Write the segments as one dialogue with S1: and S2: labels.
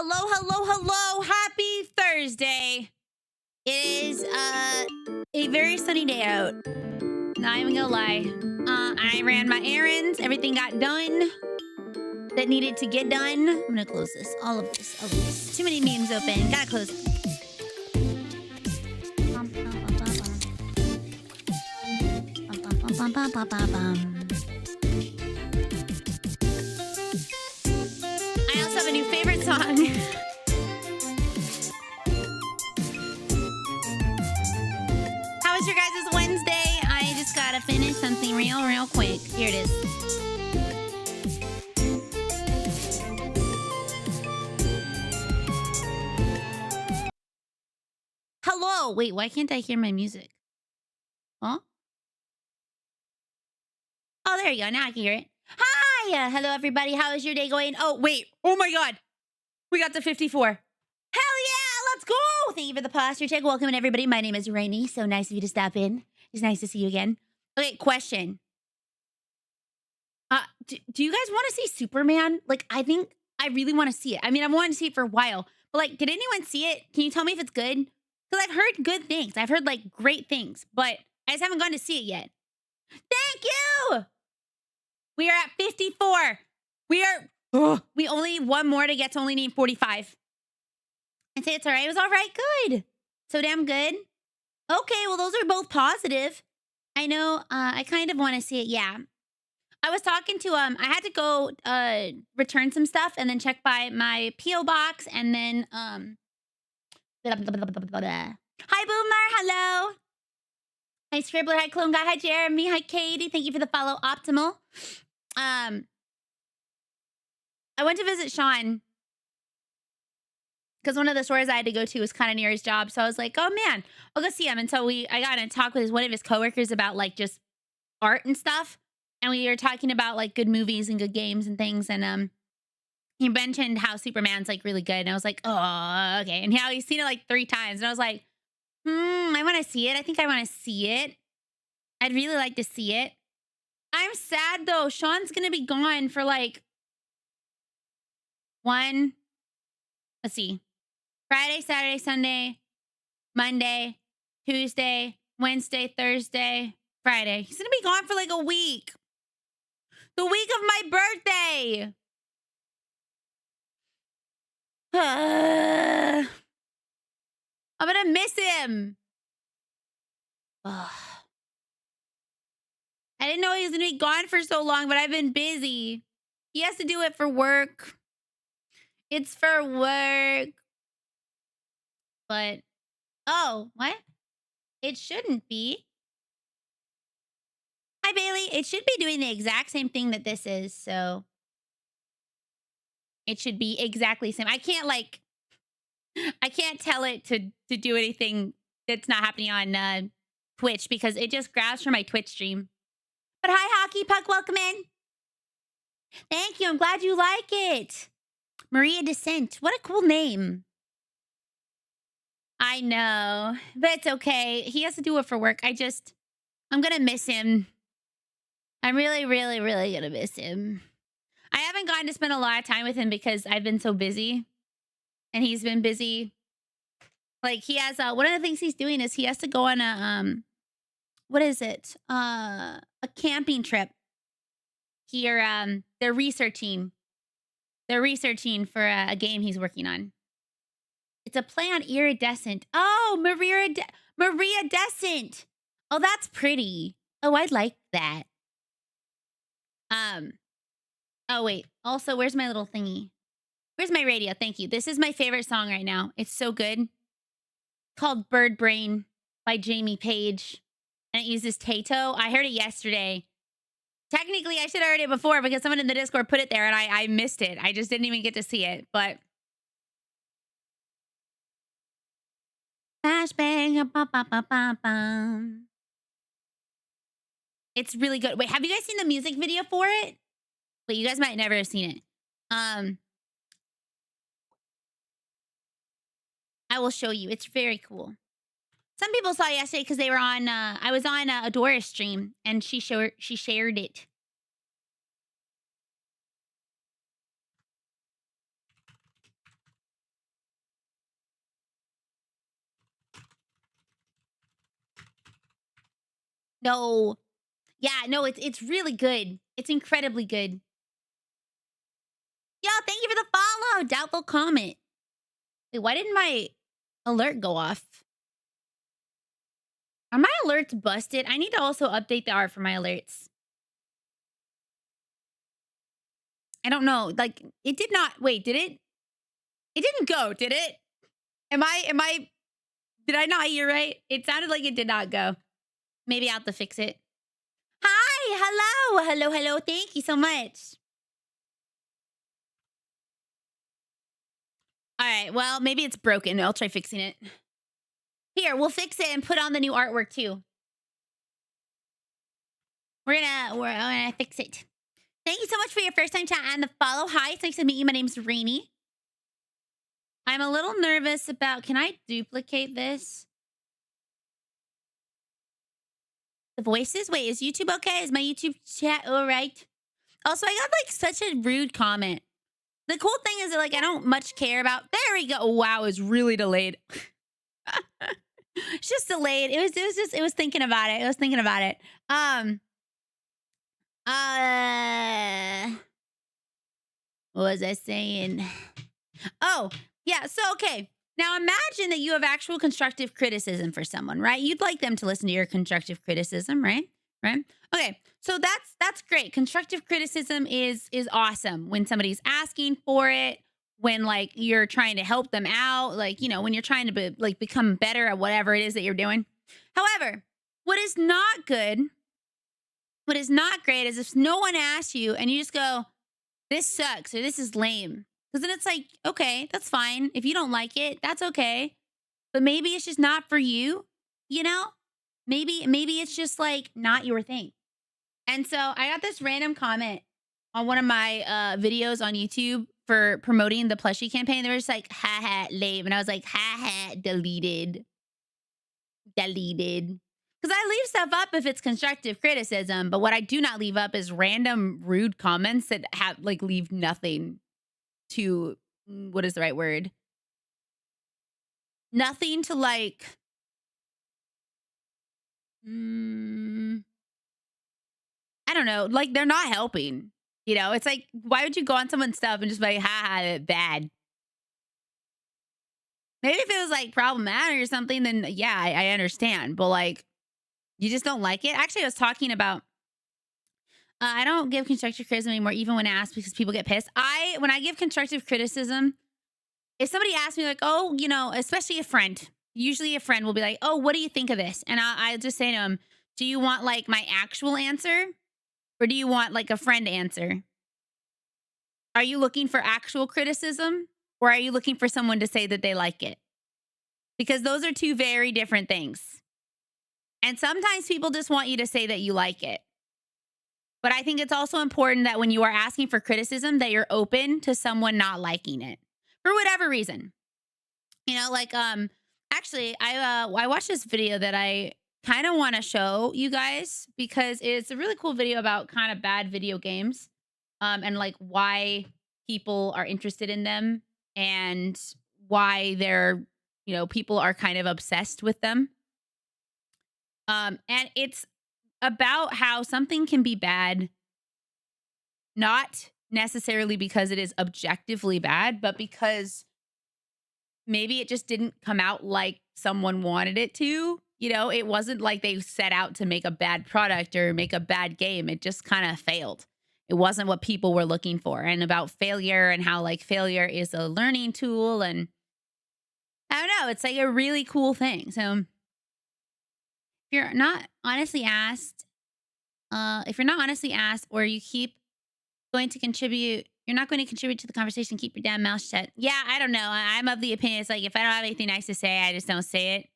S1: Hello, hello, hello. Happy Thursday. It is a very sunny day out. Not even gonna lie. I ran my errands. Everything got done that needed to get done. I'm gonna close this. All of this. Too many memes open. Gotta close it. I also have a new favorite song. How was your guys' Wednesday? I just gotta finish something real quick. Here it is. Hello. Wait, why can't I hear my music? Huh? Oh, there you go. Now I can hear it. Hi. Hello, everybody. How is your day going? Oh, wait. Oh, my God. We got to 54. Hell yeah. Let's go. Thank you for the posture check. Welcome in, everybody. My name is Rainy. So nice of you to stop in. It's nice to see you again. Okay, question. Do you guys want to see Superman? Like, I think I really want to see it. I mean, I've wanted to see it for a while. But, like, did anyone see it? Can you tell me if it's good? Because I've heard good things. I've heard, like, great things. But I just haven't gone to see it yet. Thank you! We are at 54. We only need one more to get to only need 45. I'd say it's all right. It was all right. Good. So damn good. Okay, well, those are both positive. I know. I kind of want to see it. Yeah. I was talking to I had to go return some stuff and then check by my PO box and then Hi Boomer, hello. Hi Scribbler, hi Clone Guy, hi Jeremy, hi Katie. Thank you for the follow, Optimal. I went to visit Sean because one of the stores I had to go to was kind of near his job. So I was like, oh man, I'll go see him. And so I got in a talk with one of his coworkers about like just art and stuff. And we were talking about like good movies and good games and things. And he mentioned how Superman's like really good. And I was like, oh, okay. And how he's seen it like 3 times. And I was like, I want to see it. I think I want to see it. I'd really like to see it. I'm sad though. Sean's going to be gone for like let's see, Friday, Saturday, Sunday, Monday, Tuesday, Wednesday, Thursday, Friday. He's going to be gone for like a week. The week of my birthday. I'm going to miss him. Ugh. I didn't know he was going to be gone for so long, but I've been busy. He has to do it for work. It's for work. But, oh, what? It shouldn't be. Hi, Bailey. It should be doing the exact same thing that this is, so it should be exactly the same. I can't tell it to do anything that's not happening on Twitch because it just grabs from my Twitch stream. But hi, Hockey Puck. Welcome in. Thank you. I'm glad you like it. Maria Descent. What a cool name. I know, but it's okay. He has to do it for work. I'm going to miss him. I'm really, really, really going to miss him. I haven't gotten to spend a lot of time with him because I've been so busy. And he's been busy. Like, he has, one of the things he's doing is he has to go on a, what is it? A camping trip. Here, they're researching. They're researching for a game he's working on. It's a play on iridescent. Oh, Maria Descent. Oh, that's pretty. Oh, I like that. Oh, wait. Also, where's my little thingy? Where's my radio? Thank you. This is my favorite song right now. It's so good. It's called Bird Brain by Jamie Page. And it uses Tato. I heard it yesterday. Technically, I should have heard it before because someone in the Discord put it there and I missed it. I just didn't even get to see it. But flashbang. It's really good. Wait, have you guys seen the music video for it? Wait, you guys might never have seen it. I will show you. It's very cool. Some people saw it yesterday because they were on. I was on Adora's stream and she shared it. No, yeah, no, it's really good. It's incredibly good. Yo, thank you for the follow. Doubtful comment. Wait, why didn't my alert go off? Are my alerts busted? I need to also update the art for my alerts. I don't know. Like, it did not. Wait, did it? It didn't go, did it? Did I not hear right? It sounded like it did not go. Maybe I'll have to fix it. Hi, hello, hello, hello. Thank you so much. All right, well, maybe it's broken. I'll try fixing it. Here, we'll fix it and put on the new artwork too. We're gonna fix it. Thank you so much for your first time chat and the follow. Hi, it's nice to meet you. My name's Rainy. I'm a little nervous about, can I duplicate this? The voices? Wait, is YouTube okay? Is my YouTube chat all right? Also, I got like such a rude comment. The cool thing is that like I don't much care about. There we go. Wow, it's really delayed. It's just delayed. It was thinking about it. It was thinking about it. What was I saying? Oh, yeah. So, okay. Now imagine that you have actual constructive criticism for someone, right? You'd like them to listen to your constructive criticism, right? Right? Okay. So that's great. Constructive criticism is awesome when somebody's asking for it, when like you're trying to help them out, like, you know, when you're trying to become better at whatever it is that you're doing. However, what is not good, what is not great is if no one asks you and you just go, this sucks or this is lame. Because then it's like, okay, that's fine. If you don't like it, that's okay. But maybe it's just not for you, you know? Maybe it's just like not your thing. And so I got this random comment on one of my videos on YouTube for promoting the plushie campaign. They were just like, ha ha, lame. And I was like, ha ha, deleted. Deleted. Because I leave stuff up if it's constructive criticism, but what I do not leave up is random rude comments that have like leave nothing to, what is the right word? Nothing to like, I don't know, like they're not helping. You know, it's like, why would you go on someone's stuff and just be like, ha ha, bad? Maybe if it was like problematic or something, then yeah, I understand. But like, you just don't like it. Actually, I was talking about, I don't give constructive criticism anymore, even when asked, because people get pissed. When I give constructive criticism, if somebody asks me like, oh, you know, especially a friend, usually a friend will be like, oh, what do you think of this? And I'll just say to them, do you want like my actual answer or do you want like a friend answer? Are you looking for actual criticism or are you looking for someone to say that they like it? Because those are two very different things. And sometimes people just want you to say that you like it. But I think it's also important that when you are asking for criticism, that you're open to someone not liking it for whatever reason. You know, like actually I watched this video that I kind of want to show you guys because it's a really cool video about kind of bad video games and like why people are interested in them and why they're, you know, people are kind of obsessed with them. And it's about how something can be bad, not necessarily because it is objectively bad, but because maybe it just didn't come out like someone wanted it to. You know, it wasn't like they set out to make a bad product or make a bad game. It just kind of failed. It wasn't what people were looking for. And about failure and how like failure is a learning tool. And I don't know, it's like a really cool thing. So if you're not honestly asked, or you keep going to contribute, you're not going to contribute to the conversation, keep your damn mouth shut. Yeah, I don't know. I'm of the opinion it's like if I don't have anything nice to say, I just don't say it.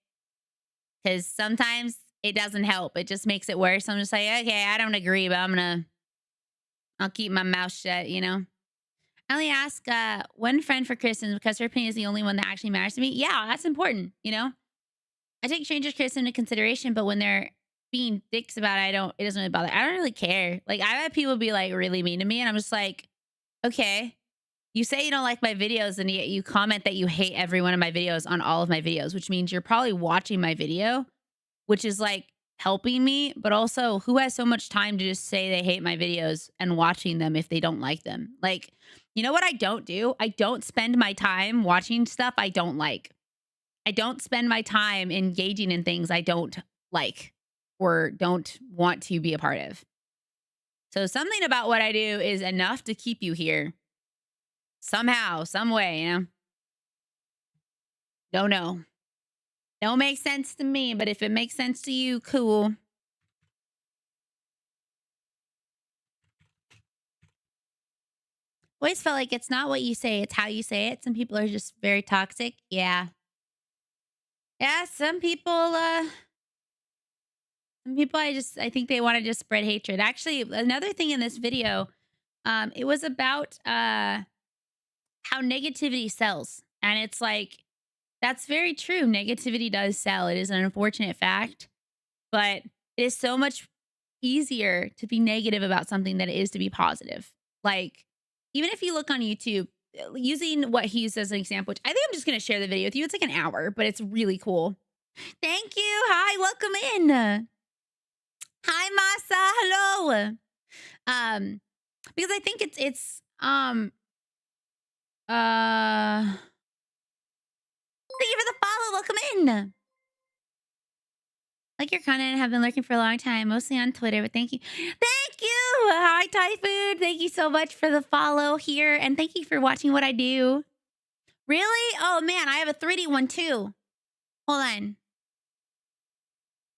S1: Because sometimes it doesn't help. It just makes it worse. I'm just like, okay, I don't agree, but I'll keep my mouth shut, you know? I only ask one friend for criticism because her opinion is the only one that actually matters to me. Yeah, that's important, you know? I take strangers' criticism into consideration, but when they're being dicks about it, it doesn't really bother. I don't really care. Like, I've had people be like really mean to me, and I'm just like, okay, you say you don't like my videos, and yet you comment that you hate every one of my videos on all of my videos, which means you're probably watching my video, which is like helping me. But also, who has so much time to just say they hate my videos and watching them if they don't like them? Like, you know what I don't do? I don't spend my time watching stuff I don't like. I don't spend my time engaging in things I don't like or don't want to be a part of. So something about what I do is enough to keep you here. Somehow, some way, you know? Don't know. Don't make sense to me, but if it makes sense to you, cool. Always felt like it's not what you say, it's how you say it. Some people are just very toxic. Yeah. Yeah, some people, I think they want to just spread hatred. Actually, another thing in this video, it was about how negativity sells. And it's like, that's very true. Negativity does sell. It is an unfortunate fact, but it is so much easier to be negative about something than it is to be positive. Like, even if you look on YouTube, using what he used as an example, which I think I'm just going to share the video with you. It's like an hour, but it's really cool. Thank you. Hi, welcome in. Hi, Masa. Hello. Because I think thank you for the follow. Welcome in. Like your content, have been lurking for a long time, mostly on Twitter, but thank you. Thank you. Hi, Thai food. Thank you so much for the follow here. And thank you for watching what I do. Really? Oh man, I have a 3D one too. Hold on.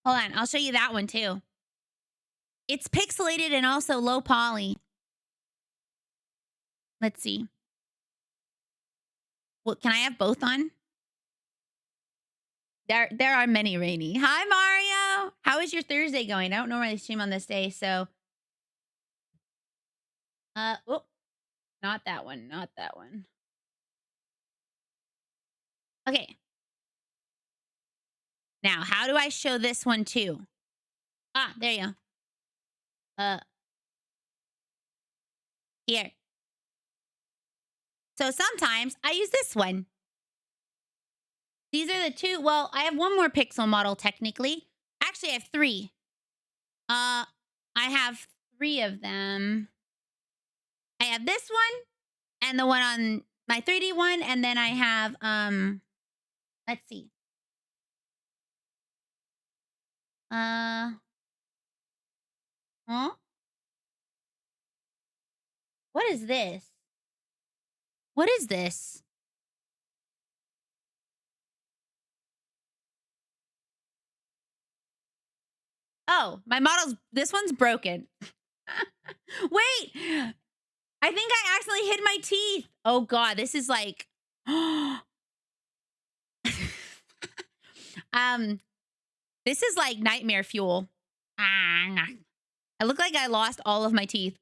S1: Hold on. I'll show you that one too. It's pixelated and also low poly. Let's see. Well, can I have both on? There are many, Rainy. Hi, Mario. How is your Thursday going? I don't normally stream on this day, so. Oh, not that one. Not that one. Okay. Now, how do I show this one too? Ah, there you go. Here. So sometimes I use this one. These are the two. Well, I have one more pixel model technically. Actually, I have three. I have three of them. I have this one and the one on my 3D one, and then I have let's see. Huh? What is this? What is this? Oh, my model's, this one's broken. Wait, I think I accidentally hid my teeth. Oh God, this is like, this is like nightmare fuel. I look like I lost all of my teeth.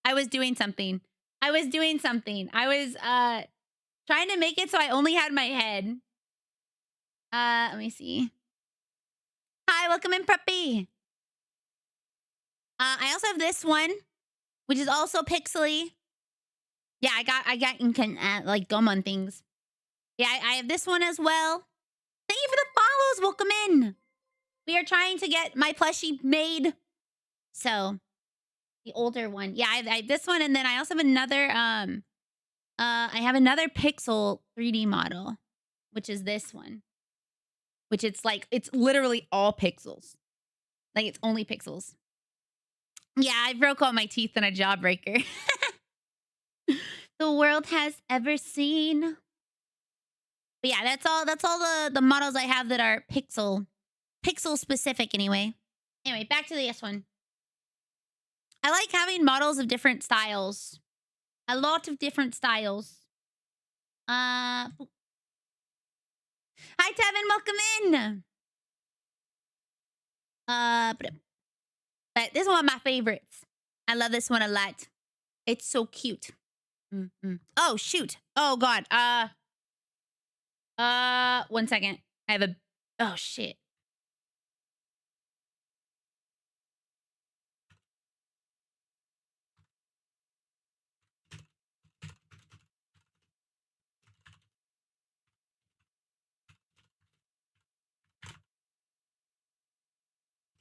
S1: I was doing something. I was trying to make it so I only had my head. Let me see. Hi, welcome in, Preppy. I also have this one, which is also pixely. Yeah, I got ink and like gum on things. Yeah, I have this one as well. Thank you for the follows. Welcome in. We are trying to get my plushie made. So, the older one. Yeah, I have this one, and then I also have another I have another pixel 3D model, which is this one. Which it's like, it's literally all pixels. Like, it's only pixels. Yeah, I broke all my teeth in a jawbreaker. The world has ever seen. But yeah, that's all the models I have that are pixel specific anyway. Anyway, back to this one. I like having models of different styles. A lot of different styles. Hi Tevin, welcome in. But this is one of my favorites. I love this one a lot. It's so cute. Oh shoot. Oh God. 1 second. I have a. Oh shit.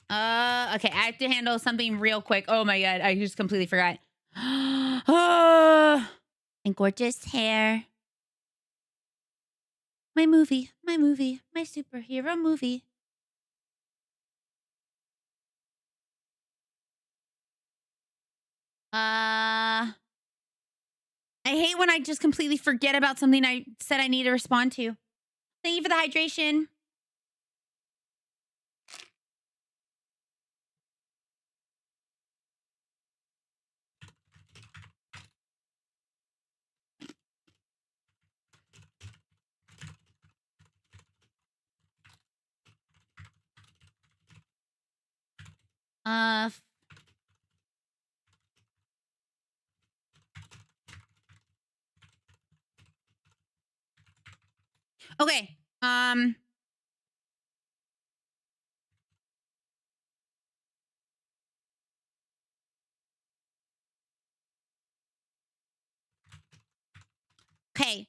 S1: Okay. I have to handle something real quick. Oh my God. I just completely forgot. And gorgeous hair. My movie, my superhero movie. I hate when I just completely forget about something I said I need to respond to. Thank you for the hydration. Uh, okay. Okay.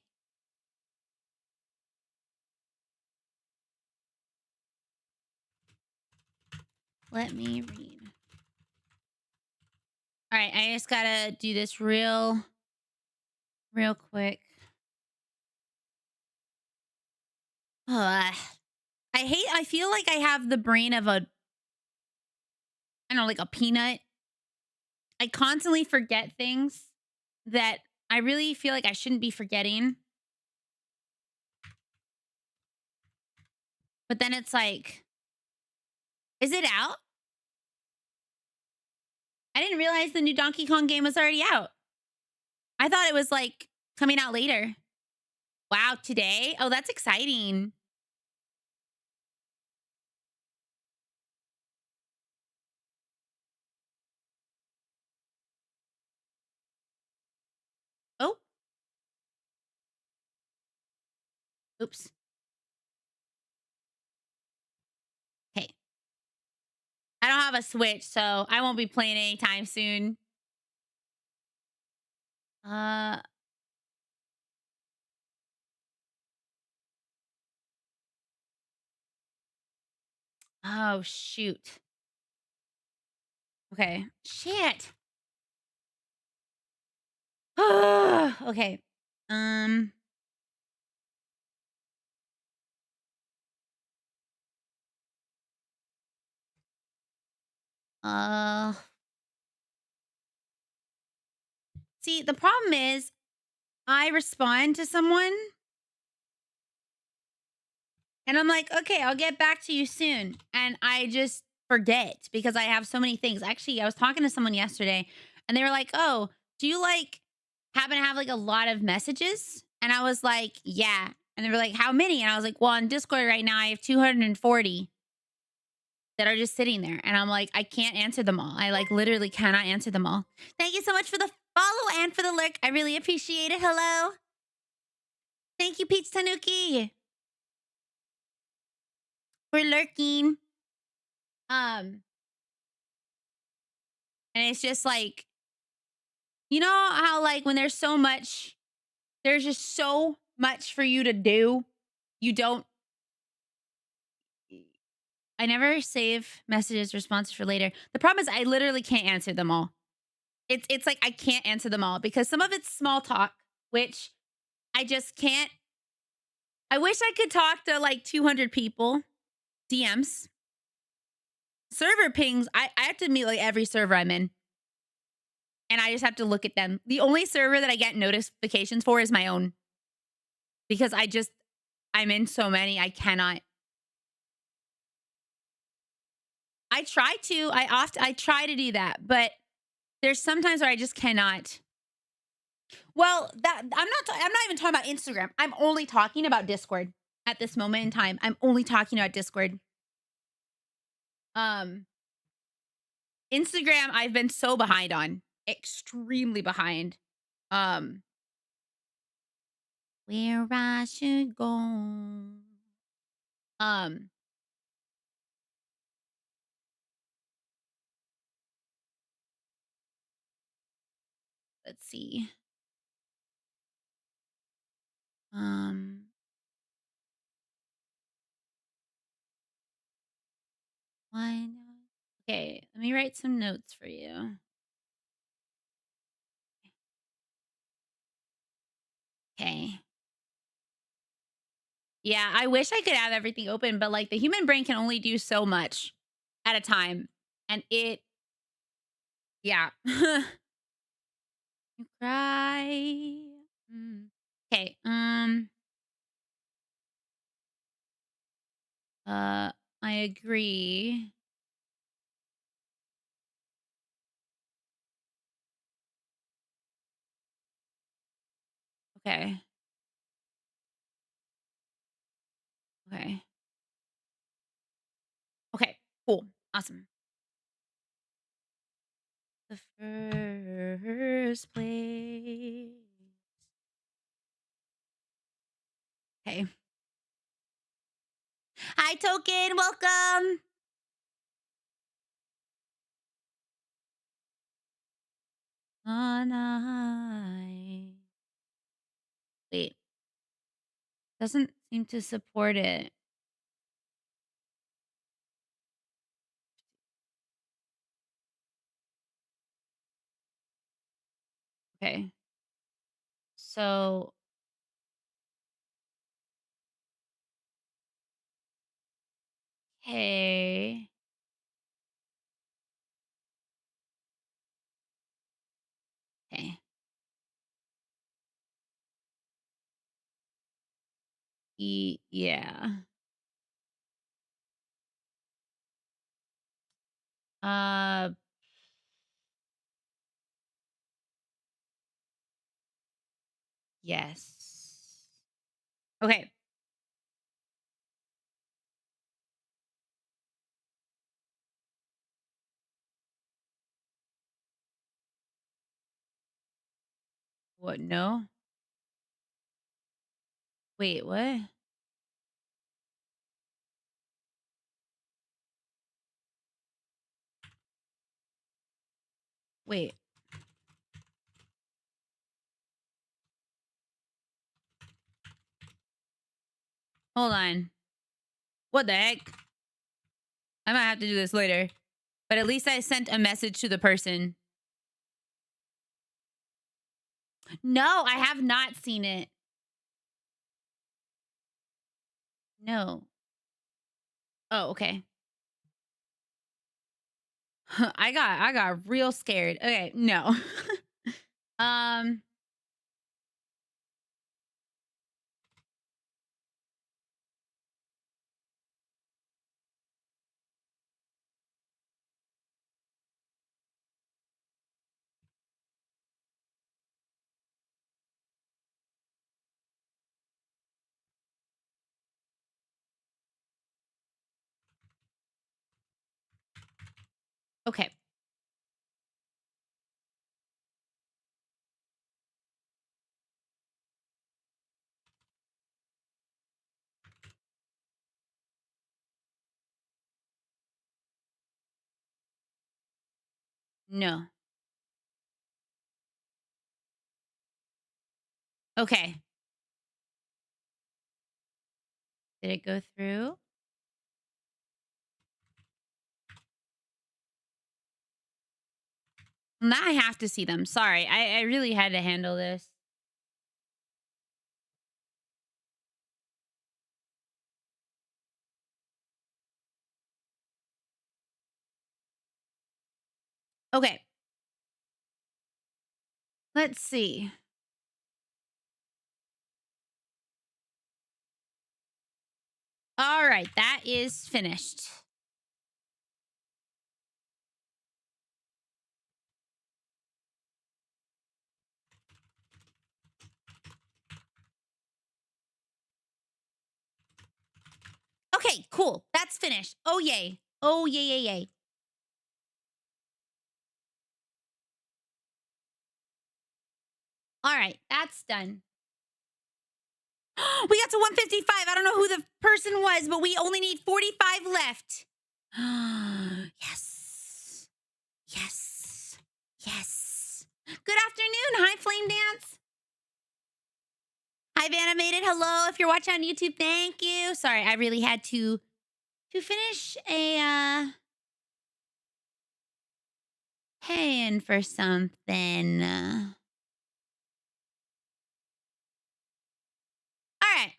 S1: Let me read. All right, I just gotta do this real quick. Ugh. I feel like I have the brain of a, I don't know, like a peanut. I constantly forget things that I really feel like I shouldn't be forgetting. But then it's like, is it out? I didn't realize the new Donkey Kong game was already out. I thought it was like coming out later. Wow, today? Oh, that's exciting. Oh, oops. Okay. I don't have a Switch, so I won't be playing anytime soon. Uh, oh, shoot. Okay. Shit. Okay. Um, uh, see, the problem is I respond to someone and I'm like, okay, I'll get back to you soon. And I just forget because I have so many things. Actually, I was talking to someone yesterday and they were like, oh, do you like happen to have like a lot of messages? And I was like, yeah. And they were like, how many? And I was like, well, on Discord right now, I have 240 that are just sitting there. And I'm like, I can't answer them all. I like literally cannot answer them all. Thank you so much for the follow and for the lurk. I really appreciate it. Hello. Thank you, Peach Tanuki, for lurking. And it's just like, you know how like when there's just so much for you to do. You don't I never save messages responses for later. The problem is I literally can't answer them all. It's like I can't answer them all because some of it's small talk, which I just can't. I wish I could talk to like 200 people. DMs. Server pings. I have to meet like every server I'm in. And I just have to look at them. The only server that I get notifications for is my own. Because I'm in so many, I cannot. I try to do that, but there's sometimes where I just cannot. Well, I'm not even talking about Instagram. I'm only talking about Discord at this moment in time. I'm only talking about Discord. Um Instagram I've been so behind on. Extremely behind. Um where I should go. Um let's see. Um why not? Okay, let me write some notes for you. Okay. Yeah, I wish I could have everything open, but like the human brain can only do so much at a time. And yeah. You cry. Mm. Okay. I agree. Okay. Okay. Okay. Cool. Awesome. first place. Okay. Hi, Token. Welcome. On high. Wait. Doesn't seem to support it. Okay. So okay. Okay. Yeah. Uh yes. Okay. What? No? Wait, what? Wait. Hold on. What the heck? I might have to do this later. But at least I sent a message to the person. No, I have not seen it. No. Oh, okay. I got real scared. Okay, no. um okay. No. Okay. Did it go through? Now I have to see them. Sorry. I really had to handle this. Okay. Let's see. All right, that is finished. Okay, cool. That's finished. Oh yay. Oh yay yay yay. All right, that's done. We got to 155. I don't know who the person was, but we only need 45 left. Yes. Yes. Yes. Good afternoon. Hi, Flame Dance. Hi, Vanimated. Hello. If you're watching on YouTube, thank you. Sorry, I really had to finish a paying for something. All right.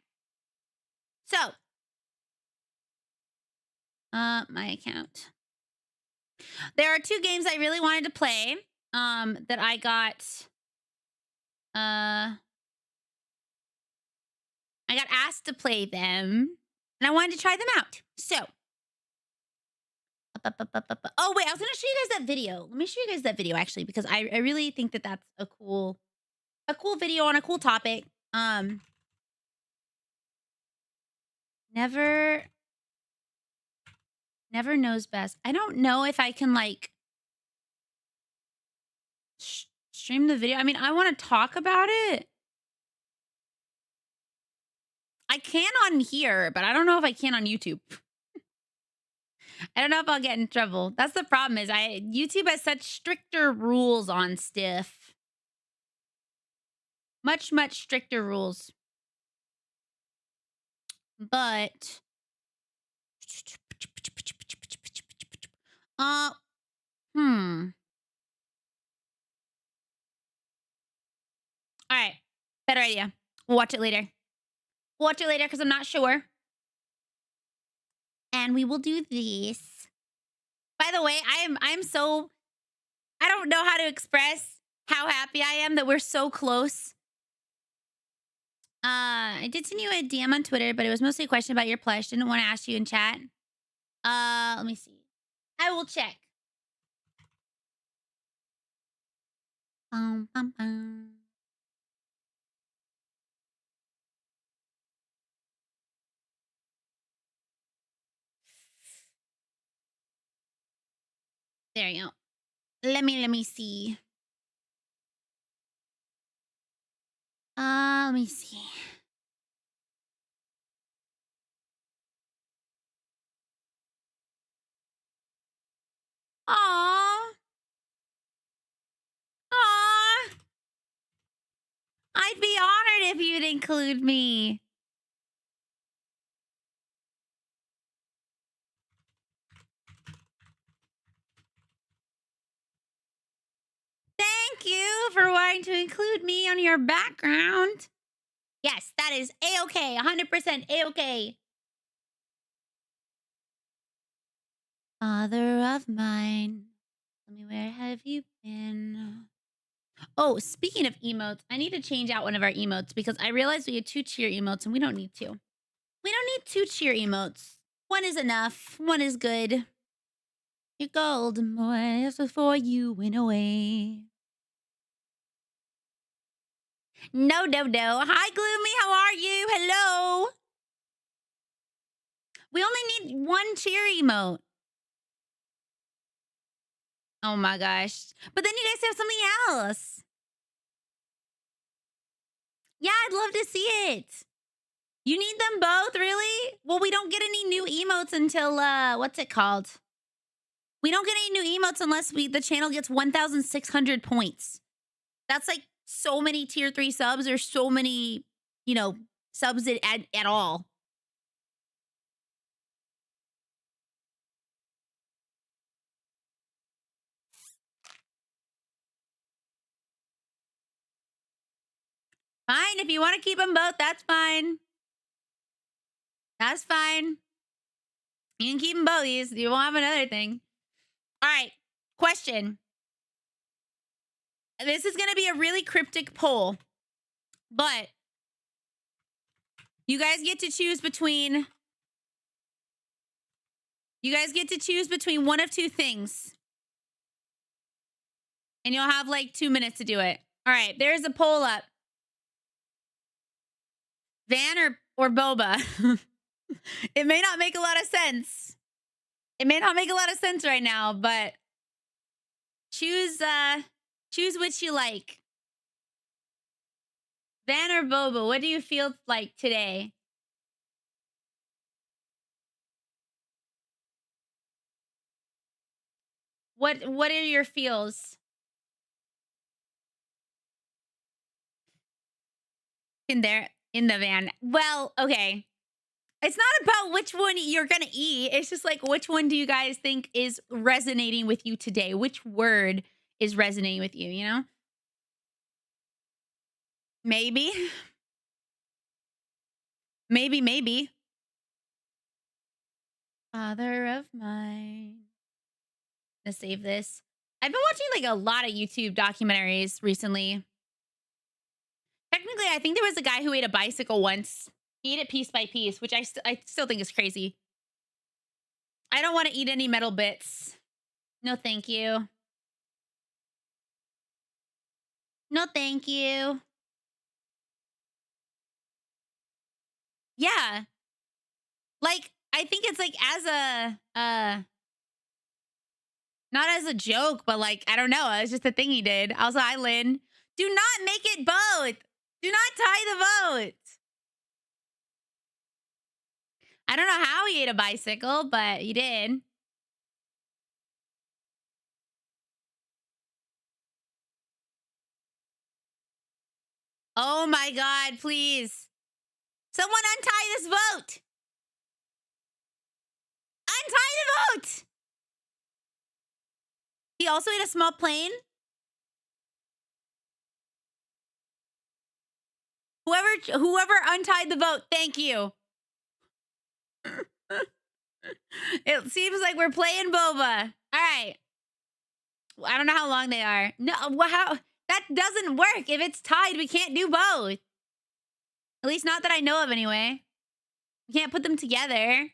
S1: So, my account. There are two games I really wanted to play. That I got. I got asked to play them, and I wanted to try them out. So. Oh wait, I was gonna show you guys that video. Let me show you guys that video actually, because I really think that that's a cool video on a cool topic. Never knows best. I don't know if I can like Stream the video. I mean, I want to talk about it. I can on here, but I don't know if I can on YouTube. I don't know if I'll get in trouble. That's the problem is YouTube has such stricter rules on stuff. Much, much stricter rules. But all right. Better idea. We'll watch it later. Watch it later because I'm not sure. And we will do this. By the way, I'm so I don't know how to express how happy I am that we're so close. I did send you a DM on Twitter, but it was mostly a question about your plush. Didn't want to ask you in chat. Let me see. I will check. Bum, bum, bum. There you go. Let me see. Let me see. Aww. Aww. I'd be honored if you'd include me. Thank you for wanting to include me on your background. Yes, that is A-okay. 100% A-okay. Father of mine, tell me where have you been? Oh, speaking of emotes, I need to change out one of our emotes because I realized we had 2 cheer emotes and we don't need 2. We don't need 2 cheer emotes. 1 is enough. 1 is good. Your golden voice before you went away. No. Hi, Gloomy. How are you? Hello. We only need 1 cheer emote. Oh my gosh. But then you guys have something else. Yeah, I'd love to see it. You need them both, really? Well, we don't get any new emotes until, what's it called? We don't get any new emotes unless the channel gets 1,600 points. That's like so many tier 3 subs or so many, subs at all. Fine. If you want to keep them both, that's fine. That's fine. You can keep them both. You won't have another thing. All right. Question. This is going to be a really cryptic poll, but you guys get to choose between one of 2 things. And you'll have like 2 minutes to do it. All right, there's a poll up. Van or Boba. It may not make a lot of sense. It may not make a lot of sense right now, but choose which you like. Van or Boba, what do you feel like today? What are your feels? In the van. Well, okay. It's not about which one you're going to eat. It's just like, which one do you guys think is resonating with you today? Which word is resonating with you, Maybe. Maybe. Father of mine. Let's save this. I've been watching like a lot of YouTube documentaries recently. Technically, I think there was a guy who ate a bicycle once. He ate it piece by piece, which I still think is crazy. I don't want to eat any metal bits. No, thank you. No, thank you. Yeah. Like, I think it's like as a Not as a joke, but like, I don't know. It's just a thing he did. Also, hi, Lynn. Do not make it both. Do not tie the boat. I don't know how he ate a bicycle, but he did. Oh my God, please. Someone untie this boat. Untie the boat. He also ate a small plane. Whoever untied the boat, thank you. It seems like we're playing boba. All right. I don't know how long they are. No, how that doesn't work. If it's tied, we can't do both. At least not that I know of anyway. We can't put them together.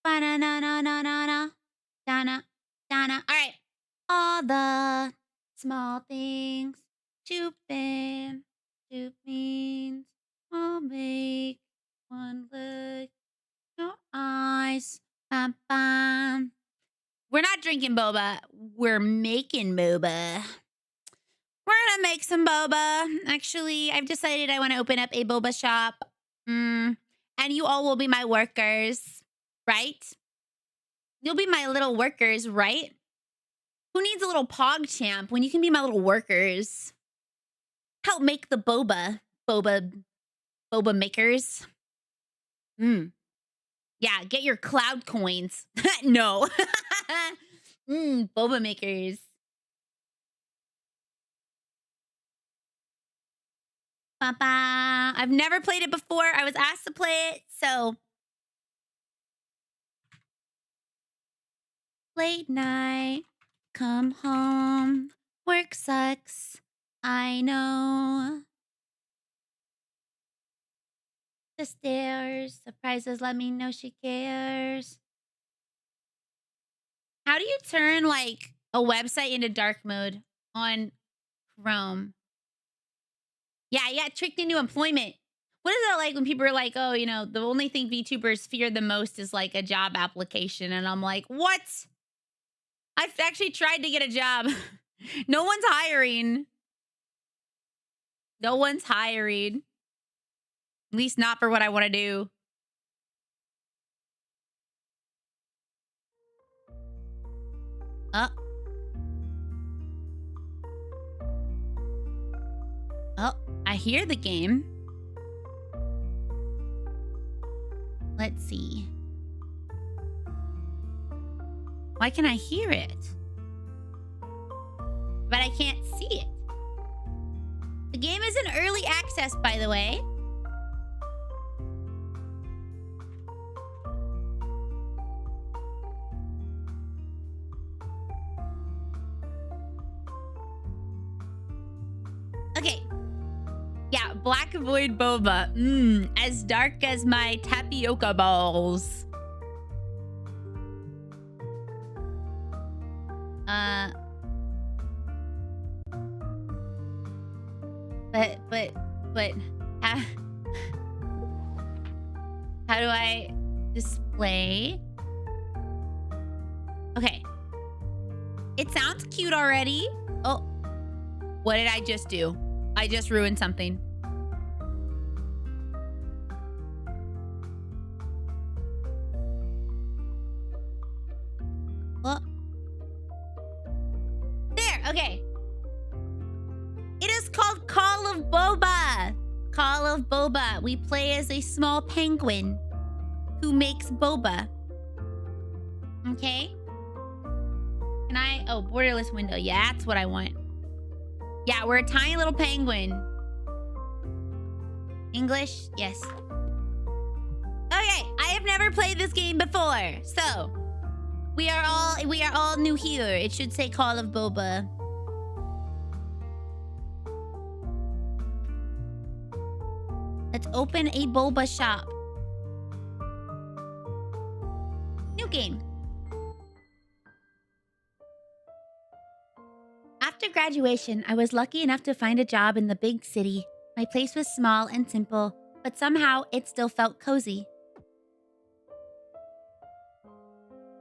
S1: Ba-na-na-na-na-na-na. Dana. Dana. All right. All the small things. Two them. Two means. Will make one look. Your eyes. Bam, bam. We're not drinking boba. We're making boba. We're gonna make some boba. Actually, I've decided I want to open up a boba shop. And you all will be my workers, right? You'll be my little workers, right? Who needs a little pog champ when you can be my little workers? Help make the boba. Boba makers. Yeah, get your cloud coins. No. Boba makers. Ba-ba. I've never played it before. I was asked to play it, so. Late night, come home, work sucks, I know. The stairs, surprises, let me know she cares. How do you turn, like, a website into dark mode on Chrome? Yeah, I got tricked into employment. What is it like when people are like, oh, you know, the only thing VTubers fear the most is, like, a job application? And I'm like, what? I've actually tried to get a job. No one's hiring. No one's hiring. At least not for what I want to do. Oh, I hear the game. Let's see. Why can I hear it? But I can't see it. The game is in early access, by the way. Okay. Yeah, black void boba. As dark as my tapioca balls. But how do I display? Okay. It sounds cute already. Oh, what did I just do? I just ruined something. Oh. There, okay. It is called Call of Boba. Call of Boba. We play as a small penguin who makes boba. Okay. Can I? Oh, borderless window. Yeah, that's what I want. Yeah, we're a tiny little penguin. English? Yes. Okay, I have never played this game before, so we are all new here. It should say Call of Boba. Let's open a boba shop. New game. After graduation, I was lucky enough to find a job in the big city. My place was small and simple, but somehow it still felt cozy.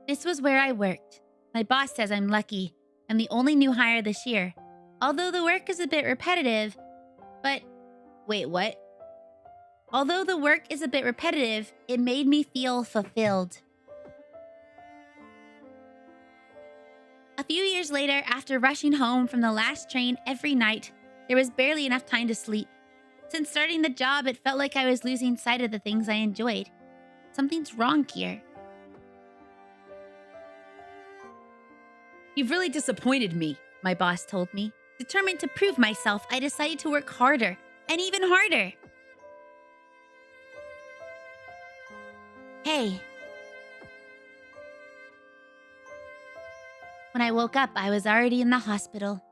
S1: This was where I worked. My boss says I'm lucky. I'm the only new hire this year. Although the work is a bit repetitive, but... Wait, what? Although the work is a bit repetitive, it made me feel fulfilled. A few years later, after rushing home from the last train every night, there was barely enough time to sleep. Since starting the job, it felt like I was losing sight of the things I enjoyed. Something's wrong here. You've really disappointed me, my boss told me. Determined to prove myself, I decided to work harder, and even harder. Hey. When I woke up, I was already in the hospital.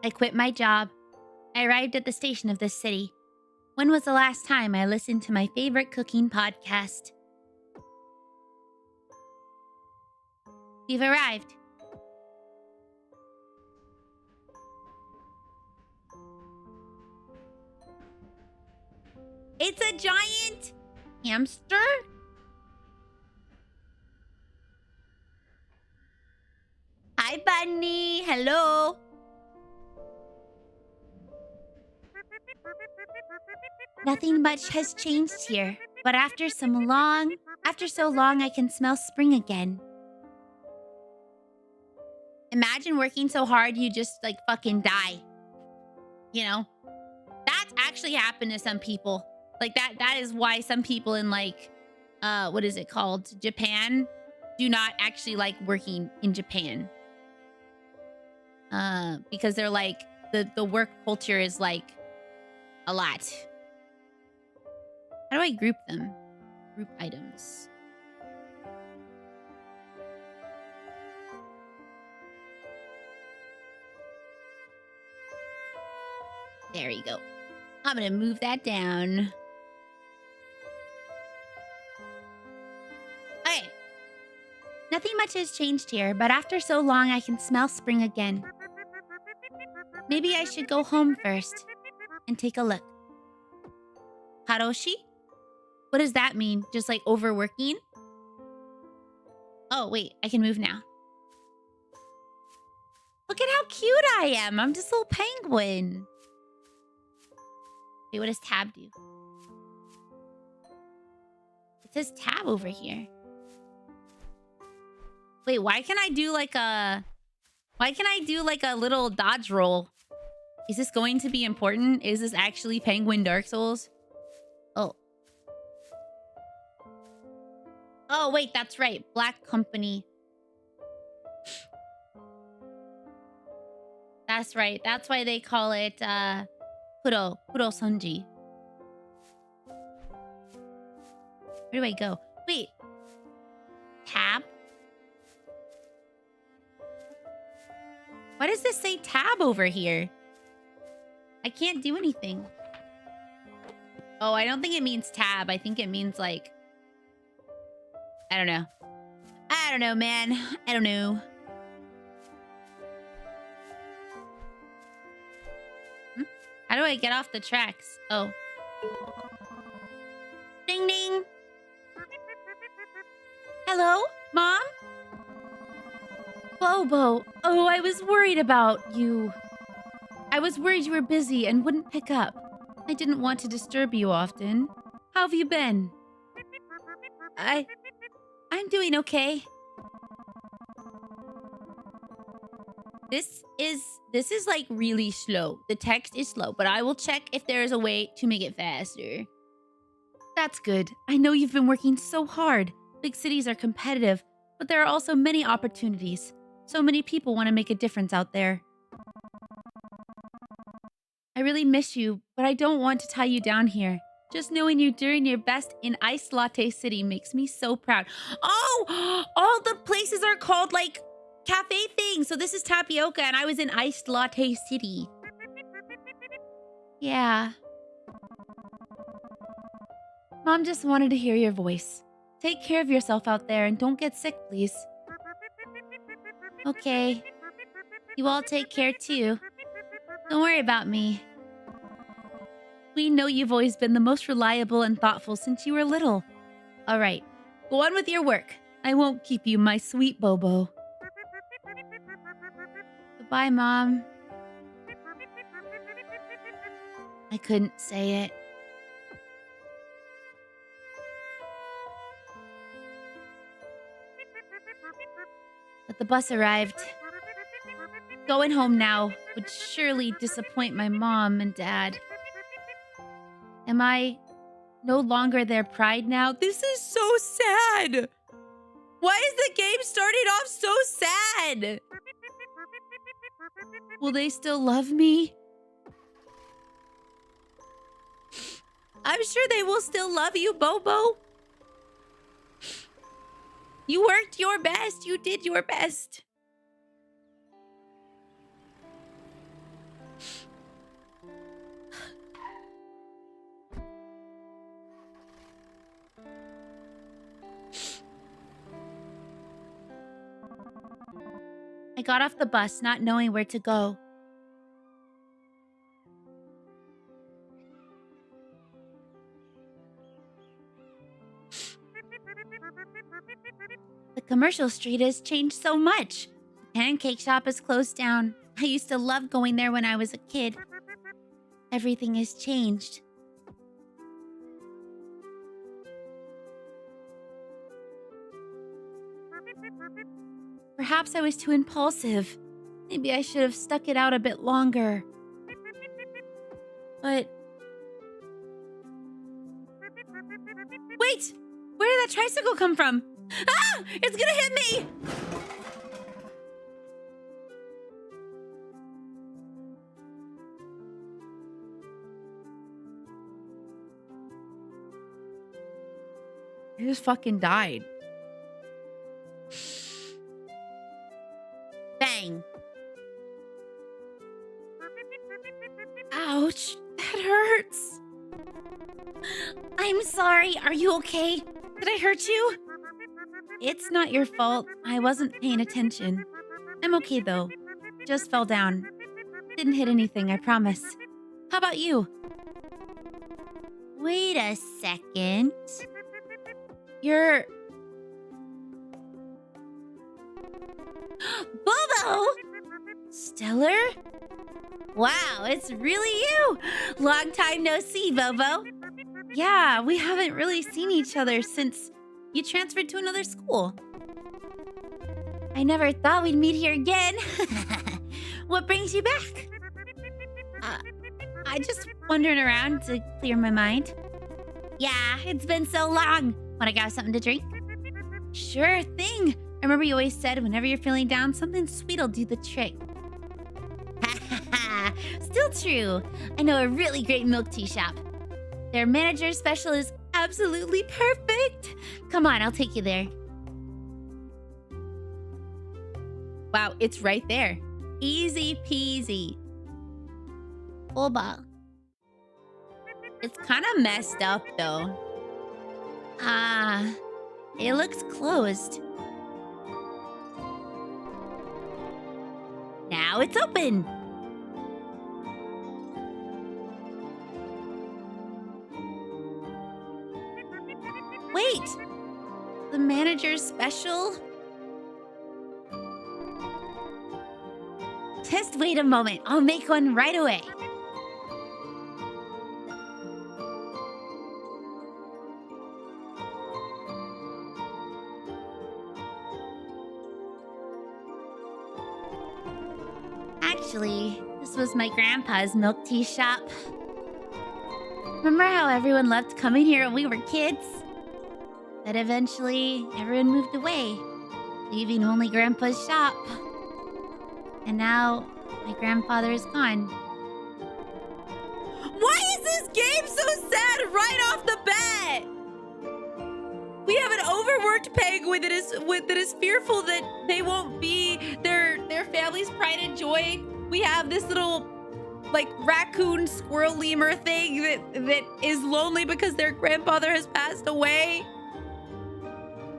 S1: I quit my job. I arrived at the station of this city. When was the last time I listened to my favorite cooking podcast? We've arrived. It's a giant hamster? Hi, Bunny. Hello. Nothing much has changed here, but after so long, I can smell spring again. Imagine working so hard you just like fucking die. You know? That's actually happened to some people. Like that is why some people in like what is it called? Japan do not actually like working in Japan. Because they're like the work culture is like a lot. How do I group them? Group items. There you go. I'm gonna move that down. Okay. Nothing much has changed here, but after so long, I can smell spring again. Maybe I should go home first and take a look. Haroshi? What does that mean? Just like overworking? Oh, wait, I can move now. Look at how cute I am. I'm just a little penguin. Wait, what does tab do? It says tab over here. Wait, why can't I do like a... Why can't I do like a little dodge roll? Is this going to be important? Is this actually Penguin Dark Souls? Oh. Oh, wait, that's right. Black Company. That's right. That's why they call it, Kuro Sonji. Where do I go? Wait. Tab? Why does this say tab over here? I can't do anything. Oh, I don't think it means tab. I think it means like... I don't know. I don't know, man. I don't know. How do I get off the tracks? Oh. Ding ding. Hello, Mom? Bobo. Oh, I was worried about you. I was worried you were busy and wouldn't pick up. I didn't want to disturb you often. How have you been? I'm doing okay. This is like really slow. The text is slow, but I will check if there is a way to make it faster. That's good. I know you've been working so hard. Big cities are competitive, but there are also many opportunities. So many people want to make a difference out there. I really miss you, but I don't want to tie you down here. Just knowing you doing your best in Ice Latte City makes me so proud. Oh, all the places are called like cafe things. So this is Tapioca and I was in Ice Latte City. Yeah. Mom just wanted to hear your voice. Take care of yourself out there and don't get sick, please. Okay. You all take care too. Don't worry about me. We know you've always been the most reliable and thoughtful since you were little. All right. Go on with your work. I won't keep you, my sweet Bobo. Goodbye, Mom. I couldn't say it. But the bus arrived. Going home now would surely disappoint my mom and dad. Am I no longer their pride now? This is so sad. Why is the game starting off so sad? Will they still love me? I'm sure they will still love you, Bobo. You worked your best. You did your best. I got off the bus, not knowing where to go. The commercial street has changed so much. The pancake shop is closed down. I used to love going there when I was a kid. Everything has changed. Perhaps I was too impulsive. Maybe I should have stuck it out a bit longer. But... Wait! Where did that tricycle come from? Ah! It's gonna hit me! I just fucking died. Bang. Ouch, that hurts. I'm sorry, are you okay? Did I hurt you? It's not your fault. I wasn't paying attention. I'm okay though. Just fell down. Didn't hit anything, I promise. How about you? Wait a second. You're... Bobo! Stellar? Wow, it's really you! Long time no see, Bobo. Yeah, we haven't really seen each other since you transferred to another school. I never thought we'd meet here again. What brings you back? I just wandered around to clear my mind. Yeah, it's been so long. Wanna grab something to drink? Sure thing. I remember you always said whenever you're feeling down, something sweet'll do the trick. Still true. I know a really great milk tea shop. Their manager special is absolutely perfect. Come on, I'll take you there. Wow, it's right there. Easy peasy. Oba. It's kind of messed up though. It looks closed. Now it's open. Wait, the manager's special? Just wait a moment. I'll make one right away. Actually, this was my grandpa's milk tea shop. Remember how everyone loved coming here when we were kids? But eventually, everyone moved away, leaving only Grandpa's shop. And now, my grandfather is gone. Why is this game so sad right off the bat? We have an overworked penguin that is fearful that they won't be their family's pride and joy. We have this little like raccoon squirrel lemur thing that is lonely because their grandfather has passed away.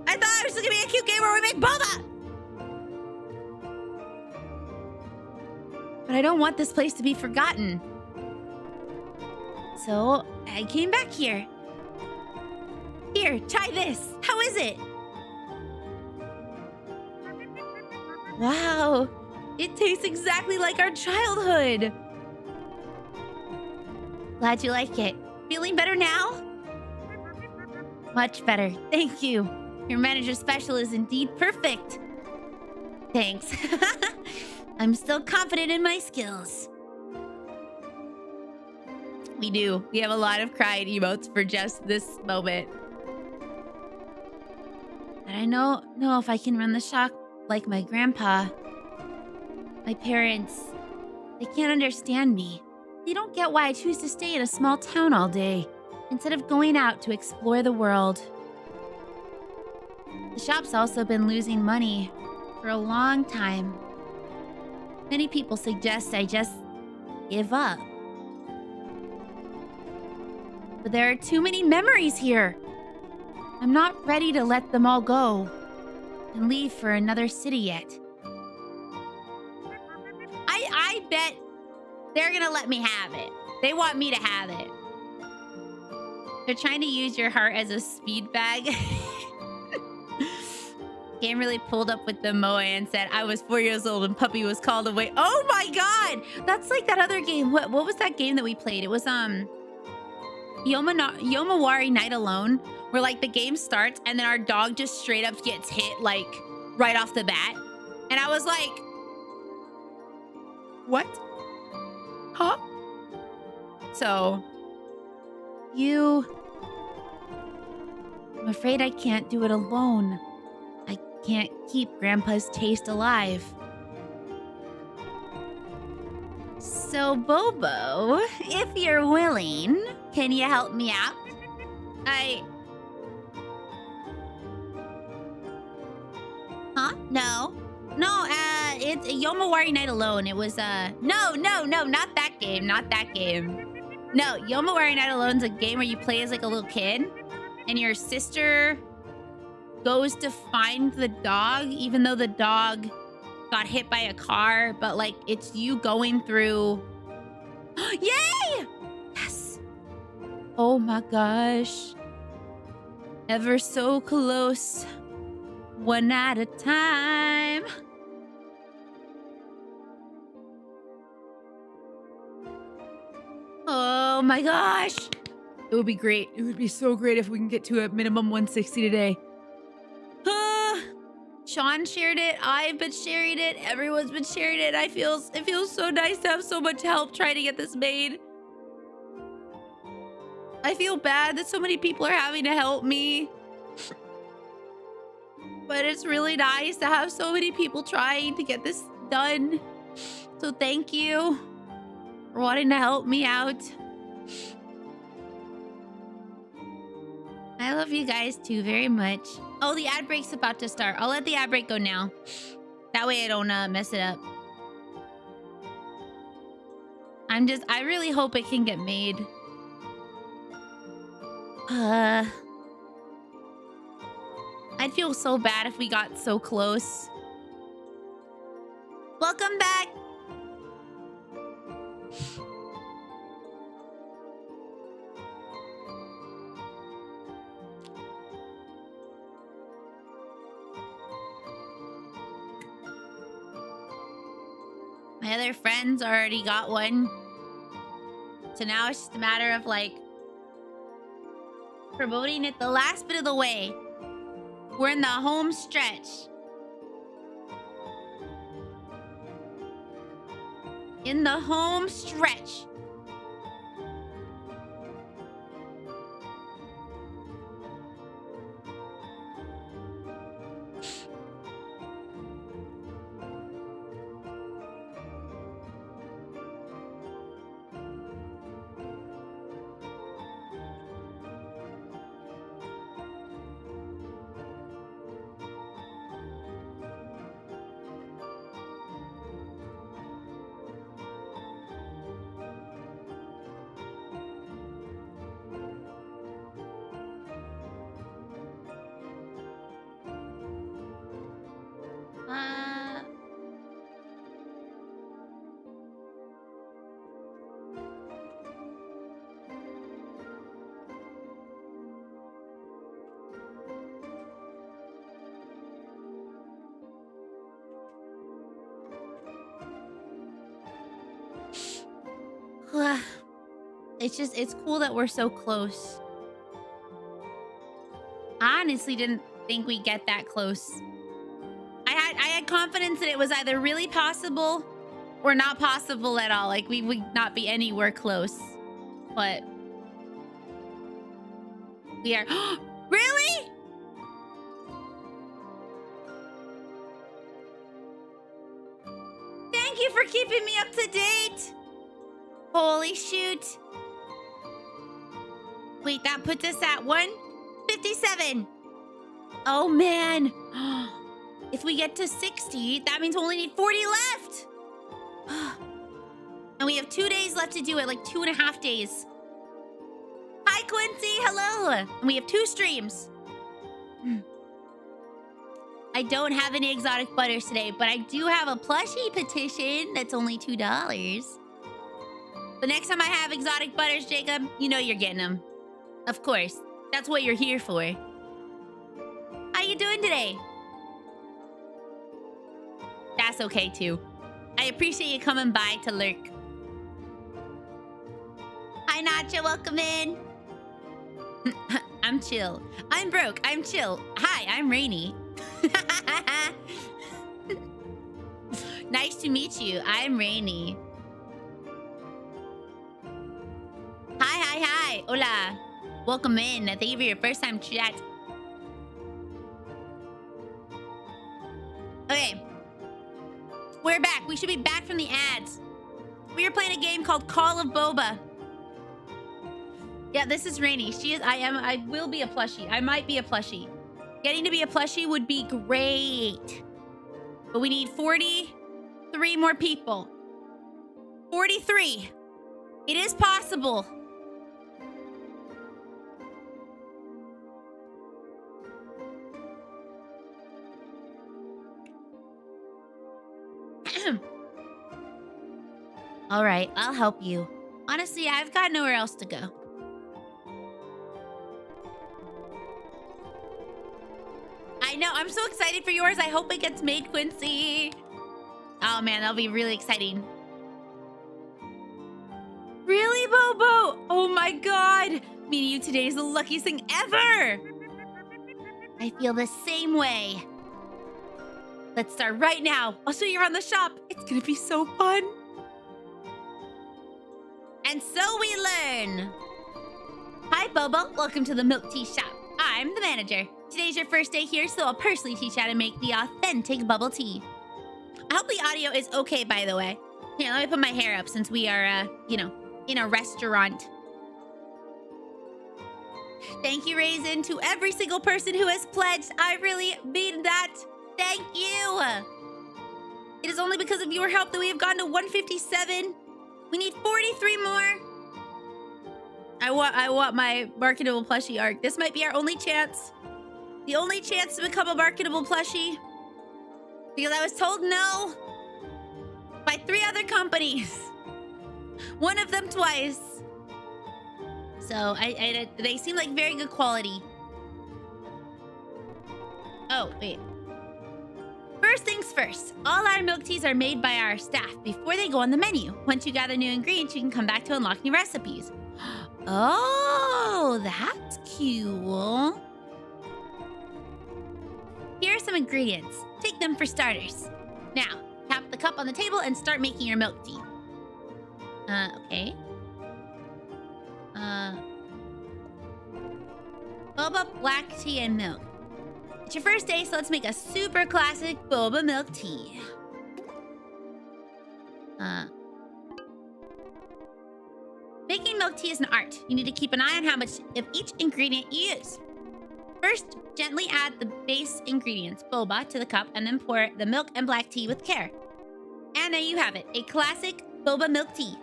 S1: I thought it was just gonna be a cute game where we make boba. But I don't want this place to be forgotten. So I came back here. Here, try this. How is it? Wow, it tastes exactly like our childhood. Glad you like it. Feeling better now? Much better. Thank you. Your manager special is indeed perfect. Thanks. I'm still confident in my skills. We do. We have a lot of crying emotes for just this moment. But I know if I can run the shop like my grandpa. My parents, they can't understand me. They don't get why I choose to stay in a small town all day instead of going out to explore the world. The shop's also been losing money for a long time. Many people suggest I just give up. But there are too many memories here. I'm not ready to let them all go and leave for another city yet. I bet they're gonna let me have it. They want me to have it. They're trying to use your heart as a speed bag. Game really pulled up with the moe and said, I was 4 years old and puppy was called away. Oh my god! That's like that other game. What was that game that we played? It was Yomawari Night Alone, where like the game starts and then our dog just straight up gets hit like right off the bat. And I was like, what? Huh? So, I'm afraid I can't do it alone. I can't keep Grandpa's taste alive. So, Bobo, if you're willing, can you help me out? Huh? No, it's Yomawari Night Alone. It was, no, not that game, not that game. No, Yomawari Night Alone's a game where you play as like a little kid and your sister goes to find the dog, even though the dog got hit by a car, but like it's you going through. Yay! Yes. Oh my gosh. Ever so close. One at a time. Oh my gosh. It would be great. It would be so great if we can get to a minimum 160 today. Sean shared it. I've been sharing it. Everyone's been sharing it. It feels so nice to have so much help trying to get this made. I feel bad that so many people are having to help me. But it's really nice to have so many people trying to get this done. So thank you for wanting to help me out. I love you guys too very much. Oh, the ad break's about to start. I'll let the ad break go now. That way I don't mess it up. I really hope it can get made. I'd feel so bad if we got so close. Welcome back. My other friends already got one. So now it's just a matter of like promoting it the last bit of the way. We're in the home stretch. In the home stretch. it's cool that we're so close. I honestly didn't think we'd get that close. I had confidence that it was either really possible or not possible at all. Like we would not be anywhere close. But we are. Really? Thank you for keeping me up to date. Holy shoot. Wait, that puts us at 157. Oh, man. If we get to 60, that means we only need 40 left. And we have 2 days left to do it, like 2.5 days. Hi, Quincy. Hello. And we have 2 streams. I don't have any exotic butters today, but I do have a plushie petition that's only $2. The next time I have exotic butters, Jacob, you know you're getting them. Of course. That's what you're here for. How you doing today? That's okay, too. I appreciate you coming by to lurk. Hi, Nacha. Welcome in. I'm chill. I'm broke. I'm chill. Hi, I'm Rainy. Nice to meet you. I'm Rainy. Hi. Hola. Welcome in. Thank you for your first time chat. Okay. We're back. We should be back from the ads. We are playing a game called Call of Boba. Yeah, this is Rainy. She is. I will be a plushie. I might be a plushie. Getting to be a plushie would be great. But we need 43 more people. 43. It is possible. All right, I'll help you. Honestly, I've got nowhere else to go. I know, I'm so excited for yours. I hope it gets made, Quincy. Oh man, that'll be really exciting. Really, Bobo? Oh my god. Meeting you today is the luckiest thing ever. I feel the same way. Let's start right now. I'll show you around the shop. It's gonna be so fun. And so we learn. Hi, Bobo. Welcome to the milk tea shop. I'm the manager. Today's your first day here, so I'll personally teach you how to make the authentic bubble tea. I hope the audio is okay, by the way. Here, let me put my hair up since we are, you know, in a restaurant. Thank you, Raisin, to every single person who has pledged. I really mean that. Thank you. It is only because of your help that we have gotten to 157. We need 43 more. I want my marketable plushie arc. This might be our only chance. The only chance to become a marketable plushie. Because I was told no by 3 other companies. One of them twice. So they seem like very good quality. Oh, wait. First things first, all our milk teas are made by our staff before they go on the menu. Once you gather new ingredients, you can come back to unlock new recipes. Oh, that's cool. Here are some ingredients. Take them for starters. Now, tap the cup on the table and start making your milk tea. Okay. Boba black tea and milk. It's your first day, so let's make a super classic boba milk tea. Making milk tea is an art. You need to keep an eye on how much of each ingredient you use. First, gently add the base ingredients, boba, to the cup, and then pour the milk and black tea with care. And there you have it, a classic boba milk tea.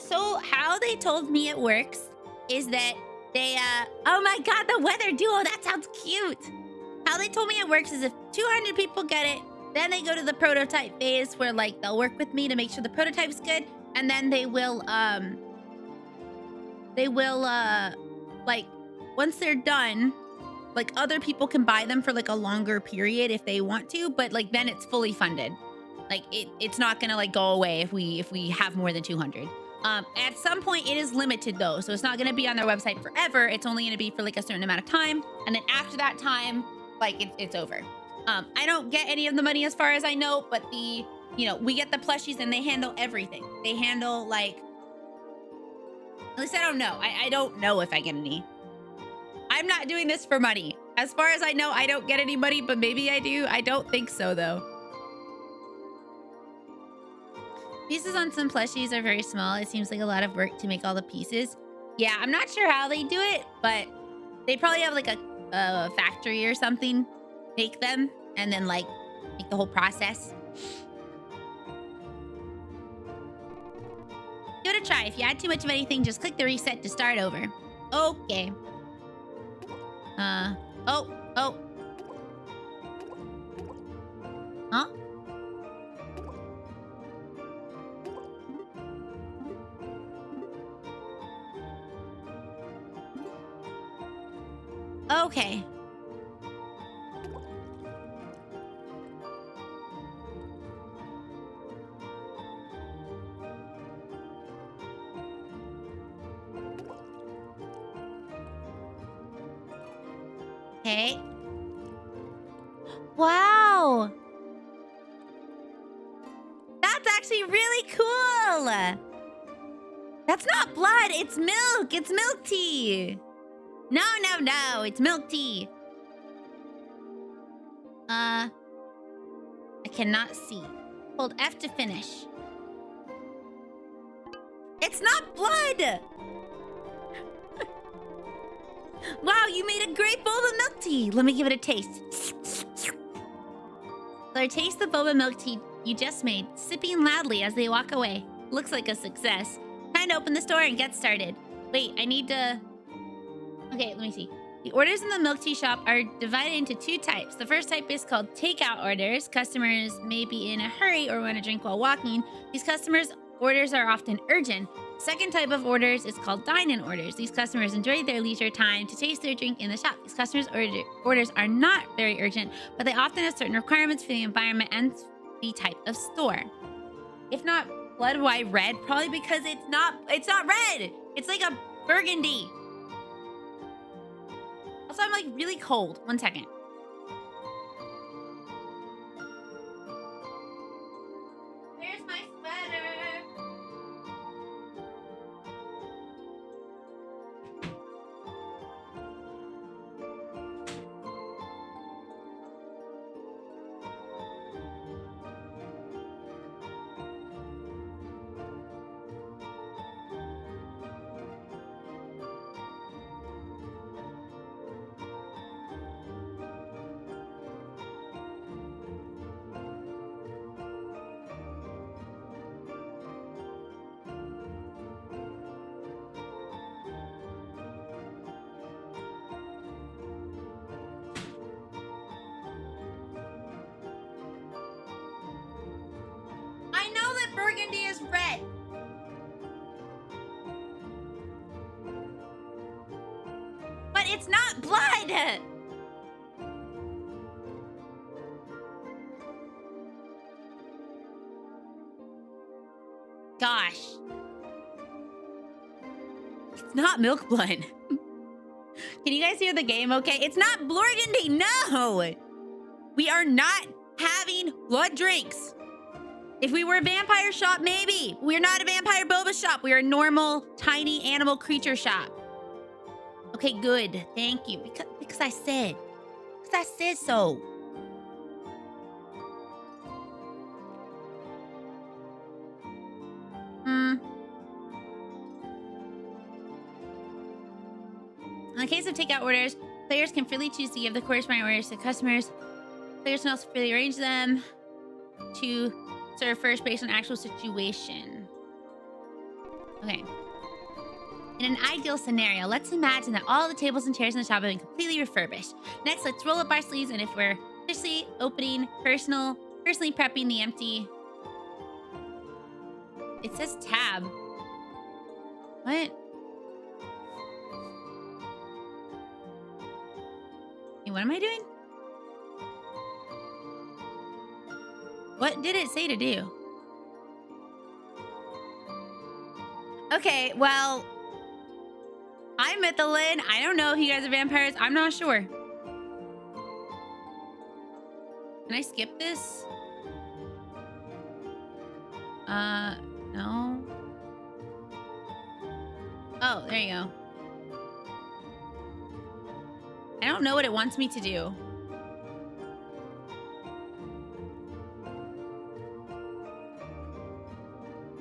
S1: So how they told me it works is that they, oh my god, the weather duo, that sounds cute. How they told me it works is if 200 people get it, then they go to the prototype phase where, like, they'll work with me to make sure the prototype's good, and then they will, like, once they're done, like, other people can buy them for, like, a longer period if they want to, but, like, then it's fully funded. Like it's not gonna like go away if we have more than 200. At some point it is limited though, so it's not gonna be on their website forever. It's only gonna be for like a certain amount of time, and then after that time, like it's over. I don't get any of the money as far as I know, but we get the plushies and they handle everything. They handle like, at least I don't know. I don't know if I get any. I'm not doing this for money. As far as I know, I don't get any money, but maybe I do. I don't think so though. Pieces on some plushies are very small. It seems like a lot of work to make all the pieces. Yeah, I'm not sure how they do it, but they probably have like a factory or something make them and then like make the whole process. Give it a try. If you add too much of anything, just click the reset to start over. Okay. Oh. Huh? Okay. Okay. Wow. That's actually really cool. That's not blood. It's milk. It's milk tea. No. It's milk tea. I cannot see. Hold F to finish. It's not blood. Wow, you made a great boba milk tea. Let me give it a taste. So I taste the boba milk tea you just made, sipping loudly as they walk away. Looks like a success. Time to open the store and get started. Wait, I need to... Okay, let me see. The orders in the milk tea shop are divided into two types. The first type is called takeout orders. Customers may be in a hurry or want to drink while walking. These customers' orders are often urgent. Second type of orders is called dine-in orders. These customers enjoy their leisure time to taste their drink in the shop. These customers' orders are not very urgent, but they often have certain requirements for the environment and the type of store. If not blood, why red? Probably because it's not red. It's like a burgundy. Also, I'm like really cold. 1 second. Where's my sweater? Burgundy is red. But it's not blood. Gosh. It's not milk blood. Can you guys hear the game okay? It's not burgundy, no. We are not having blood drinks. If we were a vampire shop, maybe. We're not a vampire boba shop. We're a normal, tiny animal creature shop. Okay, good. Thank you. Because I said so. In the case of takeout orders, players can freely choose to give the corresponding orders to customers. Players can also freely arrange them to serve first based on actual situation. Okay. In an ideal scenario, let's imagine that all the tables and chairs in the shop have been completely refurbished. Next, let's roll up our sleeves, and if we're officially opening, personally prepping the empty... It says tab. What? What am I doing? What did it say to do? Okay, well, I'm Mythalyn. I don't know if you guys are vampires. I'm not sure. Can I skip this? No. Oh, there you go. I don't know what it wants me to do.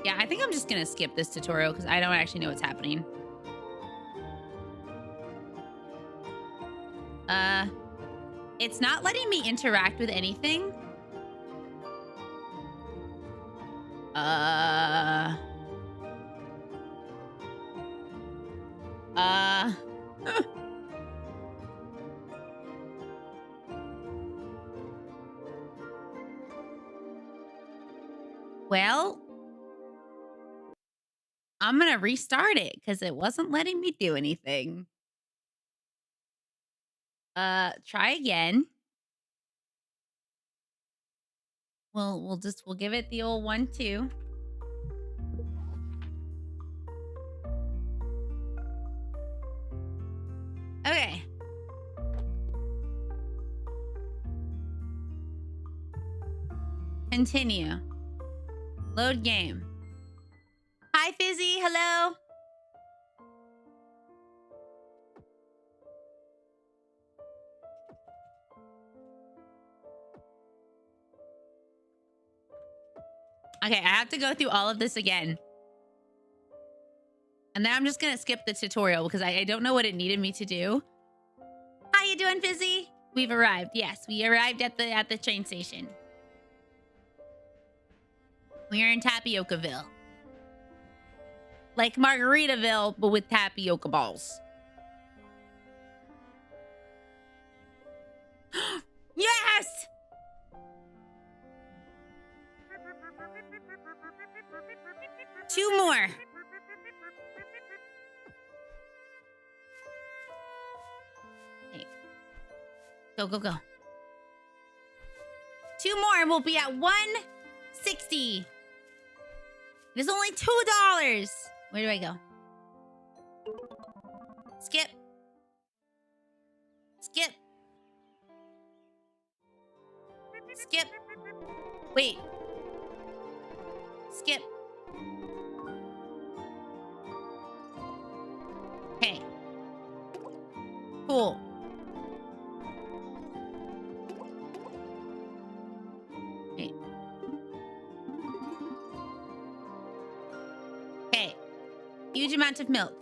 S1: Yeah, I think I'm just gonna skip this tutorial because I don't actually know what's happening. It's not letting me interact with anything. Well, I'm gonna restart it because it wasn't letting me do anything. Try again. We'll give it the old 1-2. Okay. Continue. Load game. Hi, Fizzy. Hello. Okay, I have to go through all of this again. And then I'm just gonna skip the tutorial because I don't know what it needed me to do. How you doing, Fizzy? We've arrived. Yes, we arrived at the train station. We're in Tapiocaville. Like Margaritaville, but with tapioca balls. Yes! Two more. Hey. Go, go, go. Two more and we'll be at 160. It is only $2. Where do I go? Skip. Skip. Skip. Wait. Skip. Okay. Cool. Okay. Okay. Huge amount of milk.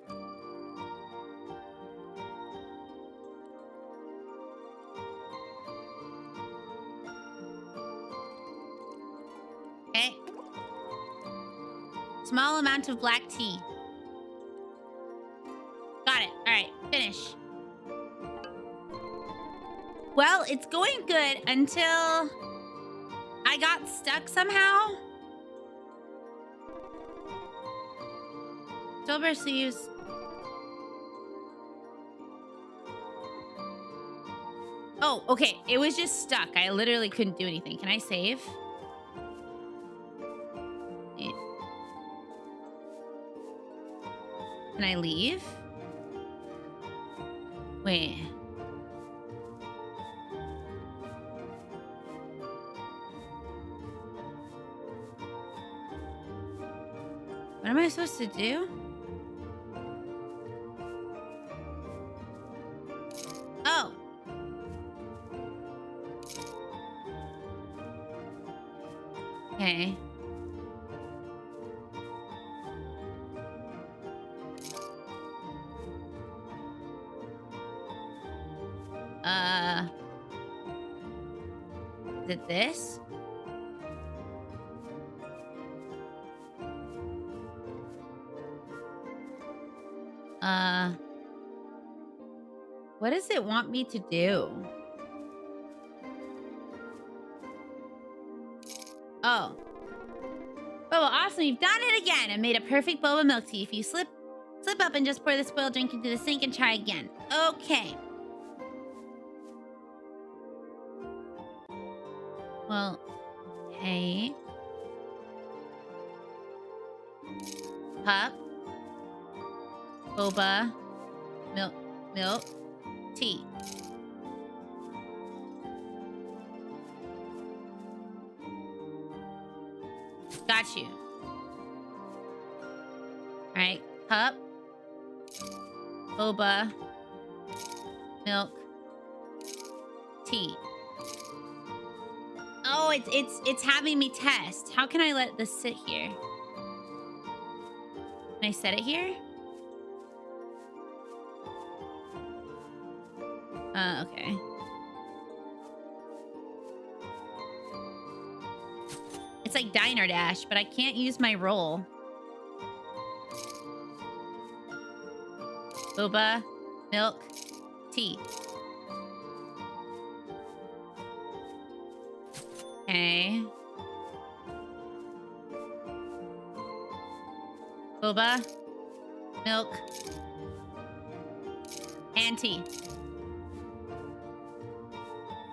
S1: Okay. Small amount of black tea. Got it. All right. Finish. Well, it's going good until I got stuck somehow. Silver sleeves. Oh, okay. It was just stuck. I literally couldn't do anything. Can I save? Can I leave? Wait. What am I supposed to do? Oh. Okay. Is it this? What does it want me to do? Oh. Oh, well, awesome. You've done it again. I made a perfect boba milk tea. If you slip up and just pour the spoiled drink into the sink and try again. Okay. Well, Okay. Cup. Boba. Milk. Tea. Got you. All right. Cup. Boba. Milk. Tea. Oh, it's having me test. How can I let this sit here? Can I set it here? Okay. It's like Diner Dash, but I can't use my roll. Boba, milk, tea. Okay. Boba, milk, and tea.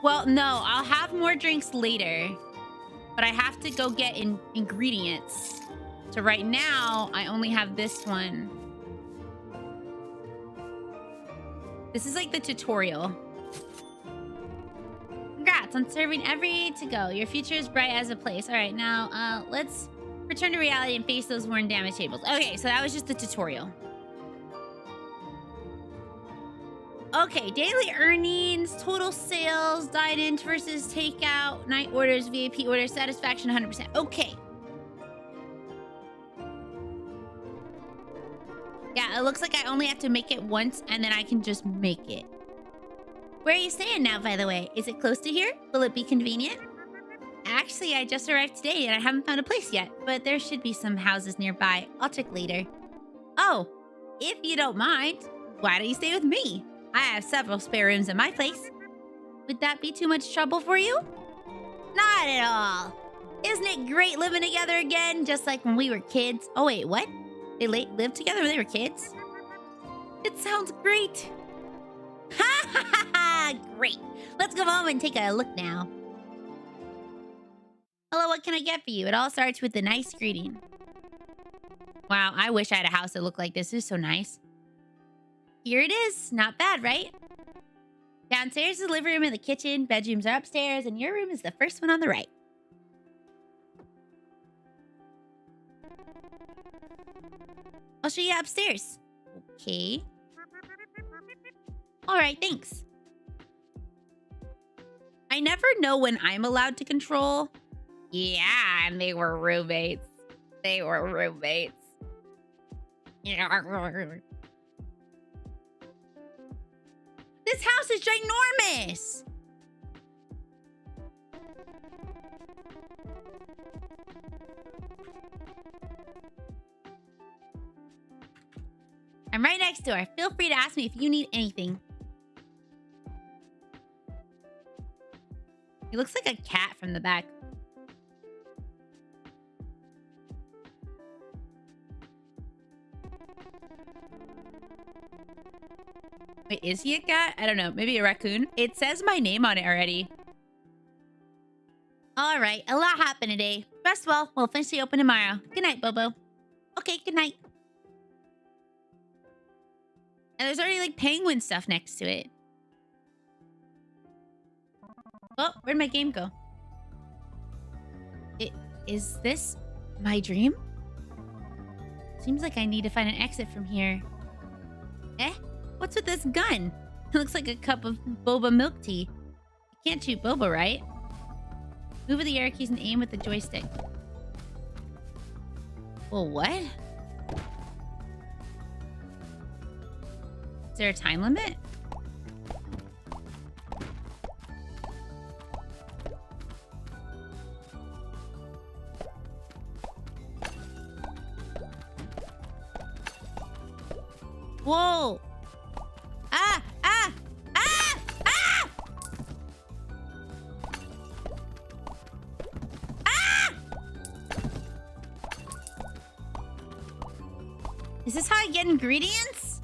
S1: Well, no, I'll have more drinks later, but I have to go get ingredients. So right now, I only have this one. This is like the tutorial. Congrats on serving every to go. Your future is bright as a place. All right, now let's return to reality and face those worn damage tables. Okay, so that was just the tutorial. Okay, daily earnings, total sales, dine-in versus takeout, night orders, VIP orders, satisfaction 100%. Okay. Yeah, it looks like I only have to make it once and then I can just make it. Where are you staying now, by the way? Is it close to here? Will it be convenient? Actually, I just arrived today and I haven't found a place yet, but there should be some houses nearby. I'll check later. Oh, if you don't mind, why don't you stay with me? I have several spare rooms in my place. Would that be too much trouble for you? Not at all. Isn't it great living together again, just like when we were kids? Oh, wait, what? They lived together when they were kids? It sounds great. Ha ha ha ha! Great. Let's go home and take a look now. Hello, what can I get for you? It all starts with a nice greeting. Wow, I wish I had a house that looked like this. This is so nice. Here it is. Not bad, right? Downstairs is the living room and the kitchen. Bedrooms are upstairs, and your room is the first one on the right. I'll show you upstairs. Okay. All right, thanks. I never know when I'm allowed to control. Yeah, and they were roommates. They were roommates. This house is ginormous. I'm right next door. Feel free to ask me if you need anything. He looks like a cat from the back. Wait, is he a cat? I don't know. Maybe a raccoon? It says my name on it already. All right. A lot happened today. Rest well. We'll finish the open tomorrow. Good night, Bobo. Okay, good night. And there's already like penguin stuff next to it. Oh, where'd my game go? Is this my dream? Seems like I need to find an exit from here. Eh? What's with this gun? It looks like a cup of boba milk tea. You can't shoot boba, right? Move with the arrow keys and aim with the joystick. Well, what? Is there a time limit? Whoa! Ah! Ah! Ah! Ah! Ah! Is this how I get ingredients?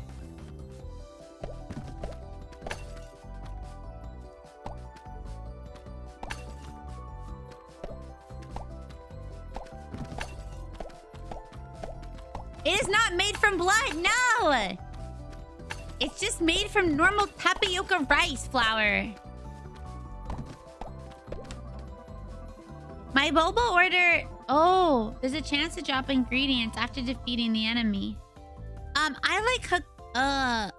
S1: made from blood. No! It's just made from normal tapioca rice flour. My boba order... Oh, there's a chance to drop ingredients after defeating the enemy. I like... I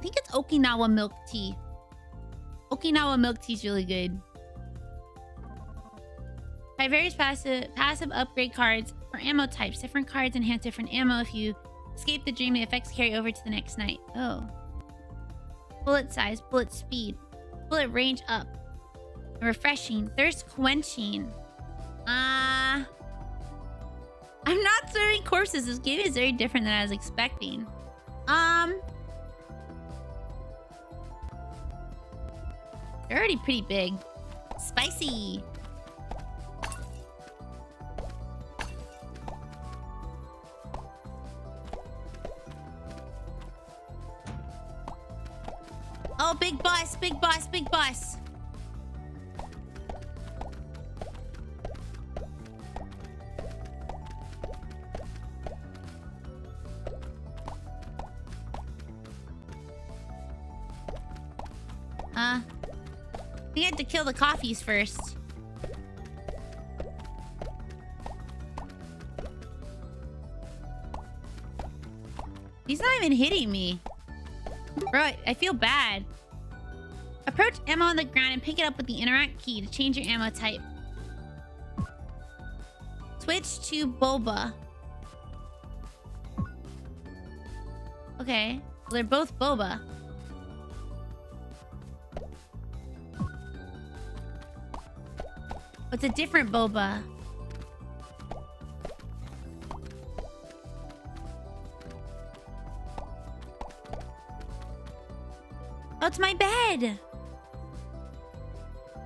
S1: think it's Okinawa milk tea. Okinawa milk tea is really good. Try various passive upgrade cards for ammo types. Different cards enhance different ammo. If you escape the dream, the effects carry over to the next night. Oh. Bullet size, bullet speed, bullet range up. Refreshing, thirst quenching. I'm not serving corpses. This game is very different than I was expecting. They're already pretty big. Spicy. Oh, big boss, big boss, big boss. We had to kill the coffees first. He's not even hitting me. Bro, I feel bad. Approach ammo on the ground and pick it up with the interact key to change your ammo type. Switch to boba. Okay. Well, they're both boba. What's a different boba? Oh, it's my bed.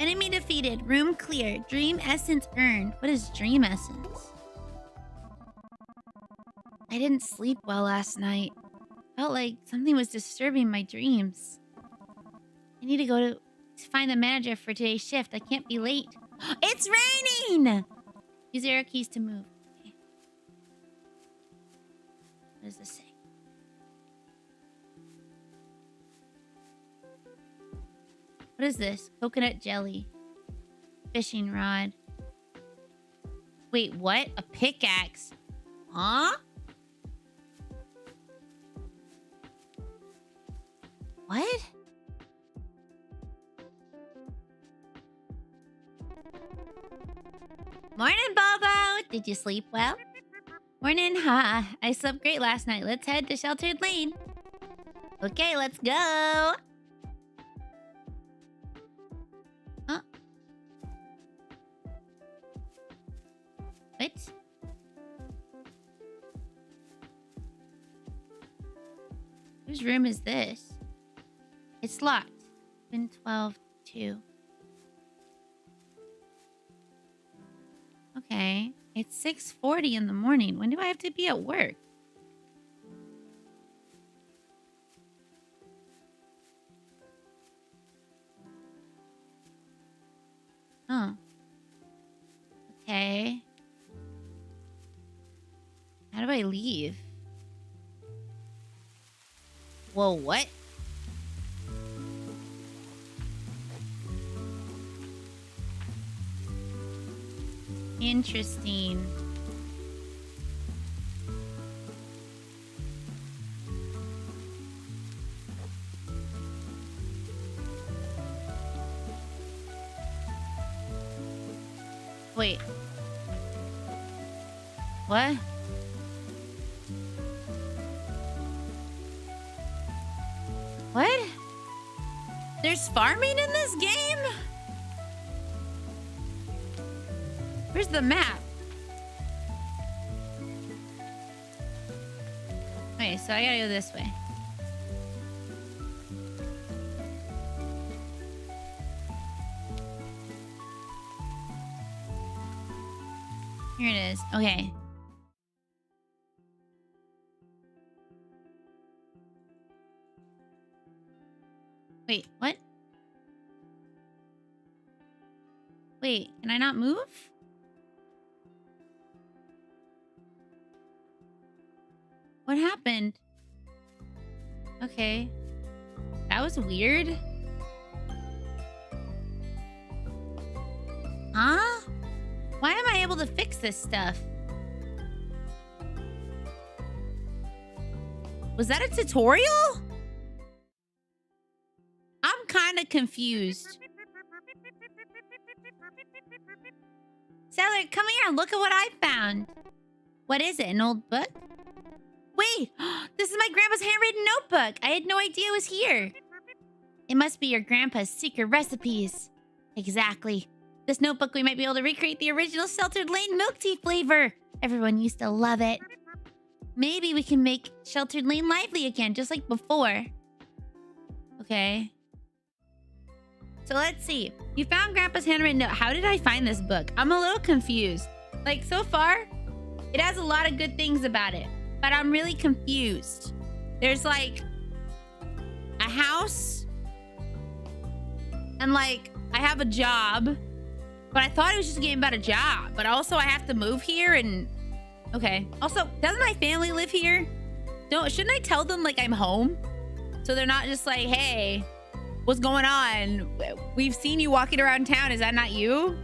S1: Enemy defeated. Room clear. Dream essence earned. What is dream essence? I didn't sleep well last night. Felt like something was disturbing my dreams. I need to go to find the manager for today's shift. I can't be late. It's raining! Use arrow keys to move. Okay. What does this say? What is this? Coconut jelly. Fishing rod. Wait, what? A pickaxe? Huh? What? Morning, Bobo! Did you sleep well? Morning, ha. I slept great last night. Let's head to Sheltered Lane. Okay, let's go. Huh? What? Whose room is this? It's locked. Been 12-2. Okay. It's 6:40 in the morning. When do I have to be at work? Oh. Okay. How do I leave? Whoa, what? Interesting. Wait. What? What? There's farming in this game? Where's the map? Okay, so I gotta go this way. Here it is. Okay. Wait, what? Wait, can I not move? What happened? Okay. That was weird. Huh? Why am I able to fix this stuff? Was that a tutorial? I'm kind of confused. Seller, come here. Look at what I found. What is it? An old book? Wait, this is my grandpa's handwritten notebook. I had no idea it was here. It must be your grandpa's secret recipes. Exactly. This notebook, we might be able to recreate the original Sheltered Lane milk tea flavor. Everyone used to love it. Maybe we can make Sheltered Lane lively again, just like before. Okay. So let's see. You found Grandpa's handwritten note. How did I find this book? I'm a little confused. Like, so far, it has a lot of good things about it. But I'm really confused. There's, like, a house. And, like, I have a job. But I thought it was just a game about a job. But also, I have to move here and... Okay. Also, doesn't my family live here? Shouldn't I tell them, like, I'm home? So they're not just like, hey, what's going on? We've seen you walking around town. Is that not you?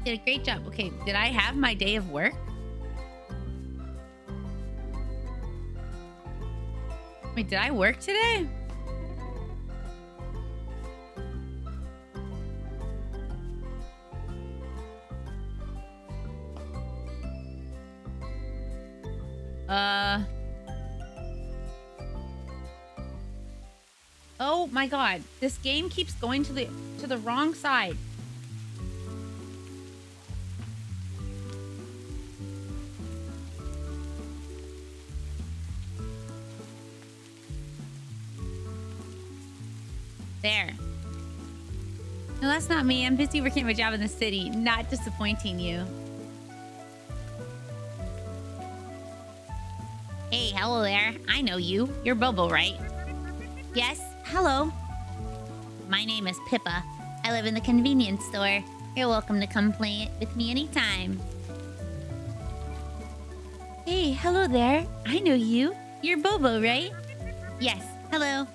S1: Did a great job. Okay, did I have my day of work? Wait, did I work today? Oh my god. This game keeps going to the wrong side. There. No, that's not me. I'm busy working my job in the city. Not disappointing you. Hey, hello there. I know you. You're Bobo, right? Yes. Hello. My name is Pippa. I live in the convenience store. You're welcome to come play it with me anytime. Hey, hello there. I know you. You're Bobo, right? Yes. Hello.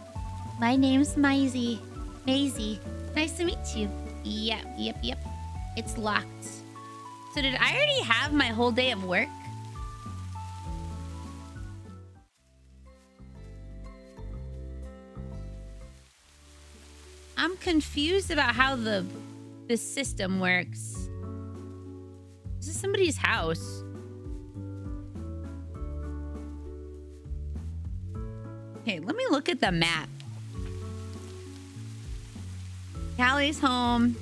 S1: My name's Maisie. Maisie. Nice to meet you. Yep. It's locked. So did I already have my whole day of work? I'm confused about how the system works. This is somebody's house. Okay, let me look at the map. Callie's home.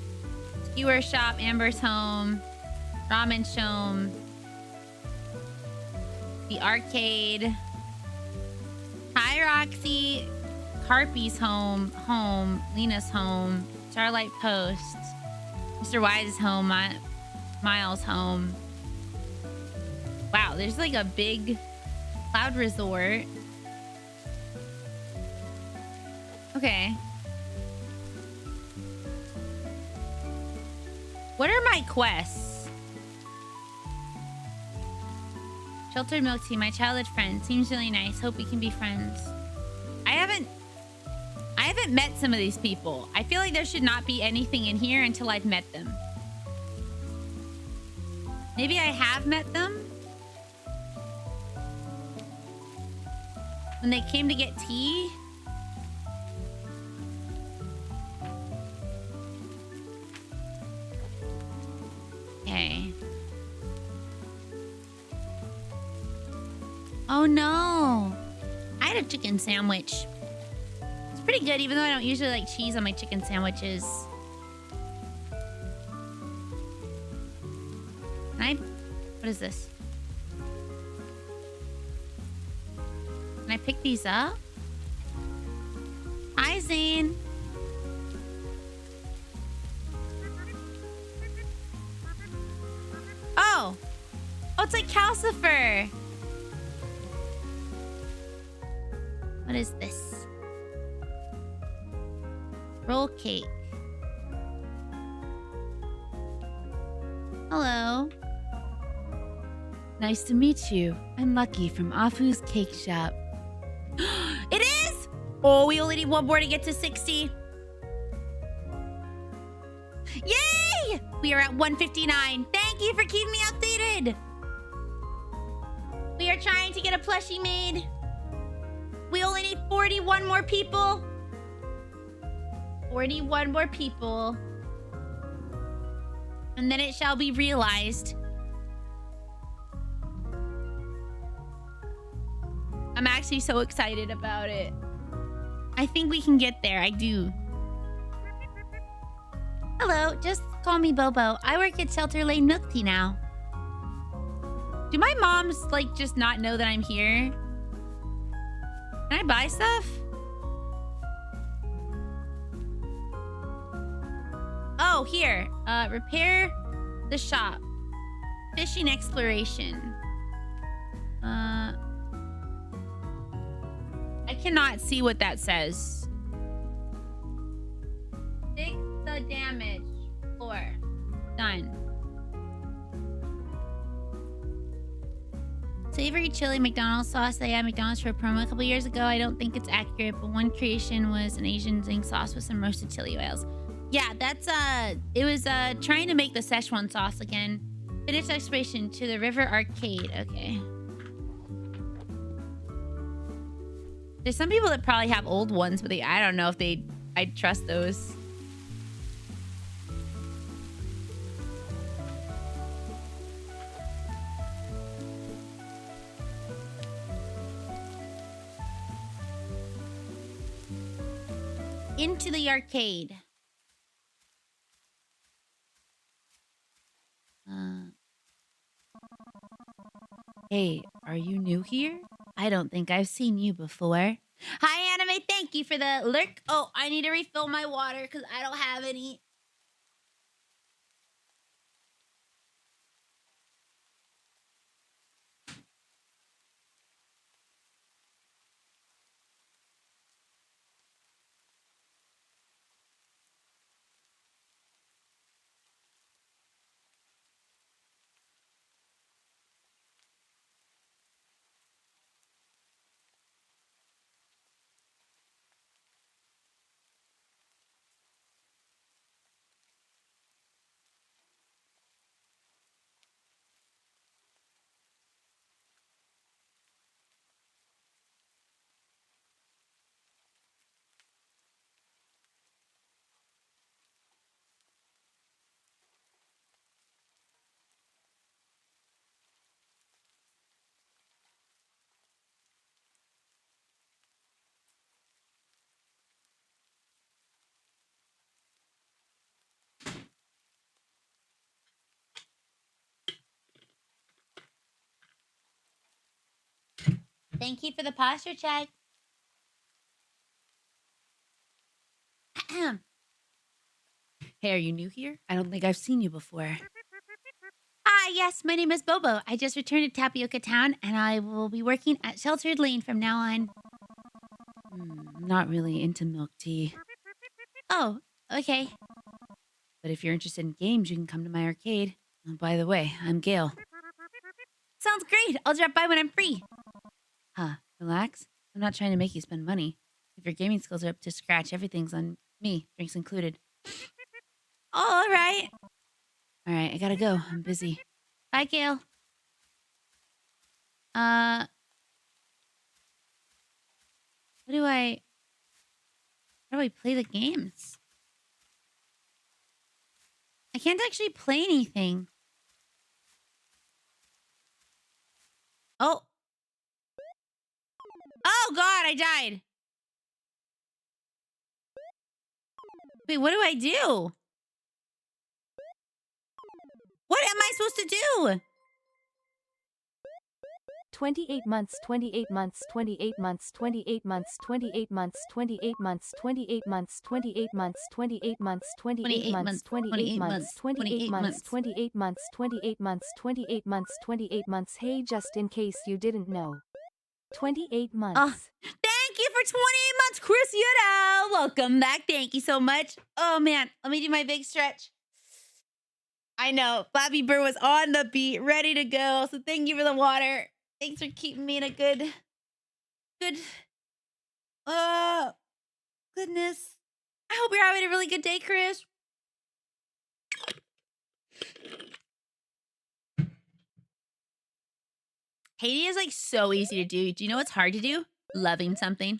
S1: Skewer shop. Amber's home. Ramen's home. The arcade. Hi, Roxy. Carpy's home. Lena's home. Starlight Post. Mr. Wise's home. Miles' home. Wow, there's like a big cloud resort. Okay. What are my quests? Sheltered milk tea, my childhood friend. Seems really nice. Hope we can be friends. I haven't met some of these people. I feel like there should not be anything in here until I've met them. Maybe I have met them? When they came to get tea? Okay. Oh no. I had a chicken sandwich. It's pretty good, even though I don't usually like cheese on my chicken sandwiches. What is this? Can I pick these up? Hi, Zane. Oh, it's like Calcifer. What is this? Roll cake. Hello. Nice to meet you. I'm Lucky from Afu's Cake Shop. It is! Oh, we only need one more to get to 60. Yay! We are at 159. Thank you for keeping me updated. We are trying to get a plushie made. We only need 41 more people. 41 more people. And then it shall be realized. I'm actually so excited about it. I think we can get there. I do. Hello, just call me Bobo. I work at Shelter Lane Milk Tea now. Do my moms, like, just not know that I'm here? Can I buy stuff? Oh, here. Repair the shop. Fishing exploration. I cannot see what that says. Fix the damage. Floor. Done. Savory chili McDonald's sauce. They had McDonald's for a promo a couple years ago. I don't think it's accurate, but one creation was an Asian zing sauce with some roasted chili oils. Yeah, that's it was trying to make the Szechuan sauce again. Finished exploration to the River Arcade. Okay. There's some people that probably have old ones, but I don't know if I'd trust those. Into the arcade. Hey, are you new here? I don't think I've seen you before. Hi, Anime. Thank you for the lurk. Oh, I need to refill my water because I don't have any. Thank you for the posture check. Hey, are you new here? I don't think I've seen you before. Hi, yes, my name is Bobo. I just returned to Tapioca Town, and I will be working at Sheltered Lane from now on. I'm not really into milk tea. Oh, okay. But if you're interested in games, you can come to my arcade. Oh, by the way, I'm Gail. Sounds great. I'll drop by when I'm free. Huh, relax. I'm not trying to make you spend money. If your gaming skills are up to scratch, everything's on me, drinks included. Oh, all right. All right, I gotta go. I'm busy. Bye, Gail. How do I play the games? I can't actually play anything. Oh. Oh, God, I died. Wait, what do I do? What am I supposed to do?
S2: 28 months, 28 months, 28 months, 28 months, 28 months, 28 months, 28 months, 28 months, 28 months, 28 months, 28 months, 28 months, 28 months, 28 months, 28 months, 28 months. Hey, just in case you didn't know. 28 months.
S1: Thank you for 28 months, Chris Yedel. Welcome back. Thank you so much. Oh, man. Let me do my big stretch. I know. Flappy Bird was on the beat, ready to go. So thank you for the water. Thanks for keeping me in a good... goodness. I hope you're having a really good day, Chris. Hating is like so easy to do. Do you know what's hard to do? Loving something.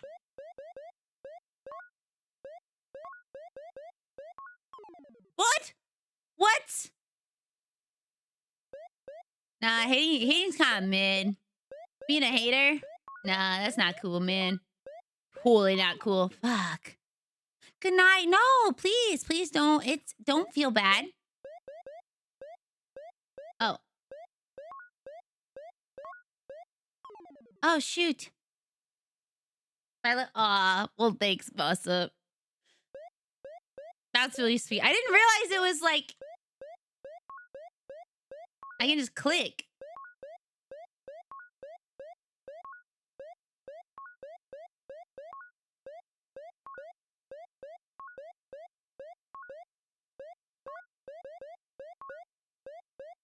S1: What? What? Nah, hating's kind of mid. Being a hater? Nah, that's not cool, man. Totally not cool. Fuck. Good night. No, please don't. Don't feel bad. Oh. Oh, shoot. Violet. Aw, well, thanks, boss up. That's really sweet. I didn't realize it was like... I can just click.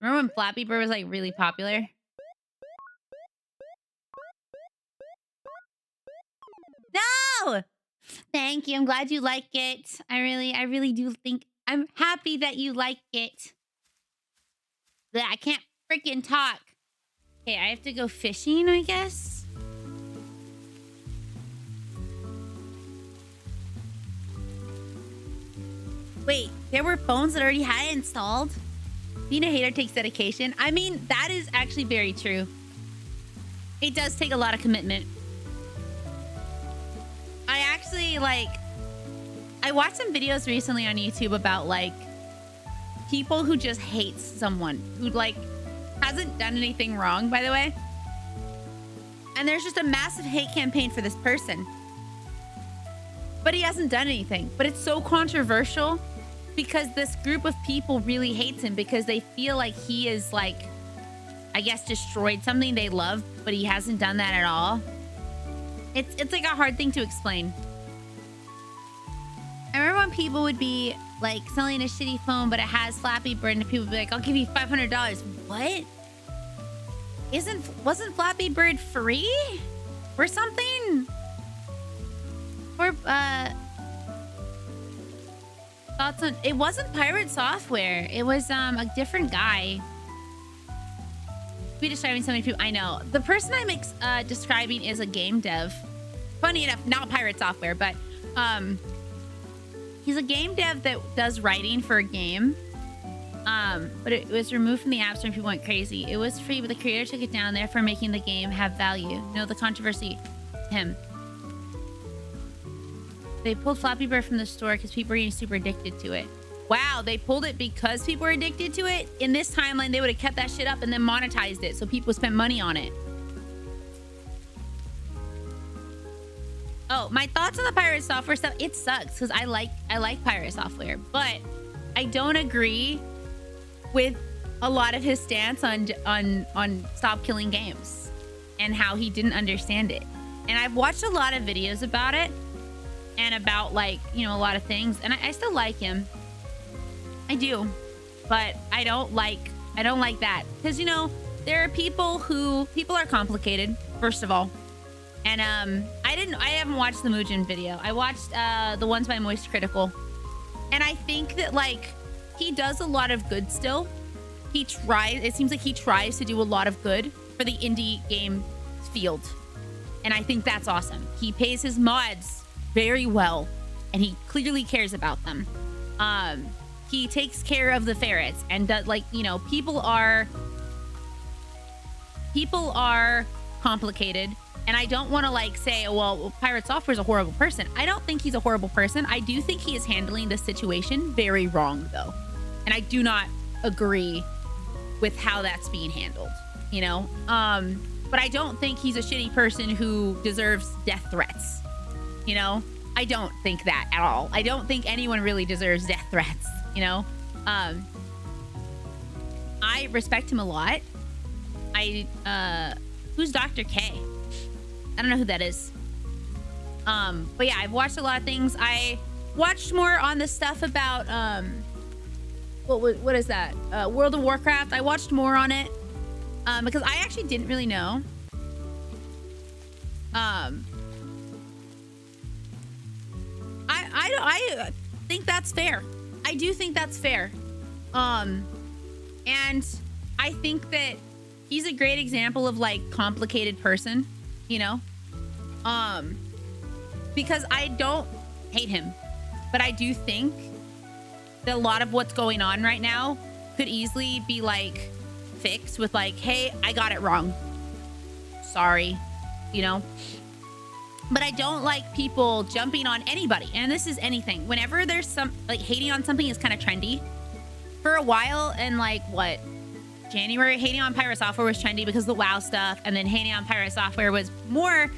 S1: Remember when Flappy Bird was like really popular? No! Thank you. I'm glad you like it. I really do think I'm happy that you like it. But I can't freaking talk. Okay, I have to go fishing, I guess. Wait, there were phones that already had it installed? Being a hater takes dedication. I mean, that is actually very true. It does take a lot of commitment. I actually, like... I watched some videos recently on YouTube about, like, people who just hate someone who, like, hasn't done anything wrong, by the way. And there's just a massive hate campaign for this person. But he hasn't done anything. But it's so controversial because this group of people really hates him because they feel like he is, like, I guess, destroyed something they love, but he hasn't done that at all. It's like a hard thing to explain. I remember when people would be like selling a shitty phone, but it has Flappy Bird, and people would be like, I'll give you $500. What? Wasn't Flappy Bird free or something? Or thoughts on it? Wasn't Pirate Software. It was a different guy. Be describing so many people. I know. The person I'm describing is a game dev. Funny enough, not Pirate Software, but he's a game dev that does writing for a game. But it was removed from the App Store and people went crazy. It was free, but the creator took it down, therefore making the game have value. No, the controversy, him. They pulled Flappy Bird from the store because people were getting super addicted to it. Wow, they pulled it because people were addicted to it? In this timeline, they would have kept that shit up and then monetized it so people spent money on it. Oh, my thoughts on the Pirate Software stuff, it sucks because I like Pirate Software, but I don't agree with a lot of his stance on stop killing games and how he didn't understand it. And I've watched a lot of videos about it and about, like, you know, a lot of things, and I still like him. I do, but I don't like that because, you know, there are people are complicated, first of all, and I haven't watched the Muujin video. I watched the ones by Moist Critical, and I think that, like, he does a lot of good still. It seems like he tries to do a lot of good for the indie game field, and I think that's awesome. He pays his mods very well, and he clearly cares about them. He takes care of the ferrets and does, like, you know, people are complicated, and I don't want to, like, say, well, Pirate Software is a horrible person. I don't think he's a horrible person. I do think he is handling this situation very wrong, though, and I do not agree with how that's being handled, you know. But I don't think he's a shitty person who deserves death threats, you know. I don't think that at all. I don't think anyone really deserves death threats, you know. I respect him a lot. Who's Dr. K? I don't know who that is. But yeah, I've watched a lot of things. I watched more on the stuff about what is that? World of Warcraft. I watched more on it because I actually didn't really know. I think that's fair. I do think that's fair. And I think that he's a great example of like complicated person, you know? Because I don't hate him, but I do think that a lot of what's going on right now could easily be like fixed with like, hey, I got it wrong. Sorry, you know? But I don't like people jumping on anybody. And this is anything. Whenever there's some like hating on something is kind of trendy. For a while in like what? January, hating on Pirate Software was trendy because of the WoW stuff. And then hating on Pirate Software was more,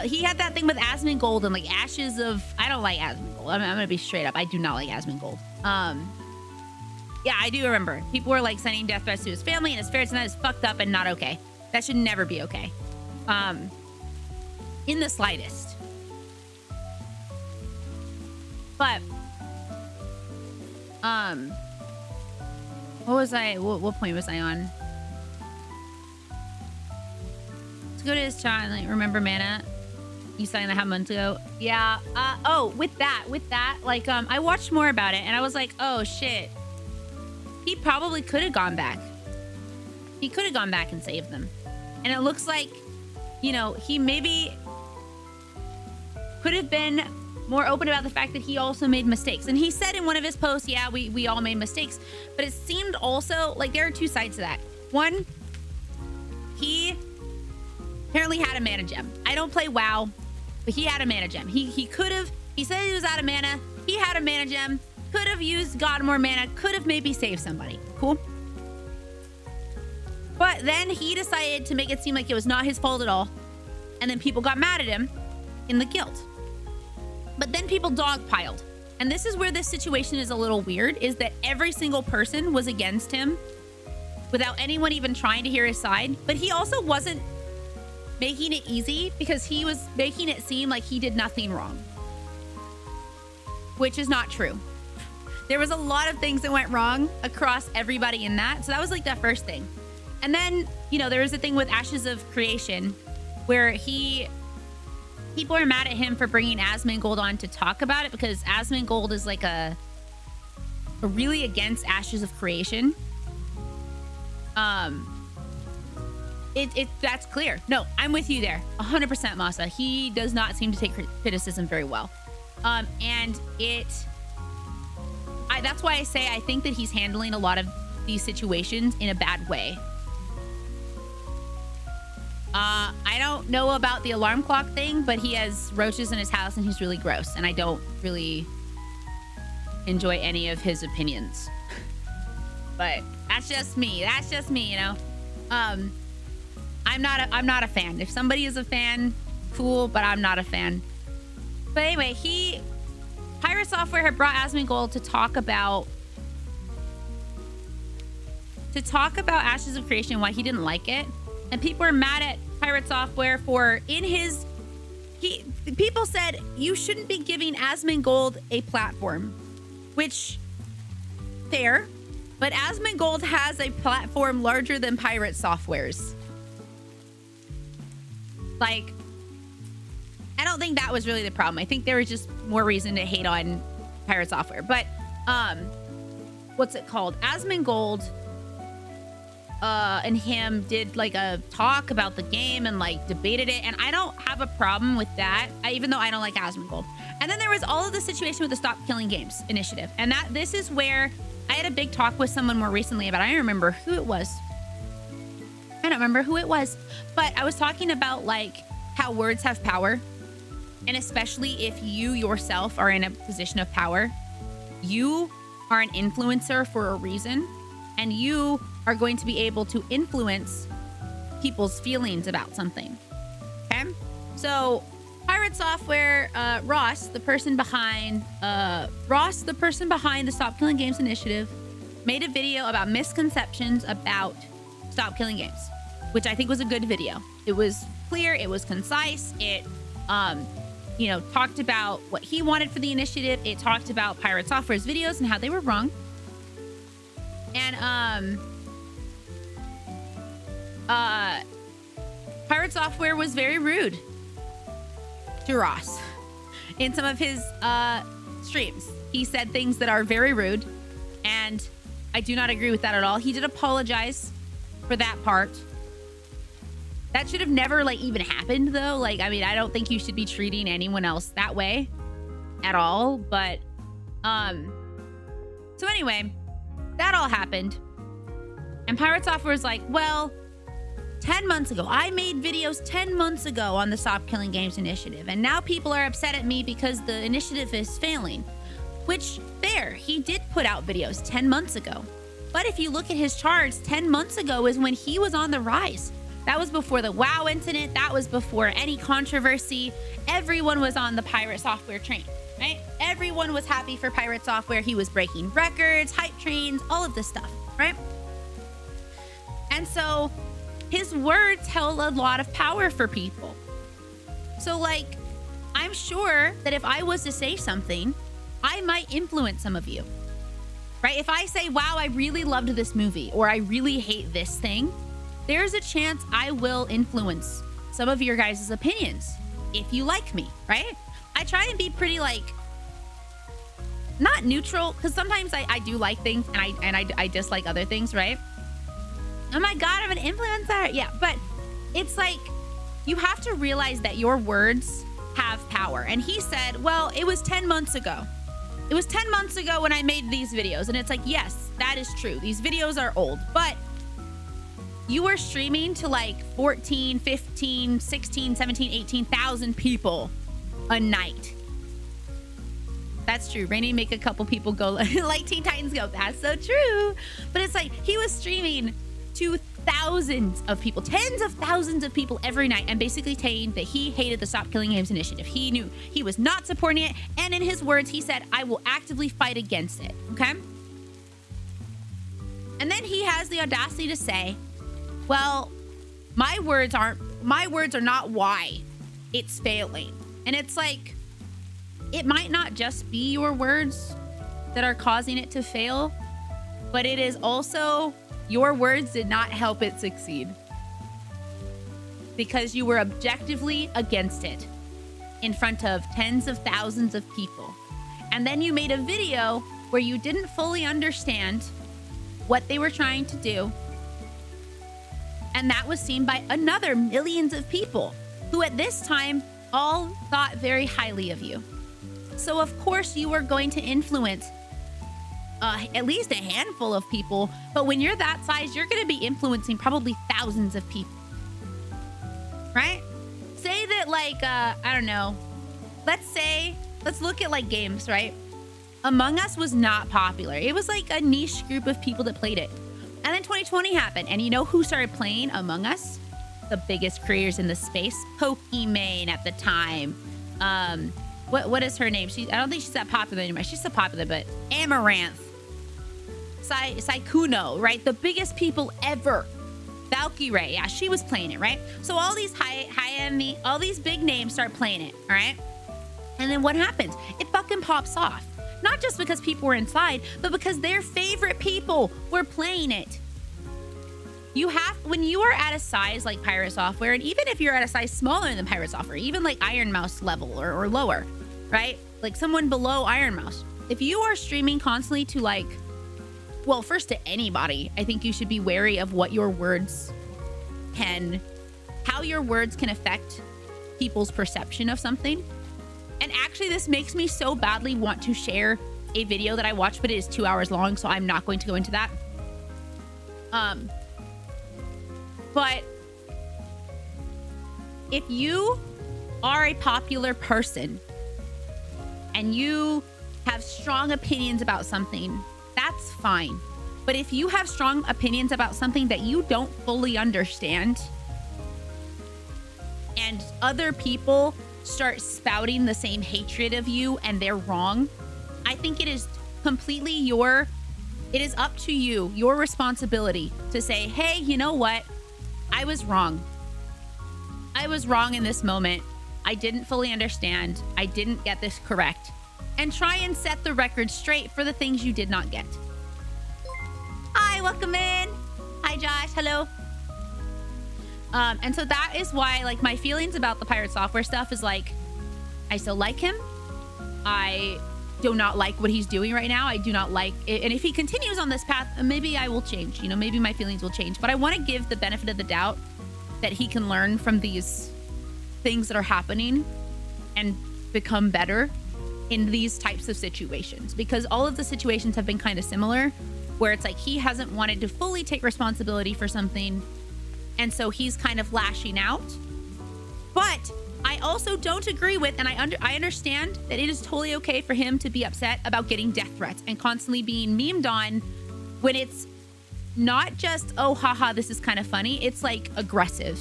S1: he had that thing with Asmongold and like Ashes of, I don't like Asmongold. I'm going to be straight up. I do not like Asmongold. Yeah, I do remember. People were like sending death threats to his family and his spirits, and that is fucked up and not okay. That should never be okay. In the slightest. But, what point was I on? Let's go to his chat and like, remember Mana? You saying that half months ago? Yeah, oh, with that, like, I watched more about it and I was like, oh shit. He probably could have gone back. He could have gone back and saved them. And it looks like, you know, he maybe could have been more open about the fact that he also made mistakes. And he said in one of his posts, yeah, we all made mistakes. But it seemed also like there are two sides to that. One, he apparently had a mana gem. I don't play WoW, but he had a mana gem. He could have, he said he was out of mana. He had a mana gem. Could have used God more mana. Could have maybe saved somebody. Cool. But then he decided to make it seem like it was not his fault at all. And then people got mad at him in the guild. But then people dogpiled. And this is where this situation is a little weird, is that every single person was against him without anyone even trying to hear his side. But he also wasn't making it easy because he was making it seem like he did nothing wrong. Which is not true. There was a lot of things that went wrong across everybody in that. So that was like the first thing. And then, you know, there was a thing with Ashes of Creation where people are mad at him for bringing Asmongold on to talk about it because Asmongold is like a really against Ashes of Creation. That's clear. No, I'm with you there. 100% Masa. He does not seem to take criticism very well. And that's why I say I think that he's handling a lot of these situations in a bad way. I don't know about the alarm clock thing, but he has roaches in his house and he's really gross. And I don't really enjoy any of his opinions. But that's just me. That's just me, you know? I'm not a fan. If somebody is a fan, cool, but I'm not a fan. But anyway, Pirate Software had brought Asmongold to talk about Ashes of Creation, why he didn't like it. And people are mad at Pirate Software for people said you shouldn't be giving Asmongold a platform, which fair, but Asmongold has a platform larger than Pirate Software's. Like, I don't think that was really the problem. I think there was just more reason to hate on Pirate Software. But what's it called? Asmongold and him did like a talk about the game and like debated it, and I don't have a problem with that, even though I don't like Asmongold. And then there was all of the situation with the Stop Killing Games initiative, and this is where I had a big talk with someone more recently about, I don't remember who it was. But I was talking about like how words have power, and especially if you yourself are in a position of power. You are an influencer for a reason, and you are going to be able to influence people's feelings about something. Okay? So Pirate Software, Ross, the person behind the Stop Killing Games initiative, made a video about misconceptions about Stop Killing Games, which I think was a good video. It was clear, it was concise, it you know, talked about what he wanted for the initiative. It talked about Pirate Software's videos and how they were wrong. And Pirate Software was very rude to Ross in some of his streams. He said things that are very rude, and I do not agree with that at all. He did apologize for that part. That should have never like even happened though. Like, I mean, I don't think you should be treating anyone else that way at all. But so anyway, that all happened. And Pirate Software was like, well, 10 months ago, I made videos 10 months ago on the Stop Killing Games initiative. And now people are upset at me because the initiative is failing. Which, fair, he did put out videos 10 months ago. But if you look at his charts, 10 months ago is when he was on the rise. That was before the WoW incident. That was before any controversy. Everyone was on the Pirate Software train, right? Everyone was happy for Pirate Software. He was breaking records, hype trains, all of this stuff, right? And so his words held a lot of power for people. So like, I'm sure that if I was to say something, I might influence some of you, right? If I say, wow, I really loved this movie, or I really hate this thing, there's a chance I will influence some of your guys' opinions if you like me, right? I try and be pretty like, not neutral, because sometimes I do like things and I dislike other things, right? Oh my God, I'm an influencer. Yeah, but it's like, you have to realize that your words have power. And he said, well, it was 10 months ago. It was 10 months ago when I made these videos. And it's like, yes, that is true. These videos are old, but you were streaming to like 14, 15, 16, 17, 18,000 people a night. That's true. Rainy make a couple people go like Teen Titans go, that's so true. But it's like, he was streaming to thousands of people, tens of thousands of people every night, and basically saying that he hated the Stop Killing Games initiative. He knew he was not supporting it. And in his words, he said, I will actively fight against it. Okay. And then he has the audacity to say, well, my words are not why it's failing. And it's like, it might not just be your words that are causing it to fail, but it is also your words did not help it succeed because you were objectively against it in front of tens of thousands of people. And then you made a video where you didn't fully understand what they were trying to do. And that was seen by another millions of people who at this time all thought very highly of you. So of course you were going to influence at least a handful of people. But when you're that size, you're going to be influencing probably thousands of people, right? Say that like, I don't know, let's look at like games, right? Among Us was not popular. It was like a niche group of people that played it. And then 2020 happened. And you know who started playing Among Us? The biggest creators in the space. Pokimane at the time. What is her name? I don't think she's that popular anymore. She's so popular, but Amaranth. Saikuno, right? The biggest people ever. Valkyrie, yeah, she was playing it, right? So all these all these big names start playing it, all right? And then what happens? It fucking pops off. Not just because people were inside, but because their favorite people were playing it. When you are at a size like Pirate Software, and even if you're at a size smaller than Pirate Software, even like Iron Mouse level or lower, right? Like someone below Iron Mouse. If you are streaming constantly to like, well, first to anybody, I think you should be wary of what your words how your words can affect people's perception of something. And actually, this makes me so badly want to share a video that I watched, but it is 2 hours long, so I'm not going to go into that. But if you are a popular person and you have strong opinions about something, that's fine. But if you have strong opinions about something that you don't fully understand and other people start spouting the same hatred of you and they're wrong, I think it is completely it is up to you, your responsibility to say, hey, you know what? I was wrong. I was wrong in this moment. I didn't fully understand. I didn't get this correct. And try and set the record straight for the things you did not get. Hi, welcome in. Hi, Josh. Hello. And so that is why, like, my feelings about the Pirate Software stuff is like, I still like him. I do not like what he's doing right now. I do not like it. And if he continues on this path, maybe I will change. You know, maybe my feelings will change. But I want to give the benefit of the doubt that he can learn from these things that are happening and become better in these types of situations, because all of the situations have been kind of similar, where it's like he hasn't wanted to fully take responsibility for something, and so he's kind of lashing out. But I also don't agree with, and I understand that it is totally okay for him to be upset about getting death threats and constantly being memed on, when it's not just, oh haha, this is kind of funny. It's like aggressive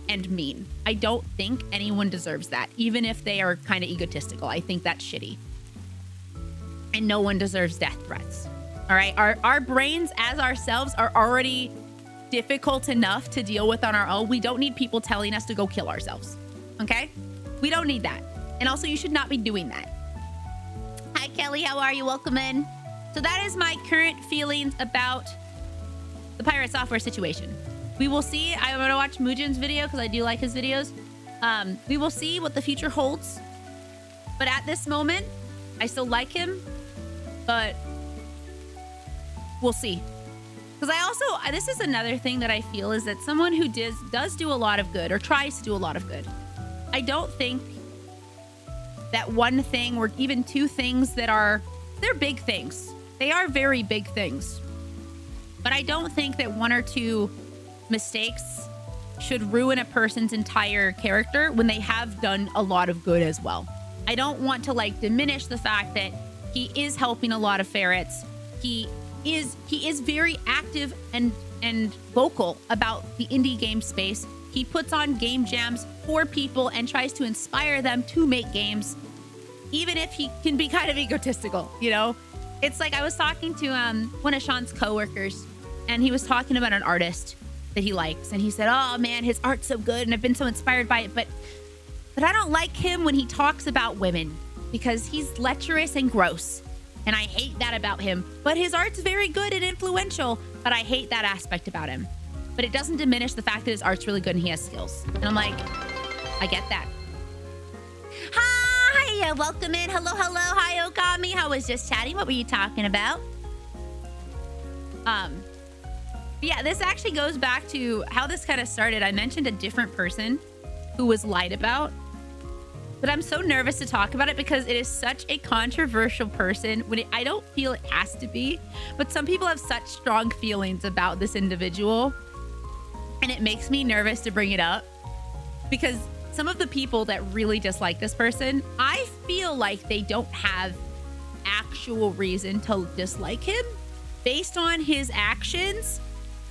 S1: and mean. I don't think anyone deserves that, even if they are kind of egotistical. I think that's shitty. And no one deserves death threats. All right, our brains as ourselves are already difficult enough to deal with on our own. We don't need people telling us to go kill ourselves, okay? We don't need that. And also, you should not be doing that. Hi, Kelly, how are you? Welcome in. So that is my current feelings about the Pirate Software situation. We will see. I'm going to watch Mujin's video because I do like his videos. We will see what the future holds. But at this moment, I still like him, but we'll see. Because I also, this is another thing that I feel, is that someone who does do a lot of good, or tries to do a lot of good, I don't think that one thing or even two things that they're big things. They are very big things. But I don't think that one or two mistakes should ruin a person's entire character when they have done a lot of good as well. I don't want to like diminish the fact that he is helping a lot of ferrets. He is very active and vocal about the indie game space. He puts on game jams for people and tries to inspire them to make games, even if he can be kind of egotistical, you know? It's like I was talking to one of Sean's coworkers, and he was talking about an artist that he likes, and he said, oh man, his art's so good and I've been so inspired by it, but I don't like him when he talks about women, because he's lecherous and gross, and I hate that about him. But his art's very good and influential, but I hate that aspect about him. But it doesn't diminish the fact that his art's really good and he has skills. And I'm like, I get that. Hi, welcome in. Hello, hello. Hi, Okami. I was just chatting. What were you talking about? Yeah, this actually goes back to how this kind of started. I mentioned a different person who was lied about, but I'm so nervous to talk about it because it is such a controversial person. I don't feel it has to be, but some people have such strong feelings about this individual, and it makes me nervous to bring it up, because some of the people that really dislike this person, I feel like they don't have actual reason to dislike him based on his actions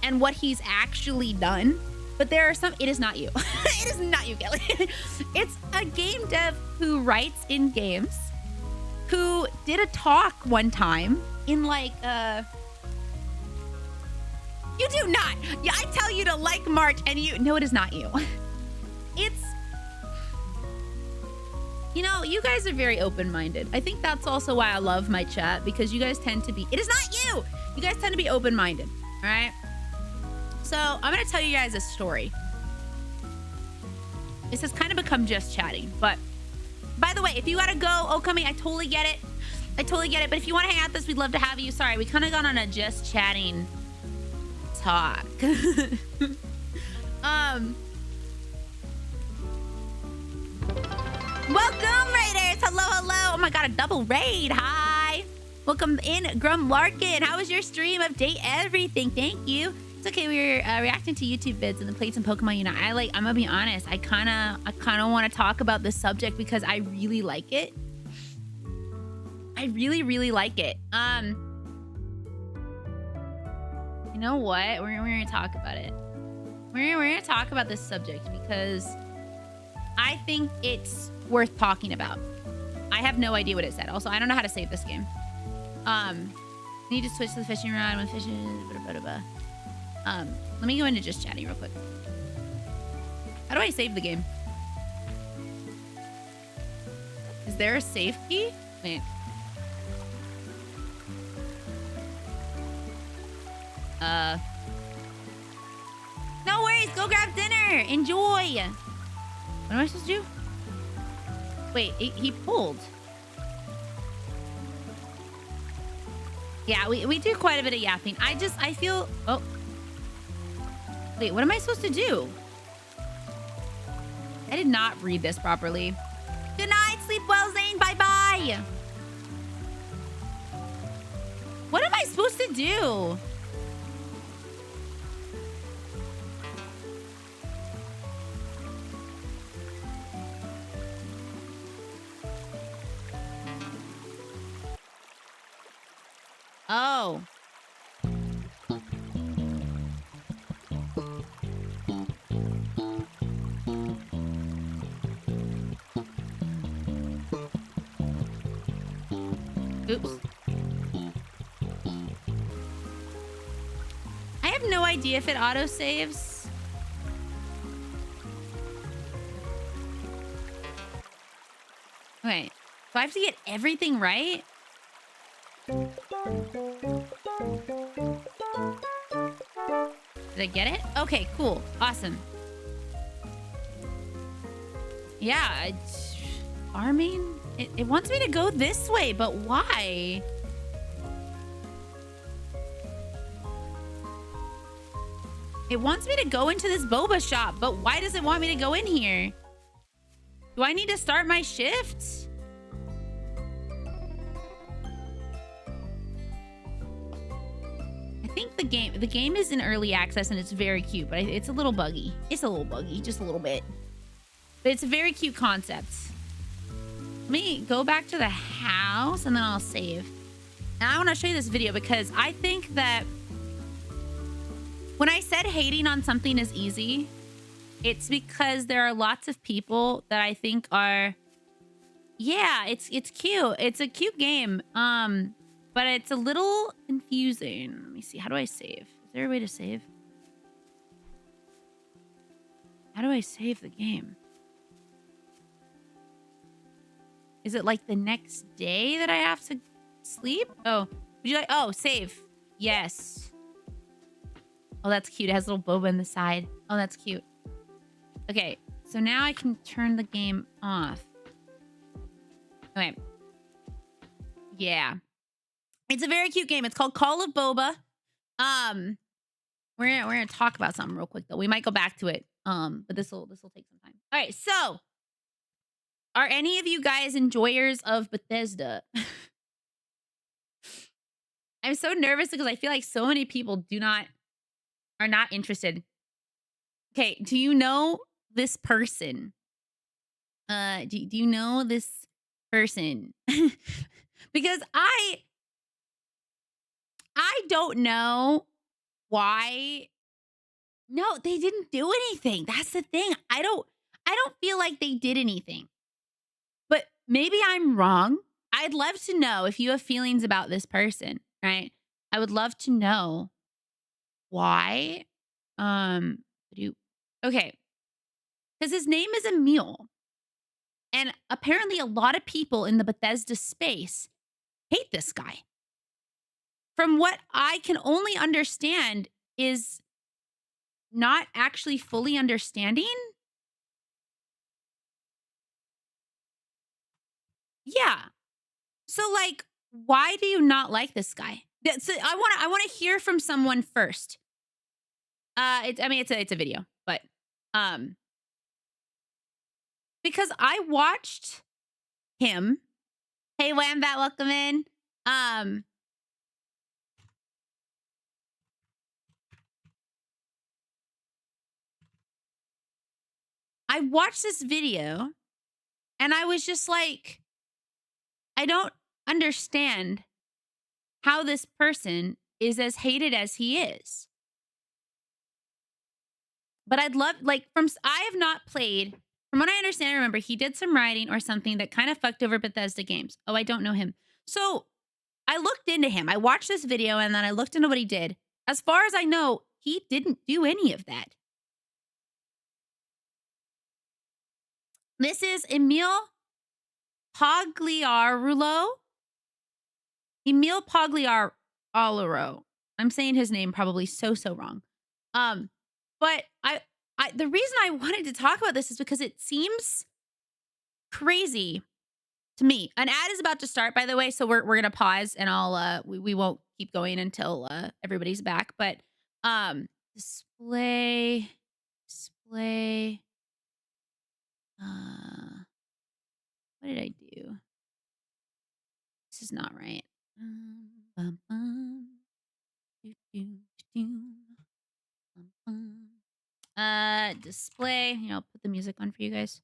S1: and what he's actually done. But there are some, it is not you. It is not you, Kelly. It's a game dev who writes in games, who did a talk one time in like, you do not. Yeah, I tell you to like March and no, it is not you. It's, you know, you guys are very open-minded. I think that's also why I love my chat, because you guys tend to be, it is not you. You guys tend to be open-minded, all right? So I'm going to tell you guys a story. This has kind of become just chatting, but by the way, if you got to go, Okami, I totally get it. I totally get it. But if you want to hang out with us, we'd love to have you. Sorry, we kind of got on a just chatting talk. Welcome, Raiders. Hello, hello. Oh my God, a double raid. Hi. Welcome in, Grum Larkin. How was your stream? Update everything. Thank you. It's okay. We were reacting to YouTube vids and then played some Pokemon Unite. I'm gonna be honest. I kind of want to talk about this subject because I really like it. I really, really like it. You know what? We're gonna talk about it. We're gonna talk about this subject because I think it's worth talking about. I have no idea what it said. Also, I don't know how to save this game. Need to switch to the fishing rod when fishing. Let me go into just chatting real quick. How do I save the game? there a safe key? Wait. No worries. Go grab dinner. Enjoy. What am I supposed to do? Wait, he pulled. Yeah, we do quite a bit of yapping. I feel... Oh. Wait, what am I supposed to do? I did not read this properly. Good night. Sleep well, Zane. Bye-bye. What am I supposed to do? Oh. Oops. I have no idea if it auto-saves. Okay. So I have to get everything right? Did I get it? Okay, cool. Awesome. Yeah. Farming? It wants me to go this way, but why? It wants me to go into this boba shop, but why does it want me to go in here? Do I need to start my shift? I think the game is in early access and it's very cute, but it's a little buggy. It's a little buggy, just a little bit. But it's a very cute concept. Let me go back to the house and then I'll save. And I want to show you this video because I think that when I said hating on something is easy, it's because there are lots of people that I think are, yeah, it's cute. It's a cute game. But it's a little confusing. Let me see. How do I save? Is there a way to save? How do I save the game? Is it like the next day that I have to sleep? Oh, would you like... Oh, save. Yes. Oh, that's cute. It has a little boba in the side. Oh, that's cute. Okay, so now I can turn the game off. Okay. Yeah. It's a very cute game. It's called Call of Boba. We're gonna talk about something real quick though. We might go back to it. But this will take some time. All right, so are any of you guys enjoyers of Bethesda? I'm so nervous because I feel like so many people are not interested. Okay, do you know this person? Do you know this person? Because I don't know why. No, they didn't do anything. That's the thing. I don't feel like they did anything. But maybe I'm wrong. I'd love to know if you have feelings about this person, right? I would love to know why. Okay. Because his name is Emil. And apparently a lot of people in the Bethesda space hate this guy. From what I can only understand is not actually fully understanding. Yeah. So like, why do you not like this guy? So I want to hear from someone first. It's a video, but because I watched him. Hey, Wambat, welcome in. I watched this video and I was just like, I don't understand how this person is as hated as he is. But I'd love, like, I have not played, from what I understand, remember, he did some writing or something that kind of fucked over Bethesda games. Oh, I don't know him. So I looked into him. I watched this video and then I looked into what he did. As far as I know, he didn't do any of that. This is Emil Pagliarulo. Emil Pagliarulo. I'm saying his name probably so wrong. But the reason I wanted to talk about this is because it seems crazy to me. An ad is about to start, by the way, so we're gonna pause and I'll we won't keep going until everybody's back. But display what did I do? This is not right. Bum, bum, do, do, do, bum, bum. Display. You know, I'll put the music on for you guys.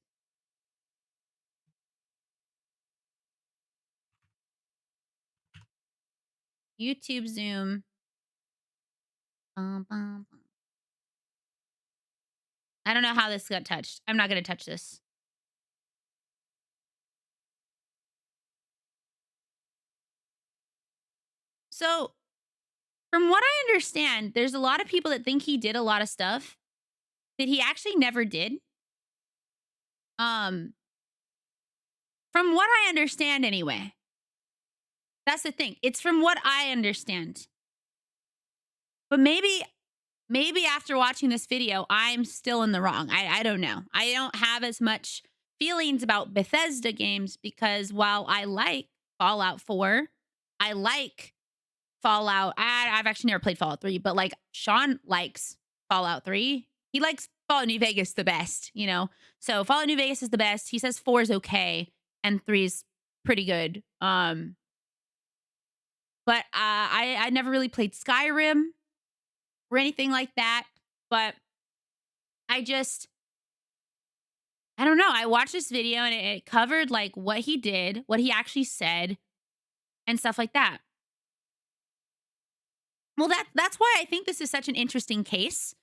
S1: YouTube Zoom. Bum, bum, bum. I don't know how this got touched. I'm not going to touch this. So, from what I understand, there's a lot of people that think he did a lot of stuff that he actually never did. From what I understand anyway. That's the thing. It's from what I understand. But maybe after watching this video, I'm still in the wrong. I don't know. I don't have as much feelings about Bethesda games because while I like Fallout 4, I like Fallout. I've actually never played Fallout 3, but like Sean likes Fallout 3. He likes Fallout New Vegas the best, you know? So Fallout New Vegas is the best. He says 4 is okay and 3 is pretty good. But I never really played Skyrim or anything like that. But I don't know. I watched this video and it covered like what he did, what he actually said, and stuff like that. Well, that's why I think this is such an interesting case,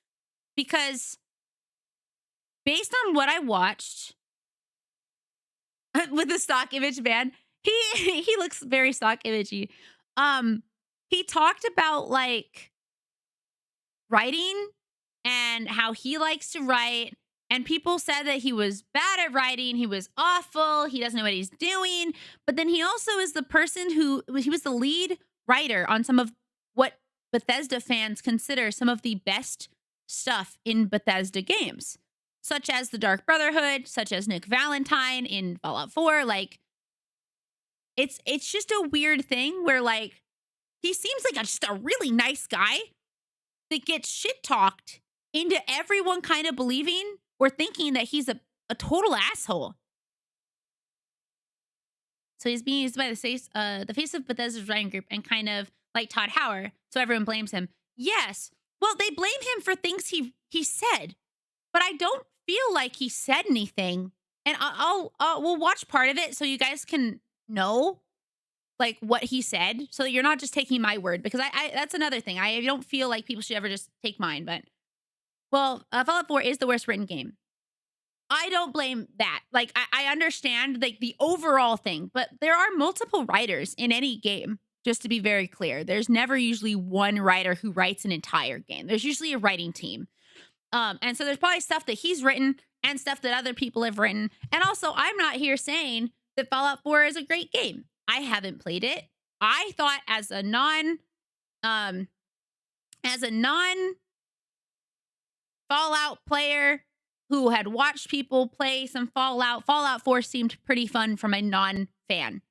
S1: because based on what I watched with the stock image man, he looks very stock imagey. He talked about like writing and how he likes to write, and people said that he was bad at writing, he was awful, he doesn't know what he's doing. But then he also is the person he was the lead writer on some of what Bethesda fans consider some of the best stuff in Bethesda games, such as the Dark Brotherhood, such as Nick Valentine in Fallout 4. Like, it's just a weird thing where like he seems like just a really nice guy that gets shit talked into everyone kind of believing or thinking that he's a total asshole. So he's being used by the face of Bethesda's writing group and kind of like Todd Howard, so everyone blames him. Yes, well, they blame him for things he said, but I don't feel like he said anything. And we'll watch part of it so you guys can know like what he said, so you're not just taking my word, because I that's another thing. I don't feel like people should ever just take mine. But well, Fallout 4 is the worst written game. I don't blame that. Like I understand like the overall thing, but there are multiple writers in any game. Just to be very clear, there's never usually one writer who writes an entire game. There's usually a writing team. And so there's probably stuff that he's written and stuff that other people have written. And also, I'm not here saying that Fallout 4 is a great game. I haven't played it. I thought as a non Fallout player who had watched people play some Fallout 4 seemed pretty fun from a non-fan.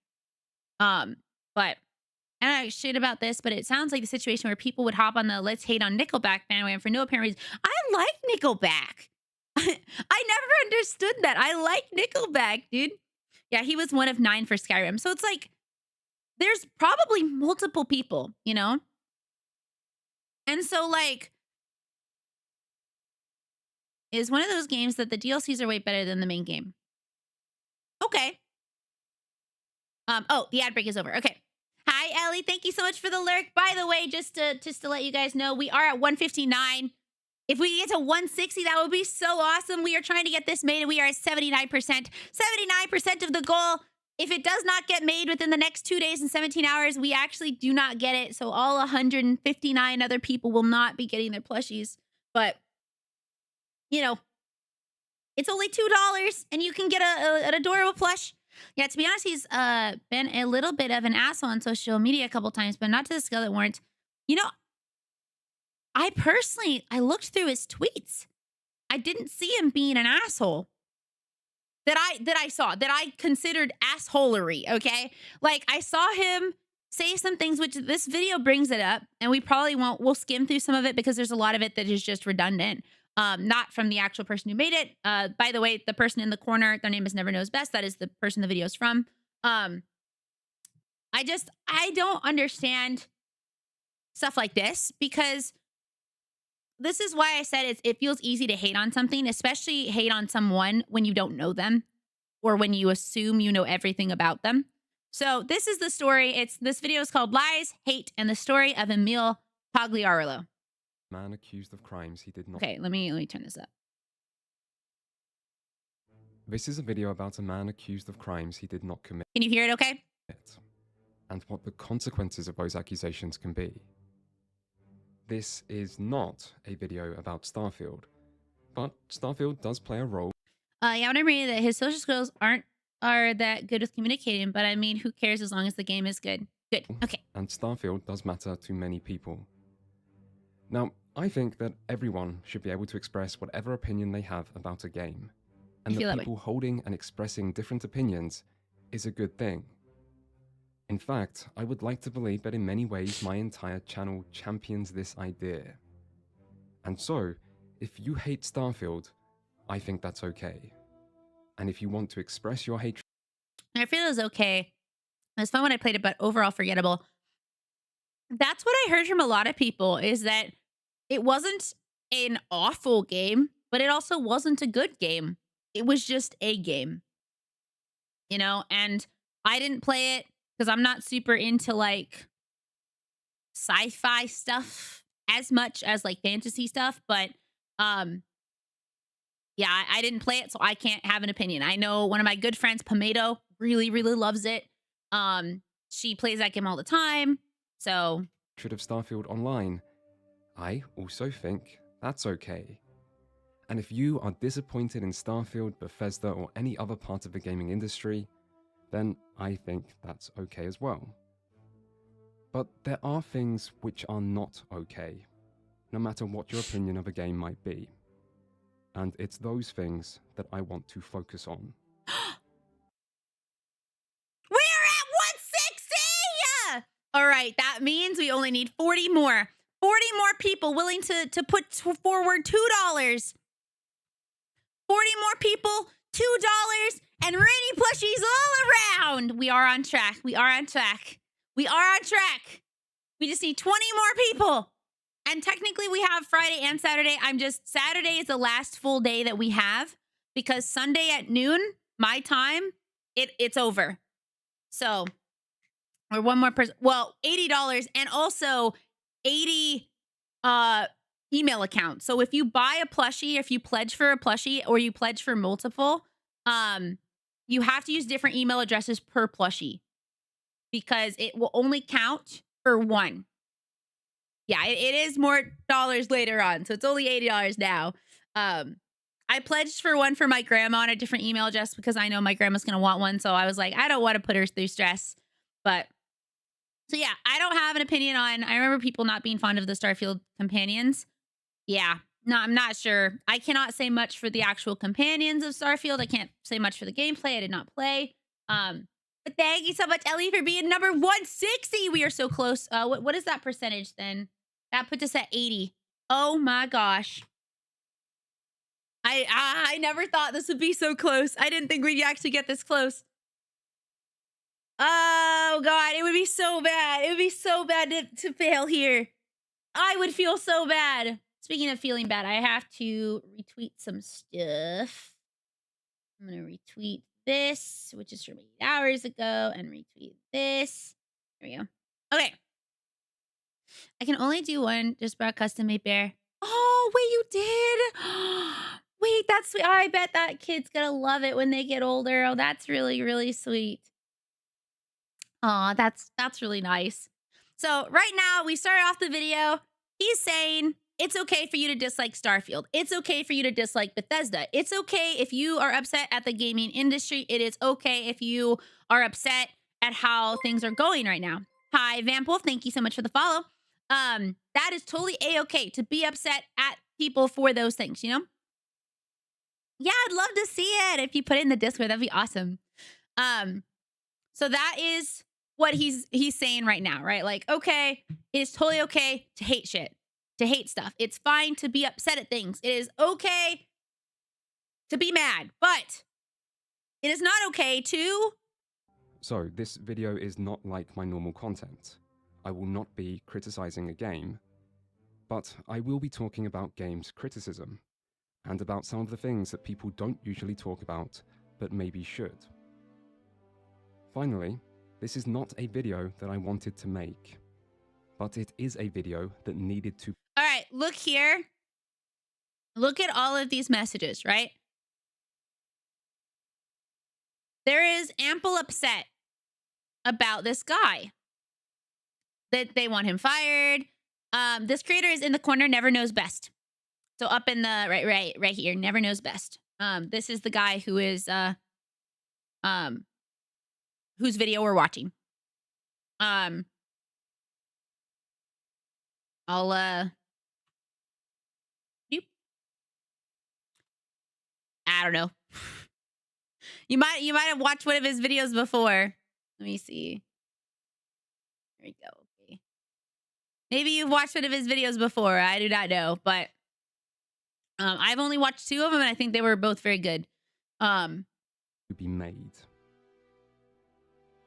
S1: But I don't know shit about this, but it sounds like the situation where people would hop on the let's hate on Nickelback bandwagon for no apparent reason. I like Nickelback. I never understood that. I like Nickelback, dude. Yeah, he was one of 9 for Skyrim. So it's like, there's probably multiple people, you know? And so like, is one of those games that the DLCs are way better than the main game. Okay. Oh, the ad break is over. Okay. Hi, Ellie. Thank you so much for the lurk. By the way, just to let you guys know, we are at 159. If we get to 160, that would be so awesome. We are trying to get this made, and we are at 79%. 79% of the goal. If it does not get made within the next 2 days and 17 hours, we actually do not get it. So all 159 other people will not be getting their plushies. But, you know, it's only $2, and you can get an adorable plush. Yeah, to be honest, he's been a little bit of an asshole on social media a couple times, but not to the scale that warrants. You know, I looked through his tweets. I didn't see him being an asshole that I considered assholery. Okay, like I saw him say some things, which this video brings it up, and we probably won't. We'll skim through some of it because there's a lot of it that is just redundant. Not from the actual person who made it. By the way, the person in the corner, their name is Never Knows Best. That is the person the video is from. I don't understand stuff like this because this is why I said it feels easy to hate on something, especially hate on someone when you don't know them or when you assume you know everything about them. So this is the story. This video is called Lies, Hate, and the Story of Emil Pagliarolo.
S3: Man accused of crimes he did not.
S1: Okay, let me turn this up.
S3: This is a video about a man accused of crimes he did not commit,
S1: Can you hear it okay?
S3: and what the consequences of those accusations can be. This is not a video about Starfield, but Starfield does play a role.
S1: Yeah, when I read that his social skills are that good with communicating, but I mean, who cares as long as the game is good? Good. Okay.
S3: And Starfield does matter to many people. Now, I think that everyone should be able to express whatever opinion they have about a game. And
S1: feel
S3: that
S1: that way.
S3: people holding and expressing different opinions is a good thing. In fact, I would like to believe that in many ways my entire channel champions this idea. And so, if you hate Starfield, I think that's okay. And if you want to express your hatred,
S1: I feel it was okay. It was fun when I played it, but overall forgettable. That's what I heard from a lot of people is that it wasn't an awful game, but it also wasn't a good game. It was just a game, you know, and I didn't play it because I'm not super into like sci-fi stuff as much as like fantasy stuff, but yeah, I didn't play it, so I can't have an opinion. I know one of my good friends, Pomato, really, really loves it. She plays that game all the time. So
S3: of Starfield Online, I also think that's okay. And if you are disappointed in Starfield, Bethesda, or any other part of the gaming industry, then I think that's okay as well. But there are things which are not okay, no matter what your opinion of a game might be. And it's those things that I want to focus on.
S1: we're at 160! All right, that means we only need 40 more. 40 more people willing to put forward $2. 40 more people, $2, and Rainy plushies all around. We are on track. We are on track. We are on track. We just need 20 more people. And technically we have Friday and Saturday. Saturday is the last full day that we have because Sunday at noon, my time, it's over. So, or one more person. Well, $80 and also 80 email accounts. So if you buy a plushie, if you pledge for a plushie or you pledge for multiple, you have to use different email addresses per plushie because it will only count for one. Yeah, it is more dollars later on. So it's only $80 now. I pledged for one for my grandma on a different email address because I know my grandma's going to want one. So I was like, I don't want to put her through stress. But so yeah, I don't have an opinion on, I remember people not being fond of the Starfield companions. Yeah, no, I'm not sure. I cannot say much for the actual companions of Starfield. I can't say much for the gameplay. I did not play. But thank you so much, Ellie, for being number 160. We are so close. What is that percentage then? That puts us at 80. Oh my gosh. I never thought this would be so close. I didn't think we'd actually get this close. Oh God, it would be so bad. It would be so bad to fail here. I would feel so bad. Speaking of feeling bad, I have to retweet some stuff. I'm going to retweet this, which is from 8 hours ago, and retweet this. There we go. Okay. I can only do one just for a custom-made bear. Oh, wait, you did? Wait, that's sweet. I bet that kid's going to love it when they get older. Oh, that's really, really sweet. Aw, that's really nice. So right now, we started off the video. He's saying It's okay for you to dislike Starfield. It's okay for you to dislike Bethesda. It's okay if you are upset at the gaming industry. It is okay if you are upset at how things are going right now. Hi, Vampwolf. Thank you so much for the follow. That is totally A-okay to be upset at people for those things, you know? Yeah, I'd love to see it. If you put it in the Discord, that'd be awesome. So that is what he's saying right now, right? Like, okay, it is totally okay to hate shit, to hate stuff. It's fine to be upset at things. It is okay to be mad, but it is not okay to...
S3: So this video is not like my normal content. I will not be criticizing a game, but I will be talking about games criticism and about some of the things that people don't usually talk about, but maybe should. Finally, this is not a video that I wanted to make, but it is a video that needed to...
S1: All right, look here. Look at all of these messages, right? There is ample upset about this guy, that they want him fired. This creator is in the corner, never knows best. So up in the right here, never knows best. This is the guy who is whose video we're watching. I'll I don't know. You might have watched one of his videos before. Let me see. There we go. Okay. Maybe you've watched one of his videos before. I do not know, but I've only watched 2 of them, and I think they were both very good.
S3: To be made.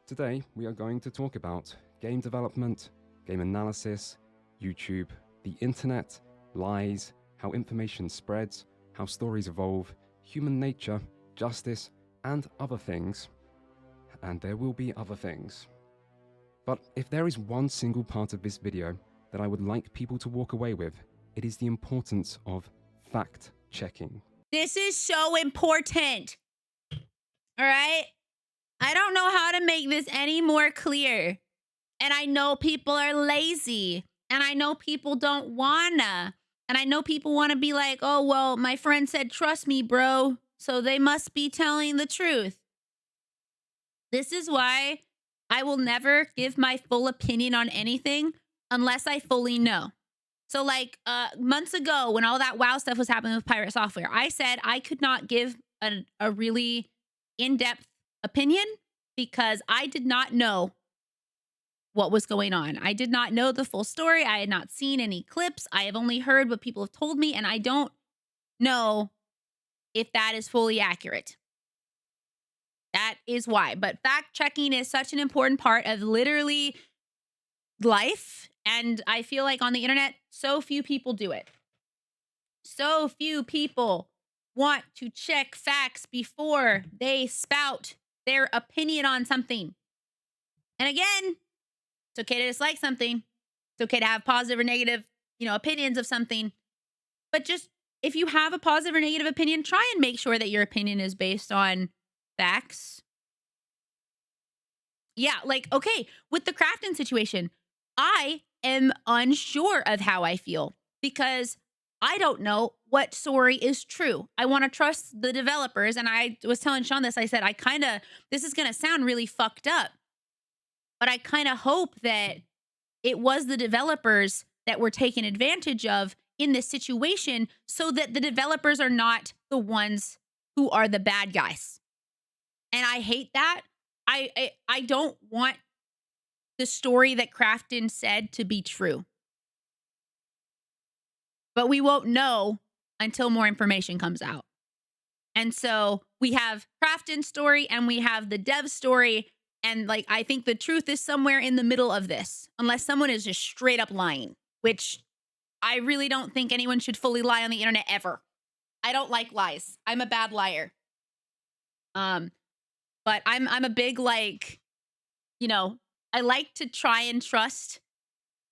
S3: Today, we are going to talk about game development, game analysis, YouTube, the internet, lies, how information spreads, how stories evolve, human nature, justice, and other things. And there will be other things. But if there is one single part of this video that I would like people to walk away with, it is the importance of fact-checking.
S1: This is so important. All right? I don't know how to make this any more clear. And I know people are lazy. And I know people don't wanna. And I know people want to be like, oh, well, my friend said, trust me, bro. So they must be telling the truth. This is why I will never give my full opinion on anything unless I fully know. So like months ago, when all that WoW stuff was happening with Pirate Software, I said I could not give a really in-depth opinion because I did not know what was going on. I did not know the full story. I had not seen any clips. I have only heard what people have told me, and I don't know if that is fully accurate. That is why. But fact checking is such an important part of literally life. And I feel like on the internet, so few people do it. So few people want to check facts before they spout their opinion on something. And again, it's okay to dislike something. It's okay to have positive or negative, opinions of something. But just if you have a positive or negative opinion, try and make sure that your opinion is based on facts. Yeah, like, okay, with the Crafton situation, I am unsure of how I feel because I don't know what story is true. I want to trust the developers. And I was telling Sean this, I said, this is going to sound really fucked up, but I kind of hope that it was the developers that were taken advantage of in this situation so that the developers are not the ones who are the bad guys. And I hate that. I don't want the story that Crafton said to be true. But we won't know until more information comes out. And so we have Crafton's story and we have the dev story. And like, I think the truth is somewhere in the middle of this, unless someone is just straight up lying, which I really don't think anyone should fully lie on the internet ever. I don't like lies. I'm a bad liar. But I'm a big, like, I like to try and trust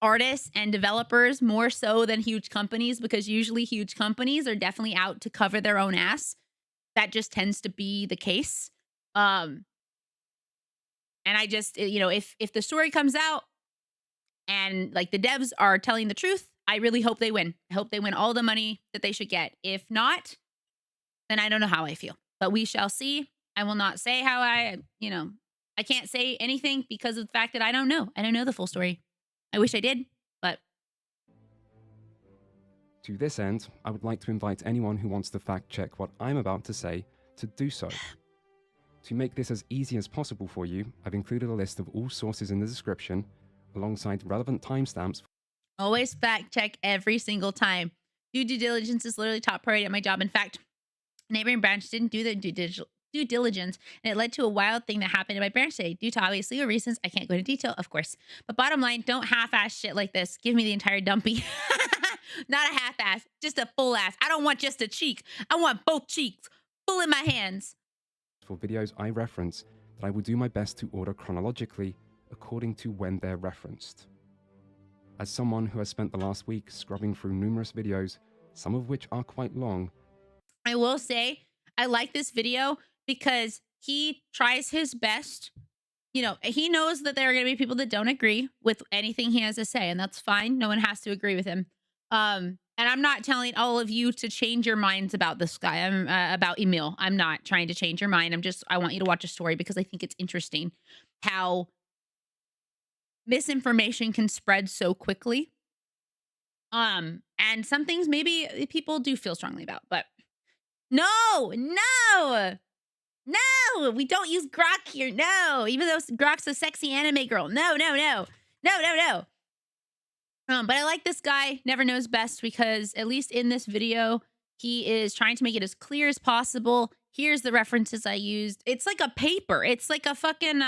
S1: artists and developers more so than huge companies, because usually huge companies are definitely out to cover their own ass. That just tends to be the case. And I just, if the story comes out and like the devs are telling the truth I really hope they win. I hope they win all the money that they should get. If not, then I don't know how I feel. But we shall see. I will not say how I can't say anything because of the fact that I don't know. I don't know the full story. I wish I did, but.
S3: To this end, I would like to invite anyone who wants to fact check what I'm about to say to do so. To make this as easy as possible for you, I've included a list of all sources in the description, alongside relevant timestamps.
S1: Always fact check every single time. Due diligence is literally top priority at my job. In fact, neighboring branch didn't do their due diligence, and it led to a wild thing that happened in my branch today. Due to obvious legal reasons, I can't go into detail, of course. But bottom line, don't half-ass shit like this. Give me the entire dumpy. Not a half-ass, just a full ass. I don't want just a cheek. I want both cheeks full in my hands.
S3: For videos I reference, that I will do my best to order chronologically according to when they're referenced. As someone who has spent the last week scrubbing through numerous videos, some of which are quite long,
S1: I will say I like this video because he tries his best. He knows that there are going to be people that don't agree with anything he has to say, and that's fine. No one has to agree with him. And I'm not telling all of you to change your minds about this guy. I'm about Emil. I'm not trying to change your mind. I want you to watch a story because I think it's interesting how misinformation can spread so quickly. And some things maybe people do feel strongly about, but no, we don't use Grok here. No, even though Grok's a sexy anime girl. No. But I like this guy, Never Knows Best, because at least in this video, he is trying to make it as clear as possible. Here's the references I used. It's like a paper. It's like a fucking,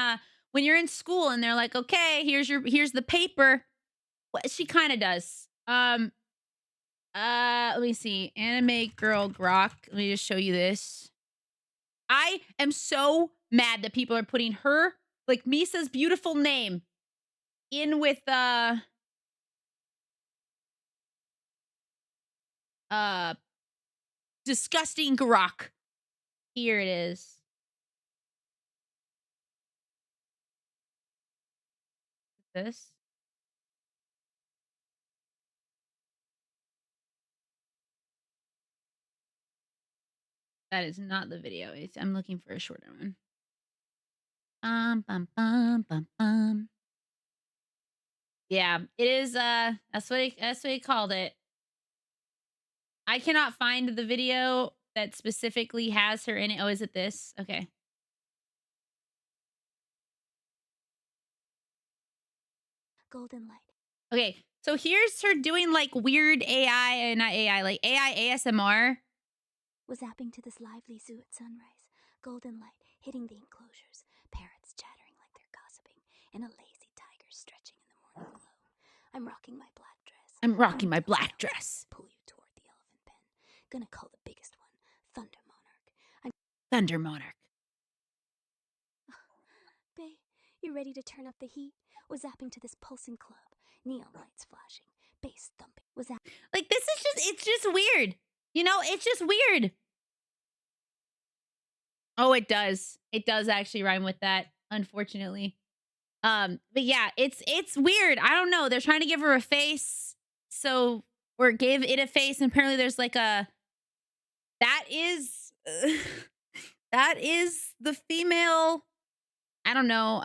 S1: when you're in school and they're like, okay, here's the paper. What she kind of does. Let me see. Anime girl Grok. Let me just show you this. I am so mad that people are putting her, like Misa's beautiful name, in with, disgusting Grok. Here it is. This. That is not the video. I'm looking for a shorter one. Yeah, it is. That's what he called it. I cannot find the video that specifically has her in it. Oh, is it this? Okay.
S4: Golden light.
S1: Okay, so here's her doing like weird AI, not AI, like AI ASMR.
S4: Was zapping to this lively zoo at sunrise. Golden light hitting the enclosures. Parrots chattering like they're gossiping. And a lazy tiger stretching in the morning glow. I'm rocking my black dress.
S1: Pull
S4: you toward the elephant pen. Gonna call the biggest one Thunder Monarch.
S1: Thunder Monarch.
S4: Bae, you ready to turn up the heat? Was zapping to this pulsing club. Neon lights flashing. Bass thumping. Was that
S1: Like, it's just weird. It's just weird. Oh, it does. It does actually rhyme with that, unfortunately. But yeah, it's weird. I don't know. They're trying to give her a face, or give it a face, and apparently there's like that is the female. I don't know.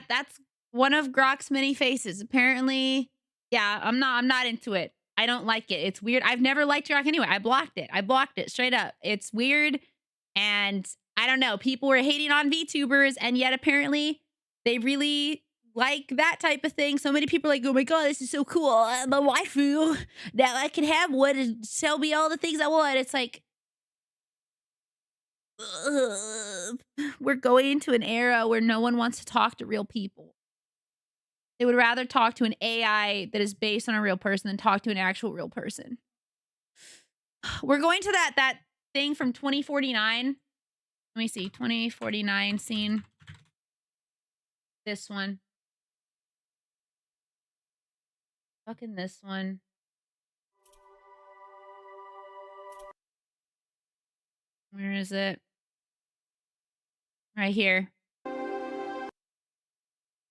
S1: That's one of Grok's many faces. Apparently, yeah. I'm not into it. I don't like it. It's weird. I've never liked Grok anyway. I blocked it straight up. It's weird. And I don't know. People were hating on VTubers, and yet apparently they really like that type of thing. So many people are like, oh my God, this is so cool. I'm a waifu. Now I can have one and tell me all the things I want. It's like, we're going into an era where no one wants to talk to real people. They would rather talk to an AI that is based on a real person than talk to an actual real person. We're going to that thing from 2049. Let me see. 2049 scene. This one. Fucking this one. Where is it? Right here.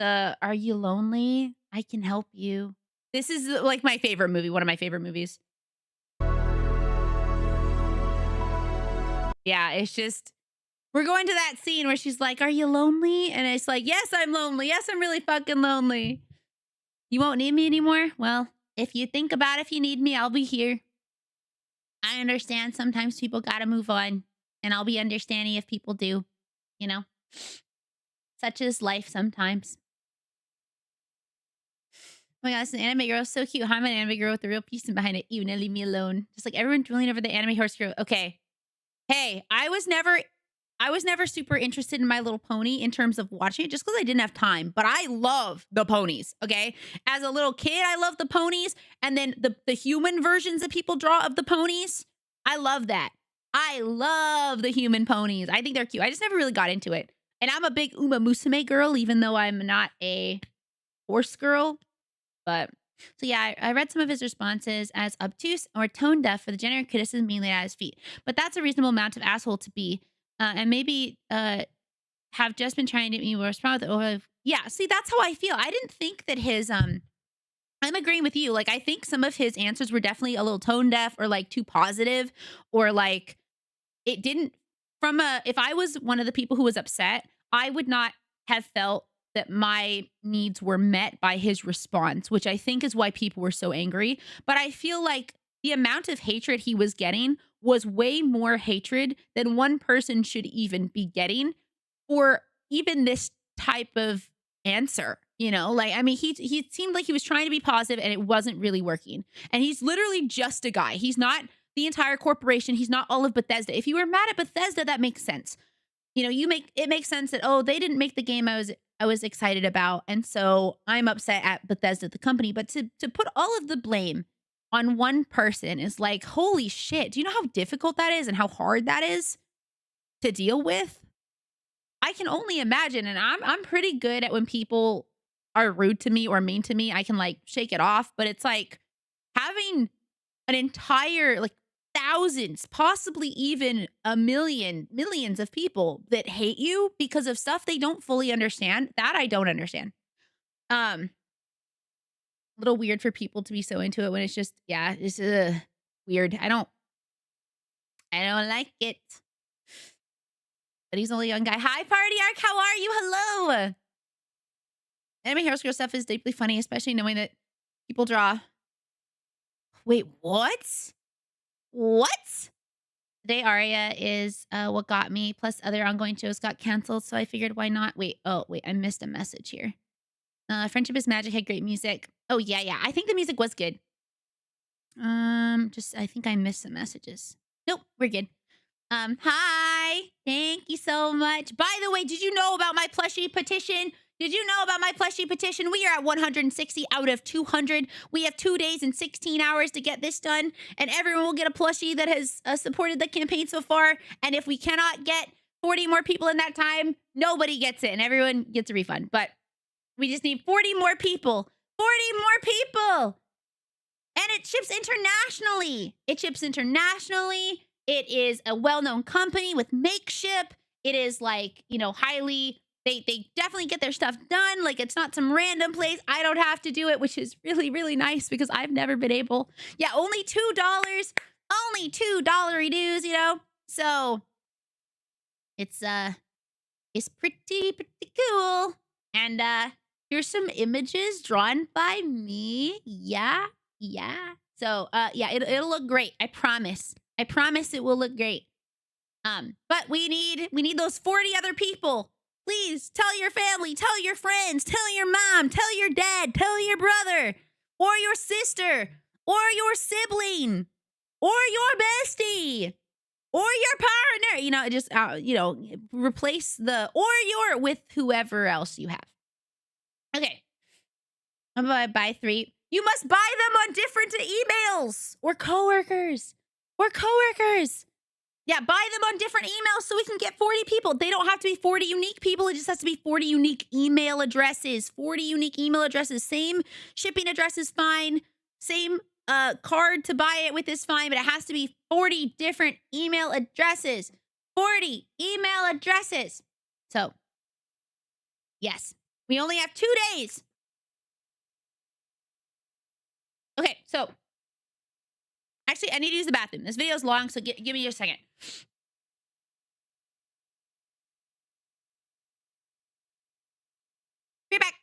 S1: Are you lonely? I can help you. This is like my favorite movie, one of my favorite movies. Yeah, it's just, we're going to that scene where she's like, are you lonely? And it's like, yes, I'm lonely. Yes, I'm really fucking lonely. You won't need me anymore? Well, if you think about if you need me, I'll be here. I understand sometimes people gotta move on, and I'll be understanding if people do, you know? Such is life sometimes. Oh my god, this anime girl is so cute. I'm an anime girl with a real person behind it. You now leave me alone. Just like everyone drooling over the anime horse girl. Okay. Hey, I was never super interested in My Little Pony in terms of watching it just because I didn't have time. But I love the ponies, okay? As a little kid, I loved the ponies. And then the human versions that people draw of the ponies, I love that. I love the human ponies. I think they're cute. I just never really got into it. And I'm a big Uma Musume girl, even though I'm not a horse girl. But so yeah, I read some of his responses as obtuse or tone deaf for the generic criticism being laid at his feet. But that's a reasonable amount of asshole to be. And maybe have just been trying to get me respond with yeah, see, that's how I feel. I didn't think that his I'm agreeing with you. Like, I think some of his answers were definitely a little tone deaf or like too positive, or like it didn't if I was one of the people who was upset, I would not have felt that my needs were met by his response, which I think is why people were so angry. But I feel like the amount of hatred he was getting was way more hatred than one person should even be getting for even this type of answer. You know, like, I mean, he seemed like he was trying to be positive and it wasn't really working. And he's literally just a guy. He's not the entire corporation. He's not all of Bethesda. If you were mad at Bethesda, that makes sense. You know, it makes sense that, oh, they didn't make the game I was excited about, and so I'm upset at Bethesda, the company. But to put all of the blame on one person is like, holy shit. Do you know how difficult that is and how hard that is to deal with? I can only imagine. And I'm pretty good at when people are rude to me or mean to me, I can like shake it off. But it's like having an entire like thousands, possibly even millions of people that hate you because of stuff they don't fully understand. That I don't understand. A little weird for people to be so into it when it's just, yeah, it's weird. I don't like it. But he's only a young guy. Hi, Party Arc. How are you? Hello. Anime Hero Girl stuff is deeply funny, especially knowing that people draw. Wait, what? What? Today Aria is what got me, plus other ongoing shows got canceled, so I figured why not? Wait, I missed a message here. Friendship is Magic had great music. Oh, yeah. I think the music was good. I think I missed some messages. Nope, we're good. Hi. Thank you so much. By the way, did you know about my plushie petition? Did you know about my plushie petition? We are at 160 out of 200. We have 2 days and 16 hours to get this done, and everyone will get a plushie that has supported the campaign so far. And if we cannot get 40 more people in that time, nobody gets it, and everyone gets a refund. But we just need 40 more people. 40 more people! And it ships internationally. It is a well-known company with Makeship. It is like, you know, highly... They definitely get their stuff done. Like, it's not some random place. I don't have to do it, which is really, really nice because I've never been able. Yeah, only $2. Only $2 dues, you know? So it's pretty cool. And here's some images drawn by me. Yeah. So yeah, it'll look great. I promise. It will look great. But we need those 40 other people. Please tell your family, tell your friends, tell your mom, tell your dad, tell your brother, or your sister, or your sibling, or your bestie, or your partner. You know, just replace the or your with whoever else you have. Okay. I'm gonna buy 3. You must buy them on different emails or coworkers. Yeah, buy them on different emails so we can get 40 people. They don't have to be 40 unique people. It just has to be 40 unique email addresses. 40 unique email addresses. Same shipping address is fine. Same card to buy it with is fine, but it has to be 40 different email addresses. 40 email addresses. So, yes, we only have 2 days. Okay, so actually, I need to use the bathroom. This video is long, so give me a second. Be back.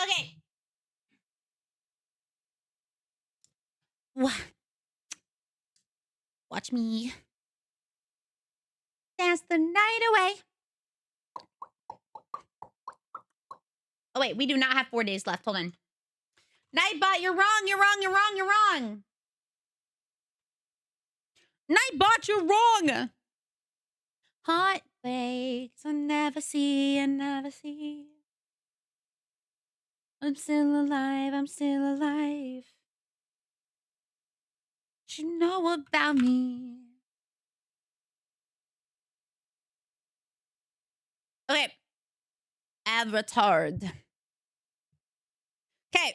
S1: Okay. Watch me dance the night away. Oh, wait, we do not have 4 days left. Hold on. Nightbot, you're wrong. You're wrong. You're wrong. You're wrong. Nightbot, you're wrong. Heartbreaks I never see. I never see. I'm still alive. I'm still alive. What you know about me? Okay. Avatar. Okay.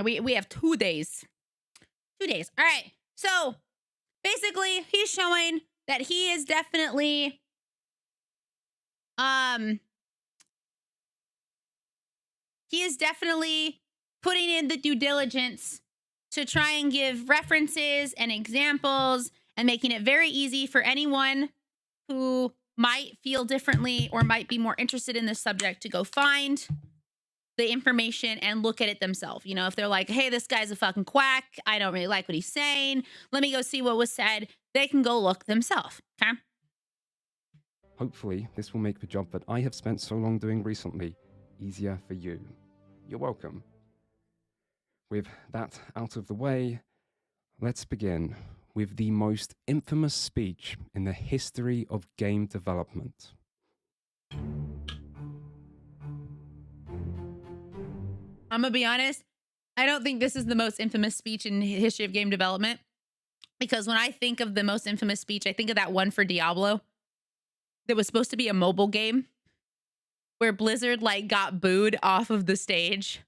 S1: We have 2 days. 2 days. All right. So basically, he's showing that he is definitely putting in the due diligence to try and give references and examples and making it very easy for anyone who might feel differently or might be more interested in this subject to go find the information and look at it themselves. You know, if they're like, hey, this guy's a fucking quack, I don't really like what he's saying, let me go see what was said, they can go look themselves, okay?
S3: Hopefully, this will make the job that I have spent so long doing recently easier for you. You're welcome. With that out of the way, let's begin with the most infamous speech in the history of game development.
S1: I'm gonna be honest, I don't think this is the most infamous speech in the history of game development, because when I think of the most infamous speech, I think of that one for Diablo that was supposed to be a mobile game, where Blizzard like got booed off of the stage.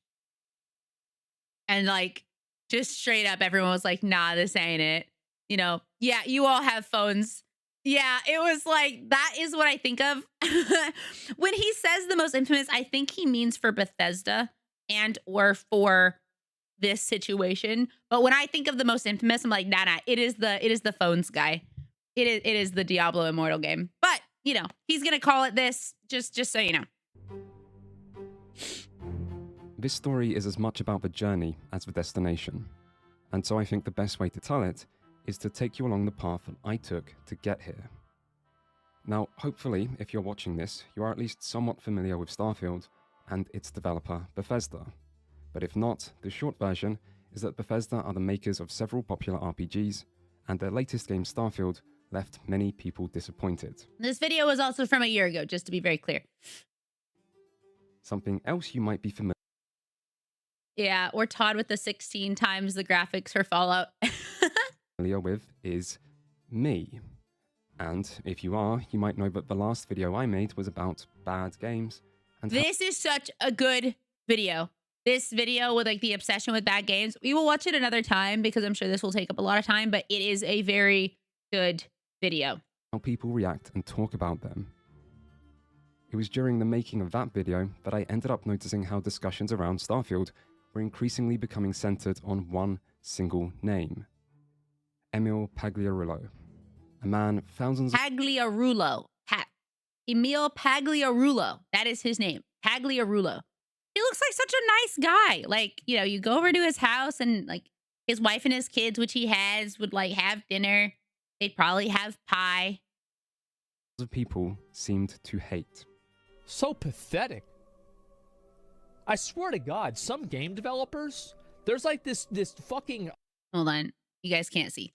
S1: And like just straight up everyone was like, nah, this ain't it. You know, yeah, you all have phones. Yeah, it was like, that is what I think of. When he says the most infamous, I think he means for Bethesda and or for this situation. But when I think of the most infamous, I'm like, nah, it is the phones guy. It is the Diablo Immortal game. But, you know, he's going to call it this, just so you know.
S3: This story is as much about the journey as the destination. And so I think the best way to tell it is to take you along the path that I took to get here. Now, hopefully, if you're watching this, you are at least somewhat familiar with Starfield and its developer, Bethesda. But if not, the short version is that Bethesda are the makers of several popular RPGs, and their latest game, Starfield, left many people disappointed.
S1: This video was also from a year ago, just to be very clear.
S3: Something else you might be familiar
S1: Yeah, or Todd with the 16 times the graphics for Fallout.
S3: with is me. And if you are, you might know that the last video I made was about bad games. And
S1: this is such a good video. This video with like the obsession with bad games. We will watch it another time because I'm sure this will take up a lot of time, but it is a very good video.
S3: How people react and talk about them. It was during the making of that video that I ended up noticing how discussions around Starfield were increasingly becoming centered on one single name. Emil Pagliarulo, a man thousands
S1: Pagliarulo. Emil Pagliarulo. That is his name. Pagliarulo. He looks like such a nice guy. Like, you know, you go over to his house and like his wife and his kids, which he has, would like have dinner. They'd probably have pie.
S3: of people seemed to hate.
S5: So pathetic. I swear to God, some game developers, there's like this fucking
S1: Hold on. You guys can't see.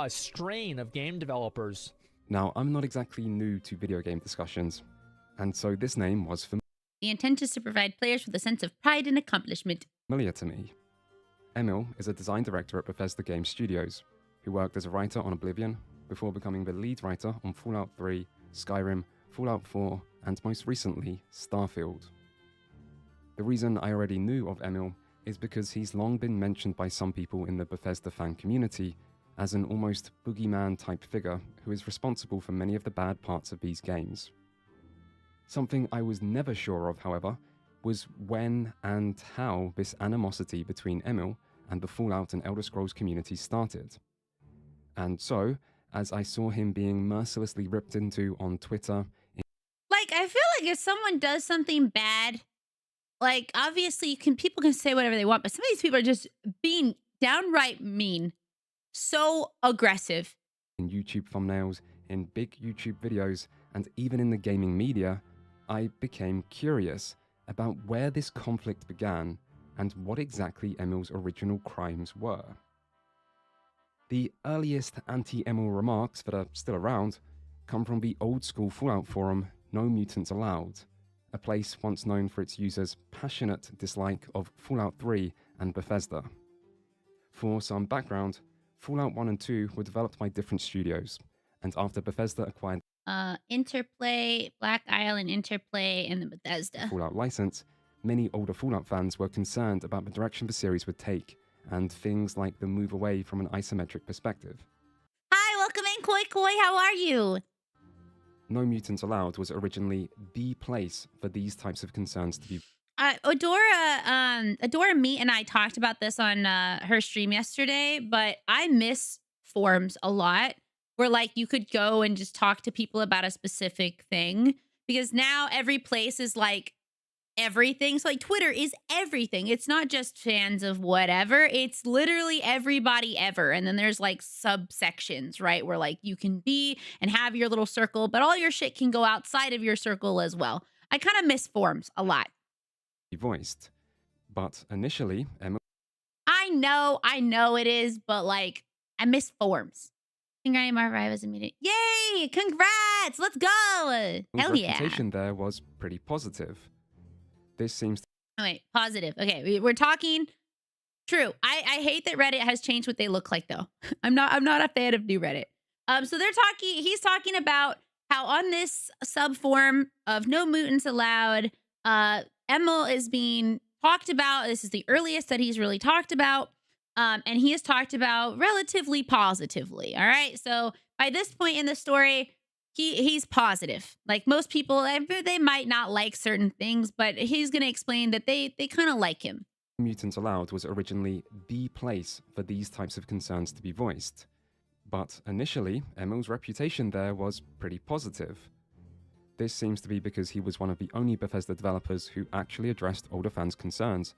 S5: strain of game developers.
S3: Now, I'm not exactly new to video game discussions, and so this name was
S1: The intent is to provide players with a sense of pride and accomplishment.
S3: familiar to me. Emil is a design director at Bethesda Game Studios, who worked as a writer on Oblivion before becoming the lead writer on Fallout 3, Skyrim, Fallout 4, and most recently, Starfield. The reason I already knew of Emil is because he's long been mentioned by some people in the Bethesda fan community as an almost boogeyman type figure who is responsible for many of the bad parts of these games. Something I was never sure of, however, was when and how this animosity between Emil and the Fallout and Elder Scrolls community started. And so, as I saw him being mercilessly ripped into on Twitter...
S1: Like, I feel like if someone does something bad, like, obviously people can say whatever they want, but some of these people are just being downright mean. So aggressive.
S3: In YouTube thumbnails, in big YouTube videos, and even in the gaming media, I became curious about where this conflict began and what exactly Emil's original crimes were. The earliest anti-Emil remarks that are still around come from the old-school Fallout forum No Mutants Allowed, a place once known for its users' passionate dislike of Fallout 3 and Bethesda. For some background, Fallout 1 and 2 were developed by different studios, and after Bethesda acquired
S1: Interplay, Black Isle and Interplay, and the Bethesda.
S3: the Fallout license, many older Fallout fans were concerned about the direction the series would take, and things like the move away from an isometric perspective.
S1: Hi, welcome in, Koi Koi. How are you?
S3: No Mutants Allowed was originally the place for these types of concerns to be
S1: Adora Meat and I talked about this on her stream yesterday, but I miss forums a lot where like you could go and just talk to people about a specific thing, because now every place is like everything. So like Twitter is everything. It's not just fans of whatever. It's literally everybody ever. And then there's like subsections, right? Where like you can be and have your little circle, but all your shit can go outside of your circle as well. I kind of miss forums a lot.
S3: voiced. But initially, Emil
S1: I know it is, but like I miss forums. Congrats, Marva was immediate. Yay! Congrats! Let's go! Hell yeah!
S3: reputation there was pretty positive. This seems to
S1: Oh, wait, positive. Okay, we're talking true. I hate that Reddit has changed what they look like though. I'm not a fan of new Reddit. So he's talking about how on this subforum of no mutants allowed, Emil is being talked about. This is the earliest that he's really talked about. And he is talked about relatively positively. All right. So by this point in the story, he's positive. Like most people, they might not like certain things, but he's going to explain that they kind of like him.
S3: Mutants Allowed was originally the place for these types of concerns to be voiced. But initially, Emil's reputation there was pretty positive. This seems to be because he was one of the only Bethesda developers who actually addressed older fans' concerns.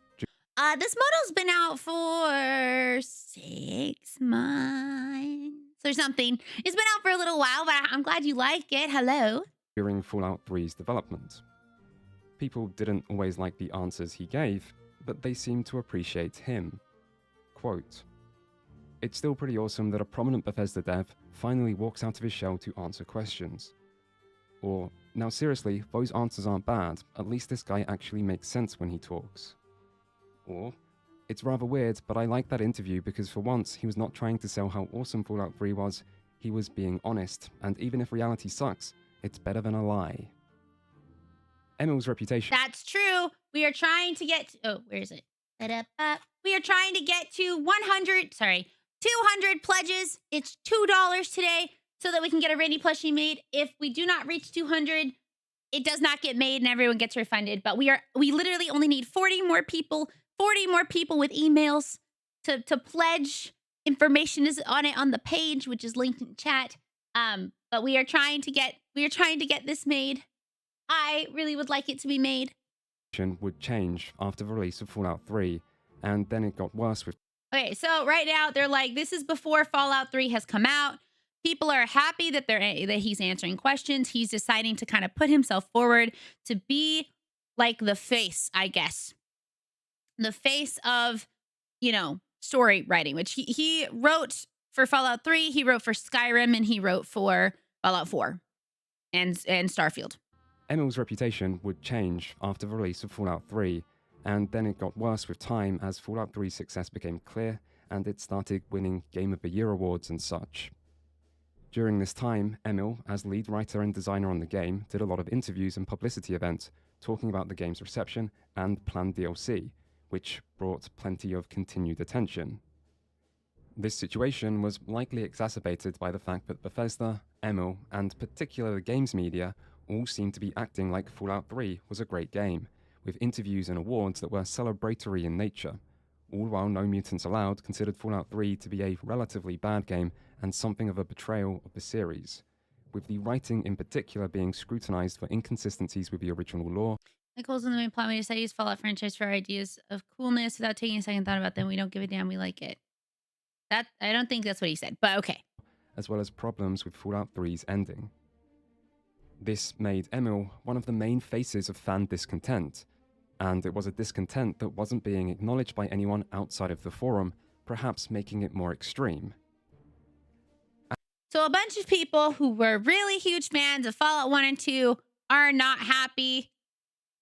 S1: This model's been out for 6 months or something. It's been out for a little while, but I'm glad you like it. Hello.
S3: During Fallout 3's development. People didn't always like the answers he gave, but they seemed to appreciate him. Quote, "It's still pretty awesome that a prominent Bethesda dev finally walks out of his shell to answer questions." Or, "Now seriously, those answers aren't bad, at least this guy actually makes sense when he talks." Or, "It's rather weird, but I like that interview because for once he was not trying to sell how awesome Fallout 3 was, he was being honest, and even if reality sucks, it's better than a lie." Emil's reputation...
S1: That's true. We are trying to get... Oh, where is it? We are trying to get to 200 pledges. It's $2 today so that we can get a Randy plushie made. If we do not reach 200, it does not get made and everyone gets refunded. But we literally only need 40 more people with emails to pledge. Information is on it on the page, which is linked in chat. But we are trying to get this made. I really would like it to be made.
S3: ...would change after the release of Fallout 3, and then it got worse with...
S1: Okay, so right now they're like, this is before Fallout 3 has come out. People are happy that he's answering questions. He's deciding to kind of put himself forward to be like the face, I guess. The face of, story writing, which he wrote for Fallout 3, he wrote for Skyrim, and he wrote for Fallout 4 and Starfield.
S3: Emil's reputation would change after the release of Fallout 3, and then it got worse with time as Fallout 3's success became clear and it started winning Game of the Year awards and such. During this time, Emil, as lead writer and designer on the game, did a lot of interviews and publicity events talking about the game's reception and planned DLC, which brought plenty of continued attention. This situation was likely exacerbated by the fact that Bethesda, Emil, and particularly the games media all seemed to be acting like Fallout 3 was a great game, with interviews and awards that were celebratory in nature, all while No Mutants Allowed considered Fallout 3 to be a relatively bad game and something of a betrayal of the series, with the writing in particular being scrutinized for inconsistencies with the original lore.
S1: Nicole's in the main plot. We decided to use Fallout franchise for our ideas of coolness without taking a second thought about them. We don't give a damn. We like it. I don't think that's what he said, but okay.
S3: As well as problems with Fallout 3's ending. This made Emil one of the main faces of fan discontent, and it was a discontent that wasn't being acknowledged by anyone outside of the forum, perhaps making it more extreme.
S1: So a bunch of people who were really huge fans of Fallout 1 and 2 are not happy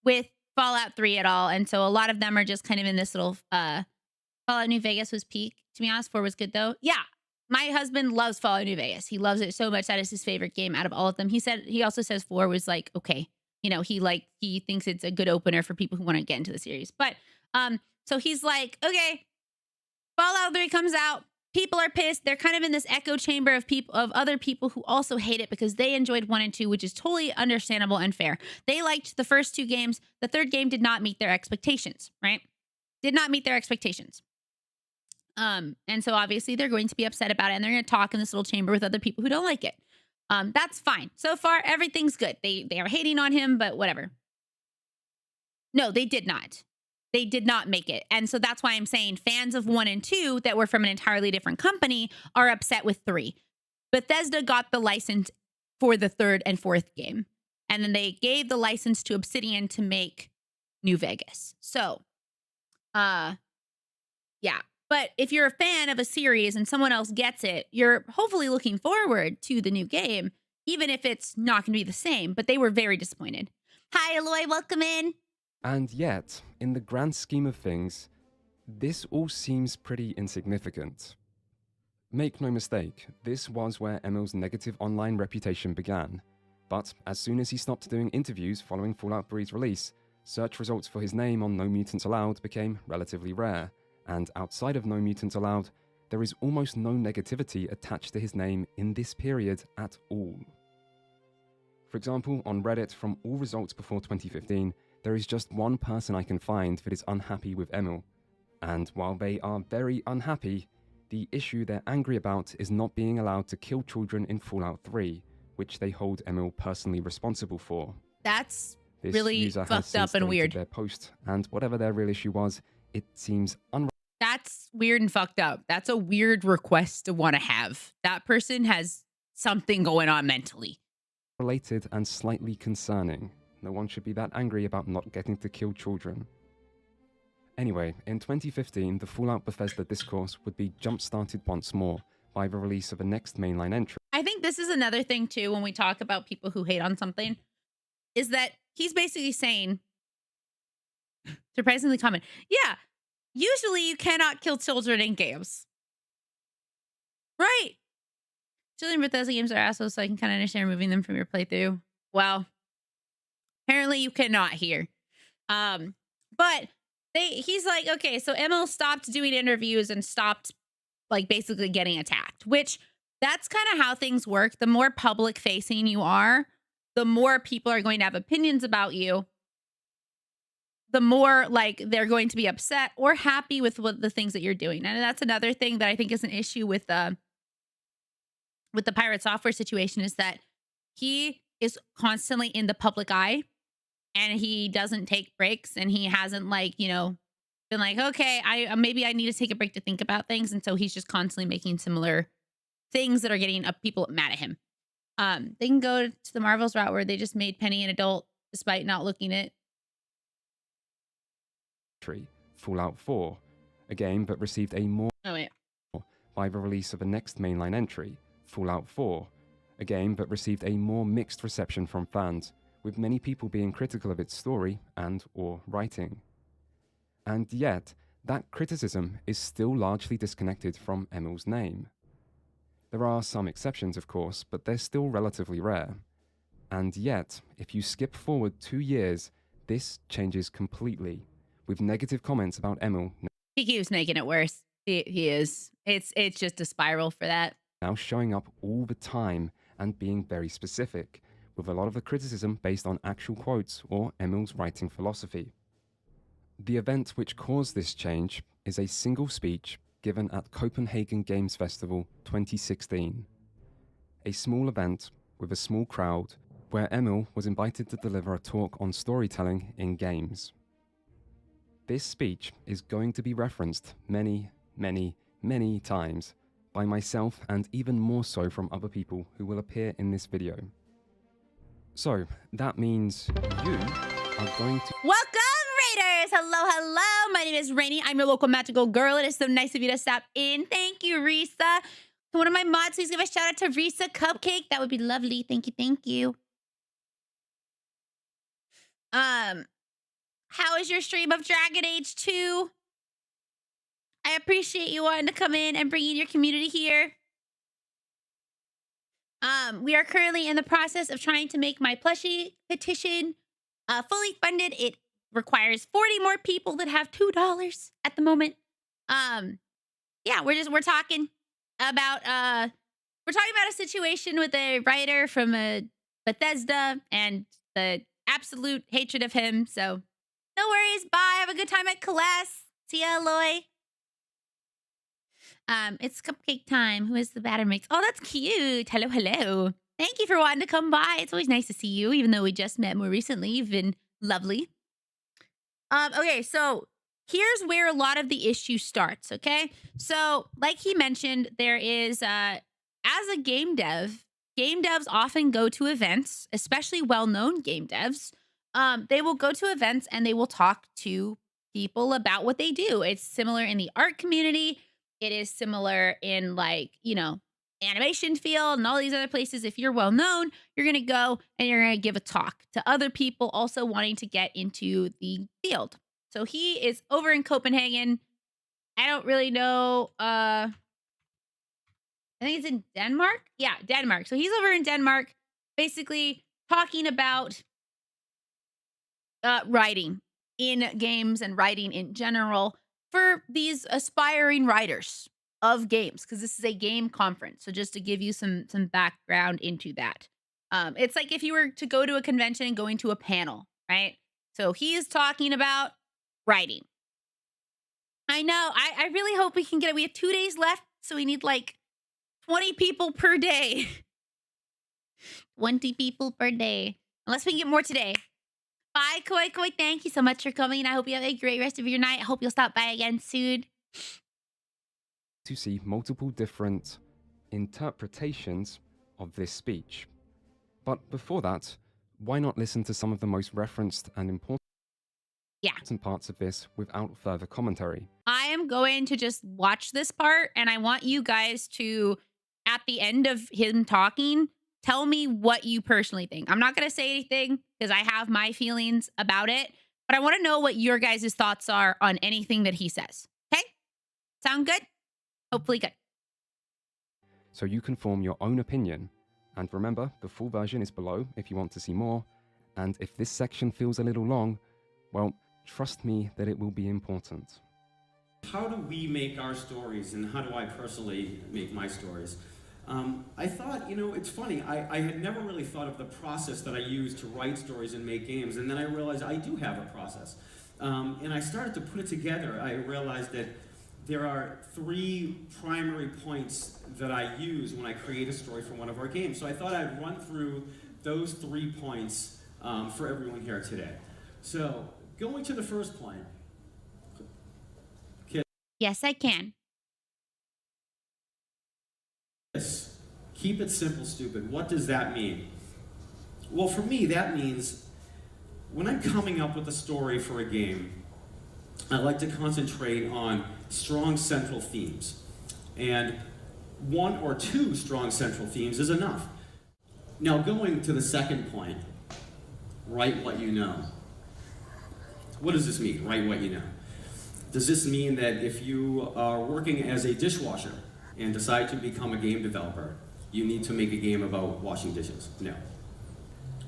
S1: with Fallout 3 at all, and so a lot of them are just kind of in this little Fallout New Vegas was peak. To be honest, 4 was good though. Yeah. My husband loves Fallout New Vegas. He loves it so much. That is his favorite game out of all of them. He also says 4 was like, okay. He thinks it's a good opener for people who want to get into the series. But so he's like, okay, Fallout 3 comes out. People are pissed. They're kind of in this echo chamber of other people who also hate it because they enjoyed 1 and 2, which is totally understandable and fair. They liked the first 2 games. The 3rd game did not meet their expectations, right? Did not meet their expectations. And so obviously they're going to be upset about it and they're going to talk in this little chamber with other people who don't like it. That's fine. So far, everything's good. They are hating on him, but whatever. No, they did not. They did not make it. And so that's why I'm saying fans of 1 and 2 that were from an entirely different company are upset with 3. Bethesda got the license for the 3rd and 4th game. And then they gave the license to Obsidian to make New Vegas. So, yeah. But if you're a fan of a series and someone else gets it, you're hopefully looking forward to the new game, even if it's not going to be the same. But they were very disappointed. Hi, Aloy. Welcome in.
S3: And yet, in the grand scheme of things, this all seems pretty insignificant. Make no mistake, this was where Emil's negative online reputation began. But as soon as he stopped doing interviews following Fallout 3's release, search results for his name on No Mutants Allowed became relatively rare, and outside of No Mutants Allowed, there is almost no negativity attached to his name in this period at all. For example, on Reddit, from all results before 2015, there is just one person I can find that is unhappy with Emil. And while they are very unhappy, the issue they're angry about is not being allowed to kill children in Fallout 3, which they hold Emil personally responsible for.
S1: That's
S3: This
S1: really
S3: user has
S1: fucked up
S3: since
S1: and
S3: deleted
S1: weird.
S3: their post, and whatever their real issue was, it seems
S1: That's weird and fucked up. That's a weird request to want to have. That person has something going on mentally.
S3: unrelated and slightly concerning. No one should be that angry about not getting to kill children. Anyway, in 2015, the Fallout Bethesda discourse would be jump-started once more by the release of a next mainline entry.
S1: I think this is another thing too when we talk about people who hate on something, is that he's basically saying, surprisingly common, yeah, usually you cannot kill children in games. Right. Children in Bethesda games are assholes, so I can kind of understand removing them from your playthrough. Well, apparently you cannot here. But he's like, okay, so Emil stopped doing interviews and stopped like basically getting attacked, which that's kind of how things work. The more public facing you are, the more people are going to have opinions about you. The more like they're going to be upset or happy with what the things that you're doing. And that's another thing that I think is an issue with the Pirate Software situation, is that he is constantly in the public eye and he doesn't take breaks, and he hasn't like, you know, been like, okay, maybe I need to take a break to think about things. And so he's just constantly making similar things that are getting people mad at him. They can go to the Marvels route where they just made Penny an adult despite not looking it.
S3: Fallout 4, a game that received a more by the release of a next mainline entry, Fallout 4, a game that received a more mixed reception from fans, with many people being critical of its story and or writing. And yet, that criticism is still largely disconnected from Emil's name. There are some exceptions, of course, but they're still relatively rare. And yet, if you skip forward 2 years, this changes completely, with negative comments about Emil
S1: He keeps making it worse. He is. It's just a spiral for that.
S3: now showing up all the time and being very specific, with a lot of the criticism based on actual quotes or Emil's writing philosophy. The event which caused this change is a single speech given at Copenhagen Games Festival 2016. A small event with a small crowd where Emil was invited to deliver a talk on storytelling in games. This speech is going to be referenced many, many, many times by myself, and even more so from other people who will appear in this video. So that means you are going to...
S1: Welcome, Raiders! Hello, hello. My name is Rainy. I'm your local magical girl. It is so nice of you to stop in. Thank you, Risa. One of my mods, please give a shout out to Risa Cupcake. That would be lovely. Thank you, thank you. How is your stream of Dragon Age 2? I appreciate you wanting to come in and bring in your community here. We are currently in the process of trying to make my plushie petition fully funded. It requires 40 more people that have $2 at the moment. Yeah, we're talking about a situation with a writer from Bethesda and the absolute hatred of him. So no worries. Bye. Have a good time at class. See ya, Aloy. It's cupcake time. Who is the batter mix? Oh, that's cute. Hello, hello. Thank you for wanting to come by. It's always nice to see you, even though we just met more recently. You've been lovely. Okay, so here's where a lot of the issue starts, okay? So, like he mentioned, there is, as a game devs often go to events, especially well-known game devs. They will go to events and they will talk to people about what they do. It's similar in the art community. It is similar in, like, you know, animation field and all these other places. If you're well known, you're going to go and you're going to give a talk to other people also wanting to get into the field. So he is over in Copenhagen. I don't really know. I think it's in Denmark. Yeah, Denmark. So he's over in Denmark, basically talking about writing in games and writing in general for these aspiring writers of games, because this is a game conference. So just to give you some background into that. It's like if you were to go to a convention and going to a panel, right? So he is talking about writing. I know. I really hope we can get it. We have 2 days left, so we need like 20 people per day. 20 people per day. Unless we can get more today. Bye, Koi Koi. Thank you so much for coming. I hope you have a great rest of your night. I hope you'll stop by again soon.
S3: To see multiple different interpretations of this speech. But before that, why not listen to some of the most referenced and important parts of this without further commentary?
S1: I am going to just watch this part, and I want you guys to, at the end of him talking, tell me what you personally think. I'm not going to say anything because I have my feelings about it, but I want to know what your guys' thoughts are on anything that he says. Okay? Sound good? Hopefully good.
S3: So you can form your own opinion. And remember, the full version is below if you want to see more. And if this section feels a little long, well, trust me that it will be important.
S6: How do we make our stories, and how do I personally make my stories? I thought, it's funny, I had never really thought of the process that I use to write stories and make games, and then I realized I do have a process. And I started to put it together. I realized that there are 3 primary points that I use when I create a story for one of our games. So I thought I'd run through those 3 points for everyone here today. So, going to the first point.
S1: Yes, I can.
S6: Yes. Keep it simple, stupid. What does that mean? Well, for me, that means when I'm coming up with a story for a game, I like to concentrate on strong central themes. And 1 or 2 strong central themes is enough. Now, going to the second point, write what you know. What does this mean, write what you know? Does this mean that if you are working as a dishwasher and decide to become a game developer, you need to make a game about washing dishes? No.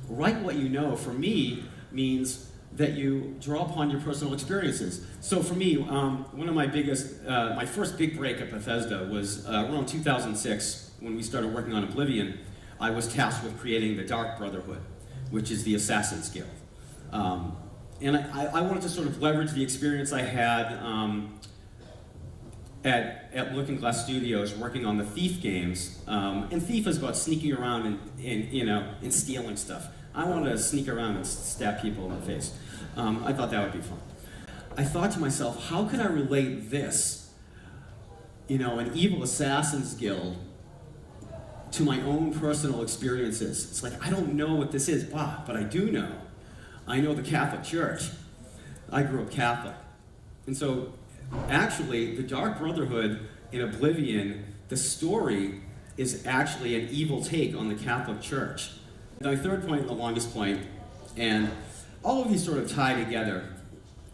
S6: Write what you know, for me, means that you draw upon your personal experiences. So for me, one of my biggest, my first big break at Bethesda was around 2006, when we started working on Oblivion. I was tasked with creating the Dark Brotherhood, which is the Assassin's Guild. And I wanted to sort of leverage the experience I had at Looking Glass Studios working on the Thief games. And Thief is about sneaking around and stealing stuff. I wanted to sneak around and stab people in the face. I thought that would be fun. I thought to myself, how could I relate this, an evil assassin's guild, to my own personal experiences? It's like, I don't know what this is, but I do know. I know the Catholic Church. I grew up Catholic. And so, actually, the Dark Brotherhood in Oblivion, the story is actually an evil take on the Catholic Church. My third point and the longest point, and all of these sort of tie together,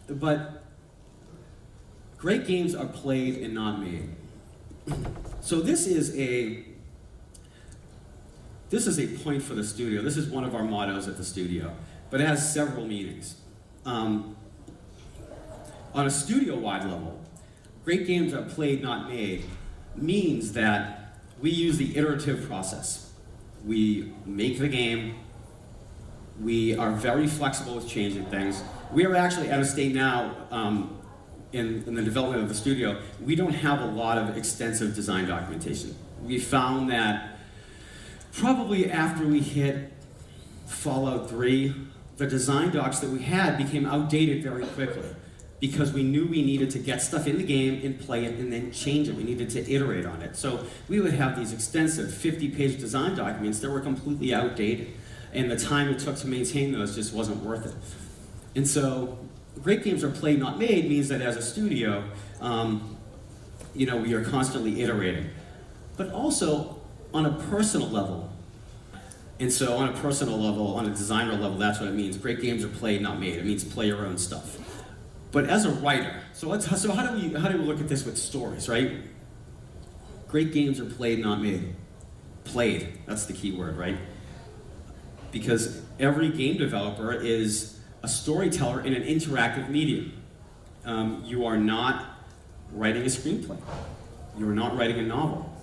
S6: but great games are played and not made. So this is a point for the studio. This is one of our mottos at the studio, but it has several meanings. On a studio-wide level, great games are played, not made, means that we use the iterative process. We make the game. We are very flexible with changing things. We are actually at a state now in the development of the studio, we don't have a lot of extensive design documentation. We found that probably after we hit Fallout 3, the design docs that we had became outdated very quickly because we knew we needed to get stuff in the game and play it and then change it. We needed to iterate on it. So we would have these extensive 50-page design documents that were completely outdated, and the time it took to maintain those just wasn't worth it. And so great games are played, not made, means that as a studio, we are constantly iterating. But also on a personal level. And so on a personal level, on a designer level, that's what it means. Great games are played, not made. It means play your own stuff. But as a writer, so how do we look at this with stories, right? Great games are played, not made. Played, that's the key word, right? because every game developer is a storyteller in an interactive medium. You are not writing a screenplay. You are not writing a novel.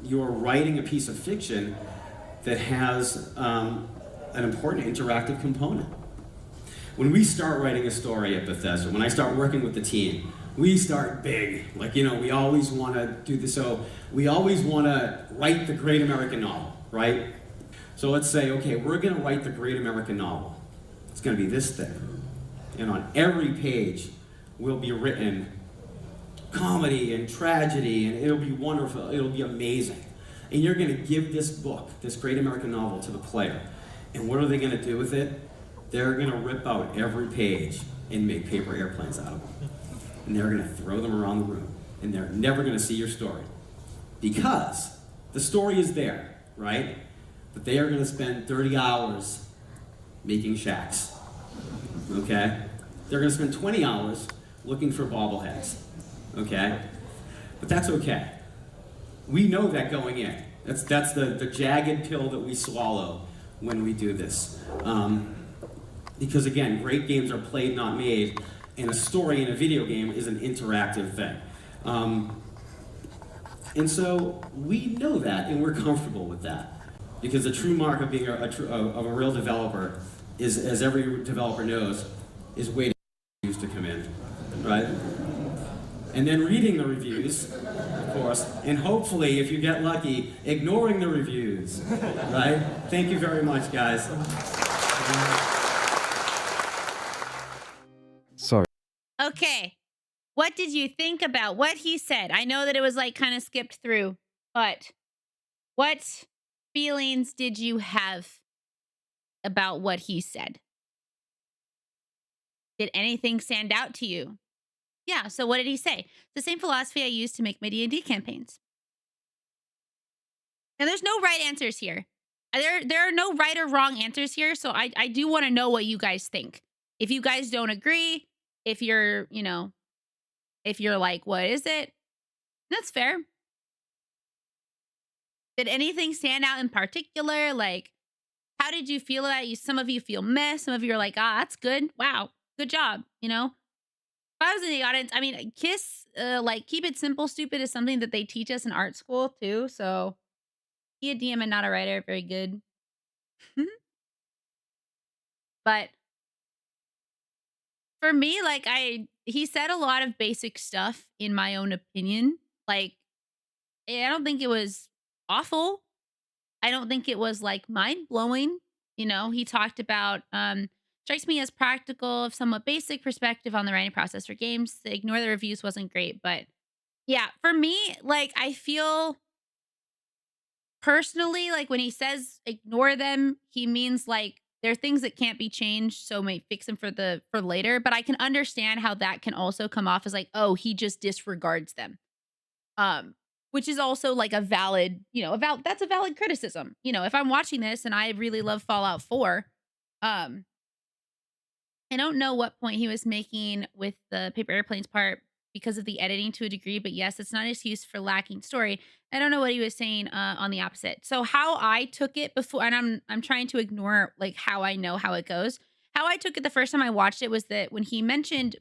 S6: You are writing a piece of fiction that has an important interactive component. When we start writing a story at Bethesda, when I start working with the team, we start big. Like, you know, we always want to do this. So we always want to write the great American novel, right? So let's say, okay, we're going to write the great American novel. It's going to be this thick. And on every page will be written comedy and tragedy, and it'll be wonderful. It'll be amazing. And you're going to give this book, this great American novel, to the player. And what are they going to do with it? They're going to rip out every page and make paper airplanes out of them. And they're going to throw them around the room. And they're never going to see your story. Because the story is there, right? But they are going to spend 30 hours making shacks. Okay? They're going to spend 20 hours looking for bobbleheads. Okay? But that's okay. We know that going in. That's the jagged pill that we swallow when we do this. Because again, great games are played, not made, and a story in a video game is an interactive thing. And so we know that, and we're comfortable with that. Because the true mark of being a real developer is, as every developer knows, is waiting for reviews to come in, right? And then reading the reviews, of course, and hopefully, if you get lucky, ignoring the reviews, right? Thank you very much, guys.
S3: So,
S1: Okay. What did you think about what he said? I know that it was like kind of skipped through, but what feelings did you have about what he said? Did anything stand out to you? Yeah, so what did he say? It's the same philosophy I use to make my D&D campaigns. And there's no right answers here. There are no right or wrong answers here, so I do want to know what you guys think. If you guys don't agree, if you're, you know, if you're like, what is it? That's fair. Did anything stand out in particular? Like, how did you feel about it? Some of you feel meh. Some of you are like, ah, that's good. Wow, good job, you know? If I was in the audience, I mean, KISS, like, keep it simple, stupid is something that they teach us in art school, too. So, be a DM and not a writer. Very good. But for me, like, he said a lot of basic stuff, in my own opinion. Like, I don't think it was awful. I don't think it was, like, mind-blowing. You know, he talked about, strikes me as practical, of somewhat basic perspective on the writing process for games. To ignore the reviews wasn't great, but yeah, for me, like, I feel personally, like, when he says ignore them, he means, like, there are things that can't be changed, so may fix them for later. But I can understand how that can also come off as like, oh, he just disregards them. Which is also like a valid, you know, that's a valid criticism. You know, if I'm watching this and I really love Fallout 4, I don't know what point he was making with the paper airplanes part because of the editing to a degree, but yes, it's not an excuse for lacking story. I don't know what he was saying on the opposite. So how I took it before, and I'm trying to ignore like how I know how it goes. How I took it the first time I watched it was that when he mentioned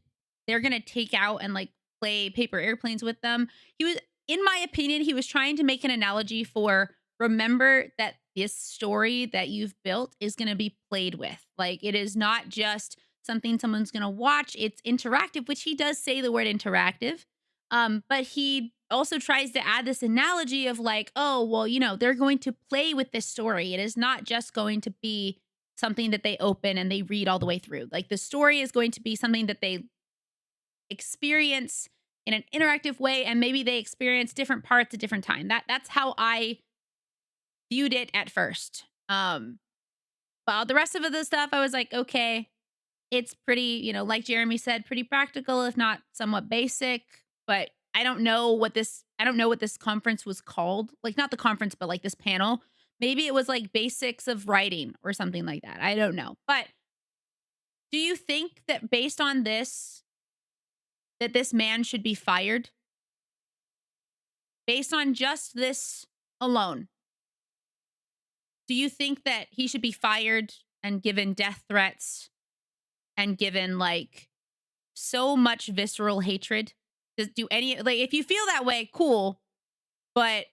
S1: they're gonna take out and like play paper airplanes with them, he was, in my opinion, he was trying to make an analogy for, remember that this story that you've built is gonna be played with. Like, it is not just something someone's going to watch. It's interactive, which he does say the word interactive. But he also tries to add this analogy of like, oh, well, you know, they're going to play with this story. It is not just going to be something that they open and they read all the way through. Like, the story is going to be something that they experience in an interactive way, and maybe they experience different parts at different time. That's how I viewed it at first. But the rest of the stuff, I was like, okay, it's pretty, you know, like Jeremy said, pretty practical, if not somewhat basic. But I don't know what this conference was called. Like, not the conference, but like this panel. Maybe it was like basics of writing or something like that. I don't know. But do you think that based on this, that this man should be fired? Based on just this alone? do you think that he should be fired and given death threats and given like so much visceral hatred? Do any, like, if you feel that way, cool. But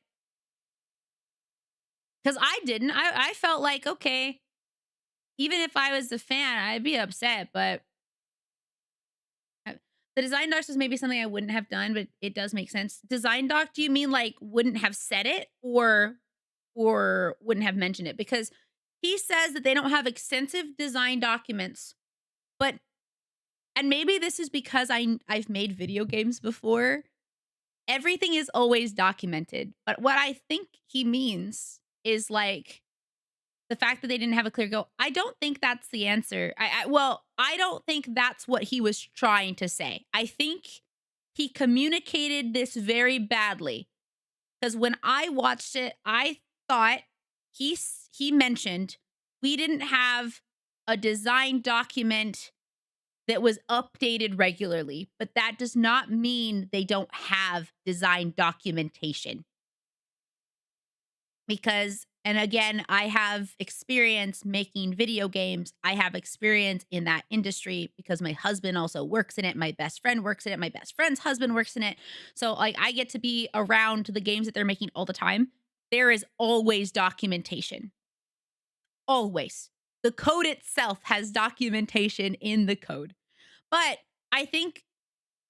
S1: because I didn't, I felt like, okay, even if I was a fan, I'd be upset. But the design docs is maybe something I wouldn't have done, but it does make sense. Design doc, do you mean like wouldn't have said it or wouldn't have mentioned it? Because he says that they don't have extensive design documents, but, and maybe this is because I've made video games before. Everything is always documented. But what I think he means is like the fact that they didn't have a clear goal. I don't think that's the answer. I don't think that's what he was trying to say. I think he communicated this very badly. Because when I watched it, I thought he mentioned we didn't have a design document that was updated regularly, but that does not mean they don't have design documentation. Because, and again, I have experience making video games. I have experience in that industry because my husband also works in it. My best friend works in it. My best friend's husband works in it. So like I get to be around the games that they're making all the time. There is always documentation. Always. The code itself has documentation in the code. But I think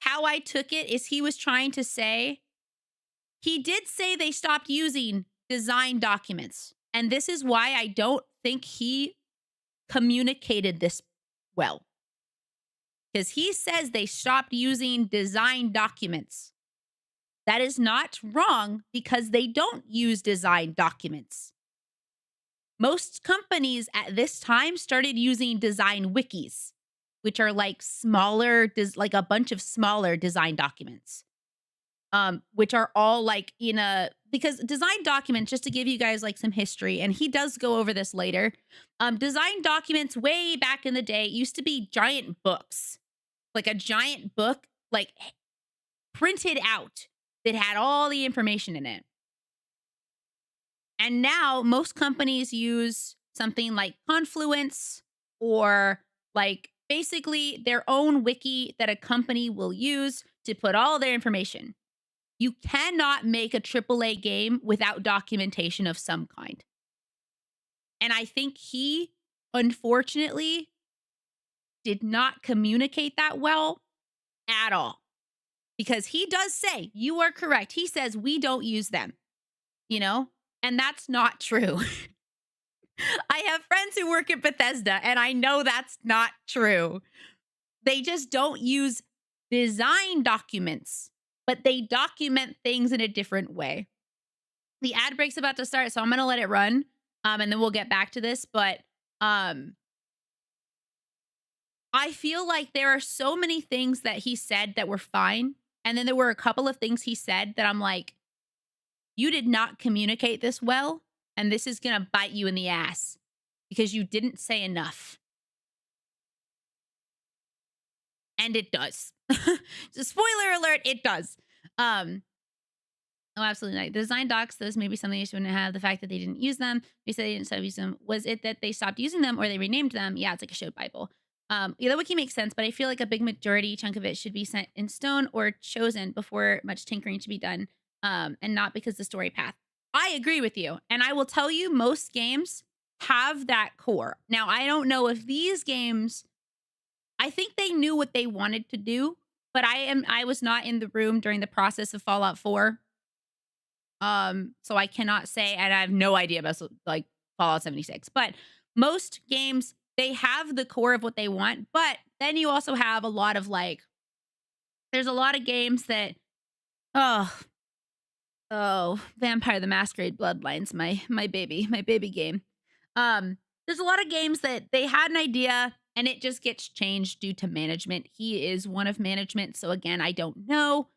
S1: how I took it is he was trying to say, he did say they stopped using design documents. And this is why I don't think he communicated this well. Because he says they stopped using design documents. That is not wrong because they don't use design documents. Most companies at this time started using design wikis, which are like smaller, like a bunch of smaller design documents, which are all like in a, because design documents, just to give you guys like some history, and he does go over this later, design documents way back in the day used to be giant books, like a giant book, like printed out that had all the information in it. And now most companies use something like Confluence or like basically their own wiki that a company will use to put all their information. You cannot make a AAA game without documentation of some kind. And I think he, unfortunately, did not communicate that well at all. Because he does say, you are correct. He says, we don't use them, you know? And that's not true. I have friends who work at Bethesda, and I know that's not true. They just don't use design documents, but they document things in a different way. The ad break's about to start, so I'm going to let it run, and then we'll get back to this. But I feel like there are so many things that he said that were fine, and then there were a couple of things he said that I'm like, you did not communicate this well, and this is going to bite you in the ass because you didn't say enough. And it does. Just spoiler alert, it does. Oh, absolutely not. The design docs, those may be something you shouldn't have. The fact that they didn't use them, they said they didn't stop using them. Was it that they stopped using them or they renamed them? Yeah, it's like a show Bible. Yeah, that wiki makes sense, but I feel like a big majority chunk of it should be set in stone or chosen before much tinkering should be done. And not because the story path. I agree with you. And I will tell you, most games have that core. Now, I don't know if these games, I think they knew what they wanted to do, but I was not in the room during the process of Fallout 4. So I cannot say, and I have no idea about like Fallout 76, but most games, they have the core of what they want, but then you also have a lot of like, there's a lot of games that, Vampire the Masquerade Bloodlines, my baby game. There's a lot of games that they had an idea and it just gets changed due to management. He is one of management, so again, I don't know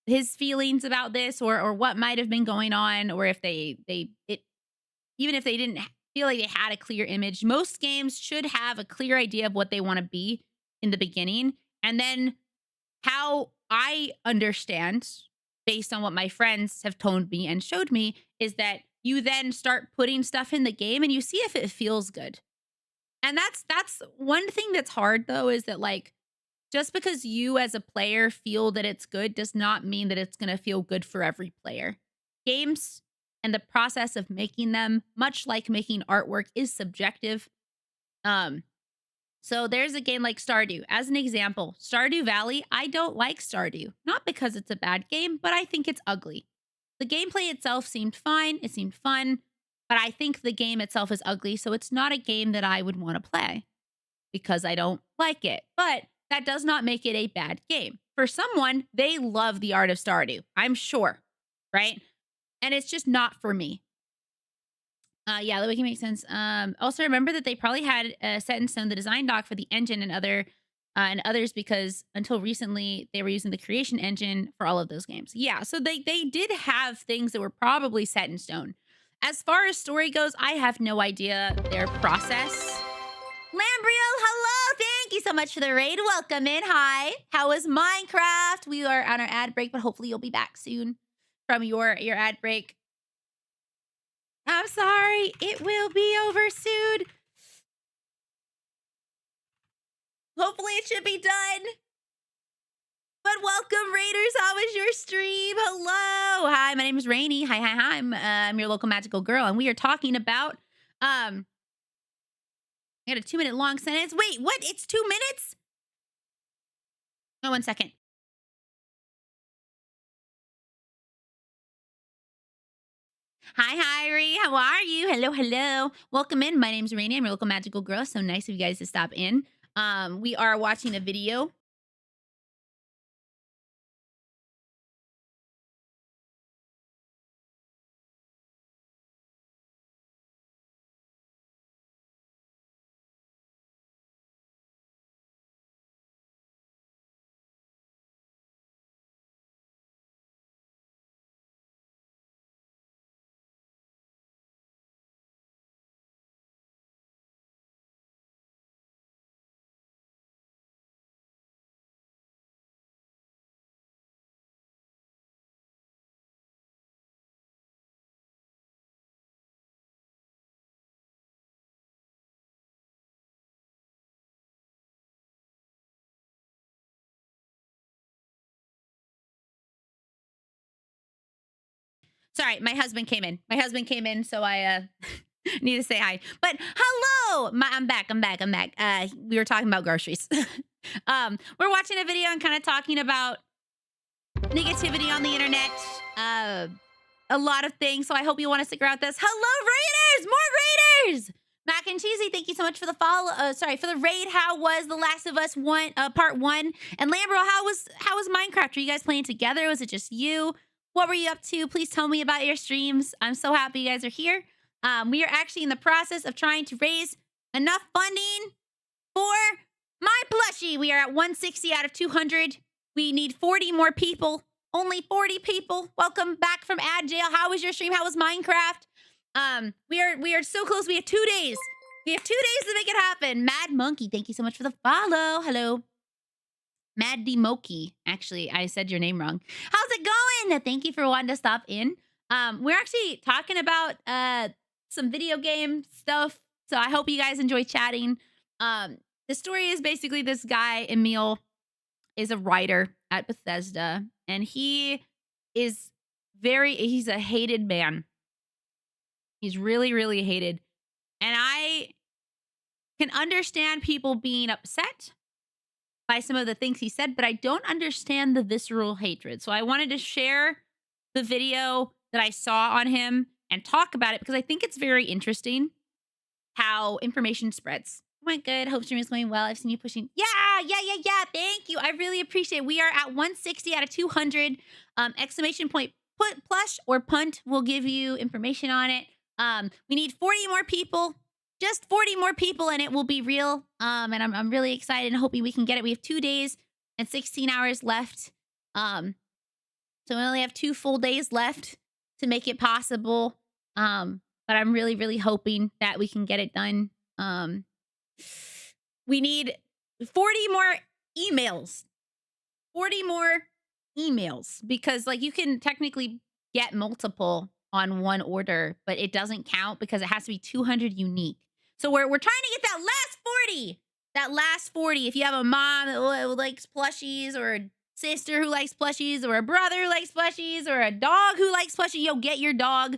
S1: his feelings about this or what might have been going on, or if even if they didn't feel like they had a clear image. Most games should have a clear idea of what they want to be in the beginning, and then how I understand, based on what my friends have told me and showed me, is that you then start putting stuff in the game and you see if it feels good. And that's one thing that's hard though, is that like, just because you as a player feel that it's good does not mean that it's going to feel good for every player. Games and the process of making them, much like making artwork, is subjective. So there's a game like Stardew. As an example, Stardew Valley, I don't like Stardew. Not because it's a bad game, but I think it's ugly. The gameplay itself seemed fine. It seemed fun. But I think the game itself is ugly, so it's not a game that I would want to play because I don't like it. But that does not make it a bad game. For someone, they love the art of Stardew, I'm sure, right? And it's just not for me. Yeah, that can make sense. Also, remember that they probably had set in stone the design doc for the engine and others because until recently they were using the creation engine for all of those games. Yeah, so they did have things that were probably set in stone. As far as story goes, I have no idea their process. Lambrio, hello! Thank you so much for the raid. Welcome in. Hi. How was Minecraft? We are on our ad break, but hopefully you'll be back soon from your ad break. I'm sorry. It will be over soon. Hopefully it should be done. But welcome, Raiders. How was your stream? Hello. Hi, my name is Rainy. Hi. I'm your local magical girl, and we are talking about I got a 2-minute long sentence. Wait, what? It's 2 minutes? Oh, 1 second. Hi, Ri. How are you? Hello. Welcome in. My name's Rainy. I'm your local magical girl. So nice of you guys to stop in. We are watching a video. Sorry, my husband came in. So I need to say hi. But hello! I'm back. We were talking about groceries. We're watching a video and kind of talking about negativity on the internet. A lot of things. So I hope you want to stick around with us. Hello, Raiders! More Raiders! Mac and Cheesy, thank you so much for the follow. For the raid. How was The Last of Us Part 1? And Lambro, how was Minecraft? Are you guys playing together? Was it just you? What were you up to? Please tell me about your streams. I'm so happy you guys are here. We are actually in the process of trying to raise enough funding for my plushie. We are at 160 out of 200. We need 40 more people. Only 40 people. Welcome back from ad jail. How was your stream? How was Minecraft? We are so close. We have 2 days. We have 2 days to make it happen. Mad Monkey, thank you so much for the follow. Hello. Mad Demoki. Actually, I said your name wrong. How's it going? Thank you for wanting to stop in. We're actually talking about some video game stuff. So I hope you guys enjoy chatting. The story is basically this guy, Emil, is a writer at Bethesda. And he's a hated man. He's really, really hated. And I can understand people being upset by some of the things he said, but I don't understand the visceral hatred. So I wanted to share the video that I saw on him and talk about it because I think it's very interesting how information spreads. Oh my good. Hope stream is going well. I've seen you pushing. Yeah. Thank you. I really appreciate it. We are at 160 out of 200. Exclamation point plush or punt will give you information on it. We need 40 more people. Just 40 more people and it will be real. And I'm really excited and hoping we can get it. We have 2 days and 16 hours left. So we only have 2 full days left to make it possible. But I'm really, really hoping that we can get it done. We need 40 more emails. 40 more emails because like you can technically get multiple on one order, but it doesn't count because it has to be 200 unique. So we're trying to get that last 40. That last 40. If you have a mom that likes plushies, or a sister who likes plushies, or a brother who likes plushies, or a dog who likes plushies, yo, get your dog.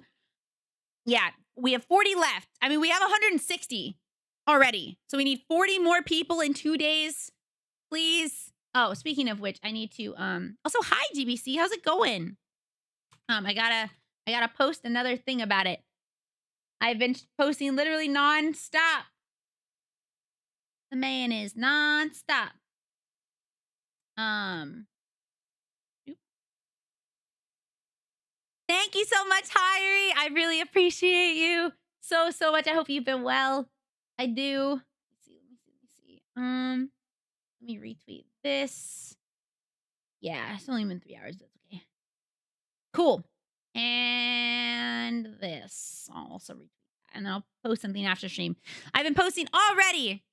S1: Yeah, we have 40 left. I mean, we have 160 already. So we need 40 more people in 2 days. Please. Oh, speaking of which, I need to also, hi GBC, how's it going? I gotta post another thing about it. I've been posting literally non-stop. The man is non-stop. Thank you so much, Hyrie. I really appreciate you so much. I hope you've been well. I do. Let me see. Let me retweet this. Yeah, it's only been 3 hours. That's okay. Cool. And this. I'll also retweet that. And then I'll post something after stream. I've been posting already.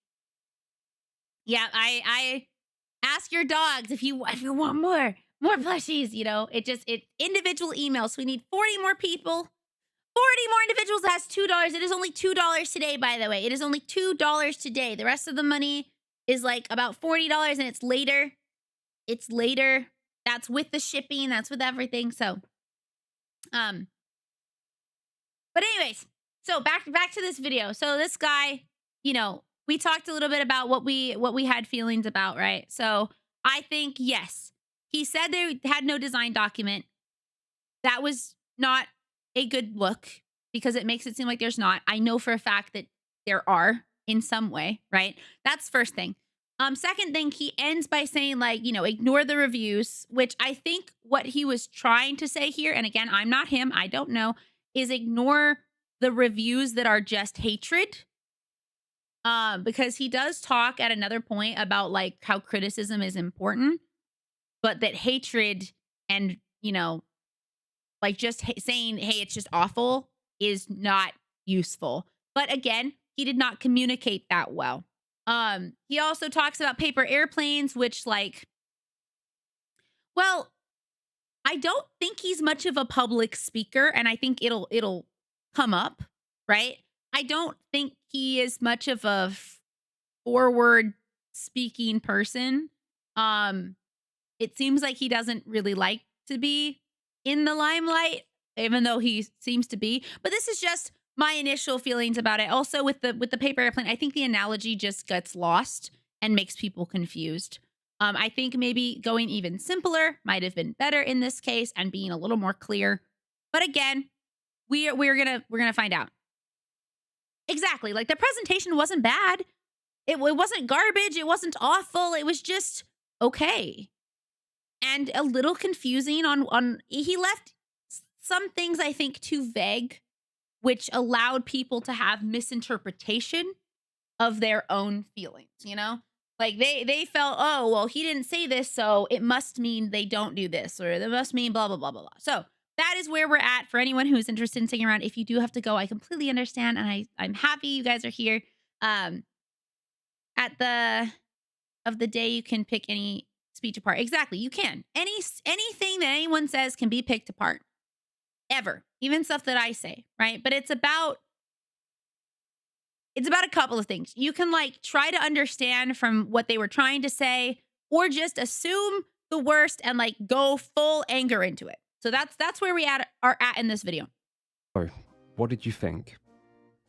S1: Yeah, I ask your dogs if you want more plushies, you know. It individual emails. So we need 40 more people. 40 more individuals. That's $2. It is only $2 today, by the way. It is only $2 today. The rest of the money is like about $40, and it's later. It's later. That's with the shipping. That's with everything. So, but anyways, so back to this video. So this guy, you know, we talked a little bit about what we had feelings about, right? So I think, yes, he said they had no design document. That was not a good look because it makes it seem like there's not. I know for a fact that there are in some way, right? That's first thing. Second thing, he ends by saying, like, you know, ignore the reviews, which I think what he was trying to say here, and again, I'm not him, I don't know, is ignore the reviews that are just hatred. Because he does talk at another point about like how criticism is important, but that hatred and, you know, like just saying, hey, it's just awful is not useful. But again, he did not communicate that well. He also talks about paper airplanes, which, like, well, I don't think he's much of a public speaker, and I think it'll come up, right? I don't think he is much of a forward speaking person. It seems like he doesn't really like to be in the limelight, even though he seems to be. But this is just my initial feelings about it. Also with the paper airplane, I think the analogy just gets lost and makes people confused. I think maybe going even simpler might have been better in this case and being a little more clear. But again, we're gonna find out. Exactly. Like, the presentation wasn't bad. It wasn't garbage. It wasn't awful. It was just okay. And a little confusing on he left some things, I think, too vague, which allowed people to have misinterpretation of their own feelings, you know? Like, they felt, oh, well, he didn't say this, so it must mean they don't do this, or it must mean blah, blah, blah, blah, blah. So that is where we're at. For anyone who's interested in sticking around, if you do have to go, I completely understand, and I'm happy you guys are here. At the of the day, you can pick any speech apart. Exactly, you can. Anything that anyone says can be picked apart. Ever. Even stuff that I say, right? But it's about a couple of things. You can, like, try to understand from what they were trying to say, or just assume the worst and, like, go full anger into it. So that's where we are at in this video.
S3: So, what did you think?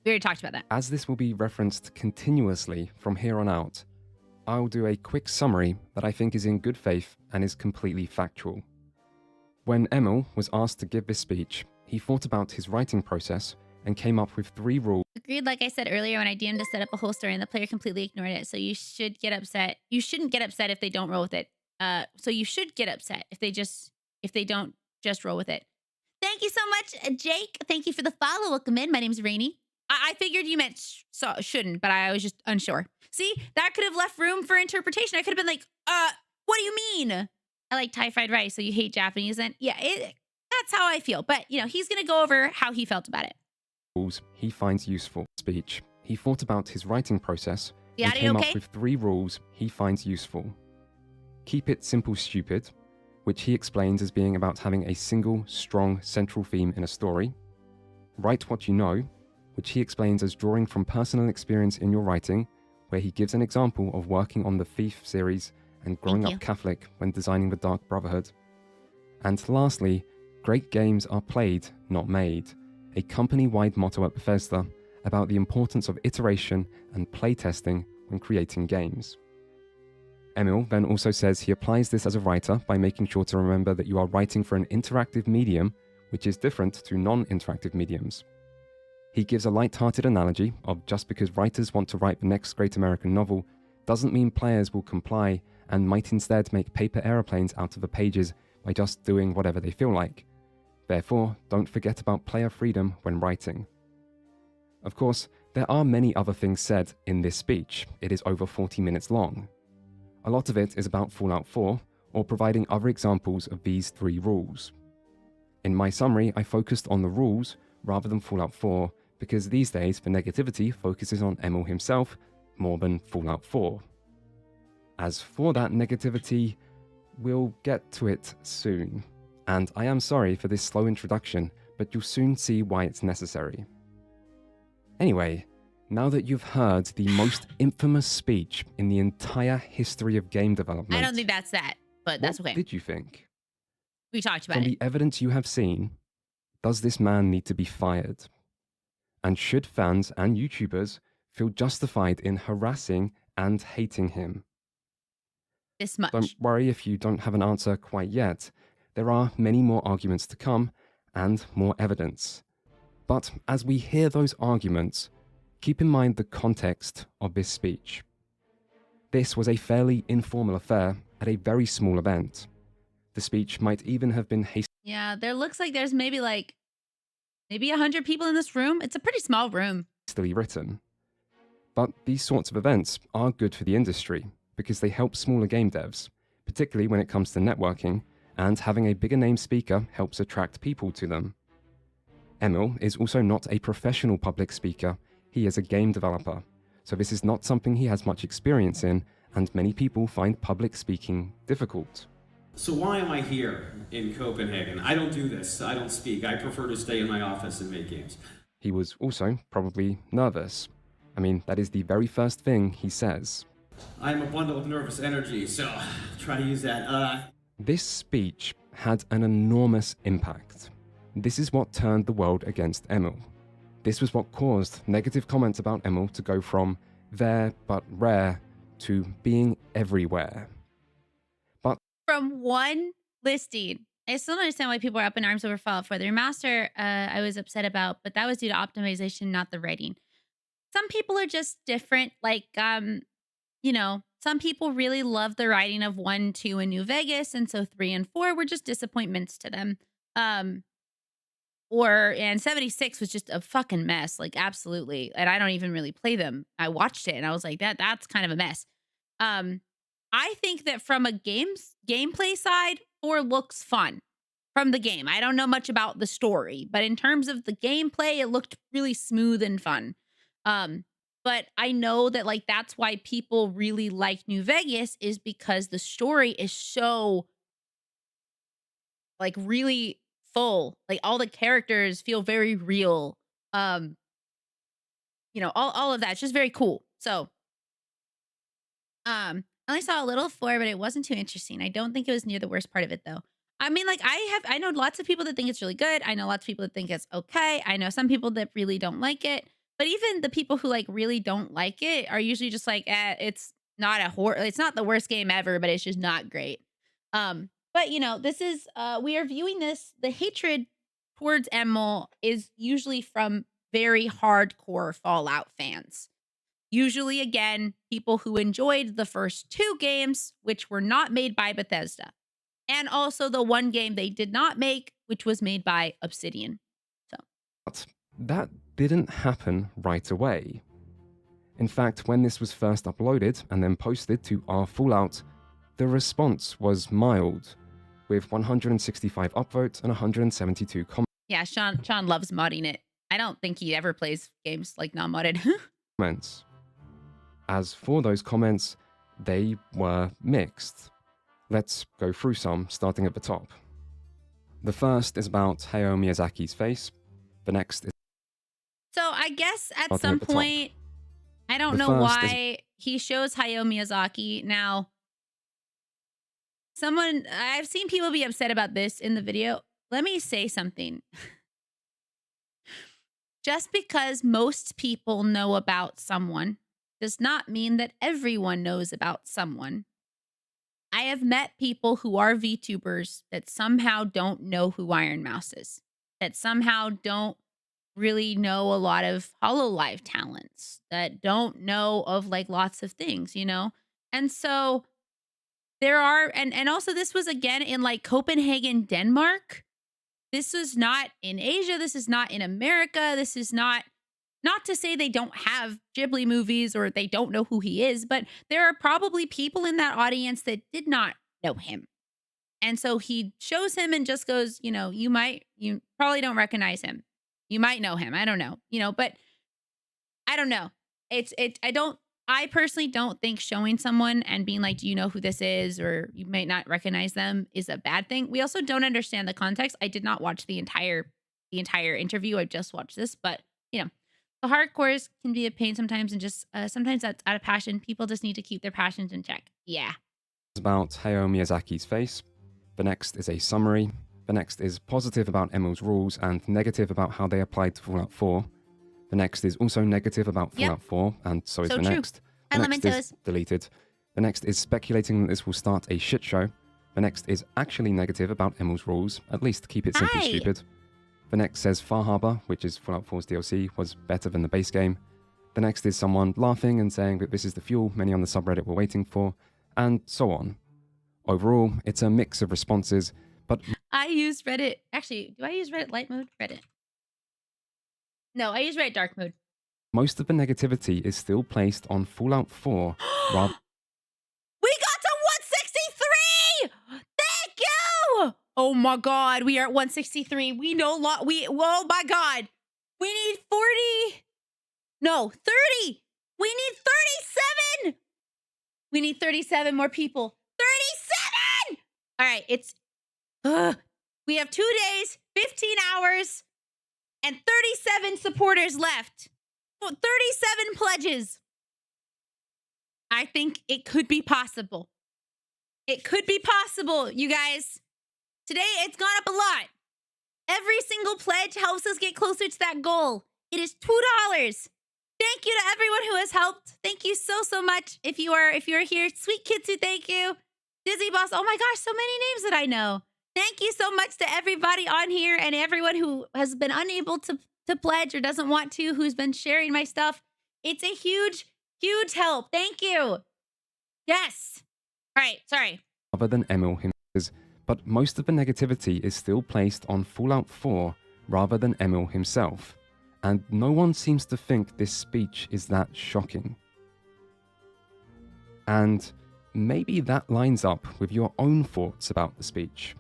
S1: We already talked about that.
S3: As this will be referenced continuously from here on out, I'll do a quick summary that I think is in good faith and is completely factual. When Emil was asked to give this speech, he thought about his writing process and came up with 3 rules.
S1: Agreed, like I said earlier, when I DM'd to set up a whole story and the player completely ignored it. So you should get upset. You shouldn't get upset if they don't roll with it. So you should get upset if they don't just roll with it. Thank you so much, Jake. Thank you for the follow. Welcome in. My name's Rainy. I figured you meant shouldn't, but I was just unsure. See, that could have left room for interpretation. I could have been like, what do you mean? I like Thai fried rice, so you hate Japanese. And yeah, that's how I feel. But, you know, he's going to go over how he felt about it.
S3: He finds useful. Speech. He thought about his writing process
S1: The
S3: and
S1: audio
S3: came
S1: okay?
S3: up with 3 rules he finds useful. Keep it simple, stupid, which he explains as being about having a single, strong, central theme in a story. Write What You Know, which he explains as drawing from personal experience in your writing, where he gives an example of working on the Thief series and growing
S1: Thank
S3: up
S1: you.
S3: Catholic when designing the Dark Brotherhood. And lastly, great games are played, not made, a company-wide motto at Bethesda about the importance of iteration and playtesting when creating games. Emil then also says he applies this as a writer by making sure to remember that you are writing for an interactive medium, which is different to non-interactive mediums. He gives a light-hearted analogy of just because writers want to write the next great American novel doesn't mean players will comply and might instead make paper aeroplanes out of the pages by just doing whatever they feel like. Therefore, don't forget about player freedom when writing. Of course, there are many other things said in this speech. It is over 40 minutes long. A lot of it is about Fallout 4, or providing other examples of these 3 rules. In my summary, I focused on the rules rather than Fallout 4, because these days the negativity focuses on Emil himself more than Fallout 4. As for that negativity, we'll get to it soon. And I am sorry for this slow introduction, but you'll soon see why it's necessary. Anyway, now that you've heard the most infamous speech in the entire history of game development...
S1: I don't think that's that, but that's okay.
S3: What did you think?
S1: We talked about
S3: From
S1: it.
S3: the evidence you have seen, does this man need to be fired? And should fans and YouTubers feel justified in harassing and hating him?
S1: This much.
S3: Don't worry if you don't have an answer quite yet. There are many more arguments to come and more evidence. But as we hear those arguments, keep in mind the context of this speech. This was a fairly informal affair at a very small event. The speech might even have been
S1: Yeah, there looks like there's maybe 100 people in this room. It's a pretty small room.
S3: hastily written. But these sorts of events are good for the industry because they help smaller game devs, particularly when it comes to networking, and having a bigger name speaker helps attract people to them. Emil is also not a professional public speaker, he is a game developer, so this is not something he has much experience in, and many people find public speaking difficult.
S6: So why am I here in Copenhagen? I don't do this. I don't speak. I prefer to stay in my office and make games.
S3: He was also probably nervous. I mean, that is the very first thing he says.
S6: I'm a bundle of nervous energy, so try to use that.
S3: This speech had an enormous impact. This is what turned the world against Emil. This was what caused negative comments about Emil to go from there but rare to being everywhere.
S1: From one listing, I still don't understand why people are up in arms over Fallout 4. The remaster, I was upset about, but that was due to optimization, not the writing. Some people are just different. Some people really love the writing of 1, 2, and New Vegas, and so 3 and 4 were just disappointments to them. And 76 was just a fucking mess, absolutely. And I don't even really play them. I watched it and I was like, that's kind of a mess. I think that from a gameplay side, 4 looks fun from the game. I don't know much about the story, but in terms of the gameplay, it looked really smooth and fun. But I know that that's why people really like New Vegas, is because the story is so really full. All the characters feel very real. All of that. It's just very cool. So, I only saw a little 4, but it wasn't too interesting. I don't think it was near the worst part of it, though. I mean, I know lots of people that think it's really good. I know lots of people that think it's okay. I know some people that really don't like it. But even the people who really don't like it are usually just it's not it's not the worst game ever, but it's just not great. But this is we are viewing this. The hatred towards Emil is usually from very hardcore Fallout fans. Usually, again, people who enjoyed the first 2 games, which were not made by Bethesda. And also the one game they did not make, which was made by Obsidian.
S3: But that didn't happen right away. In fact, when this was first uploaded and then posted to our Fallout, the response was mild, with 165 upvotes and 172 comments.
S1: Yeah, Sean loves modding it. I don't think he ever plays games non-modded.
S3: As for those comments, they were mixed. Let's go through some, starting at the top. The first is about Hayao Miyazaki's face. The next is
S1: I guess at
S3: Starting
S1: some
S3: at the top.
S1: point, I don't
S3: The
S1: know
S3: first is-
S1: why he shows Hayao Miyazaki. Now, I've seen people be upset about this in the video. Let me say something. Just because most people know about someone does not mean that everyone knows about someone. I have met people who are VTubers that somehow don't know who Iron Mouse is, that somehow don't really know a lot of HoloLive talents, that don't know of like lots of things, you know? And so there are, and also this was again in like Copenhagen, Denmark. This was not in Asia. This is not in America. This is not to say they don't have Ghibli movies or they don't know who he is, but there are probably people in that audience that did not know him. And so he shows him and just goes, you know, you probably don't recognize him. You might know him. I don't know, you know, but I don't know. I personally don't think showing someone and being like, do you know who this is? Or you might not recognize them is a bad thing. We also don't understand the context. I did not watch the entire interview. I just watched this, but you know, the hardcores can be a pain sometimes. And just sometimes that's out of passion. People just need to keep their passions in check. Yeah.
S3: It's about Hayao Miyazaki's face. The next is a summary. The next is positive about Emil's rules and negative about how they applied to Fallout 4. The next is also negative about Fallout 4, and so is the
S1: true.
S3: next. The next is deleted. The next is speculating that this will start a shit show. The next is actually negative about Emil's rules, at least keep it simple, stupid. The next says Far Harbor, which is Fallout 4's DLC, was better than the base game. The next is someone laughing and saying that this is the fuel many on the subreddit were waiting for, and so on. Overall, it's a mix of responses, but
S1: I use Reddit. Actually, do I use Reddit light mode? Reddit. No, I use Reddit dark mode.
S3: most of the negativity is still placed on Fallout 4 rather.
S1: We got to 163! Thank you! Oh my god, we are at 163. Oh my god. We need 40. No, 30. We need 37. We need 37 more people. 37! All right, we have 2 days, 15 hours, and 37 supporters left. 37 pledges. I think it could be possible. It could be possible, you guys. Today, it's gone up a lot. Every single pledge helps us get closer to that goal. It is $2. Thank you to everyone who has helped. Thank you so, so much. If you are here, Sweet Kitsu, thank you. Dizzy Boss, oh my gosh, so many names that I know. Thank you so much to everybody on here and everyone who has been unable to pledge or doesn't want to, who's been sharing my stuff. It's a huge, huge help. Thank you. Yes. All right, sorry.
S3: Other than Emil himself, but most of the negativity is still placed on Fallout 4 rather than Emil himself. And no one seems to think this speech is that shocking. And maybe that lines up with your own thoughts about the speech.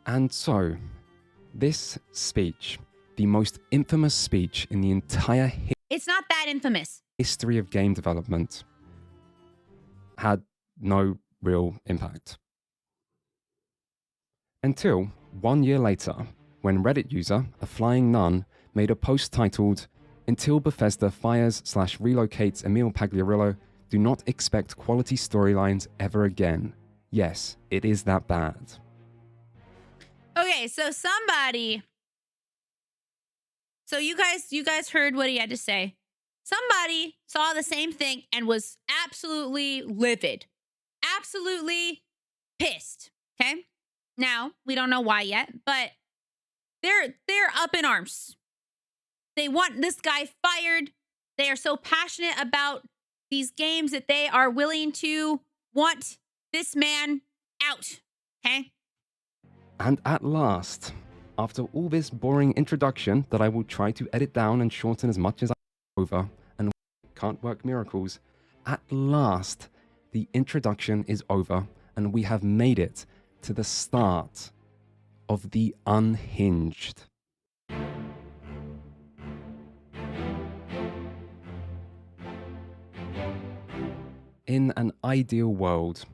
S3: And so, this speech, the most infamous speech in the entire
S1: It's not that infamous.
S3: history of game development, had no real impact. Until 1 year later, when Reddit user, A Flying Nun, made a post titled, "Until Bethesda fires/relocates Emil Pagliarillo, do not expect quality storylines ever again." Yes, it is that bad.
S1: Okay, so you guys heard what he had to say. Somebody saw the same thing and was absolutely livid. Absolutely pissed. Okay? Now, we don't know why yet, but they're up in arms. They want this guy fired. They are so passionate about these games that they are willing to want this man out. Okay?
S3: And at last, after all this boring introduction that I will try to edit down and shorten as much as I over, and can't work miracles, at last, the introduction is over, and we have made it to the start of the Unhinged. In an ideal world,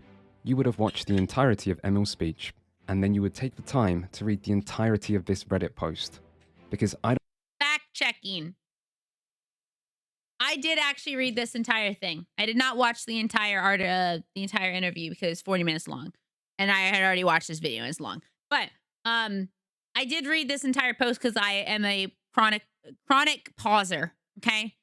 S3: you would have watched the entirety of Emil's speech, and then you would take the time to read the entirety of this Reddit post. Because I don't
S1: Fact checking. I did actually read this entire thing. I did not watch the entire the entire interview because it's 40 minutes long, and I had already watched this video and it's long. But I did read this entire post because I am a chronic pauser. Okay,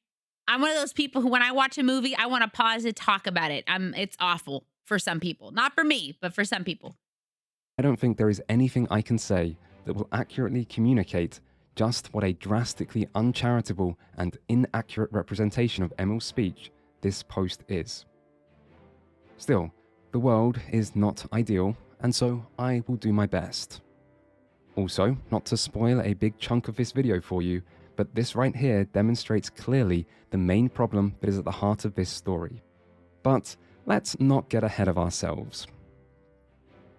S1: I'm one of those people who, when I watch a movie, I want to pause to talk about it. It's awful for some people, not for me, but for some people.
S3: I don't think there is anything I can say that will accurately communicate just what a drastically uncharitable and inaccurate representation of Emil's speech this post is. Still, the world is not ideal, and so I will do my best. Also, not to spoil a big chunk of this video for you, but this right here demonstrates clearly the main problem that is at the heart of this story. But let's not get ahead of ourselves.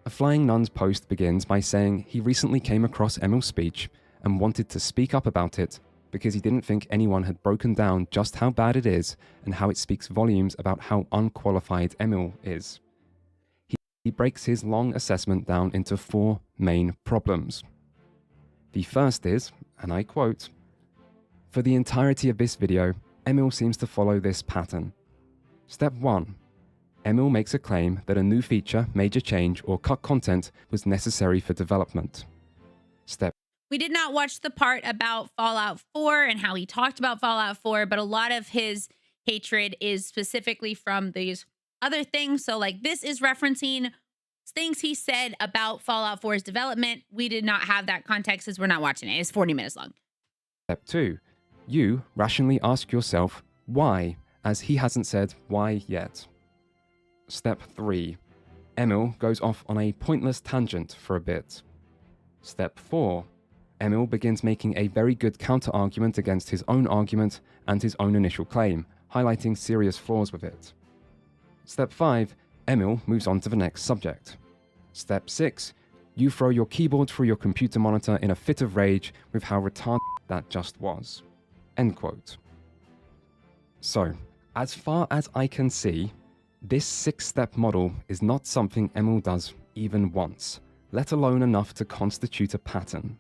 S3: A Flying Nun's post begins by saying he recently came across Emil's speech and wanted to speak up about it because he didn't think anyone had broken down just how bad it is and how it speaks volumes about how unqualified Emil is. He breaks his long assessment down into 4 main problems. The first is, and I quote, "For the entirety of this video, Emil seems to follow this pattern. Step 1. Emil makes a claim that a new feature, major change, or cut content was necessary for development. Step
S1: We did not watch the part about Fallout 4 and how he talked about Fallout 4, but a lot of his hatred is specifically from these other things. So like this is referencing things he said about Fallout 4's development. We did not have that context as we're not watching it. It's 40 minutes long.
S3: Step 2. You rationally ask yourself why, as he hasn't said why yet. Step 3. Emil goes off on a pointless tangent for a bit. Step 4. Emil begins making a very good counter-argument against his own argument and his own initial claim, highlighting serious flaws with it. Step 5. Emil moves on to the next subject. Step 6. You throw your keyboard through your computer monitor in a fit of rage with how retarded that just was." End quote. So, as far as I can see, this 6-step model is not something Emil does even once, let alone enough to constitute a pattern.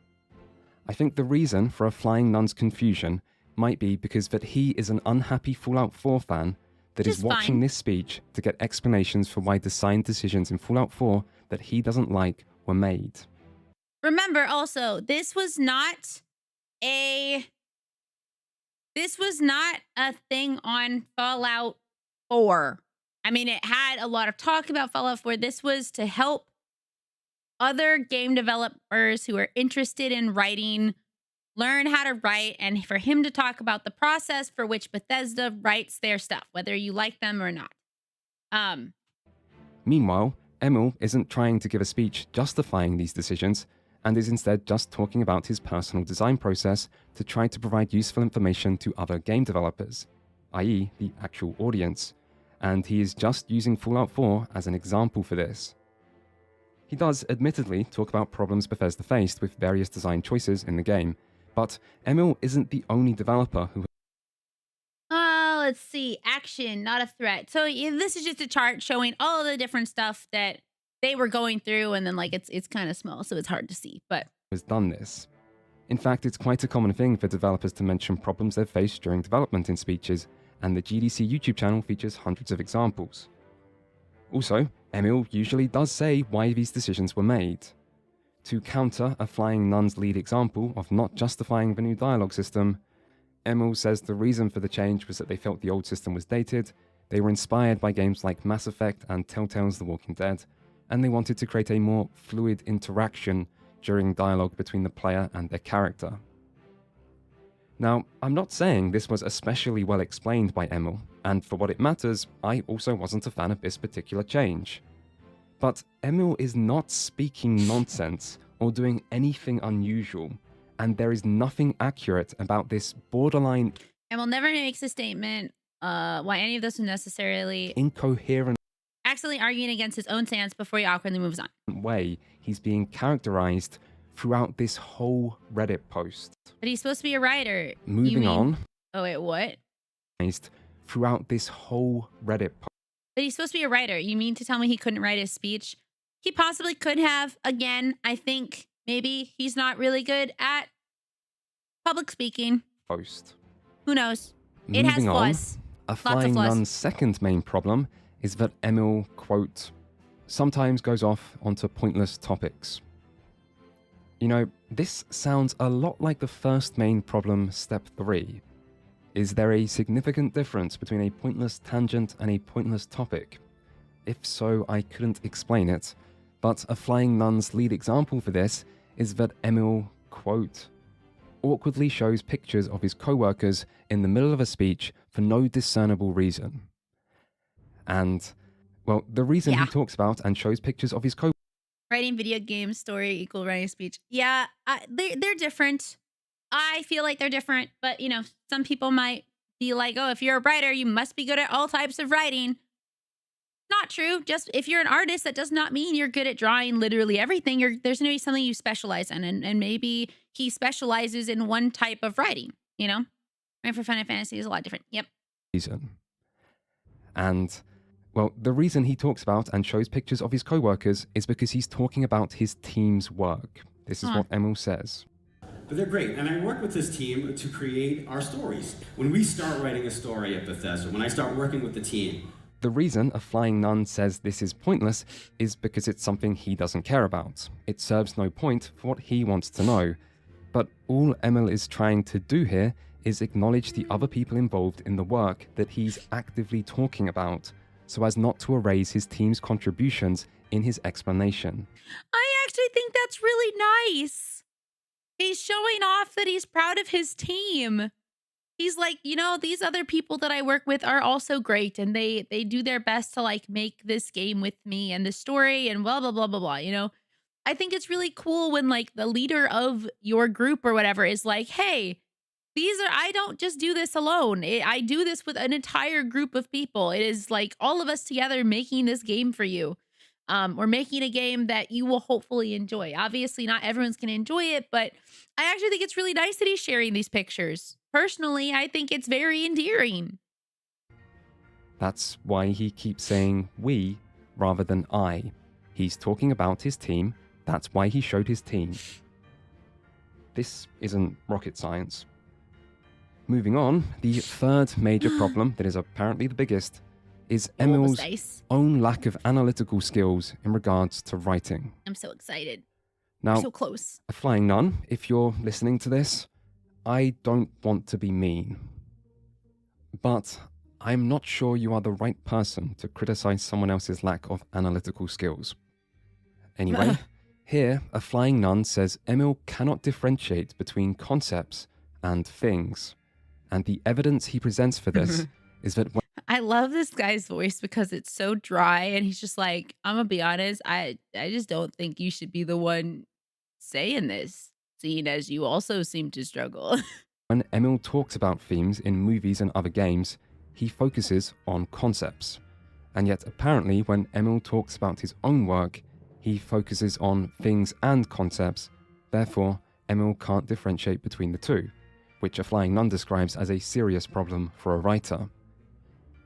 S3: I think the reason for a Flying Nun's confusion might be because that he is an unhappy Fallout 4 fan that is watching this speech to get explanations for why design decisions in Fallout 4 that he doesn't like were made.
S1: Remember also, this was not a thing on Fallout 4. I mean, it had a lot of talk about Fallout 4. This was to help other game developers who are interested in writing learn how to write, and for him to talk about the process for which Bethesda writes their stuff, whether you like them or not.
S3: Meanwhile, Emil isn't trying to give a speech justifying these decisions, and is instead just talking about his personal design process to try to provide useful information to other game developers, i.e. the actual audience, and he is just using Fallout 4 as an example for this. He does admittedly talk about problems Bethesda faced with various design choices in the game, but Emil isn't the only developer who...
S1: Let's see. Action, not a threat. So this is just a chart showing all of the different stuff that they were going through, and then like it's kind of small, so it's hard to see, but...
S3: has done this. In fact, it's quite a common thing for developers to mention problems they've faced during development in speeches, and the GDC YouTube channel features hundreds of examples. Also, Emil usually does say why these decisions were made. To counter a Flying Nun's lead example of not justifying the new dialogue system, Emil says the reason for the change was that they felt the old system was dated, they were inspired by games like Mass Effect and Telltale's The Walking Dead, and they wanted to create a more fluid interaction during dialogue between the player and their character. Now, I'm not saying this was especially well explained by Emil, and for what it matters, I also wasn't a fan of this particular change. But Emil is not speaking nonsense or doing anything unusual, and there is nothing accurate about this borderline...
S1: Emil never makes a statement why any of this was necessarily...
S3: incoherent...
S1: accidentally arguing against his own stance before he awkwardly moves on.
S3: ...way he's being characterized throughout this whole Reddit post.
S1: But he's supposed to be a writer.
S3: Moving on.
S1: Oh, wait, what?
S3: Throughout this whole Reddit post.
S1: But he's supposed to be a writer. You mean to tell me he couldn't write his speech? He possibly could have. Again, I think maybe he's not really good at public speaking.
S3: Post.
S1: Who knows? It has
S3: moving on,
S1: flaws.
S3: a
S1: of
S3: flying
S1: flaws.
S3: nun's second main problem is that Emil, quote, sometimes goes off onto pointless topics. You know, this sounds a lot like the first main problem, step 3. Is there a significant difference between a pointless tangent and a pointless topic? If so, I couldn't explain it, but a flying nun's lead example for this is that Emil, quote, awkwardly shows pictures of his co-workers in the middle of a speech for no discernible reason. And, well, the reason
S1: Yeah.
S3: he talks about and shows pictures of his co
S1: Writing video game story equal writing speech. Yeah, they're different. I feel like they're different, but you know, some people might be like, oh, if you're a writer, you must be good at all types of writing. Not true. Just if you're an artist, that does not mean you're good at drawing literally everything. There's going to be something you specialize in, and maybe he specializes in one type of writing, you know? Right, for Final Fantasy is a lot different. Yep.
S3: reason. And, well, the reason he talks about and shows pictures of his co-workers is because he's talking about his team's work. This is what Emil says.
S6: But they're great, and I work with this team to create our stories. When we start writing a story at Bethesda, when I start working with the team,
S3: The reason a flying nun says this is pointless is because it's something he doesn't care about. It serves no point for what he wants to know. But all Emil is trying to do here is acknowledge the other people involved in the work that he's actively talking about, so as not to erase his team's contributions in his explanation.
S1: I actually think that's really nice. He's showing off that he's proud of his team. He's like, you know, these other people that I work with are also great, and they do their best to like make this game with me and the story and blah blah blah blah blah, you know. I think it's really cool when like the leader of your group or whatever is like, hey, I don't just do this alone. I do this with an entire group of people. It is like all of us together making this game for you. We're making a game that you will hopefully enjoy. Obviously, not everyone's going to enjoy it, but I actually think it's really nice that he's sharing these pictures. Personally, I think it's very endearing.
S3: That's why he keeps saying we rather than I. He's talking about his team. That's why he showed his team. This isn't rocket science. Moving on, the third major problem that is apparently the biggest is Emil's
S1: Nice.
S3: own lack of analytical skills in regards to writing.
S1: I'm so excited.
S3: Now,
S1: We're so close.
S3: a flying nun, if you're listening to this, I don't want to be mean, but I'm not sure you are the right person to criticize someone else's lack of analytical skills. Anyway, here, a flying nun says Emil cannot differentiate between concepts and things, and the evidence he presents for this is that when
S1: I love this guy's voice because it's so dry, and he's just like, I'm gonna be honest, I just don't think you should be the one saying this, seeing as you also seem to struggle.
S3: when Emil talks about themes in movies and other games, he focuses on concepts. And yet apparently when Emil talks about his own work, he focuses on things and concepts. Therefore, Emil can't differentiate between the two, which a flying nun describes as a serious problem for a writer.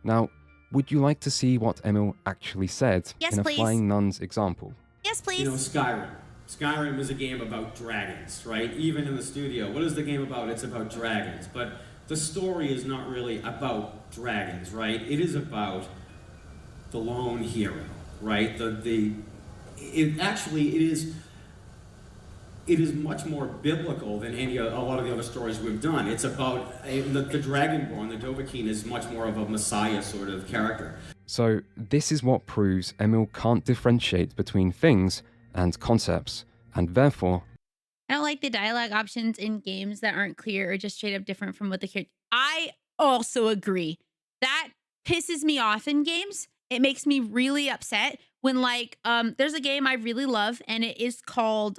S3: Now, would you like to see what Emil actually said
S1: Yes,
S3: in a
S1: please.
S3: flying nun's example?
S1: Yes, please.
S6: you know, Skyrim. Skyrim is a game about dragons, right? Even in the studio. What is the game about? It's about dragons. But the story is not really about dragons, right? It is about the lone hero, right? It is much more biblical than a lot of the other stories we've done. It's about the Dragonborn, the Dovahkiin, is much more of a messiah sort of character.
S3: So this is what proves Emil can't differentiate between things and concepts, and therefore
S1: I don't like the dialogue options in games that aren't clear or just straight up different from what the character. I also agree. That pisses me off in games. It makes me really upset when like there's a game I really love, and it is called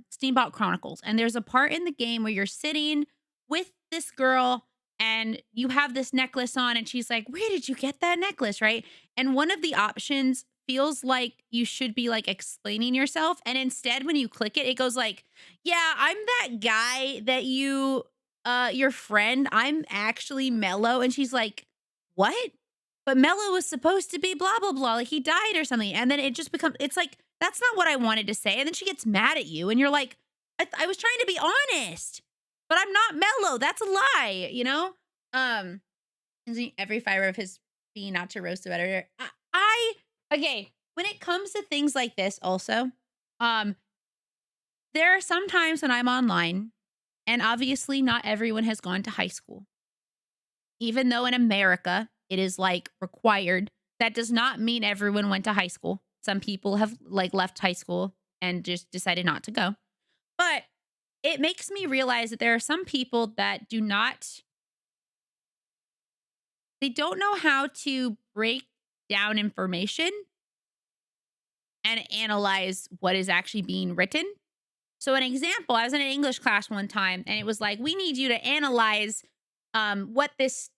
S1: Steamboat Chronicles. And there's a part in the game where you're sitting with this girl and you have this necklace on, and she's like, "Where did you get that necklace?" Right? And one of the options feels like you should be like explaining yourself, and instead when you click it, it goes like, "Yeah, I'm that guy that your friend. I'm actually Mello." And she's like, "What?" But Mello was supposed to be blah blah blah, like he died or something. And then it just becomes, it's like, that's not what I wanted to say. And then she gets mad at you, and you're like, I was trying to be honest, but I'm not Mello. That's a lie, you know? using every fiber of his being not to roast the editor. Okay, when it comes to things like this also, there are some times when I'm online, and obviously not everyone has gone to high school. Even though in America it is like required, that does not mean everyone went to high school. Some people have like left high school and just decided not to go. But it makes me realize that there are some people that they don't know how to break down information and analyze what is actually being written. So an example, I was in an English class one time and it was like, we need you to analyze what this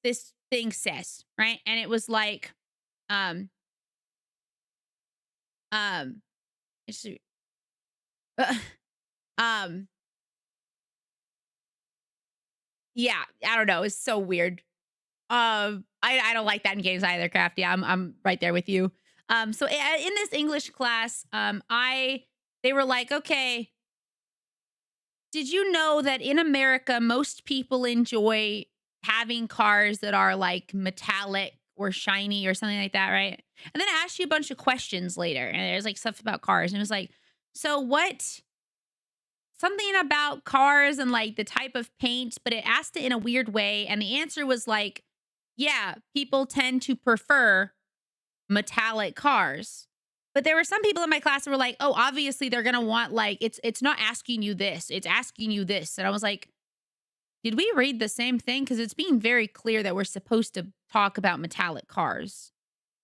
S1: thing says, right? And it was like, it's, yeah, I don't know. It's so weird. I don't like that in games either, Crafty. I'm right there with you. So in this English class, they were like, okay, did you know that in America, most people enjoy having cars that are like metallic or shiny or something like that, right? And then I asked you a bunch of questions later, and there's like stuff about cars, and it was like, so what? Something about cars and like the type of paint, but it asked it in a weird way, and the answer was like, yeah, people tend to prefer metallic cars. But there were some people in my class that were like, oh, obviously they're gonna want like it's not asking you this, it's asking you this. And I was like, did we read the same thing? Because it's being very clear that we're supposed to talk about metallic cars.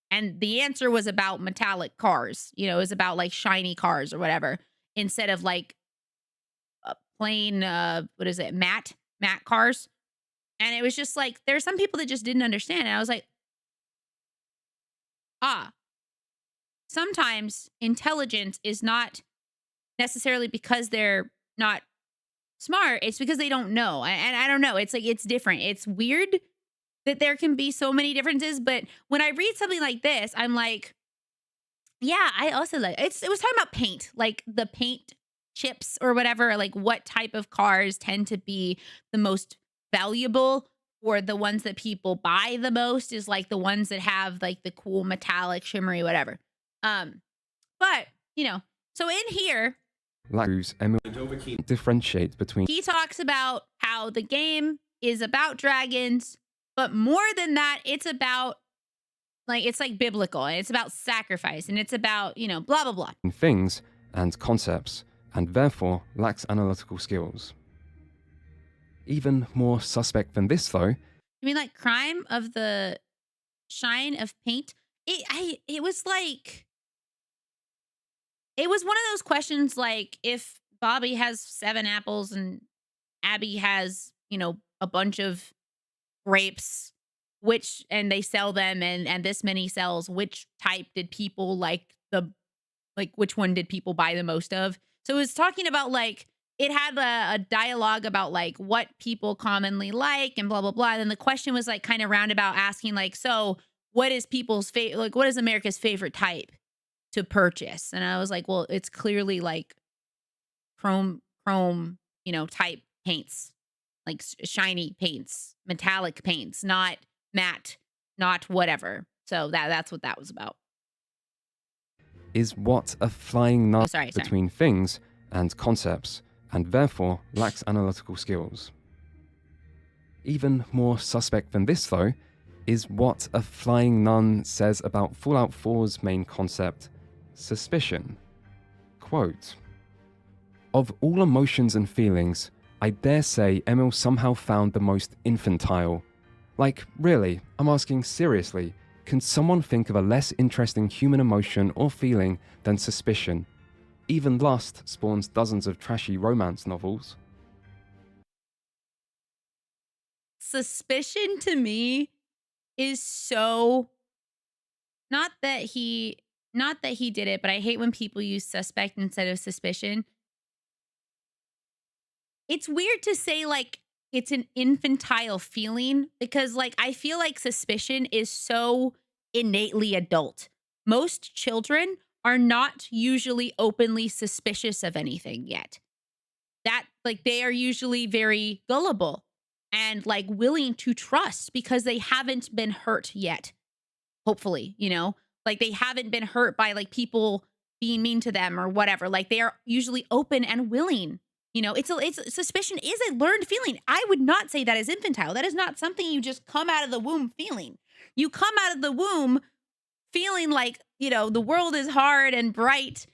S1: And the answer was about metallic cars. You know, it was about like shiny cars or whatever, instead of like plain matte cars. And it was just like, there's some people that just didn't understand. And I was like, sometimes intelligence is not necessarily because they're not smart. It's because they don't know. And I don't know. It's like, it's different. It's weird that there can be so many differences. But when I read something like this, I'm like, yeah, I also like it was talking about paint, like the paint chips or whatever, like what type of cars tend to be the most valuable, or the ones that people buy the most is like the ones that have like the cool metallic shimmery whatever. But you know, so in here
S3: differentiate between,
S1: he talks about how the game is about dragons, but more than that, it's about like, it's like biblical, and it's about sacrifice, and it's about, you know, blah blah blah
S3: things and concepts, and therefore lacks analytical skills. Even more suspect than this, though.
S1: You mean like crime of the shine of paint? It was like, it was one of those questions like, if Bobby has 7 apples and Abby has, you know, a bunch of grapes, and they sell them and this many sells, which type did people like which one did people buy the most of? So it was talking about like, it had a dialogue about like what people commonly like and blah, blah, blah. And then the question was like kind of roundabout asking like, so what is people's favorite, like what is America's favorite type to purchase? And I was like, well, it's clearly like chrome, you know, type paints, like shiny paints, metallic paints, not matte, not whatever. So that's what that was about.
S3: Is what a flying nut
S1: sorry.
S3: between things and concepts, and therefore lacks analytical skills. Even more suspect than this, though, is what a flying nun says about Fallout 4's main concept, suspicion. Quote, "Of all emotions and feelings, I dare say Emil somehow found the most infantile. Like, really, I'm asking seriously, can someone think of a less interesting human emotion or feeling than suspicion? Even lust spawns dozens of trashy romance novels."
S1: Suspicion to me is so, not that he did it, but I hate when people use suspect instead of suspicion. It's weird to say like it's an infantile feeling, because like I feel like suspicion is so innately adult. Most children are not usually openly suspicious of anything yet. That like they are usually very gullible. and like willing to trust because they haven't been hurt yet. Hopefully, you know, like they haven't been hurt by like people being mean to them or whatever. Like they are usually open and willing. You know, it's suspicion is a learned feeling. I would not say that is infantile. That is not something you just come out of the womb feeling. You come out of the womb feeling like, you know, the world is hard and bright,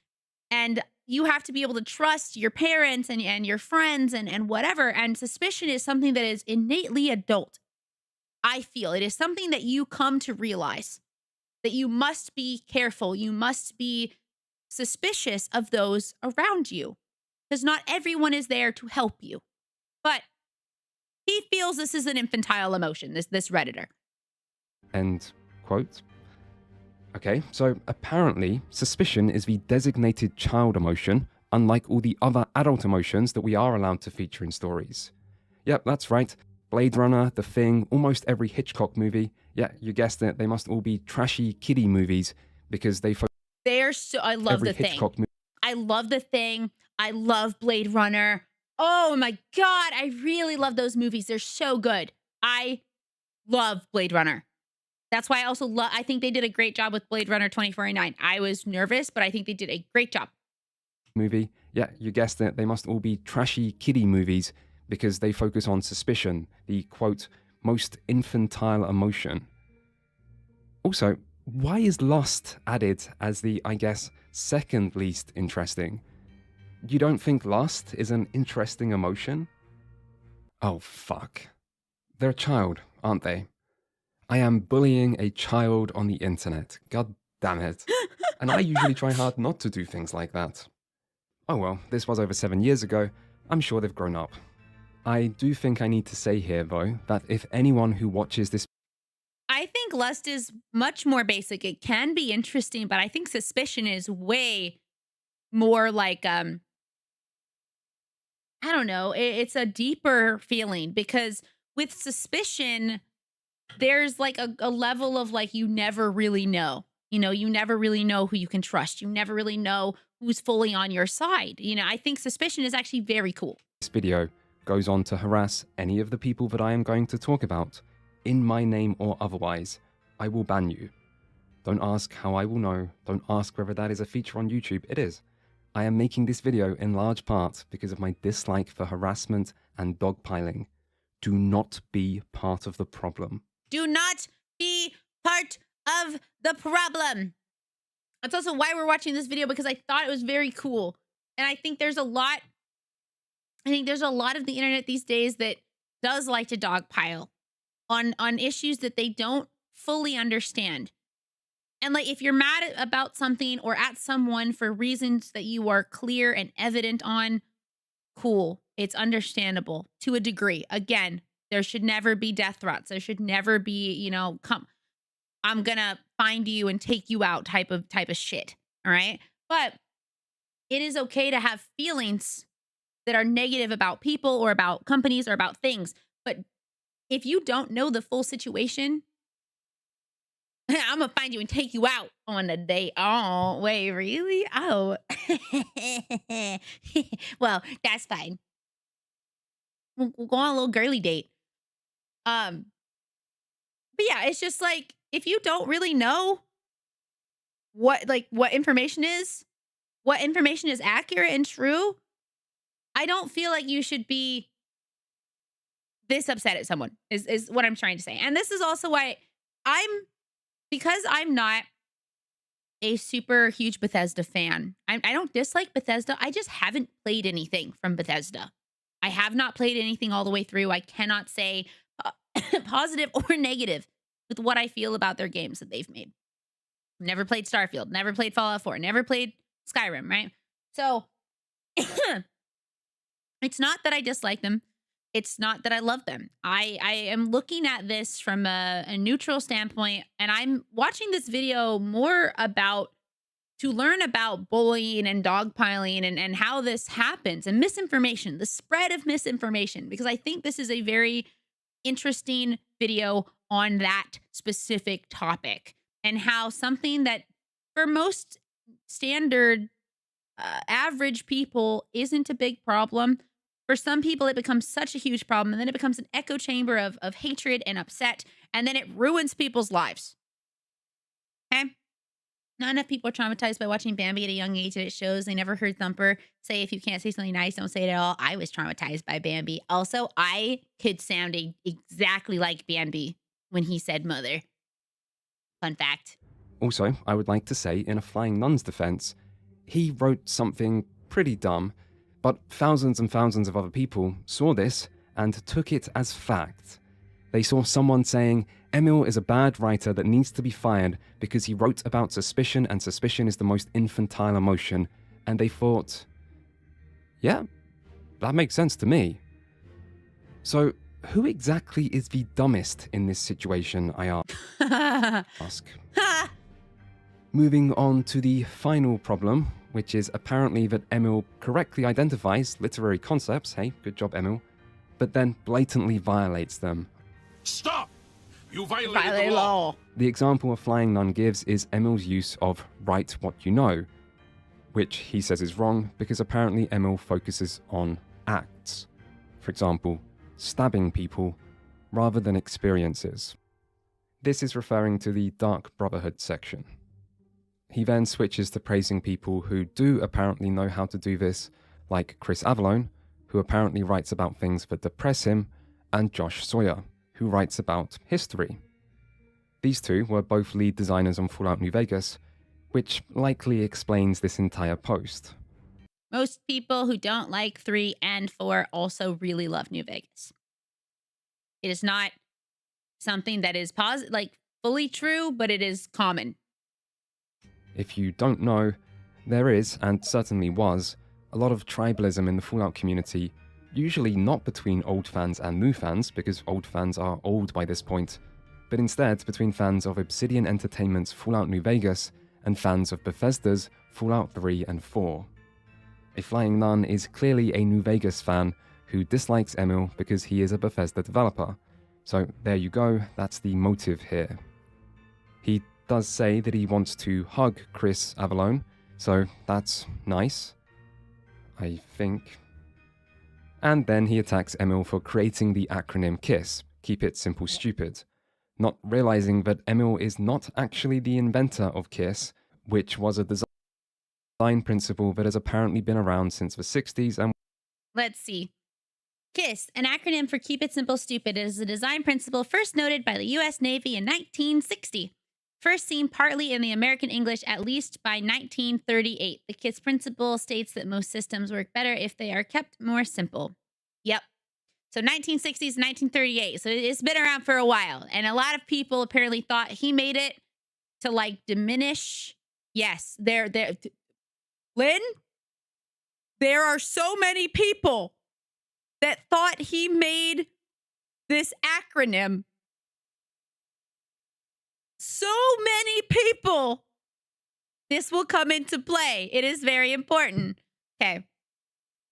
S1: and you have to be able to trust your parents and your friends and whatever. And suspicion is something that is innately adult. I feel it is something that you come to realize that you must be careful. You must be suspicious of those around you, because not everyone is there to help you. But he feels this is an infantile emotion, this Redditor.
S3: End quote. Okay, so apparently suspicion is the designated child emotion, unlike all the other adult emotions that we are allowed to feature in stories. Yep, that's right. Blade Runner, The Thing, almost every Hitchcock movie. Yeah, you guessed it. They must all be trashy kiddie movies because they focus.
S1: They're so. I love The Thing. I love The Thing. I love Blade Runner. Oh my God, I really love those movies. They're so good. I love Blade Runner. That's why I also love, I think they did a great job with Blade Runner 2049. I was nervous, but I think they did a great job.
S3: Movie. Yeah, you guessed it. They must all be trashy kiddie movies because they focus on suspicion, the quote, most infantile emotion. Also, why is lust added as the, I guess, second least interesting? You don't think lust is an interesting emotion? Oh, fuck. They're a child, aren't they? I am bullying a child on the internet. God damn it. And I usually try hard not to do things like that. Oh well, this was over 7 years ago. I'm sure they've grown up. I do think I need to say here, though, that if anyone who watches this...
S1: I think lust is much more basic. It can be interesting, but I think suspicion is way more like, I don't know, it's a deeper feeling, because with suspicion, there's like a level of like, you never really know. You know, you never really know who you can trust. You never really know who's fully on your side. You know, I think suspicion is actually very cool.
S3: This video goes on to harass any of the people that I am going to talk about, in my name or otherwise. I will ban you. Don't ask how I will know. Don't ask whether that is a feature on YouTube. It is. I am making this video in large part because of my dislike for harassment and dogpiling. Do not be part of the problem.
S1: Do not be part of the problem. That's also why we're watching this video, because I thought it was very cool. And I think there's a lot of the internet these days that does like to dogpile on issues that they don't fully understand. And like, if you're mad about something or at someone for reasons that you are clear and evident on, cool. It's understandable to a degree. Again, there should never be death threats. There should never be, you know, I'm gonna find you and take you out type of shit. All right. But it is okay to have feelings that are negative about people or about companies or about things. But if you don't know the full situation, I'm gonna find you and take you out on a date. Oh, wait, really? Oh, well, that's fine. We'll go on a little girly date. But yeah, it's just like, if you don't really know what information is accurate and true, I don't feel like you should be this upset at someone is what I'm trying to say. And this is also why because I'm not a super huge Bethesda fan. I don't dislike Bethesda. I just haven't played anything from Bethesda. I have not played anything all the way through. I cannot say positive or negative with what I feel about their games that they've made. Never played Starfield, never played Fallout 4, never played Skyrim, right? So it's not that I dislike them. It's not that I love them. I am looking at this from a neutral standpoint, and I'm watching this video more to learn about bullying and dogpiling and how this happens, and misinformation, the spread of misinformation, because I think this is a very interesting video on that specific topic, and how something that for most standard average people isn't a big problem For some people, it becomes such a huge problem, and then it becomes an echo chamber of hatred and upset, and then it ruins people's lives. Okay? Not enough people are traumatized by watching Bambi at a young age, and it shows. They never heard Thumper say, if you can't say something nice, don't say it at all. I was traumatized by Bambi. Also, I could sound exactly like Bambi when he said mother. Fun fact.
S3: Also, I would like to say, in a Flying Nun's defense, he wrote something pretty dumb, but thousands and thousands of other people saw this and took it as fact. They saw someone saying, Emil is a bad writer that needs to be fired because he wrote about suspicion, and suspicion is the most infantile emotion, and they thought, yeah, that makes sense to me. So, who exactly is the dumbest in this situation, I ask? Moving on to the final problem, which is apparently that Emil correctly identifies literary concepts, hey, good job Emil, but then blatantly violates them.
S7: Stop! You violated the law!
S3: The example a Flying Nun gives is Emil's use of write what you know, which he says is wrong because apparently Emil focuses on acts. For example, stabbing people rather than experiences. This is referring to the Dark Brotherhood section. He then switches to praising people who do apparently know how to do this, like Chris Avallone, who apparently writes about things that depress him, and Josh Sawyer, who writes about history. These two were both lead designers on Fallout New Vegas, which likely explains this entire post.
S1: Most people who don't like 3 and 4 also really love New Vegas. It is not something that is fully true, but it is common.
S3: If you don't know, there is, and certainly was, a lot of tribalism in the Fallout community, usually not between old fans and new fans, because old fans are old by this point, but instead between fans of Obsidian Entertainment's Fallout New Vegas and fans of Bethesda's Fallout 3 and 4. A Flying Nun is clearly a New Vegas fan who dislikes Emil because he is a Bethesda developer. So there you go, that's the motive here. He does say that he wants to hug Chris Avallone, so that's nice, I think. And then he attacks Emil for creating the acronym KISS, Keep It Simple Stupid, not realizing that Emil is not actually the inventor of KISS, which was a design principle that has apparently been around since the 60s and...
S1: Let's see. KISS, an acronym for Keep It Simple Stupid, is a design principle first noted by the U.S. Navy in 1960. First seen partly in the American English at least by 1938. The KISS principle states that most systems work better if they are kept more simple. Yep. So 1960s, 1938. So it's been around for a while. And a lot of people apparently thought he made it to diminish. Yes, Lynn, there are so many people that thought he made this acronym. So many people. This will come into play. It is very important. Okay.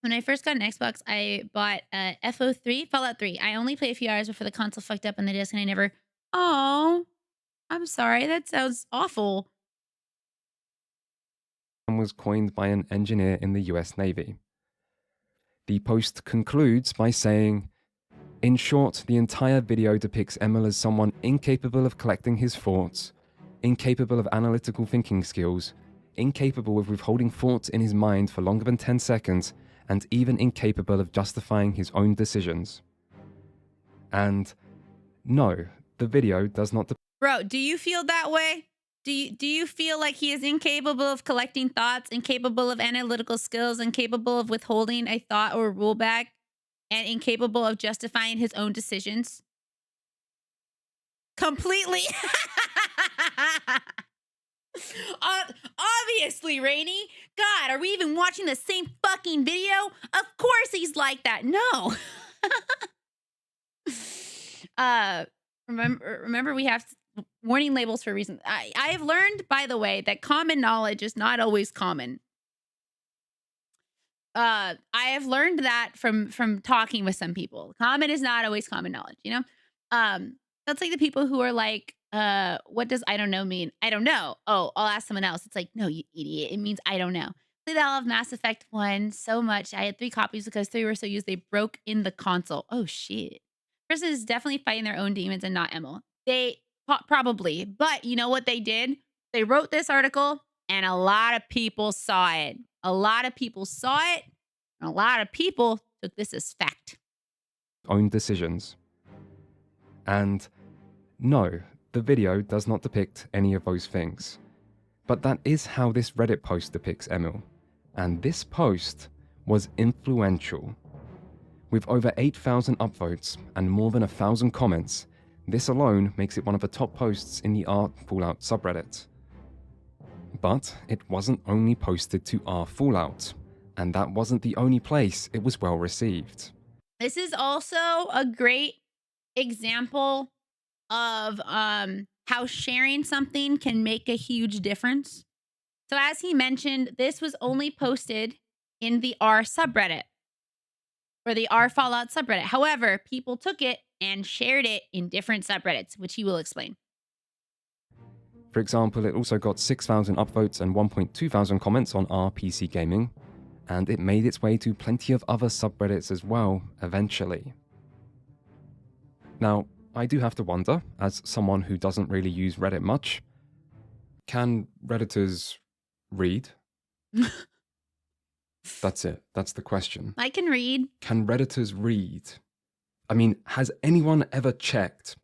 S1: When I first got an Xbox, I bought FO3, Fallout 3. I only played a few hours before the console fucked up on the disc, and I never... Oh, I'm sorry. That sounds awful.
S3: Was coined by an engineer in the US Navy. The post concludes by saying, in short, the entire video depicts Emil as someone incapable of collecting his thoughts, incapable of analytical thinking skills, incapable of withholding thoughts in his mind for longer than 10 seconds, and even incapable of justifying his own decisions. And no, the video does not...
S1: Bro, do you feel that way? Do you feel like he is incapable of collecting thoughts, incapable of analytical skills, incapable of withholding a thought or rule back, and incapable of justifying his own decisions? Completely. Obviously, Rainy. God, are we even watching the same fucking video? Of course he's like that. No. Remember we have warning labels for a reason. I have learned, by the way, that common knowledge is not always common. I have learned that from talking with some people. Common is not always common knowledge, you know? That's like the people who are like, what does I don't know mean? I don't know. Oh, I'll ask someone else. It's like, no, you idiot. It means I don't know. Played all of Mass Effect 1 so much. I had 3 copies because 3 were so used they broke in the console. Oh, shit. Person is definitely fighting their own demons and not Emil. They probably. But you know what they did? They wrote this article and a lot of people saw it. A lot of people saw it. And a lot of people took this as fact.
S3: Own decisions. And no, the video does not depict any of those things. But that is how this Reddit post depicts Emil. And this post was influential. With over 8,000 upvotes and more than 1,000 comments, this alone makes it one of the top posts in the r Fallout subreddit. But it wasn't only posted to r Fallout, and that wasn't the only place it was well received.
S1: This is also a great example of how sharing something can make a huge difference. So as he mentioned, this was only posted in the r subreddit, or the r Fallout subreddit. However, people took it and shared it in different subreddits, which he will explain.
S3: For example, it also got 6,000 upvotes and 1,200 comments on r PC Gaming, and it made its way to plenty of other subreddits as well, eventually. Now, I do have to wonder, as someone who doesn't really use Reddit much, can Redditors read? That's it. That's the question.
S1: I can read.
S3: Can Redditors read? I mean, has anyone ever checked?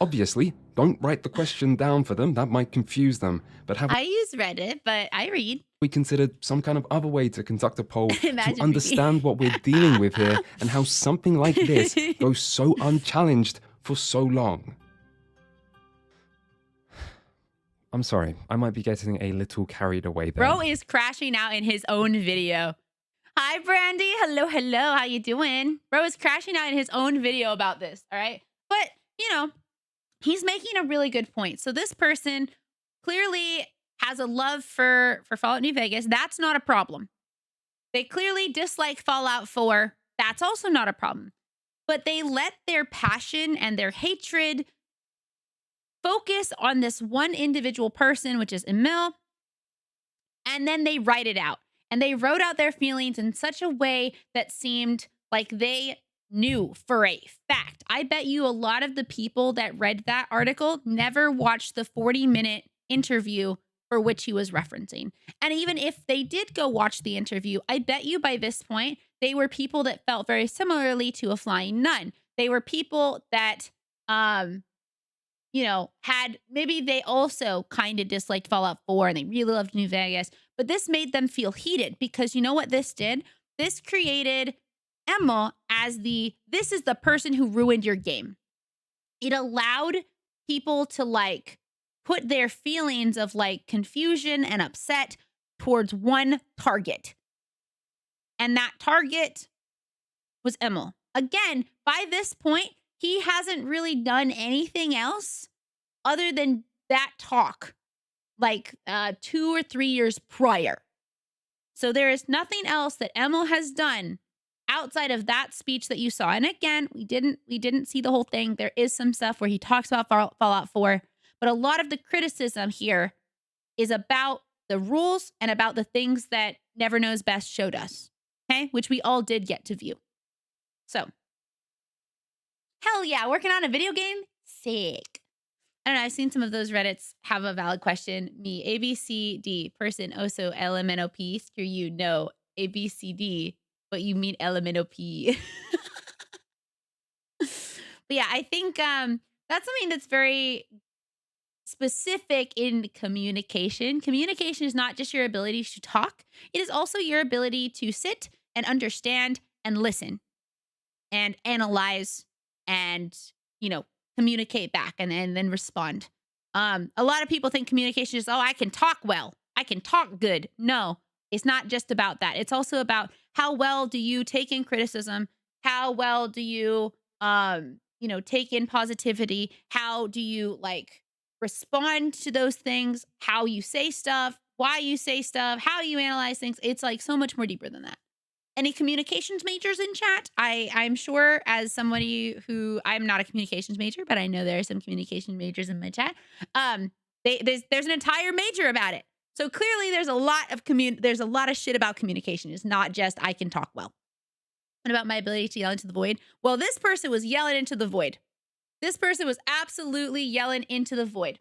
S3: Obviously, don't write the question down for them. That might confuse them. But have
S1: I use Reddit, but I read.
S3: we considered some kind of other way to conduct a poll
S1: Imagine
S3: to understand what we're dealing with here and how something like this goes so unchallenged for so long? I'm sorry, I might be getting a little carried away there.
S1: Bro is crashing out in his own video. Hi, Brandy. Hello, hello. How you doing? Bro is crashing out in his own video about this, all right? But, you know, he's making a really good point. So this person clearly has a love for Fallout New Vegas. That's not a problem. They clearly dislike Fallout 4. That's also not a problem. But they let their passion and their hatred focus on this one individual person, which is Emil, and then they write it out. And they wrote out their feelings in such a way that seemed like they knew for a fact. I bet you a lot of the people that read that article never watched the 40-minute interview for which he was referencing. And even if they did go watch the interview, I bet you by this point, they were people that felt very similarly to a flying nun. They were people that, you know, had, maybe they also kind of disliked Fallout 4 and they really loved New Vegas, but this made them feel heated because you know what this did? This created Emil as this is the person who ruined your game. It allowed people to like put their feelings of like confusion and upset towards one target. And that target was Emil. Again, by this point, he hasn't really done anything else other than that talk like 2 or 3 years prior. So there is nothing else that Emil has done outside of that speech that you saw. And again, we didn't see the whole thing. There is some stuff where he talks about Fallout 4, but a lot of the criticism here is about the rules and about the things that Never Knows Best showed us, okay? Which we all did get to view. So, hell yeah, working on a video game? Sick. I don't know, I've seen some of those Reddits have a valid question. Me, ABCD, person, also LMNOP, screw you, no, ABCD, but you mean LMNOP. But yeah, I think that's something that's very specific in communication. Communication is not just your ability to talk. It is also your ability to sit and understand and listen and analyze and, you know, communicate back and then respond. A lot of people think communication is, oh, I can talk well. I can talk good. No, it's not just about that. It's also about how well do you take in criticism? How well do you, you know, take in positivity? How do you like respond to those things? How you say stuff, why you say stuff, how you analyze things. It's like so much more deeper than that. Any communications majors in chat? I'm sure as somebody who, I'm not a communications major, but I know there are some communication majors in my chat. There's an entire major about it. So clearly there's a lot of shit about communication. It's not just I can talk well. What about my ability to yell into the void? Well, this person was yelling into the void. This person was absolutely yelling into the void.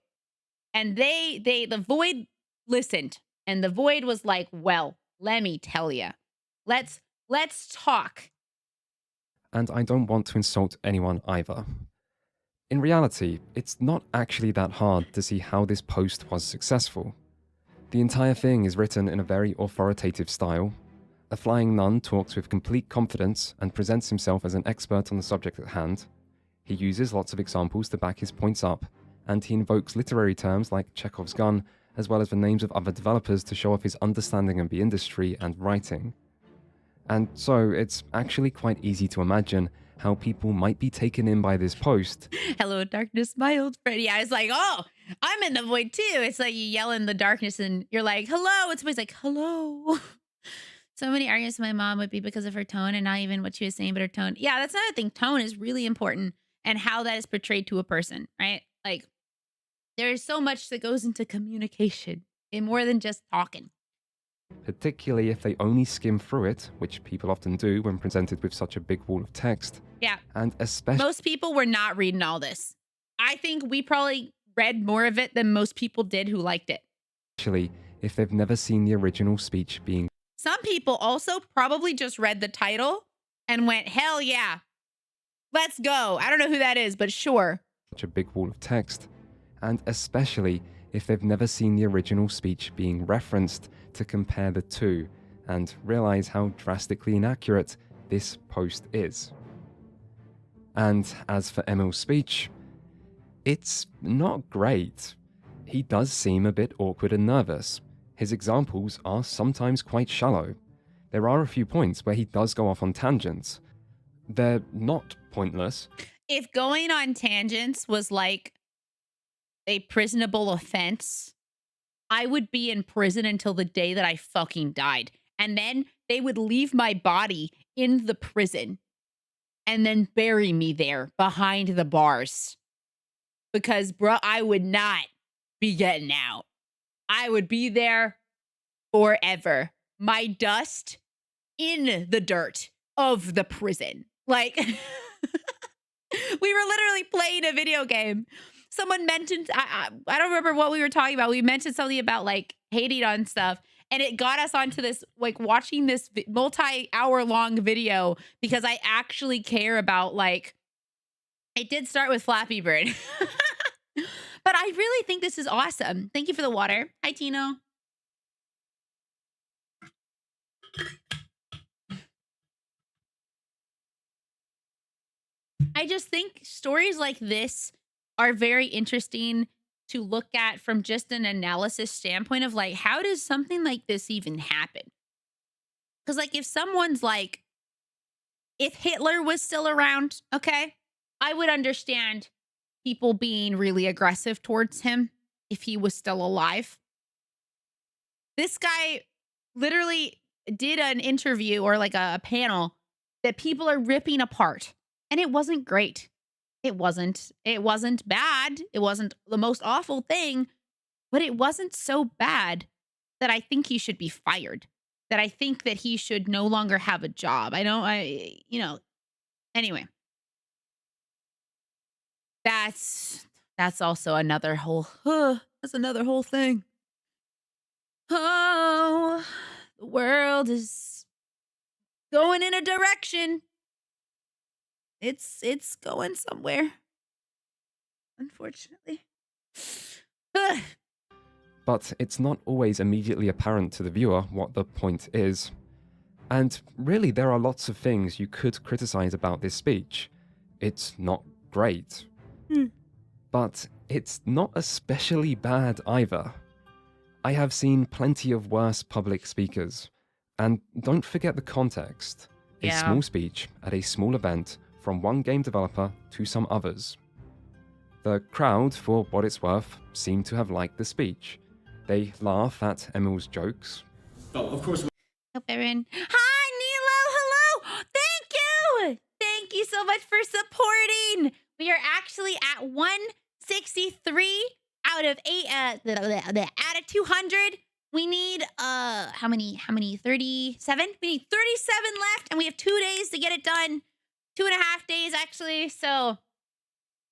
S1: And the void listened. And the void was like, well, let me tell you. Let's talk.
S3: And I don't want to insult anyone either. In reality, it's not actually that hard to see how this post was successful. The entire thing is written in a very authoritative style. A flying nun talks with complete confidence and presents himself as an expert on the subject at hand. He uses lots of examples to back his points up, and he invokes literary terms like Chekhov's gun, as well as the names of other developers to show off his understanding of the industry and writing. And so it's actually quite easy to imagine how people might be taken in by this post.
S1: Hello, darkness, my old friend. Yeah, it's like, oh, I'm in the void too. It's like you yell in the darkness and you're like, hello. And somebody's like, hello. So many arguments with my mom would be because of her tone and not even what she was saying, but her tone. Yeah, that's another thing. Tone is really important and how that is portrayed to a person, right? Like, there is so much that goes into communication and more than just talking.
S3: Particularly if they only skim through it, which people often do when presented with such a big wall of text.
S1: Yeah.
S3: And especially...
S1: Most people were not reading all this. I think we probably read more of it than most people did who liked it.
S3: Especially if they've never seen the original speech being...
S1: Some people also probably just read the title and went, hell yeah, let's go. I don't know who that is, but sure.
S3: Such a big wall of text. And especially if they've never seen the original speech being referenced to compare the two and realize how drastically inaccurate this post is. And as for Emil's speech, it's not great. He does seem a bit awkward and nervous. His examples are sometimes quite shallow. There are a few points where he does go off on tangents. They're not pointless.
S1: If going on tangents was like a prisonable offense, I would be in prison until the day that I fucking died. And then they would leave my body in the prison and then bury me there behind the bars. Because, bro, I would not be getting out. I would be there forever. My dust in the dirt of the prison. Like, we were literally playing a video game. Someone mentioned, I don't remember what we were talking about. We mentioned something about like hating on stuff. And it got us onto this, like watching this multi-hour long video because I actually care about like, it did start with Flappy Bird. But I really think this is awesome. Thank you for the water. Hi, Tino. I just think stories like this are very interesting to look at from just an analysis standpoint of like, how does something like this even happen? Because like if someone's like, if Hitler was still around, okay, I would understand people being really aggressive towards him if he was still alive. This guy literally did an interview or like a panel that people are ripping apart. And it wasn't great. It wasn't bad. It wasn't the most awful thing, but it wasn't so bad that I think he should be fired. That I think that he should no longer have a job. Anyway. That's also another whole, that's another whole thing. Oh, the world is going in a direction. It's going somewhere, unfortunately.
S3: But it's not always immediately apparent to the viewer what the point is. And really, there are lots of things you could criticize about this speech. It's not great. But it's not especially bad either. I have seen plenty of worse public speakers. And don't forget the context. A small speech at a small event from one game developer to some others. The crowd, for what it's worth, seemed to have liked the speech. They laugh at Emil's jokes.
S6: Oh, of course.
S1: Hope everyone. Hi, Nilo. Hello. Thank you. Thank you so much for supporting. We are actually at 163 out of 200. We need how many? 37? We need 37 left, and we have 2 days to get it done. 2.5 days actually. So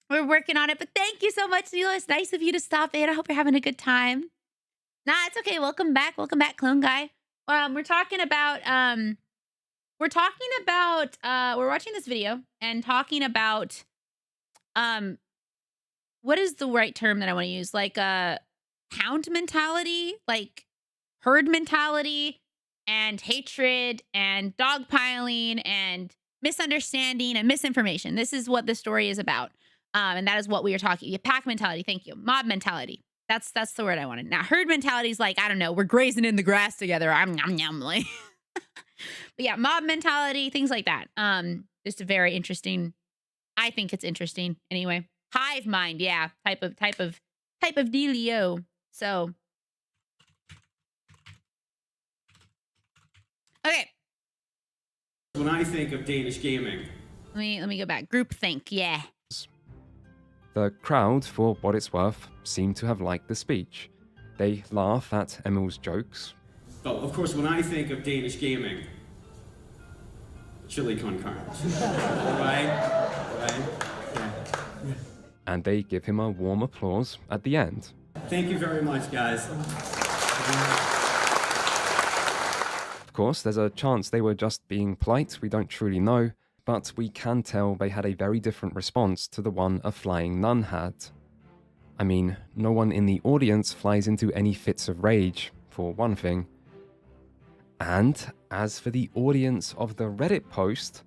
S1: we're working on it. But thank you so much, Neela. It's nice of you to stop in. I hope you're having a good time. Nah, it's okay. Welcome back, clone guy. We're talking about we're watching this video and talking about what is the right term that I want to use? Like hound mentality, like herd mentality, and hatred and dogpiling and misunderstanding and misinformation. This is what the story is about. And that is what we are talking. Pack mentality, thank you. Mob mentality. That's the word I wanted. Now, herd mentality is like, I don't know, we're grazing in the grass together. I'm yum yum like. But yeah, mob mentality, things like that. Just a very interesting. I think it's interesting. Anyway, hive mind, yeah, type of dealio. So, okay.
S6: When I think of Danish gaming,
S1: Let me go back. Groupthink, yeah.
S3: The crowd, for what it's worth, seem to have liked the speech. They laugh at Emil's jokes.
S6: but of course, when I think of Danish gaming, chili con carne, right? Yeah.
S3: And they give him a warm applause at the end.
S6: Thank you very much, guys.
S3: Of course, there's a chance they were just being polite, we don't truly know, but we can tell they had a very different response to the one a flying nun had. I mean, no one in the audience flies into any fits of rage, for one thing. And as for the audience of the Reddit post,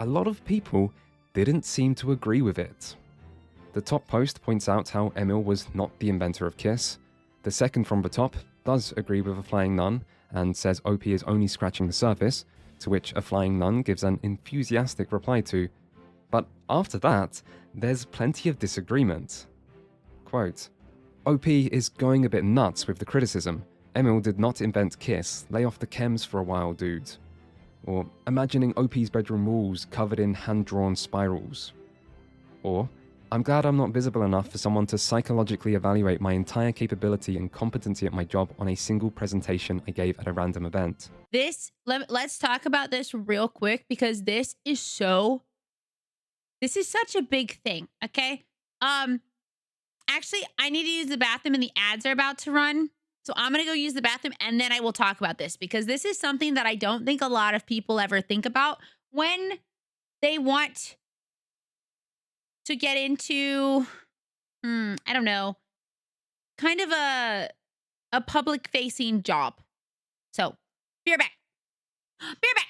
S3: a lot of people didn't seem to agree with it. The top post points out how Emil was not the inventor of Kiss. The second from the top does agree with a flying nun and says OP is only scratching the surface, to which a flying nun gives an enthusiastic reply to. But after that, there's plenty of disagreement. Quote, OP is going a bit nuts with the criticism. Emil did not invent Kiss, lay off the chems for a while, dude. Or imagining OP's bedroom walls covered in hand-drawn spirals. Or, I'm glad I'm not visible enough for someone to psychologically evaluate my entire capability and competency at my job on a single presentation I gave at a random event.
S1: Let's talk about this real quick because this is such a big thing, okay? Actually, I need to use the bathroom and the ads are about to run. So I'm going to go use the bathroom and then I will talk about this because this is something that I don't think a lot of people ever think about when they want to get into, I don't know, kind of a public facing job. So, be right back. Be right back.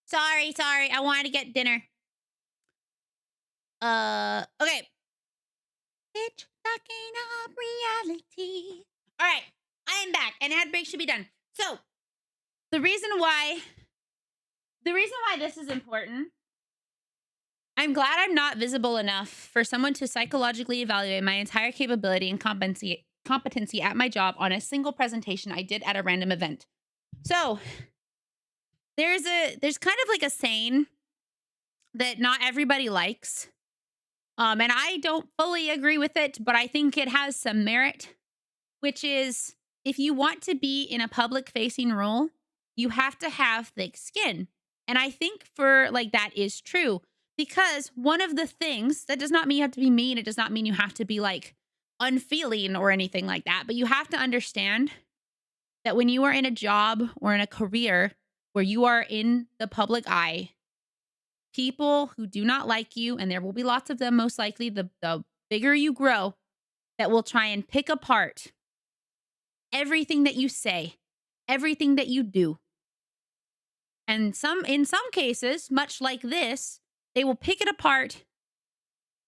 S1: Sorry. I wanted to get dinner. Okay. It's fucking up reality. All right, I am back, and ad break should be done. So, the reason why this is important, I'm glad I'm not visible enough for someone to psychologically evaluate my entire capability and competency at my job on a single presentation I did at a random event. So, there's kind of like a saying that not everybody likes. And I don't fully agree with it, but I think it has some merit, which is if you want to be in a public facing role, you have to have thick skin. And I think that is true, because one of the things, that does not mean you have to be mean. It does not mean you have to be like unfeeling or anything like that. But you have to understand that when you are in a job or in a career where you are in the public eye, people who do not like you, and there will be lots of them most likely, the bigger you grow, that will try and pick apart everything that you say, everything that you do. And in some cases, much like this, they will pick it apart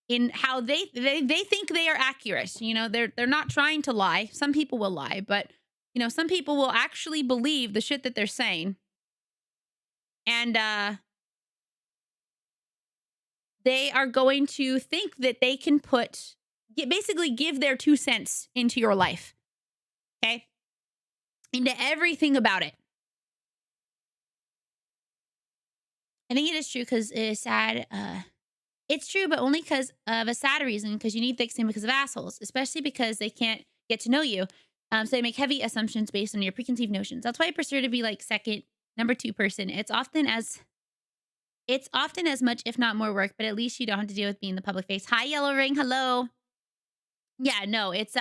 S1: in how they think they are accurate. You know, they're not trying to lie. Some people will lie, but you know, some people will actually believe the shit that they're saying. And they are going to think that they can basically give their 2 cents into your life. Okay? Into everything about it. I think it is true because it is sad. It's true, but only because of a sad reason, because you need thick skin because of assholes, especially because they can't get to know you. So they make heavy assumptions based on your preconceived notions. That's why I prefer to be like number 2 person. It's often as much, if not more work, but at least you don't have to deal with being the public face. Hi, Yellow Ring. Hello. Yeah, no, it's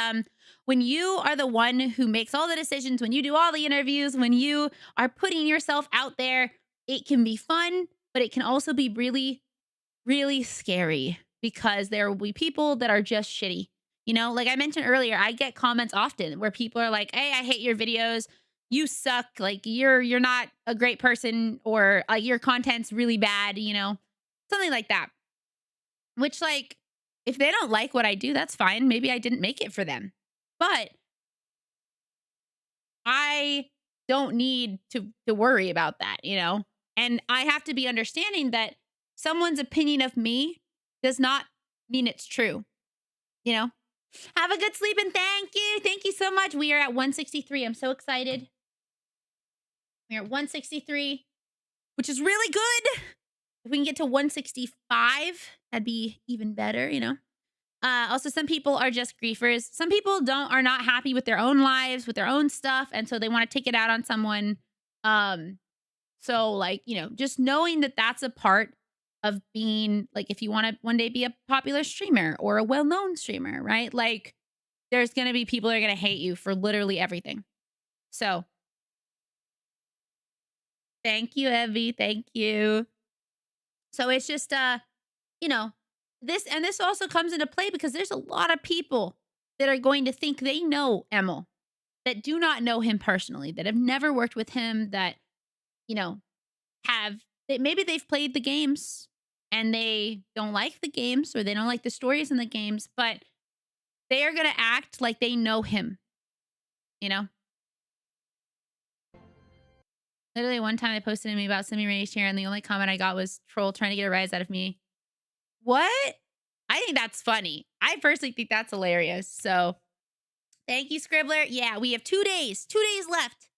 S1: when you are the one who makes all the decisions, when you do all the interviews, when you are putting yourself out there, it can be fun, but it can also be really, really scary, because there will be people that are just shitty. You know, like I mentioned earlier, I get comments often where people are like, "Hey, I hate your videos. You suck. Like you're not a great person, or like your content's really bad," you know, something like that. Which, like, if they don't like what I do, that's fine. Maybe I didn't make it for them. But I don't need to worry about that, you know? And I have to be understanding that someone's opinion of me does not mean it's true, you know? Have a good sleep, and thank you. Thank you so much. We are at 163. I'm so excited. We're at 163, which is really good. If we can get to 165, that'd be even better, you know? Also, some people are just griefers. Some people are not happy with their own lives, with their own stuff, and so they want to take it out on someone. So, like, you know, just knowing that that's a part of being, like, if you want to one day be a popular streamer or a well-known streamer, right? Like, there's going to be people that are going to hate you for literally everything. So, thank you, Evie. Thank you. So it's just, you know, this also comes into play because there's a lot of people that are going to think they know Emil, that do not know him personally, that have never worked with him, that, you know, maybe they've played the games and they don't like the games, or they don't like the stories in the games, but they are going to act like they know him, you know? Literally one time I posted to me about semi-raised hair, and the only comment I got was troll trying to get a rise out of me. What? I think that's funny. I personally think that's hilarious. So thank you, Scribbler. Yeah, we have 2 days. 2 days left.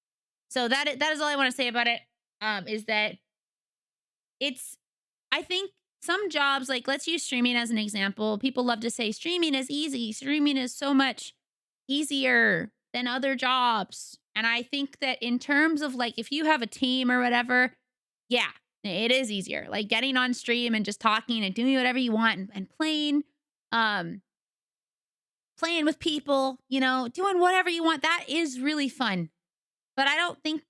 S1: So that is all I want to say about it. Is that I think some jobs, like, let's use streaming as an example. People love to say streaming is easy. Streaming is so much easier than other jobs. And I think that in terms of, like, if you have a team or whatever, yeah, it is easier. Like, getting on stream and just talking and doing whatever you want and playing with people, you know, doing whatever you want. That is really fun. But I don't think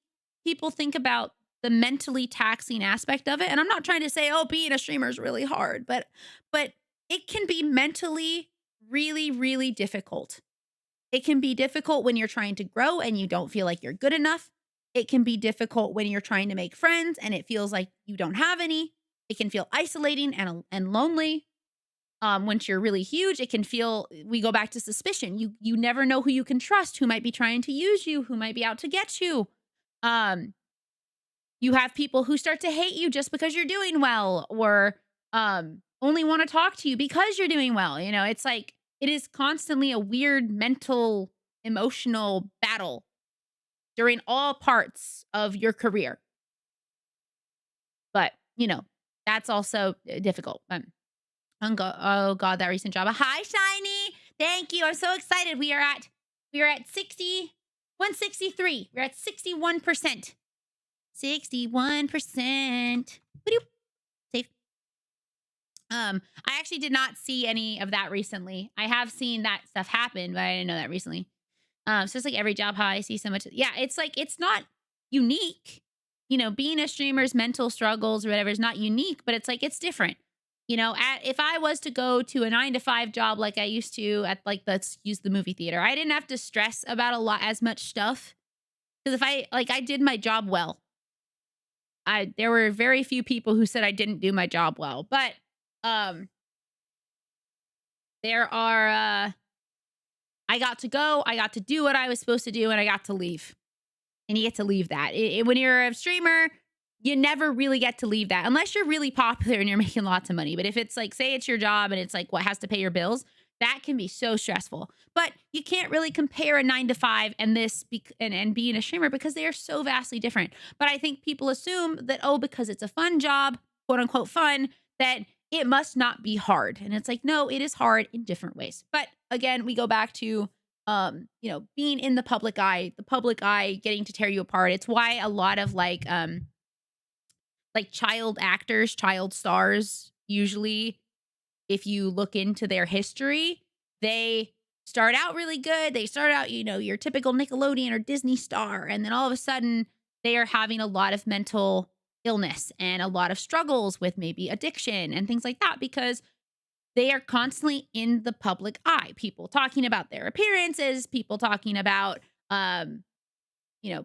S1: people think about the mentally taxing aspect of it. And I'm not trying to say, oh, being a streamer is really hard, but it can be mentally really, really difficult. It can be difficult when you're trying to grow and you don't feel like you're good enough. It can be difficult when you're trying to make friends and it feels like you don't have any. It can feel isolating and lonely. Once you're really huge, it can feel, we go back to suspicion. You never know who you can trust, who might be trying to use you, who might be out to get you. You have people who start to hate you just because you're doing well, or only want to talk to you because you're doing well. You know, it's like, it is constantly a weird mental, emotional battle during all parts of your career. But, you know, that's also difficult. Oh God, that recent job. Hi, Shiny. Thank you. I'm so excited. We are at 163. We're at 61%. 61%. Safe. I actually did not see any of that recently. I have seen that stuff happen, but I didn't know that recently. So it's like every job, how I see so much. Yeah, it's like, it's not unique. You know, being a streamer's mental struggles or whatever is not unique, but it's like, it's different. You know, if I was to go to a 9-to-5 job like I used to at, like, let's use the movie theater, I didn't have to stress about as much stuff. Because if I did my job well. There were very few people who said I didn't do my job well. But there are, I got to go, I got to do what I was supposed to do, and I got to leave. And you get to leave that. When you're a streamer, you never really get to leave that unless you're really popular and you're making lots of money. But if it's like, say it's your job and it's like what has to pay your bills, that can be so stressful. But you can't really compare a 9-to-5 and this and being a streamer because they are so vastly different. But I think people assume that, oh, because it's a fun job, quote unquote fun, that it must not be hard. And it's like, no, it is hard in different ways. But again, we go back to, you know, being in the public eye getting to tear you apart. It's why a lot of like child actors, child stars, usually, if you look into their history, they start out really good. They start out, you know, your typical Nickelodeon or Disney star. And then all of a sudden they are having a lot of mental illness and a lot of struggles with maybe addiction and things like that, because they are constantly in the public eye. People talking about their appearances, people talking about, you know,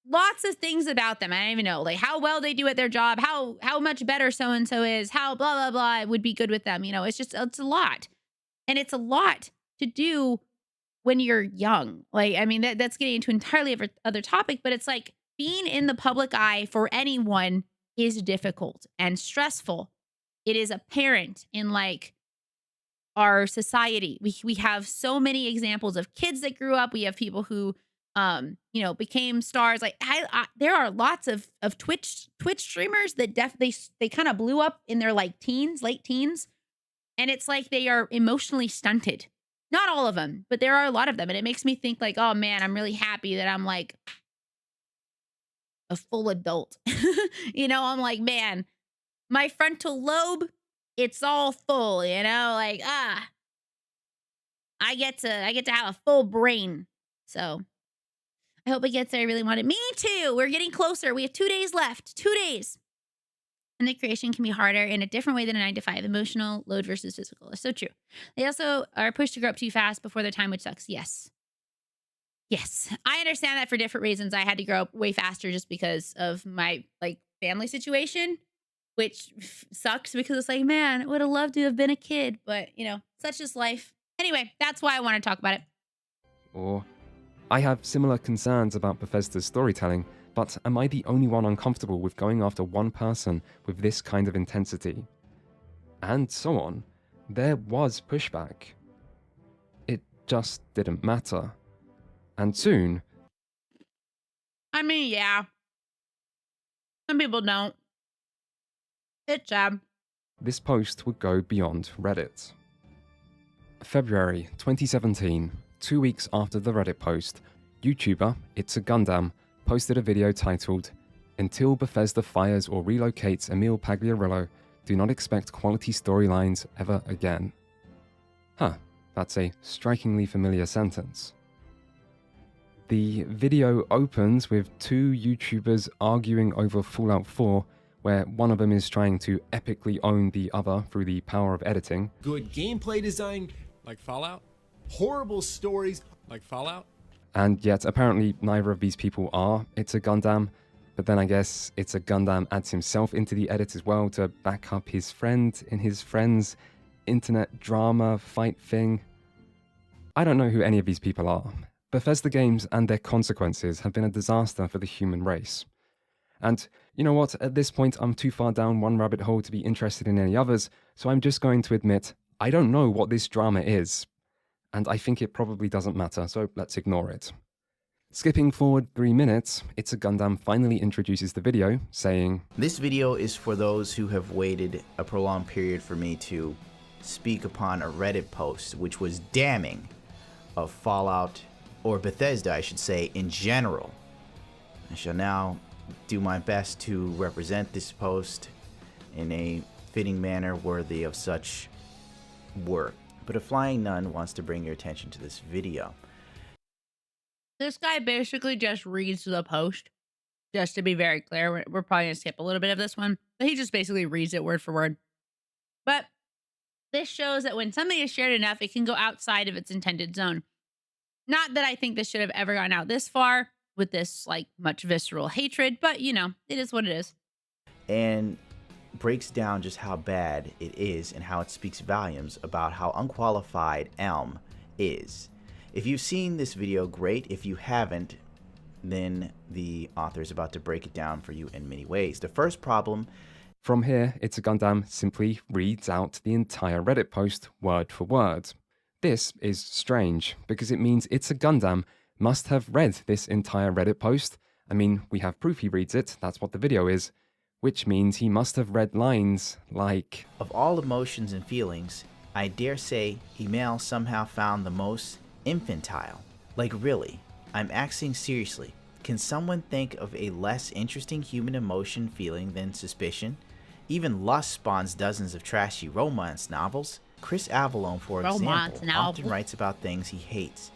S1: lots of things about them. I don't even know, like how well they do at their job, how much better so-and-so is, how blah, blah, blah would be good with them. You know, it's a lot. And it's a lot to do when you're young. Like, I mean, that's getting into entirely other topic, but it's like being in the public eye for anyone is difficult and stressful. It is apparent in like our society. We have so many examples of kids that grew up. We have people who you know, became stars. Like there are lots of Twitch streamers that they kind of blew up in their like late teens. And it's like they are emotionally stunted. Not all of them, but there are a lot of them. And it makes me think like, oh man, I'm really happy that I'm like a full adult. You know, I'm like, man, my frontal lobe, it's all full, you know, like, I get to have a full brain. So I hope it gets there. I really want it. Me too. We're getting closer. We have 2 days left. 2 days. And the creation can be harder in a different way than a 9-to-5. Emotional load versus physical. It's so true. They also are pushed to grow up too fast before their time, which sucks. Yes. Yes. I understand that for different reasons. I had to grow up way faster just because of my like family situation, which sucks because it's like, man, I would have loved to have been a kid, but you know, such is life. Anyway, that's why I want to talk about it.
S3: Or, I have similar concerns about Bethesda's storytelling, but am I the only one uncomfortable with going after one person with this kind of intensity? And so on. There was pushback. It just didn't matter. And soon...
S1: I mean, yeah. Some people don't. It's sad.
S3: This post would go beyond Reddit. February 2017, 2 weeks after the Reddit post, YouTuber It's a Gundam posted a video titled, "Until Bethesda fires or relocates Emil Pagliarillo, do not expect quality storylines ever again." Huh, that's a strikingly familiar sentence. The video opens with two YouTubers arguing over Fallout 4, where one of them is trying to epically own the other through the power of editing.
S8: Good gameplay design.
S7: Like Fallout?
S8: Horrible stories.
S7: Like Fallout?
S3: And yet, apparently, neither of these people are It's a Gundam. But then I guess It's a Gundam adds himself into the edit as well to back up his friend in his friend's internet drama fight thing. I don't know who any of these people are. Bethesda games and their consequences have been a disaster for the human race. And you know what, at this point I'm too far down one rabbit hole to be interested in any others, so I'm just going to admit I don't know what this drama is. And I think it probably doesn't matter, so let's ignore it. Skipping forward 3 minutes, It's a Gundam finally introduces the video, saying,
S8: "This video is for those who have waited a prolonged period for me to speak upon a Reddit post which was damning of Fallout, or Bethesda I should say, in general. I shall now do my best to represent this post in a fitting manner worthy of such work. But a flying nun wants to bring your attention to this video."
S1: This guy basically just reads the post. Just to be very clear, we're probably going to skip a little bit of this one, but he just basically reads it word for word. But this shows that when something is shared enough, it can go outside of its intended zone. Not that I think this should have ever gotten out this far with this like much visceral hatred, but you know, it is what it is.
S8: And breaks down just how bad it is and how it speaks volumes about how unqualified Elm is. If you've seen this video, great. If you haven't, then the author is about to break it down for you in many ways. The first problem...
S3: From here, It's a Gundam simply reads out the entire Reddit post word for word. This is strange, because it means It's a Gundam must have read this entire Reddit post. I mean, we have proof he reads it, that's what the video is. Which means he must have read lines like,
S8: "Of all emotions and feelings, I dare say email somehow found the most infantile. Like really, I'm asking seriously, can someone think of a less interesting human emotion feeling than suspicion? Even lust spawns dozens of trashy romance novels. Chris Avallone, for example, often writes about things he hates,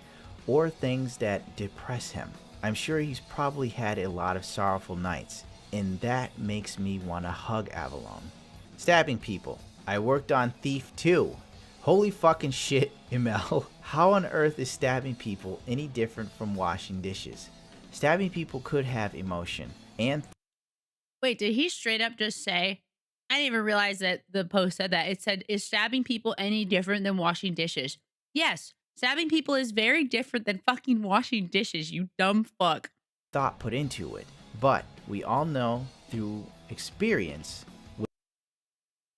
S8: or things that depress him. I'm sure he's probably had a lot of sorrowful nights, and that makes me want to hug Avallone. Stabbing people. I worked on Thief 2. Holy fucking shit, Emil. How on earth is stabbing people any different from washing dishes? Stabbing people could have emotion, and...
S1: Wait, did he straight up just say... I didn't even realize that the post said that. It said, "Is stabbing people any different than washing dishes?" Yes, stabbing people is very different than fucking washing dishes, you dumb fuck.
S8: Thought put into it. But we all know through experience...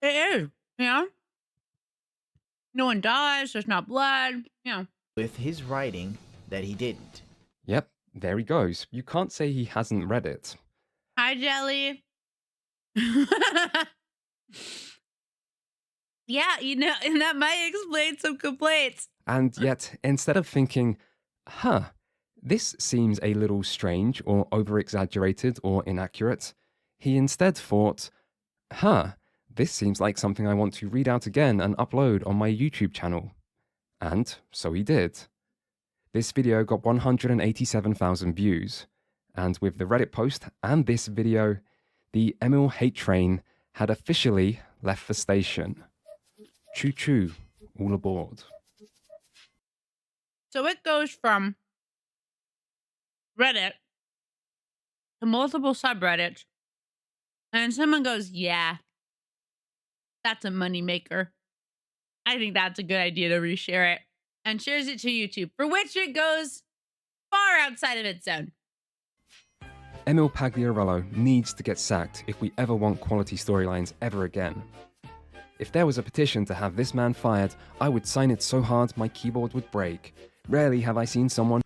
S1: It is, you know? No one dies, there's not blood, you know.
S8: With his writing that he didn't.
S3: Yep, there he goes. You can't say he hasn't read it.
S1: Hi, Jelly. Yeah, you know, and that might explain some complaints.
S3: And yet, instead of thinking, this seems a little strange or over-exaggerated or inaccurate, he instead thought, this seems like something I want to read out again and upload on my YouTube channel. And so he did. This video got 187,000 views, and with the Reddit post and this video, the Emil hate train had officially left the station. Choo choo, all aboard.
S1: So it goes from Reddit to multiple subreddits, and someone goes, yeah, that's a moneymaker. I think that's a good idea to reshare it, and shares it to YouTube, for which it goes far outside of its zone.
S3: Emil Pagliarello needs to get sacked if we ever want quality storylines ever again. If there was a petition to have this man fired, I would sign it so hard my keyboard would break. Rarely have I seen someone...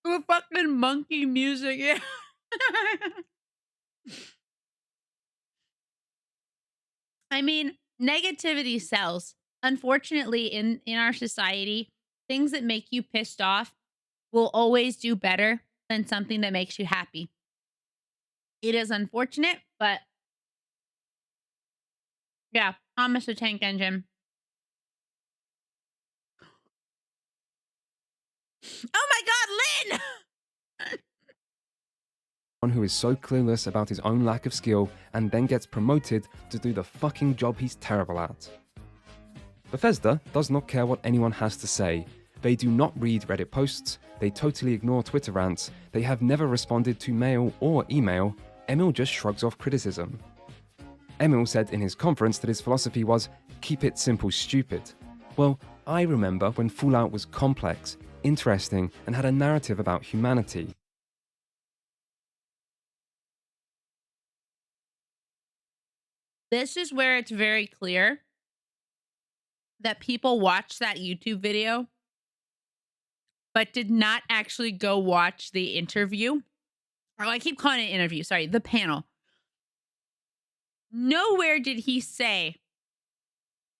S1: With fucking monkey music, yeah. I mean, negativity sells. Unfortunately, in our society, things that make you pissed off will always do better than something that makes you happy. It is unfortunate, but yeah, Thomas the Tank Engine. Oh my God, Lynn!
S3: One who is so clueless about his own lack of skill and then gets promoted to do the fucking job he's terrible at. Bethesda does not care what anyone has to say, They do not read Reddit posts, they totally ignore Twitter rants, they have never responded to mail or email. Emil just shrugs off criticism. Emil said in his conference that his philosophy was, keep it simple, stupid. Well, I remember when Fallout was complex, interesting, and had a narrative about humanity.
S1: This is where it's very clear that people watched that YouTube video, but did not actually go watch the interview. Or I keep calling it interview, sorry, the panel. Nowhere did he say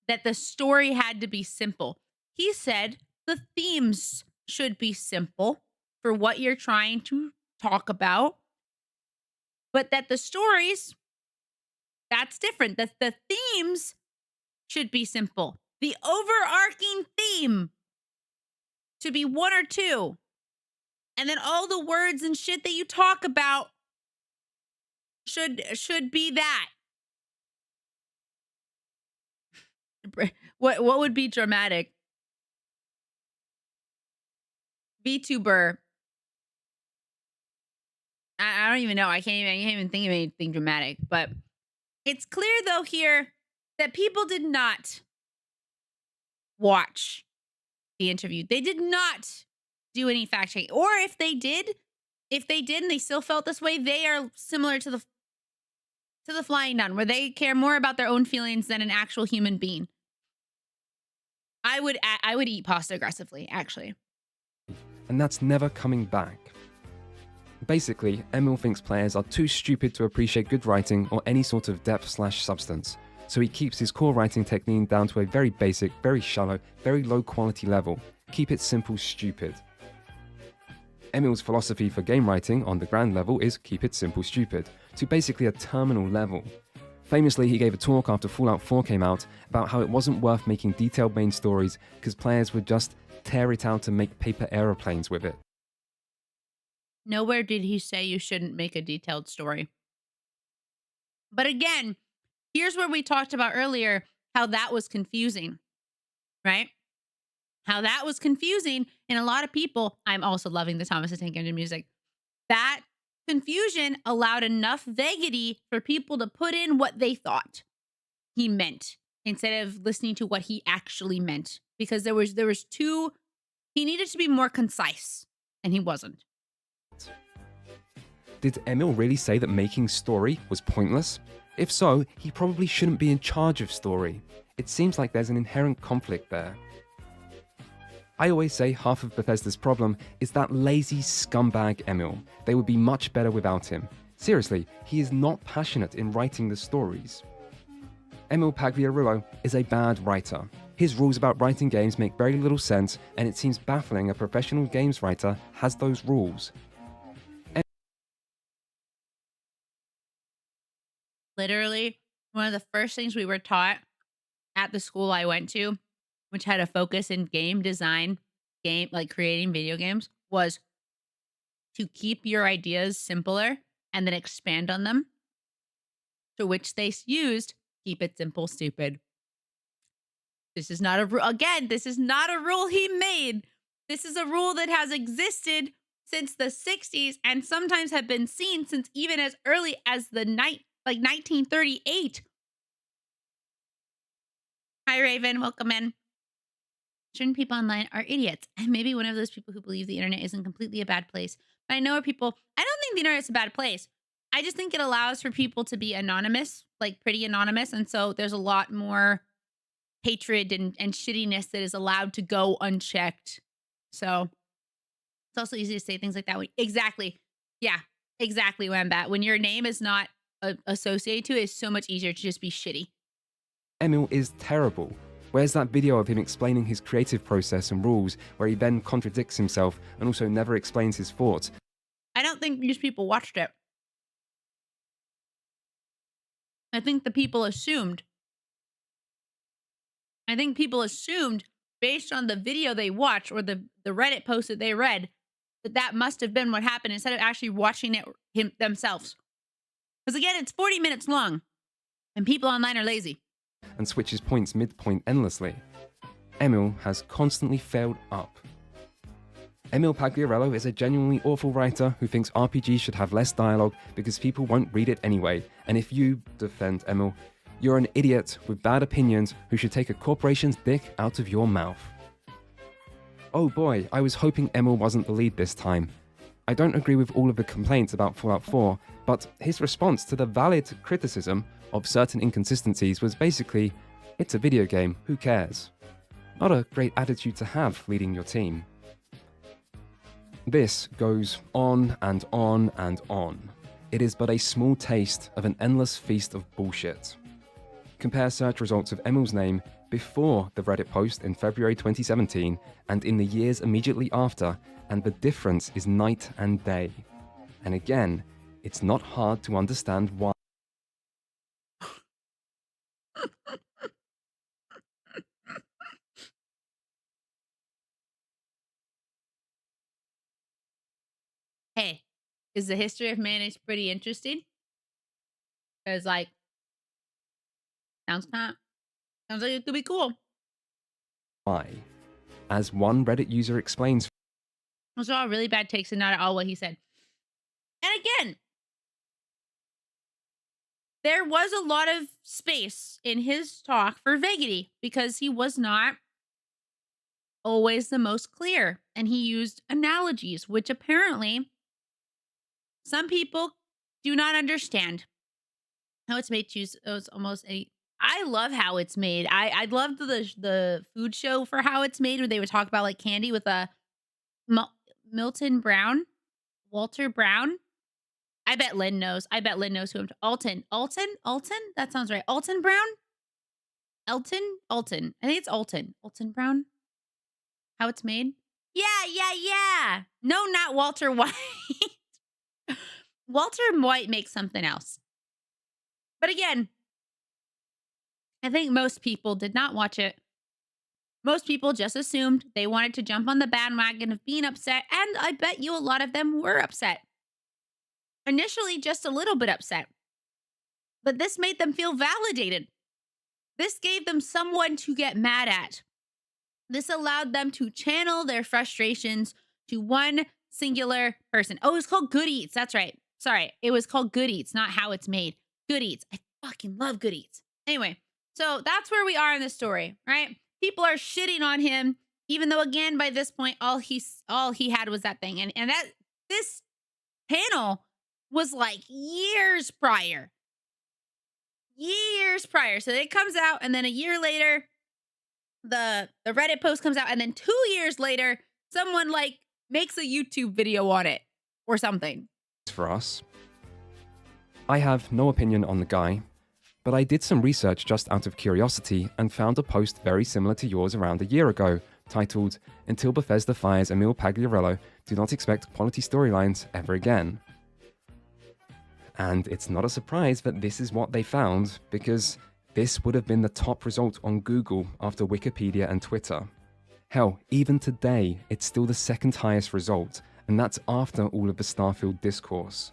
S1: that the story had to be simple. He said the themes should be simple for what you're trying to talk about, but that the stories, that's different. That the themes should be simple. The overarching theme should be one or two. And then all the words and shit that you talk about should be that. What would be dramatic? VTuber. I don't even know. I can't even think of anything dramatic. But it's clear though here that people did not watch the interview. They did not do any fact checking. Or if they did and they still felt this way, they are similar to the Flying Nun, where they care more about their own feelings than an actual human being. I would eat pasta aggressively, actually.
S3: And that's never coming back. Basically, Emil thinks players are too stupid to appreciate good writing or any sort of depth/substance, so he keeps his core writing technique down to a very basic, very shallow, very low quality level. Keep it simple, stupid. Emil's philosophy for game writing on the grand level is keep it simple, stupid, to basically a terminal level. Famously, he gave a talk after Fallout 4 came out about how it wasn't worth making detailed main stories because players would just tear it out and make paper aeroplanes with it.
S1: Nowhere did he say you shouldn't make a detailed story. But again, here's where we talked about earlier how that was confusing, right? How that was confusing in a lot of people. I'm also loving the Thomas the Tank Engine music. That confusion allowed enough vaguity for people to put in what they thought he meant instead of listening to what he actually meant, because there was he needed to be more concise and he wasn't.
S3: Did Emil really say that making story was pointless? If so, he probably shouldn't be in charge of story. It seems like there's an inherent conflict there. I always say half of Bethesda's problem is that lazy scumbag Emil. They would be much better without him. Seriously, he is not passionate in writing the stories. Emil Pagliarulo is a bad writer. His rules about writing games make very little sense, and it seems baffling a professional games writer has those rules.
S1: Literally, one of the first things we were taught at the school I went to, which had a focus in game design, like creating video games, was to keep your ideas simpler and then expand on them. To which they used, keep it simple, stupid. This is not a rule. Again, this is not a rule he made. This is a rule that has existed since the 60s and sometimes have been seen since even as early as the 1938. Hi, Raven. Welcome in. Certain people online are idiots. I'm maybe one of those people who believe the internet isn't completely a bad place. But I know people, I don't think the internet's a bad place. I just think it allows for people to be anonymous, like pretty anonymous. And so there's a lot more hatred and shittiness that is allowed to go unchecked. So it's also easy to say things like that. Exactly. Yeah, exactly, Wambat. When your name is not associated to it, it's so much easier to just be shitty.
S3: Emil is terrible. Where's that video of him explaining his creative process and rules, where he then contradicts himself and also never explains his thoughts?
S1: I don't think these people watched it. I think the people assumed. I think people assumed, based on the video they watched or the Reddit post that they read, that must have been what happened instead of actually watching it themselves. Because again, it's 40 minutes long, and people online are lazy.
S3: And switches points midpoint endlessly. Emil has constantly failed up. Emil Pagliarello is a genuinely awful writer who thinks RPGs should have less dialogue because people won't read it anyway, and if you defend Emil, you're an idiot with bad opinions who should take a corporation's dick out of your mouth. Oh boy, I was hoping Emil wasn't the lead this time. I don't agree with all of the complaints about Fallout 4, but his response to the valid criticism of certain inconsistencies was basically, it's a video game, who cares? Not a great attitude to have leading your team. This goes on and on and on. It is but a small taste of an endless feast of bullshit. Compare search results of Emil's name before the Reddit post in February 2017 and in the years immediately after, and the difference is night and day. And again, it's not hard to understand why.
S1: Hey, is the history of mayonnaise pretty interesting? Because, like, sounds like it could be cool.
S3: Why? As one Reddit user explains,
S1: Those are all really bad takes and not at all what he said. And again, there was a lot of space in his talk for vaguity because he was not always the most clear. And he used analogies, which apparently some people do not understand. How it's made choose it was almost a I love how it's made. I loved the food show for how it's made where they would talk about like candy with a Milton Brown, Walter Brown. I bet Lynn knows. I bet Lynn knows who I'm Alton. That sounds right. Alton Brown? Alton. I think it's Alton. Alton Brown. How it's made? Yeah. No, not Walter White. Walter White makes something else. But again, I think most people did not watch it. Most people just assumed they wanted to jump on the bandwagon of being upset, and I bet you a lot of them were upset. Initially, just a little bit upset. But this made them feel validated. This gave them someone to get mad at. This allowed them to channel their frustrations to one singular person. Oh, it's called Good Eats. That's right. Sorry, it was called Good Eats, not How It's Made. Good Eats. I fucking love Good Eats. Anyway, so that's where we are in the story, right? People are shitting on him, even though, again, by this point, all he had was that thing. And that this panel was like years prior. So it comes out, and then a year later, the Reddit post comes out, and then 2 years later, someone like makes a YouTube video on it or something.
S3: for us. I have no opinion on the guy, but I did some research just out of curiosity and found a post very similar to yours around a year ago, titled, "Until Bethesda fires Emil Pagliarello, do not expect quality storylines ever again." And it's not a surprise that this is what they found, because this would have been the top result on Google after Wikipedia and Twitter. Hell, even today, it's still the second highest result, and that's after all of the Starfield discourse.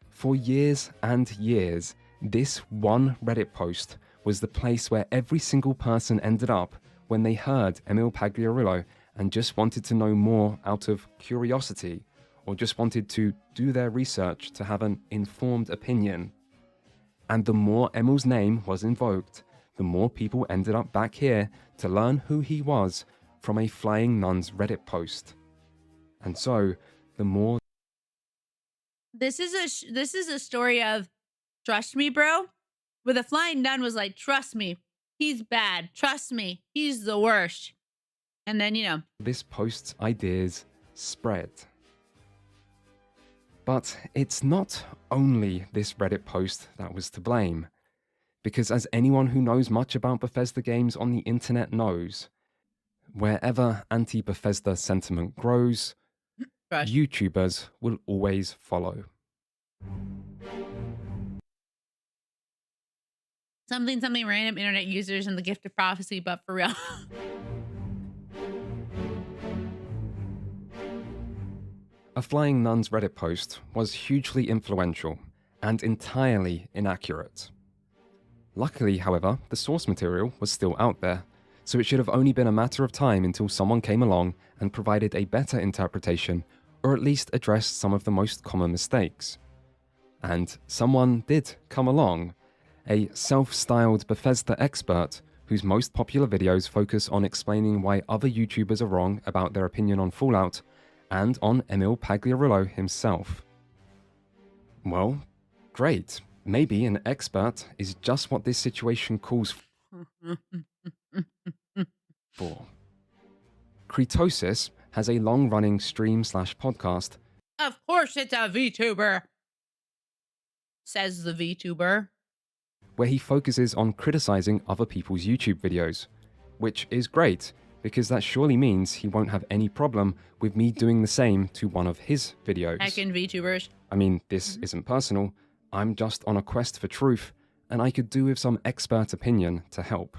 S3: For years and years, this one Reddit post was the place where every single person ended up when they heard Emil Pagliarello and just wanted to know more out of curiosity, or just wanted to do their research to have an informed opinion. And the more Emil's name was invoked, the more people ended up back here to learn who he was from a Flying Nuns Reddit post. And so, the more...
S1: This is a story of, trust me, bro. Where the Flying Nun was like, trust me, he's bad. Trust me, he's the worst. And then,
S3: this post's ideas spread. But it's not only this Reddit post that was to blame, because as anyone who knows much about Bethesda games on the internet knows, wherever anti-Bethesda sentiment grows, YouTubers will always follow.
S1: Something random internet users and the gift of prophecy, but for real.
S3: A Flying Nuns Reddit post was hugely influential and entirely inaccurate. Luckily, however, the source material was still out there, so it should have only been a matter of time until someone came along and provided a better interpretation, or at least addressed some of the most common mistakes. And someone did come along, a self-styled Bethesda expert whose most popular videos focus on explaining why other YouTubers are wrong about their opinion on Fallout, and on Emil Pagliarulo himself. Well, great. Maybe an expert is just what this situation calls for. Cretosis has a long-running stream/podcast.
S1: Of course it's a VTuber, says the VTuber.
S3: Where he focuses on criticizing other people's YouTube videos, which is great, because that surely means he won't have any problem with me doing the same to one of his videos.
S1: Heckin' VTubers.
S3: I mean, this isn't personal, I'm just on a quest for truth, and I could do with some expert opinion to help.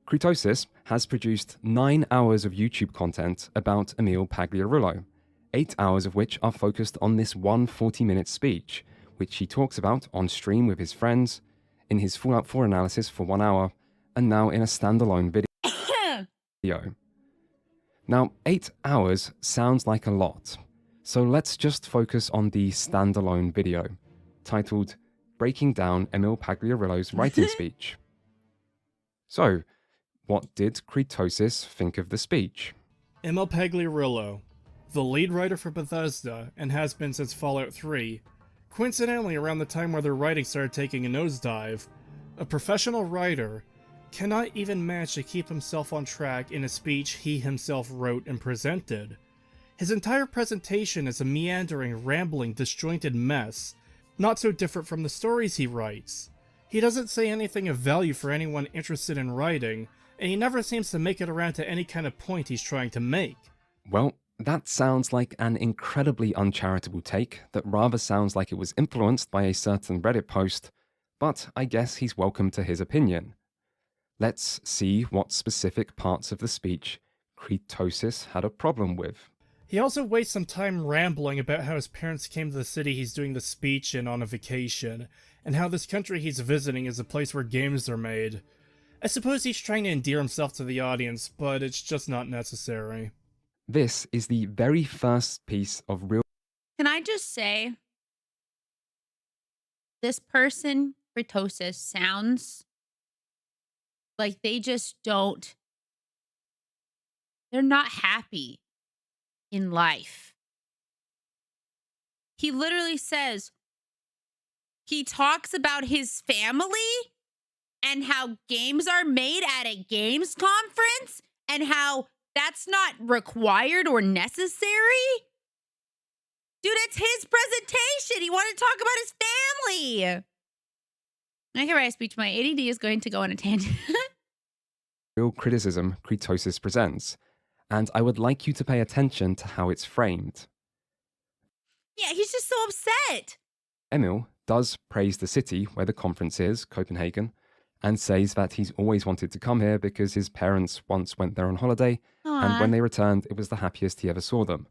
S3: Cretosis has produced 9 hours of YouTube content about Emil Pagliarulo, 8 hours of which are focused on this one 40-minute speech, which he talks about on stream with his friends, in his Fallout 4 analysis for 1 hour, and now in a standalone video. Now, 8 hours sounds like a lot, so let's just focus on the standalone video, titled Breaking Down Emil Pagliarulo's Writing Speech. So, what did Cretosis think of the speech?
S9: Emil Pagliarulo, the lead writer for Bethesda, and has been since Fallout 3, coincidentally around the time where their writing started taking a nosedive, a professional writer cannot even manage to keep himself on track in a speech he himself wrote and presented. His entire presentation is a meandering, rambling, disjointed mess, not so different from the stories he writes. He doesn't say anything of value for anyone interested in writing, and he never seems to make it around to any kind of point he's trying to make.
S3: Well, that sounds like an incredibly uncharitable take that rather sounds like it was influenced by a certain Reddit post, but I guess he's welcome to his opinion. Let's see what specific parts of the speech Cretosis had a problem with.
S9: He also wastes some time rambling about how his parents came to the city he's doing the speech in on a vacation, and how this country he's visiting is a place where games are made. I suppose he's trying to endear himself to the audience, but it's just not necessary.
S3: This is the very first piece of real...
S1: Can I just say, this person, Cretosis, sounds like they just don't, they're not happy in life. He literally says, he talks about his family and how games are made at a games conference and how that's not required or necessary. Dude, it's his presentation. He wanted to talk about his family. I can write a speech. My ADD is going to go on a tangent.
S3: real criticism Cretosis presents, and I would like you to pay attention to how it's framed.
S1: Yeah, he's just so upset.
S3: Emil does praise the city where the conference is, Copenhagen, and says that he's always wanted to come here because his parents once went there on holiday, and when they returned, it was the happiest he ever saw them.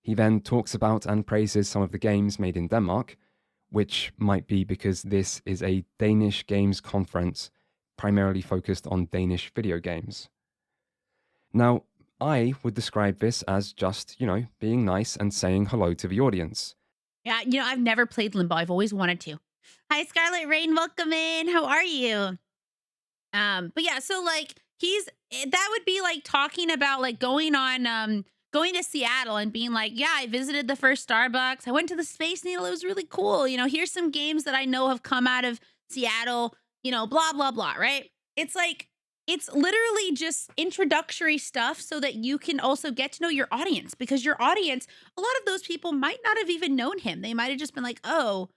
S3: He then talks about and praises some of the games made in Denmark, which might be because this is a Danish games conference primarily focused on Danish video games. Now, I would describe this as just, being nice and saying hello to the audience.
S1: Yeah, I've never played Limbo. I've always wanted to. Hi, Scarlet Rain. Welcome in. How are you? But yeah, so that would be like talking about like going to Seattle and being like, yeah, I visited the first Starbucks. I went to the Space Needle. It was really cool. Here's some games that I know have come out of Seattle, blah, blah, blah, right? It's like, it's literally just introductory stuff so that you can also get to know your audience, because your audience, a lot of those people might not have even known him. They might have just been like, oh,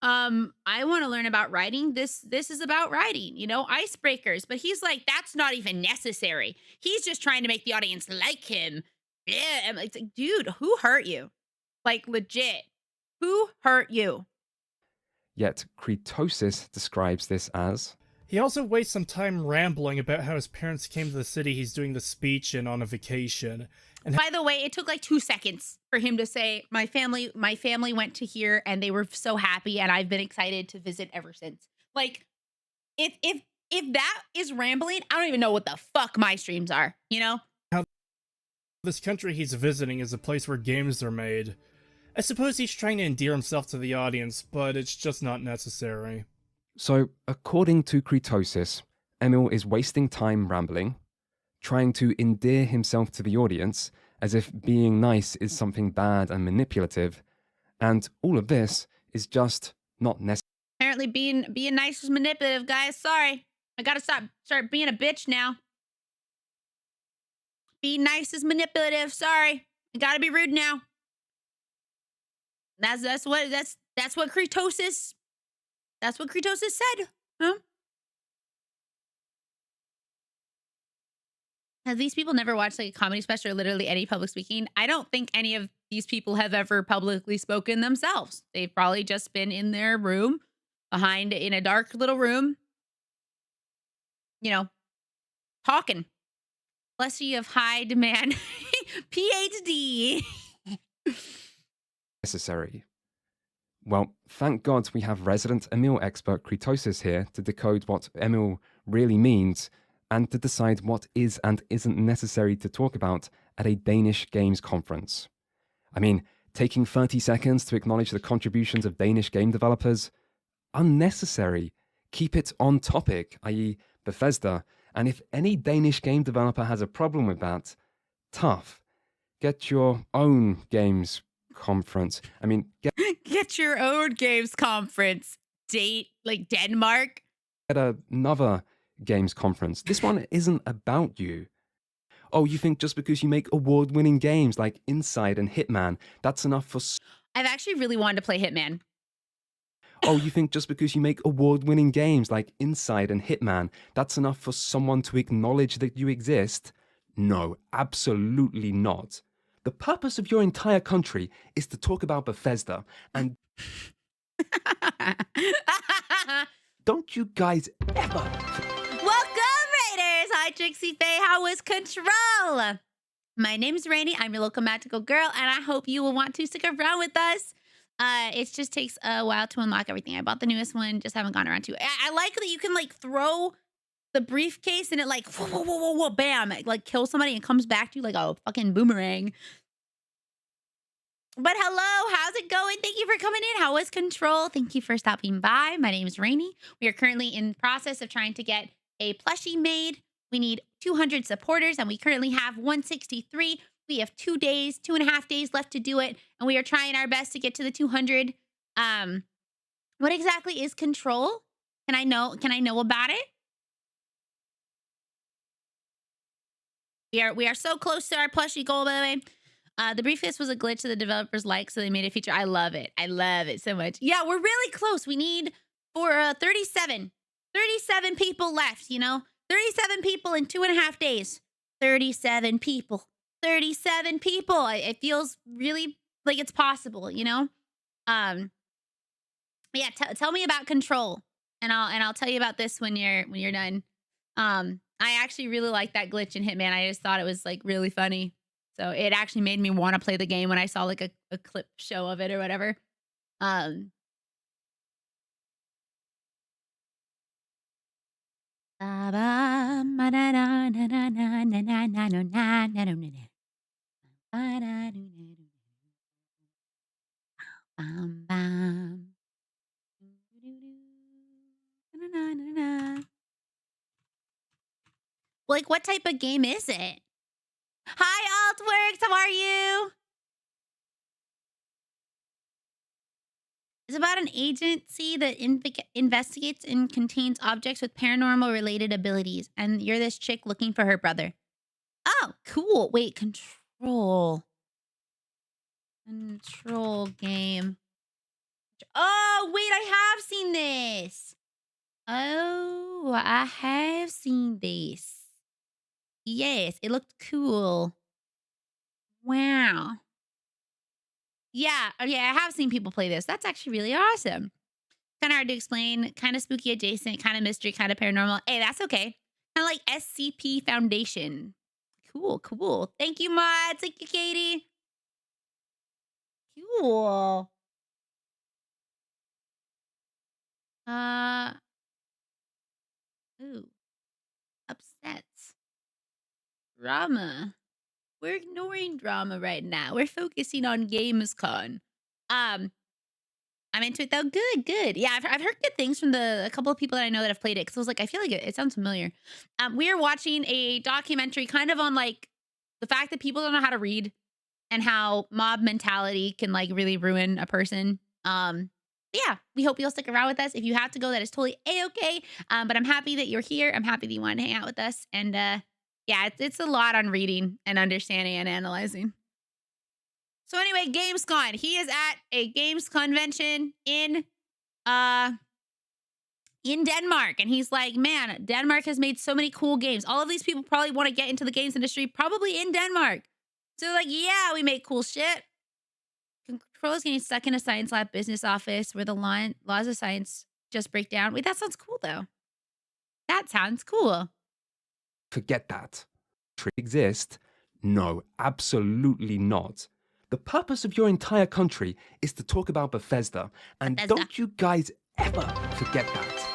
S1: I want to learn about writing. This is about writing, icebreakers. But he's like, that's not even necessary. He's just trying to make the audience like him. Yeah. It's like, dude, who hurt you? Like, legit, who hurt you?
S3: Yet Cretosis describes this as...
S9: He also wastes some time rambling about how his parents came to the city he's doing the speech in on a vacation. And
S1: by the way, it took like 2 seconds for him to say, my family went to here and they were so happy and I've been excited to visit ever since. Like, if if that is rambling, I don't even know what the fuck my streams are, you know?
S9: This country he's visiting is a place where games are made. I suppose he's trying to endear himself to the audience, but it's just not necessary.
S3: So, according to Kritosis, Emil is wasting time rambling, trying to endear himself to the audience as if being nice is something bad and manipulative, and all of this is just not necessary.
S1: Apparently being nice is manipulative, guys. Sorry. I gotta start being a bitch now. Being nice is manipulative. Sorry. I gotta be rude now. That's what Kritosis said. Huh? Have these people never watched like a comedy special or literally any public speaking? I don't think any of these people have ever publicly spoken themselves. They've probably just been in their room in a dark little room, you know, talking. Plenty of high demand PhD.
S3: Necessary. Well, thank God we have resident Emil expert Kritosis here to decode what Emil really means and to decide what is and isn't necessary to talk about at a Danish games conference. I mean, taking 30 seconds to acknowledge the contributions of Danish game developers? Unnecessary. Keep it on topic, i.e. Bethesda, and if any Danish game developer has a problem with that, tough. Get your own games conference. I mean,
S1: get your own games conference. Date like Denmark.
S3: Get another games conference. This one isn't about you. Oh, you think just because you make award-winning games like Inside and Hitman, that's enough for...
S1: I've actually really wanted to play Hitman.
S3: Oh, you think just because you make award-winning games like Inside and Hitman, that's enough for someone to acknowledge that you exist? No, absolutely not. The purpose of your entire country is to talk about Bethesda, and... Don't you guys ever...
S1: Welcome, Raiders! Hi, Trixie Faye. How was Control? My name is Rainy. I'm your local magical girl, and I hope you will want to stick around with us. It just takes a while to unlock everything. I bought the newest one, just haven't gone around to it. I like that you can like throw the briefcase and it like whoa, whoa, whoa, whoa, whoa, bam, it like kills somebody and comes back to you like a fucking boomerang. But hello, how's it going? Thank you for coming in. How was Control? Thank you for stopping by. My name is Rainy. We are currently in process of trying to get a plushie made. We need 200 supporters and we currently have 163. We have 2.5 days left to do it, and we are trying our best to get to the 200. What exactly is Control? Can I know about it? We are so close to our plushie goal, by the way. The briefcase was a glitch that the developers liked, so they made a feature. I love it. I love it so much. Yeah, we're really close. We need for 37 people left, you know? 37 people in 2.5 days. 37 people. 37 people. It feels really like it's possible, you know? Yeah, tell me about Control. And I'll tell you about this when you're done. I actually really like that glitch in Hitman. I just thought it was like really funny. So it actually made me want to play the game when I saw like a clip show of it or whatever. Like, what type of game is it? Hi, Altworks. How are you? It's about an agency that investigates and contains objects with paranormal related abilities. And you're this chick looking for her brother. Oh, cool. Wait, Control. Control game. Oh, wait, I have seen this. Oh, I have seen this. Yes, it looked cool. Wow. Yeah, I have seen people play this. That's actually really awesome. Kind of hard to explain, kind of spooky adjacent, kind of mystery, kind of paranormal. Hey, that's okay. Kind of like SCP Foundation. Cool, cool. Thank you, Mod. Thank you, Katie. Cool. Ooh. Upsets. Drama. We're ignoring drama right now. We're focusing on Gamescom. I'm into it though. Good. Yeah, I've heard good things from a couple of people that I know that have played it. Because I was like, I feel like it sounds familiar. We are watching a documentary kind of on like the fact that people don't know how to read and how mob mentality can like really ruin a person. Yeah, we hope you'll stick around with us. If you have to go, that is totally a-okay. But I'm happy that you're here. I'm happy that you want to hang out with us. And yeah, it's a lot on reading and understanding and analyzing. So anyway, Gamescom. He is at a games convention in Denmark. And he's like, man, Denmark has made so many cool games. All of these people probably want to get into the games industry, probably in Denmark. So like, yeah, we make cool shit. Controller's getting stuck in a science lab business office where the laws of science just break down. Wait, that sounds cool though. That sounds cool.
S3: Forget that. Exist? No, absolutely not. The purpose of your entire country is to talk about Bethesda, and don't you guys ever forget that.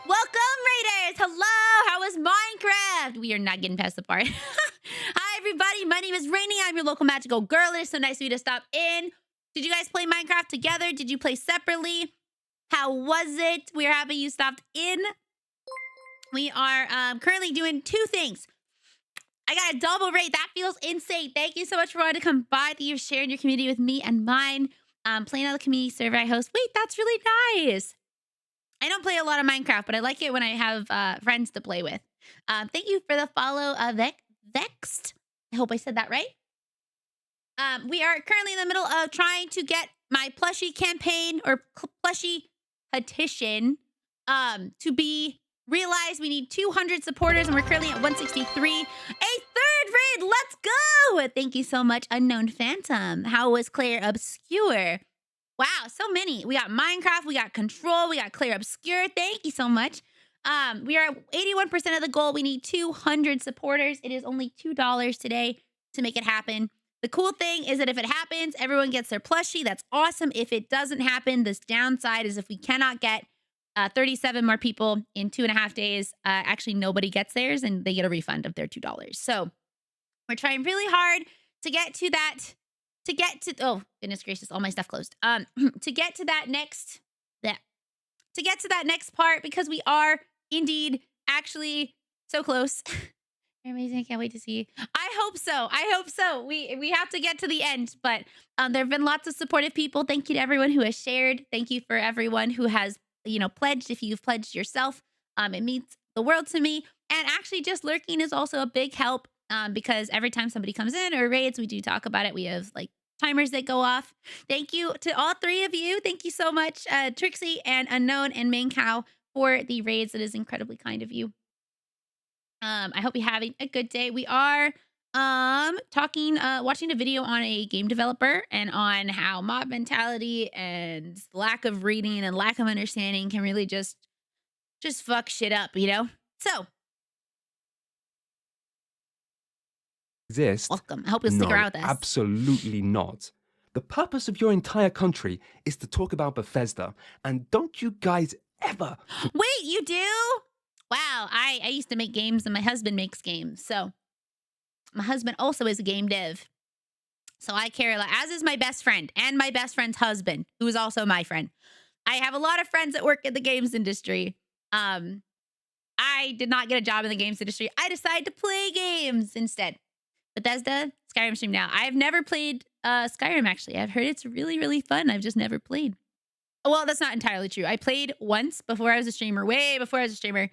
S1: Welcome, Raiders! Hello! How was Minecraft? We are not getting past the part. Hi, everybody. My name is Rainy. I'm your local magical girl. It is so nice of you to stop in. Did you guys play Minecraft together? Did you play separately? How was it? We're happy you stopped in. We are currently doing two things. I got a double rate. That feels insane. Thank you so much for wanting to come by. Thank you for sharing your community with me and mine. Playing on the community server I host. Wait, that's really nice. I don't play a lot of Minecraft, but I like it when I have friends to play with. Thank you for the follow, Vexed. I hope I said that right. We are currently in the middle of trying to get my plushie campaign or plushie petition to be realized. We need 200 supporters, and we're currently at 163. A third raid, let's go! Thank you so much, Unknown Phantom. How was Claire Obscure? Wow, so many. We got Minecraft, we got Control, we got Claire Obscure. Thank you so much. We are at 81% of the goal. We need 200 supporters. It is only $2 today to make it happen. The cool thing is that if it happens, everyone gets their plushie. That's awesome. If it doesn't happen, this downside is if we cannot get 37 more people in 2.5 days, actually nobody gets theirs and they get a refund of their $2. So we're trying really hard to get to that, oh, goodness gracious, all my stuff closed. To get to that next part, because we are indeed actually so close. You're amazing. I can't wait to see you. I hope so. We have to get to the end, but there have been lots of supportive people. Thank you to everyone who has shared. Thank you for everyone who has, pledged. If you've pledged yourself, it means the world to me. And actually just lurking is also a big help because every time somebody comes in or raids, we do talk about it. We have like timers that go off. Thank you to all three of you. Thank you so much, Trixie and Unknown and Main Cow, for the raids. It is incredibly kind of you. I hope you're having a good day. We are watching a video on a game developer and on how mob mentality and lack of reading and lack of understanding can really just fuck shit up, So
S3: Exist?
S1: Welcome. I hope you'll stick around with us.
S3: Absolutely not. The purpose of your entire country is to talk about Bethesda, and don't you guys ever...
S1: Wait, you do? Wow, I used to make games and my husband makes games. So my husband also is a game dev. So I care a lot, as is my best friend and my best friend's husband, who is also my friend. I have a lot of friends that work in the games industry. I did not get a job in the games industry. I decided to play games instead. Bethesda, Skyrim stream now. I've never played Skyrim, actually. I've heard it's really, really fun. I've just never played. Well, that's not entirely true. I played once before I was a streamer, way before I was a streamer.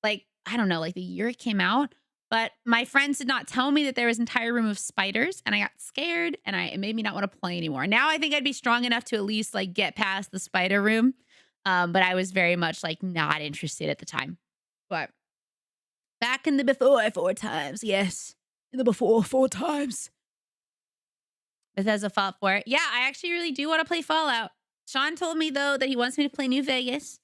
S1: Like, I don't know, like the year it came out. But my friends did not tell me that there was an entire room of spiders, and I got scared, and it made me not want to play anymore. Now I think I'd be strong enough to at least like get past the spider room. But I was very much like not interested at the time. But back in the before times, yes. In the before times. Bethesda fought for it. Yeah, I actually really do want to play Fallout. Sean told me, though, that he wants me to play New Vegas.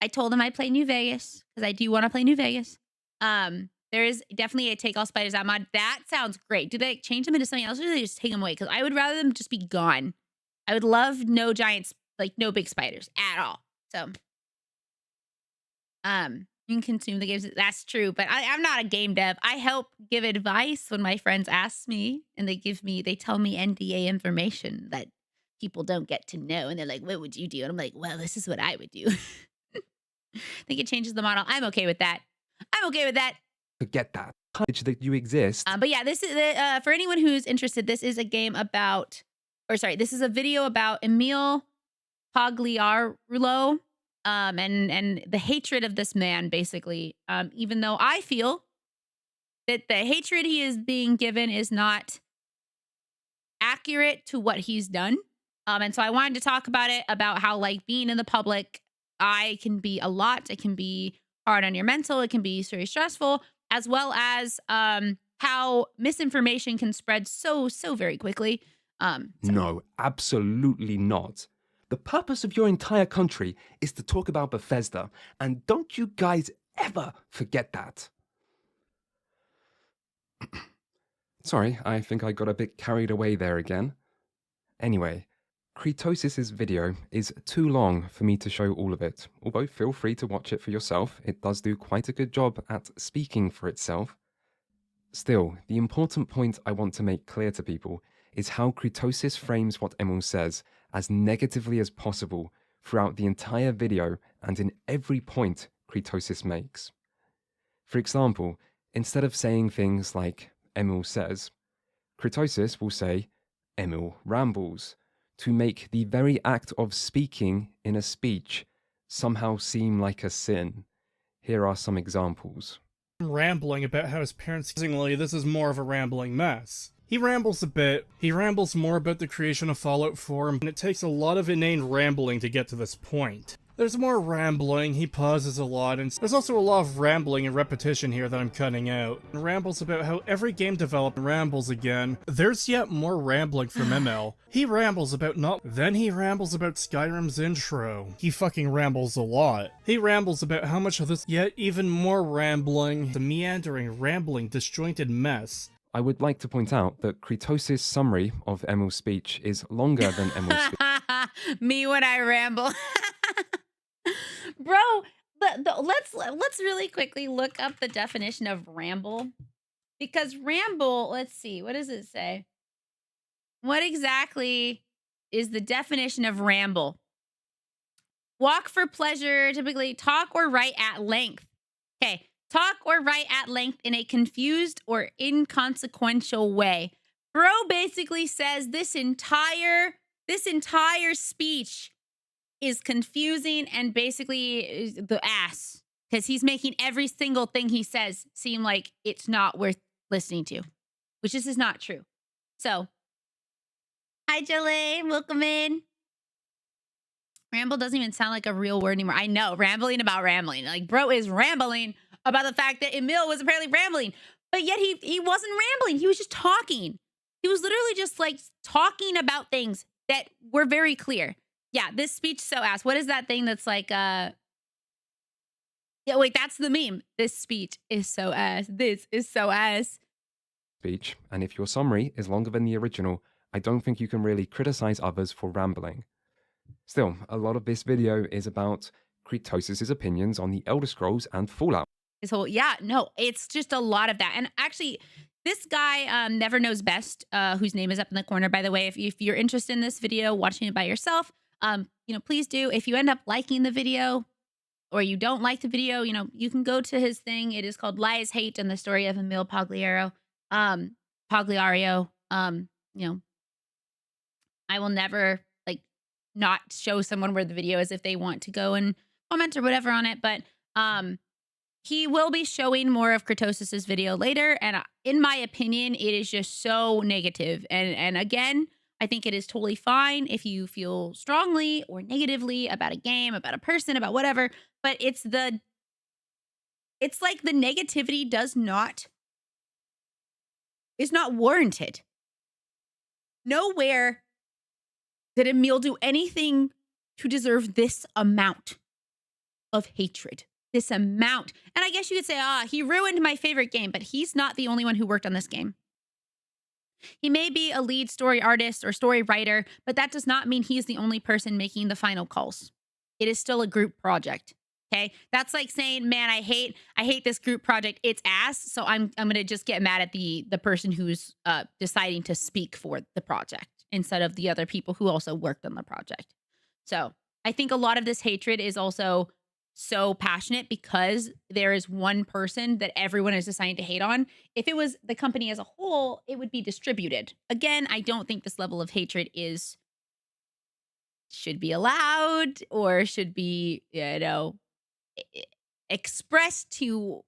S1: I told him I'd play New Vegas because I do want to play New Vegas. There is definitely a take all spiders out mod. That sounds great. Do they change them into something else or do they just take them away? Because I would rather them just be gone. I would love no giants, like no big spiders at all. So, and consume the games. That's true, but I'm not a game dev. I help give advice when my friends ask me, and they tell me NDA information that people don't get to know, and they're like, "What would you do?" And I'm like, "Well, this is what I would do." I think it changes the model. I'm okay with that.
S3: Forget that. Knowledge that you exist.
S1: But yeah, this is for anyone who's interested. This is a game about, this is a video about Emil Pagliarulo, and the hatred of this man, basically. Even though I feel that the hatred he is being given is not accurate to what he's done. And so I wanted to talk about it, about how like being in the public eye can be a lot. It can be hard on your mental. It can be very stressful, as well as how misinformation can spread so very quickly.
S3: No, absolutely not. The purpose of your entire country is to talk about Bethesda, and don't you guys ever forget that. Sorry, I think I got a bit carried away there again. Anyway, Kritosis' video is too long for me to show all of it, although feel free to watch it for yourself. It does do quite a good job at speaking for itself. Still, the important point I want to make clear to people is how Kritosis frames what Emil says as negatively as possible throughout the entire video and in every point Kritosis makes. For example, instead of saying things like Emil says, Kritosis will say Emil rambles, to make the very act of speaking in a speech somehow seem like a sin. Here are some examples.
S9: Rambling about how his parents, this is more of a rambling mess. He rambles a bit. He rambles more about the creation of Fallout 4, and it takes a lot of inane rambling to get to this point. There's more rambling, he pauses a lot, and there's also a lot of rambling and repetition here that I'm cutting out. And rambles about how every game developer rambles again. There's yet more rambling from ML. He rambles about Then he rambles about Skyrim's intro. He fucking rambles a lot. He rambles about how much of this, yet even more rambling, the meandering, rambling, disjointed mess.
S3: I would like to point out that Kritosis' summary of Emil's speech is longer than Emil's speech.
S1: Me when I ramble. Bro, let's really quickly look up the definition of ramble. Because ramble, let's see, what does it say? What exactly is the definition of ramble? Walk for pleasure, typically talk or write at length. Okay. Talk or write at length in a confused or inconsequential way. Bro basically says this entire speech is confusing and basically the ass, because he's making every single thing he says seem like it's not worth listening to, which is not true. So, hi Jolene, welcome in. Ramble doesn't even sound like a real word anymore. I know, rambling about rambling. Like, bro is rambling about the fact that Emil was apparently rambling, but yet he wasn't rambling. He was just talking. He was literally just like talking about things that were very clear. Yeah, this speech so ass. What is that thing that's like, yeah, wait, that's the meme. This speech is so ass. This is so ass.
S3: Speech, and if your summary is longer than the original, I don't think you can really criticize others for rambling. Still, a lot of this video is about Kritosis' opinions on the Elder Scrolls and Fallout.
S1: It's just a lot of that. And actually, this guy, Never Knows Best, whose name is up in the corner, by the way, if you're interested in this video, watching it by yourself, please do. If you end up liking the video or you don't like the video, you can go to his thing. It is called Lies, Hate, and the Story of Emil Pagliarulo. I will never not show someone where the video is if they want to go and comment or whatever on it. But he will be showing more of Kritosis' video later. And in my opinion, it is just so negative. And again, I think it is totally fine if you feel strongly or negatively about a game, about a person, about whatever. But it's like the negativity is not warranted. Nowhere did Emil do anything to deserve this amount of hatred. This amount. And I guess you could say, he ruined my favorite game, but he's not the only one who worked on this game. He may be a lead story artist or story writer, but that does not mean he's the only person making the final calls. It is still a group project. Okay, that's like saying, man, I hate this group project. It's ass. So I'm gonna just get mad at the person who's deciding to speak for the project instead of the other people who also worked on the project. So I think a lot of this hatred is also so passionate because there is one person that everyone is deciding to hate on. If it was the company as a whole, it would be distributed. Again, I don't think this level of hatred should be allowed or should be, expressed to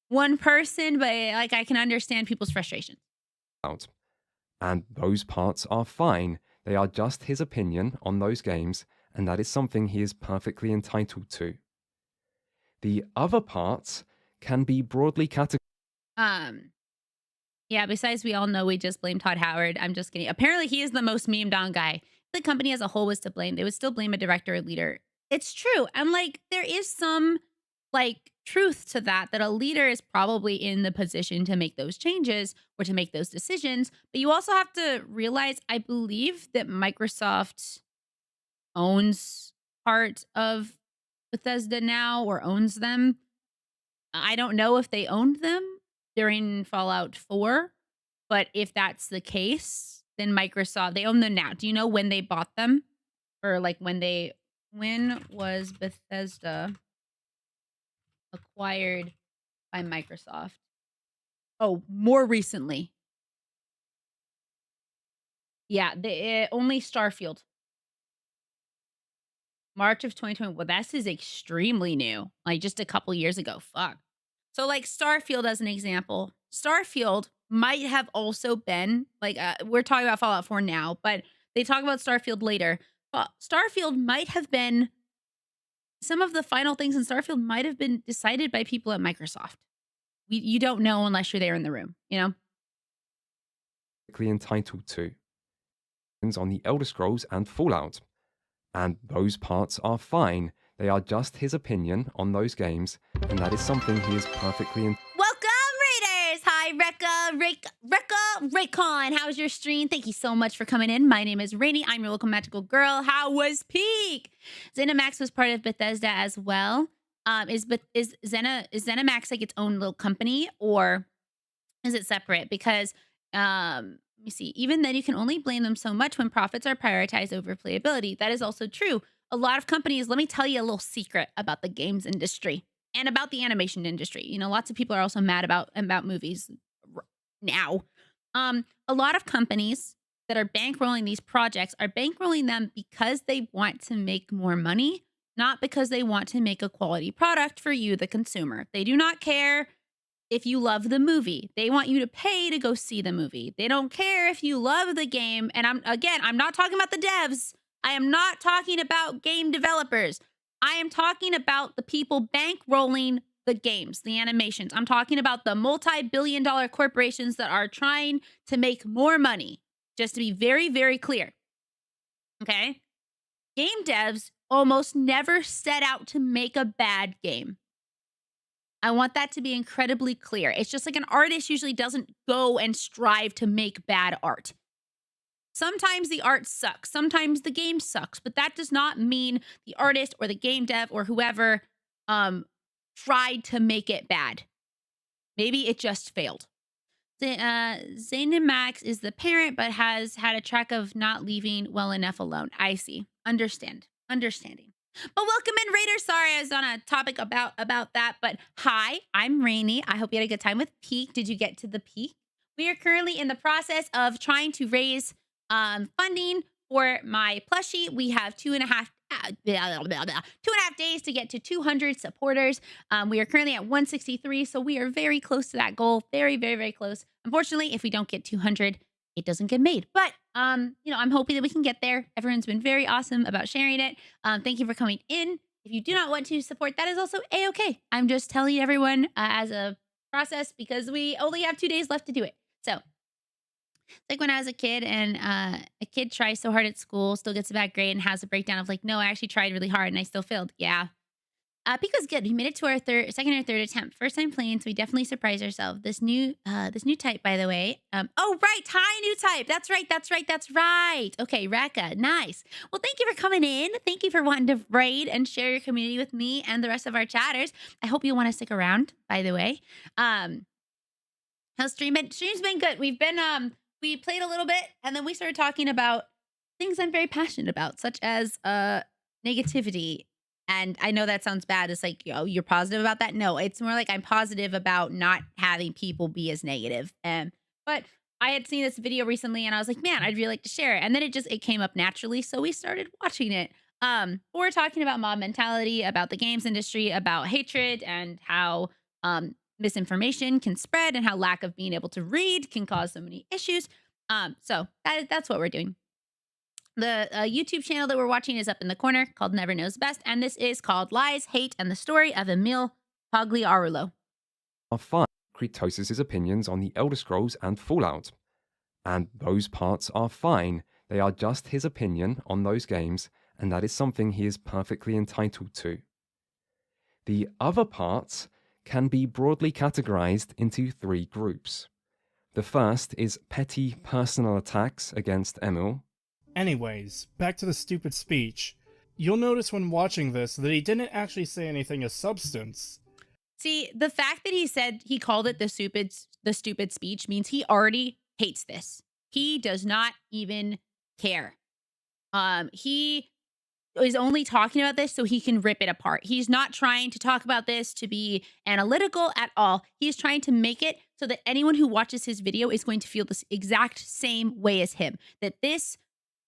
S1: one person, but like I can understand people's frustration.
S3: Out. And those parts are fine. They are just his opinion on those games, and that is something he is perfectly entitled to. The other parts can be broadly categorized.
S1: Yeah, besides we all know we just blame Todd Howard. I'm just kidding. Apparently he is the most memed on guy. If the company as a whole was to blame, they would still blame a director or leader. It's true. I'm like, there is some like truth to that a leader is probably in the position to make those changes or to make those decisions. But you also have to realize, I believe that Microsoft owns part of Bethesda now or owns them. I don't know if they owned them during Fallout 4, but if that's the case, then Microsoft, they own them now. Do you know when they bought them? Or like when was Bethesda acquired by Microsoft? Oh, more recently. Yeah, only Starfield. March of 2020. Well, this is extremely new. Like just a couple years ago. Fuck. So like Starfield as an example. Starfield might have also been like we're talking about Fallout 4 now, but they talk about Starfield later. Starfield might have been some of the final things in Starfield might have been decided by people at Microsoft. You don't know unless you're there in the room, you know?
S3: Entitled to. On the Elder Scrolls and Fallout. And those parts are fine. They are just his opinion on those games, and that is something he is perfectly
S1: Welcome, Raiders! Hi, Raycon. How's your stream? Thank you so much for coming in. My name is Rainy. I'm your local magical girl. How was Peak? ZeniMax was part of Bethesda as well. Is ZeniMax like its own little company, or is it separate? Because let me see. Even then, you can only blame them so much when profits are prioritized over playability. That is also true. A lot of companies, let me tell you a little secret about the games industry and about the animation industry. You know, lots of people are also mad about movies now. A lot of companies that are bankrolling these projects are bankrolling them because they want to make more money, not because they want to make a quality product for you, the consumer. They do not care if you love the movie. They want you to pay to go see the movie. They don't care if you love the game. And I'm not talking about the devs. I am not talking about game developers. I am talking about the people bankrolling the games, the animations. I'm talking about the multi-billion-dollar corporations that are trying to make more money. Just to be very, very clear. Okay? Game devs almost never set out to make a bad game. I want that to be incredibly clear. It's just like an artist usually doesn't go and strive to make bad art. Sometimes the art sucks. Sometimes the game sucks. But that does not mean the artist or the game dev or whoever tried to make it bad. Maybe it just failed. ZeniMax is the parent, but has had a track of not leaving well enough alone. I see. Understanding. But welcome in, Raiders. Sorry, I was on a topic about that. But hi, I'm Rainy. I hope you had a good time with Peak. Did you get to the Peak? We are currently in the process of trying to raise funding for my plushie. We have 2.5 days to get to 200 supporters. We are currently at 163, so we are very close to that goal. Very, very, very close. Unfortunately, if we don't get 200, it doesn't get made. But, I'm hoping that we can get there. Everyone's been very awesome about sharing it. Thank you for coming in. If you do not want to support, that is also A-okay. I'm just telling everyone as a process because we only have 2 days left to do it. So, it's like when I was a kid and a kid tries so hard at school, still gets a bad grade and has a breakdown of like, no, I actually tried really hard and I still failed. Yeah. Pico's good. We made it to our second or third attempt. First time playing, so we definitely surprised ourselves. This new type, by the way. Oh right, hi, new type. That's right. Okay, Rekka, nice. Well, thank you for coming in. Thank you for wanting to raid and share your community with me and the rest of our chatters. I hope you want to stick around. By the way, how's stream been? Stream's been good. We've been we played a little bit, and then we started talking about things I'm very passionate about, such as negativity. And I know that sounds bad. It's like, you're positive about that. No, it's more like I'm positive about not having people be as negative. But I had seen this video recently and I was like, man, I'd really like to share it. And then it came up naturally. So we started watching it. We're talking about mob mentality, about the games industry, about hatred, and how misinformation can spread, and how lack of being able to read can cause so many issues. So that's what we're doing. The YouTube channel that we're watching is up in the corner, called Never Knows Best, and this is called Lies, Hate, and the Story of Emil Pagliarulo.
S3: Are fine. Kratos' opinions on the Elder Scrolls and Fallout. And those parts are fine. They are just his opinion on those games, and that is something he is perfectly entitled to. The other parts can be broadly categorized into 3 groups. The first is petty personal attacks against Emil.
S9: Anyways, back to the stupid speech. You'll notice when watching this that he didn't actually say anything of substance.
S1: See, the fact that he called it the stupid speech means he already hates this. He does not even care. He is only talking about this so he can rip it apart. He's not trying to talk about this to be analytical at all. He's trying to make it so that anyone who watches his video is going to feel the exact same way as him. That this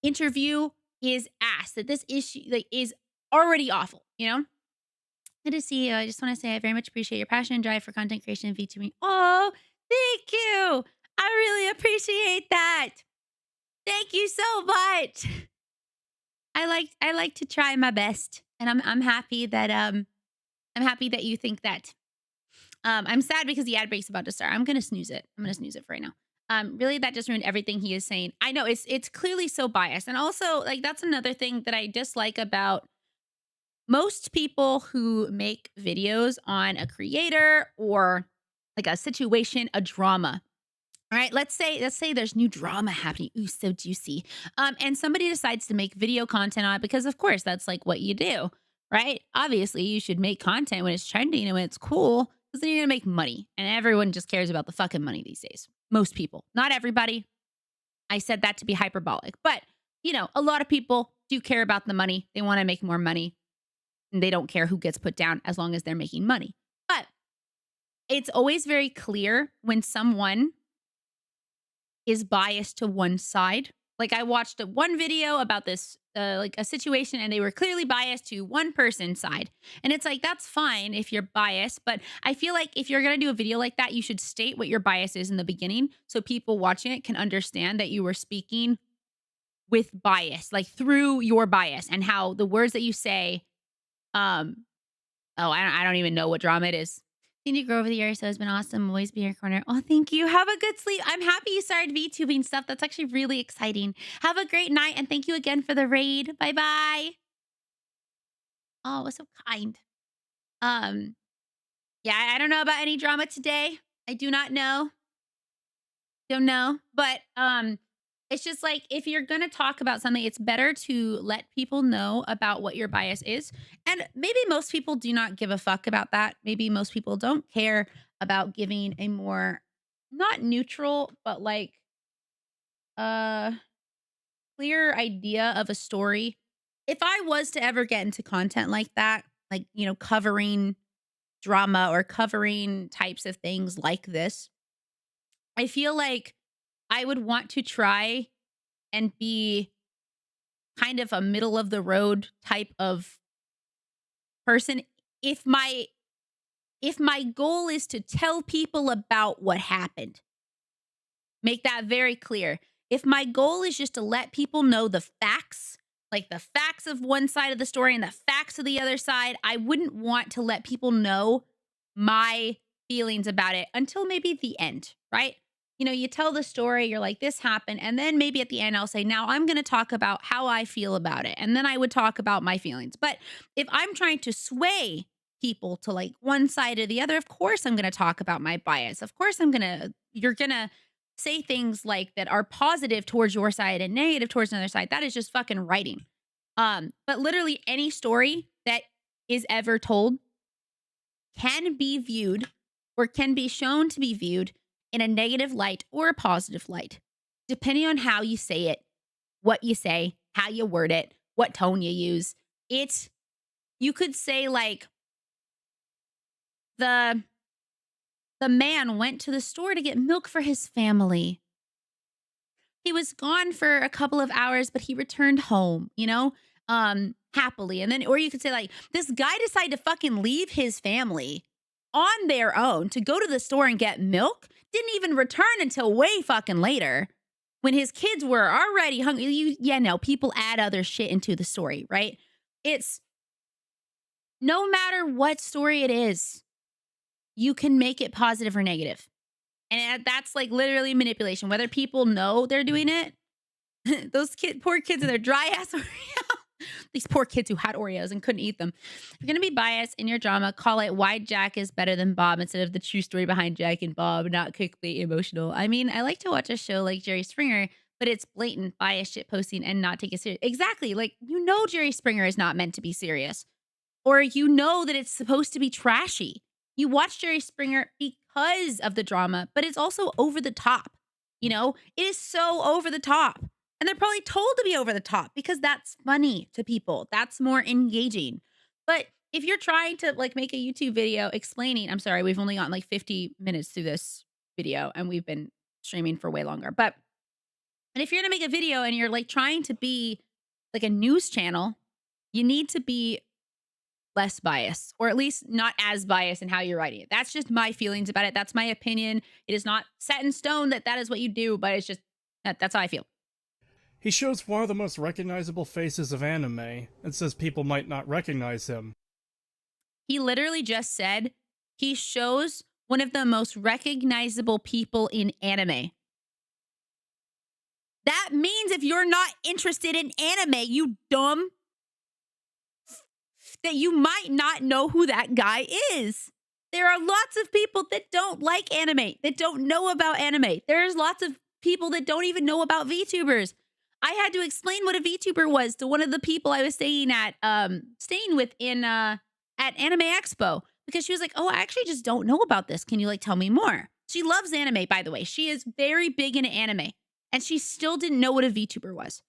S1: interview is ass, that this issue is already awful, Good to see you. I just want to say I very much appreciate your passion and drive for content creation and VTubing. Oh, thank you. I really appreciate that. Thank you so much. I like to try my best, and I'm happy that you think that. I'm sad because the ad break's about to start. I'm gonna snooze it. I'm gonna snooze it for right now. Really, that just ruined everything he is saying. I know it's clearly so biased. And also, that's another thing that I dislike about most people who make videos on a creator or a situation, a drama. All right, let's say there's new drama happening. Ooh, so juicy. And somebody decides to make video content on it because, of course, that's what you do, right? Obviously, you should make content when it's trending and when it's cool, because then you're gonna make money. And everyone just cares about the fucking money these days. Most people, not everybody. I said that to be hyperbolic, but a lot of people do care about the money. They want to make more money, and they don't care who gets put down as long as they're making money. But it's always very clear when someone is biased to one side. I watched one video about this, a situation, and they were clearly biased to one person's side. And it's that's fine if you're biased, but I feel like if you're going to do a video like that, you should state what your bias is in the beginning so people watching it can understand that you were speaking with bias, through your bias, and how the words that you say, I don't even know what drama it is. Seen you grow over the years, so it's been awesome. Always be in your corner. Oh, thank you. Have a good sleep. I'm happy you started VTubing stuff. That's actually really exciting. Have a great night, and thank you again for the raid. Bye-bye. Oh, it was so kind. Yeah, I don't know about any drama today. I do not know. Don't know. But it's just if you're going to talk about something, it's better to let people know about what your bias is. And maybe most people do not give a fuck about that. Maybe most people don't care about giving a more, not neutral, but clear idea of a story. If I was to ever get into content like that, covering drama or covering types of things like this, I feel like I would want to try and be kind of a middle of the road type of person. If my goal is to tell people about what happened, make that very clear. If my goal is just to let people know the facts, the facts of one side of the story and the facts of the other side, I wouldn't want to let people know my feelings about it until maybe the end, right? You tell the story, you're like, this happened. And then maybe at the end, I'll say, now I'm going to talk about how I feel about it. And then I would talk about my feelings. But if I'm trying to sway people to like one side or the other, of course I'm going to talk about my bias. Of course you're going to say things like that are positive towards your side and negative towards another side. That is just fucking writing. But literally any story that is ever told can be viewed or can be shown to be viewed in a negative light or a positive light, depending on how you say it, what you say, how you word it, what tone you use. You could say like the man went to the store to get milk for his family. He was gone for a couple of hours, but he returned home, happily. And then, or you could say like, this guy decided to fucking leave his family on their own to go to the store and get milk. Didn't even return until way fucking later when his kids were already hungry. People add other shit into the story, right? It's no matter what story it is, you can make it positive or negative. And that's like literally manipulation, whether people know they're doing it. Those poor kids in their dry ass Oreos. These poor kids who had Oreos and couldn't eat them. If you're going to be biased in your drama, call it why Jack is better than Bob instead of the true story behind Jack and Bob, not quickly emotional. I mean, I like to watch a show like Jerry Springer, but it's blatant bias shit posting and not take it serious. Exactly. Like, Jerry Springer is not meant to be serious. Or that it's supposed to be trashy. You watch Jerry Springer because of the drama, but it's also over the top. It is so over the top. And they're probably told to be over the top because that's funny to people. That's more engaging. But if you're trying to like make a YouTube video explaining, I'm sorry, we've only gotten like 50 minutes through this video and we've been streaming for way longer. And if you're going to make a video and you're like trying to be like a news channel, you need to be less biased, or at least not as biased in how you're writing it. That's just my feelings about it. That's my opinion. It is not set in stone that is what you do, but it's just, that's how I feel.
S9: He shows one of the most recognizable faces of anime and says people might not recognize him.
S1: He literally just said he shows one of the most recognizable people in anime. That means if you're not interested in anime, you dumb, that you might not know who that guy is. There are lots of people that don't like anime, that don't know about anime. There's lots of people that don't even know about VTubers. I had to explain what a VTuber was to one of the people I was staying with at Anime Expo, because she was like, "Oh, I actually just don't know about this. Can you like tell me more?" She loves anime, by the way. She is very big into anime, and she still didn't know what a VTuber was.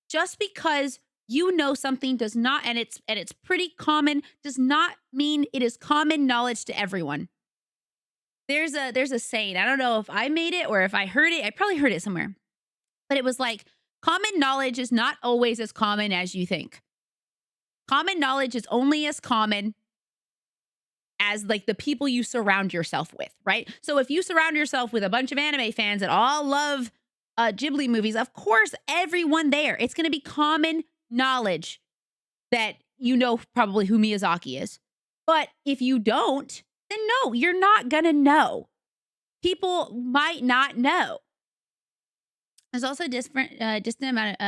S1: Just because you know something does not, and it's pretty common, does not mean it is common knowledge to everyone. There's a saying. I don't know if I made it or if I heard it. I probably heard it somewhere, but it was like, common knowledge is not always as common as you think. Common knowledge is only as common as like the people you surround yourself with, right? So if you surround yourself with a bunch of anime fans that all love Ghibli movies, of course, everyone there, it's going to be common knowledge that you know probably who Miyazaki is. But if you don't, then no, you're not going to know. People might not know. There's also a decent amount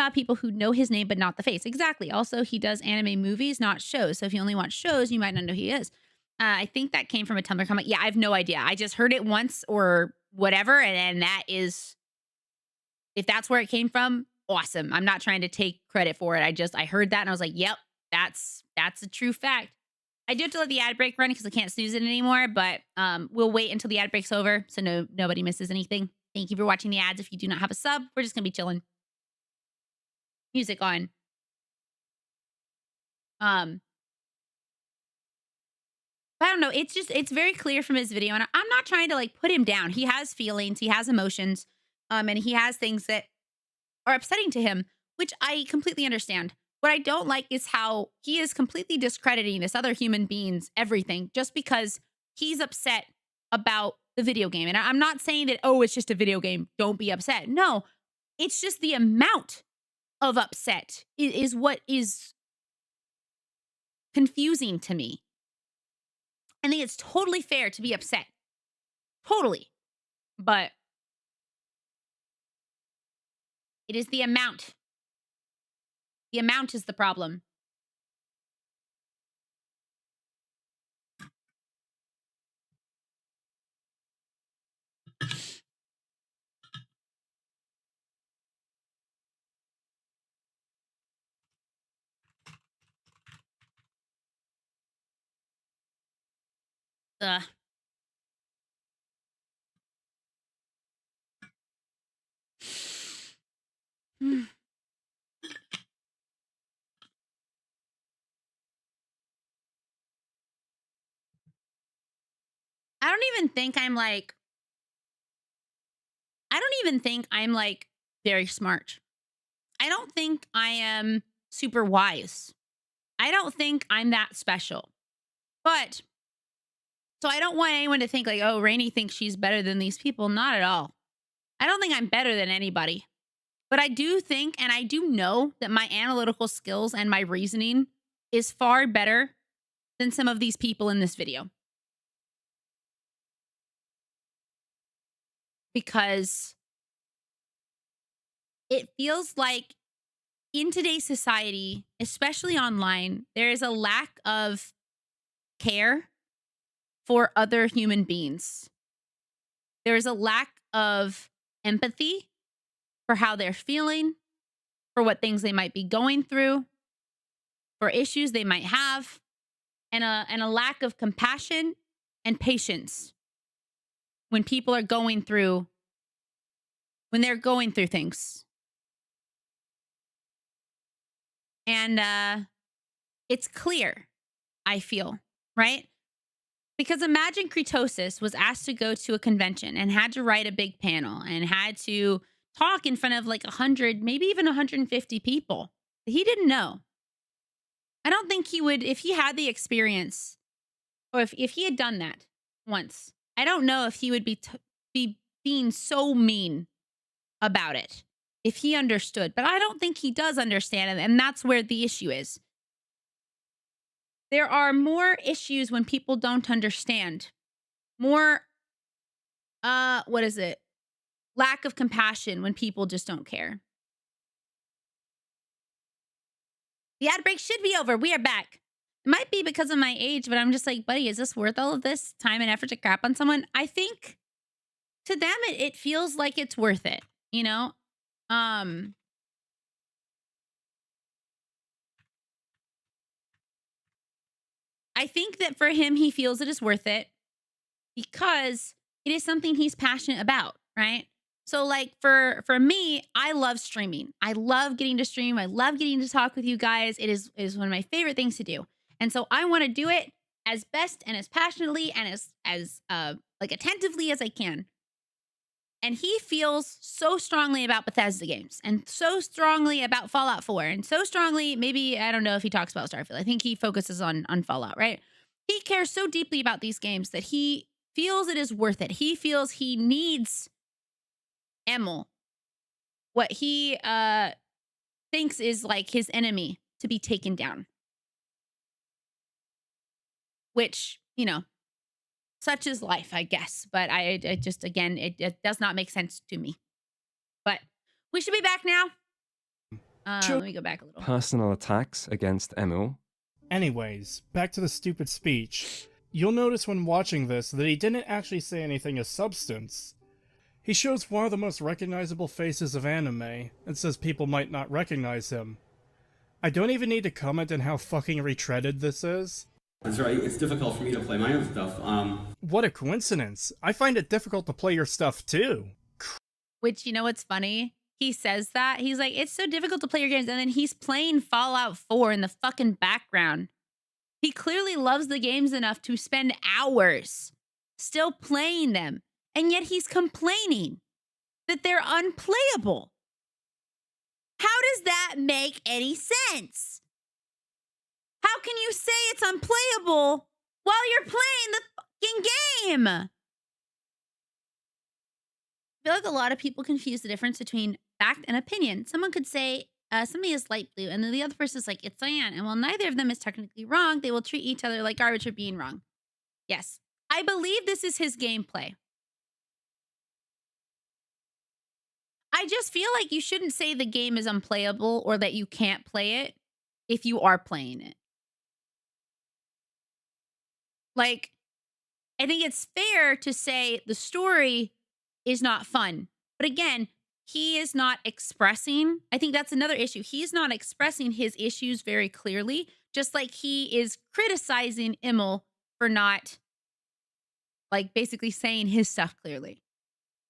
S1: of people who know his name, but not the face. Exactly. Also, he does anime movies, not shows. So if you only watch shows, you might not know who he is. I think that came from a Tumblr comment. Yeah, I have no idea. I just heard it once or whatever. And that is, if that's where it came from, awesome. I'm not trying to take credit for it. I heard that and I was like, yep, that's a true fact. I do have to let the ad break run because I can't snooze it anymore, but we'll wait until the ad break's over so nobody misses anything. Thank you for watching the ads. If you do not have a sub, we're just going to be chilling. Music on. But I don't know. It's very clear from his video. And I'm not trying to like put him down. He has feelings. He has emotions. And he has things that are upsetting to him, which I completely understand. What I don't like is how he is completely discrediting this other human being's everything just because he's upset about the video game. And I'm not saying that, oh, it's just a video game, don't be upset. No, it's just the amount of upset is what is confusing to me. I think it's totally fair to be upset. Totally. But it is the amount. The amount is the problem. Ugh. I don't even think I'm like very smart. I don't think I am super wise. I don't think I'm that special. But so I don't want anyone to think like, oh, Rainy thinks she's better than these people. Not at all. I don't think I'm better than anybody. But I do think, and I do know that my analytical skills and my reasoning is far better than some of these people in this video. Because it feels like in today's society, especially online, there is a lack of care for other human beings. There is a lack of empathy for how they're feeling, for what things they might be going through, for issues they might have, and a lack of compassion and patience when people are going through, when they're going through things. And it's clear, I feel, right? Because imagine Kritosis was asked to go to a convention and had to write a big panel and had to talk in front of like 100, maybe even 150 people that he didn't know. I don't think he would, if he had the experience, or if he had done that once, I don't know if he would be being so mean about it if he understood. But I don't think he does understand it, and that's where the issue is. There are more issues when people don't understand. More, lack of compassion when people just don't care. The ad break should be over. We are back. It might be because of my age, but I'm just like, buddy, is this worth all of this time and effort to crap on someone? I think to them, it feels like it's worth it, you know? I think that for him, he feels it is worth it because it is something he's passionate about, right? So like for me, I love streaming. I love getting to stream. I love getting to talk with you guys. It is one of my favorite things to do. And so I want to do it as best and as passionately and as like attentively as I can. And he feels so strongly about Bethesda games and so strongly about Fallout 4 and so strongly, maybe, I don't know if he talks about Starfield. I think he focuses on Fallout, right? He cares so deeply about these games that he feels it is worth it. He feels he needs Emil, what he thinks is like his enemy, to be taken down. Which, you know, such is life, I guess. But I just, again, it does not make sense to me. But we should be back now. Let me go back a little.
S3: Personal attacks against Emil.
S9: Anyways, back to the stupid speech. You'll notice when watching this that he didn't actually say anything of substance. He shows one of the most recognizable faces of anime, and says people might not recognize him. I don't even need to comment on how fucking retreaded this is.
S6: That's right, it's difficult for me to play my own stuff.
S9: What a coincidence. I find it difficult to play your stuff too.
S1: Which, you know what's funny? He says that. He's like, it's so difficult to play your games. And then he's playing Fallout 4 in the fucking background. He clearly loves the games enough to spend hours still playing them. And yet he's complaining that they're unplayable. How does that make any sense? How can you say it's unplayable while you're playing the fucking game? I feel like a lot of people confuse the difference between fact and opinion. Someone could say something is light blue, and then the other person is like, it's cyan. And while neither of them is technically wrong, they will treat each other like garbage for being wrong. Yes, I believe this is his gameplay. I just feel like you shouldn't say the game is unplayable or that you can't play it if you are playing it. Like, I think it's fair to say the story is not fun. But again, he is not expressing. I think that's another issue. He's not expressing his issues very clearly, just like he is criticizing Emil for not like basically saying his stuff clearly.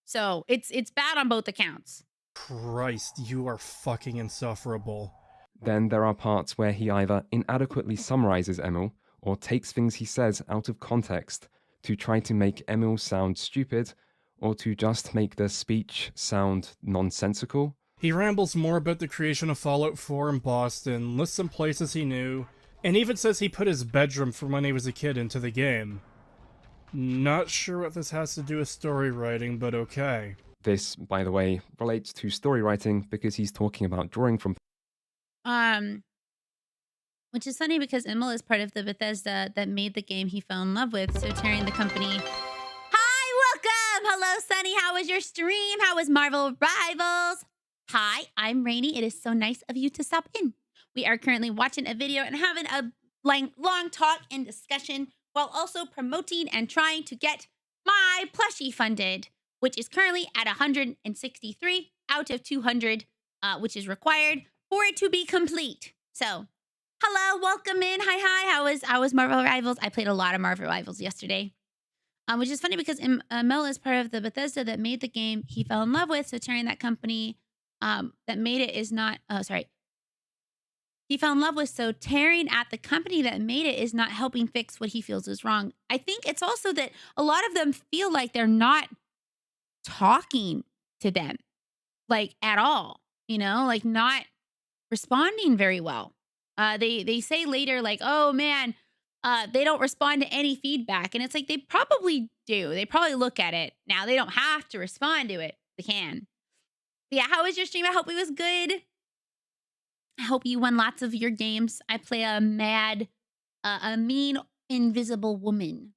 S1: So it's bad on both accounts.
S9: Christ, you are fucking insufferable.
S3: Then there are parts where he either inadequately summarizes Emil or takes things he says out of context to try to make Emil sound stupid or to just make the speech sound nonsensical.
S9: He rambles more about the creation of Fallout 4 in Boston, lists some places he knew, and even says he put his bedroom from when he was a kid into the game. Not sure what this has to do with story writing, but okay.
S3: This, by the way, relates to story writing because he's talking about drawing from...
S1: Which is funny because Emil is part of the Bethesda that made the game he fell in love with, so tearing the company. Hi, welcome! Hello, Sunny. How was your stream? How was Marvel Rivals? Hi, I'm Rainy. It is so nice of you to stop in. We are currently watching a video and having a long talk and discussion while also promoting and trying to get my plushie funded, which is currently at 163 out of 200, which is required for it to be complete. So, hello, welcome in. Hi. How was Marvel Rivals? I played a lot of Marvel Rivals yesterday, which is funny because Mel is part of the Bethesda that made the game he fell in love with. So tearing that company that made it is not. He fell in love with, so tearing at the company that made it is not helping fix what he feels is wrong. I think it's also that a lot of them feel like they're not talking to them, like at all, like not responding very well. They say later, like, oh man, they don't respond to any feedback. And it's like, they probably do. They probably look at it. Now, they don't have to respond to it. They can. But yeah, how was your stream? I hope it was good. I hope you won lots of your games. I play a mean, invisible woman.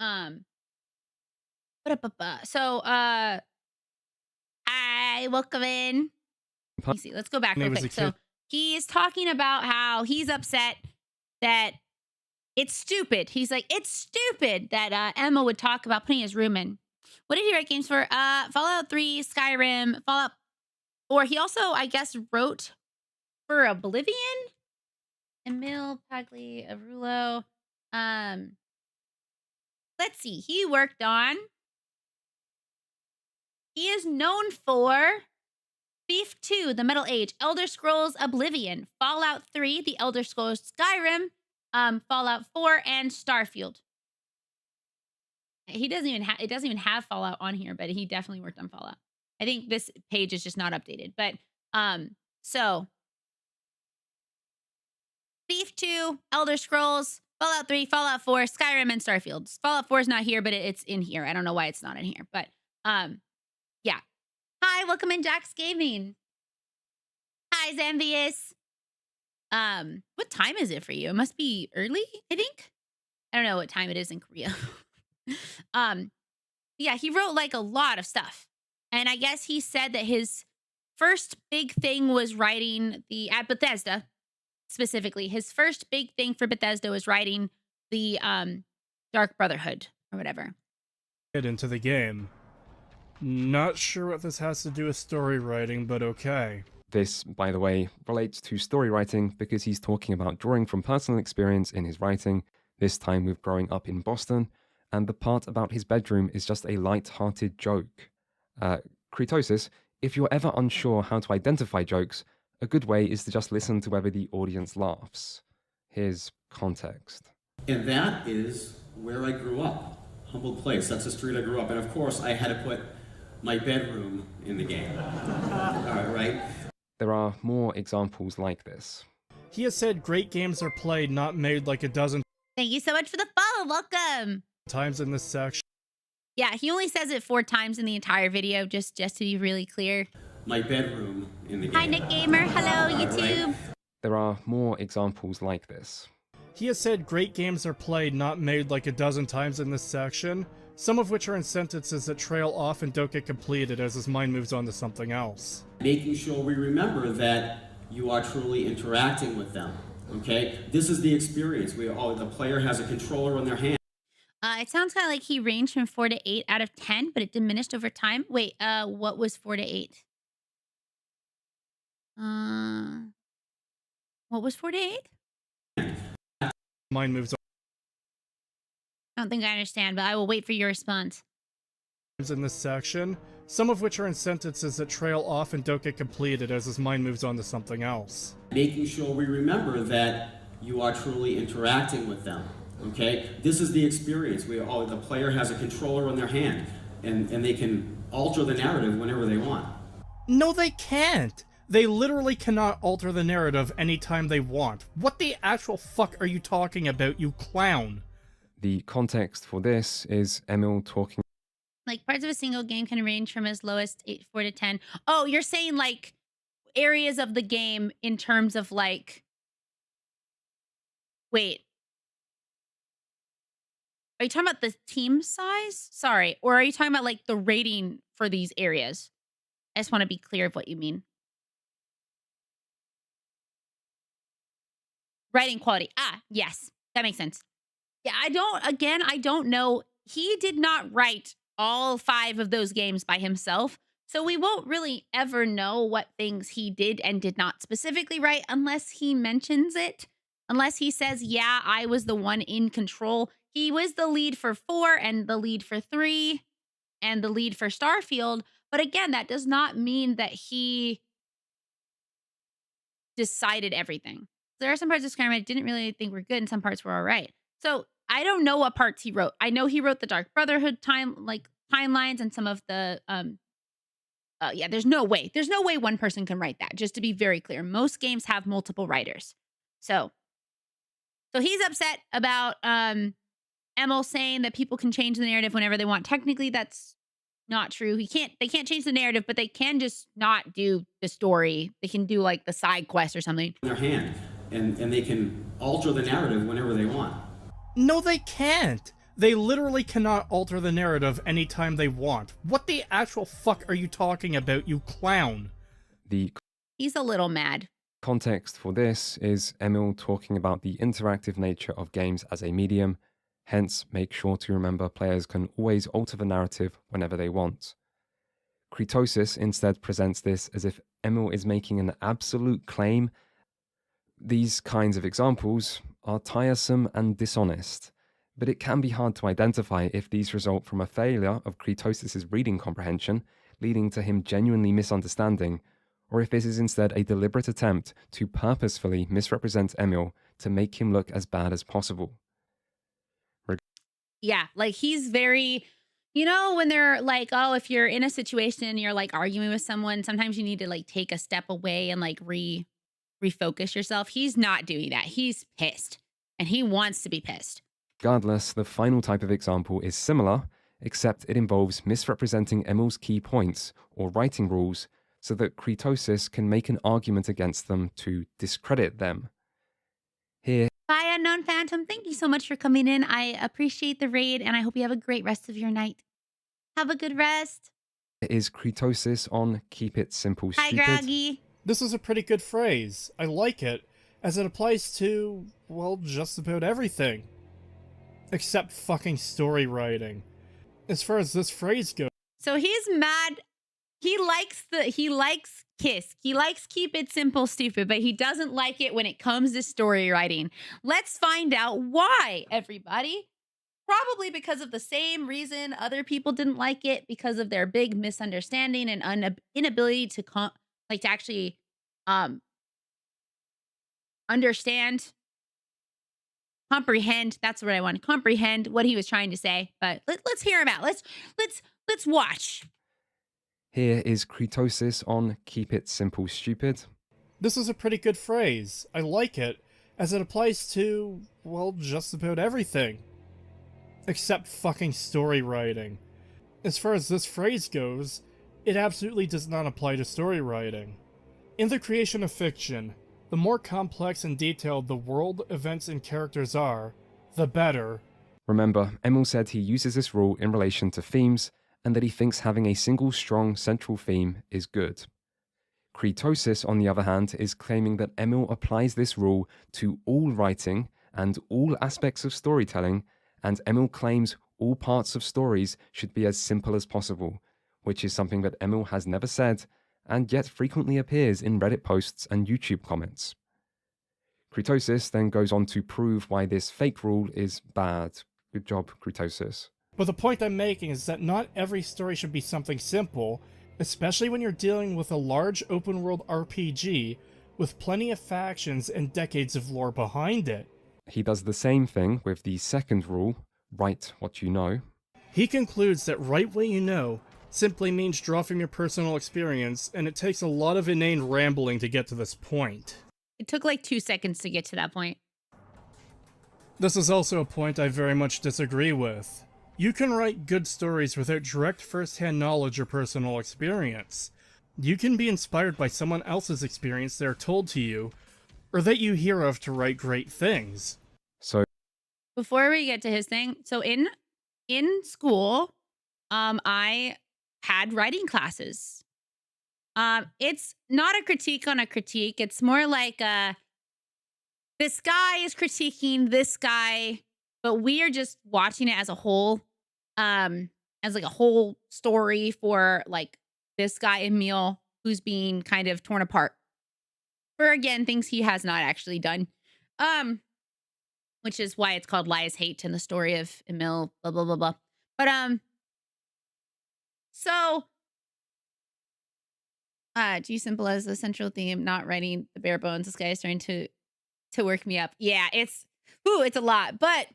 S1: So, I welcome in. Let me see. Let's go back real quick. So he is talking about how he's upset that it's stupid. He's like, it's stupid that Emma would talk about putting his room in. What did he write games for? Fallout 3, Skyrim, Fallout 4. He also, I guess, wrote for Oblivion. Emil Pagliarulo. Let's see. He worked on. He is known for Thief 2, The Middle Age, Elder Scrolls Oblivion, Fallout 3, The Elder Scrolls Skyrim, Fallout 4, and Starfield. He doesn't even have it doesn't even have Fallout on here, but he definitely worked on Fallout. I think this page is just not updated. But so Thief 2, Elder Scrolls, Fallout 3, Fallout 4, Skyrim, and Starfield. Fallout 4 is not here, but it's in here. I don't know why it's not in here. But yeah. Hi, welcome in, Jax Gaming. Hi, Zambius. What time is it for you? It must be early, I think. I don't know what time it is in Korea. Yeah, he wrote like a lot of stuff. And I guess he said that his first big thing was writing at Bethesda, specifically. His first big thing for Bethesda was writing the Dark Brotherhood or whatever.
S9: Into the game. Not sure what this has to do with story writing, but okay.
S3: This, by the way, relates to story writing because he's talking about drawing from personal experience in his writing, this time with growing up in Boston, and the part about his bedroom is just a light-hearted joke. Kritosis, if you're ever unsure how to identify jokes, a good way is to just listen to whether the audience laughs. Here's context.
S6: And that is where I grew up. Humboldt Place, that's the street I grew up. And of course, I had to put my bedroom in the game. All right.
S3: There are more examples like this.
S9: He has said great games are played, not made, like a dozen
S1: Thank you so much for the follow. Welcome.
S9: times in this section.
S1: Yeah, he only says it 4 times in the entire video, just to be really clear.
S6: My bedroom in the game.
S1: Hi, Nick Gamer. Hello, YouTube.
S3: There are more examples like this.
S9: He has said great games are played, not made, like a dozen times in this section, some of which are in sentences that trail off and don't get completed as his mind moves on to something else.
S6: Making sure we remember that you are truly interacting with them, okay? This is the experience. The player has a controller in their hand.
S1: It sounds kind of like he ranged from 4 to 8 out of 10, but it diminished over time. Wait, what was 4 to 8? What was 4 to 8?
S9: Mind moves on.
S1: I don't think I understand, but I will wait for your response.
S9: In this section, some of which are in sentences that trail off and don't get completed as his mind moves on to something else.
S6: Making sure we remember that you are truly interacting with them, okay? This is the experience. The player has a controller in their hand, and they can alter the narrative whenever they want.
S9: No, they can't! They literally cannot alter the narrative anytime they want. What the actual fuck are you talking about, you clown?
S3: The context for this is Emil talking.
S1: Like, parts of a single game can range from as low as 4 to 10. Oh, you're saying, like, areas of the game in terms of, like... Wait. Are you talking about the team size? Sorry. Or are you talking about, like, the rating for these areas? I just want to be clear of what you mean. Writing quality. Ah, yes. That makes sense. Yeah, I don't know. He did not write all 5 of those games by himself. So we won't really ever know what things he did and did not specifically write unless he mentions it. Unless he says, yeah, I was the one in control. He was the lead for 4 and the lead for 3 and the lead for Starfield. But again, that does not mean that he decided everything. There are some parts of Skyrim I didn't really think were good and some parts were all right. So I don't know what parts he wrote. I know he wrote the Dark Brotherhood timelines and some of the yeah, there's no way one person can write that, just to be very clear. Most games have multiple writers. So he's upset about Emil saying that people can change the narrative whenever they want. Technically that's not true. They can't change the narrative, but they can just not do the story. They can do like the side quest or something.
S6: In their hand, and they can alter the narrative whenever they want.
S9: No, they can't! They literally cannot alter the narrative anytime they want. What the actual fuck are you talking about, you clown?
S1: He's a little mad.
S3: Context for this is Emil talking about the interactive nature of games as a medium, hence make sure to remember players can always alter the narrative whenever they want. Kritosis instead presents this as if Emil is making an absolute claim. These kinds of examples are tiresome and dishonest, but it can be hard to identify if these result from a failure of Kritosis' reading comprehension, leading to him genuinely misunderstanding, or if this is instead a deliberate attempt to purposefully misrepresent Emil to make him look as bad as possible.
S1: Yeah, like he's very, when they're like, oh, if you're in a situation, you're like arguing with someone, sometimes you need to like take a step away and like refocus yourself. He's not doing that. He's pissed and he wants to be pissed.
S3: Regardless, the final type of example is similar, except it involves misrepresenting Emil's key points or writing rules so that Kritosis can make an argument against them to discredit them. Here,
S1: Bye, Unknown Phantom. Thank you so much for coming in. I appreciate the raid, and I hope you have a great rest of your night. Have a good rest.
S3: is Kritosis on Keep It Simple Stupid.
S1: Hi, Groggy.
S9: This is a pretty good phrase. I like it, as it applies to, well, just about everything. Except fucking story writing. As far as this phrase goes.
S1: So he's mad. He likes Kiss. He likes Keep It Simple Stupid, but he doesn't like it when it comes to story writing. Let's find out why, everybody. Probably because of the same reason other people didn't like it, because of their big misunderstanding and inability to actually understand, comprehend. That's what I want. Comprehend what he was trying to say. But let's hear him out. Let's watch.
S3: Here is Kritosis on Keep It Simple Stupid.
S9: This is a pretty good phrase. I like it, as it applies to, well, just about everything. Except fucking story writing. As far as this phrase goes, it absolutely does not apply to story writing. In the creation of fiction, the more complex and detailed the world, events, and characters are, the better.
S3: Remember, Emil said he uses this rule in relation to themes, and that he thinks having a single strong central theme is good. Kritosis, on the other hand, is claiming that Emil applies this rule to all writing and all aspects of storytelling, and Emil claims all parts of stories should be as simple as possible, which is something that Emil has never said, and yet frequently appears in Reddit posts and YouTube comments. Kritosis then goes on to prove why this fake rule is bad, Good job, Crutosis.
S9: But the point I'm making is that not every story should be something simple, especially when you're dealing with a large open-world RPG with plenty of factions and decades of lore behind it.
S3: He does the same thing with the second rule, write what you know.
S9: He concludes that write what you know simply means draw from your personal experience, and it takes a lot of inane rambling to get to this point.
S1: It took like 2 seconds to get to that point.
S9: This is also a point I very much disagree with. You can write good stories without direct first-hand knowledge or personal experience. You can be inspired by someone else's experience they're told to you, or that you hear of to write great things.
S3: So,
S1: Before we get to his thing, so in school, I had writing classes. It's not a critique on a critique. It's more like this guy is critiquing this guy, but we are just watching it as a whole, as like a whole story for like this guy Emil who's being kind of torn apart for, again, things he has not actually done. Which is why it's called Lies Hate in the story of Emil, blah, blah, blah, blah. But, so, G simple as the central theme, not writing the bare bones. This guy is trying to work me up. Yeah, it's a lot. But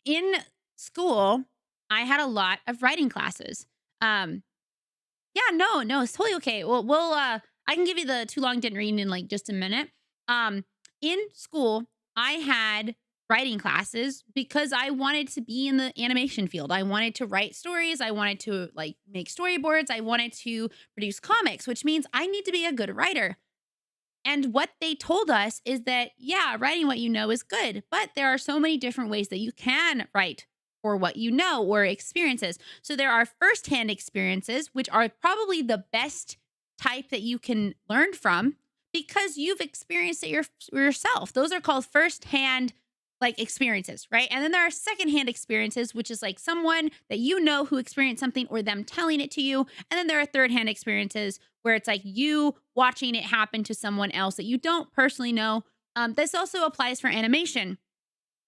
S1: in school, I had a lot of writing classes. Yeah, no, it's totally okay. We'll I can give you the too long didn't read in like just a minute. In school, I had writing classes because I wanted to be in the animation field. I wanted to write stories. I wanted to like make storyboards. I wanted to produce comics, which means I need to be a good writer. And what they told us is that, yeah, writing what you know is good, but there are so many different ways that you can write or what you know or experiences. So there are firsthand experiences, which are probably the best type that you can learn from because you've experienced it yourself. Those are called firsthand like experiences, right? And then there are secondhand experiences, which is like someone that you know who experienced something or them telling it to you. And then there are thirdhand experiences where it's like you watching it happen to someone else that you don't personally know. This also applies for animation.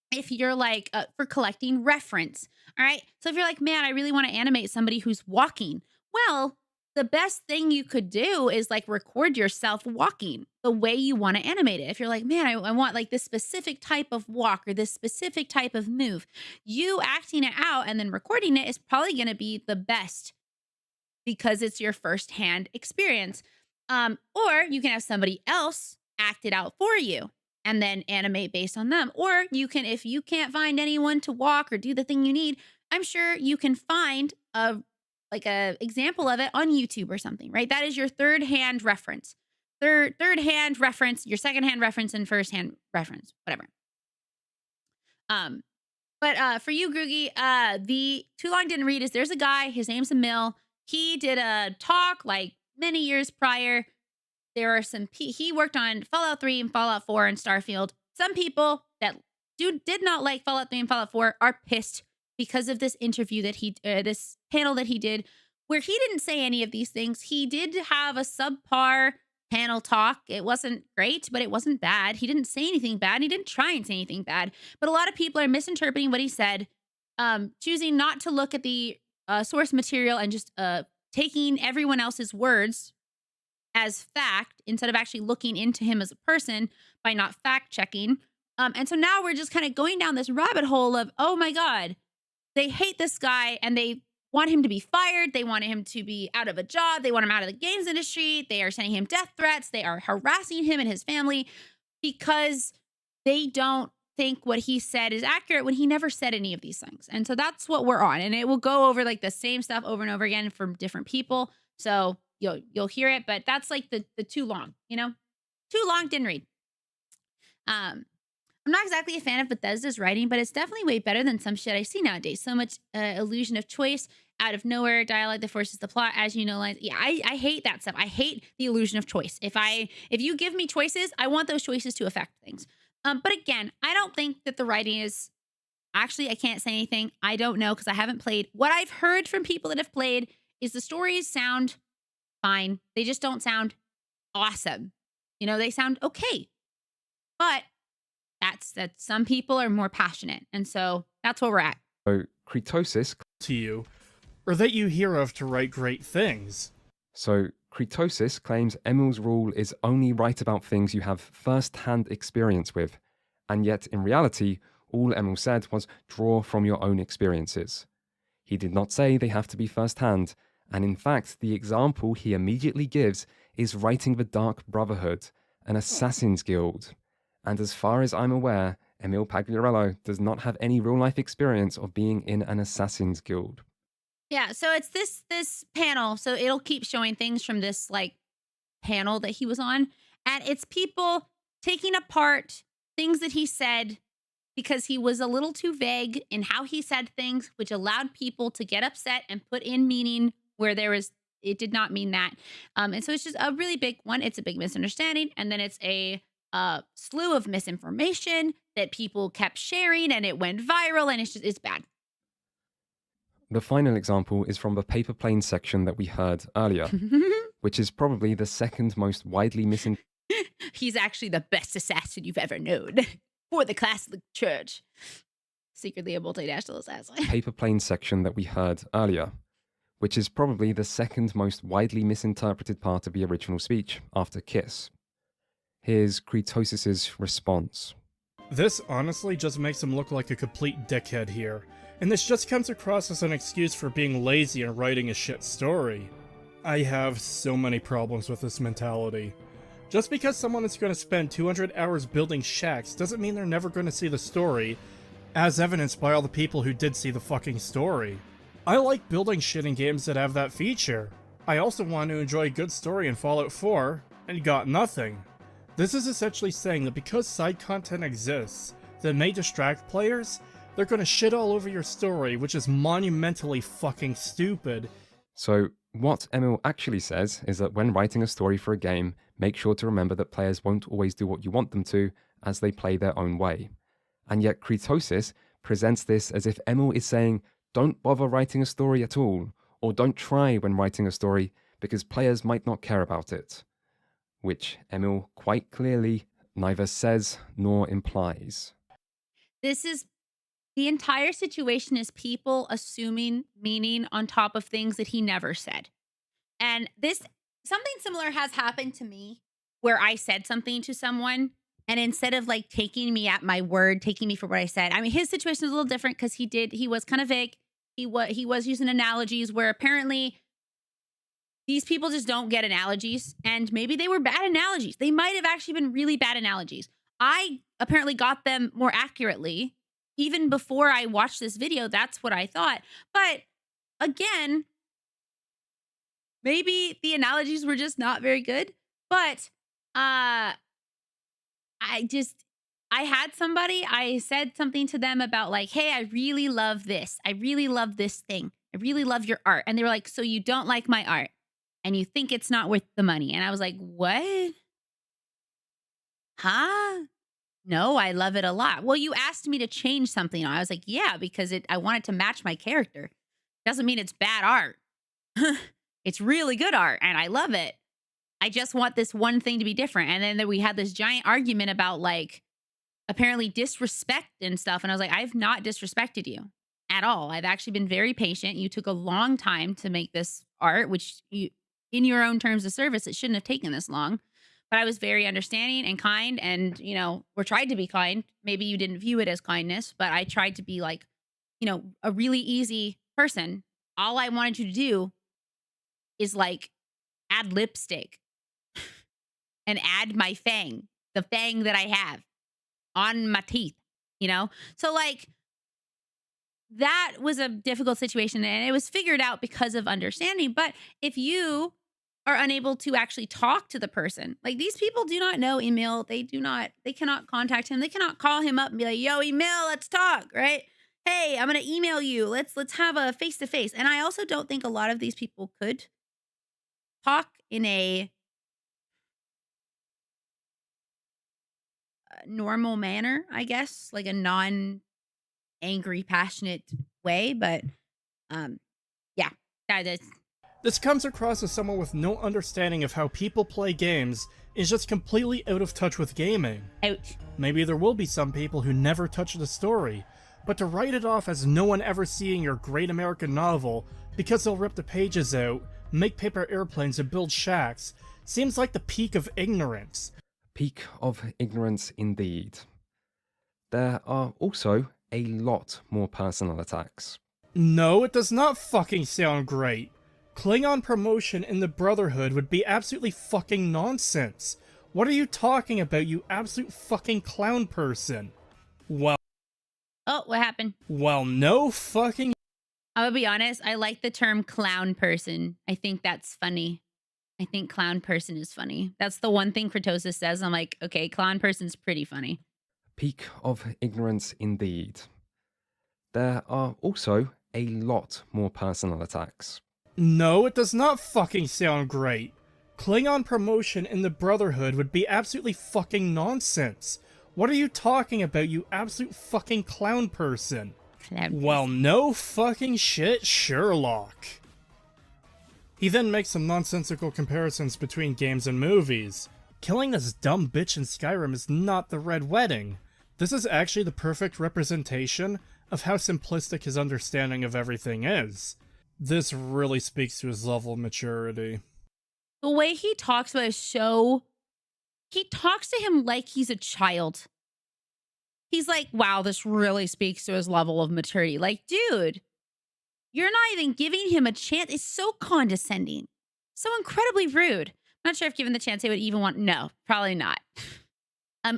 S1: If you're like for collecting reference, all right? So if you're like, man, I really want to animate somebody who's walking. Well, the best thing you could do is like record yourself walking the way you want to animate it. If you're like, man, I want like this specific type of walk or this specific type of move, you acting it out and then recording it is probably going to be the best because it's your firsthand experience. Or you can have somebody else act it out for you and then animate based on them. Or you can, if you can't find anyone to walk or do the thing you need, I'm sure you can find a example of it on YouTube or something, right? That is your third-hand reference. Third-hand reference, your second-hand reference, and first-hand reference, whatever. But for you, Groogie, the too long didn't read is there's a guy, his name's Emil. He did a talk like many years prior. There are some, he worked on Fallout 3 and Fallout 4 and Starfield. Some people that did not like Fallout 3 and Fallout 4 are pissed because of this interview that this panel that he did, where he didn't say any of these things. He did have a subpar panel talk. It wasn't great, but it wasn't bad. He didn't say anything bad. And he didn't try and say anything bad. But a lot of people are misinterpreting what he said, choosing not to look at the source material and just taking everyone else's words as fact instead of actually looking into him as a person by not fact checking. And so now we're just kind of going down this rabbit hole of, oh my God, they hate this guy and they want him to be fired. They want him to be out of a job. They want him out of the games industry. They are sending him death threats. They are harassing him and his family because they don't think what he said is accurate when he never said any of these things. And so that's what we're on. And it will go over like the same stuff over and over again from different people. So you'll hear it, but that's like the too long, too long, didn't read. I'm not exactly a fan of Bethesda's writing, but it's definitely way better than some shit I see nowadays. So much illusion of choice, out of nowhere, dialogue that forces the plot, as you know, lines. Yeah, I hate that stuff. I hate the illusion of choice. If you give me choices, I want those choices to affect things. But again, I don't think that the writing is, actually, I can't say anything. I don't know because I haven't played. What I've heard from people that have played is the stories sound fine. They just don't sound awesome. They sound okay. But that some people are more passionate. And so That's where we're at.
S3: So, Kritosis.
S9: To you, or that you hear of to write great things.
S3: So, Kritosis claims Emil's rule is only right about things you have first-hand experience with, and yet in reality, all Emil said was draw from your own experiences. He did not say they have to be first-hand, and in fact, the example he immediately gives is writing the Dark Brotherhood, an assassin's guild. And as far as I'm aware, Emil Pagliarello does not have any real-life experience of being in an assassin's guild.
S1: Yeah, so it's this panel. So it'll keep showing things from this like panel that he was on. And it's people taking apart things that he said because he was a little too vague in how he said things, which allowed people to get upset and put in meaning where it did not mean that. And so it's just a really big one. It's a big misunderstanding. And then it's a slew of misinformation that people kept sharing and it went viral and it's bad.
S3: The final example is from the paper plane section that we heard earlier, which is probably the second most widely misinterpreted.
S1: He's actually the best assassin you've ever known for the Catholic Church. Secretly a multinational assassin.
S3: Paper plane section that we heard earlier, which is probably the second most widely misinterpreted part of the original speech after Kiss. Here's Kritosis' response.
S9: This honestly just makes him look like a complete dickhead here, and this just comes across as an excuse for being lazy and writing a shit story. I have so many problems with this mentality. Just because someone is going to spend 200 hours building shacks doesn't mean they're never going to see the story, as evidenced by all the people who did see the fucking story. I like building shit in games that have that feature. I also want to enjoy a good story in Fallout 4, and got nothing. This is essentially saying that because side content exists that may distract players, they're gonna shit all over your story, which is monumentally fucking stupid.
S3: So, what Emil actually says is that when writing a story for a game, make sure to remember that players won't always do what you want them to, as they play their own way. And yet Kritosis presents this as if Emil is saying, don't bother writing a story at all, or don't try when writing a story, because players might not care about it. Which Emil quite clearly neither says nor implies.
S1: The entire situation is people assuming meaning on top of things that he never said. And something similar has happened to me where I said something to someone and instead of like taking me at my word, taking me for what I said, I mean, his situation is a little different because he was kind of vague. He was using analogies where apparently these people just don't get analogies, and maybe they were bad analogies. They might have actually been really bad analogies. I apparently got them more accurately. Even before I watched this video, that's what I thought. But again, maybe the analogies were just not very good. But I said something to them about like, hey, I really love this. I really love this thing. I really love your art. And they were like, so you don't like my art and you think it's not worth the money. And I was like, what? Huh? No, I love it a lot. Well, you asked me to change something. I was like, yeah, because I want it to match my character. Doesn't mean it's bad art. It's really good art and I love it. I just want this one thing to be different. And then we had this giant argument about like apparently disrespect and stuff. And I was like, I've not disrespected you at all. I've actually been very patient. You took a long time to make this art, which in your own terms of service, it shouldn't have taken this long. But I was very understanding and kind and, or tried to be kind. Maybe you didn't view it as kindness, but I tried to be like, a really easy person. All I wanted you to do is like add lipstick and add my fang, the fang that I have on my teeth, So like that was a difficult situation and it was figured out because of understanding. But if you are unable to actually talk to the person. Like these people do not know Emil. They cannot contact him. They cannot call him up and be like, yo, Emil, let's talk, right? Hey, I'm going to email you. Let's have a face-to-face. And I also don't think a lot of these people could talk in a normal manner, I guess, like a non-angry, passionate way. But yeah, that is.
S9: This comes across as someone with no understanding of how people play games, is just completely out of touch with gaming.
S1: Ouch.
S9: Maybe there will be some people who never touch the story, but to write it off as no one ever seeing your great American novel because they'll rip the pages out, make paper airplanes, and build shacks seems like the peak of ignorance.
S3: Peak of ignorance indeed. There are also a lot more personal attacks.
S9: No, it does not fucking sound great. Klingon promotion in the Brotherhood would be absolutely fucking nonsense. What are you talking about, you absolute fucking clown person? Well...
S1: Oh, what happened?
S9: Well, no fucking...
S1: I'm gonna be honest, I like the term clown person. I think that's funny. I think clown person is funny. That's the one thing Kratosis says. I'm like, okay, clown person's pretty funny.
S3: Peak of ignorance indeed. There are also a lot more personal attacks.
S9: No, it does not fucking sound great. Klingon promotion in the Brotherhood would be absolutely fucking nonsense. What are you talking about, you absolute fucking clown person? Well, no fucking shit, Sherlock. He then makes some nonsensical comparisons between games and movies. Killing this dumb bitch in Skyrim is not the Red Wedding. This is actually the perfect representation of how simplistic his understanding of everything is. This really speaks to his level of maturity.
S1: The way he talks about his show, he talks to him like he's a child. He's like, wow, this really speaks to his level of maturity. Like, dude, you're not even giving him a chance. It's so condescending. So incredibly rude. I'm not sure if given the chance, they would even want, no, probably not.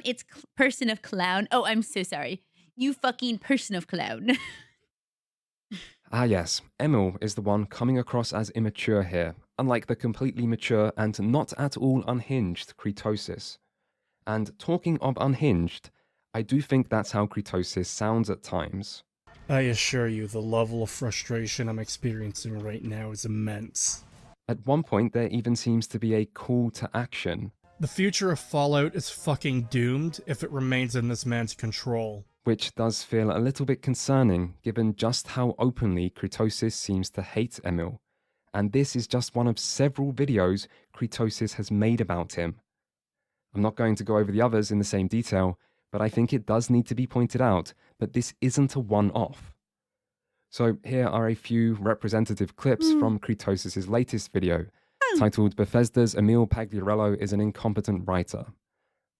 S1: It's person of clown. Oh, I'm so sorry. You fucking person of clown.
S3: Ah yes, Emil is the one coming across as immature here, unlike the completely mature and not at all unhinged Kratosis. And talking of unhinged, I do think that's how Kratosis sounds at times.
S9: I assure you, the level of frustration I'm experiencing right now is immense.
S3: At one point, there even seems to be a call to action.
S9: The future of Fallout is fucking doomed if it remains in this man's control.
S3: Which does feel a little bit concerning, given just how openly Kratosis seems to hate Emil. And this is just one of several videos Kratosis has made about him. I'm not going to go over the others in the same detail, but I think it does need to be pointed out that this isn't a one-off. So here are a few representative clips from Kratosis' latest video, titled Bethesda's Emil Pagliarello is an Incompetent Writer.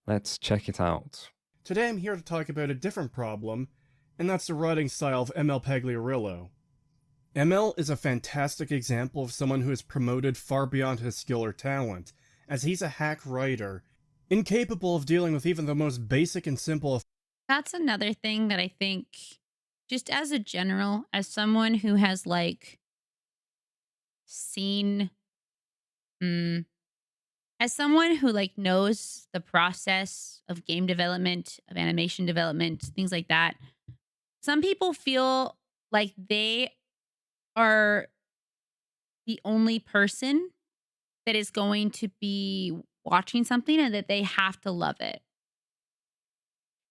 S3: Let's check it out.
S9: Today I'm here to talk about a different problem, and that's the writing style of Emil Pagliarello. Emil is a fantastic example of someone who is promoted far beyond his skill or talent, as he's a hack writer, incapable of dealing with even the most basic and simple of...
S1: That's another thing that I think, just as a general, as someone who has, like, seen... as someone who, like, knows the process of game development, of animation development, things like that, some people feel like they are the only person that is going to be watching something and that they have to love it.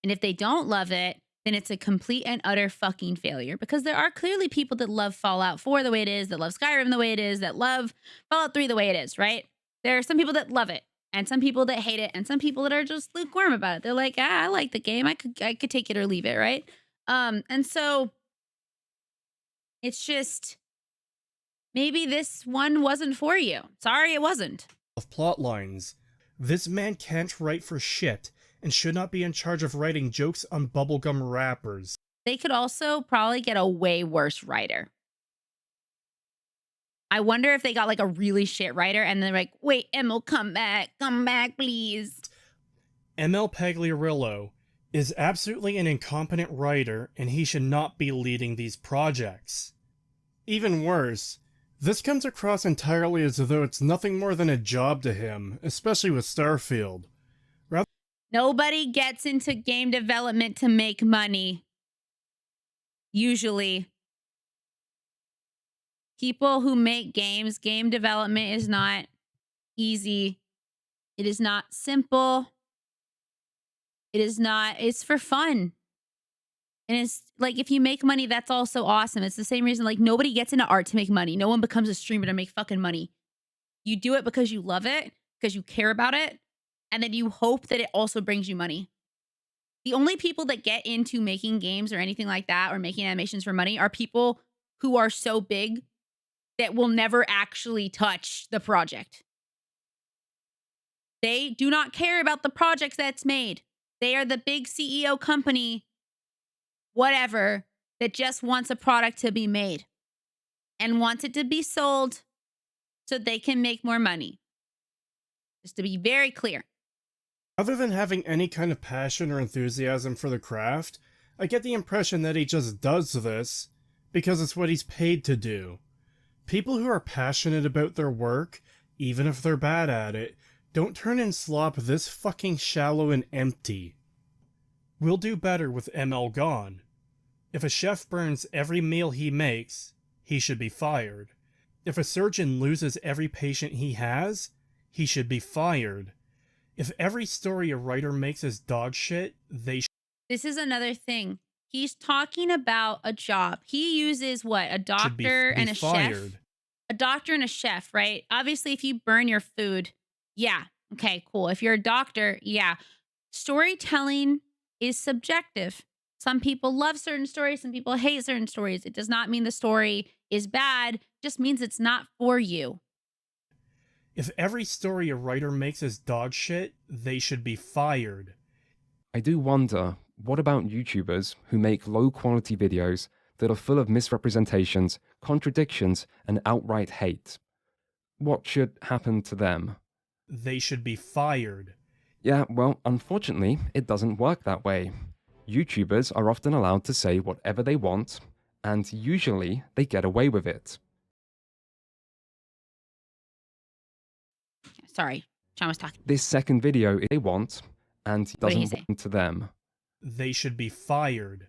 S1: And if they don't love it, then it's a complete and utter fucking failure. Because there are clearly people that love Fallout 4 the way it is, that love Skyrim the way it is, that love Fallout 3 the way it is, right? There are some people that love it, and some people that hate it, and some people that are just lukewarm about it. They're like, I like the game. I could take it or leave it, right? And so it's just, maybe this one wasn't for you. Sorry, it wasn't.
S9: Of plot lines. This man can't write for shit, and should not be in charge of writing jokes on bubblegum wrappers.
S1: They could also probably get a way worse writer. I wonder if they got like a really shit writer and they're like, wait, Emil, come back, please.
S9: Emil Pagliarello is absolutely an incompetent writer, and he should not be leading these projects. Even worse, this comes across entirely as though it's nothing more than a job to him, especially with Starfield.
S1: Nobody gets into game development to make money. Usually. People who make games, game development is not easy. It is not simple. It's for fun. And it's like, if you make money, that's also awesome. It's the same reason, like, nobody gets into art to make money. No one becomes a streamer to make fucking money. You do it because you love it, because you care about it, and then you hope that it also brings you money. The only people that get into making games or anything like that or making animations for money are people who are so big that will never actually touch the project. They do not care about the project that's made. They are the big CEO company, whatever, that just wants a product to be made and wants it to be sold so they can make more money. Just to be very clear.
S9: Other than having any kind of passion or enthusiasm for the craft, I get the impression that he just does this because it's what he's paid to do. People who are passionate about their work, even if they're bad at it, don't turn in slop this fucking shallow and empty. We'll do better with ML gone. If a chef burns every meal he makes, he should be fired. If a surgeon loses every patient he has, he should be fired. If every story a writer makes is dog shit, they should.
S1: This is another thing. He's talking about a job. He uses what? A doctor and a chef? A doctor and a chef, right? Obviously, if you burn your food, yeah. Okay, cool. If you're a doctor, yeah. Storytelling is subjective. Some people love certain stories. Some people hate certain stories. It does not mean the story is bad. It just means it's not for you.
S9: If every story a writer makes is dog shit, they should be fired.
S3: I do wonder, what about YouTubers who make low-quality videos that are full of misrepresentations, contradictions, and outright hate? What should happen to them?
S9: They should be fired.
S3: Yeah, well, unfortunately, it doesn't work that way. YouTubers are often allowed to say whatever they want, and usually they get away with it.
S1: Sorry, Sean was talking.
S3: This second video they want, and it doesn't want to them.
S9: They should be fired.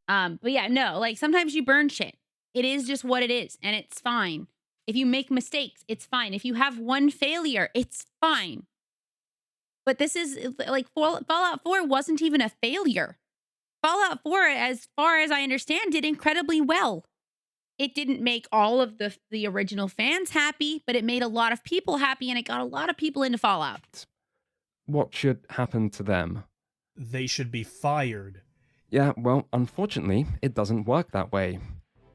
S1: But yeah, no, like sometimes you burn shit. It is just what it is, and it's fine. If you make mistakes, it's fine. If you have one failure, it's fine. But this is like Fallout 4 wasn't even a failure. Fallout 4, as far as I understand, did incredibly well. It didn't make all of the original fans happy, but it made a lot of people happy, and it got a lot of people into Fallout.
S3: What should happen to them?
S9: They should be fired.
S3: Yeah, well, unfortunately, it doesn't work that way.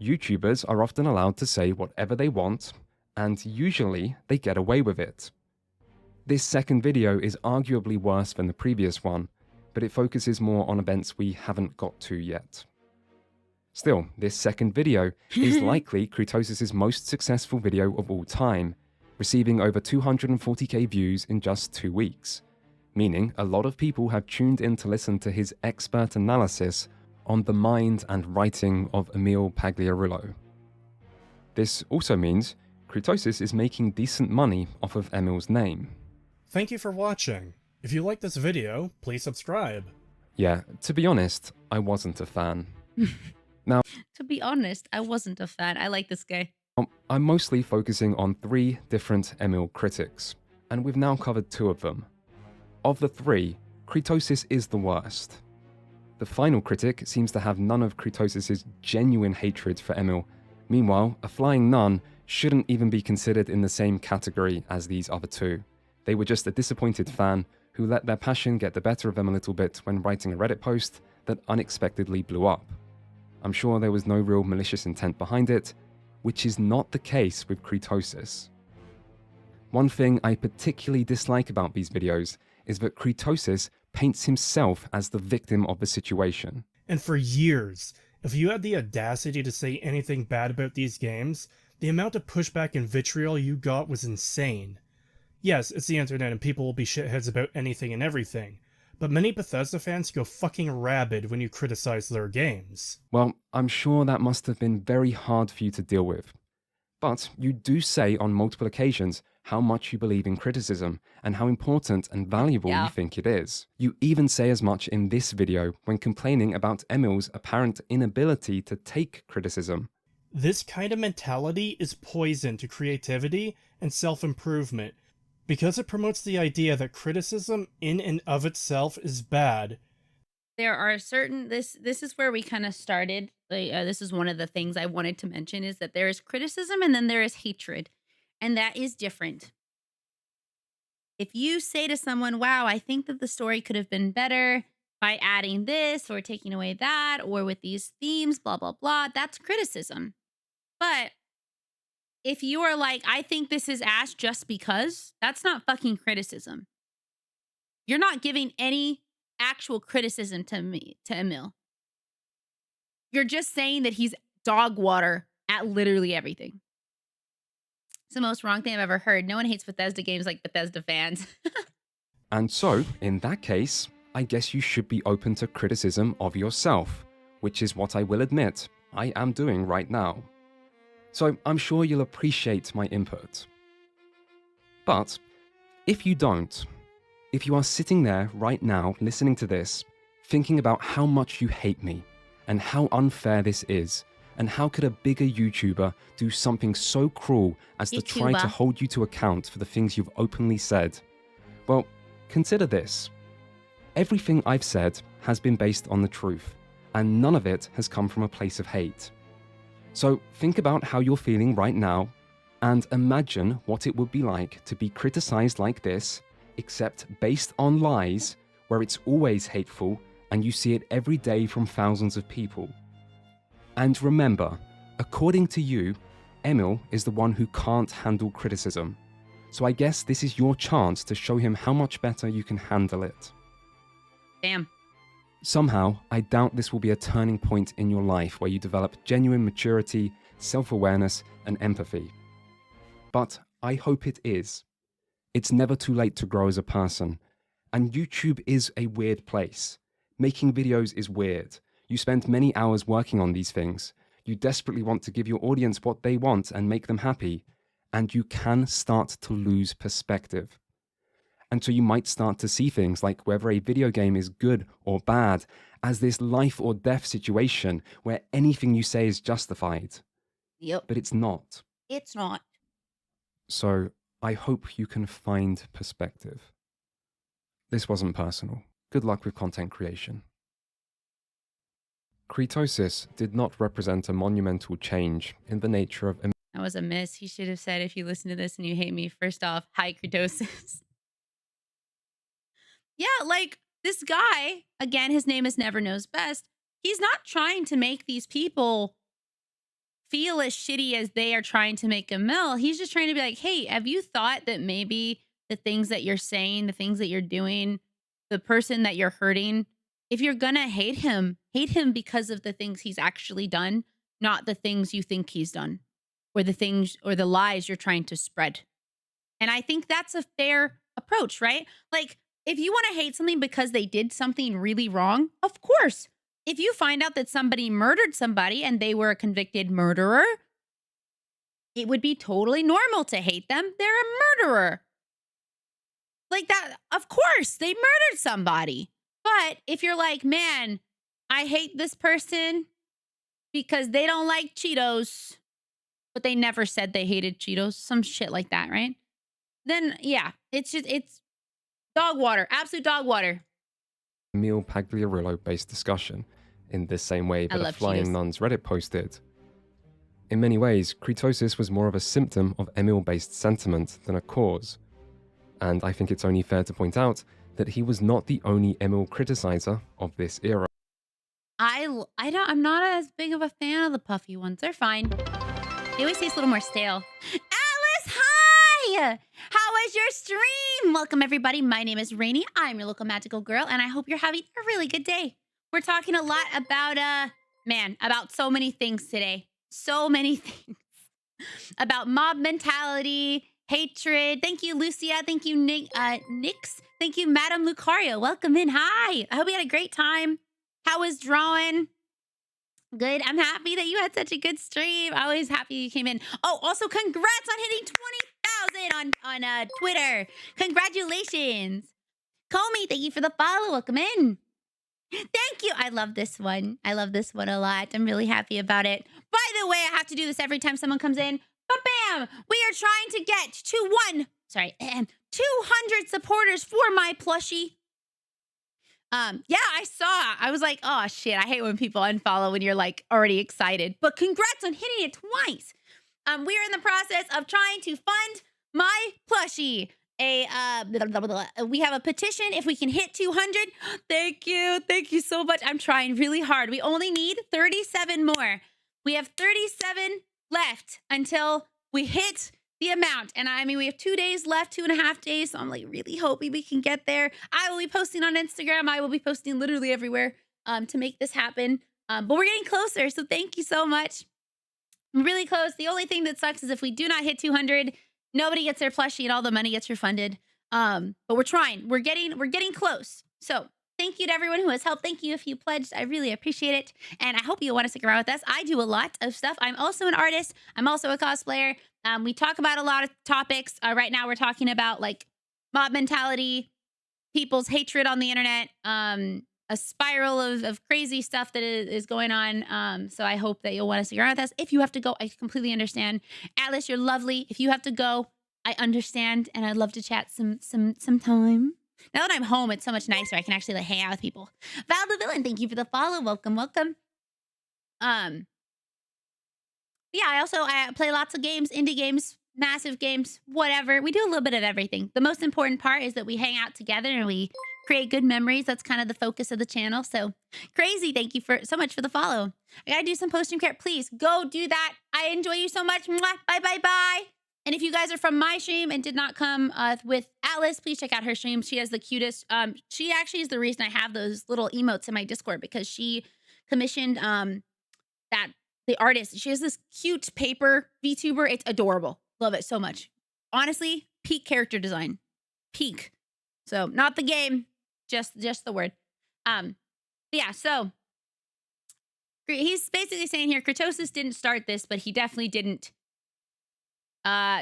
S3: YouTubers are often allowed to say whatever they want, and usually they get away with it. This second video is arguably worse than the previous one, but it focuses more on events we haven't got to yet. Still, this second video is likely Kritos's most successful video of all time, receiving over 240k views in just 2 weeks, meaning a lot of people have tuned in to listen to his expert analysis on the mind and writing of Emil Pagliarulo. This also means Kritos is making decent money off of Emil's name.
S9: Thank you for watching. If you like this video, please subscribe.
S3: Yeah, to be honest, I wasn't a fan.
S1: To be honest, I wasn't a fan. I like this guy.
S3: I'm mostly focusing on 3 different Emil critics, and we've now covered 2 of them. Of the 3, Kritos is the worst. The final critic seems to have none of Kritos' genuine hatred for Emil. Meanwhile, a flying nun shouldn't even be considered in the same category as these other 2. They were just a disappointed fan who let their passion get the better of them a little bit when writing a Reddit post that unexpectedly blew up. I'm sure there was no real malicious intent behind it, which is not the case with Kritos. One thing I particularly dislike about these videos is that Kritos paints himself as the victim of the situation.
S9: And for years, if you had the audacity to say anything bad about these games, the amount of pushback and vitriol you got was insane. Yes, it's the internet and people will be shitheads about anything and everything, but many Bethesda fans go fucking rabid when you criticize their games.
S3: Well, I'm sure that must have been very hard for you to deal with. But you do say on multiple occasions how much you believe in criticism and how important and valuable you think it is. You even say as much in this video when complaining about Emil's apparent inability to take criticism.
S9: This kind of mentality is poison to creativity and self-improvement, because it promotes the idea that criticism in and of itself is bad.
S1: There are certain, this is where we kind of started. This is one of the things I wanted to mention, is that there is criticism and then there is hatred. And that is different. If you say to someone, wow, I think that the story could have been better. by adding this or taking away that or with these themes, blah, blah, blah. That's criticism. But if you are like, I think this is ass just because, that's not fucking criticism. You're not giving any actual criticism to me, to Emil. You're just saying that he's dog water at literally everything. It's the most wrong thing I've ever heard. No one hates Bethesda games like Bethesda fans.
S3: And so, in that case, I guess you should be open to criticism of yourself, which is what I will admit I am doing right now. So I'm sure you'll appreciate my input. But if you don't, if you are sitting there right now listening to this, thinking about how much you hate me and how unfair this is, and how could a bigger YouTuber do something so cruel as to try to hold you to account for the things you've openly said, well, consider this. Everything I've said has been based on the truth, and none of it has come from a place of hate. So think about how you're feeling right now, and imagine what it would be like to be criticized like this, except based on lies, where it's always hateful, and you see it every day from thousands of people. And remember, according to you, Emil is the one who can't handle criticism. So I guess this is your chance to show him how much better you can handle it.
S1: Damn.
S3: Somehow, I doubt this will be a turning point in your life where you develop genuine maturity, self-awareness, and empathy. But I hope it is. It's never too late to grow as a person. And YouTube is a weird place. Making videos is weird. You spend many hours working on these things. You desperately want to give your audience what they want and make them happy. And you can start to lose perspective. And so you might start to see things like whether a video game is good or bad as this life or death situation where anything you say is justified.
S1: Yep.
S3: But it's not.
S1: It's not.
S3: So I hope you can find perspective. This wasn't personal. Good luck with content creation. Cretosis did not represent a monumental change in the nature of...
S1: That was a miss. He should have said, if you listen to this and you hate me, first off, hi, Cretosis. Yeah, like this guy, again, his name is Never Knows Best. He's not trying to make these people feel as shitty as they are trying to make Emil. He's just trying to be like, hey, have you thought that maybe the things that you're saying, the things that you're doing, the person that you're hurting, if you're gonna hate him because of the things he's actually done, not the things you think he's done, or the things or the lies you're trying to spread. And I think that's a fair approach, right? Like, if you want to hate something because they did something really wrong, of course. If you find out that somebody murdered somebody and they were a convicted murderer, it would be totally normal to hate them. They're a murderer. Like that, of course, they murdered somebody. But if you're like, man, I hate this person because they don't like Cheetos, but they never said they hated Cheetos, some shit like that, right? Then, yeah, it's dog water, absolute dog water.
S3: Emil Pagliarillo-based discussion in this same way that a Flying Nuns Reddit posted. In many ways, Cretosis was more of a symptom of Emil-based sentiment than a cause. And I think it's only fair to point out that he was not the only Emil criticizer of this era.
S1: I'm not as big of a fan of the puffy ones. They're fine. They always taste a little more stale. Alice, hi! How was your stream? Welcome, everybody. My name is Rainy. I'm your local magical girl, and I hope you're having a really good day. We're talking a lot about, about so many things today. So many things. About mob mentality, hatred. Thank you, Lucia. Thank you, Nix. Thank you, Madam Lucario. Welcome in. Hi. I hope you had a great time. How was drawing? Good. I'm happy that you had such a good stream. Always happy you came in. Oh, also congrats on hitting 20,000 on Twitter. Congratulations. Comey, thank you for the follow. Welcome in. Thank you. I love this one. I love this one a lot. I'm really happy about it. By the way, I have to do this every time someone comes in. But bam, we are trying to get to 200 supporters for my plushie. Yeah, I was like, oh shit, I hate when people unfollow when you're like already excited. But congrats on hitting it twice. We are in the process of trying to fund my plushie. we have a petition. If we can hit 200, thank you so much. I'm trying really hard. We only need 37 more. We have 37 left until we hit the amount. And I mean, we have 2 days left, 2.5 days. So I'm like really hoping we can get there. I will be posting on Instagram. I will be posting literally everywhere to make this happen. But we're getting closer. So thank you so much. I'm really close. The only thing that sucks is if we do not hit 200, nobody gets their plushie and all the money gets refunded. But we're trying. We're getting close. So thank you to everyone who has helped. Thank you if you pledged. I really appreciate it. And I hope you want to stick around with us. I do a lot of stuff. I'm also an artist. I'm also a cosplayer. We talk about a lot of topics. Right now we're talking about like mob mentality, people's hatred on the internet, a spiral of crazy stuff that is going on. So I hope that you'll want to stick around with us. If you have to go, I completely understand. Atlas, you're lovely. If you have to go, I understand, and I'd love to chat some time. Now that I'm home, it's so much nicer. I can actually like hang out with people. Val the Villain, thank you for the follow. Welcome. Yeah, I play lots of games, indie games, massive games, whatever. We do a little bit of everything. The most important part is that we hang out together and we create good memories. That's kind of the focus of the channel. So crazy. Thank you so much for the follow. I gotta do some post-stream care. Please go do that. I enjoy you so much. Mwah. Bye, bye, bye. And if you guys are from my stream and did not come with Atlas, please check out her stream. She has the cutest. She actually is the reason I have those little emotes in my Discord, because she commissioned the artist. She has this cute paper VTuber. It's adorable. Love it so much. Honestly, peak character design. Peak. So not the game, just the word. Yeah, so he's basically saying here, Kratosis didn't start this, but he definitely didn't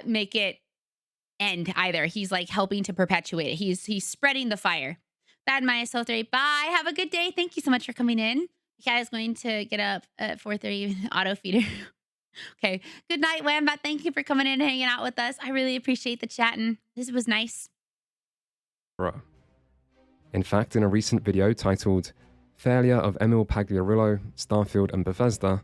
S1: make it end either. He's like helping to perpetuate it. He's spreading the fire. Bad Maya Soul 3. Bye. Have a good day. Thank you so much for coming in. Cat is going to get up at 4:30 auto feeder. Okay. Good night, Wambat. Thank you for coming in and hanging out with us. I really appreciate the chatting. This was nice.
S3: In fact, in a recent video titled Failure of Emil Pagliarillo, Starfield and Bethesda,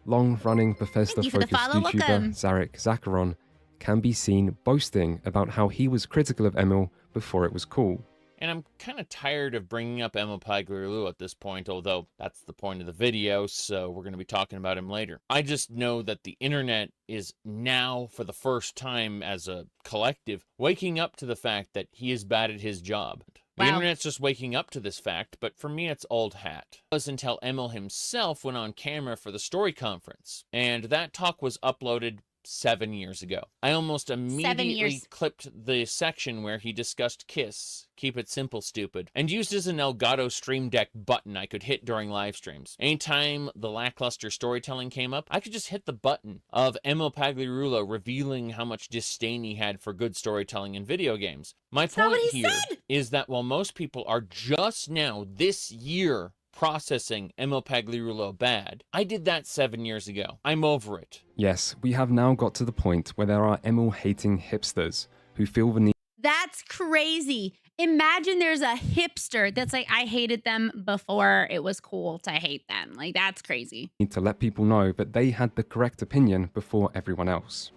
S3: long-running Bethesda-focused YouTuber Zarek Zacharon can be seen boasting about how he was critical of Emil before it was cool.
S10: And I'm kind of tired of bringing up Emil Pagliarillo at this point, although that's the point of the video, so we're going to be talking about him later. I just know that the internet is now, for the first time as a collective, waking up to the fact that he is bad at his job. The internet's just waking up to this fact, but for me it's old hat. It was until Emil himself went on camera for the story conference, and that talk was uploaded 7 years ago. I almost immediately clipped the section where he discussed Kiss, Keep It Simple Stupid, and used as an Elgato Stream Deck button I could hit during live streams. Anytime the lackluster storytelling came up, I could just hit the button of Emil Pagliarillo revealing how much disdain he had for good storytelling in video games. My point here is that while most people are just now, this year, processing Emil Pagliarillo bad, I did that 7 years ago. I'm over it.
S3: Yes, we have now got to the point where there are Emil-hating hipsters who feel the need.
S1: That's crazy. Imagine there's a hipster that's like, I hated them before it was cool to hate them. Like, that's crazy.
S3: Need to let people know that they had the correct opinion before everyone else.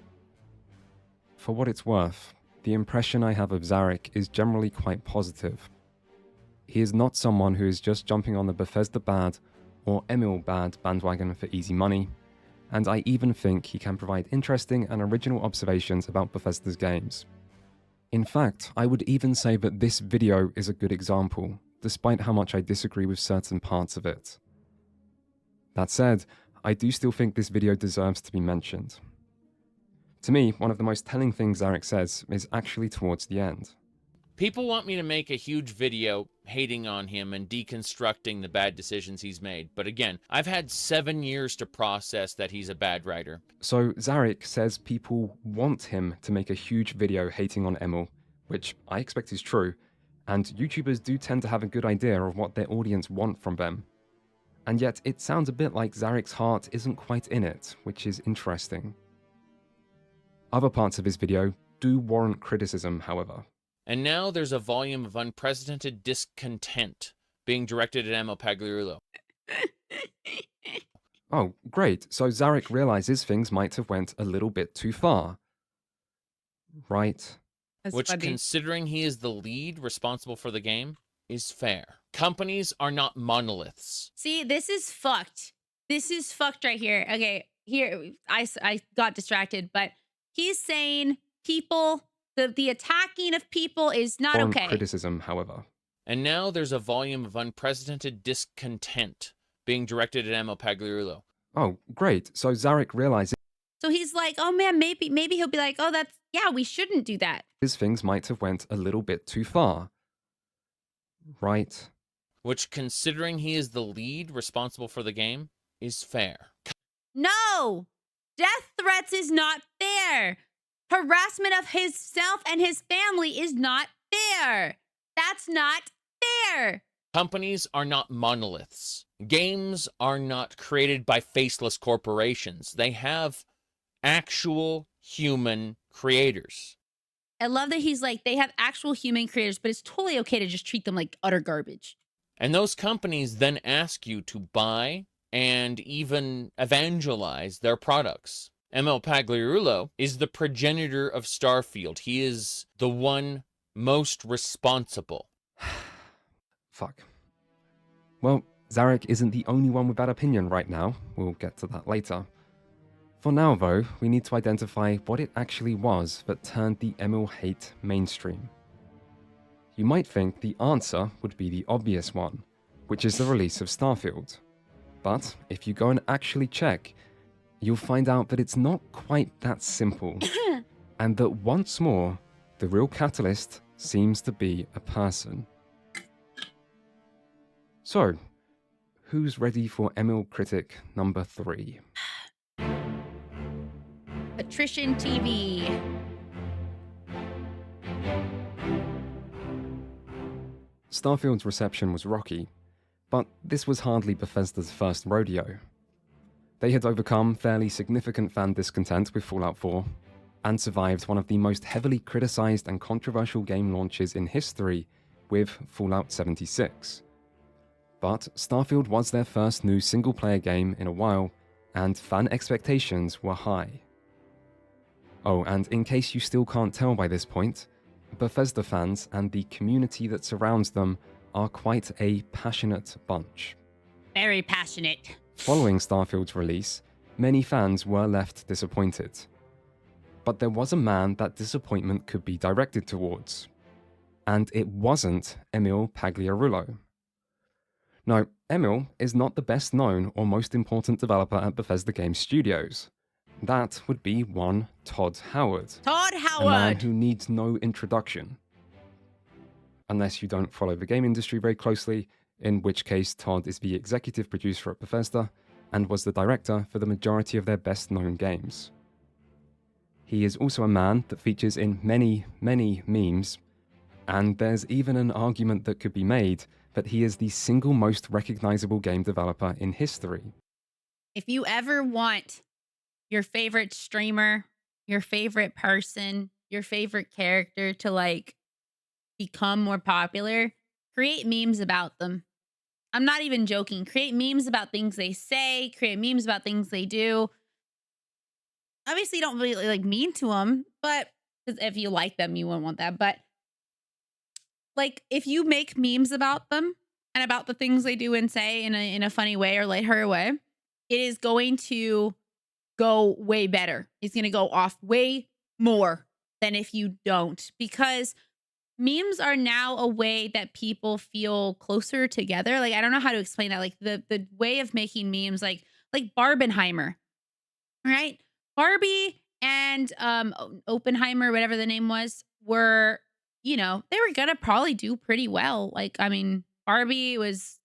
S3: For what it's worth, the impression I have of Zarek is generally quite positive. He is not someone who is just jumping on the Bethesda bad or Emil bad bandwagon for easy money, and I even think he can provide interesting and original observations about Bethesda's games. In fact, I would even say that this video is a good example, despite how much I disagree with certain parts of it. That said, I do still think this video deserves to be mentioned. To me, one of the most telling things Zarek says is actually towards the end.
S10: People want me to make a huge video hating on him and deconstructing the bad decisions he's made. But again, I've had 7 years to process that he's a bad writer.
S3: So Zarek says people want him to make a huge video hating on Emil, which I expect is true, and YouTubers do tend to have a good idea of what their audience want from them. And yet it sounds a bit like Zarek's heart isn't quite in it, which is interesting. Other parts of his video do warrant criticism, however.
S10: And now there's a volume of unprecedented discontent being directed at Emil Pagliarillo.
S3: Oh, great. So Zarek realizes things might have went a little bit too far. Right.
S1: That's
S10: which,
S1: funny.
S10: considering he is the lead responsible for the game, is fair. Companies are not monoliths.
S1: See, this is fucked. This is fucked right here. Okay, here, I got distracted, but he's saying people, the attacking of people is not
S3: On
S1: okay.
S3: criticism, however.
S10: And now there's a volume of unprecedented discontent being directed at Emil Pagliarulo.
S3: Oh, great. So Zarek realizes
S1: So he's like, oh man, maybe he'll be like, oh, yeah, we shouldn't do that.
S3: things might have went a little bit too far. Right.
S10: Which, considering he is the lead responsible for the game, is fair.
S1: No! Death threats is not fair. Harassment of himself and his family is not fair. That's not fair.
S10: Companies are not monoliths. Games are not created by faceless corporations. They have actual human creators.
S1: I love that he's like, they have actual human creators, but it's totally okay to just treat them like utter garbage.
S10: And those companies then ask you to buy and even evangelize their products. Emil Pagliarulo is the progenitor of Starfield. He is the one most responsible.
S3: Fuck. Well, Zarek isn't the only one with that opinion right now. We'll get to that later. For now, though, we need to identify what it actually was that turned the Emil hate mainstream. You might think the answer would be the obvious one, which is the release of Starfield. But if you go and actually check, you'll find out that it's not quite that simple, and that once more, the real catalyst seems to be a person. So, who's ready for Emil Critic number 3?
S1: Attrition TV.
S3: Starfield's reception was rocky, but this was hardly Bethesda's first rodeo. They had overcome fairly significant fan discontent with Fallout 4, and survived one of the most heavily criticized and controversial game launches in history with Fallout 76. But Starfield was their first new single-player game in a while, and fan expectations were high. Oh, and in case you still can't tell by this point, Bethesda fans and the community that surrounds them are quite a passionate bunch.
S1: Very passionate.
S3: Following Starfield's release, many fans were left disappointed. But there was a man that disappointment could be directed towards. And it wasn't Emil Pagliarulo. No, Emil is not the best known or most important developer at Bethesda Game Studios. That would be one Todd Howard.
S1: Todd Howard!
S3: A man who needs no introduction. Unless you don't follow the game industry very closely, in which case Todd is the executive producer at Bethesda and was the director for the majority of their best-known games. He is also a man that features in many, many memes, and there's even an argument that could be made that he is the single most recognizable game developer in history.
S1: If you ever want your favorite streamer, your favorite person, your favorite character to like become more popular, create memes about them. I'm not even joking. Create memes about things they say, create memes about things they do. Obviously, you don't really like mean to them, but because if you like them, you wouldn't want that. But like, if you make memes about them and about the things they do and say in a funny way or lighthearted way, it is going to go way better. It's going to go off way more than if you don't, because memes are now a way that people feel closer together. Like, I don't know how to explain that. Like the way of making memes, like Barbenheimer, right? Barbie and Oppenheimer, whatever the name was, were, you know, they were gonna probably do pretty well. Like, I mean, Barbie was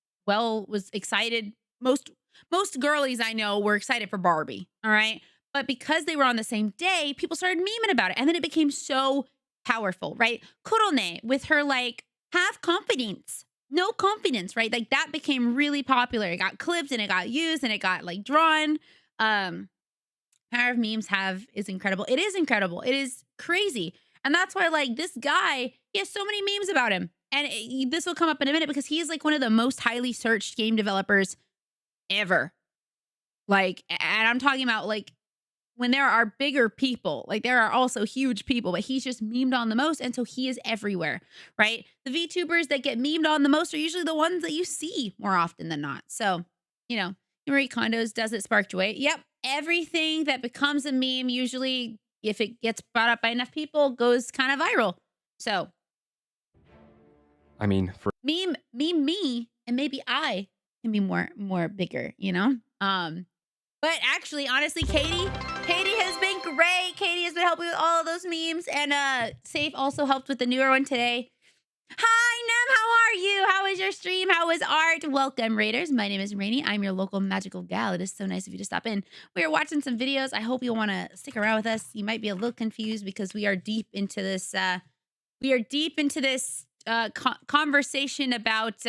S1: excited. Most girlies I know were excited for Barbie, all right? But because they were on the same day, people started memeing about it. And then it became so powerful, right? Kurone with her, like, have confidence, no confidence, right? Like, that became really popular. It got clipped and it got used and it got, like, drawn. Power of memes is incredible. It is incredible. It is crazy. And that's why, like, this guy, he has so many memes about him. And this will come up in a minute because he's, like, one of the most highly searched game developers ever. Like, and I'm talking about, like, when there are bigger people, like there are also huge people, but he's just memed on the most. And so he is everywhere, right? The VTubers that get memed on the most are usually the ones that you see more often than not. So, you know, Marie Kondo's Does It Spark Joy? Yep. Everything that becomes a meme, usually if it gets brought up by enough people, goes kind of viral. So,
S3: I mean, for
S1: meme me, and maybe I can be more bigger, you know? But actually, honestly, Katie has been great. Katie has been helping with all of those memes, and Safe also helped with the newer one today. Hi, Nem, how are you? How was your stream? How was art? Welcome, Raiders. My name is Rainy. I'm your local magical gal. It is so nice of you to stop in. We are watching some videos. I hope you'll want to stick around with us. You might be a little confused because we are deep into this. Conversation about.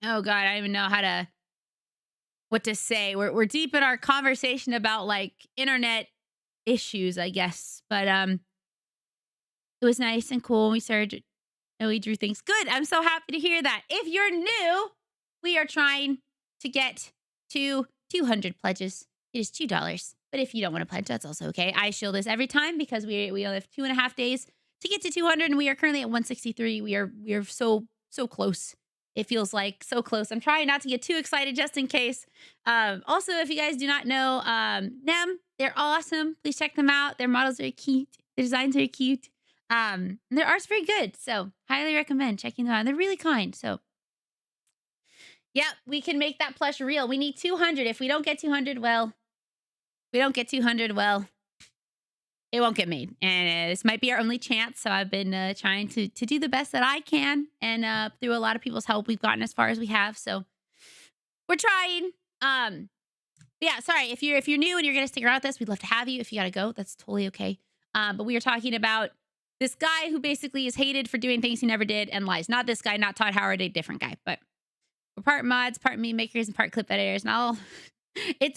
S1: Oh God, I don't even know what to say. We're deep in our conversation about like internet issues, I guess. But it was nice and cool. We started, we drew things. Good. I'm so happy to hear that. If you're new, we are trying to get to 200 pledges. It is $2. But if you don't want to pledge, that's also okay. I shield this every time because we only have 2.5 days to get to 200, and we are currently at 163. We are so close. It feels like so close. I'm trying not to get too excited just in case. Also, if you guys do not know Nem, they're awesome. Please check them out. Their models are cute. Their designs are cute. And their art's very good. So highly recommend checking them out. They're really kind. So yeah, we can make that plush real. We need 200. If we don't get 200, well, it won't get made. And this might be our only chance. So I've been trying to do the best that I can. And through a lot of people's help, we've gotten as far as we have. So we're trying. Yeah, sorry. If you're new and you're going to stick around with us, we'd love to have you. If you got to go, that's totally okay. But we are talking about this guy who basically is hated for doing things he never did and lies. Not this guy, not Todd Howard, a different guy. But we're part mods, part meme makers, and part clip editors. And all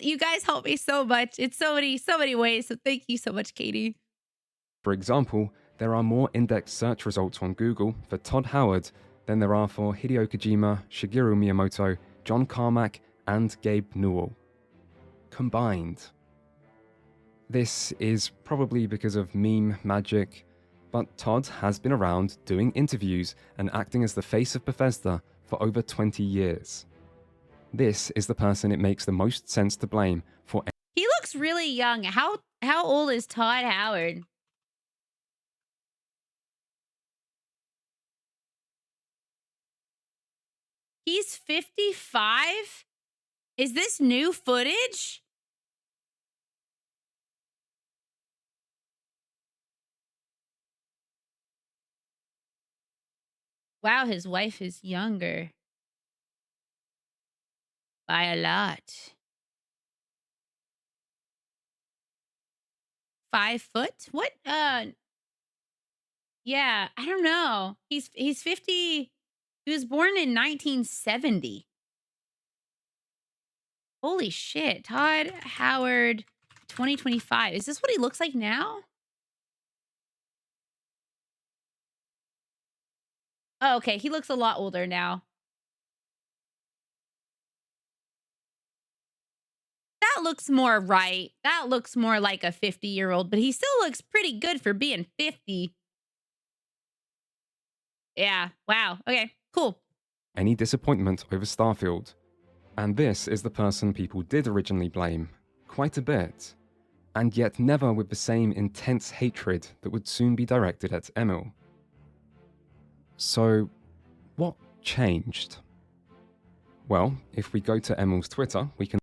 S1: you guys help me so much. It's so many ways. So thank you so much, Katie.
S3: For example, there are more indexed search results on Google for Todd Howard than there are for Hideo Kojima, Shigeru Miyamoto, John Carmack, and Gabe Newell combined. This is probably because of meme magic, but Todd has been around doing interviews and acting as the face of Bethesda for over 20 years. This is the person it makes the most sense to blame for.
S1: He looks really young. How old is Todd Howard? He's 55? Is this new footage? Wow, his wife is younger. By a lot. 5 foot? What? Yeah, I don't know. He's 50. He was born in 1970. Holy shit. Todd Howard, 2025. Is this what he looks like now? Oh, okay. He looks a lot older now. That looks more right. That looks more like a 50-year-old, but he still looks pretty good for being 50. Yeah. Wow. Okay. Cool.
S3: Any disappointment over Starfield. And this is the person people did originally blame, quite a bit, and yet never with the same intense hatred that would soon be directed at Emil. So, what changed? Well, if we go to Emil's Twitter, we can...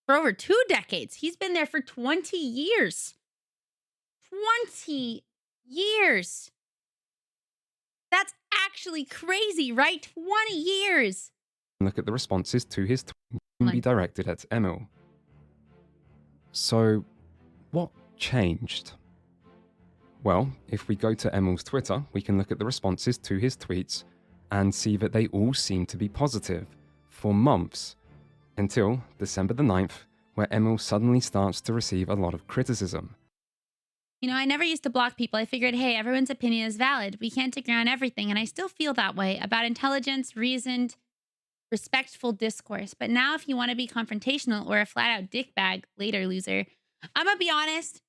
S1: For over 2 decades. He's been there for 20 years. 20 years. That's actually crazy, right? 20 years.
S3: Look at the responses to his tweet soon be directed at Emil. So, what changed? Well, if we go to Emil's Twitter, we can look at the responses to his tweets and see that they all seem to be positive for months, until December the 9th, where Emil suddenly starts to receive a lot of criticism.
S1: You know, I never used to block people. I figured, hey, everyone's opinion is valid. We can't agree on everything, and I still feel that way about intelligence, reasoned respectful discourse. But now if you want to be confrontational or a flat out dickbag, later loser, I'm gonna be honest,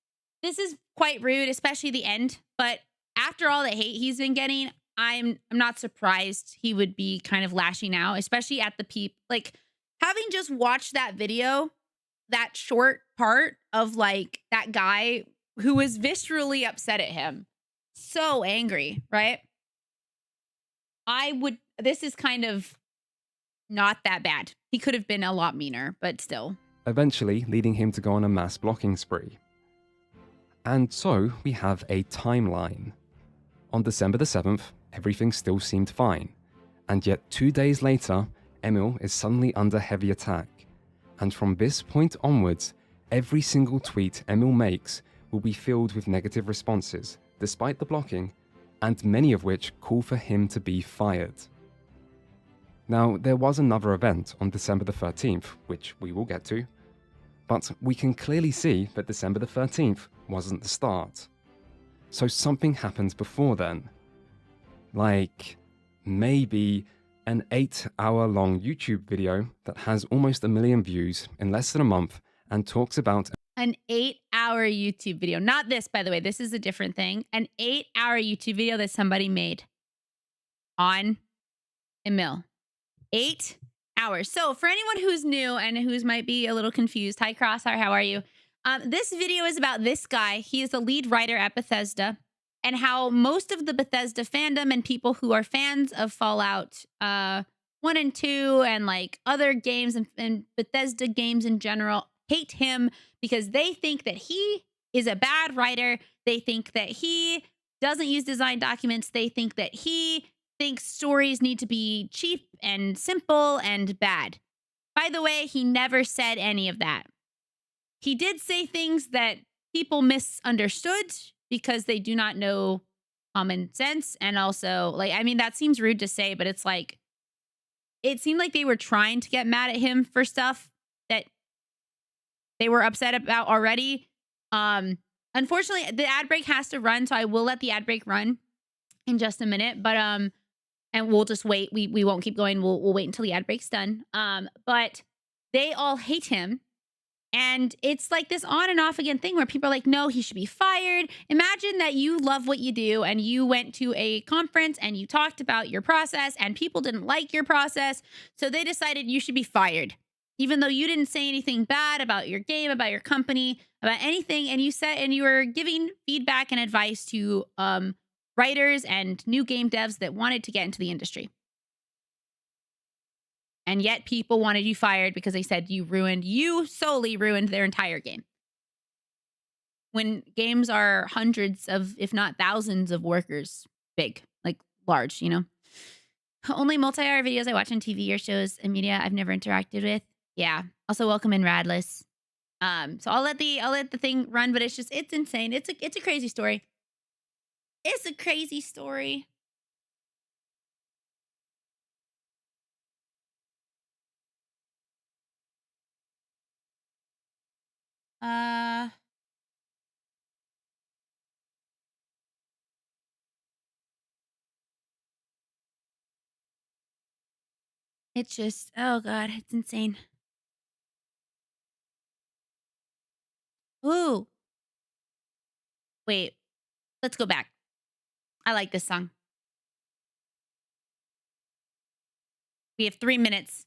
S1: this is quite rude, especially the end. But after all the hate he's been getting, I'm not surprised he would be kind of lashing out, especially at the like having just watched that video, that short part of like that guy who was viscerally upset at him. So angry, right? This is kind of not that bad. He could have been a lot meaner, but still.
S3: Eventually leading him to go on a mass blocking spree. And so we have a timeline. On December the 7th, everything still seemed fine. And yet 2 days later, Emil is suddenly under heavy attack. And from this point onwards, every single tweet Emil makes will be filled with negative responses, despite the blocking, and many of which call for him to be fired. Now, there was another event on December the 13th, which we will get to, but we can clearly see that December the 13th wasn't the start. So something happened before then. Like, maybe an 8-hour-long YouTube video that has almost 1 million views in less than a month and talks about
S1: an 8-hour YouTube video. Not this, by the way. This is a different thing. An 8-hour YouTube video that somebody made on Emil. 8 hours. So for anyone who's new and who's might be a little confused, hi Crosshair, how are you? This video is about this guy. He is the lead writer at Bethesda, and how most of the Bethesda fandom and people who are fans of Fallout 1 and 2 and like other games and Bethesda games in general hate him because they think that he is a bad writer. They think that he doesn't use design documents. They think that he thinks stories need to be cheap and simple and bad. By the way, he never said any of that. He did say things that people misunderstood because they do not know common sense. And also, like, I mean, that seems rude to say, but it's like, it seemed like they were trying to get mad at him for stuff that they were upset about already. Unfortunately, the ad break has to run, so I will let the ad break run in just a minute. But and we'll just wait. We won't keep going. We'll wait until the ad break's done. But they all hate him. And it's like this on and off again thing where people are like, no, he should be fired. Imagine that you love what you do and you went to a conference and you talked about your process and people didn't like your process. So they decided you should be fired, even though you didn't say anything bad about your game, about your company, about anything. And you said, and you were giving feedback and advice to writers and new game devs that wanted to get into the industry. And yet people wanted you fired because they said you solely ruined their entire game. When games are hundreds of, if not thousands of workers big, like large, you know? Only multi-hour videos I watch on TV or shows and media I've never interacted with. Yeah. Also welcome in Radless. So I'll let the thing run, but it's insane. It's a crazy story. It's a crazy story. It's just, oh God, it's insane. Ooh. Wait, let's go back. I like this song. We have 3 minutes.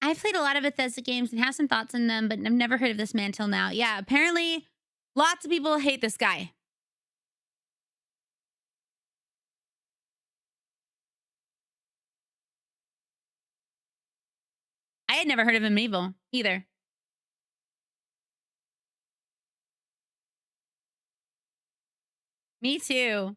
S1: I've played a lot of Bethesda games and have some thoughts on them, but I've never heard of this man till now. Yeah, apparently lots of people hate this guy. I had never heard of him either. Me too.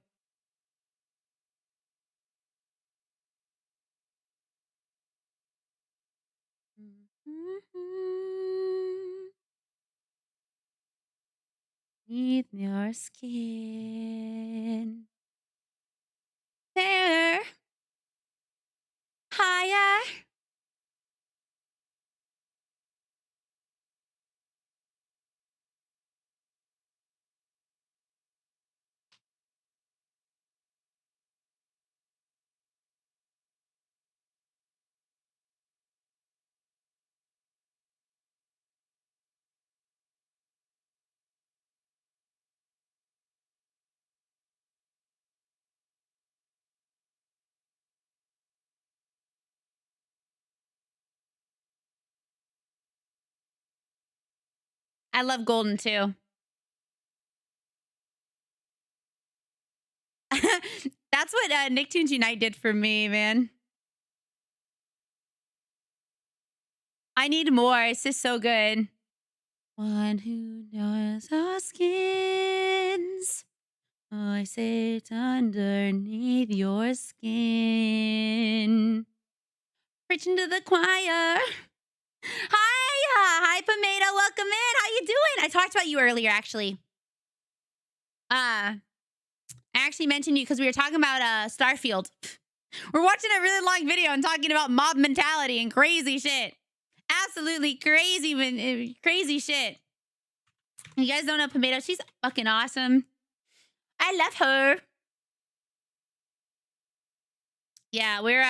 S1: Beneath your skin. There. Higher. I love Golden too. That's what Nicktoons Unite did for me, man. I need more. It's just so good. One who knows our skins. I sit underneath your skin. Preaching to the choir. Hi, Pomado. Welcome in. How you doing? I talked about you earlier, actually. I actually mentioned you because we were talking about Starfield. We're watching a really long video and talking about mob mentality and crazy shit. Absolutely crazy shit. You guys don't know Pomado. She's fucking awesome. I love her. Yeah, we're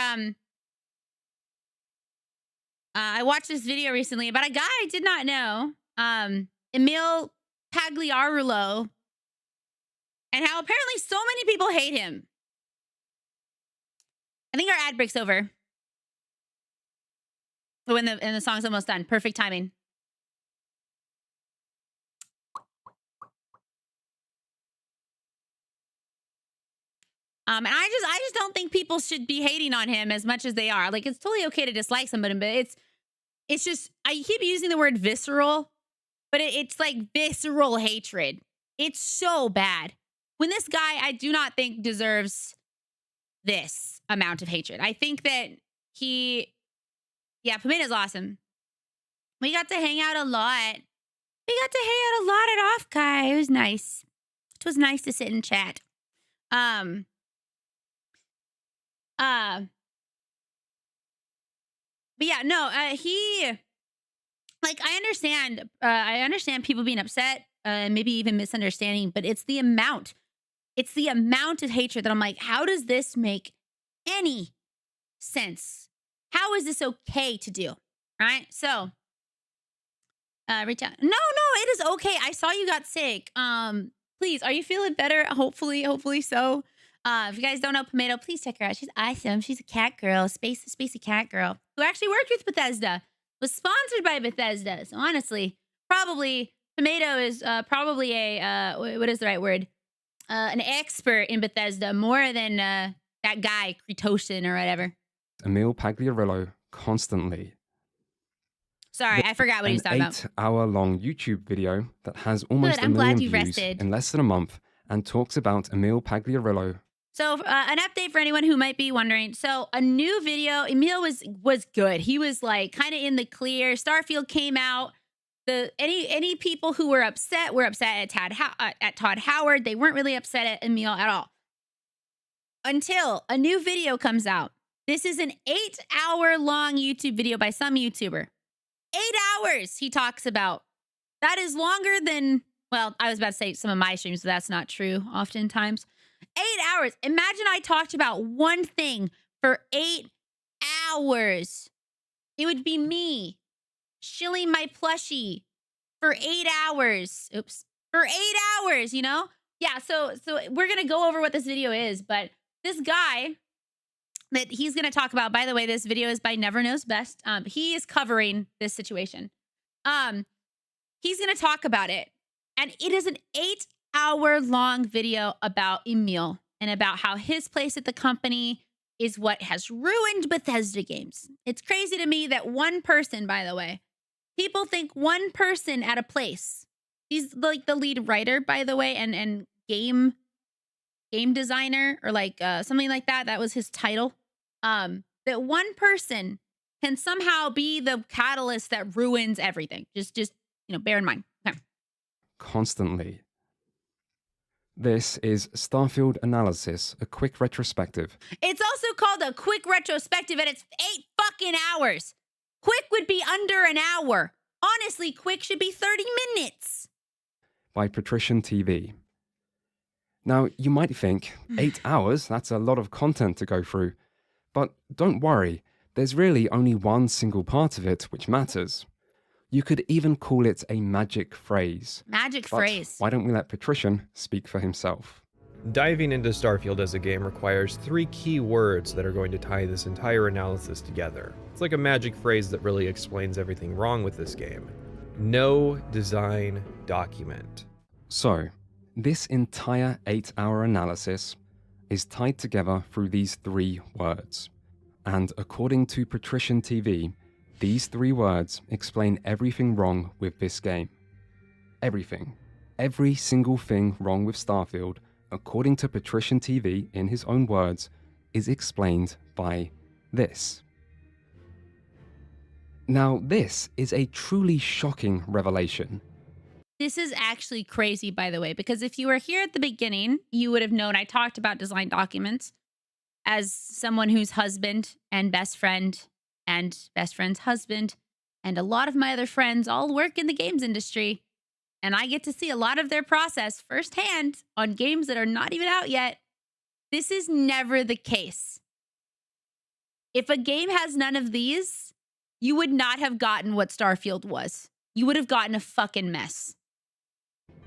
S1: I watched this video recently about a guy I did not know, Emil Pagliarulo, and how apparently so many people hate him. I think our ad break's over. When the song's almost done. Perfect timing. And I just don't think people should be hating on him as much as they are. Like, it's totally okay to dislike somebody, but it's just, I keep using the word visceral, but it's like visceral hatred. It's so bad. When this guy, I do not think deserves this amount of hatred. I think that yeah, Pomado's awesome. We got to hang out a lot. We got to hang out a lot at Off Guy. It was nice. It was nice to sit and chat. But yeah, no, like, I understand people being upset, maybe even misunderstanding, but it's the amount of hatred that I'm like, how does this make any sense? How is this okay to do? Right? So, reach out. No, it is okay. I saw you got sick. Please, are you feeling better? Hopefully so. If you guys don't know Pomado, please check her out. She's awesome. She's a cat girl, spacey cat girl, who actually worked with Bethesda, was sponsored by Bethesda. So honestly, probably Pomado is probably a what is the right word? An expert in Bethesda more than that guy Kretoshin or whatever.
S3: Emil Pagliarulo constantly.
S1: Sorry, I forgot what he was talking about.
S3: An 8-hour-long YouTube video that has almost a million views in less than a month and talks about Emil Pagliarulo.
S1: So an update for anyone who might be wondering. So a new video, Emil was good. He was like kind of in the clear. Starfield came out. Any people who were upset at Todd Howard. They weren't really upset at Emil at all. Until a new video comes out. This is an 8-hour-long YouTube video by some YouTuber. 8 hours he talks about. That is longer than, well, I was about to say some of my streams, but that's not true oftentimes. 8 hours. Imagine I talked about one thing for 8 hours. It would be me shilling my plushie for 8 hours. Oops. For 8 hours, you know? Yeah, so we're going to go over what this video is, but this guy that he's going to talk about, by the way, this video is by Never Knows Best. He is covering this situation. He's going to talk about it. And it is an 8-hour-long video about Emil and about how his place at the company is what has ruined Bethesda games. It's crazy to me that one person, by the way, people think one person at a place, he's like the lead writer, by the way, and game designer or like something like that. That was his title. That one person can somehow be the catalyst that ruins everything. Just bear in mind. Okay.
S3: Constantly. This is Starfield Analysis, a quick retrospective.
S1: It's also called a quick retrospective, and it's 8 fucking hours. Quick would be under an hour. Honestly, quick should be 30 minutes.
S3: By Patrician TV. Now, you might think, 8 hours, that's a lot of content to go through. But don't worry, there's really only one single part of it which matters. You could even call it a magic phrase.
S1: Magic
S3: but
S1: phrase.
S3: Why don't we let Patrician speak for himself?
S11: Diving into Starfield as a game requires 3 key words that are going to tie this entire analysis together. It's like a magic phrase that really explains everything wrong with this game. No design document.
S3: So, this entire 8-hour analysis is tied together through these 3 words. And according to Patrician TV, these 3 words explain everything wrong with this game. Everything. Every single thing wrong with Starfield, according to Patrician TV, in his own words, is explained by this. Now, this is a truly shocking revelation.
S1: This is actually crazy, by the way, because if you were here at the beginning, you would have known I talked about design documents as someone whose husband and best friend's husband and a lot of my other friends all work in the games industry. And I get to see a lot of their process firsthand on games that are not even out yet. This is never the case. If a game has none of these, you would not have gotten what Starfield was. You would have gotten a fucking mess.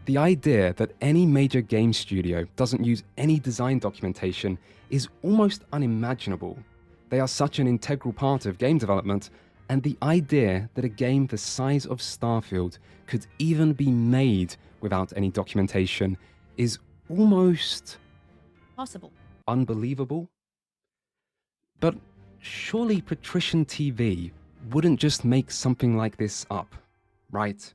S3: The idea that any major game studio doesn't use any design documentation is almost unimaginable. They are such an integral part of game development, and the idea that a game the size of Starfield could even be made without any documentation is almost
S1: possible.
S3: Unbelievable. But surely Patrician TV wouldn't just make something like this up, right?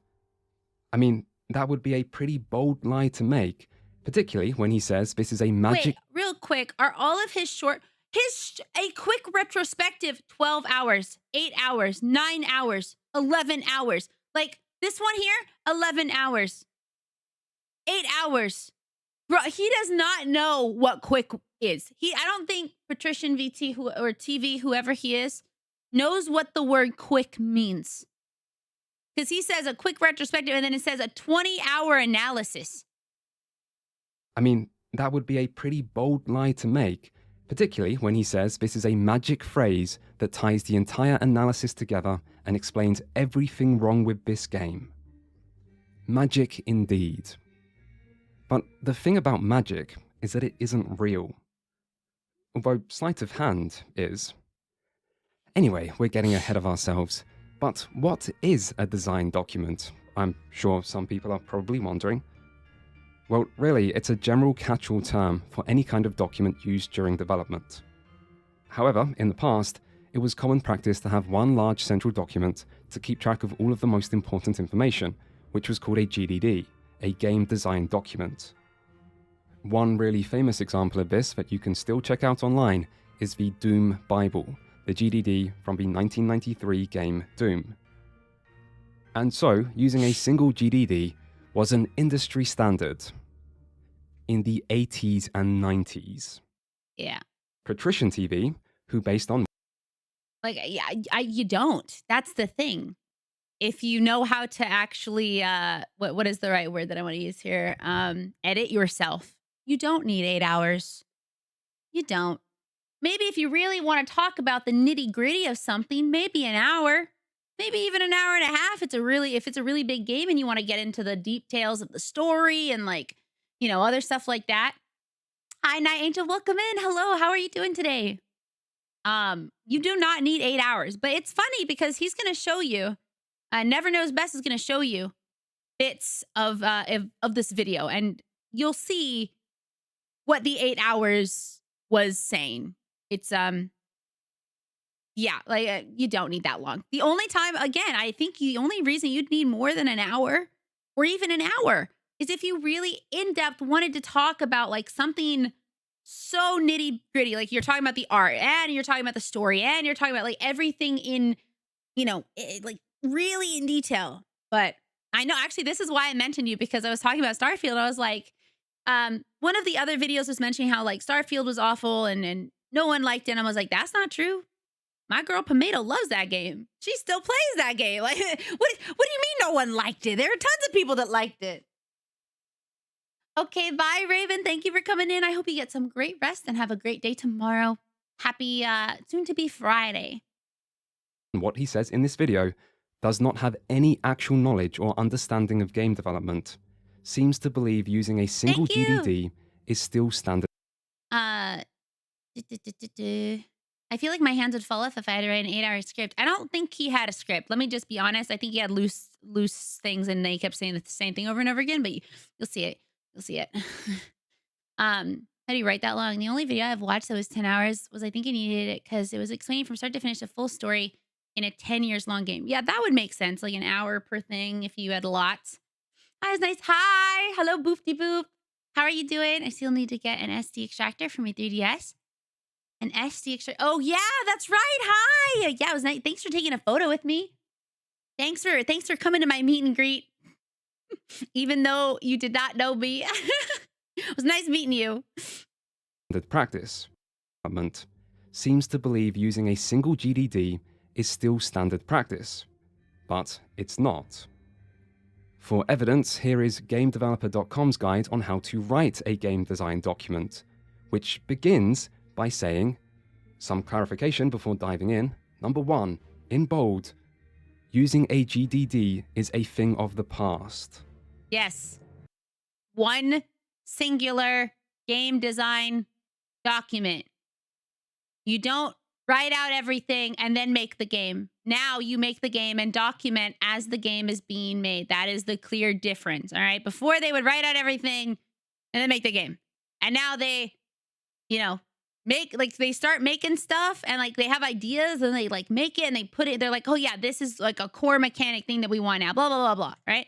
S3: I mean, that would be a pretty bold lie to make, particularly when he says this is a magic...
S1: Wait, real quick, are all of his a quick retrospective, 12 hours, 8 hours, 9 hours, 11 hours. Like, this one here, 11 hours, 8 hours. Bro, he does not know what quick is. I don't think Patrician VT or TV, whoever he is, knows what the word quick means. Because he says a quick retrospective and then it says a 20-hour analysis.
S3: I mean, that would be a pretty bold lie to make, particularly when he says this is a magic phrase that ties the entire analysis together and explains everything wrong with this game. Magic indeed. But the thing about magic is that it isn't real. Although sleight of hand is. Anyway, we're getting ahead of ourselves. But what is a design document? I'm sure some people are probably wondering. Well, really, it's a general catch-all term for any kind of document used during development. However, in the past, it was common practice to have one large central document to keep track of all of the most important information, which was called a GDD, a game design document. One really famous example of this that you can still check out online is the Doom Bible, the GDD from the 1993 game Doom. And so, using a single GDD was an industry standard in the 80s and 90s.
S1: Yeah.
S3: Patrician TV, who based on...
S1: Like, yeah, you don't. That's the thing. If you know how to actually, what is the right word that I want to use here? Edit yourself. You don't need 8 hours. You don't. Maybe if you really want to talk about the nitty gritty of something, maybe an hour, maybe even an hour and a half. If it's a really big game and you want to get into the details of the story and like, you know, other stuff like that. Hi, Night Angel, welcome in. Hello, how are you doing today? You do not need 8 hours, but it's funny because he's going to show you, Never Knows Best is going to show you bits of this video and you'll see what the 8 hours was saying. It's, yeah, like you don't need that long. The only time, again, I think the only reason you'd need more than an hour or even an hour is if you really in-depth wanted to talk about like something so nitty gritty, like you're talking about the art and you're talking about the story and you're talking about like everything in, you know, like really in detail. But I know actually this is why I mentioned you because I was talking about Starfield. I was like, one of the other videos was mentioning how like Starfield was awful and no one liked it. And I was like, that's not true. My girl Pomato loves that game. She still plays that game. Like, what do you mean no one liked it? There are tons of people that liked it. Okay, bye, Raven. Thank you for coming in. I hope you get some great rest and have a great day tomorrow. Happy soon-to-be Friday.
S3: What he says in this video does not have any actual knowledge or understanding of game development. Seems to believe using a single GDD is still standard.
S1: I feel like my hands would fall off if I had to write an 8-hour script. I don't think he had a script. Let me just be honest. I think he had loose things, and they kept saying the same thing over and over again. But you'll see it. You'll see it. How do you write that long? The only video I've watched that was 10 hours was I think he needed it because it was explaining from start to finish a full story in a 10 years long game. Yeah, that would make sense. Like an hour per thing if you had lots. Hi, it's nice. Hi. Hello, Boofty Boop. How are you doing? I still need to get an SD extractor for my 3DS. An SD extractor. Oh, yeah, that's right. Hi. Yeah, it was nice. Thanks for taking a photo with me. Thanks for coming to my meet and greet. Even though you did not know me. It was nice meeting you.
S3: The practice department seems to believe using a single GDD is still standard practice, but it's not. For evidence, here is GameDeveloper.com's guide on how to write a game design document, which begins by saying, some clarification before diving in. Number 1, in bold, using a GDD is a thing of the past.
S1: Yes. One singular game design document. You don't write out everything and then make the game. Now you make the game and document as the game is being made. That is the clear difference. All right. Before they would write out everything and then make the game. And now they, they start making stuff and like they have ideas and they like make it and they put it. They're like, oh yeah, this is like a core mechanic thing that we want now. Blah, blah, blah, blah. Right.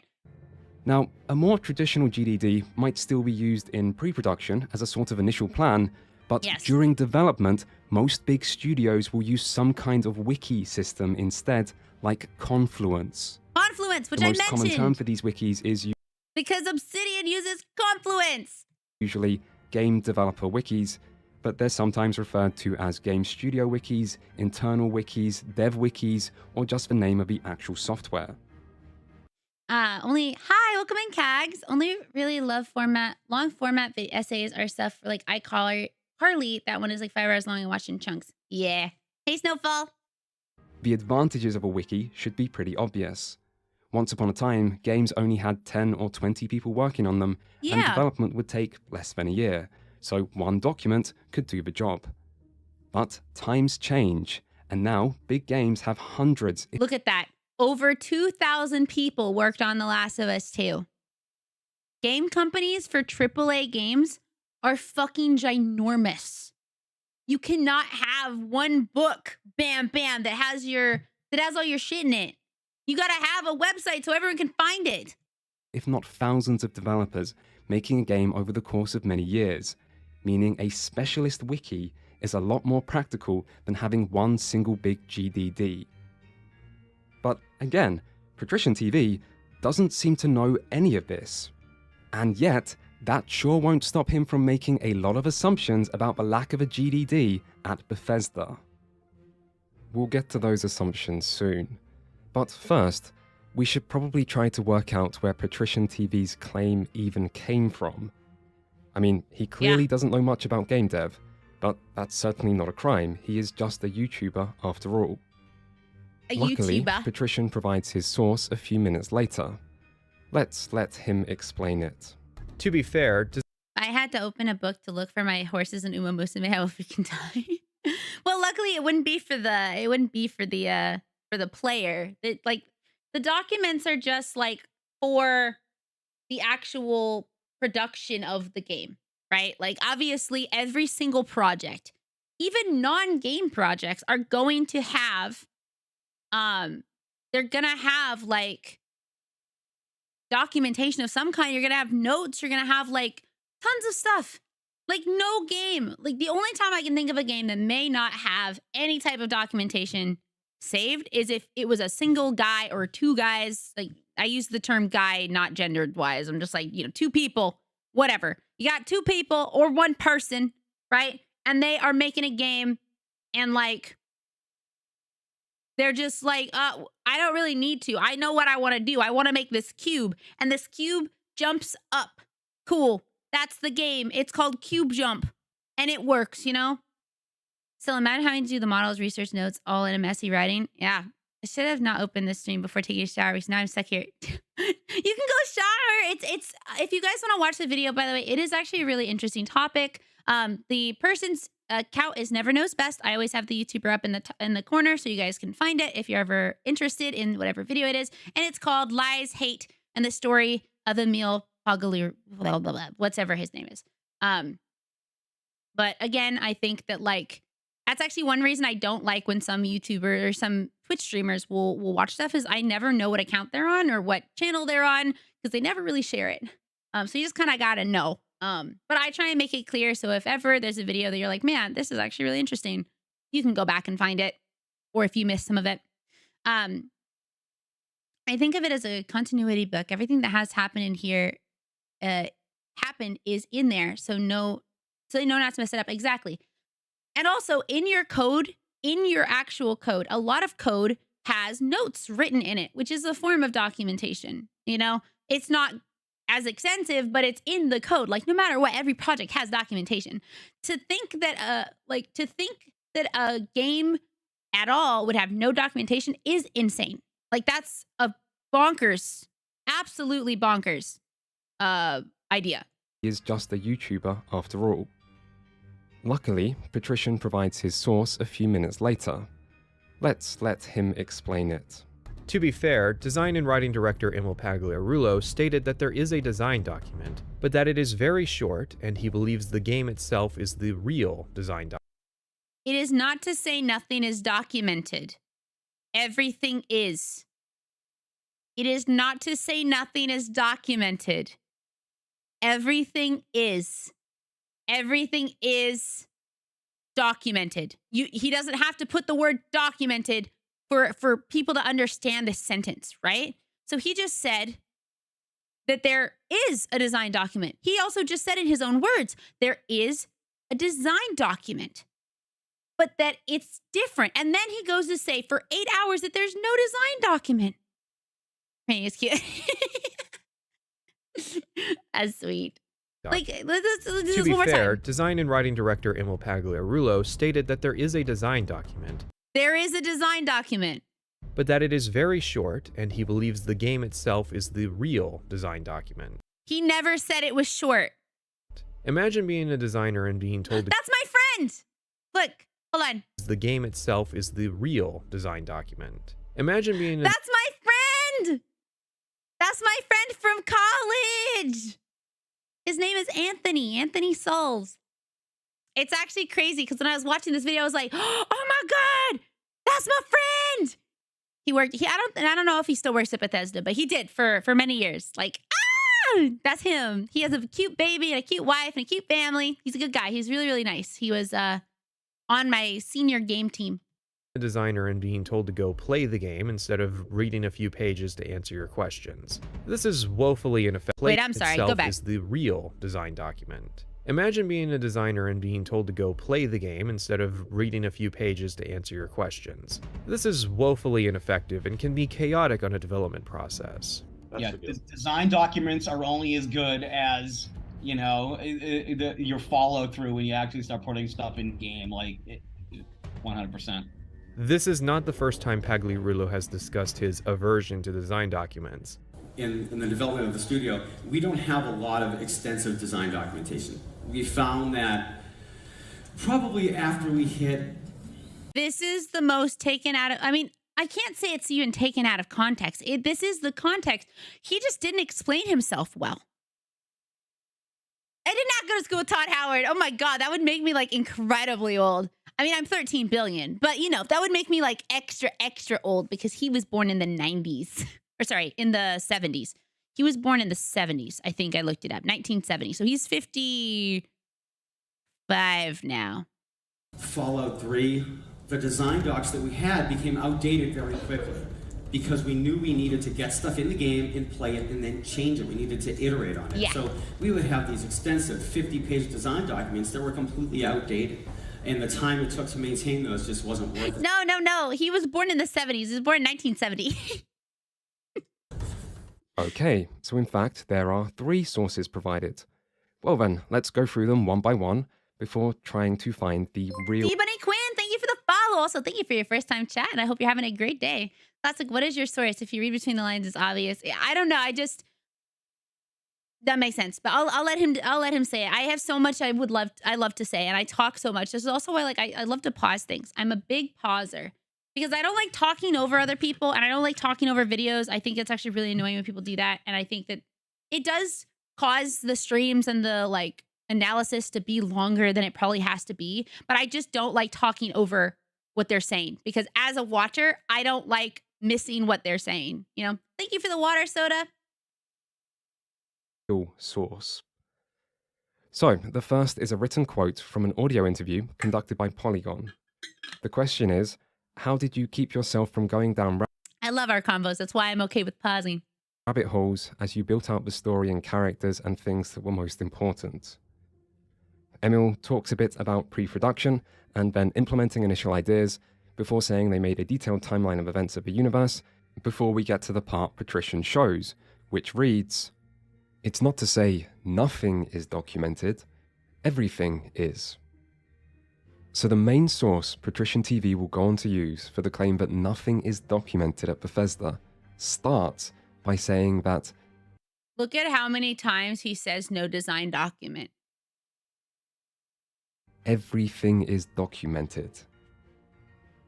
S3: Now, a more traditional GDD might still be used in pre-production as a sort of initial plan, but during development, most big studios will use some kind of wiki system instead, like Confluence.
S1: Confluence, which I mentioned.
S3: The most common term for these wikis is
S1: because Obsidian uses Confluence.
S3: Usually game developer wikis, but they're sometimes referred to as game studio wikis, internal wikis, dev wikis, or just the name of the actual software.
S1: Hi, welcome in, Cags. Only really love long format essays are stuff for like Carly. That one is like 5 hours long and watched in chunks. Yeah. Hey, Snowfall.
S3: The advantages of a wiki should be pretty obvious. Once upon a time, games only had 10 or 20 people working on them, and development would take less than a year, so one document could do the job. But times change, and now big games have hundreds.
S1: Look at that. Over 2,000 people worked on The Last of Us 2. Game companies for AAA games are fucking ginormous. You cannot have one book, bam, bam, that has all your shit in it. You gotta have a website so everyone can find it.
S3: If not thousands of developers making a game over the course of many years, meaning a specialist wiki is a lot more practical than having one single big GDD. But again, Patrician TV doesn't seem to know any of this. And yet, that sure won't stop him from making a lot of assumptions about the lack of a GDD at Bethesda. We'll get to those assumptions soon. But first, we should probably try to work out where Patrician TV's claim even came from. I mean, he clearly doesn't know much about game dev, but that's certainly not a crime. He is just a YouTuber after all. Luckily, Patrician provides his source a few minutes later. Let's let him explain it.
S11: To be fair,
S1: I had to open a book to look for my horses and Uma Musume have a freaking time. Well, luckily it wouldn't be for the player. The documents are just like for the actual production of the game, right? Like obviously every single project, even non-game projects, are going to have they're gonna have like documentation of some kind. You're gonna have notes, you're gonna have like tons of stuff. Like no game, like the only time I can think of a game that may not have any type of documentation saved is if it was a single guy or two guys. Like I use the term guy, not gendered wise. I'm just like, two people, whatever. You got two people or one person, right? And they are making a game and like, they're just like, I don't really need to. I know what I want to do. I want to make this cube. And this cube jumps up. Cool. That's the game. It's called Cube Jump. And it works, So imagine having to do the models, research notes, all in a messy writing. Yeah. I should have not opened this stream before taking a shower because now I'm stuck here. You can go shower. It's if you guys want to watch the video, by the way, it is actually a really interesting topic. The person's account is Never Knows Best. I always have the YouTuber up in the corner so you guys can find it if you're ever interested in whatever video it is. And it's called Lies, Hate, and the Story of Emil Pogler, blah, blah, blah, whatever his name is. But again, I think that like that's actually one reason I don't like when some YouTuber or some Twitch streamers will watch stuff is I never know what account they're on or what channel they're on because they never really share it. So you just kind of gotta know. But I try and make it clear so if ever there's a video that you're like, man, this is actually really interesting, you can go back and find it. Or if you missed some of it. I think of it as a continuity book. Everything that has happened in here happened is in there. So they know not to mess it up. Exactly. And also in your code, in your actual code, a lot of code has notes written in it, which is a form of documentation. You know, it's not as extensive, but it's in the code. Like no matter what, every project has documentation. To think that a game at all would have no documentation is insane. Like that's a bonkers, absolutely bonkers idea.
S3: He is just a YouTuber after all. Luckily, Patrician provides his source a few minutes later. Let's let him explain it.
S11: To be fair, design and writing director Emil Pagliarulo stated that there is a design document, but that it is very short, and he believes the game itself is the real design document.
S1: It is not to say nothing is documented. Everything is. It is not to say nothing is documented. Everything is. Everything is documented. He doesn't have to put the word documented for people to understand this sentence, right? So he just said that there is a design document. He also just said in his own words, there is a design document, but that it's different. And then he goes to say for 8 hours that there's no design document. Hey, it's cute. That's sweet. Like, let's do this
S11: to be
S1: one more
S11: fair,
S1: time.
S11: design and writing director Emil Pagliarulo stated that there is a design document.
S1: There is a design document.
S11: But that it is very short, and he believes the game itself is the real design document.
S1: He never said it was short.
S11: Imagine being a designer and being told
S1: That's my friend! Look, hold on.
S11: the game itself is the real design document. Imagine being a
S1: That's my friend! That's my friend from college! His name is Anthony Souls. It's actually crazy because when I was watching this video, I was like, oh my God, that's my friend. I don't know if he still works at Bethesda, but he did for many years. Like, that's him. He has a cute baby and a cute wife and a cute family. He's a good guy. He's really, really nice. He was on my senior game team.
S11: a designer and being told to go play the game instead of reading a few pages to answer your questions. This is woefully ineffective.
S1: Wait, I'm sorry, go back.
S11: Is the real design document. Imagine being a designer and being told to go play the game instead of reading a few pages to answer your questions. This is woefully ineffective and can be chaotic on a development process.
S12: Design documents are only as good as, you know, your follow through when you actually start putting stuff in game, like 100%.
S11: This is not the first time Pagliarulo has discussed his aversion to design documents.
S6: In the development of the studio, we don't have a lot of extensive design documentation. We found that probably after we hit...
S1: This is the most taken out of... I mean, I can't say it's even taken out of context. This is the context. He just didn't explain himself well. I did not go to school with Todd Howard. Oh my God, that would make me like incredibly old. I mean, I'm 13 billion, but you know, that would make me like extra old because he was born in the 90s. Or sorry, in the 70s. He was born in the 70s. I think I looked it up. 1970. So he's 55 now.
S6: Fallout 3, the design docs that we had became outdated very quickly because we knew we needed to get stuff in the game and play it and then change it. We needed to iterate on it. Yeah. So we would have these extensive 50-page design documents that were completely outdated. And the time it took to maintain those just wasn't worth it.
S1: No. He was born in the 70s. He was born in 1970.
S3: Okay, so in fact, there are 3 sources provided. Well then, let's go through them one by one before trying to find the real...
S1: D-Bunny Quinn, thank you for the follow. Also, thank you for your first time chat, and I hope you're having a great day. Classic, what is your source? If you read between the lines, it's obvious. I don't know, That makes sense, but I'll let him say it. I have so much I love to say, and I talk so much. This is also why I love to pause things. I'm a big pauser because I don't like talking over other people, and I don't like talking over videos. I think it's actually really annoying when people do that, and I think that it does cause the streams and the like analysis to be longer than it probably has to be. But I just don't like talking over what they're saying because as a watcher, I don't like missing what they're saying. You know. Thank you for the water soda.
S3: Source. So, the first is a written quote from an audio interview conducted by Polygon. The question is, how did you keep yourself from going down
S1: I love our combos. That's why I'm okay with pausing.
S3: rabbit holes as you built out the story and characters and things that were most important? Emil talks a bit about pre-production and then implementing initial ideas before saying they made a detailed timeline of events of the universe before we get to the part Patrician shows, which reads, "It's not to say nothing is documented, everything is." So the main source Patrician TV will go on to use for the claim that nothing is documented at Bethesda starts by saying that
S1: Look at how many times he says no design document.
S3: everything is documented.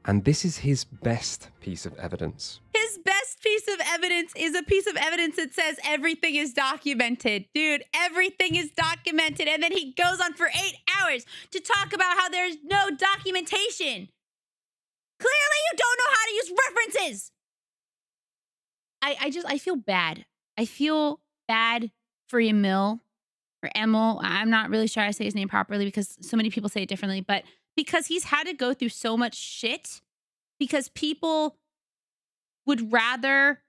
S3: And this is his best piece of evidence.
S1: His best piece of evidence is a piece of evidence that says everything is documented. Dude, everything is documented. And then he goes on for 8 hours to talk about how there's no documentation. Clearly you don't know how to use references. I feel bad. I feel bad for Emil, or Emil. I'm not really sure how to say his name properly because so many people say it differently, but because he's had to go through so much shit because people would rather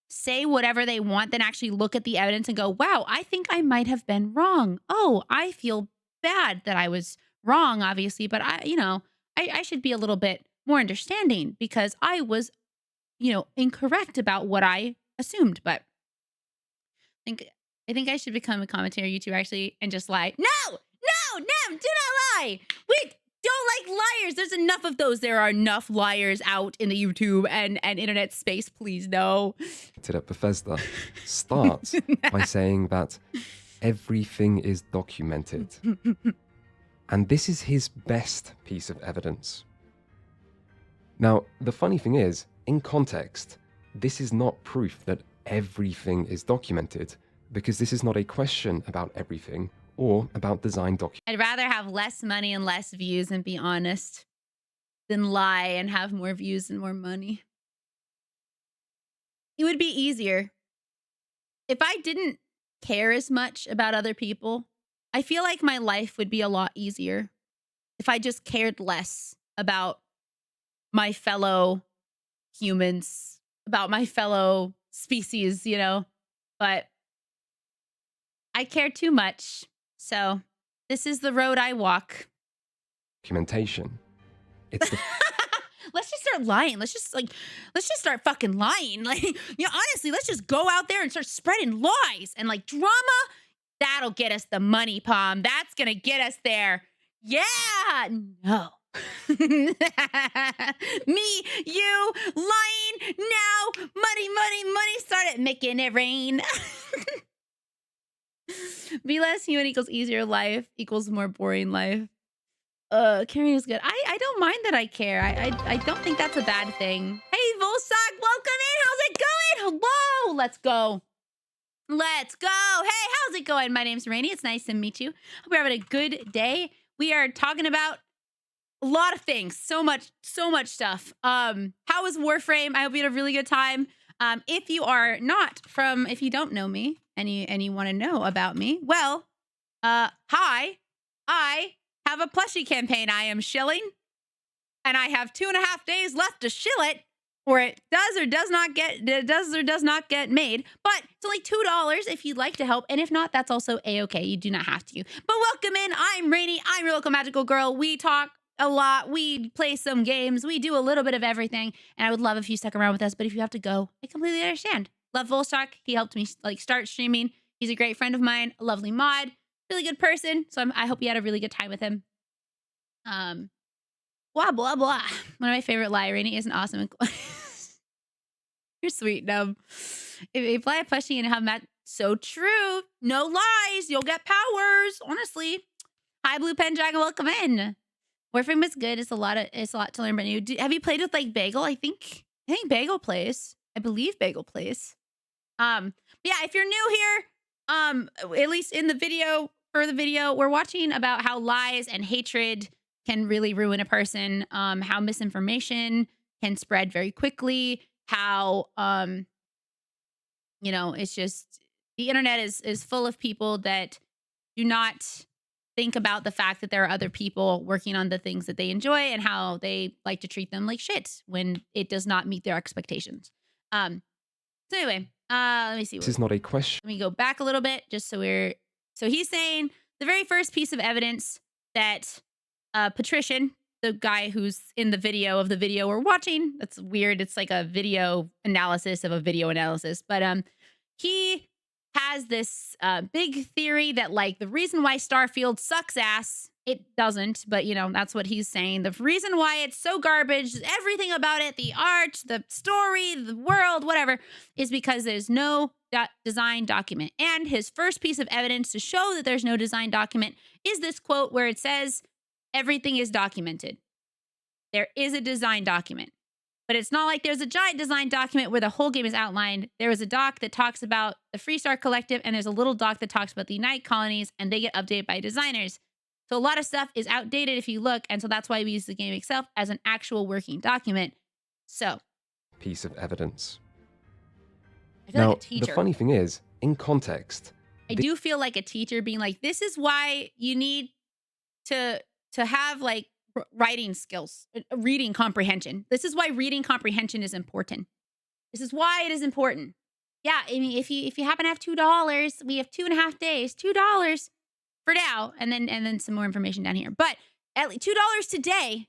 S1: say whatever they want than actually look at the evidence and go, wow, I think I might have been wrong. Oh, I feel bad that I was wrong, obviously, but I should be a little bit more understanding because I was, incorrect about what I assumed. But I think I should become a commentator YouTuber actually and just lie. No, do not lie. We don't like liars. There's enough of those. There are enough liars out in the YouTube and internet space. Please, no.
S3: At Bethesda starts by saying that everything is documented. And this is his best piece of evidence. Now, the funny thing is, in context, this is not proof that everything is documented, because this is not a question about everything or about design documents.
S1: I'd rather have less money and less views and be honest than lie and have more views and more money. It would be easier. If I didn't care as much about other people, I feel like my life would be a lot easier if I just cared less about my fellow humans, about my fellow species, but I care too much. So this is the road I walk.
S3: Documentation. It's the
S1: Let's just start lying. Let's just start fucking lying. Honestly, let's just go out there and start spreading lies and drama. That'll get us the money, Palm. That's gonna get us there. Yeah, no. Me, you, lying now. Money. Start making it rain. Be less human equals easier life equals more boring life. Caring is good. I don't mind that I care. I don't think that's a bad thing. Hey, Volstock, welcome in. How's it going? Hello. Let's go. Hey, how's it going? My name's Rainy. It's nice to meet you. Hope you're having a good day. We are talking about a lot of things. So much stuff. How was Warframe? I hope you had a really good time. If you don't know me and you want to know about me, well, hi. I have a plushie campaign I am shilling, and I have 2.5 days left to shill it, or it does or does not get made. But it's only $2 if you'd like to help, and if not, that's also a-okay. You do not have to. But welcome in. I'm Rainy. I'm your local magical girl. We talk a lot. We play some games. We do a little bit of everything, and I would love if you stuck around with us. But if you have to go, I completely understand. Love Volstock. He helped me start streaming. He's a great friend of mine, a lovely mod. Really good person, so I hope you had a really good time with him. Blah, blah, blah. One of my favorite lie, Rainy isn't awesome. You're sweet, Nub. If you fly a plushie and have So true. No lies. You'll get powers. Honestly. Hi, Blue Pen Dragon. Welcome in. Warframe is good. It's a lot to learn about new. Have you played with like Bagel? I think Bagel plays. I believe Bagel plays. But yeah, if you're new here, at least in the video, we're watching about how lies and hatred can really ruin a person. How misinformation can spread very quickly. How it's just the internet is full of people that do not think about the fact that there are other people working on the things that they enjoy and how they like to treat them like shit when it does not meet their expectations. So anyway, let me see.
S3: This is not a question.
S1: Let me go back a little bit just so he's saying the very first piece of evidence that Patrician, the guy who's in the video of the video we're watching, that's weird. It's like a video analysis of a video analysis, but he has this big theory that like the reason why Starfield sucks ass, it doesn't, but that's what he's saying. The reason why it's so garbage, everything about it, the art, the story, the world, whatever, is because there's no design document. And his first piece of evidence to show that there's no design document is this quote where it says, everything is documented. There is a design document. But it's not like there's a giant design document where the whole game is outlined. There is a doc that talks about the Freestar Collective, and there's a little doc that talks about the United Colonies, and they get updated by designers. So a lot of stuff is outdated if you look, and so that's why we use the game itself as an actual working document. So.
S3: Piece of evidence.
S1: I feel like a teacher.
S3: The funny thing is, in context.
S1: I do feel like a teacher being like, this is why you need to have like writing skills, reading comprehension. This is why reading comprehension is important. This is why it is important. Yeah, I mean, if you happen to have $2, we have 2.5 days, $2 for now, and then some more information down here. But at least $2 today,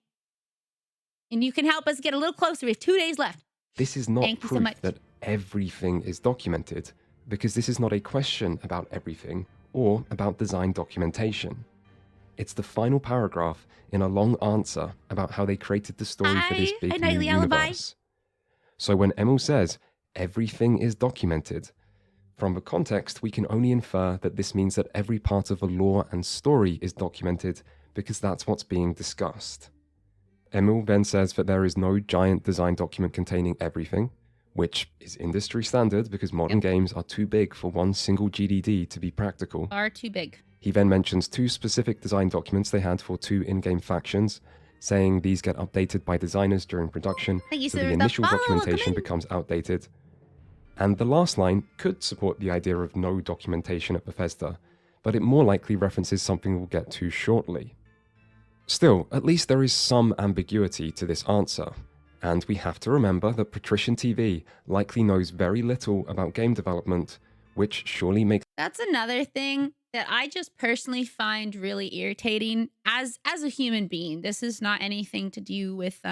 S1: and you can help us get a little closer. We have 2 days left.
S3: This is not
S1: Thank you so
S3: proof
S1: much.
S3: that everything is documented, because this is not a question about everything or about design documentation. It's the final paragraph in a long answer about how they created the story for this big new universe. So when Emil says, everything is documented, from the context we can only infer that this means that every part of the lore and story is documented because that's what's being discussed. Emil then says that there is no giant design document containing everything, which is industry standard because modern games are too big for one single GDD to be practical.
S1: Are too big.
S3: He then mentions 2 specific design documents they had for 2 in-game factions, saying these get updated by designers during production, so the initial documentation becomes outdated. And the last line could support the idea of no documentation at Bethesda, but it more likely references something we'll get to shortly. Still, at least there is some ambiguity to this answer, and we have to remember that Patrician TV likely knows very little about game development, which surely makes...
S1: That's another thing that I just personally find really irritating as a human being. This is not anything to do with,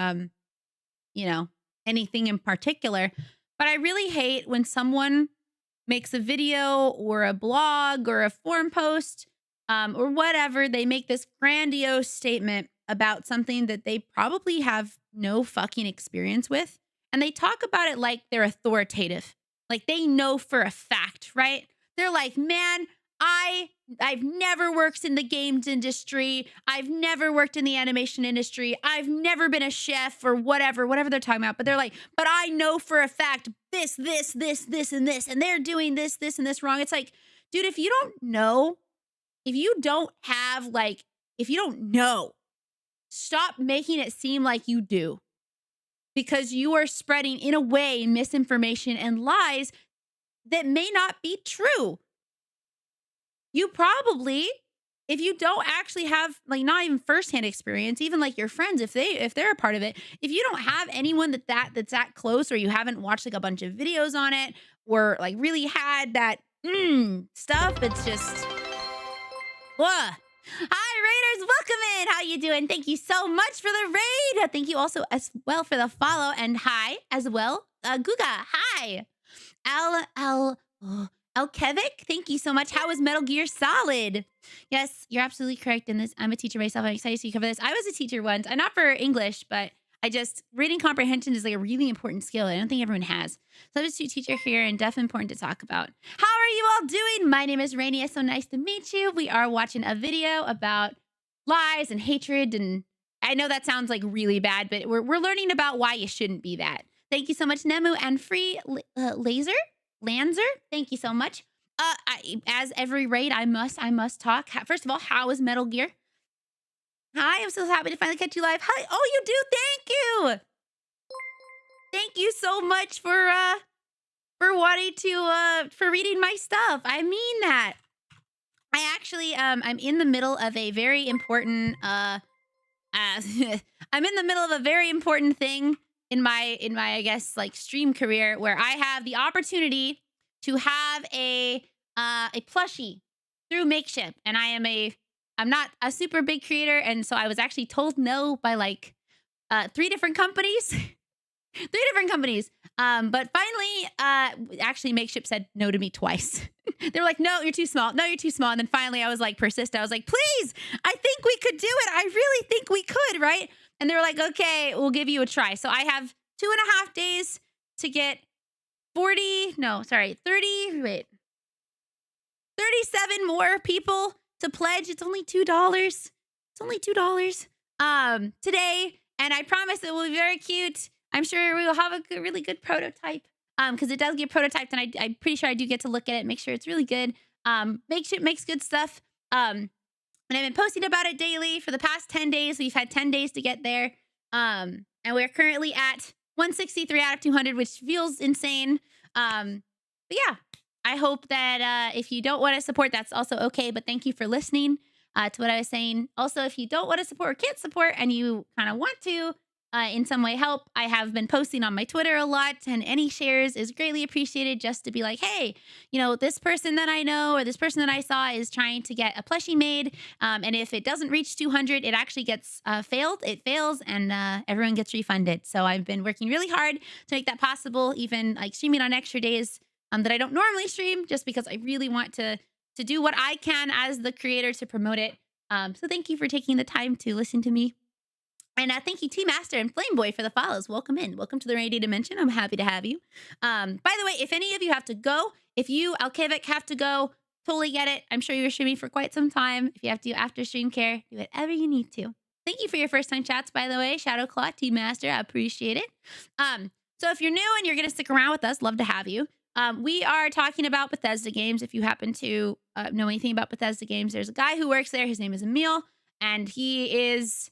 S1: anything in particular. But I really hate when someone makes a video or a blog or a forum post or whatever. They make this grandiose statement about something that they probably have no fucking experience with. And they talk about it like they're authoritative. Like they know for a fact, right? They're like, man, I've never worked in the games industry. I've never worked in the animation industry. I've never been a chef or whatever they're talking about. But they're like, but I know for a fact this, and this, and they're doing this, and this wrong. It's like, dude, if you don't know, if you don't know, stop making it seem like you do. Because you are spreading, in a way, misinformation and lies that may not be true. You probably, if you don't actually have like not even firsthand experience, even like your friends, if they're a part of it, if you don't have anyone that's that close, or you haven't watched like a bunch of videos on it, or like really had that stuff, it's just, Hi Raiders, welcome in. How you doing? Thank you so much for the raid. Thank you also as well for the follow, and hi as well, Guga. Hi, Kevik, thank you so much. How was Metal Gear Solid? Yes, you're absolutely correct in this. I'm a teacher myself. I'm excited to see you cover this. I was a teacher once, not for English, but Reading comprehension is like a really important skill. I don't think everyone has. Substitute teacher here and definitely important to talk about. How are you all doing? My name is Rainy. It's so nice to meet you. We are watching a video about lies and hatred. And I know that sounds like really bad, but we're learning about why you shouldn't be that. Thank you so much, Nemu and Free Lanzer. Thank you so much. As every raid, I must talk. First of all, how is Metal Gear? Hi, I'm so happy to finally catch you live. Hi. Oh, you do? Thank you. Thank you so much for wanting to for reading my stuff. I mean that. I actually I'm in the middle of a very important I'm in the middle of a very important thing in my I guess like stream career, where I have the opportunity to have a plushie through Makeshift, and I'm not a super big creator, and so I was actually told no by like 3 different companies. 3 different companies. But finally, actually Makeshift said no to me twice. They were like, no, you're too small. No, you're too small. And then finally I was like persistent. I was like, please, I think we could do it. I really think we could, right? And they were like, okay, we'll give you a try. So I have 2.5 days to get 37 more people to pledge. It's only $2. It's only $2 today, and I promise it will be very cute. I'm sure we will have a really good prototype because it does get prototyped, and I'm pretty sure I do get to look at it, make sure it's really good. Makeshift makes good stuff. And I've been posting about it daily for the past 10 days. We've had 10 days to get there. And we're currently at 163 out of 200, which feels insane. But yeah, I hope that if you don't want to support, that's also okay. But thank you for listening to what I was saying. Also, if you don't want to support or can't support and you kind of want to in some way help, I have been posting on my Twitter a lot, and any shares is greatly appreciated, just to be like, hey, you know, this person that I know or this person that I saw is trying to get a plushie made. And if it doesn't reach 200, it actually gets failed. It fails, and everyone gets refunded. So I've been working really hard to make that possible, even like streaming on extra days that I don't normally stream, just because I really want to do what I can as the creator to promote it. So thank you for taking the time to listen to me. And thank you, T-Master and Flameboy, for the follows. Welcome in. Welcome to the Rainy Dimension. I'm happy to have you. By the way, if any of you have to go, if you, Alkevik, have to go, totally get it. I'm sure you were streaming for quite some time. If you have to do after stream care, do whatever you need to. Thank you for your first time chats, by the way. Shadowclaw, T-Master, I appreciate it. So if you're new and you're going to stick around with us, love to have you. We are talking about Bethesda games. If you happen to know anything about Bethesda games, there's a guy who works there. His name is Emil, and he is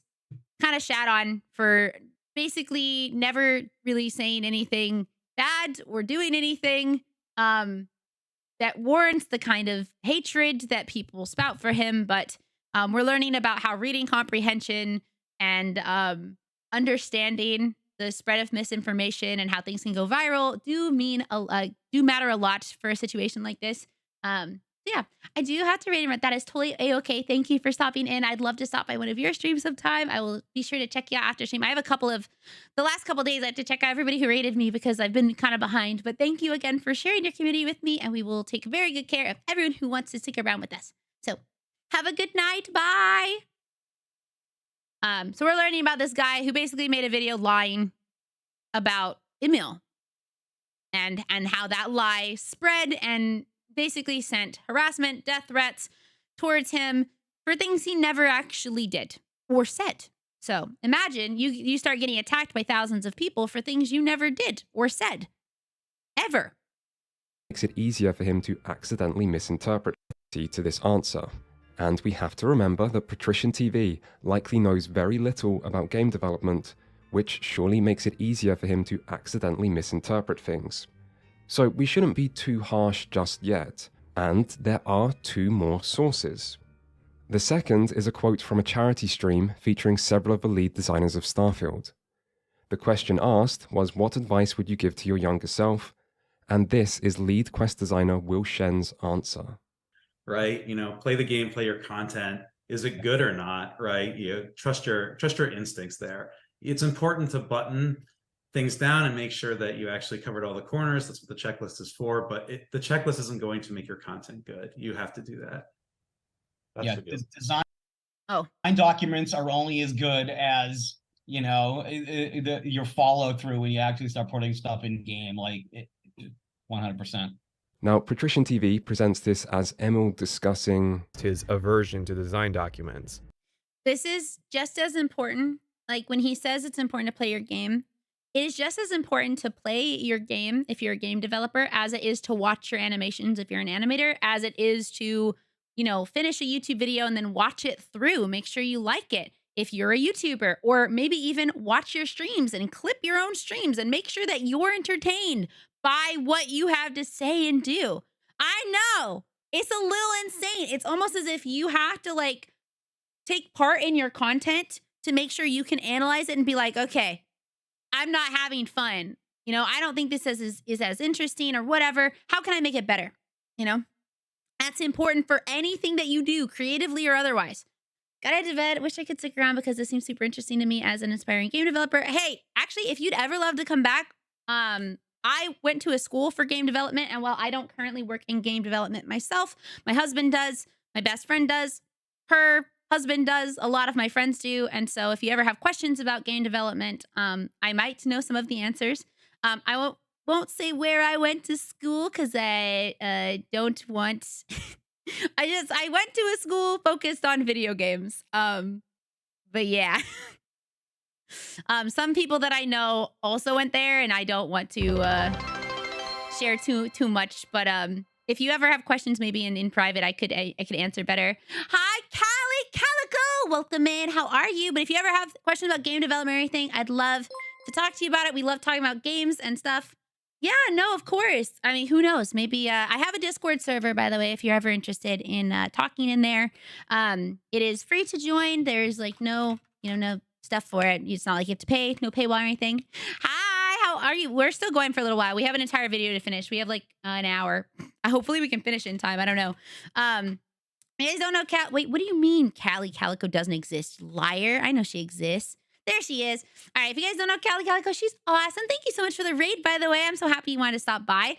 S1: kind of shat on for basically never really saying anything bad or doing anything that warrants the kind of hatred that people spout for him. But we're learning about how reading comprehension and understanding the spread of misinformation and how things can go viral do matter a lot for a situation like this. Yeah, I do have to rate it. That is totally a-okay. Thank you for stopping in. I'd love to stop by one of your streams sometime. I will be sure to check you out after stream. I have the last couple of days I have to check out everybody who rated me because I've been kind of behind. But thank you again for sharing your community with me, and we will take very good care of everyone who wants to stick around with us. So have a good night. Bye. So we're learning about this guy who basically made a video lying about Emil and how that lie spread and basically sent harassment, death threats towards him for things he never actually did or said. So imagine you start getting attacked by thousands of people for things you never did or said, ever.
S3: Makes it easier for him to accidentally misinterpret to this answer. And we have to remember that Patrician TV likely knows very little about game development, which surely makes it easier for him to accidentally misinterpret things. So we shouldn't be too harsh just yet, and there are 2 more sources. The second is a quote from a charity stream featuring several of the lead designers of Starfield. The question asked was, what advice would you give to your younger self? And this is lead quest designer Will Shen's answer.
S13: Right, play the game, play your content. Is it good or not? Right, you trust your instincts there. It's important to button things down and make sure that you actually covered all the corners. That's what the checklist is for, but the checklist isn't going to make your content good. You have to do that.
S12: Design documents are only as good as you know, your follow through when you actually start putting stuff in game, like 100%.
S3: Now, Patrician TV presents this as Emil discussing
S11: his aversion to design documents.
S1: This is just as important. Like when he says it's important to play your game, it is just as important to play your game if you're a game developer as it is to watch your animations if you're an animator, as it is to, you know, finish a YouTube video and then watch it through. Make sure you like it if you're a YouTuber, or maybe even watch your streams and clip your own streams and make sure that you're entertained by what you have to say and do. I know it's a little insane. It's almost as if you have to like take part in your content to make sure you can analyze it and be like, okay, I'm not having fun. You know, I don't think this is as interesting or whatever. How can I make it better? You know, that's important for anything that you do, creatively or otherwise. Gotta head to bed. Wish I could stick around because this seems super interesting to me as an aspiring game developer. Hey, actually, if you'd ever love to come back, I went to a school for game development, and while I don't currently work in game development myself, my husband does, my best friend does, her husband does, a lot of my friends do. And so if you ever have questions about game development, I might know some of the answers. I won't say where I went to school because I don't want... I went to a school focused on video games. But yeah. Some people that I know also went there, and I don't want to share too much. But if you ever have questions, maybe in private, I could answer better. Hi, Callie Calico, welcome in. How are you? But if you ever have questions about game development or anything, I'd love to talk to you about it. We love talking about games and stuff. Yeah, no, of course. I mean, who knows? Maybe I have a Discord server, by the way, if you're ever interested in talking in there. It is free to join. There's like no stuff for it. It's not like you have to pay, no paywall or anything. Hi, how are you? We're still going for a little while. We have an entire video to finish. We have like an hour. Hopefully we can finish in time. I don't know. You guys don't know wait, what do you mean Callie Calico doesn't exist? Liar. I know she exists. There she is. All right, if you guys don't know Callie Calico, she's awesome. Thank you so much for the raid, by the way. I'm so happy you wanted to stop by.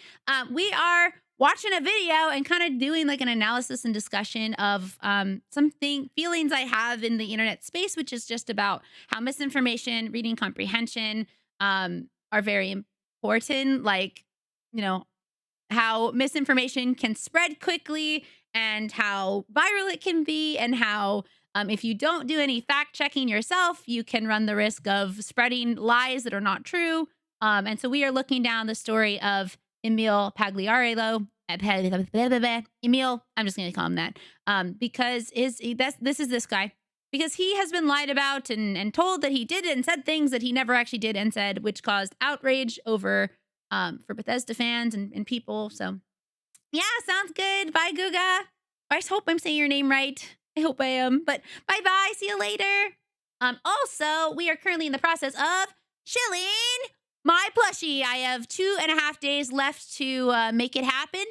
S1: We are watching a video and kind of doing like an analysis and discussion of feelings I have in the internet space, which is just about how misinformation, reading comprehension are very important. Like, you know, how misinformation can spread quickly and how viral it can be, and how if you don't do any fact checking yourself, you can run the risk of spreading lies that are not true. And so we are looking down the story of Emil Pagliarello. Emil, I'm just going to call him that, because this is this guy. Because he has been lied about and told that he did and said things that he never actually did and said, which caused outrage over for Bethesda fans and people. So yeah, sounds good. Bye, Guga. I hope I'm saying your name right. I hope I am. But bye-bye. See you later. Also, we are currently in the process of shilling my plushie. I have 2.5 days left to make it happen.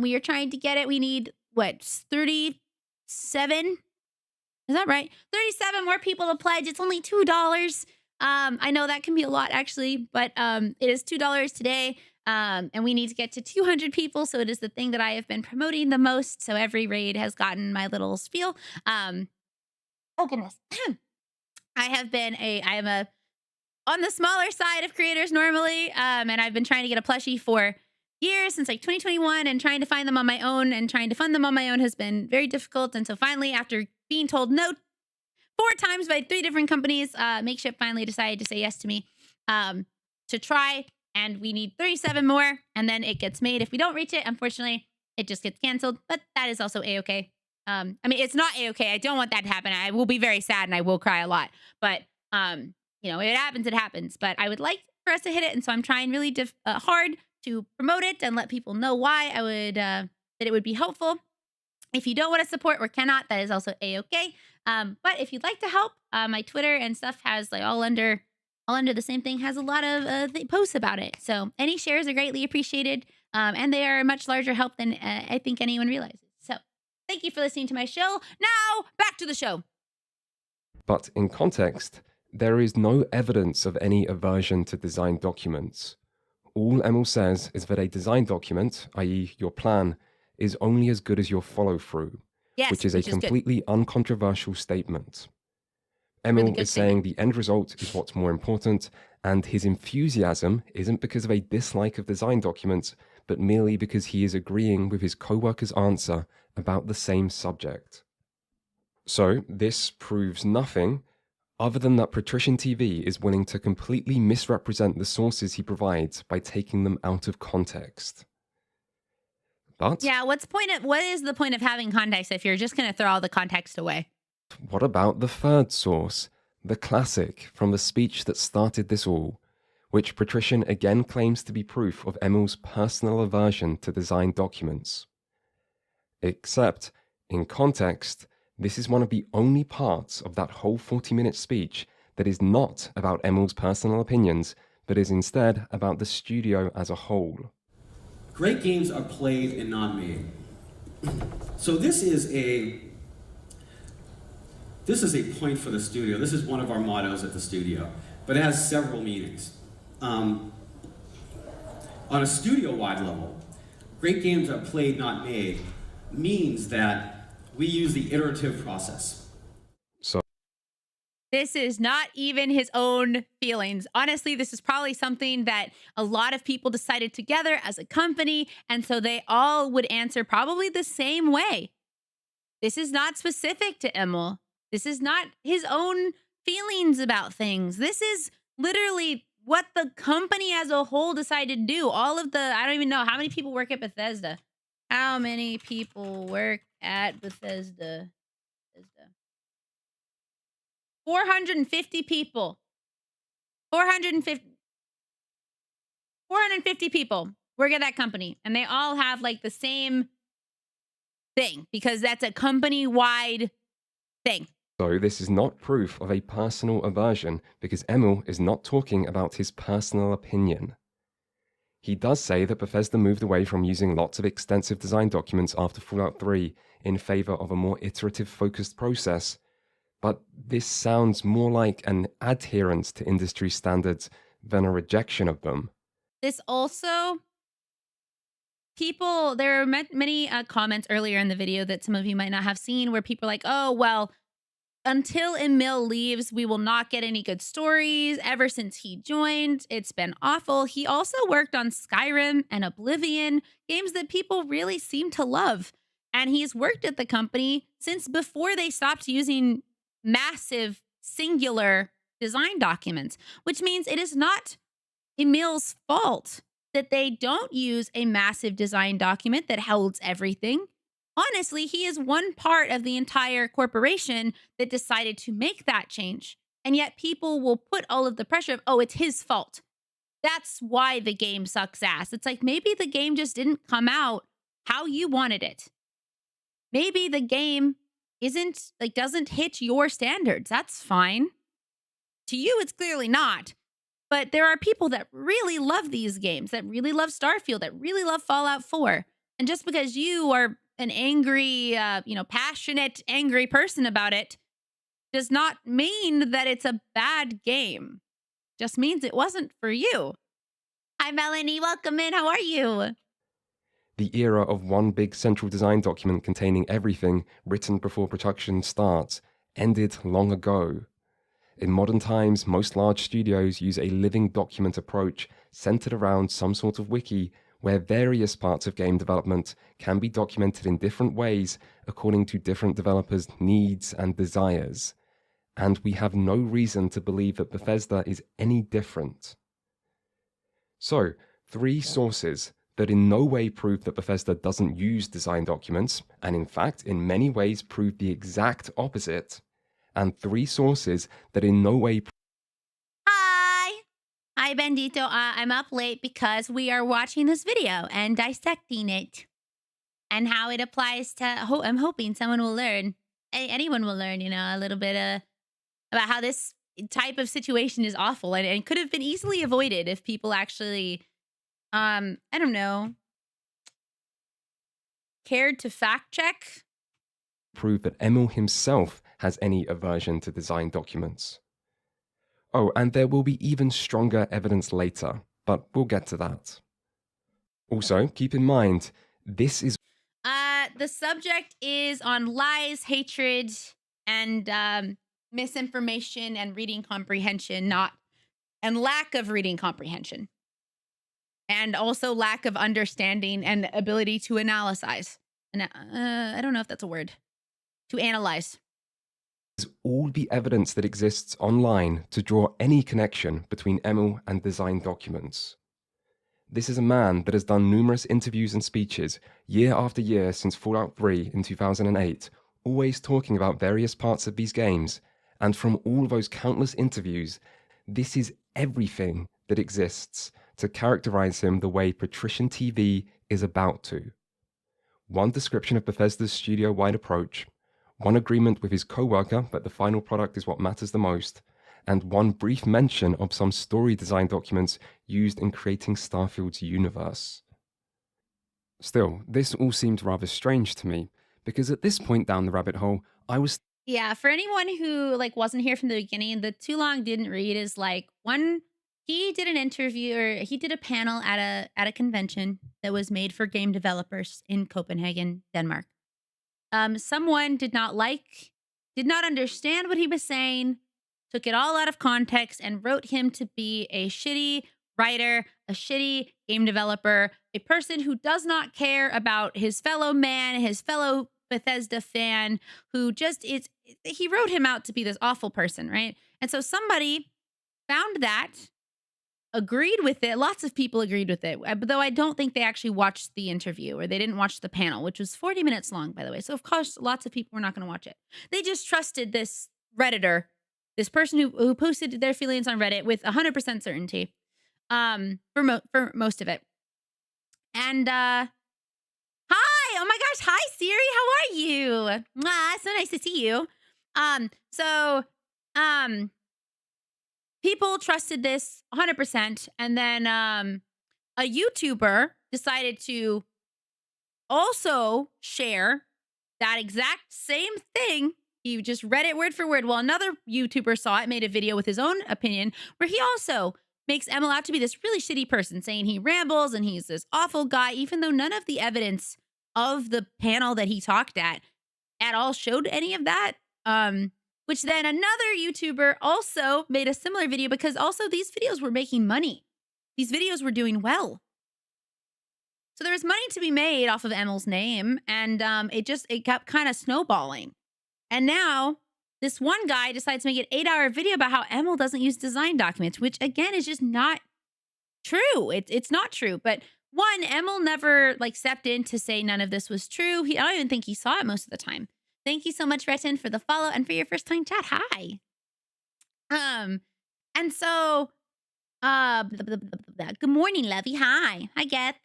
S1: We are trying to get it. We need, what, 37? Is that right? 37 more people to pledge. It's only $2. I know that can be a lot, actually, but it is $2 today. And we need to get to 200 people. So it is the thing that I have been promoting the most. So every raid has gotten my little spiel. Oh, goodness. I am on the smaller side of creators normally. And I've been trying to get a plushie for years, since like 2021, and trying to find them on my own and trying to fund them on my own has been very difficult. And so finally, after being told no 4 times by 3 different companies, Makeshift finally decided to say yes to me to try. And we need 37 more, and then it gets made. If we don't reach it, unfortunately, it just gets canceled. But that is also A-okay. I mean, it's not A-okay. I don't want that to happen. I will be very sad, and I will cry a lot. But, you know, if it happens, it happens. But I would like for us to hit it, and so I'm trying really hard to promote it and let people know why I would that it would be helpful. If you don't want to support or cannot, that is also A-okay. But if you'd like to help, my Twitter and stuff has like all under the same thing, has a lot of posts about it. So any shares are greatly appreciated. And they are a much larger help than I think anyone realizes. So thank you for listening to my show. Now back to the show.
S3: But in context, there is no evidence of any aversion to design documents. All Emil says is that a design document, i.e. your plan, is only as good as your follow-through,
S1: yes,
S3: which is a completely uncontroversial statement. Emil
S1: good
S3: is saying the end result is what's more important, and his enthusiasm isn't because of a dislike of design documents, but merely because he is agreeing with his co-worker's answer about the same subject. So this proves nothing other than that Patrician TV is willing to completely misrepresent the sources he provides by taking them out of context. But
S1: yeah, what is the point of having context if you're just going to throw all the context away?
S3: what about the third source, the classic from the speech that started this all, which Patrician again claims to be proof of Emil's personal aversion to design documents? Except, in context, this is one of the only parts of that whole 40-minute speech that is not about Emil's personal opinions, but is instead about the studio as a whole.
S6: Great games are played and not made. So this is a point for the studio. This is one of our mottos at the studio, but it has several meanings. On a studio-wide level, great games are played, not made, means that we use the iterative process.
S3: So
S1: this is not even his own feelings. Honestly, this is probably something that a lot of people decided together as a company, and so they all would answer probably the same way. This is not specific to Emil. This is not his own feelings about things. This is literally what the company as a whole decided to do. All of the, I don't even know, how many people work at Bethesda? How many people work at Bethesda? 450 people. 450 people work at that company. And they all have like the same thing because that's a company-wide thing.
S3: So this is not proof of a personal aversion because Emil is not talking about his personal opinion. He does say that Bethesda moved away from using lots of extensive design documents after Fallout 3 in favor of a more iterative focused process, but this sounds more like an adherence to industry standards than a rejection of them.
S1: This also, there are many comments earlier in the video that some of you might not have seen where people are like, oh, well, until Emil leaves, we will not get any good stories. Ever since he joined, it's been awful. He also worked on Skyrim and Oblivion, games that people really seem to love. And he's worked at the company since before they stopped using massive singular design documents, which means it is not Emil's fault that they don't use a massive design document that holds everything. Honestly, he is one part of the entire corporation that decided to make that change. And yet people will put all of the pressure of, oh, it's his fault. That's why the game sucks ass. It's like maybe the game just didn't come out how you wanted it. Maybe the game doesn't hit your standards. That's fine. To you, it's clearly not. But there are people that really love these games, that really love Starfield, that really love Fallout 4. And just because you are an angry, passionate, angry person about it does not mean that it's a bad game. Just means it wasn't for you. Hi, Melanie. Welcome in. How are you?
S3: The era of one big central design document containing everything written before production starts ended long ago. In modern times, most large studios use a living document approach centered around some sort of wiki where various parts of game development can be documented in different ways according to different developers' needs and desires. And we have no reason to believe that Bethesda is any different. So, 3 sources that in no way prove that Bethesda doesn't use design documents, and in fact, in many ways prove the exact opposite, and 3 sources that in no way
S1: Hi, Bendito. I'm up late because we are watching this video and dissecting it and how it applies to, I'm hoping someone will learn, anyone will learn, a little bit about how this type of situation is awful and could have been easily avoided if people actually, I don't know, cared to fact check.
S3: Prove that Emil himself has any aversion to design documents. Oh, and there will be even stronger evidence later, but we'll get to that. Also, keep in mind, this is...
S1: The subject is on lies, hatred, and misinformation and reading comprehension, and lack of reading comprehension. And also lack of understanding and ability to analyze. And I don't know if that's a word. To analyze.
S3: Is all the evidence that exists online to draw any connection between Emil and design documents. This is a man that has done numerous interviews and speeches year after year since Fallout 3 in 2008, always talking about various parts of these games, and from all those countless interviews, this is everything that exists to characterize him the way Patrician TV is about to. One description of Bethesda's studio-wide approach, one agreement with his co-worker that the final product is what matters the most, and one brief mention of some story design documents used in creating Starfield's universe. Still, this all seemed rather strange to me, because at this point down the rabbit hole, I was...
S1: Yeah, for anyone who wasn't here from the beginning, the too long didn't read is he did an interview, or he did a panel at a convention that was made for game developers in Copenhagen, Denmark. Someone did not understand what he was saying, took it all out of context, and wrote him to be a shitty writer, a shitty game developer, a person who does not care about his fellow man, his fellow Bethesda fan, who just is, he wrote him out to be this awful person, right? And so somebody found that, agreed with it. Lots of people agreed with it, though I don't think they actually watched the interview, or they didn't watch the panel, which was 40 minutes long, by the way. So of course, lots of people were not going to watch it. They just trusted this Redditor, this person who posted their feelings on Reddit with 100% certainty, for most of it. And hi, oh my gosh, hi Siri, how are you? So nice to see you. People trusted this 100%, and then a YouTuber decided to also share that exact same thing. He just read it word for word. Well, another YouTuber saw it, made a video with his own opinion, where he also makes Emil out to be this really shitty person, saying he rambles and he's this awful guy, even though none of the evidence of the panel that he talked at all showed any of that. Which then another YouTuber also made a similar video, because also these videos were making money. These videos were doing well. So there was money to be made off of Emil's name, and it kept kind of snowballing. And now this one guy decides to make an 8-hour video about how Emil doesn't use design documents, which again is just not true. It's not true. But one, Emil never stepped in to say none of this was true. I don't even think he saw it most of the time. Thank you so much, Retyn, for the follow and for your first time chat. Hi. And so, good morning, Lovey. Hi. Hi, Geth.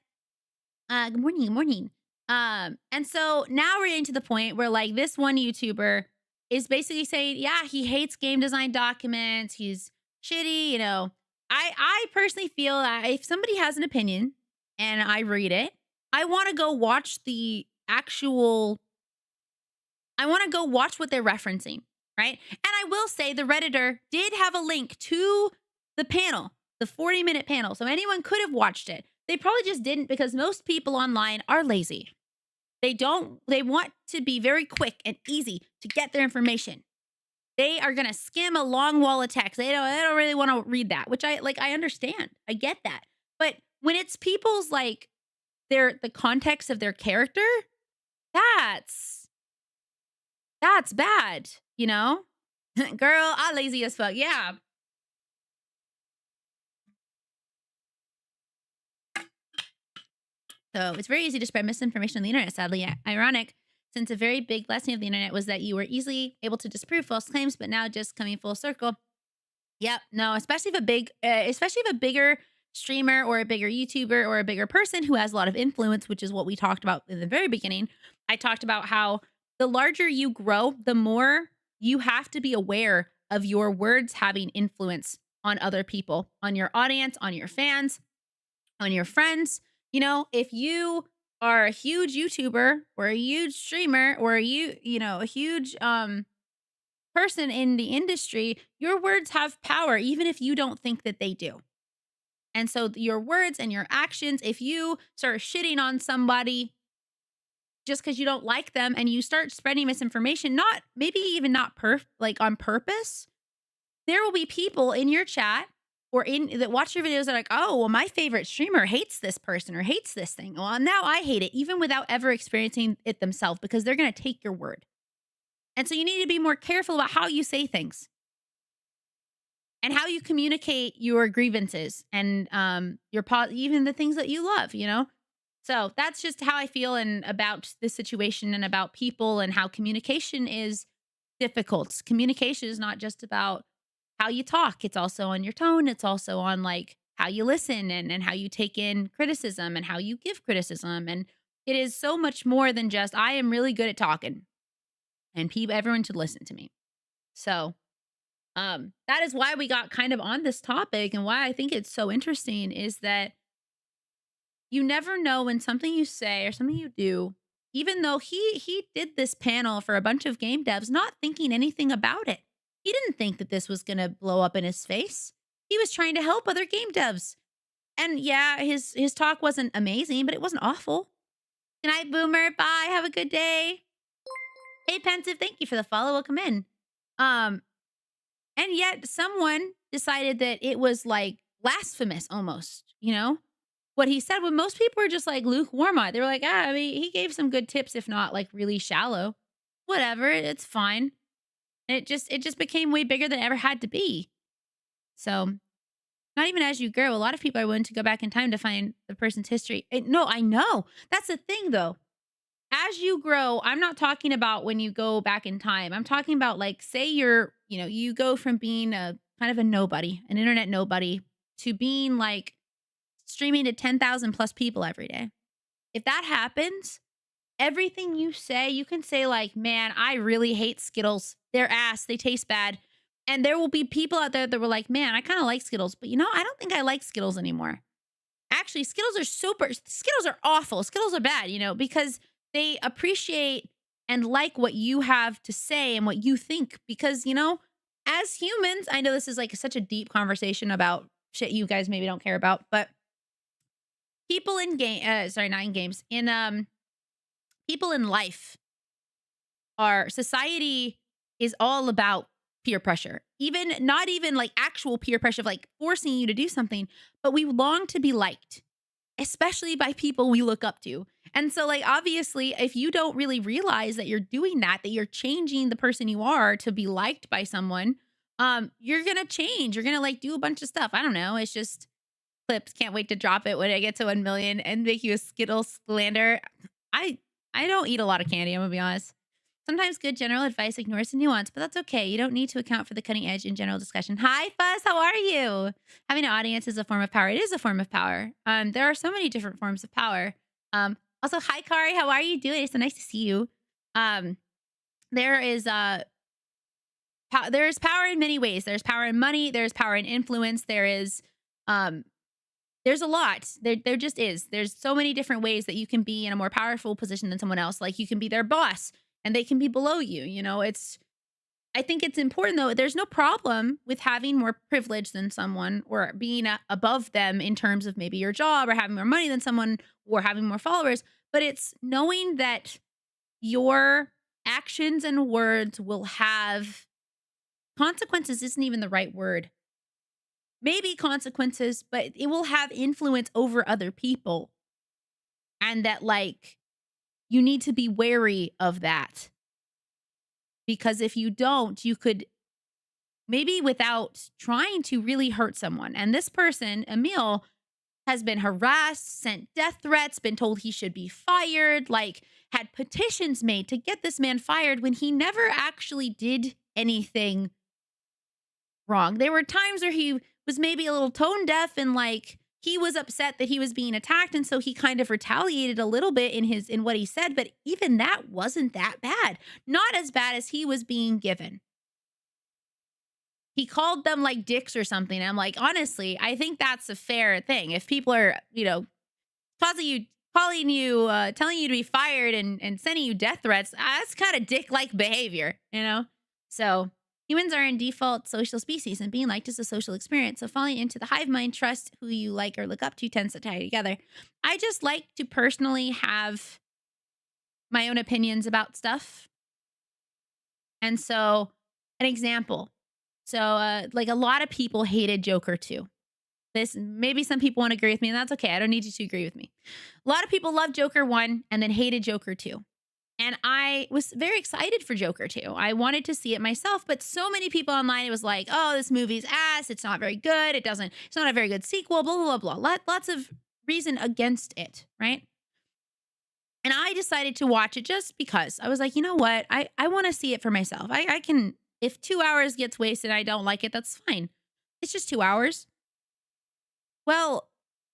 S1: Good morning. Good morning. And so now we're getting to the point where this one YouTuber is basically saying, yeah, he hates game design documents. He's shitty. You know, I personally feel that if somebody has an opinion and I read it, I want to go watch I want to go watch what they're referencing, right? And I will say the Redditor did have a link to the panel, the 40-minute panel. So anyone could have watched it. They probably just didn't, because most people online are lazy. They want to be very quick and easy to get their information. They are going to skim a long wall of text. They don't really want to read that, which I understand. I get that. But when it's people's the context of their character, that's bad, you know? Girl, I'm lazy as fuck. Yeah. So it's very easy to spread misinformation on the internet, sadly. Ironic, since a very big blessing of the internet was that you were easily able to disprove false claims, but now just coming full circle. Yep, no, especially if a bigger streamer or a bigger YouTuber or a bigger person who has a lot of influence, which is what we talked about in the very beginning. I talked about how the larger you grow, the more you have to be aware of your words having influence on other people, on your audience, on your fans, on your friends. You know, if you are a huge YouTuber or a huge streamer or a huge person in the industry, your words have power, even if you don't think that they do. And so your words and your actions, if you start shitting on somebody just because you don't like them and you start spreading misinformation, not maybe even not like on purpose, there will be people in your chat or in that watch your videos that are like, oh, well, my favorite streamer hates this person or hates this thing. Well, now I hate it, even without ever experiencing it themselves, because they're going to take your word. And so you need to be more careful about how you say things and how you communicate your grievances and even the things that you love, you know? So that's just how I feel and about this situation and about people and how communication is difficult. Communication is not just about how you talk. It's also on your tone. It's also on like how you listen and how you take in criticism and how you give criticism. And it is so much more than just, I am really good at talking and everyone should listen to me. So that is why we got kind of on this topic, and why I think it's so interesting is that you never know when something you say or something you do, even though he did this panel for a bunch of game devs, not thinking anything about it. He didn't think that this was going to blow up in his face. He was trying to help other game devs. And yeah, his talk wasn't amazing, but it wasn't awful. Good night, Boomer. Bye. Have a good day. Hey, Pensive, thank you for the follow. Welcome in. And yet someone decided that it was like blasphemous almost, you know, what he said, when most people were just like lukewarm on it. They were like, I mean, he gave some good tips, if not like really shallow. Whatever, it's fine. And it just became way bigger than it ever had to be. So not even as you grow, a lot of people are willing to go back in time to find the person's history. No, I know. That's the thing though. As you grow, I'm not talking about when you go back in time. I'm talking about like, say you go from being a kind of a nobody, an internet nobody, to being like streaming to 10,000 plus people every day. If that happens, everything you say, you can say like, man, I really hate Skittles. They're ass. They taste bad. And there will be people out there that were like, man, I kind of like Skittles, but I don't think I like Skittles anymore. Actually, Skittles are awful. Skittles are bad, because they appreciate and like what you have to say and what you think. Because, as humans, I know this is like such a deep conversation about shit you guys maybe don't care about, but people in people in life, our society is all about peer pressure. Not even like actual peer pressure of like forcing you to do something, but we long to be liked, especially by people we look up to. And so like, obviously, if you don't really realize that you're doing that you're changing the person you are to be liked by someone, you're going to change. You're going to like do a bunch of stuff. I don't know. It's just clips. Can't wait to drop it when I get to 1 million and make you a Skittles slander. I don't eat a lot of candy, I'm gonna be honest. Sometimes good general advice ignores the nuance, but that's okay. You don't need to account for the cutting edge in general discussion. Hi, Fuzz. How are you? Having an audience is a form of power. It is a form of power. There are so many different forms of power. Also, hi, Kari. How are you doing? It's so nice to see you. There's power in many ways. There's power in money. There's power in influence. There's a lot. There just is. There's so many different ways that you can be in a more powerful position than someone else. Like you can be their boss and they can be below you. I think it's important though. There's no problem with having more privilege than someone or being above them in terms of maybe your job or having more money than someone or having more followers. But it's knowing that your actions and words will have consequences. Isn't even the right word. Maybe consequences, but it will have influence over other people. And that like, you need to be wary of that. Because if you don't, you could maybe without trying to really hurt someone. And this person, Emil, has been harassed, sent death threats, been told he should be fired, like had petitions made to get this man fired when he never actually did anything wrong. There were times where he was maybe a little tone deaf and like he was upset that he was being attacked. And so he kind of retaliated a little bit in what he said. But even that wasn't that bad. Not as bad as he was being given. He called them like dicks or something. I'm like, honestly, I think that's a fair thing. If people are, calling you, telling you to be fired and sending you death threats, that's kind of dick-like behavior, So humans are in default social species, and being liked is a social experience. So falling into the hive mind, trust who you like or look up to tends to tie together. I just like to personally have my own opinions about stuff. And so, an example. So, like a lot of people hated Joker 2. Maybe some people won't agree with me, and that's okay. I don't need you to agree with me. A lot of people loved Joker 1 and then hated Joker 2. And I was very excited for Joker 2. I wanted to see it myself, but so many people online, it was like, oh, this movie's ass. It's not very good. It's not a very good sequel, blah, blah, blah, blah. Lots of reason against it, right? And I decided to watch it just because. I was like, you know what? I want to see it for myself. I can, if 2 hours gets wasted and I don't like it, that's fine. It's just 2 hours. Well,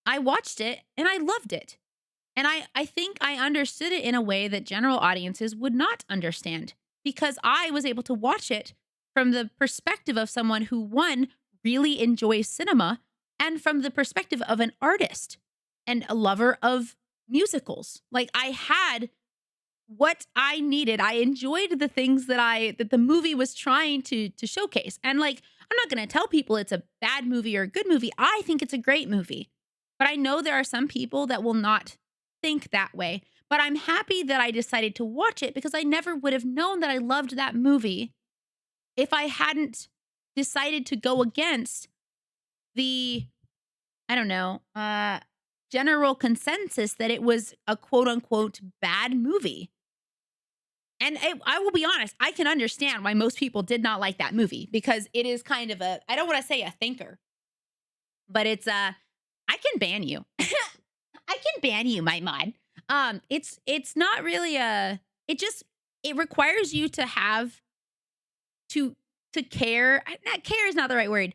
S1: I watched it and I loved it. And I think I understood it in a way that general audiences would not understand, because I was able to watch it from the perspective of someone who, one, really enjoys cinema, and from the perspective of an artist and a lover of musicals. Like, I had what I needed. I enjoyed the things that the movie was trying to showcase. And like, I'm not going to tell people it's a bad movie or a good movie. I think it's a great movie. But I know there are some people that will not think that way. But I'm happy that I decided to watch it, because I never would have known that I loved that movie if I hadn't decided to go against the, I don't know, general consensus that it was a quote unquote bad movie. And I will be honest, I can understand why most people did not like that movie, because it is kind of I don't want to say a thinker, but it's I can ban you. I can ban you, my mod. It's not really it requires you to have to care. Care is not the right word.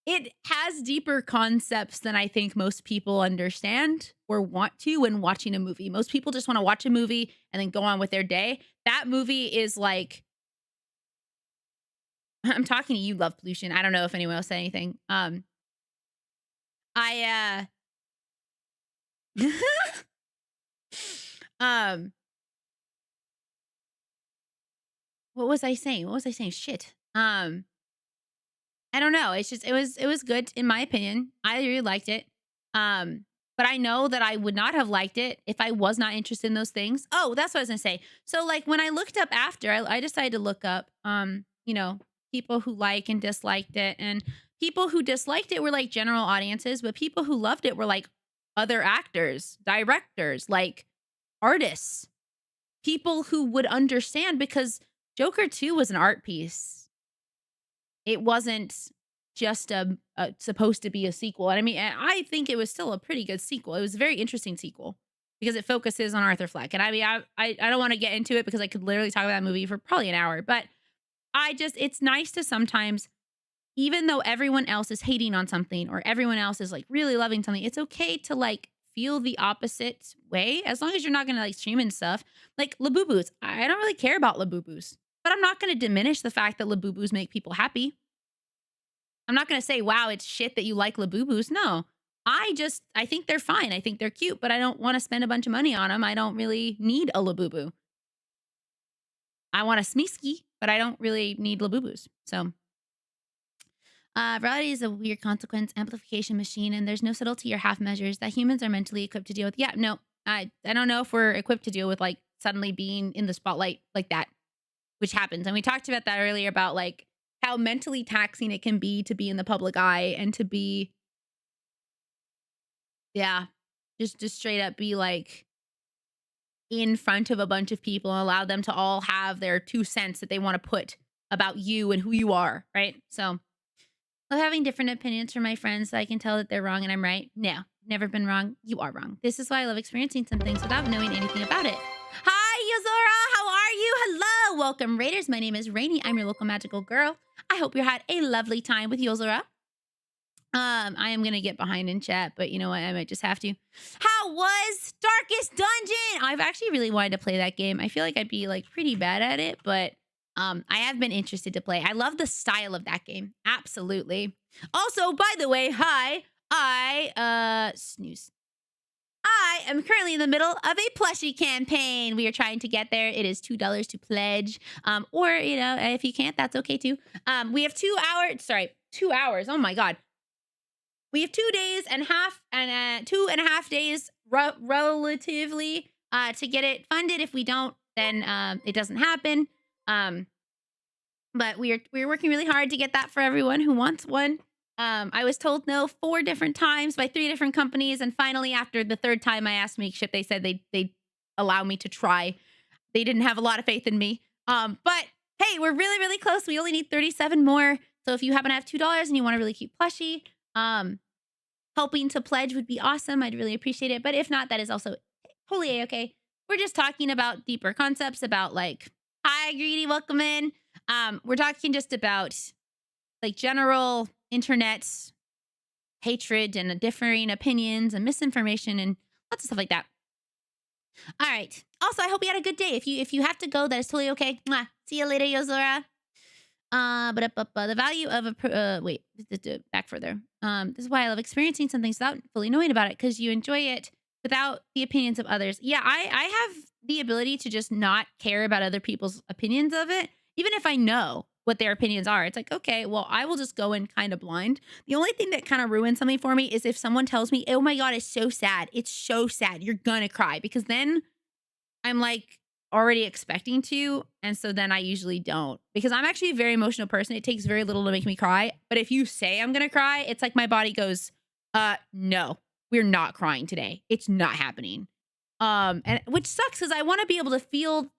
S1: It has deeper concepts than I think most people understand or want to when watching a movie. Most people just want to watch a movie and then go on with their day. That movie is like, I'm talking to you, Love Pollution. I don't know if anyone else said anything. What was I saying? Shit. I don't know. It's just, it was good in my opinion. I really liked it. But I know that I would not have liked it if I was not interested in those things. Oh, that's what I was gonna say. So like when I looked up after, I decided to look up, you know, people who like and disliked it, and people who disliked it were like general audiences, but people who loved it were like other actors, directors, like artists, people who would understand, because Joker 2 was an art piece. It wasn't just supposed to be a sequel. And I mean, I think it was still a pretty good sequel. It was a very interesting sequel because it focuses on Arthur Fleck. And I mean, I don't want to get into it because I could literally talk about that movie for probably an hour. But it's nice to sometimes, even though everyone else is hating on something or everyone else is like really loving something, it's okay to like feel the opposite way, as long as you're not going to like stream and stuff. Like Labubu's. I don't really care about Labubu's. But I'm not going to diminish the fact that Labubus make people happy. I'm not going to say, wow, it's shit that you like Labubus. No, I think they're fine. I think they're cute, but I don't want to spend a bunch of money on them. I don't really need a Labubu. I want a Smeeski, but I don't really need Labubus. So, reality is a weird consequence amplification machine, and there's no subtlety or half measures that humans are mentally equipped to deal with. Yeah, no, I don't know if we're equipped to deal with like suddenly being in the spotlight like that, which happens. And we talked about that earlier about like how mentally taxing it can be to be in the public eye and to be, yeah, just straight up be like in front of a bunch of people and allow them to all have their 2 cents that they want to put about you and who you are, right? So I love having different opinions from my friends so I can tell that they're wrong and I'm right. No, never been wrong. You are wrong. This is why I love experiencing some things without knowing anything about it. Hi, Yozora. How are you? Hello. Welcome, Raiders. My name is Rainy. I'm your local magical girl. I hope you had a lovely time with Yozora. I am going to get behind in chat, but you know what? I might just have to. How was Darkest Dungeon? I've actually really wanted to play that game. I feel like I'd be like pretty bad at it, but I have been interested to play. I love the style of that game. Absolutely. Also, by the way, hi. Snooze. I am currently in the middle of a plushie campaign. We are trying to get there. It is $2 to pledge. Or, you know, if you can't, that's okay too. We have 2 hours. Oh my God. We have 2 days and 2.5 days relatively to get it funded. If we don't, then it doesn't happen. But we're working really hard to get that for everyone who wants one. I was told no 4 different times by 3 different companies, and finally, after the 3rd time I asked to make ship, they said they'd allow me to try. They didn't have a lot of faith in me. But hey, we're really, really close. We only need 37 more. So if you happen to have $2 and you want a really cute plushie, helping to pledge would be awesome. I'd really appreciate it. But if not, that is also totally okay. We're just talking about deeper concepts about like, hi, greedy, welcome in. We're talking just about like general internet hatred and differing opinions and misinformation and lots of stuff like that. All right. Also, I hope you had a good day. If you have to go, that is totally okay. Mwah. See you later, Yozora. The value of a wait, back further. This is why I love experiencing something without fully knowing about it, because you enjoy it without the opinions of others. Yeah, I have the ability to just not care about other people's opinions of it, even if I know what their opinions are. It's like, okay, well, I will just go in kind of blind. The only thing that kind of ruins something for me is if someone tells me, oh my God, it's so sad. It's so sad. You're gonna cry, because then I'm like already expecting to. And so then I usually don't, because I'm actually a very emotional person. It takes very little to make me cry. But if you say I'm going to cry, it's like my body goes, no, we're not crying today. It's not happening. And which sucks, because I want to be able to feel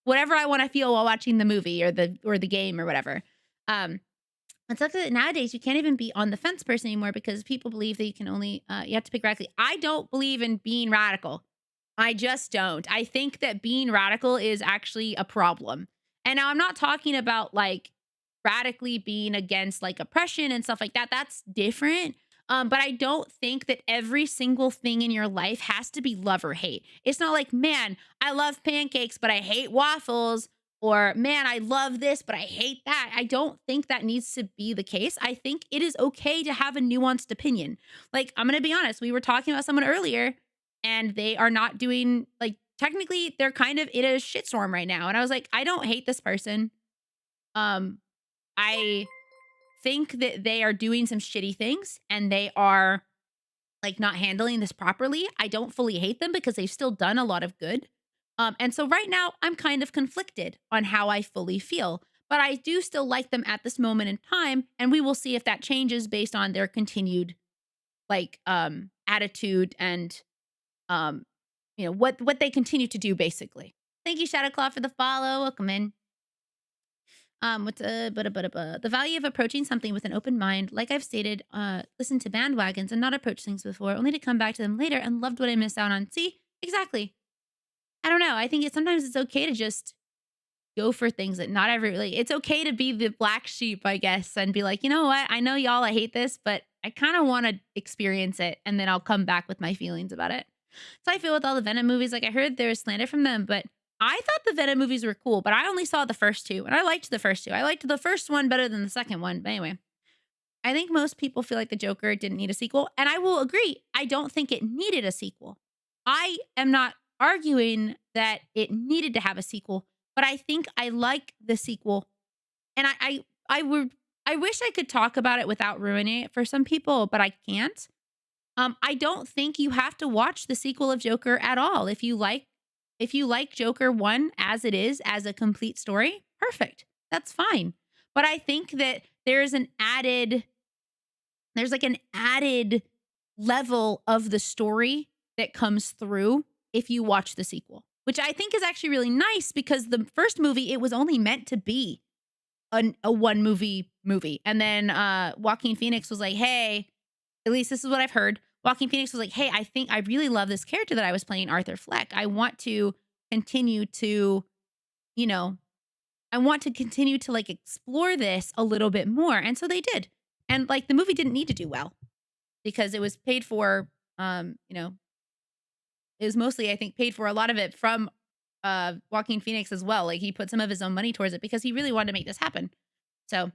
S1: whatever I want to feel while watching the movie or the game or whatever. It sucks that nowadays you can't even be on the fence person anymore, because people believe that you can only, you have to pick radically. I don't believe in being radical. I just don't. I think that being radical is actually a problem. And now I'm not talking about like radically being against like oppression and stuff like that. That's different. But I don't think that every single thing in your life has to be love or hate. It's not like, man, I love pancakes, but I hate waffles. Or, man, I love this, but I hate that. I don't think that needs to be the case. I think it is okay to have a nuanced opinion. Like, I'm going to be honest. We were talking about someone earlier, and they are not doing, like, technically, they're kind of in a shitstorm right now. And I was like, I don't hate this person. I think that they are doing some shitty things, and they are, like, not handling this properly. I don't fully hate them, because they've still done a lot of good. And so right now, I'm kind of conflicted on how I fully feel. But I do still like them at this moment in time, and we will see if that changes based on their continued, like, attitude and you know, what they continue to do, basically. Thank you, Shadowclaw, for the follow. Welcome in. The value of approaching something with an open mind, like I've stated, listen to bandwagons and not approach things before, only to come back to them later and loved what I missed out on. See, exactly. I don't know. I think sometimes it's okay to just go for things that not every, like, it's okay to be the black sheep, I guess, and be like, you know what? I know y'all, I hate this, but I kind of want to experience it, and then I'll come back with my feelings about it. So I feel with all the Venom movies, like I heard there was slander from them, but I thought the Venom movies were cool, but I only saw the first 2, and I liked the first 2. I liked the first one better than the second one, but anyway. I think most people feel like the Joker didn't need a sequel, and I will agree. I don't think it needed a sequel. I am not arguing that it needed to have a sequel, but I think I like the sequel, and I wish I could talk about it without ruining it for some people, but I can't. I don't think you have to watch the sequel of Joker at all. If you like Joker 1 as it is, as a complete story, perfect. That's fine. But I think that there's like an added level of the story that comes through if you watch the sequel, which I think is actually really nice, because the first movie, it was only meant to be a one movie. And then Joaquin Phoenix was like, hey, at least this is what I've heard. Joaquin Phoenix was like, hey, I think I really love this character that I was playing, Arthur Fleck. I want to continue to, you know, like explore this a little bit more. And so they did. And like the movie didn't need to do well, because it was paid for, you know, it was mostly, I think, paid for a lot of it from Joaquin Phoenix as well. Like he put some of his own money towards it because he really wanted to make this happen. So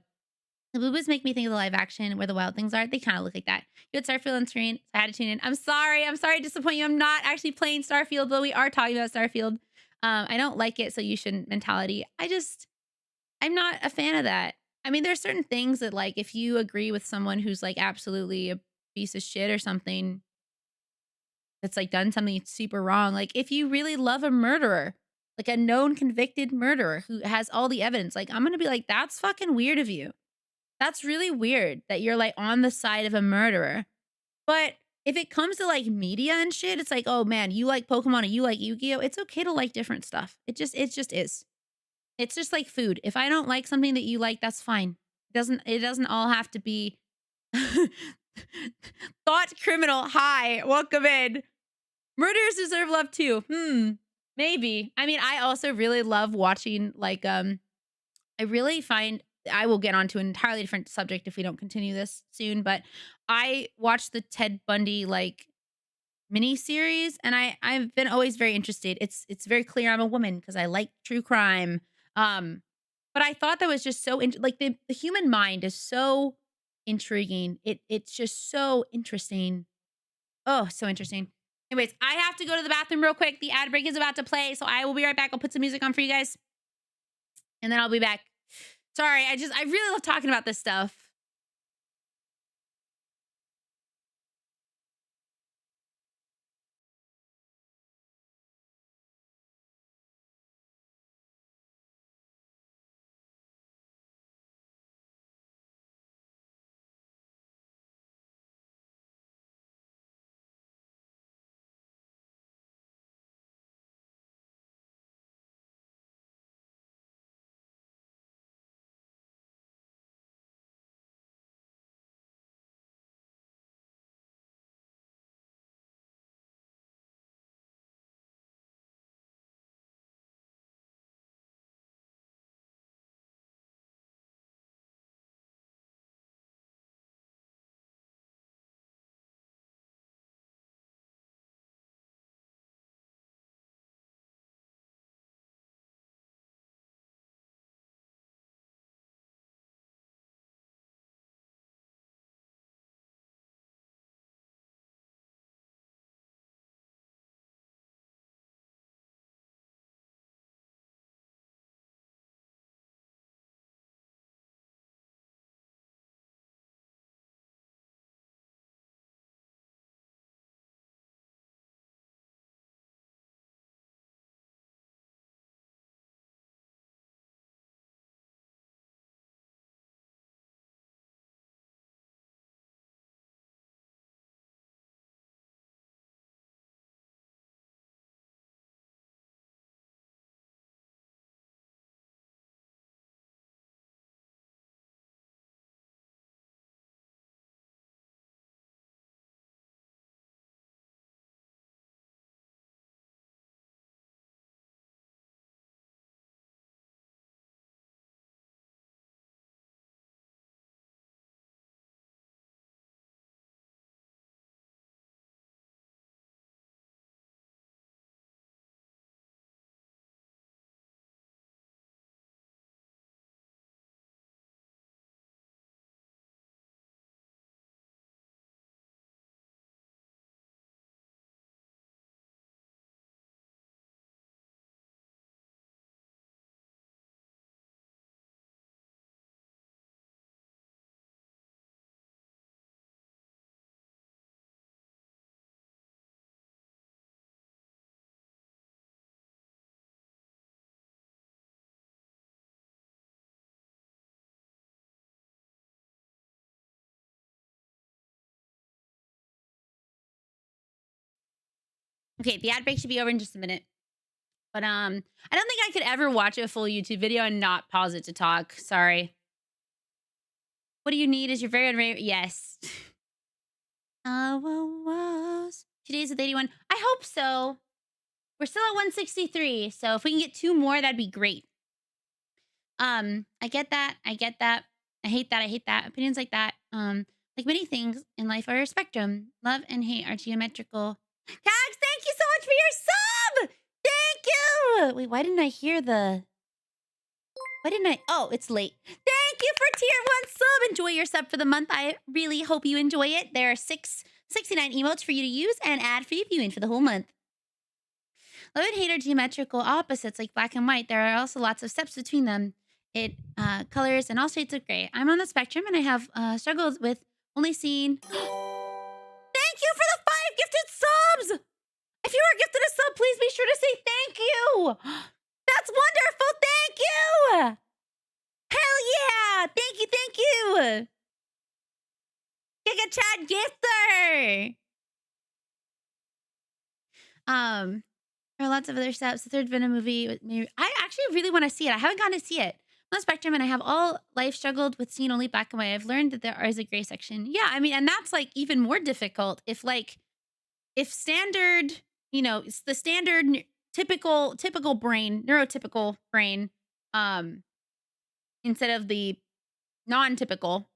S1: the boobas make me think of the live action Where the Wild Things Are. They kind of look like that. You had Starfield on screen, so I had to tune in. I'm sorry to disappoint you. I'm not actually playing Starfield, though we are talking about Starfield. I don't like it, so you shouldn't mentality. I'm not a fan of that. I mean, there's certain things that, like, if you agree with someone who's like absolutely a piece of shit or something, that's like done something super wrong. Like if you really love a murderer, like a known convicted murderer who has all the evidence, like I'm gonna be like, that's fucking weird of you. That's really weird that you're like on the side of a murderer. But if it comes to like media and shit, it's like, oh man, you like Pokemon or you like Yu-Gi-Oh! It's okay to like different stuff. It just is. It's just like food. If I don't like something that you like, that's fine. It doesn't all have to be thought criminal. Hi, welcome in. Murderers deserve love too. Maybe. I mean, I also really love watching like I really find I will get onto an entirely different subject if we don't continue this soon, but I watched the Ted Bundy like mini series and I've been always very interested. It's very clear I'm a woman because I like true crime. But I thought that was just so like the human mind is so intriguing. It's just so interesting. Oh, so interesting. Anyways, I have to go to the bathroom real quick. The ad break is about to play, so I will be right back. I'll put some music on for you guys. And then I'll be back. Sorry, I really love talking about this stuff. Okay, the ad break should be over in just a minute. But I don't think I could ever watch a full YouTube video and not pause it to talk. Sorry. What do you need is your very own yes. Today's with 81. I hope so. We're still at 163, so if we can get 2 more, that'd be great. I get that. I hate that. Opinions like that. Like many things in life are a spectrum. Love and hate are geometrical. Cags, thank you so much for your sub! Thank you! Wait, why didn't I hear the... Oh, it's late. Thank you for tier 1 sub. Enjoy your sub for the month. I really hope you enjoy it. There are 69 emotes for you to use and ad-free viewing for the whole month. Love and hate are geometrical opposites like black and white. There are also lots of steps between them. It colors and all shades of gray. I'm on the spectrum and I have struggled with only seeing... Thank you for the 5 gifted subs! If you are gifted a sub, please be sure to say thank you. That's wonderful. Thank you. Hell yeah. Thank you. Thank you. Giga Chat gifter. There are lots of other steps. The third Venom movie with me. I actually really want to see it. I haven't gotten to see it. I'm on the spectrum and I have all life struggled with seeing only black and white. I've learned that there is a gray section. Yeah, I mean, and that's like even more difficult if standard, it's the standard typical brain, neurotypical brain, instead of the non-typical,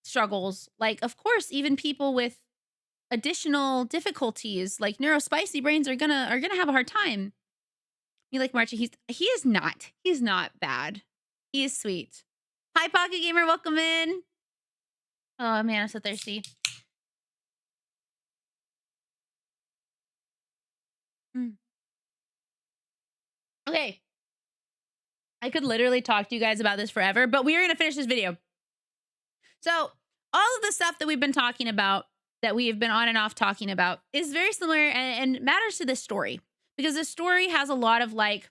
S1: struggles. Like, of course, even people with additional difficulties like neurospicy brains are gonna have a hard time. You like Marchie? He's not bad. He is sweet. Hi, Pocket Gamer, welcome in. Oh man, I'm so thirsty. Okay. I could literally talk to you guys about this forever, but we are gonna finish this video. So all of the stuff that we've been talking about, that we have been on and off talking about, is very similar and matters to this story. Because this story has a lot of like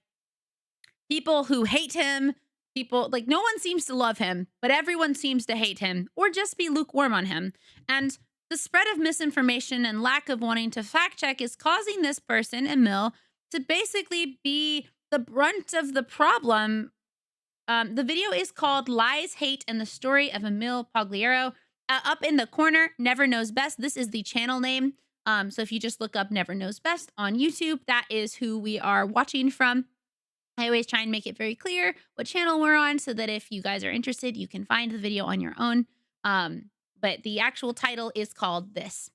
S1: people who hate him, people like no one seems to love him, but everyone seems to hate him or just be lukewarm on him. And the spread of misinformation and lack of wanting to fact check is causing this person, Emil, to basically be the brunt of the problem. The video is called Lies, Hate, and the Story of Emil Pagliaro. Up in the corner, Never Knows Best. This is the channel name. So if you just look up Never Knows Best on YouTube, that is who we are watching from. I always try and make it very clear what channel we're on so that if you guys are interested, you can find the video on your own. But the actual title is called this.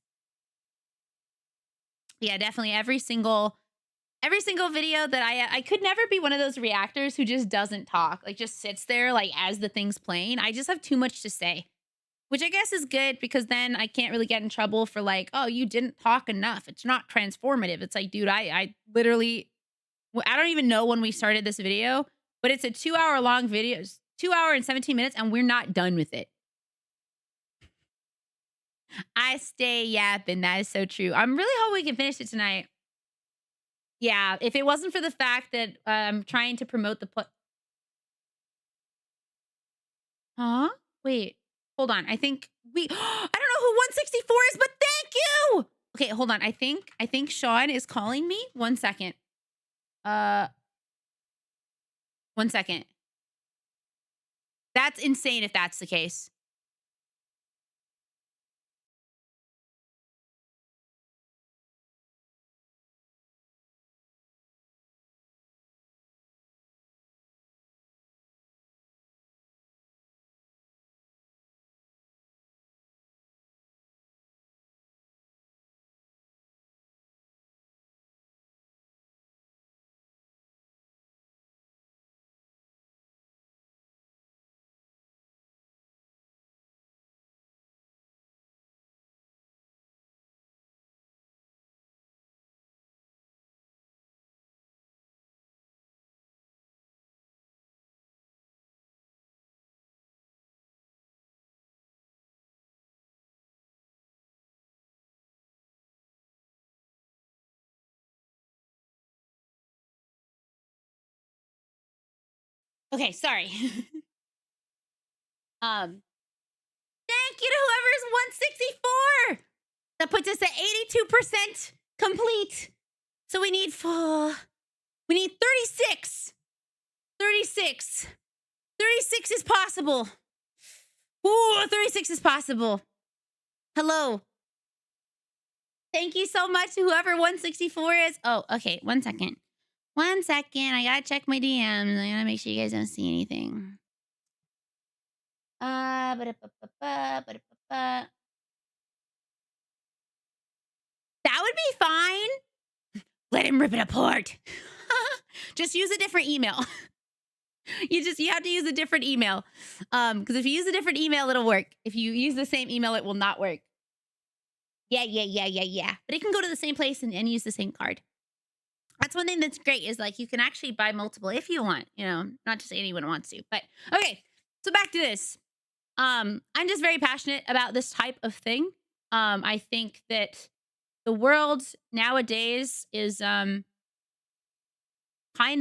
S1: Yeah, definitely every single video that I could never be one of those reactors who just doesn't talk, like just sits there like as the thing's playing. I just have too much to say. Which I guess is good because then I can't really get in trouble for like, oh, you didn't talk enough. It's not transformative. It's like, dude, I literally, I don't even know when we started this video, but it's a 2-hour long video, 2 hours and 17 minutes, and we're not done with it. I stay yapping. That is so true. I'm really hoping we can finish it tonight. Yeah, if it wasn't for the fact that I'm trying to promote the Huh? Wait. Hold on. I think I don't know who 164 is, but thank you. Okay, hold on. I think Sean is calling me. 1 second. 1 second. That's insane if that's the case. Okay, sorry. Thank you to whoever's 164. That puts us at 82% complete. So we need 36. 36. 36 is possible. Ooh, 36 is possible. Hello. Thank you so much to whoever 164 is. Oh, okay. 1 second. 1 second. I gotta check my DMs. I gotta make sure you guys don't see anything. That would be fine. Let him rip it apart. Just use a different email. You have to use a different email. Because if you use a different email, it'll work. If you use the same email, it will not work. Yeah. But it can go to the same place and use the same card. That's one thing that's great is like you can actually buy multiple if you want, not just anyone wants to. But okay, so back to this. I'm just very passionate about this type of thing. I think that the world nowadays is kind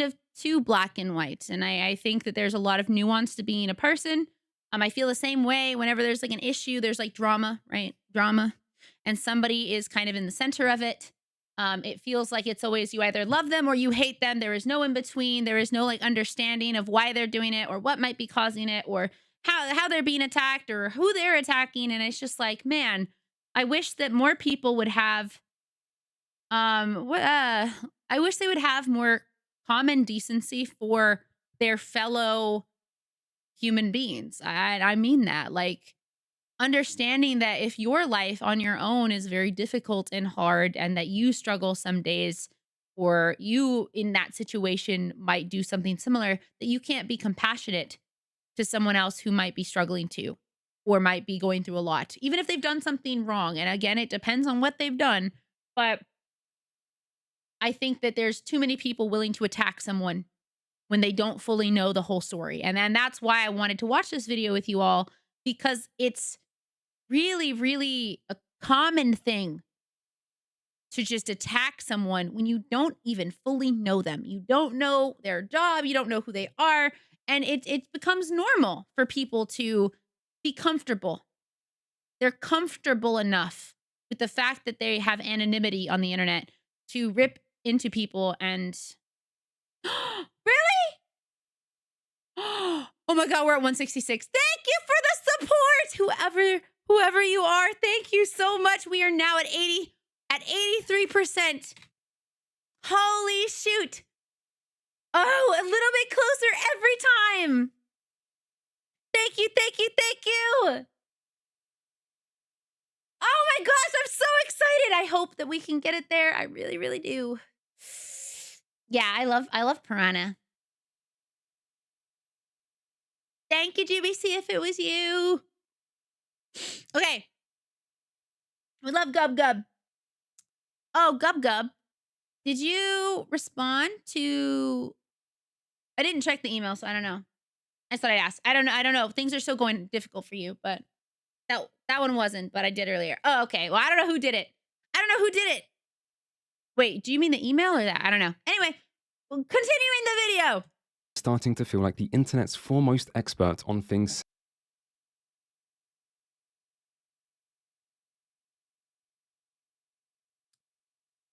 S1: of too black and white. And I think that there's a lot of nuance to being a person. I feel the same way whenever there's like an issue, there's like drama, right? Drama. And somebody is kind of in the center of it. It feels like it's always you either love them or you hate them. There is no in between. There is no like understanding of why they're doing it or what might be causing it or how they're being attacked or who they're attacking. And it's just like, man, I wish that more people would have, I wish they would have more common decency for their fellow human beings. I mean that, like, understanding that if your life on your own is very difficult and hard and that you struggle some days or you in that situation might do something similar, that you can't be compassionate to someone else who might be struggling too or might be going through a lot, even if they've done something wrong. And again, it depends on what they've done. But I think that there's too many people willing to attack someone when they don't fully know the whole story. And then that's why I wanted to watch this video with you all, because it's really, really a common thing to just attack someone when you don't even fully know them. You don't know their job. You don't know who they are. And it becomes normal for people to be comfortable. They're comfortable enough with the fact that they have anonymity on the internet to rip into people and really? Oh my God, we're at 166. Thank you for the support. Whoever you are, thank you so much. We are now at 83%. Holy shoot. Oh, a little bit closer every time. Thank you, thank you, thank you. Oh my gosh, I'm so excited. I hope that we can get it there. I really, really do. Yeah, I love Piranha. Thank you, GBC, if it was you. Okay. We love Gub Gub. Oh, Gub Gub. Did you respond to... I didn't check the email, so I don't know. I thought I'd ask. I don't know. Things are still going difficult for you, but that one wasn't, but I did earlier. Oh, okay. Well, I don't know who did it. Wait, do you mean the email or that? I don't know. Anyway, continuing the video.
S3: Starting to feel like the internet's foremost expert on things.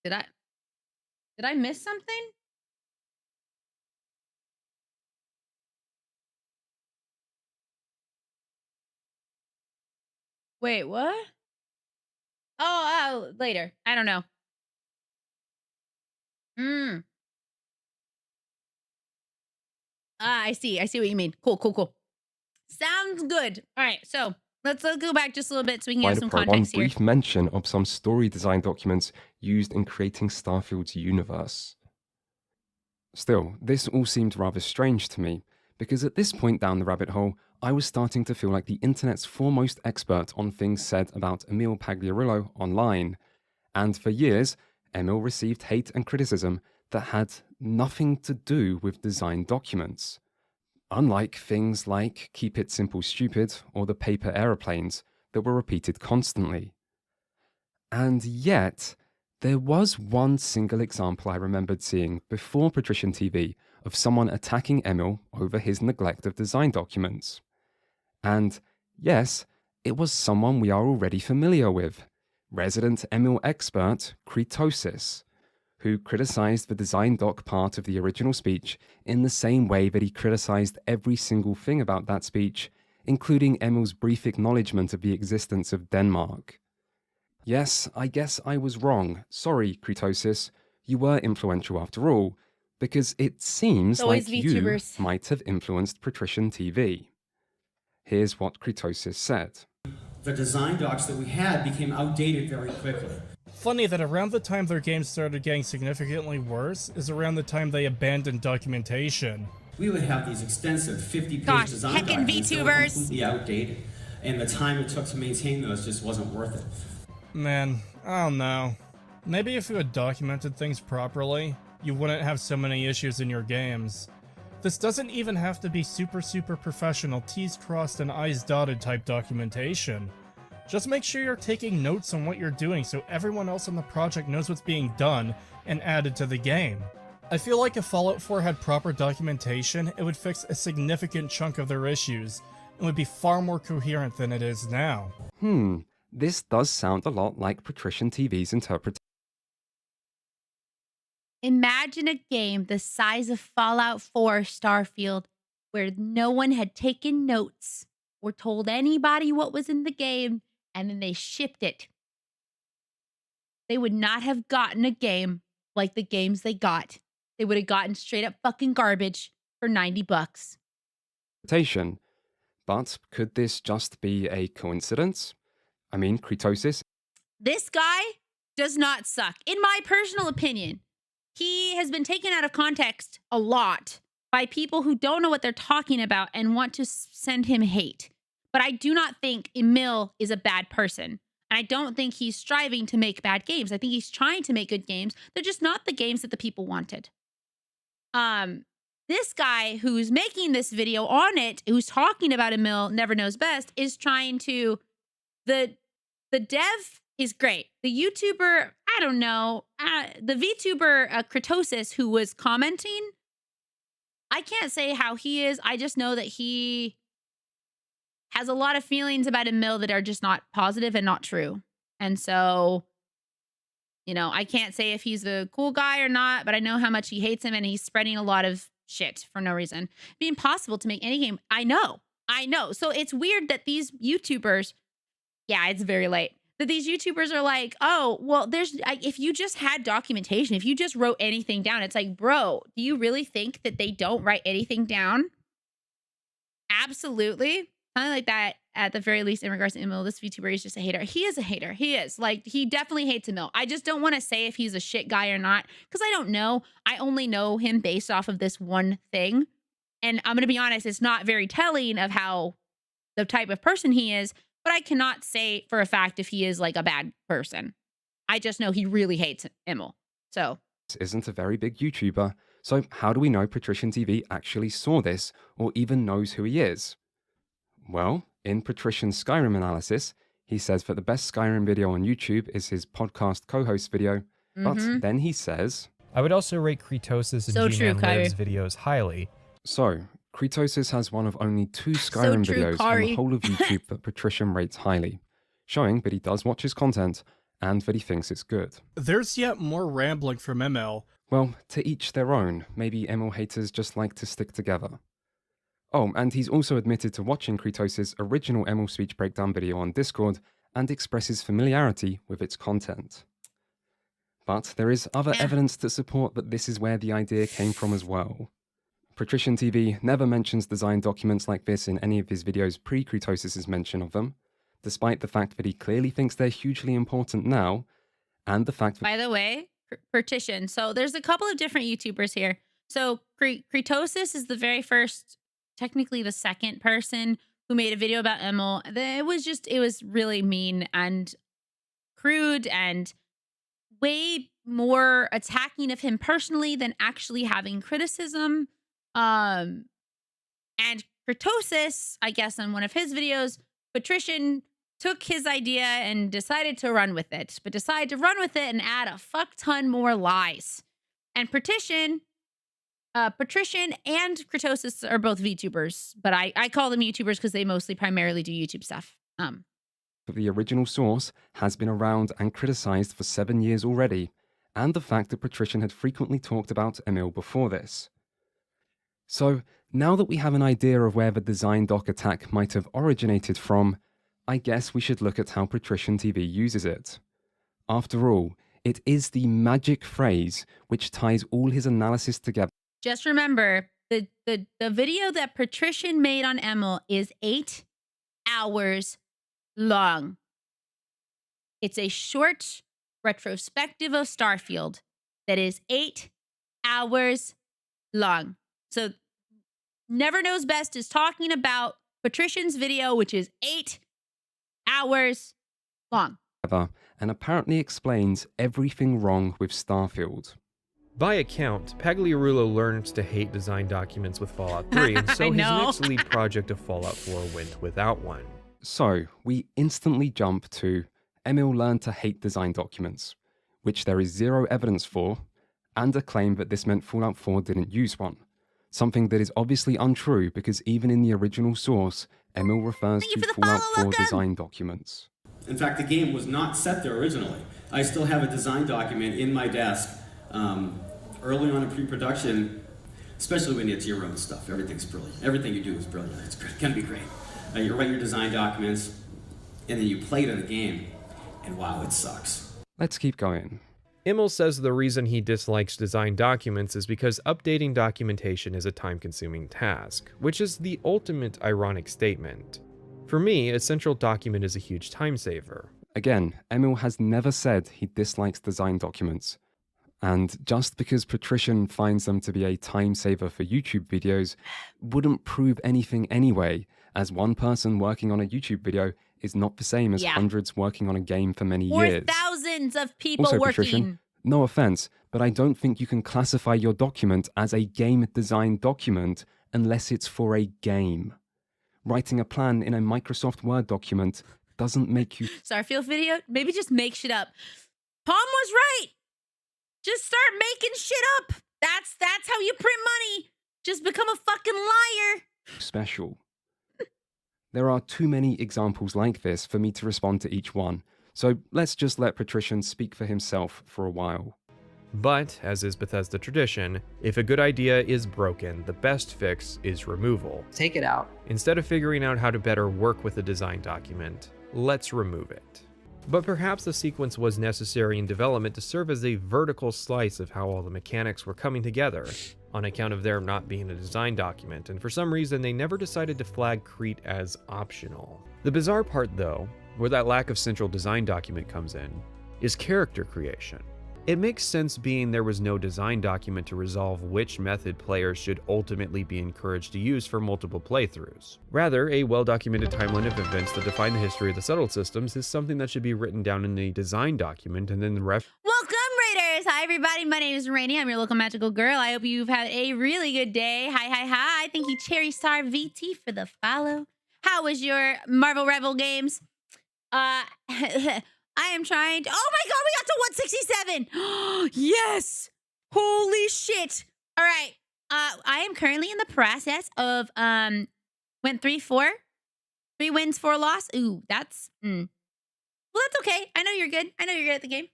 S1: Did I miss something? Wait, what? Oh, later. I don't know. I see what you mean. Cool. Sounds good. All right, so let's go back just a little bit so we can have some context here.
S3: One brief mention of some story design documents used in creating Starfield's universe. Still, this all seemed rather strange to me, because at this point down the rabbit hole, I was starting to feel like the internet's foremost expert on things said about Emil Pagliarillo online. And for years, Emil received hate and criticism that had nothing to do with design documents. Unlike things like Keep It Simple Stupid or the paper aeroplanes that were repeated constantly. And yet, there was one single example I remembered seeing before Patrician TV of someone attacking Emil over his neglect of design documents. And yes, it was someone we are already familiar with, resident Emil expert Kritosis, who criticized the design doc part of the original speech in the same way that he criticized every single thing about that speech, including Emil's brief acknowledgement of the existence of Denmark. Yes, I guess I was wrong. Sorry, Kritosis. You were influential after all, because it seems like
S1: VTubers.
S3: You might have influenced Patrician TV. Here's what Kritosis said.
S6: The design docs that we had became outdated very quickly.
S9: Funny that around the time their games started getting significantly worse is around the time they abandoned documentation.
S6: We would have these extensive 50-page design documents that were completely outdated, and the time it took to maintain those just wasn't worth it.
S9: Man, I don't know. Maybe if you had documented things properly, you wouldn't have so many issues in your games. This doesn't even have to be super professional T's crossed and I's dotted type documentation. Just make sure you're taking notes on what you're doing so everyone else on the project knows what's being done and added to the game. I feel like if Fallout 4 had proper documentation, it would fix a significant chunk of their issues and would be far more coherent than it is now.
S3: This does sound a lot like Patrician TV's interpretation.
S1: Imagine a game the size of Fallout 4 Starfield where no one had taken notes or told anybody what was in the game, and then they shipped it. They would not have gotten a game like the games they got. They would have gotten straight up fucking garbage for $90.
S3: But could this just be a coincidence? I mean, Kritosis.
S1: This guy does not suck. In my personal opinion, he has been taken out of context a lot by people who don't know what they're talking about and want to send him hate. But I do not think Emil is a bad person. And I don't think he's striving to make bad games. I think he's trying to make good games. They're just not the games that the people wanted. This guy who's making this video on it, who's talking about Emil Never Knows Best, is trying to... The dev is great. The YouTuber, I don't know, the VTuber Kritosis who was commenting, I can't say how he is. I just know that he has a lot of feelings about Emil that are just not positive and not true. And so, you know, I can't say if he's a cool guy or not, but I know how much he hates him and he's spreading a lot of shit for no reason. It'd be impossible to make any game. I know. So it's weird that these YouTubers, yeah, it's very late, that these YouTubers are like, oh, well, if you just had documentation, if you just wrote anything down, it's like, bro, do you really think that they don't write anything down? Absolutely. Something like that, at the very least, in regards to Emil, this VTuber is just a hater. He is a hater. He is. Like, he definitely hates Emil. I just don't want to say if he's a shit guy or not, because I don't know. I only know him based off of this one thing. And I'm going to be honest, it's not very telling of how the type of person he is, but I cannot say for a fact if he is like a bad person. I just know he really hates Emil. So.
S3: Isn't a very big YouTuber, so how do we know Patrician TV actually saw this or even knows who he is? Well, in Patrician's Skyrim analysis, he says that the best Skyrim video on YouTube is his podcast co-host video, but then he says...
S11: I would also rate Kritosis and G-Man Lives videos highly.
S3: So, Kritosis has one of only 2 Skyrim videos on the whole of YouTube that Patrician rates highly, showing that he does watch his content and that he thinks it's good.
S9: There's yet more rambling from ML.
S3: Well, to each their own. Maybe ML haters just like to stick together. Oh, and he's also admitted to watching Kritosis' original ML speech breakdown video on Discord and expresses familiarity with its content. But there is other evidence to support that this is where the idea came from as well. Patrician TV never mentions design documents like this in any of his videos pre-Kritosis' mention of them, despite the fact that he clearly thinks they're hugely important now, and the fact that...
S1: By the way, Patrician, so there's a couple of different YouTubers here. So Kritosis is the very first, technically the second person who made a video about Emil. It was really mean and crude and way more attacking of him personally than actually having criticism. And Kritosis, I guess on one of his videos, Patrician took his idea and decided to run with it, but decided to run with it and add a fuck ton more lies. And Patrician and Kritosis are both VTubers, but I call them YouTubers because they mostly primarily do YouTube stuff.
S3: The original source has been around and criticized for 7 years already, and the fact that Patrician had frequently talked about Emil before this. So, now that we have an idea of where the design doc attack might have originated from, I guess we should look at how Patrician TV uses it. After all, it is the magic phrase which ties all his analysis together.
S1: Just remember, the video that Patrician made on Emil is 8 hours long. It's a short retrospective of Starfield that is 8 hours long. So Never Knows Best is talking about Patrician's video, which is 8 hours long.
S3: And apparently explains everything wrong with Starfield.
S11: By account, Pagliarulo learned to hate design documents with Fallout 3, and so his next lead project of Fallout 4 went without one.
S3: So, we instantly jump to Emil learned to hate design documents, which there is zero evidence for, and a claim that this meant Fallout 4 didn't use one. Something that is obviously untrue because even in the original source, Emil refers to Fallout 4 design documents.
S6: In fact, the game was not set there originally. I still have a design document in my desk early on in pre-production, especially when it's your own stuff. Everything's brilliant. Everything you do is brilliant. It's going to be great. You write your design documents, and then you play it in the game, and wow, it sucks.
S3: Let's keep going.
S11: Emil says the reason he dislikes design documents is because updating documentation is a time-consuming task, which is the ultimate ironic statement. For me, a central document is a huge time saver.
S3: Again, Emil has never said he dislikes design documents. And just because Patrician finds them to be a time saver for YouTube videos wouldn't prove anything anyway, as one person working on a YouTube video is not the same as hundreds working on a game for many years.
S1: Or thousands of people
S3: also,
S1: working.
S3: Patrician, no offense, but I don't think you can classify your document as a game design document unless it's for a game. Writing a plan in a Microsoft Word document doesn't make you...
S1: Starfield video? Maybe just make shit up. Tom was right. Just start making shit up. That's how you print money. Just become a fucking liar.
S3: Special. There are too many examples like this for me to respond to each one, so let's just let Patrician speak for himself for a while.
S11: But, as is Bethesda tradition, if a good idea is broken, the best fix is removal.
S14: Take it out.
S11: Instead of figuring out how to better work with a design document, let's remove it. But perhaps the sequence was necessary in development to serve as a vertical slice of how all the mechanics were coming together, on account of there not being a design document, and for some reason they never decided to flag Crete as optional. The bizarre part though, where that lack of central design document comes in, is character creation. It makes sense being there was no design document to resolve which method players should ultimately be encouraged to use for multiple playthroughs. Rather, a well-documented timeline of events that define the history of the settled systems is something that should be written down in a design document and then
S1: Welcome, Raiders! Hi, everybody. My name is Rainy. I'm your local magical girl. I hope you've had a really good day. Hi. Thank you, Cherry Star VT, for the follow. How was your Marvel Rebel games? I am trying to... Oh my god, we got to 167! Yes! Holy shit! All right. I am currently in the process of... Went 3-4. 3 wins, 4 loss. Ooh, that's... Well, that's okay. I know you're good. I know you're good at the game.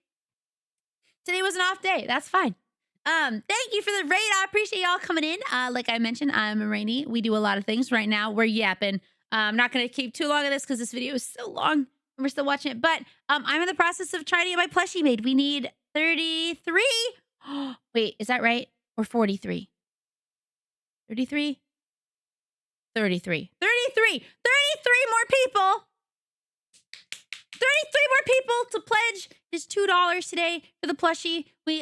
S1: Today was an off day. That's fine. Thank you for the raid. I appreciate y'all coming in. Like I mentioned, I'm Rainy. We do a lot of things right now. We're yapping. I'm not going to keep too long of this because this video is so long. We're still watching it, but I'm in the process of trying to get my plushie made. We need 33. Wait, is that right? Or 43? 33? 33. 33 more people. 33 more people to pledge is $2 today for the plushie. We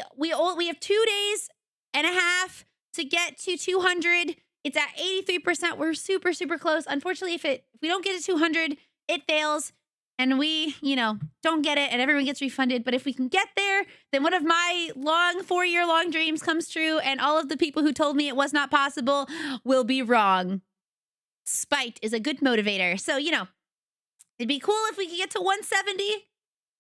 S1: have 2 days and a half to get to 200. It's at 83%. We're super close. Unfortunately, if we don't get to 200, it fails. And we, don't get it and everyone gets refunded. But if we can get there, then one of my 4-year-long dreams comes true and all of the people who told me it was not possible will be wrong. Spite is a good motivator. So, it'd be cool if we could get to 170. It'd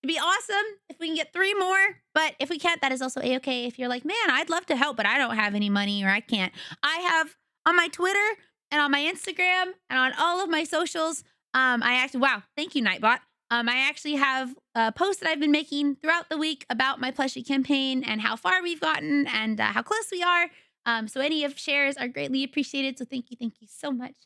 S1: be awesome if we can get 3 more. But if we can't, that is also A-okay. If you're like, man, I'd love to help, but I don't have any money or I can't. I have on my Twitter and on my Instagram and on all of my socials, wow, thank you, Nightbot. I actually have posts that I've been making throughout the week about my plushie campaign and how far we've gotten and how close we are. So any of shares are greatly appreciated. So thank you so much.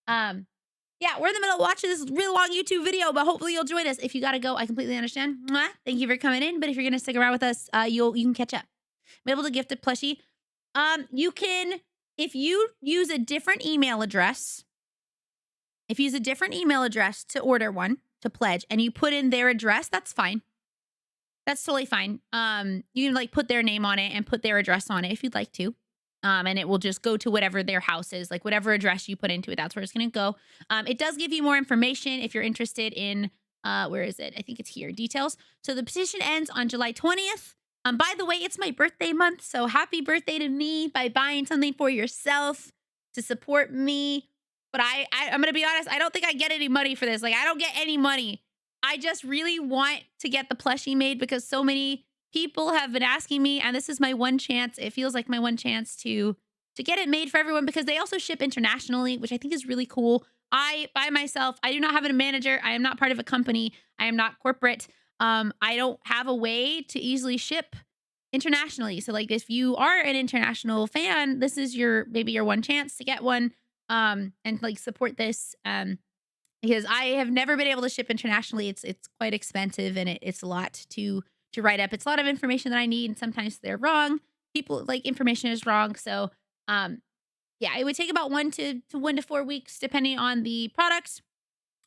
S1: Yeah, we're in the middle of watching this really long YouTube video, but hopefully you'll join us. If you gotta go, I completely understand. Mwah. Thank you for coming in. But if you're gonna stick around with us, you can catch up. Be able to gift a plushie. You can, if you use a different email address. If you use a different email address to order one, to pledge, and you put in their address, that's fine. That's totally fine. You can put their name on it and put their address on it if you'd like to. And it will just go to whatever their house is, whatever address you put into it, that's where it's going to go. It does give you more information if you're interested in, where is it? I think it's here, details. So the petition ends on July 20th. By the way, it's my birthday month, so happy birthday to me by buying something for yourself to support me. But I'm gonna be honest, I don't think I get any money for this. Like, I don't get any money. I just really want to get the plushie made because so many people have been asking me, and this is my one chance. It feels like my one chance to get it made for everyone because they also ship internationally, which I think is really cool. I, by myself, I do not have a manager. I am not part of a company. I am not corporate. I don't have a way to easily ship internationally. So like if you are an international fan, this is maybe your one chance to get one and like support this because I have never been able to ship internationally. It's quite expensive and it's a lot to write up. It's a lot of information that I need and sometimes they're wrong. People like information is wrong. So yeah, it would take about 1 to 4 weeks depending on the product.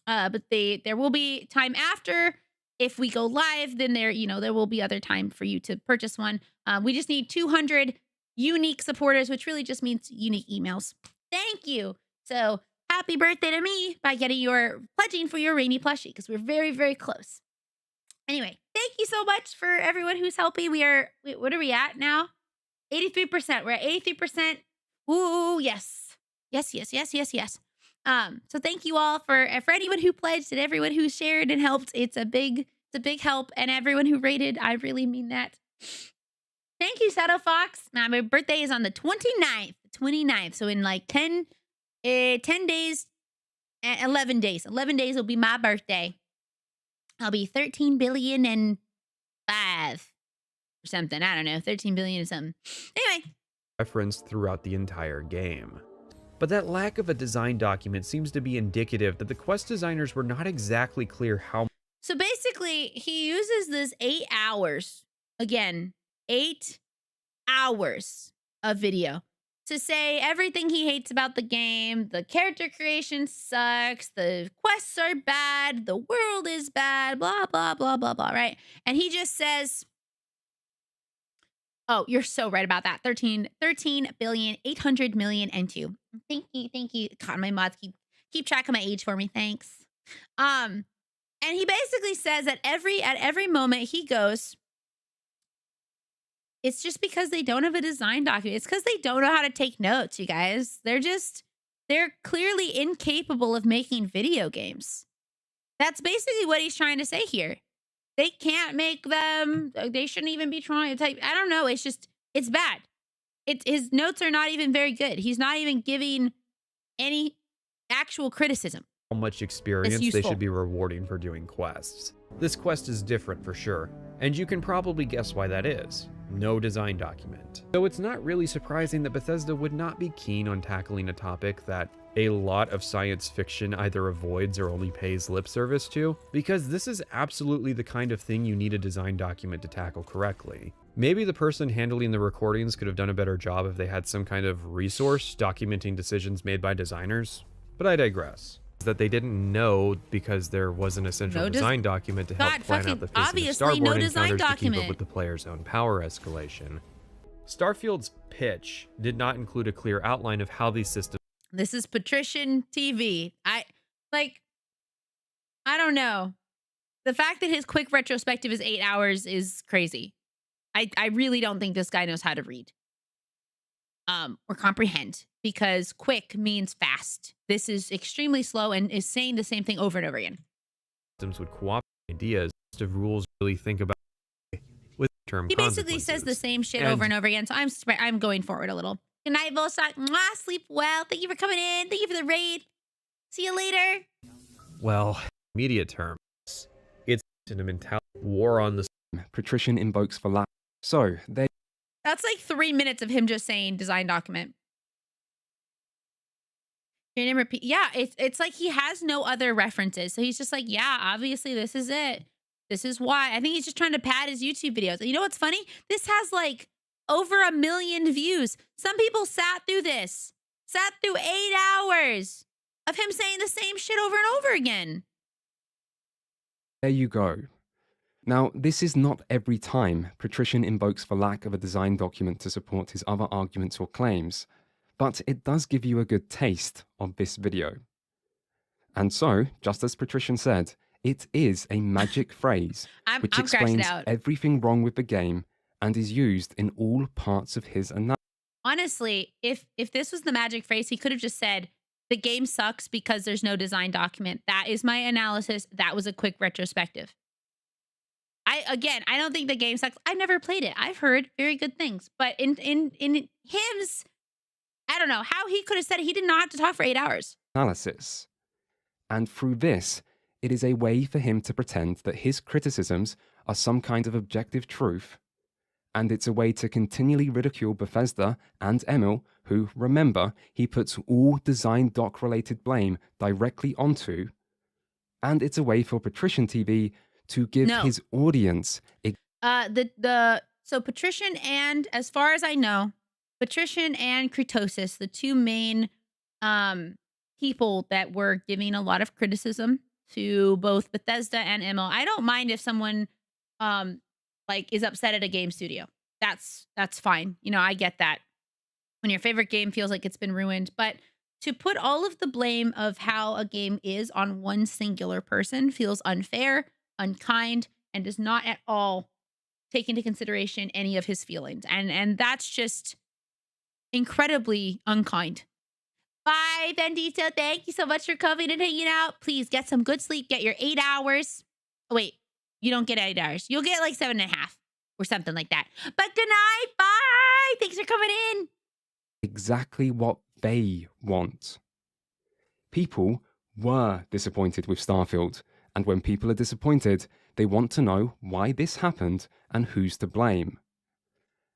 S1: But there will be time after. If we go live, then there will be other time for you to purchase one. We just need 200 unique supporters, which really just means unique emails. Thank you. So happy birthday to me by getting your pledging for your Rainy plushie because we're very, very close. Anyway, thank you so much for everyone who's helping. What are we at now? 83%. We're at 83%. Ooh, yes. Yes. So thank you all for anyone who pledged and everyone who shared and helped. It's a big help. And everyone who rated, I really mean that. Thank you, Shadow Fox. My birthday is on the 29th. So in like 10 days, 11 days. 11 days will be my birthday. I'll be 13 billion and 5 or something. I don't know. 13 billion or something. Anyway.
S11: Referenced throughout the entire game. But that lack of a design document seems to be indicative that the quest designers were not exactly clear how.
S1: So basically, he uses this 8 hours, again, 8 hours of video to say everything he hates about the game. The character creation sucks. The quests are bad. The world is bad. Blah, blah, blah, blah, blah, right? And he just says, oh, you're so right about that. 13 billion, 800 million and 2. Thank you. God, my mods keep track of my age for me. Thanks. And he basically says that at every moment he goes, it's just because they don't have a design document. It's because they don't know how to take notes, you guys. They're clearly incapable of making video games. That's basically what he's trying to say here. They can't make them. They shouldn't even be trying to type. I don't know. It's bad. His notes are not even very good. He's not even giving any actual criticism.
S11: How much experience they should be rewarding for doing quests. This quest is different for sure, and you can probably guess why that is. No design document. So it's not really surprising that Bethesda would not be keen on tackling a topic that a lot of science fiction either avoids or only pays lip service to, because this is absolutely the kind of thing you need a design document to tackle correctly. Maybe the person handling the recordings could have done a better job if they had some kind of resource documenting decisions made by designers, but I digress. That they didn't know because there wasn't a central design document to help plan out the pacing of starboard encounters to keep up with the player's own power escalation. Starfield's pitch did not include a clear outline of how these systems.
S1: This is patrician TV. I don't know. The fact that his quick retrospective is 8 hours is crazy. I really don't think this guy knows how to read. Or comprehend, because quick means fast. This is extremely slow and is saying the same thing over and over again.
S11: Systems would cooperate ideas of rules really think about with term.
S1: He basically says the same shit over and over again. So I'm going forward a little. Good night, Volstock. Mwah, sleep well. Thank you for coming in. Thank you for the raid. See you later.
S11: Well, immediate terms, it's a mentality war on the.
S3: Patrician invokes for lack. So they.
S1: That's like 3 minutes of him just saying design document. Yeah, it's like he has no other references. So he's just like, yeah, obviously this is it. This is why. I think he's just trying to pad his YouTube videos. And you know what's funny? This has like over 1 million views. Some people sat through 8 hours of him saying the same shit over and over again.
S3: There you go. Now, this is not every time Patrician invokes for lack of a design document to support his other arguments or claims, but it does give you a good taste of this video. And so, just as Patrician said, it is a magic phrase which explains everything wrong with the game and is used in all parts of his analysis.
S1: Honestly, if this was the magic phrase, he could have just said, the game sucks because there's no design document. That is my analysis. That was a quick retrospective. I don't think the game sucks. I've never played it. I've heard very good things. But in his, I don't know how he could have said it. He did not have to talk for 8 hours.
S3: Analysis. And through this, it is a way for him to pretend that his criticisms are some kind of objective truth, and it's a way to continually ridicule Bethesda and Emil, who, remember, he puts all design doc-related blame directly onto, and it's a way for Patrician TV to give his audience...
S1: So Patrician and, as far as I know, Patrician and Kritosis, the two main people that were giving a lot of criticism to both Bethesda and Emil. I don't mind if someone is upset at a game studio. That's fine. You know, I get that. When your favorite game feels like it's been ruined, but to put all of the blame of how a game is on one singular person feels unfair, unkind, and does not at all take into consideration any of his feelings. And that's just incredibly unkind. Bye, Bendito. Thank you so much for coming and hanging out. Please get some good sleep. Get your 8 hours. Oh, wait, you don't get 8 hours. You'll get like 7.5 or something like that. But good night. Bye. Thanks for coming in.
S3: Exactly what they want. People were disappointed with Starfield, and when people are disappointed, they want to know why this happened and who's to blame.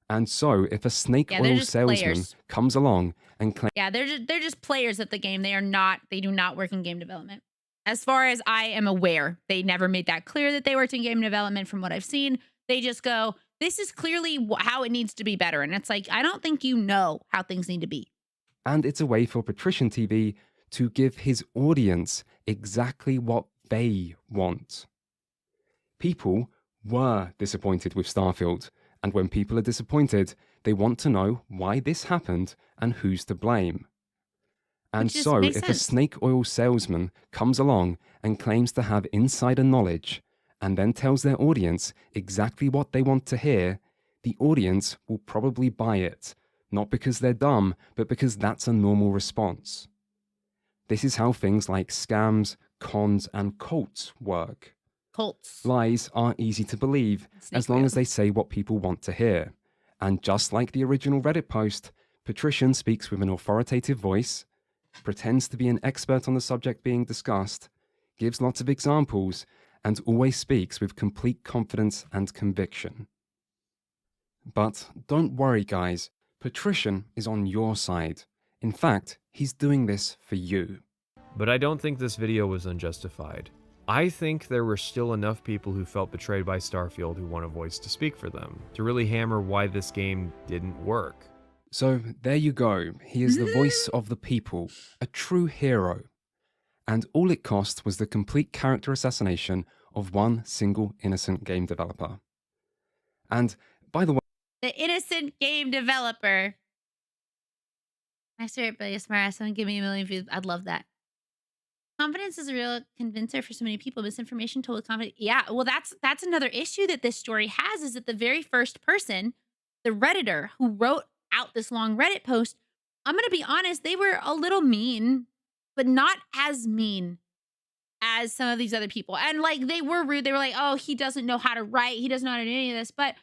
S3: And so, if a snake oil salesman comes along and claims...
S1: Yeah, they're just players at the game. They do not work in game development. As far as I am aware, they never made that clear that they worked in game development from what I've seen. They just go, this is clearly how it needs to be better. And it's like, I don't think you know how things need to be.
S3: And it's a way for Patrician TV to give his audience exactly what they want. People were disappointed with Starfield, and when people are disappointed, they want to know why this happened and who's to blame. And so, if a snake oil salesman comes along and claims to have insider knowledge, and then tells their audience exactly what they want to hear, the audience will probably buy it, not because they're dumb, but because that's a normal response. This is how things like scams, cons, and cults work.
S1: Cults.
S3: Lies are easy to believe as long as they say what people want to hear. And just like the original Reddit post, Patrician speaks with an authoritative voice, pretends to be an expert on the subject being discussed, gives lots of examples, and always speaks with complete confidence and conviction. But don't worry, guys. Patrician is on your side. In fact, he's doing this for you.
S11: But I don't think this video was unjustified. I think there were still enough people who felt betrayed by Starfield who want a voice to speak for them, to really hammer why this game didn't work.
S3: So there you go. He is the voice of the people, a true hero. And all it cost was the complete character assassination of one single innocent game developer. And by the way,
S1: the innocent game developer. I swear, but smart ass, someone give me 1 million views. I'd love that. Confidence is a real convincer for so many people. Misinformation told with confidence. Yeah, well, that's another issue that this story has, is that the very first person, the Redditor who wrote out this long Reddit post, I'm going to be honest, they were a little mean, but not as mean as some of these other people. And like, they were rude. They were like, oh, he doesn't know how to write. He doesn't know how to do any of this. But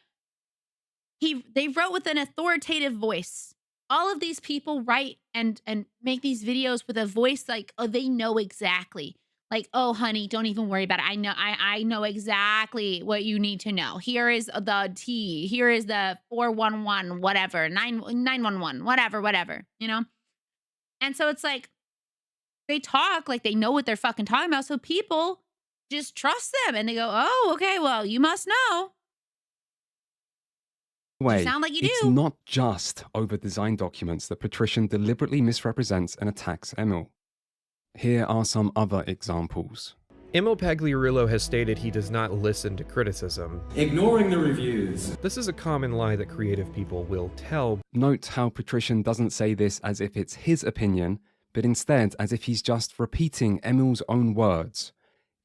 S1: they wrote with an authoritative voice. All of these people write and make these videos with a voice like, oh, they know exactly. Like, oh, honey, don't even worry about it. I know exactly what you need to know. Here is the T. Here is the 411, whatever, 911, whatever, you know? And so it's like, they talk like they know what they're fucking talking about. So people just trust them and they go, oh, okay, well, you must know.
S3: Way,
S1: you sound like you do.
S3: It's not just over design documents that Patrician deliberately misrepresents and attacks Emil. Here are some other examples.
S11: Emil Pagliarillo has stated he does not listen to criticism,
S6: ignoring the reviews.
S11: This is a common lie that creative people will tell.
S3: Note how Patrician doesn't say this as if it's his opinion, but instead as if he's just repeating Emil's own words,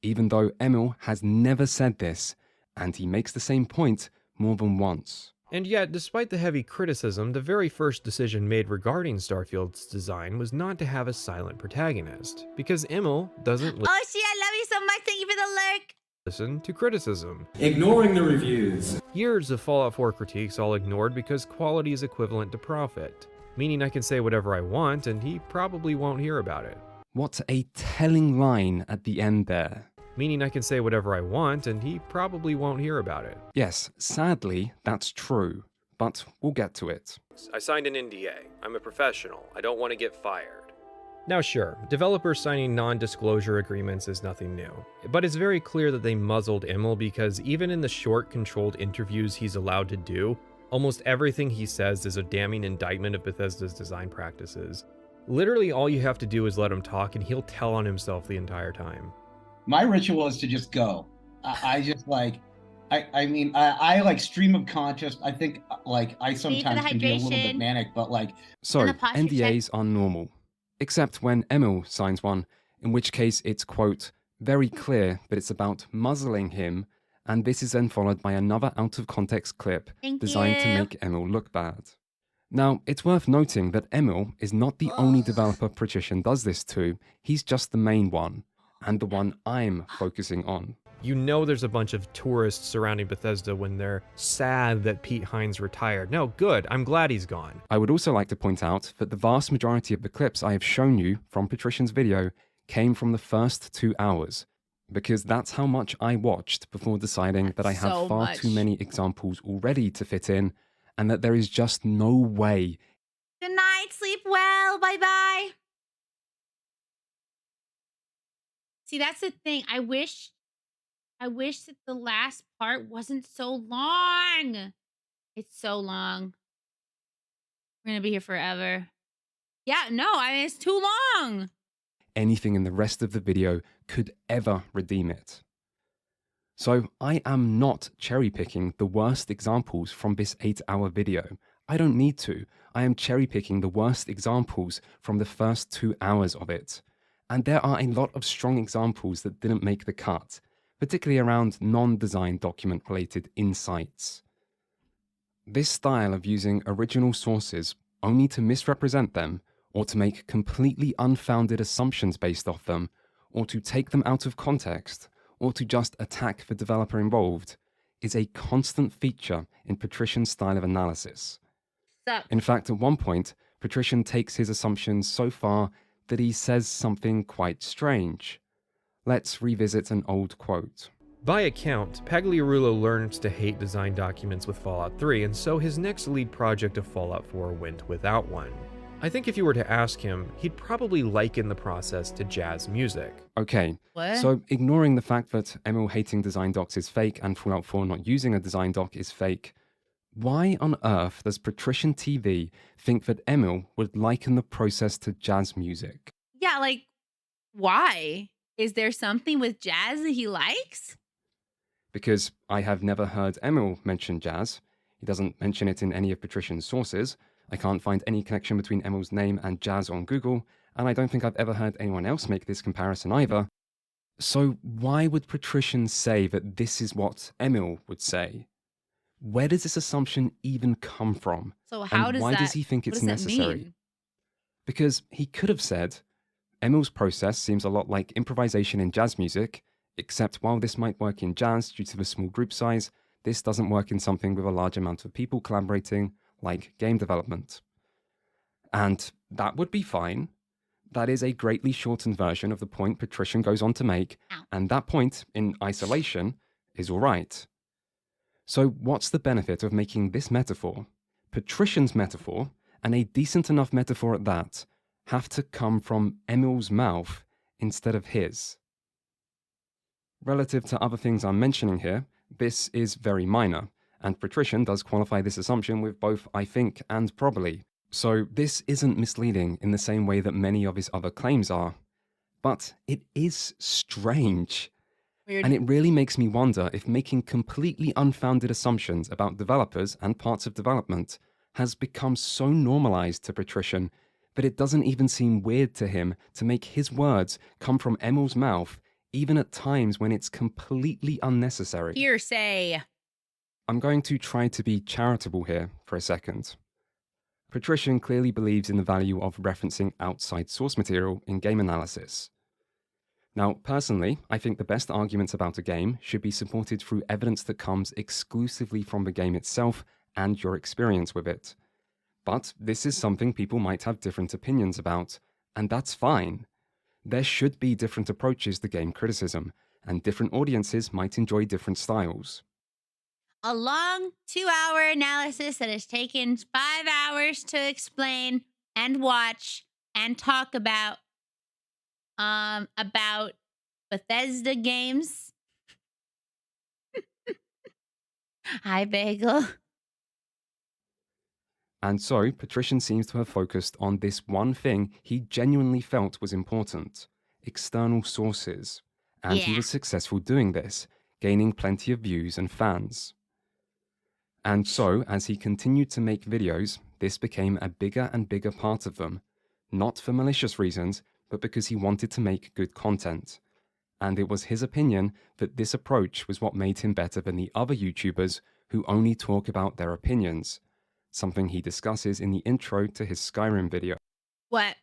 S3: even though Emil has never said this, and he makes the same point more than once.
S11: And yet, despite the heavy criticism, the very first decision made regarding Starfield's design was not to have a silent protagonist, because Emil doesn't
S1: Oh, shit, I love you so much. Thank you for the lurk.
S11: listen to criticism.
S6: Ignoring the reviews.
S11: Years of Fallout 4 critiques all ignored because quality is equivalent to profit, meaning I can say whatever I want and he probably won't hear about it.
S3: What a telling line at the end there.
S11: Meaning I can say whatever I want and he probably won't hear about it.
S3: Yes, sadly, that's true, but we'll get to it.
S11: I signed an NDA. I'm a professional. I don't want to get fired. Now sure, developers signing non-disclosure agreements is nothing new, but it's very clear that they muzzled Emil because even in the short, controlled interviews he's allowed to do, almost everything he says is a damning indictment of Bethesda's design practices. Literally all you have to do is let him talk and he'll tell on himself the entire time.
S12: My ritual is to just go. I just like, I mean, I like stream of conscious. I think like I sometimes can be a little bit manic, but like.
S3: So, NDAs are normal. Except when Emil signs one, in which case it's, quote, very clear that it's about muzzling him, and this is then followed by another out-of-context clip designed to make Emil look bad. Now, it's worth noting that Emil is not the only developer Patrician does this to, he's just the main one, and the one I'm focusing on.
S11: You know there's a bunch of tourists surrounding Bethesda when they're sad that Pete Hines retired. No, good, I'm glad he's gone.
S3: I would also like to point out that the vast majority of the clips I have shown you from Patrician's video came from the first 2 hours, because that's how much I watched before deciding that I have far too many examples already to fit in, and that there is just no way.
S1: Good night, sleep well, bye-bye. See, that's the thing, I wish that the last part wasn't so long. It's so long. We're gonna be here forever. Yeah, no, I mean, it's too long.
S3: Anything in the rest of the video could ever redeem it. So I am not cherry-picking the worst examples from this 8-hour video. I don't need to. I am cherry-picking the worst examples from the first 2 hours of it. And there are a lot of strong examples that didn't make the cut, particularly around non-design document-related insights. This style of using original sources only to misrepresent them, or to make completely unfounded assumptions based off them, or to take them out of context, or to just attack the developer involved, is a constant feature in Patrician's style of analysis. In fact, at one point, Patrician takes his assumptions so far that he says something quite strange. Let's revisit an old quote.
S11: By account, Pagliarulo learned to hate design documents with Fallout 3, and so his next lead project of Fallout 4 went without one. I think if you were to ask him, he'd probably liken the process to jazz music.
S3: Okay, so ignoring the fact that Emil hating design docs is fake and Fallout 4 not using a design doc is fake, why on earth does Patrician TV think that Emil would liken the process to jazz music?
S1: Yeah, like, why? Is there something with jazz that he likes?
S3: Because I have never heard Emil mention jazz. He doesn't mention it in any of Patrician's sources. I can't find any connection between Emil's name and jazz on Google, and I don't think I've ever heard anyone else make this comparison either. So why would Patrician say that this is what Emil would say? Where does this assumption even come from?
S1: So how does
S3: why does he think it's necessary? Because he could have said, Emil's process seems a lot like improvisation in jazz music, except while this might work in jazz due to the small group size, this doesn't work in something with a large amount of people collaborating, like game development. And that would be fine. That is a greatly shortened version of the point Patrician goes on to make, and that point, in isolation, is alright. So what's the benefit of making this metaphor, Patrician's metaphor, and a decent enough metaphor at that, have to come from Emil's mouth instead of his? Relative to other things I'm mentioning here, this is very minor, and Patrician does qualify this assumption with both I think and probably. So this isn't misleading in the same way that many of his other claims are. But it is strange. Weird. And it really makes me wonder if making completely unfounded assumptions about developers and parts of development has become so normalized to Patrician that it doesn't even seem weird to him to make his words come from Emil's mouth, even at times when it's completely unnecessary.
S1: Hearsay.
S3: I'm going to try to be charitable here for a second. Patrician clearly believes in the value of referencing outside source material in game analysis. Now, personally, I think the best arguments about a game should be supported through evidence that comes exclusively from the game itself and your experience with it. But this is something people might have different opinions about, and that's fine. There should be different approaches to game criticism, and different audiences might enjoy different styles.
S1: A long 2-hour analysis that has taken 5 hours to explain and watch and talk about Bethesda games. Hi, Bagel.
S3: And so, Patrician seems to have focused on this one thing he genuinely felt was important: external sources. And he was successful doing this, gaining plenty of views and fans. And so, as he continued to make videos, this became a bigger and bigger part of them, not for malicious reasons, but because he wanted to make good content. And it was his opinion that this approach was what made him better than the other YouTubers who only talk about their opinions, something he discusses in the intro to his Skyrim video.
S1: What?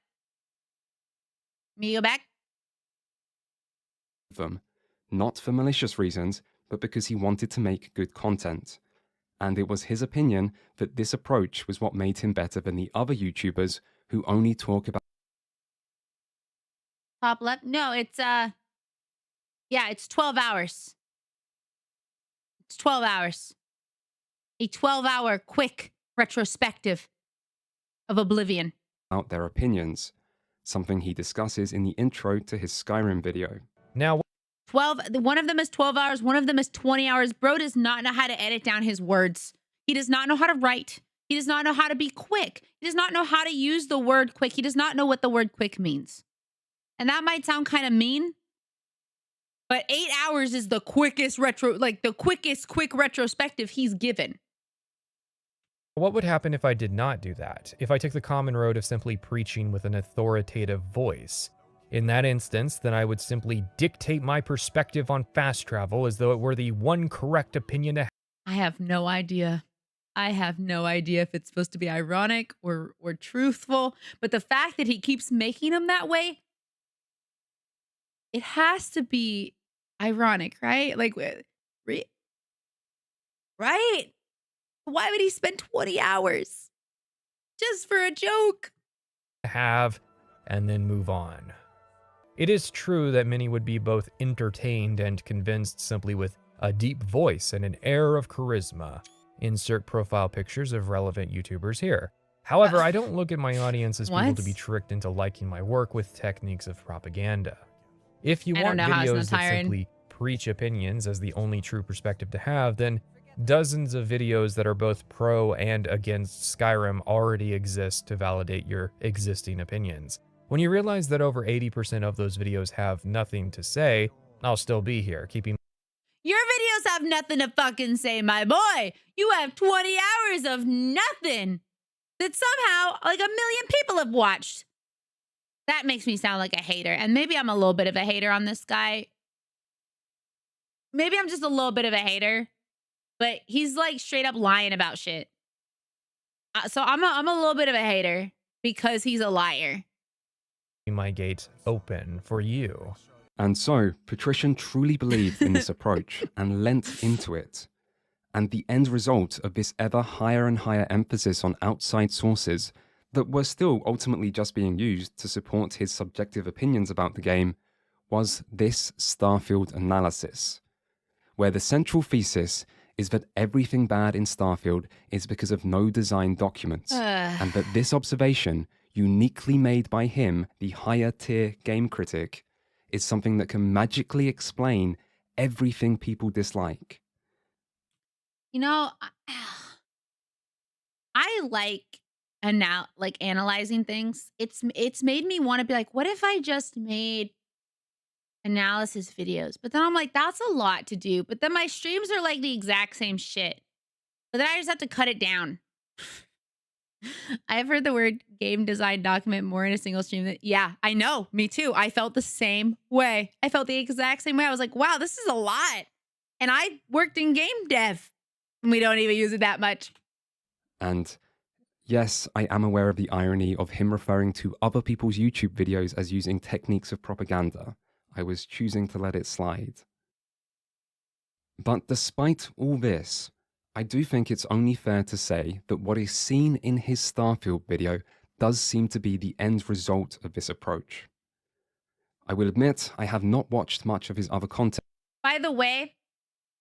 S1: Me go back?
S3: Them, not for malicious reasons, but because he wanted to make good content. And it was his opinion that this approach was what made him better than the other YouTubers who only talk about...
S1: Top left? No, it's, yeah, it's 12 hours. It's 12 hours. A 12-hour quick retrospective of Oblivion.
S3: ...out their opinions, something he discusses in the intro to his Skyrim video.
S11: Now,
S1: 12, one of them is 12 hours, one of them is 20 hours. Bro does not know how to edit down his words. He does not know how to write. He does not know how to be quick. He does not know how to use the word quick. He does not know what the word quick means. And that might sound kind of mean, but 8 hours is the quickest quick retrospective he's given.
S11: what would happen if I did not do that? If I took the common road of simply preaching with an authoritative voice? In that instance, then I would simply dictate my perspective on fast travel as though it were the one correct opinion to have.
S1: I have no idea. I have no idea if it's supposed to be ironic or truthful, but the fact that he keeps making them that way, it has to be ironic, right? Like, right? Why would he spend 20 hours just for a joke?
S11: Have and then move on. It is true that many would be both entertained and convinced simply with a deep voice and an air of charisma. Insert profile pictures of relevant YouTubers here. However, I don't look at my audience as people to be tricked into liking my work with techniques of propaganda. If you want videos that simply preach opinions as the only true perspective to have, then dozens of videos that are both pro and against Skyrim already exist to validate your existing opinions. When you realize that over 80% of those videos have nothing to say, I'll still be here, keeping...
S1: Your videos have nothing to fucking say, my boy. You have 20 hours of nothing that somehow like 1 million people have watched. That makes me sound like a hater. And maybe I'm a little bit of a hater on this guy. Maybe I'm just a little bit of a hater. But he's like straight up lying about shit. So I'm a little bit of a hater because he's a liar.
S11: My gate open for you.
S3: And so, Patrician truly believed in this approach and leant into it. And the end result of this ever higher and higher emphasis on outside sources that were still ultimately just being used to support his subjective opinions about the game was this Starfield analysis, where the central thesis is that everything bad in Starfield is because of no design documents, and that this observation, uniquely made by him, the higher tier game critic, is something that can magically explain everything people dislike.
S1: You know, I like analyzing things. It's made me want to be like, what if I just made analysis videos? But then I'm like, that's a lot to do. But then my streams are like the exact same shit. But then I just have to cut it down. I've heard the word game design document more in a single stream. Yeah, I know. Me too. I felt the same way. I felt the exact same way. I was like, wow, this is a lot. And I worked in game dev We don't even use it that much.
S3: And yes, I am aware of the irony of him referring to other people's YouTube videos as using techniques of propaganda. I was choosing to let it slide. But despite all this, I do think it's only fair to say that what is seen in his Starfield video does seem to be the end result of this approach. I will admit I have not watched much of his other content.
S1: By the way,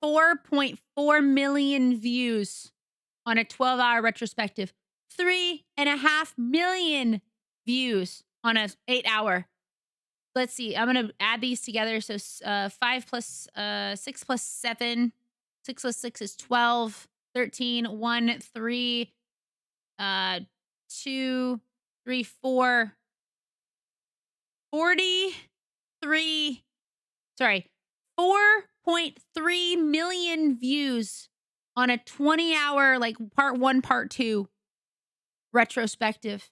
S1: 4.4 million views on a 12-hour retrospective. 3.5 million views on a 8-hour. Let's see. I'm going to add these together. So 5 plus 6 plus 7. 6 plus 6 is 12. 13. 1, 3. 2, 3, 4. 43. Sorry. 4.3 million views on a 20-hour, like part 1, part 2 retrospective.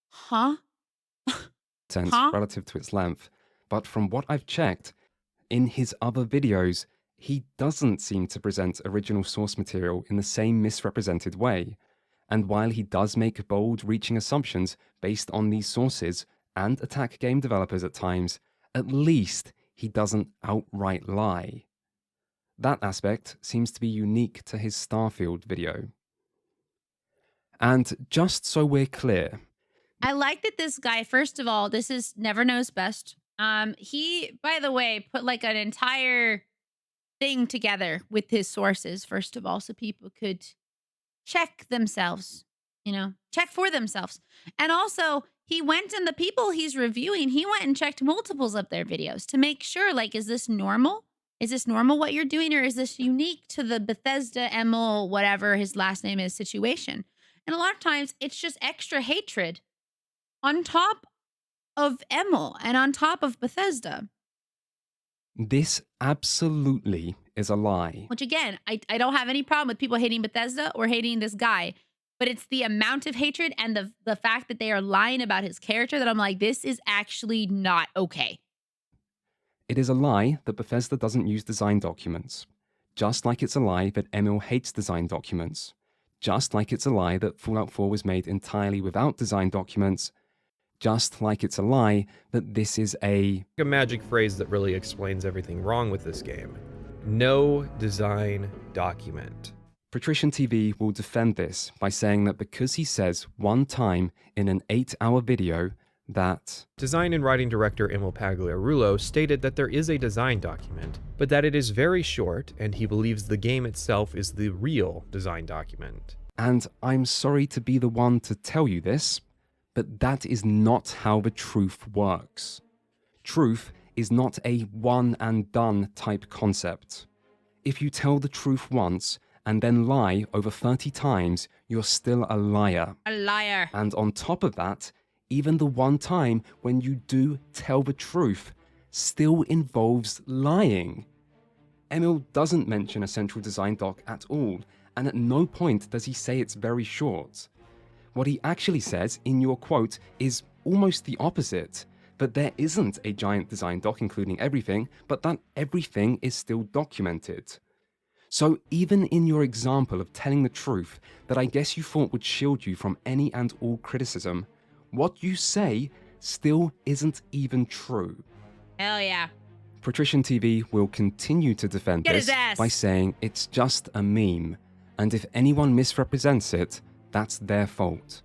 S1: Huh?
S3: Relative to its length, but from what I've checked, in his other videos, he doesn't seem to present original source material in the same misrepresented way. And while he does make bold, reaching assumptions based on these sources and attack game developers at times, at least he doesn't outright lie. That aspect seems to be unique to his Starfield video. And just so we're clear,
S1: I like that this guy, first of all, this is Never Knows Best. He, by the way, put like an entire thing together with his sources, first of all, so people could check themselves, you know, check for themselves. And also, he went and the people he's reviewing, he went and checked multiples of their videos to make sure, like, is this normal? Is this normal what you're doing? Or is this unique to the Bethesda, Emil, whatever his last name is, situation? And a lot of times, it's just extra hatred on top of Emil and on top of Bethesda.
S3: this absolutely is a lie.
S1: Which again, I don't have any problem with people hating Bethesda or hating this guy, but it's the amount of hatred and the fact that they are lying about his character that I'm like, this is actually not okay.
S3: It is a lie that Bethesda doesn't use design documents, just like it's a lie that Emil hates design documents, just like it's a lie that Fallout 4 was made entirely without design documents, just like it's a lie that this is a
S11: magic phrase that really explains everything wrong with this game. No design document.
S3: Patrician TV will defend this by saying that because he says one time in an 8-hour video that
S11: design and writing director Emil Pagliarulo stated that there is a design document, but that it is very short and he believes the game itself is the real design document.
S3: And I'm sorry to be the one to tell you this, but that is not how the truth works. Truth is not a one and done type concept. If you tell the truth once and then lie over 30 times, you're still a liar.
S1: A liar.
S3: And on top of that, even the one time when you do tell the truth still involves lying. Emil doesn't mention a central design doc at all, and at no point does he say it's very short. What he actually says in your quote is almost the opposite, that there isn't a giant design doc including everything, but that everything is still documented. So even in your example of telling the truth that I guess you thought would shield you from any and all criticism, what you say still isn't even true.
S1: Hell yeah.
S3: Patrician TV will continue to defend this by saying it's just a meme, and if anyone misrepresents it, that's their fault.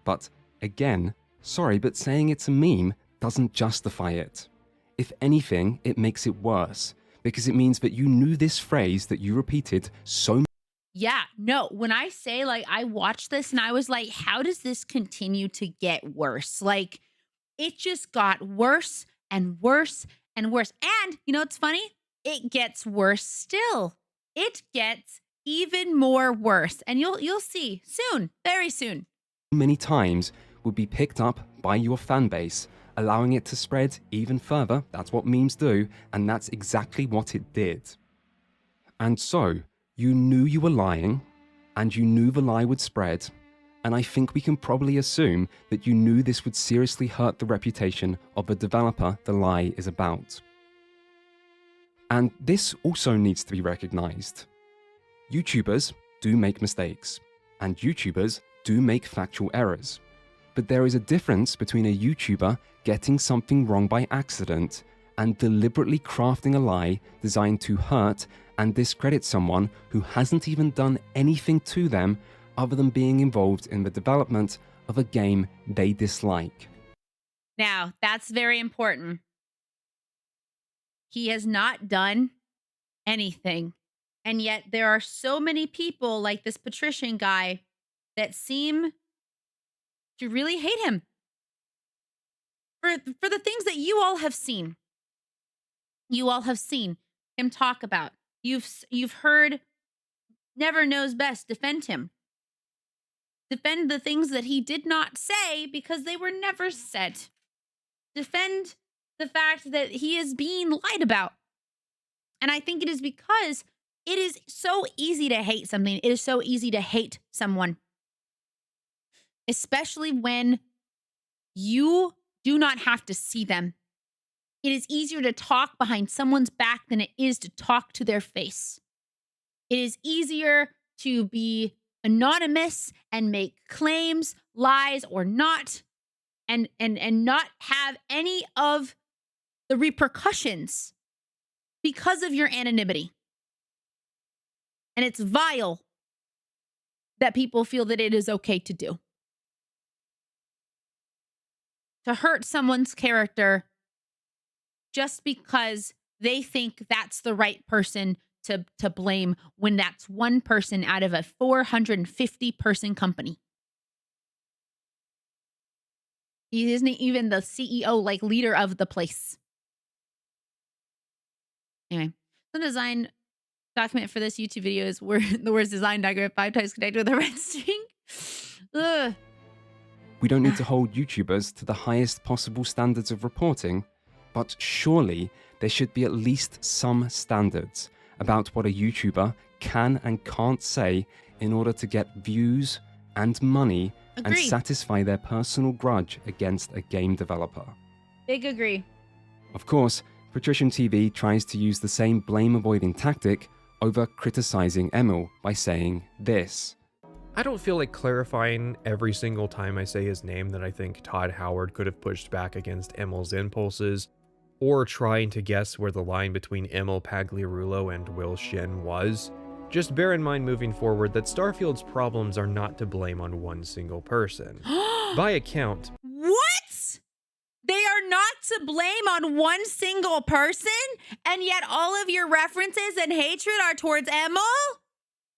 S3: But again, sorry, but saying it's a meme doesn't justify it. If anything, it makes it worse, because it means that you knew this phrase that you repeated so.
S1: Yeah, no, when I say, like, I watched this and I was like, how does this continue to get worse? Like, it just got worse and worse and worse. And, you know what's funny? It gets worse still. It gets even more worse. And you'll see soon, very soon.
S3: Many times would be picked up by your fan base, allowing it to spread even further. That's what memes do, and that's exactly what it did. And so, you knew you were lying, and you knew the lie would spread, and I think we can probably assume that you knew this would seriously hurt the reputation of the developer the lie is about. And this also needs to be recognized. YouTubers do make mistakes, and YouTubers do make factual errors. But there is a difference between a YouTuber getting something wrong by accident and deliberately crafting a lie designed to hurt and discredit someone who hasn't even done anything to them other than being involved in the development of a game they dislike.
S1: Now, that's very important. He has not done anything. And yet there are so many people like this patrician guy that seem to really hate him for the things that you all have seen. You all have seen him talk about. You've heard Never Knows Best defend him. Defend the things that he did not say because they were never said. Defend the fact that he is being lied about. And I think it is because it is so easy to hate something. It is so easy to hate someone. Especially when you do not have to see them. It is easier to talk behind someone's back than it is to talk to their face. It is easier to be anonymous and make claims, lies or not, and not have any of the repercussions because of your anonymity. And it's vile that people feel that it is okay to do. To hurt someone's character just because they think that's the right person to blame when that's one person out of a 450-person company. He isn't even the CEO, like leader of the place. Anyway, the design document for this YouTube video is the words design document 5 times connected with a red string. Ugh.
S3: We don't need to hold YouTubers to the highest possible standards of reporting, but surely there should be at least some standards about what a YouTuber can and can't say in order to get views and money and satisfy their personal grudge against a game developer.
S1: Big agree.
S3: Of course, Patrician TV tries to use the same blame-avoiding tactic over criticizing Emil by saying this.
S11: I don't feel like clarifying every single time I say his name that I think Todd Howard could have pushed back against Emil's impulses, or trying to guess where the line between Emil Pagliarulo and Will Shin was. Just bear in mind moving forward that Starfield's problems are not to blame on one single person. By account...
S1: What? They are not to blame on one single person? And yet all of your references and hatred are towards Emil?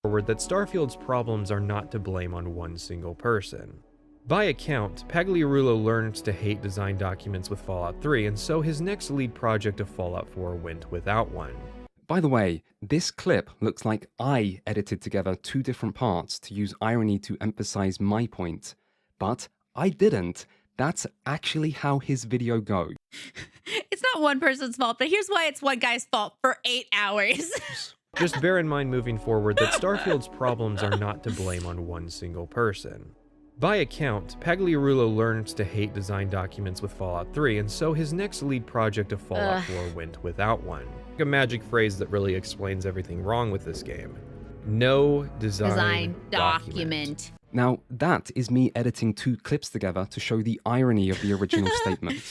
S11: That Starfield's problems are not to blame on one single person. By account, Pagliarulo learned to hate design documents with Fallout 3, and so his next lead project of Fallout 4 went without one.
S3: By the way, this clip looks like I edited together 2 different parts to use irony to emphasize my point, but I didn't. That's actually how his video goes.
S1: It's not one person's fault, but here's why it's one guy's fault for 8 hours.
S11: Just bear in mind moving forward that Starfield's problems are not to blame on one single person. By account, Pagliarulo learned to hate design documents with Fallout 3, and so his next lead project of Fallout 4 went without one. A magic phrase that really explains everything wrong with this game. No design document.
S3: Now, that is me editing 2 clips together to show the irony of the original statement.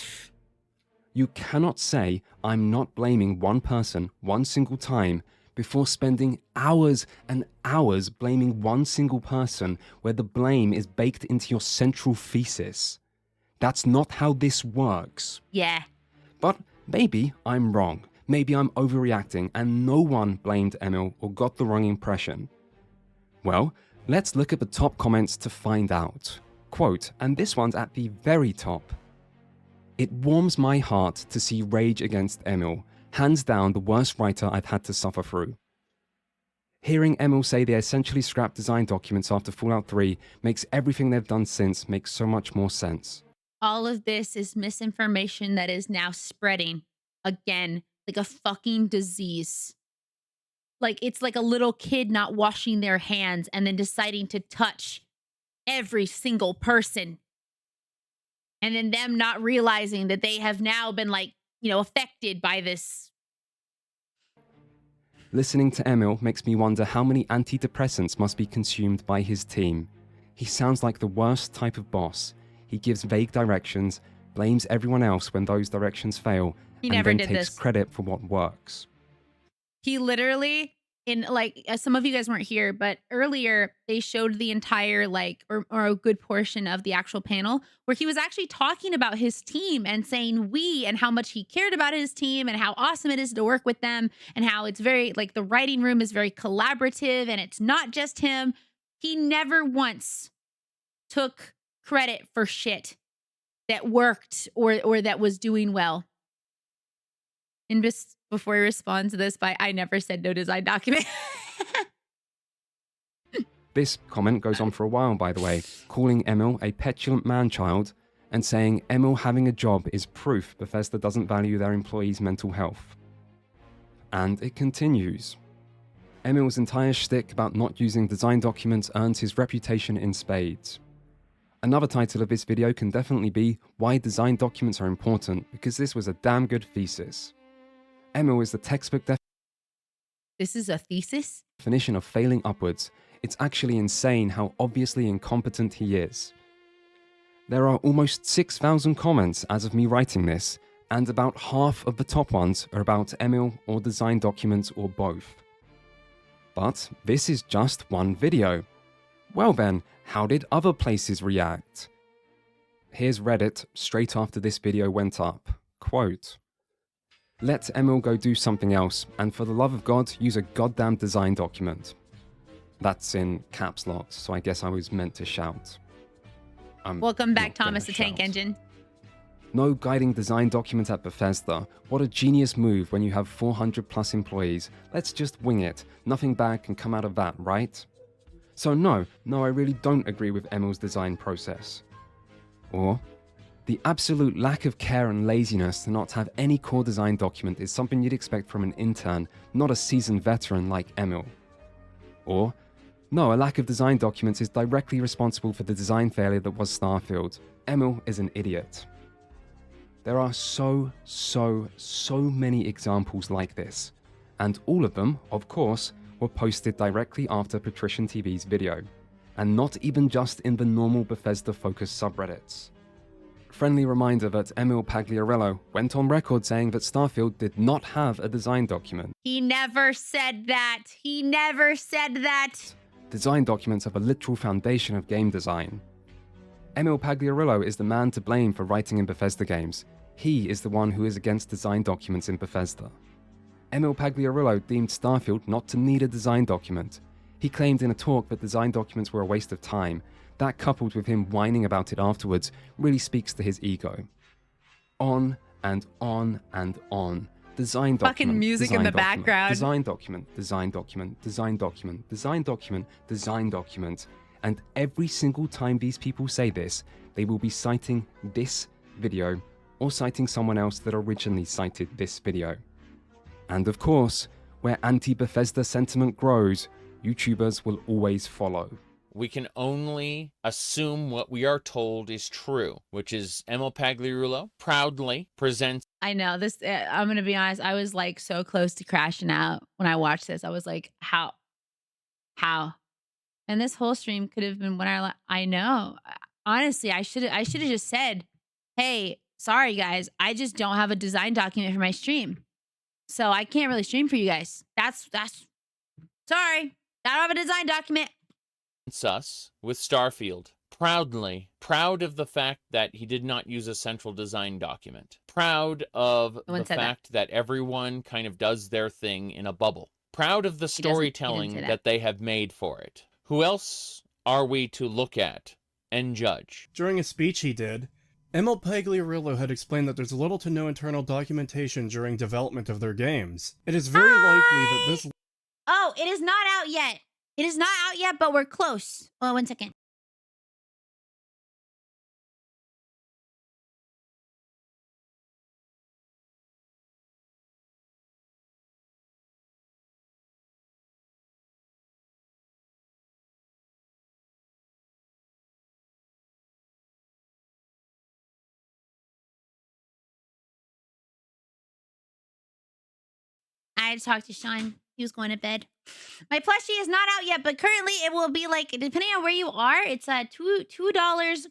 S3: You cannot say, I'm not blaming one person one single time, before spending hours and hours blaming one single person where the blame is baked into your central thesis. That's not how this works.
S1: Yeah.
S3: But maybe I'm wrong. Maybe I'm overreacting and no one blamed Emil or got the wrong impression. Well, let's look at the top comments to find out. Quote, and this one's at the very top. It warms my heart to see rage against Emil. Hands down the worst writer I've had to suffer through. Hearing Emil say they essentially scrapped design documents after Fallout 3 makes everything they've done since make so much more sense.
S1: All of this is misinformation that is now spreading again like a fucking disease. Like it's like a little kid not washing their hands and then deciding to touch every single person. And then them not realizing that they have now been like, affected by this
S3: Listening to Emil makes me wonder how many antidepressants must be consumed by his team. He sounds like the worst type of boss. He gives vague directions, blames everyone else when those directions fail, and then takes credit for what works.
S1: He literally, in like, some of you guys weren't here, but earlier they showed the entire or a good portion of the actual panel where he was actually talking about his team and saying we and how much he cared about his team and how awesome it is to work with them and how it's very, like, the writing room is very collaborative and it's not just him. He never once took credit for shit that worked or that was doing well. And just before he responds to this by, I never said no design document.
S3: This comment goes on for a while, by the way, calling Emil a petulant man-child and saying Emil having a job is proof Bethesda doesn't value their employees' mental health. And it continues. Emil's entire shtick about not using design documents earns his reputation in spades. Another title of this video can definitely be Why Design Documents Are Important, because this was a damn good thesis. Emil is the textbook
S1: This is a thesis?
S3: definition of failing upwards. It's actually insane how obviously incompetent he is. There are almost 6,000 comments as of me writing this, and about half of the top ones are about Emil or design documents or both. But this is just one video. Well then, how did other places react? Here's Reddit straight after this video went up. Quote, "Let Emil go do something else, and for the love of God, use a goddamn design document." That's in caps lock, so I guess I was meant to shout.
S1: Welcome back, Thomas the Tank Engine.
S3: No guiding design document at Bethesda. What a genius move when you have 400 plus employees. Let's just wing it. Nothing bad can come out of that, right? So no, I really don't agree with Emil's design process. Or, the absolute lack of care and laziness to not have any core design document is something you'd expect from an intern, not a seasoned veteran like Emil. Or, no, a lack of design documents is directly responsible for the design failure that was Starfield. Emil is an idiot. There are so many examples like this, and all of them, of course, were posted directly after Patrician TV's video, and not even just in the normal Bethesda-focused subreddits. Friendly reminder that Emil Pagliarello went on record saying that Starfield did not have a design document.
S1: He never said that. He never said that.
S3: Design documents are the literal foundation of game design. Emil Pagliarello is the man to blame for writing in Bethesda games. He is the one who is against design documents in Bethesda. Emil Pagliarello deemed Starfield not to need a design document. He claimed in a talk that design documents were a waste of time. That, coupled with him whining about it afterwards, really speaks to his ego. On and on and on. Design document.
S1: Fucking music in the background.
S3: Design document, design document, design document, design document, design document. And every single time these people say this, they will be citing this video or citing someone else that originally cited this video. And of course, where anti-Bethesda sentiment grows, YouTubers will always follow.
S10: We can only assume what we are told is true, which is Emil Pagliarello proudly presents.
S1: I know this. I'm going to be honest. I was like so close to crashing out when I watched this. I was like, how? And this whole stream could have been when I know. Honestly, I should have just said, hey, sorry guys, I just don't have a design document for my stream. So I can't really stream for you guys. That's sorry. I don't have a design document.
S10: Us with Starfield. Proud of the fact that he did not use a central design document. Proud of the fact that everyone kind of does their thing in a bubble. Proud of the storytelling that they have made for it. Who else are we to look at and judge?
S9: During a speech he did, Emil Pagliarello had explained that there's little to no internal documentation during development of their games. It is very likely that this...
S1: Oh, it is not out yet. It is not out yet, but we're close. Oh, 1 second. I had to talk to Sean. He was going to bed. My plushie is not out yet, but currently it will be like, depending on where you are, it's $2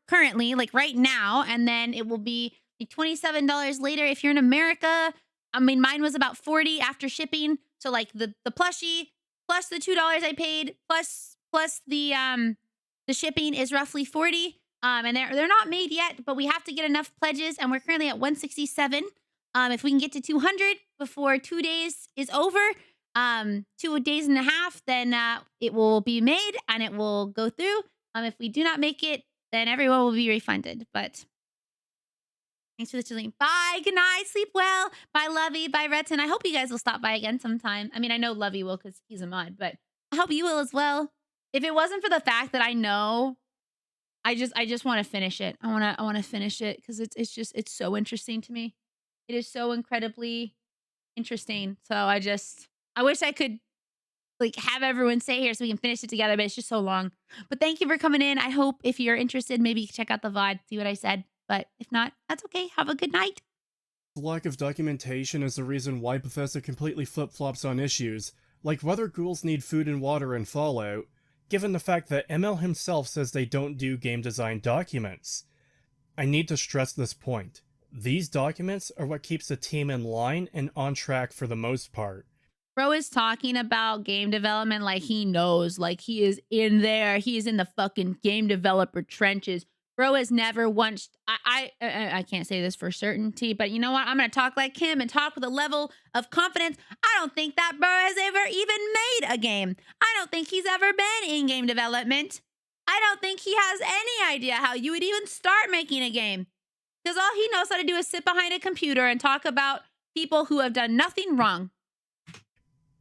S1: currently, like right now, and then it will be like $27 later if you're in America. I mean, mine was about $40 after shipping. So like the plushie plus the $2 I paid plus the shipping is roughly $40. And they're not made yet, but we have to get enough pledges, and we're currently at 167. If we can get to 200 before 2 days is over, 2 days and a half, then it will be made and it will go through. If we do not make it, then everyone will be refunded. But thanks for the chilling. Bye. Good night. Sleep well. Bye, Lovey. Bye, Retyn. I hope you guys will stop by again sometime. I mean, I know Lovey will because he's a mod, but I hope you will as well. If it wasn't for the fact that I know, I just want to finish it. I want to finish it because it's so interesting to me. It is so incredibly interesting. So I wish I could like have everyone stay here so we can finish it together, but it's just so long. But thank you for coming in. I hope if you're interested, maybe check out the VOD, see what I said. But if not, that's okay. Have a good night.
S9: Lack of documentation is the reason why Bethesda completely flip-flops on issues, like whether ghouls need food and water in Fallout, given the fact that ML himself says they don't do game design documents. I need to stress this point. These documents are what keeps the team in line and on track for the most part.
S1: Bro is talking about game development like he knows, like he is in there. He is in the fucking game developer trenches. Bro has never once, I can't say this for certainty, but you know what? I'm going to talk like him and talk with a level of confidence. I don't think that bro has ever even made a game. I don't think he's ever been in game development. I don't think he has any idea how you would even start making a game. Because all he knows how to do is sit behind a computer and talk about people who have done nothing wrong.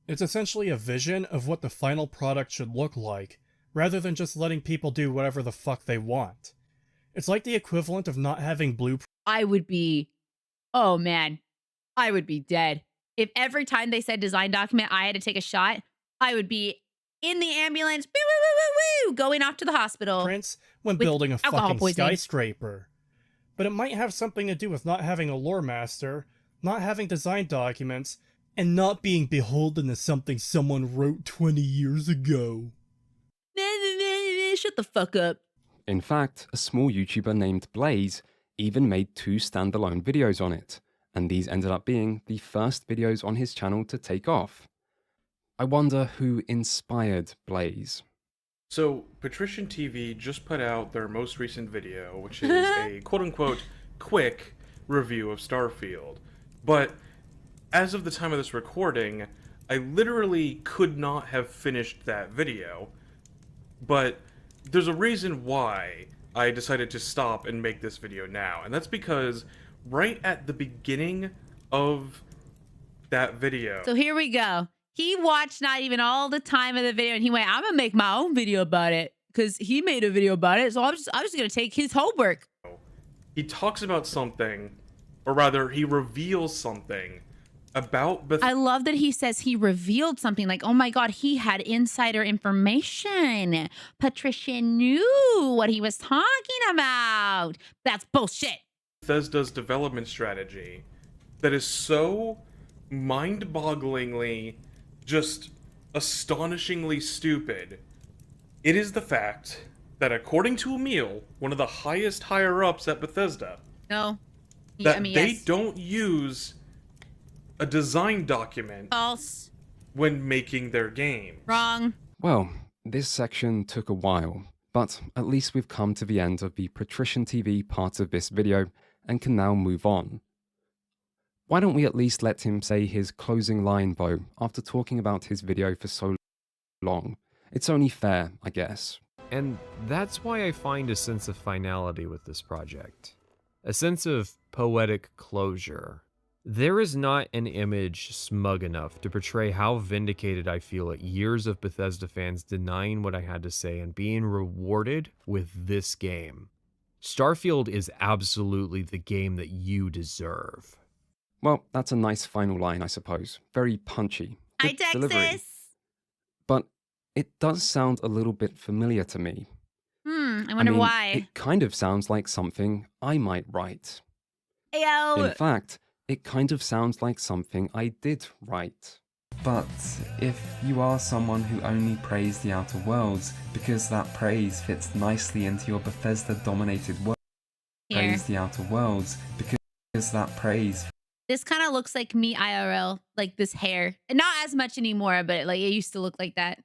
S9: It's essentially a vision of what the final product should look like, rather than just letting people do whatever the fuck they want. It's like the equivalent of not having blueprints.
S1: I would be, oh man, I would be dead. If every time they said design document, I had to take a shot, I would be in the ambulance, woo, woo, woo, woo, woo, going off to the hospital.
S9: When building a fucking
S1: poisoning.
S9: skyscraper. But it might have something to do with not having a lore master, not having design documents, and not being beholden to something someone wrote 20 years ago.
S1: Shut the fuck up.
S3: In fact, a small YouTuber named Blaze even made 2 standalone videos on it, and these ended up being the first videos on his channel to take off. I wonder who inspired Blaze.
S14: So, Patrician TV just put out their most recent video, which is a quote-unquote quick review of Starfield. But as of the time of this recording, I literally could not have finished that video. But there's a reason why I decided to stop and make this video now, and that's because right at the beginning of that video...
S1: So here we go. He watched not even all the time of the video, and he went, I'm gonna make my own video about it, because he made a video about it, so I'm just gonna take his homework.
S14: He talks about something, or rather, he reveals something about Bethesda.
S1: I love that he says he revealed something, like, oh my god, he had insider information. Patricia knew what he was talking about. That's bullshit.
S14: Bethesda's development strategy that is so mind-bogglingly, just astonishingly stupid. It is the fact that according to Emil, one of the highest higher-ups at Bethesda,
S1: no,
S14: that they don't use a design document
S1: false
S14: when making their game.
S1: Wrong.
S3: Well, this section took a while, but at least we've come to the end of the Patrician TV part of this video and can now move on. Why don't we at least let him say his closing line though, after talking about his video for so long? It's only fair, I guess.
S11: And that's why I find a sense of finality with this project. A sense of poetic closure. There is not an image smug enough to portray how vindicated I feel at years of Bethesda fans denying what I had to say and being rewarded with this game. Starfield is absolutely the game that you deserve.
S3: Well, that's a nice final line, I suppose. Very punchy.
S1: Hi,
S3: Good
S1: Texas.
S3: delivery. But it does sound a little bit familiar to me.
S1: I wonder why.
S3: It kind of sounds like something I might write.
S1: Yo.
S3: In fact, it kind of sounds like something I did write. But if you are someone who only praised the Outer Worlds because that praise fits nicely into your Bethesda-dominated world, praise the Outer Worlds because that praise.
S1: This kind of looks like me IRL, like this hair. Not as much anymore, but like it used to look like that.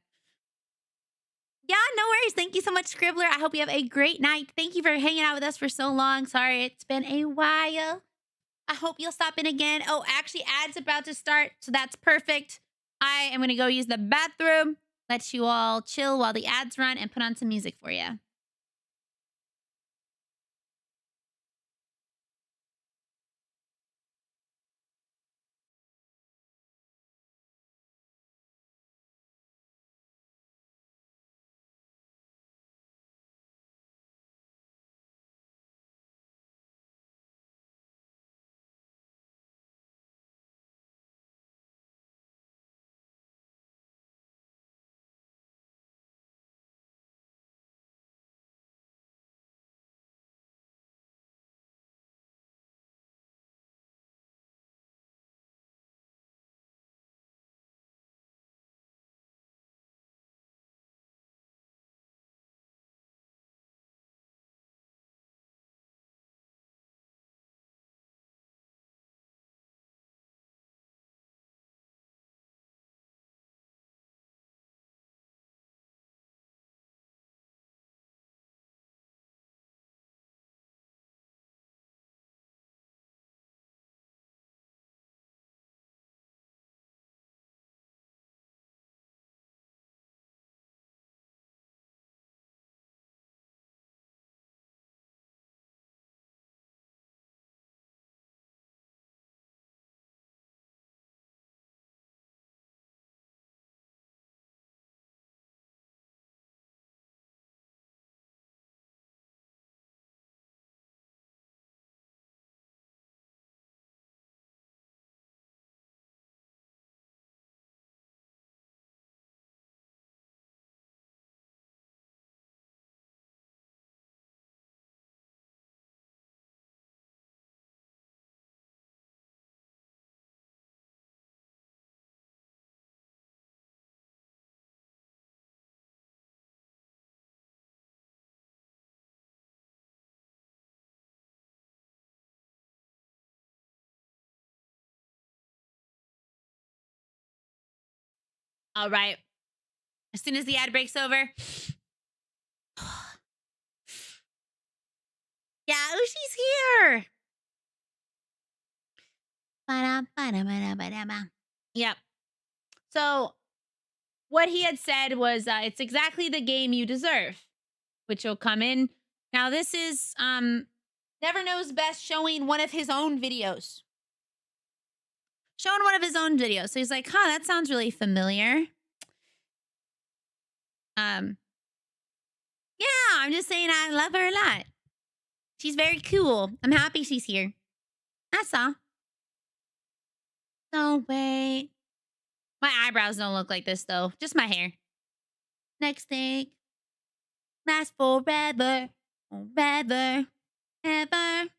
S1: Yeah, no worries. Thank you so much, Scribbler. I hope you have a great night. Thank you for hanging out with us for so long. Sorry, it's been a while. I hope you'll stop in again. Oh, actually, ads about to start, so that's perfect. I am going to go use the bathroom, let you all chill while the ads run, and put on some music for you. All right. As soon as the ad breaks over. Yeah, oh, she's here. Yep. So what he had said was it's exactly the game you deserve, which will come in. Now this is Never Knows Best showing one of his own videos. Showing one of his own videos. So he's like, huh, that sounds really familiar. Yeah, I'm just saying I love her a lot. She's very cool. I'm happy she's here. That's all. So wait. My eyebrows don't look like this though. Just my hair. Next thing. Last forever. Forever. Ever.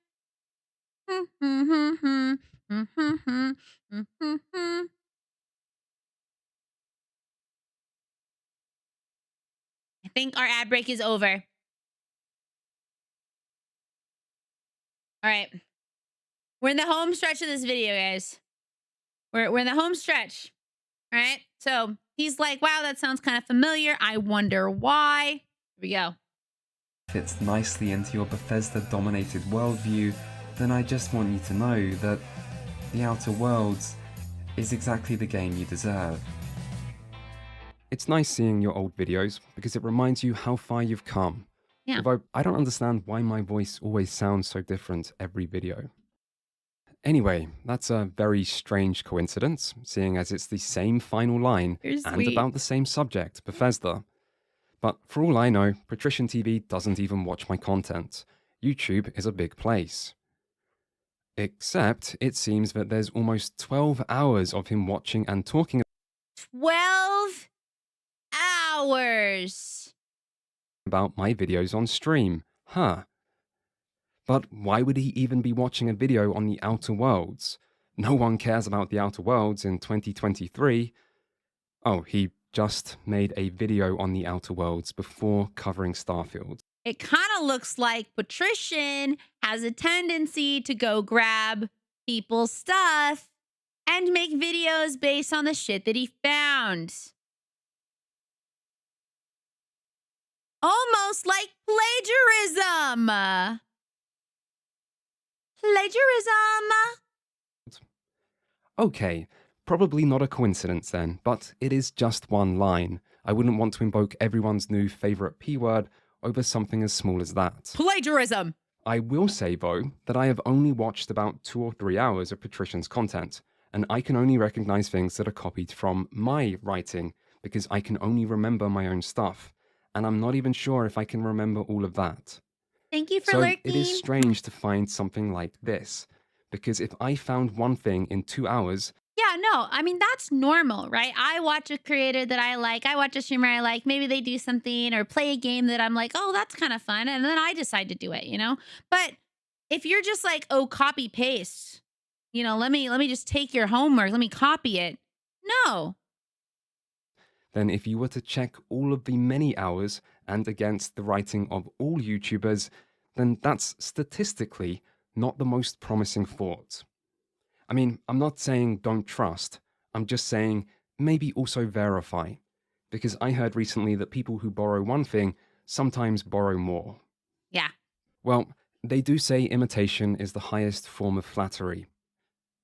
S1: I think our ad break is over. All right. We're in the home stretch of this video, guys. We're in the home stretch. All right. So he's like, wow, that sounds kind of familiar. I wonder why. Here we go.
S3: Fits nicely into your Bethesda-dominated worldview, then I just want you to know that The Outer Worlds is exactly the game you deserve. It's nice seeing your old videos because it reminds you how far you've come.
S1: Yeah.
S3: Although I don't understand why my voice always sounds so different every video. Anyway, that's a very strange coincidence, seeing as it's the same final line and about the same subject, Bethesda. But for all I know, Patrician TV doesn't even watch my content. YouTube is a big place. Except it seems that there's almost 12 hours of him watching and talking
S1: 12 hours
S3: about my videos on stream. Huh. But why would he even be watching a video on the Outer Worlds? No one cares about the Outer Worlds in 2023. Oh, he just made a video on the Outer Worlds before covering Starfield.
S1: It kind of looks like Patrician has a tendency to go grab people's stuff and make videos based on the shit that he found. Almost like plagiarism. Plagiarism.
S3: Okay, probably not a coincidence then, but it is just one line. I wouldn't want to invoke everyone's new favorite P word over something as small as that.
S1: Plagiarism.
S3: I will say, though, that I have only watched about 2 or 3 hours of Patrician's content, and I can only recognize things that are copied from my writing because I can only remember my own stuff, and I'm not even sure if I can remember all of that.
S1: Thank you for
S3: So
S1: lurking.
S3: it is strange to find something like this, because if I found one thing in 2 hours,
S1: Yeah, no, I mean, that's normal, right? I watch a creator that I like. I watch a streamer I like. Maybe they do something or play a game that I'm like, oh, that's kind of fun. And then I decide to do it, you know? But if you're just like, oh, copy paste, you know, let me just take your homework. Let me copy it. No.
S3: then if you were to check all of the many hours and against the writing of all YouTubers, then that's statistically not the most promising thought. I mean, I'm not saying don't trust, I'm just saying maybe also verify, because I heard recently that people who borrow one thing sometimes borrow more.
S1: Yeah.
S3: Well, they do say imitation is the highest form of flattery,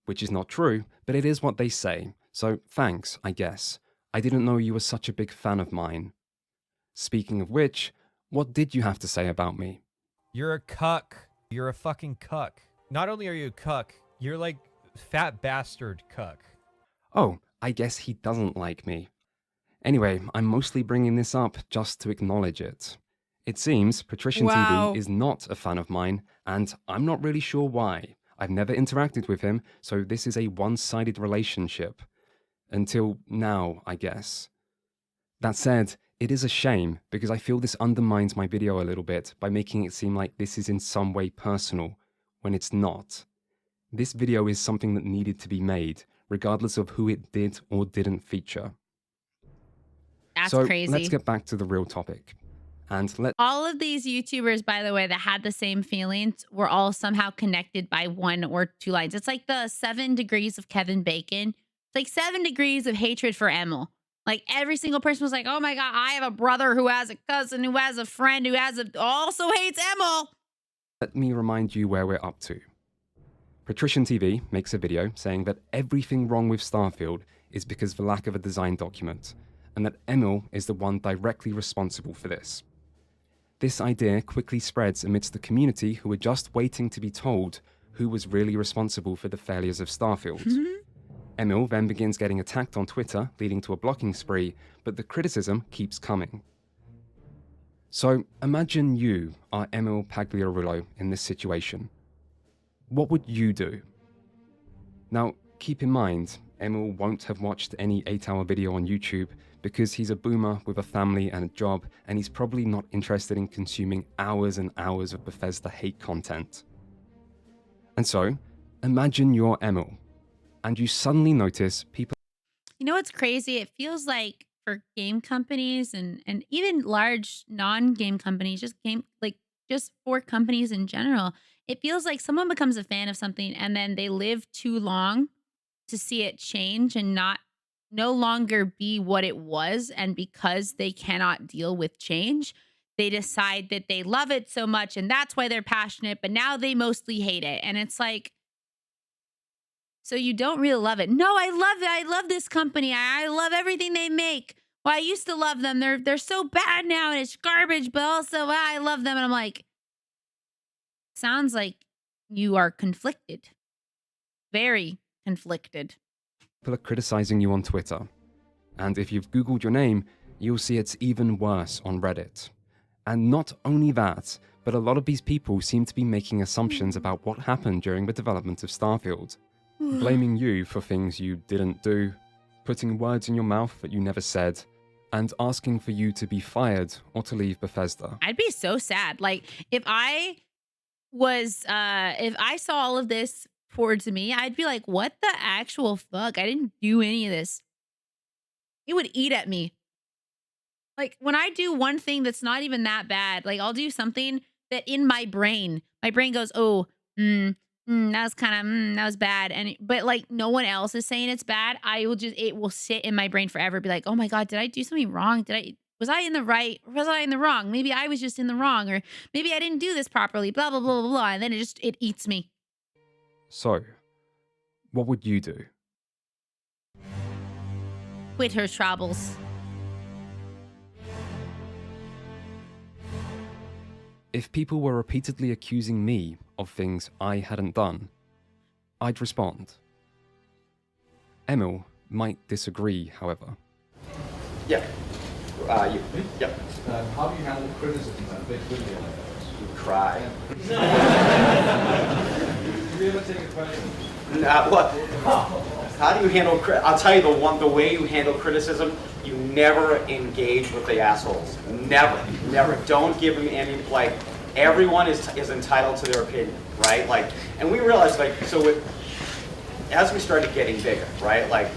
S3: which is not true, but it is what they say, so thanks, I guess. I didn't know you were such a big fan of mine. Speaking of which, what did you have to say about me?
S15: You're a cuck. You're a fucking cuck. Not only are you a cuck, you're like fat bastard cuck.
S3: Oh, I guess he doesn't like me. Anyway, I'm mostly bringing this up just to acknowledge it. It seems Patrician TV is not a fan of mine, and I'm not really sure why. I've never interacted with him, so this is a one-sided relationship. Until now, I guess. That said, it is a shame because I feel this undermines my video a little bit by making it seem like this is in some way personal, when it's not. This video is something that needed to be made, regardless of who it did or didn't feature.
S1: That's
S3: so
S1: crazy.
S3: Let's get back to the real topic. And
S1: all of these YouTubers, by the way, that had the same feelings were all somehow connected by 1 or 2 lines. It's like the 7 degrees of Kevin Bacon. It's like 7 degrees of hatred for Emil. Like every single person was like, oh my God, I have a brother who has a cousin who has a friend who also hates Emil.
S3: Let me remind you where we're up to. Patrician TV makes a video saying that everything wrong with Starfield is because of the lack of a design document, and that Emil is the one directly responsible for this. This idea quickly spreads amidst the community who were just waiting to be told who was really responsible for the failures of Starfield. Emil then begins getting attacked on Twitter, leading to a blocking spree, but the criticism keeps coming. So imagine you are Emil Pagliarulo in this situation. What would you do? Now, keep in mind, Emil won't have watched any 8-hour video on YouTube because he's a boomer with a family and a job, and he's probably not interested in consuming hours and hours of Bethesda hate content. And so, imagine you're Emil, and you suddenly notice people...
S1: You know what's crazy? It feels like for game companies and even large non-game companies, just for companies in general, it feels like someone becomes a fan of something and then they live too long to see it change and no longer be what it was. And because they cannot deal with change, they decide that they love it so much and that's why they're passionate, but now they mostly hate it. And it's like, so you don't really love it. No, I love it. I love this company. I love everything they make. Well, I used to love them. They're so bad now and it's garbage, but also I love them. And I'm like, sounds like you are conflicted. Very conflicted.
S3: People are criticizing you on Twitter. And if you've Googled your name, you'll see it's even worse on Reddit. And not only that, but a lot of these people seem to be making assumptions about what happened during the development of Starfield. Blaming you for things you didn't do, putting words in your mouth that you never said, and asking for you to be fired or to leave Bethesda.
S1: I'd be so sad. Like, if I saw all of this towards me, I'd be like, what the actual fuck? I didn't do any of this. it would eat at me. Like when I do one thing that's not even that bad, like I'll do something that in my brain goes, oh, that was that was bad. But like no one else is saying it's bad. It will sit in my brain forever. Be like, oh my God, did I do something wrong? Was I in the right? Or was I in the wrong? Maybe I was just in the wrong, or maybe I didn't do this properly, blah, blah, blah, blah, blah. And then it eats me.
S3: So, what would you do?
S1: Quit her troubles.
S3: If people were repeatedly accusing me of things I hadn't done, I'd respond. Emil might disagree, however.
S16: Yeah. You. Yep.
S17: How do you handle criticism on a big video like this?
S16: You cry.
S17: Do you ever take a question?
S16: How do you handle? I'll tell you the way you handle criticism. You never engage with the assholes. Never. Don't give them any like. Everyone is entitled to their opinion, right? Like, and we realized as we started getting bigger, right? Like,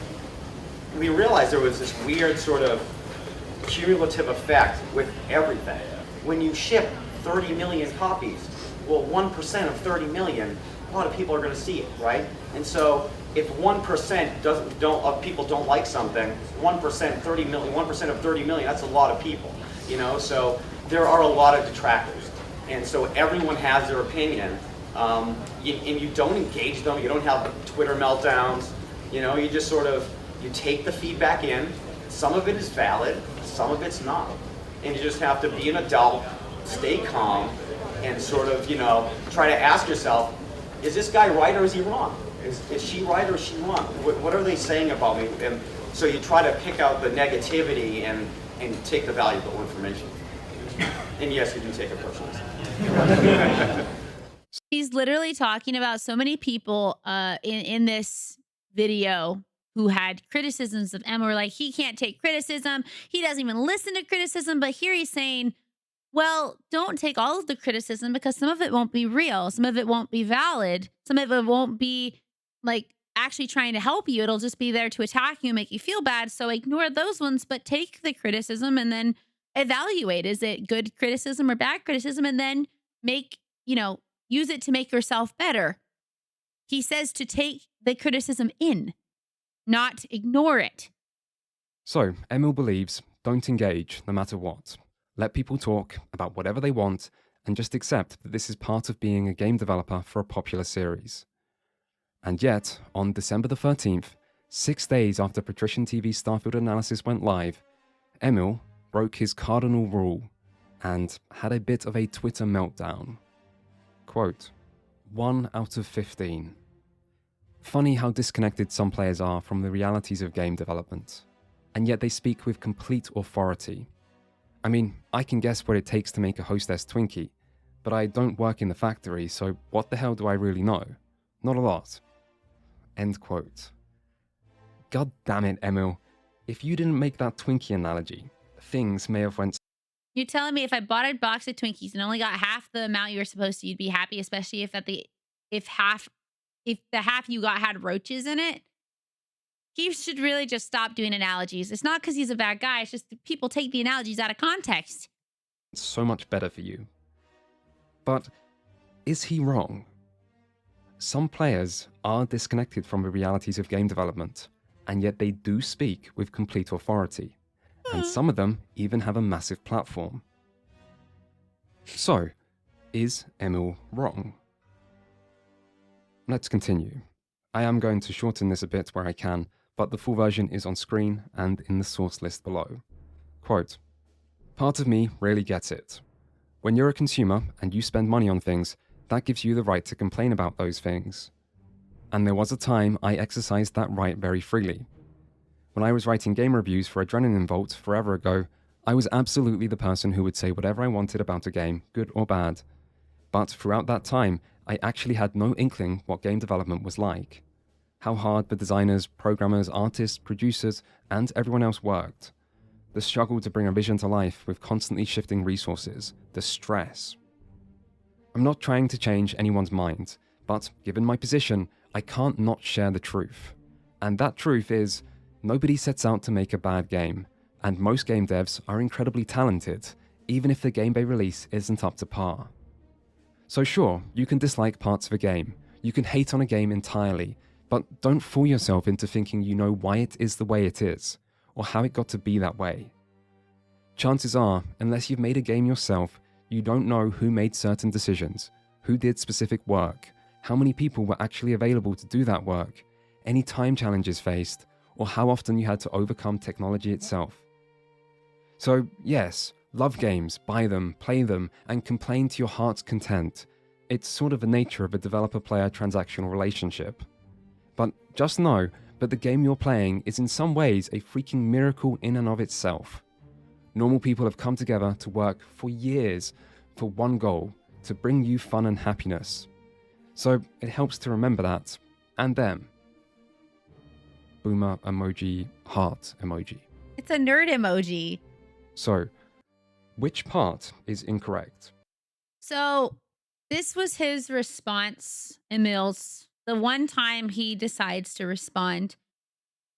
S16: we realized there was this weird sort of cumulative effect with everything. When you ship 30 million copies, well, 1% of 30 million, a lot of people are going to see it, right? And so if 1% of people don't like something, 1%, 30 million, 1% of 30 million, that's a lot of people, you know? So there are a lot of detractors. And so everyone has their opinion, and you don't engage them, you don't have Twitter meltdowns, you know, you just you take the feedback in. Some of it is valid, some of it's not. And you just have to be an adult, stay calm, and try to ask yourself, is this guy right or is he wrong? Is she right or is she wrong? What are they saying about me? And so you try to pick out the negativity and take the valuable information. And yes, you do take it personally.
S1: He's literally talking about so many people in this video who had criticisms of Emma. Were like, he can't take criticism. He doesn't even listen to criticism. But here he's saying, well, don't take all of the criticism because some of it won't be real. Some of it won't be valid. Some of it won't be like actually trying to help you. It'll just be there to attack you and make you feel bad. So ignore those ones, but take the criticism and then evaluate. Is it good criticism or bad criticism? And then use it to make yourself better. He says to take the criticism in, not ignore it.
S3: So, Emil believes don't engage no matter what. Let people talk about whatever they want and just accept that this is part of being a game developer for a popular series. And yet, on December the 13th, 6 days after Patrician TV's Starfield analysis went live, Emil broke his cardinal rule and had a bit of a Twitter meltdown. Quote, 1 out of 15. Funny how disconnected some players are from the realities of game development, and yet they speak with complete authority. I mean, I can guess what it takes to make a hostess Twinkie, but I don't work in the factory, so what the hell do I really know? Not a lot. End quote. God damn it, Emil. If you didn't make that Twinkie analogy, things may have went...
S1: You're telling me if I bought a box of Twinkies and only got half the amount you were supposed to, you'd be happy, especially if the half you got had roaches in it? He should really just stop doing analogies. It's not because he's a bad guy. It's just that people take the analogies out of context.
S3: So much better for you. But is he wrong? Some players are disconnected from the realities of game development, and yet they do speak with complete authority. And some of them even have a massive platform. So, is Emil wrong? Let's continue. I am going to shorten this a bit where I can, but the full version is on screen and in the source list below. Quote, part of me really gets it. When you're a consumer and you spend money on things, that gives you the right to complain about those things. And there was a time I exercised that right very freely. When I was writing game reviews for Adrenaline Vault forever ago, I was absolutely the person who would say whatever I wanted about a game, good or bad. But throughout that time, I actually had no inkling what game development was like. How hard the designers, programmers, artists, producers, and everyone else worked. The struggle to bring a vision to life with constantly shifting resources, the stress. I'm not trying to change anyone's mind, but given my position, I can't not share the truth. And that truth is, Nobody sets out to make a bad game, and most game devs are incredibly talented, even if the game they release isn't up to par. So sure, you can dislike parts of a game, you can hate on a game entirely, but don't fool yourself into thinking you know why it is the way it is, or how it got to be that way. Chances are, unless you've made a game yourself, you don't know who made certain decisions, who did specific work, how many people were actually available to do that work, any time challenges faced, or how often you had to overcome technology itself. So yes, love games, buy them, play them, and complain to your heart's content. It's sort of the nature of a developer-player transactional relationship. But just know that the game you're playing is in some ways a freaking miracle in and of itself. Normal people have come together to work for years for one goal, to bring you fun and happiness. So it helps to remember that, and them. Boomer emoji, heart emoji.
S1: It's a nerd emoji.
S3: So, which part is incorrect?
S1: So this was his response, Emil's, the one time he decides to respond.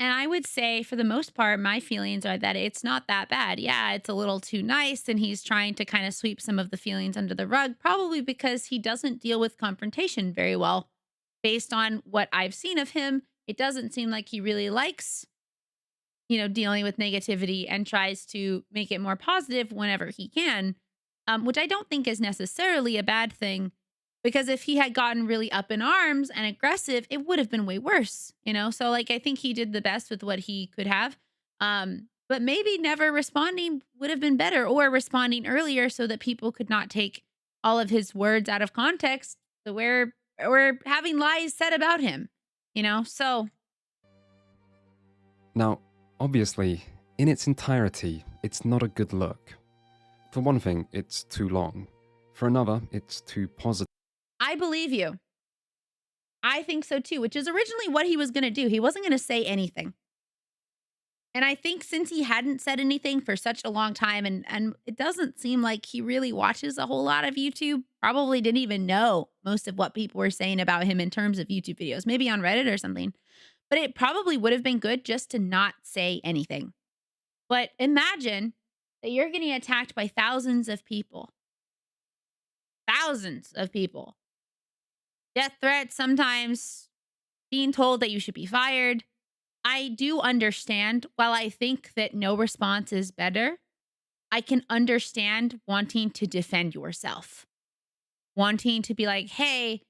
S1: And I would say, for the most part, my feelings are that it's not that bad. Yeah, it's a little too nice, and he's trying to kind of sweep some of the feelings under the rug, probably because he doesn't deal with confrontation very well. Based on what I've seen of him, it doesn't seem like he really likes, dealing with negativity and tries to make it more positive whenever he can, which I don't think is necessarily a bad thing. Because if he had gotten really up in arms and aggressive, it would have been way worse, So I think he did the best with what he could have. But maybe never responding would have been better, or responding earlier so that people could not take all of his words out of context, or having lies said about him, so.
S3: Now, obviously, in its entirety, it's not a good look. For one thing, it's too long. For another, it's too positive.
S1: I believe you. I think so too, which is originally what he was going to do. He wasn't going to say anything. And I think since he hadn't said anything for such a long time, and it doesn't seem like he really watches a whole lot of YouTube, probably didn't even know most of what people were saying about him in terms of YouTube videos, maybe on Reddit or something. But it probably would have been good just to not say anything. But imagine that you're getting attacked by thousands of people. Thousands of people. Death threats, sometimes being told that you should be fired. I do understand, while I think that no response is better, I can understand wanting to defend yourself. Wanting to be like, hey,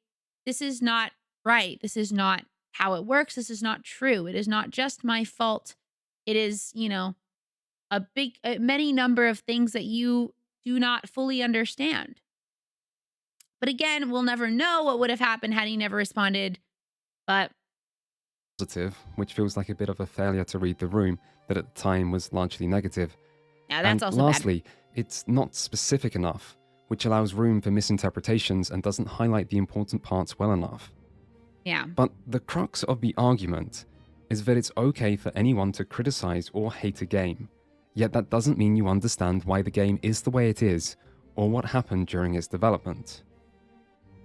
S1: this is not right. This is not how it works. This is not true. It is not just my fault. It is, many number of things that you do not fully understand. But again, we'll never know what would have happened had he never responded. But
S3: positive, which feels like a bit of a failure to read the room that at the time was largely negative.
S1: Yeah, that's
S3: and
S1: also
S3: lastly, it's not specific enough, which allows room for misinterpretations and doesn't highlight the important parts well enough.
S1: Yeah.
S3: But the crux of the argument is that it's okay for anyone to criticize or hate a game, yet that doesn't mean you understand why the game is the way it is, or what happened during its development.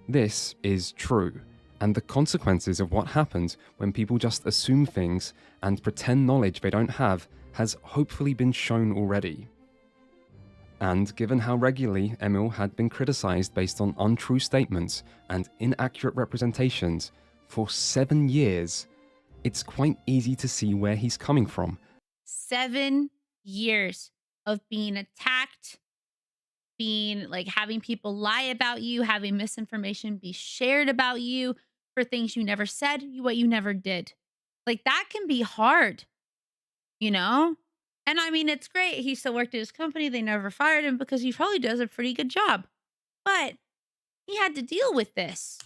S3: This is true, and the consequences of what happens when people just assume things and pretend knowledge they don't have has hopefully been shown already. And given how regularly Emil had been criticized based on untrue statements and inaccurate representations for 7 years, it's quite easy to see where he's coming from.
S1: 7 years of being attacked, having people lie about you, having misinformation be shared about you for things you never said, what you never did. That can be hard, And I mean, it's great. He still worked at his company. They never fired him because he probably does a pretty good job. But he had to deal with this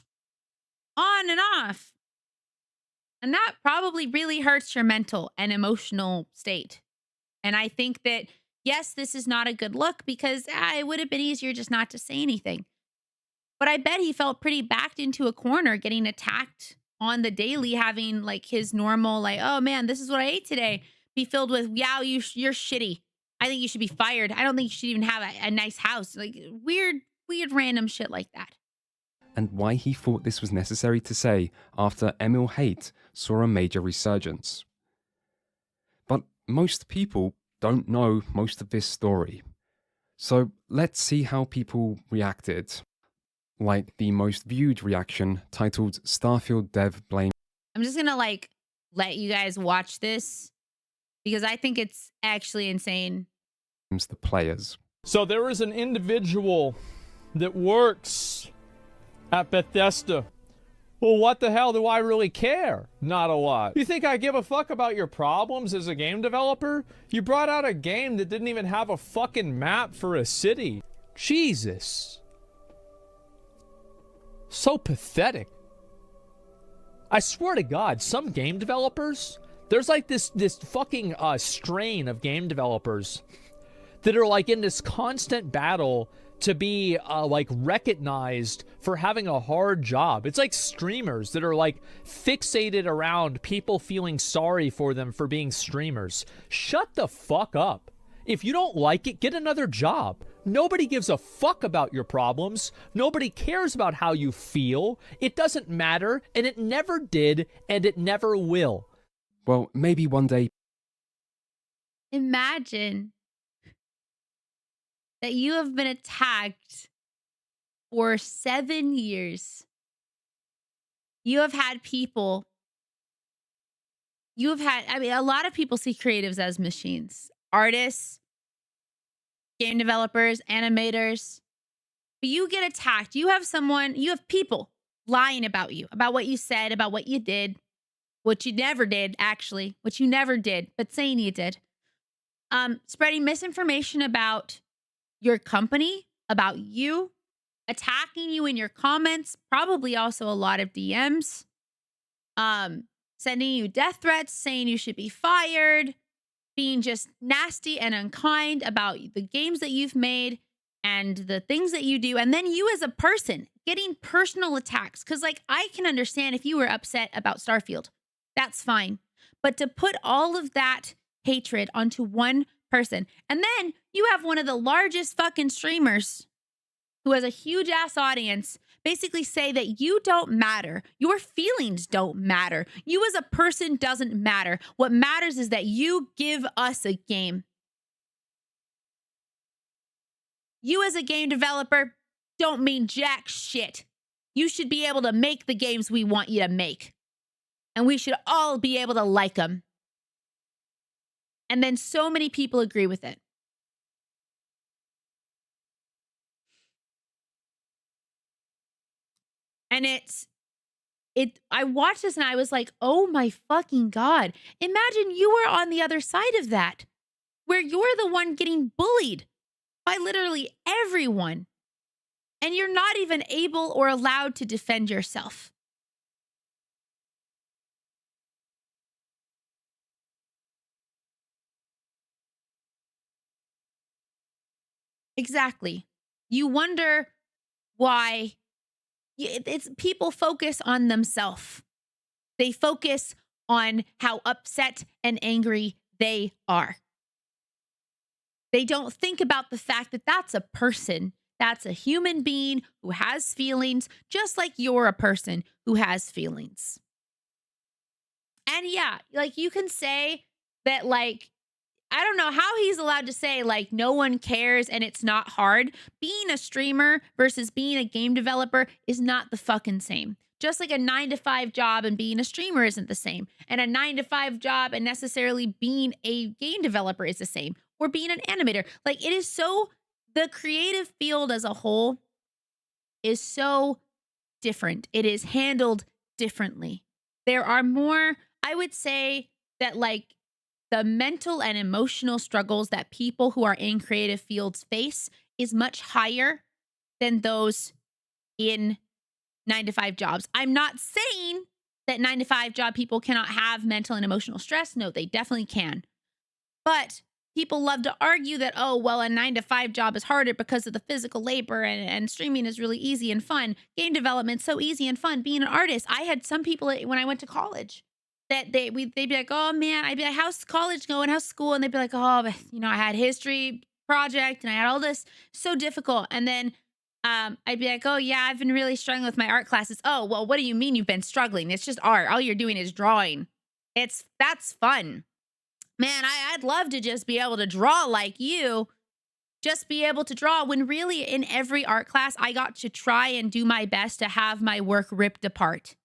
S1: on and off. And that probably really hurts your mental and emotional state. And I think that, yes, this is not a good look because it would have been easier just not to say anything. But I bet he felt pretty backed into a corner, getting attacked on the daily, having his normal, oh man, this is what I ate today, be filled with, yeah, you're shitty. I think you should be fired. I don't think you should even have a nice house. Weird random shit like that.
S3: And why he thought this was necessary to say after Emil hate saw a major resurgence. most people don't know most of this story. So let's see how people reacted. Like the most viewed reaction titled Starfield Dev Blame.
S1: I'm just gonna like let you guys watch this because I think it's actually insane.
S3: The players.
S5: So there is an individual that works at Bethesda. Well, what the hell do I really care? Not a lot. You think I give a fuck about your problems as a game developer? You brought out a game that didn't even have a fucking map for a city. Jesus. So pathetic. I swear to God, some game developers, there's like this fucking strain of game developers that are like in this constant battle to be like recognized for having a hard job. It's like streamers that are like fixated around people feeling sorry for them for being streamers. Shut the fuck up. If you don't like it, get another job. Nobody gives a fuck about your problems. Nobody cares about how you feel. It doesn't matter, and it never did, and it never will.
S3: Well, maybe one day.
S1: Imagine that you have been attacked for 7 years. You have had people, I mean, a lot of people see creatives as machines. Artists, game developers, animators. But you get attacked. You have people lying about you, about what you said, about what you did, what you never did, actually, what you never did, but saying you did. Spreading misinformation about your company, about you, attacking you in your comments, probably also a lot of DMs, sending you death threats, saying you should be fired, being just nasty and unkind about the games that you've made and the things that you do. And then you as a person getting personal attacks. Because like, I can understand if you were upset about Starfield, that's fine. But to put all of that hatred onto one person, and then you have one of the largest fucking streamers who has a huge ass audience basically say that you don't matter. Your feelings don't matter. You as a person doesn't matter. What matters is that you give us a game. You as a game developer don't mean jack shit. You should be able to make the games we want you to make. And we should all be able to like them. And then so many people agree with it. And I watched this and I was like, oh my fucking God. Imagine you were on the other side of that, where you're the one getting bullied by literally everyone. And you're not even able or allowed to defend yourself. Exactly. You wonder why. It's people focus on themselves. They focus on how upset and angry they are. They don't think about the fact that that's a person. That's a human being who has feelings, just like you're a person who has feelings. And yeah, like you can say that, like, I don't know how he's allowed to say, like, no one cares and it's not hard. Being a streamer versus being a game developer is not the fucking same. Just like a 9-to-5 job and being a streamer isn't the same. And a 9-to-5 job and necessarily being a game developer is the same. Or being an animator. Like, it is so, the creative field as a whole is so different. It is handled differently. There are more, I would say that, like, the mental and emotional struggles that people who are in creative fields face is much higher than those in 9-to-5 jobs. I'm not saying that 9-to-5 job people cannot have mental and emotional stress. No, they definitely can. But people love to argue that, oh, well, a 9-to-5 job is harder because of the physical labor and streaming is really easy and fun. Game development's so easy and fun. Being an artist, I had some people when I went to college that they'd be like, oh man, I'd be like, how's college going? How's school? And they'd be like, oh, you know, I had history project and I had all this, so difficult. And then I'd be like, oh yeah, I've been really struggling with my art classes. Oh, well, what do you mean you've been struggling? It's just art. All you're doing is drawing. That's fun. Man, I'd love to just be able to draw like you. Just be able to draw, when really in every art class, I got to try and do my best to have my work ripped apart.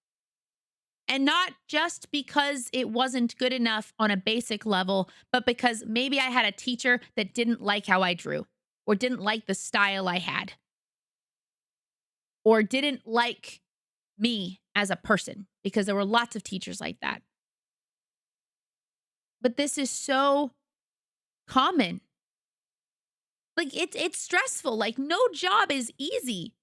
S1: And not just because it wasn't good enough on a basic level, but because maybe I had a teacher that didn't like how I drew, or didn't like the style I had, or didn't like me as a person, because there were lots of teachers like that. But this is so common. Like, it's stressful. Like, no job is easy.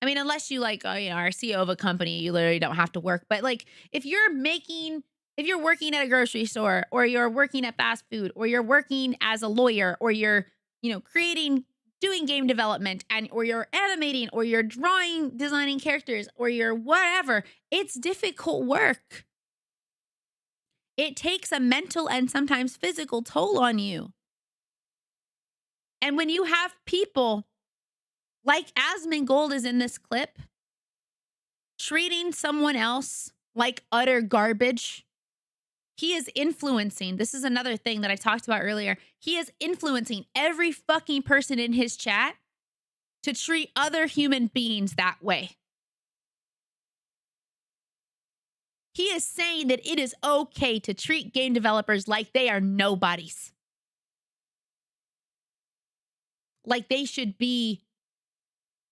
S1: I mean, unless you like, are CEO of a company, you literally don't have to work. But like, if you're working at a grocery store, or you're working at fast food, or you're working as a lawyer, or you're, doing game development, or you're animating, or you're designing characters, or you're whatever, it's difficult work. It takes a mental and sometimes physical toll on you. And when you have people like Asmongold is in this clip, treating someone else like utter garbage, he is influencing. This is another thing that I talked about earlier. He is influencing every fucking person in his chat to treat other human beings that way. He is saying that it is okay to treat game developers like they are nobodies. Like they should be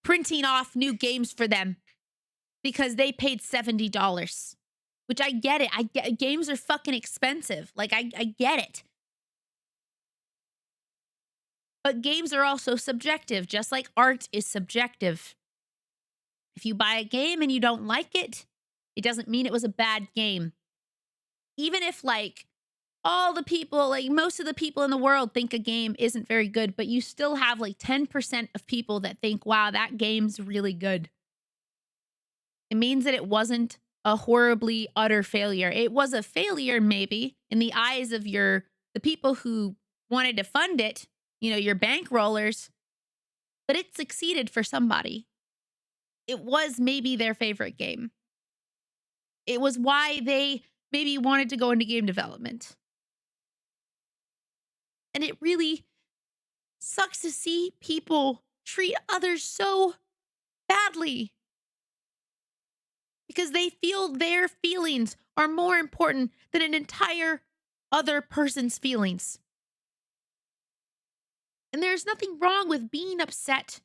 S1: printing off new games for them because they paid $70. Which I get it. Games are fucking expensive. Like, I get it. But games are also subjective, just like art is subjective. If you buy a game and you don't like it, it doesn't mean it was a bad game. Even if, like, all the people, like, most of the people in the world think a game isn't very good, but you still have, like, 10% of people that think, wow, that game's really good. It means that it wasn't a horribly utter failure. It was a failure, maybe, in the eyes of the people who wanted to fund it, your bankrollers, but it succeeded for somebody. It was maybe their favorite game. It was why they maybe wanted to go into game development. And it really sucks to see people treat others so badly. Because they feel their feelings are more important than an entire other person's feelings. And there's nothing wrong with being upset.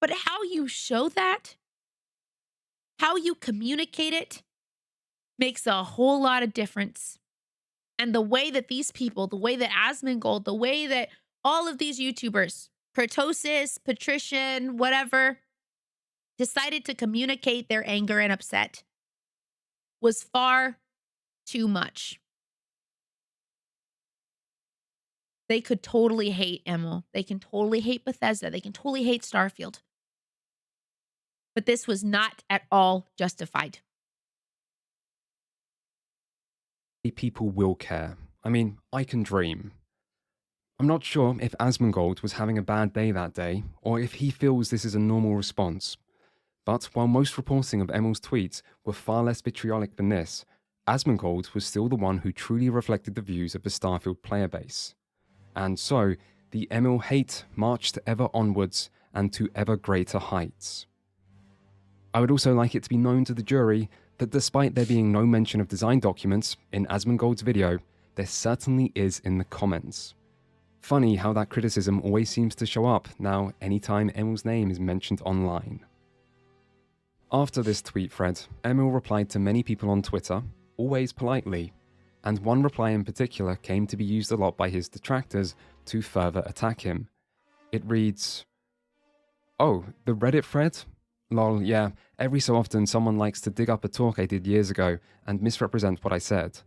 S1: But how you show that, how you communicate it, makes a whole lot of difference. And the way that these people, the way that Asmongold, the way that all of these YouTubers, Kurtosis, Patrician, whatever, decided to communicate their anger and upset was far too much. They could totally hate Emil. They can totally hate Bethesda. They can totally hate Starfield. But this was not at all justified.
S3: People will care. I mean, I can dream. I'm not sure if Asmongold was having a bad day that day, or if he feels this is a normal response. But while most reporting of Emil's tweets were far less vitriolic than this, Asmongold was still the one who truly reflected the views of the Starfield player base. And so, the Emil hate marched ever onwards and to ever greater heights. I would also like it to be known to the jury that despite there being no mention of design documents in Asmongold's video, there certainly is in the comments. Funny how that criticism always seems to show up now anytime Emil's name is mentioned online. After this tweet thread, Emil replied to many people on Twitter, always politely, and one reply in particular came to be used a lot by his detractors to further attack him. It reads, "Oh, the Reddit thread? Lol, yeah, every so often someone likes to dig up a talk I did years ago and misrepresent what I said.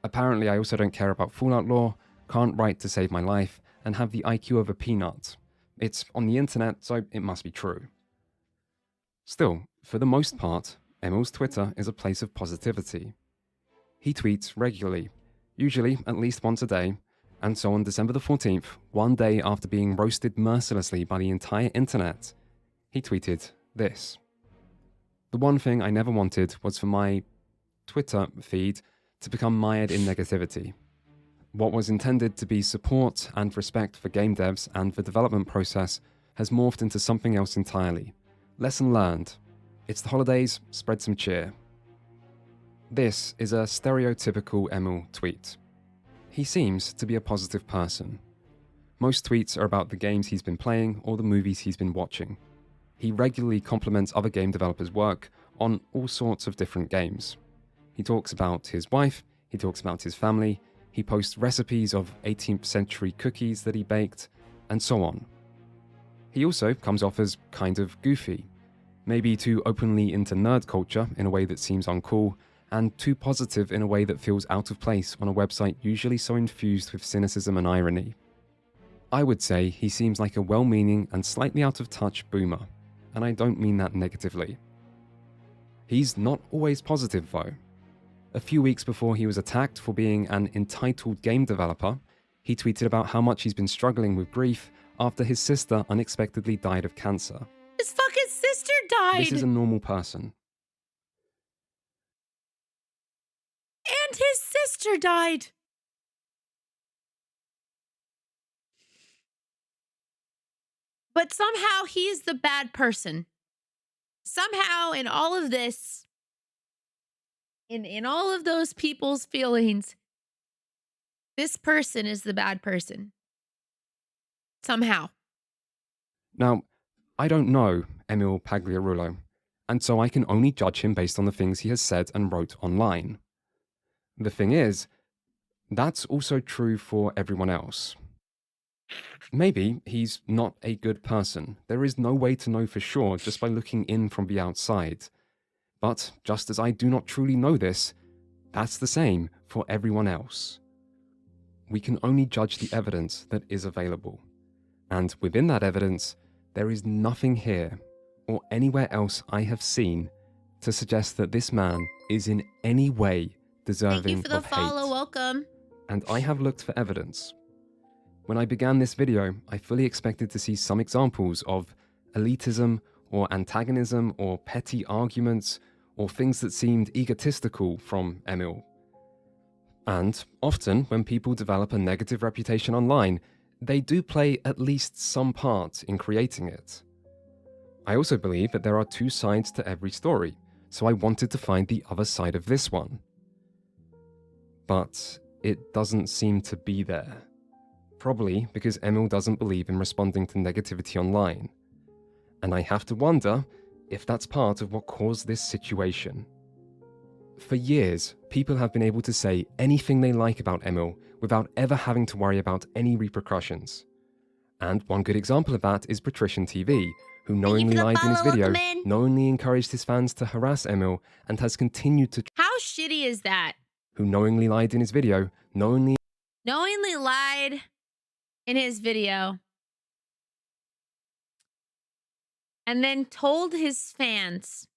S3: Apparently I also don't care about Fallout lore, can't write to save my life, and have the IQ of a peanut. It's on the internet, so it must be true." Still, for the most part, Emil's Twitter is a place of positivity. He tweets regularly, usually at least once a day, and so on December the 14th, one day after being roasted mercilessly by the entire internet, he tweeted this. "The one thing I never wanted was for my Twitter feed to become mired in negativity. What was intended to be support and respect for game devs and the development process has morphed into something else entirely. Lesson learned. It's the holidays, spread some cheer. This is a stereotypical Emil tweet. He seems to be a positive person. Most tweets are about the games he's been playing or the movies he's been watching. He regularly compliments other game developers' work on all sorts of different games. He talks about his wife, he talks about his family, he posts recipes of 18th century cookies that he baked, and so on. He also comes off as kind of goofy, maybe too openly into nerd culture in a way that seems uncool, and too positive in a way that feels out of place on a website usually so infused with cynicism and irony. I would say he seems like a well-meaning and slightly out of touch boomer, and I don't mean that negatively. He's not always positive though. A few weeks before he was attacked for being an entitled game developer, he tweeted about how much he's been struggling with grief after his sister unexpectedly died of cancer.
S1: His fucking sister died!
S3: This is a normal person.
S1: And his sister died! But somehow he's the bad person. Somehow in all of this, in all of those people's feelings, this person is the bad person. Somehow.
S3: Now, I don't know Emil Pagliarulo, and so I can only judge him based on the things he has said and wrote online. The thing is, that's also true for everyone else. Maybe he's not a good person. There is no way to know for sure just by looking in from the outside. But just as I do not truly know this, that's the same for everyone else. We can only judge the evidence that is available. And within that evidence, there is nothing here or anywhere else I have seen to suggest that this man is in any way deserving
S1: Thank you for the
S3: of
S1: follow,
S3: hate.
S1: welcome.
S3: And I have looked for evidence. When I began this video, I fully expected to see some examples of elitism or antagonism or petty arguments or things that seemed egotistical from Emil. And often, when people develop a negative reputation online, they do play at least some part in creating it. I also believe that there are two sides to every story, so I wanted to find the other side of this one. But it doesn't seem to be there. Probably because Emil doesn't believe in responding to negativity online. And I have to wonder if that's part of what caused this situation. For years, people have been able to say anything they like about Emil without ever having to worry about any repercussions. And one good example of that is Patrician TV, who knowingly lied in his video, knowingly encouraged his fans to harass Emil, and has continued to...
S1: How shitty is that?
S3: Who knowingly lied in his video, knowingly
S1: lied in his video. And then told his fans.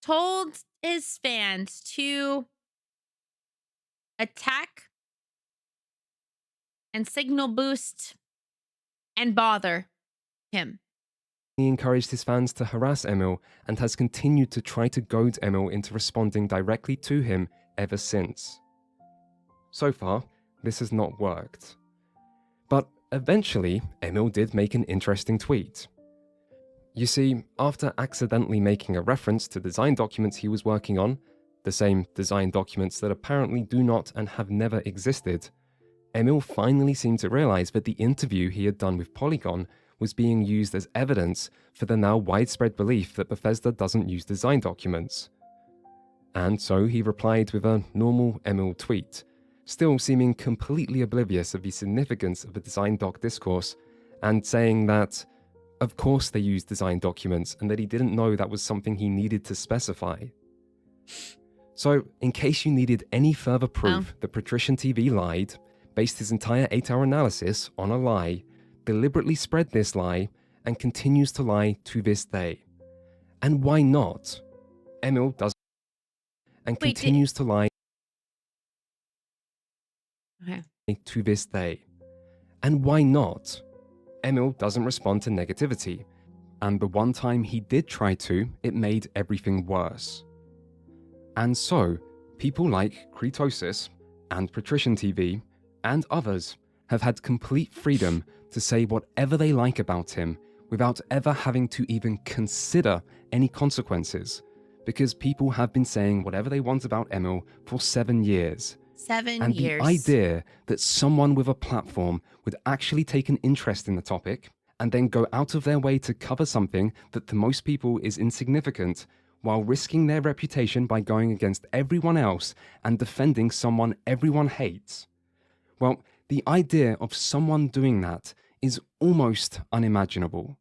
S1: To attack and signal boost and bother him.
S3: He encouraged his fans to harass Emil and has continued to try to goad Emil into responding directly to him ever since. So far, this has not worked. But eventually, Emil did make an interesting tweet. You see, after accidentally making a reference to design documents he was working on, the same design documents that apparently do not and have never existed, Emil finally seemed to realize that the interview he had done with Polygon was being used as evidence for the now widespread belief that Bethesda doesn't use design documents. And so he replied with a normal Emil tweet, still seeming completely oblivious of the significance of the design doc discourse, and saying that, of course they use design documents, and that he didn't know that was something he needed to specify. So, in case you needed any further proof that Patrician TV lied, based his entire 8-hour analysis on a lie, deliberately spread this lie, and continues to lie to this day. And why not? Emil does and continues to lie to this day. And why not? Emil doesn't respond to negativity, and the one time he did try to, it made everything worse. And so, People like Kretosis and Patrician TV and others have had complete freedom to say whatever they like about him without ever having to even consider any consequences, because people have been saying whatever they want about Emil for 7 years.
S1: 7 years.
S3: And the idea that someone with a platform would actually take an interest in the topic and then go out of their way to cover something that to most people is insignificant while risking their reputation by going against everyone else and defending someone everyone hates. Well, the idea of someone doing that is almost unimaginable.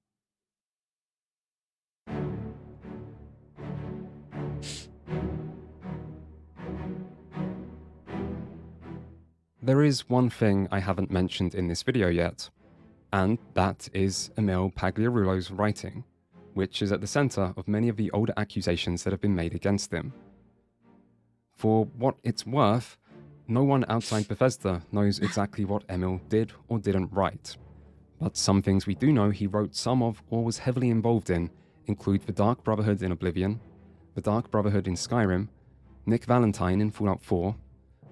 S3: There is one thing I haven't mentioned in this video yet, and that is Emil Pagliarulo's writing, which is at the center of many of the older accusations that have been made against him. For what it's worth, no one outside Bethesda knows exactly what Emil did or didn't write, but some things we do know he wrote some of or was heavily involved in include the Dark Brotherhood in Oblivion, the Dark Brotherhood in Skyrim, Nick Valentine in Fallout 4,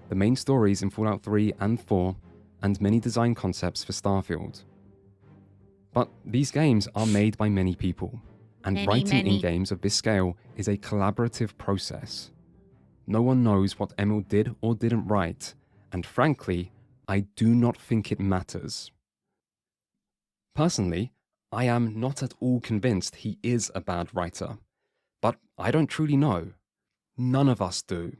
S3: the main stories in Fallout 3 and 4, and many design concepts for Starfield. But these games are made by many people, and writing in games of this scale is a collaborative process. No one knows what Emil did or didn't write, and frankly, I do not think it matters. Personally, I am not at all convinced he is a bad writer, but I don't truly know. None of us do.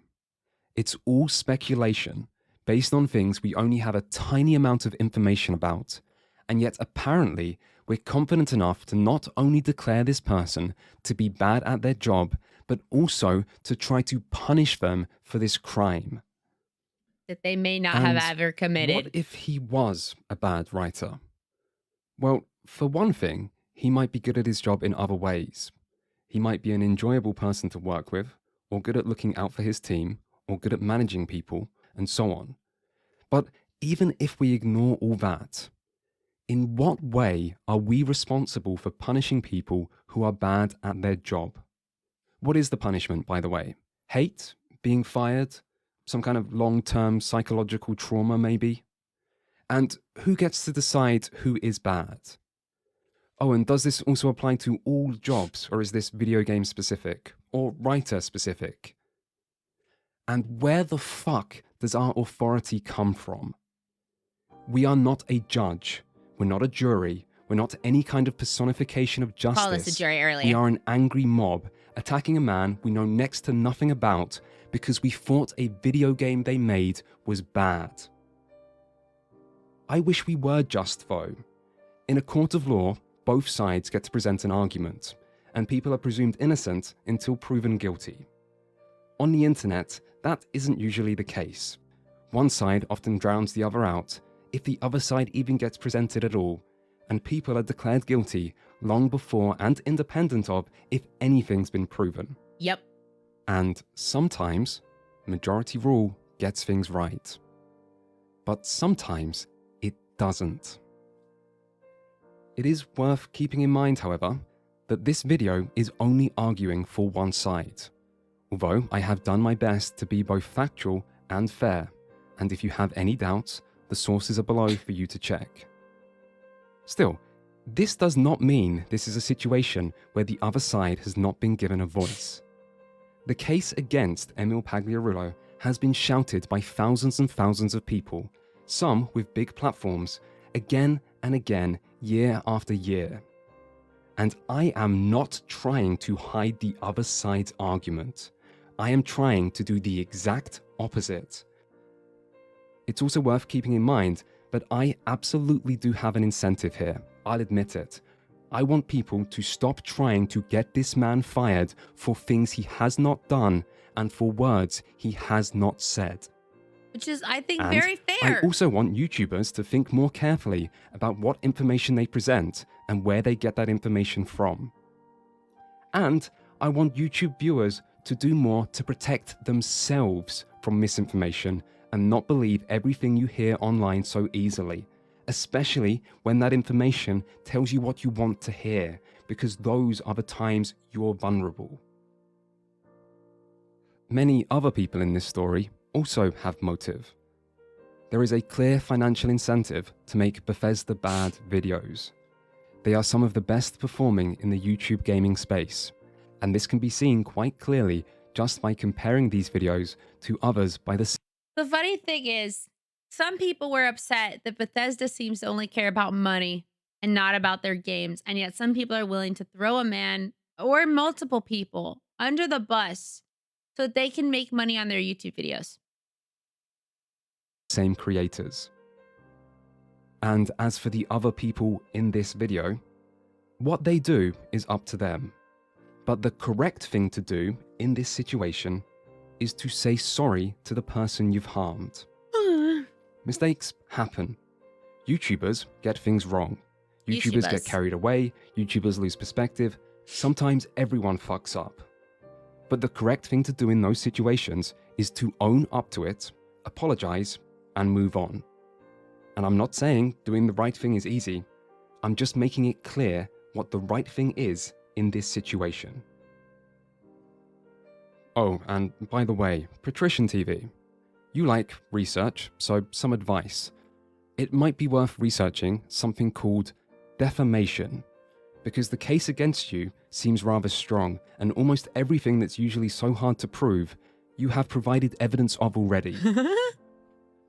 S3: It's all speculation, based on things we only have a tiny amount of information about, and yet apparently we're confident enough to not only declare this person to be bad at their job, but also to try to punish them for this crime.
S1: That they may not
S3: And
S1: have ever committed.
S3: What if he was a bad writer? Well, for one thing, he might be good at his job in other ways. He might be an enjoyable person to work with, or good at looking out for his team, or good at managing people, and so on. But even if we ignore all that, in what way are we responsible for punishing people who are bad at their job? What is the punishment, by the way? Hate? Being fired? Some kind of long-term psychological trauma, maybe? And who gets to decide who is bad? Oh, and does this also apply to all jobs, or is this video game specific, or writer specific? And where the fuck does our authority come from? We are not a judge. We're not a jury. We're not any kind of personification of justice.
S1: Call us a jury earlier.
S3: We are an angry mob attacking a man we know next to nothing about because we thought a video game they made was bad. I wish we were just, though. In a court of law, both sides get to present an argument, and people are presumed innocent until proven guilty. On the internet, that isn't usually the case. One side often drowns the other out, if the other side even gets presented at all, and people are declared guilty long before and independent of if anything's been proven.
S1: Yep.
S3: And sometimes, majority rule gets things right. But sometimes, it doesn't. It is worth keeping in mind, however, that this video is only arguing for one side. Although I have done my best to be both factual and fair, and if you have any doubts, the sources are below for you to check. Still, this does not mean this is a situation where the other side has not been given a voice. The case against Emil Pagliarulo has been shouted by thousands and thousands of people, some with big platforms, again and again, year after year. And I am not trying to hide the other side's argument. I am trying to do the exact opposite. It's also worth keeping in mind that I absolutely do have an incentive here. I'll admit it. I want people to stop trying to get this man fired for things he has not done and for words he has not said.
S1: Which is, I think,
S3: And
S1: very fair.
S3: I also want YouTubers to think more carefully about what information they present and where they get that information from. And I want YouTube viewers to do more to protect themselves from misinformation and not believe everything you hear online so easily, especially when that information tells you what you want to hear, because those are the times you're vulnerable. many other people in this story also have motive. There is a clear financial incentive to make Bethesda bad videos. They are some of the best performing in the YouTube gaming space, and this can be seen quite clearly just by comparing these videos to others by the...
S1: The funny thing is, some people were upset that Bethesda seems to only care about money and not about their games, and yet some people are willing to throw a man or multiple people under the bus so that they can make money on their YouTube videos.
S3: Same creators. And as for the other people in this video, what they do is up to them. But the correct thing to do in this situation is to say sorry to the person you've harmed. Mistakes happen. YouTubers get things wrong. YouTubers get carried away. YouTubers lose perspective. Sometimes everyone fucks up. But the correct thing to do in those situations is to own up to it, apologize, and move on. And I'm not saying doing the right thing is easy. I'm just making it clear what the right thing is in this situation. Oh, and by the way, Patrician TV, you like research, so some advice. It might be worth researching something called defamation, because the case against you seems rather strong, and almost everything that's usually so hard to prove, you have provided evidence of already.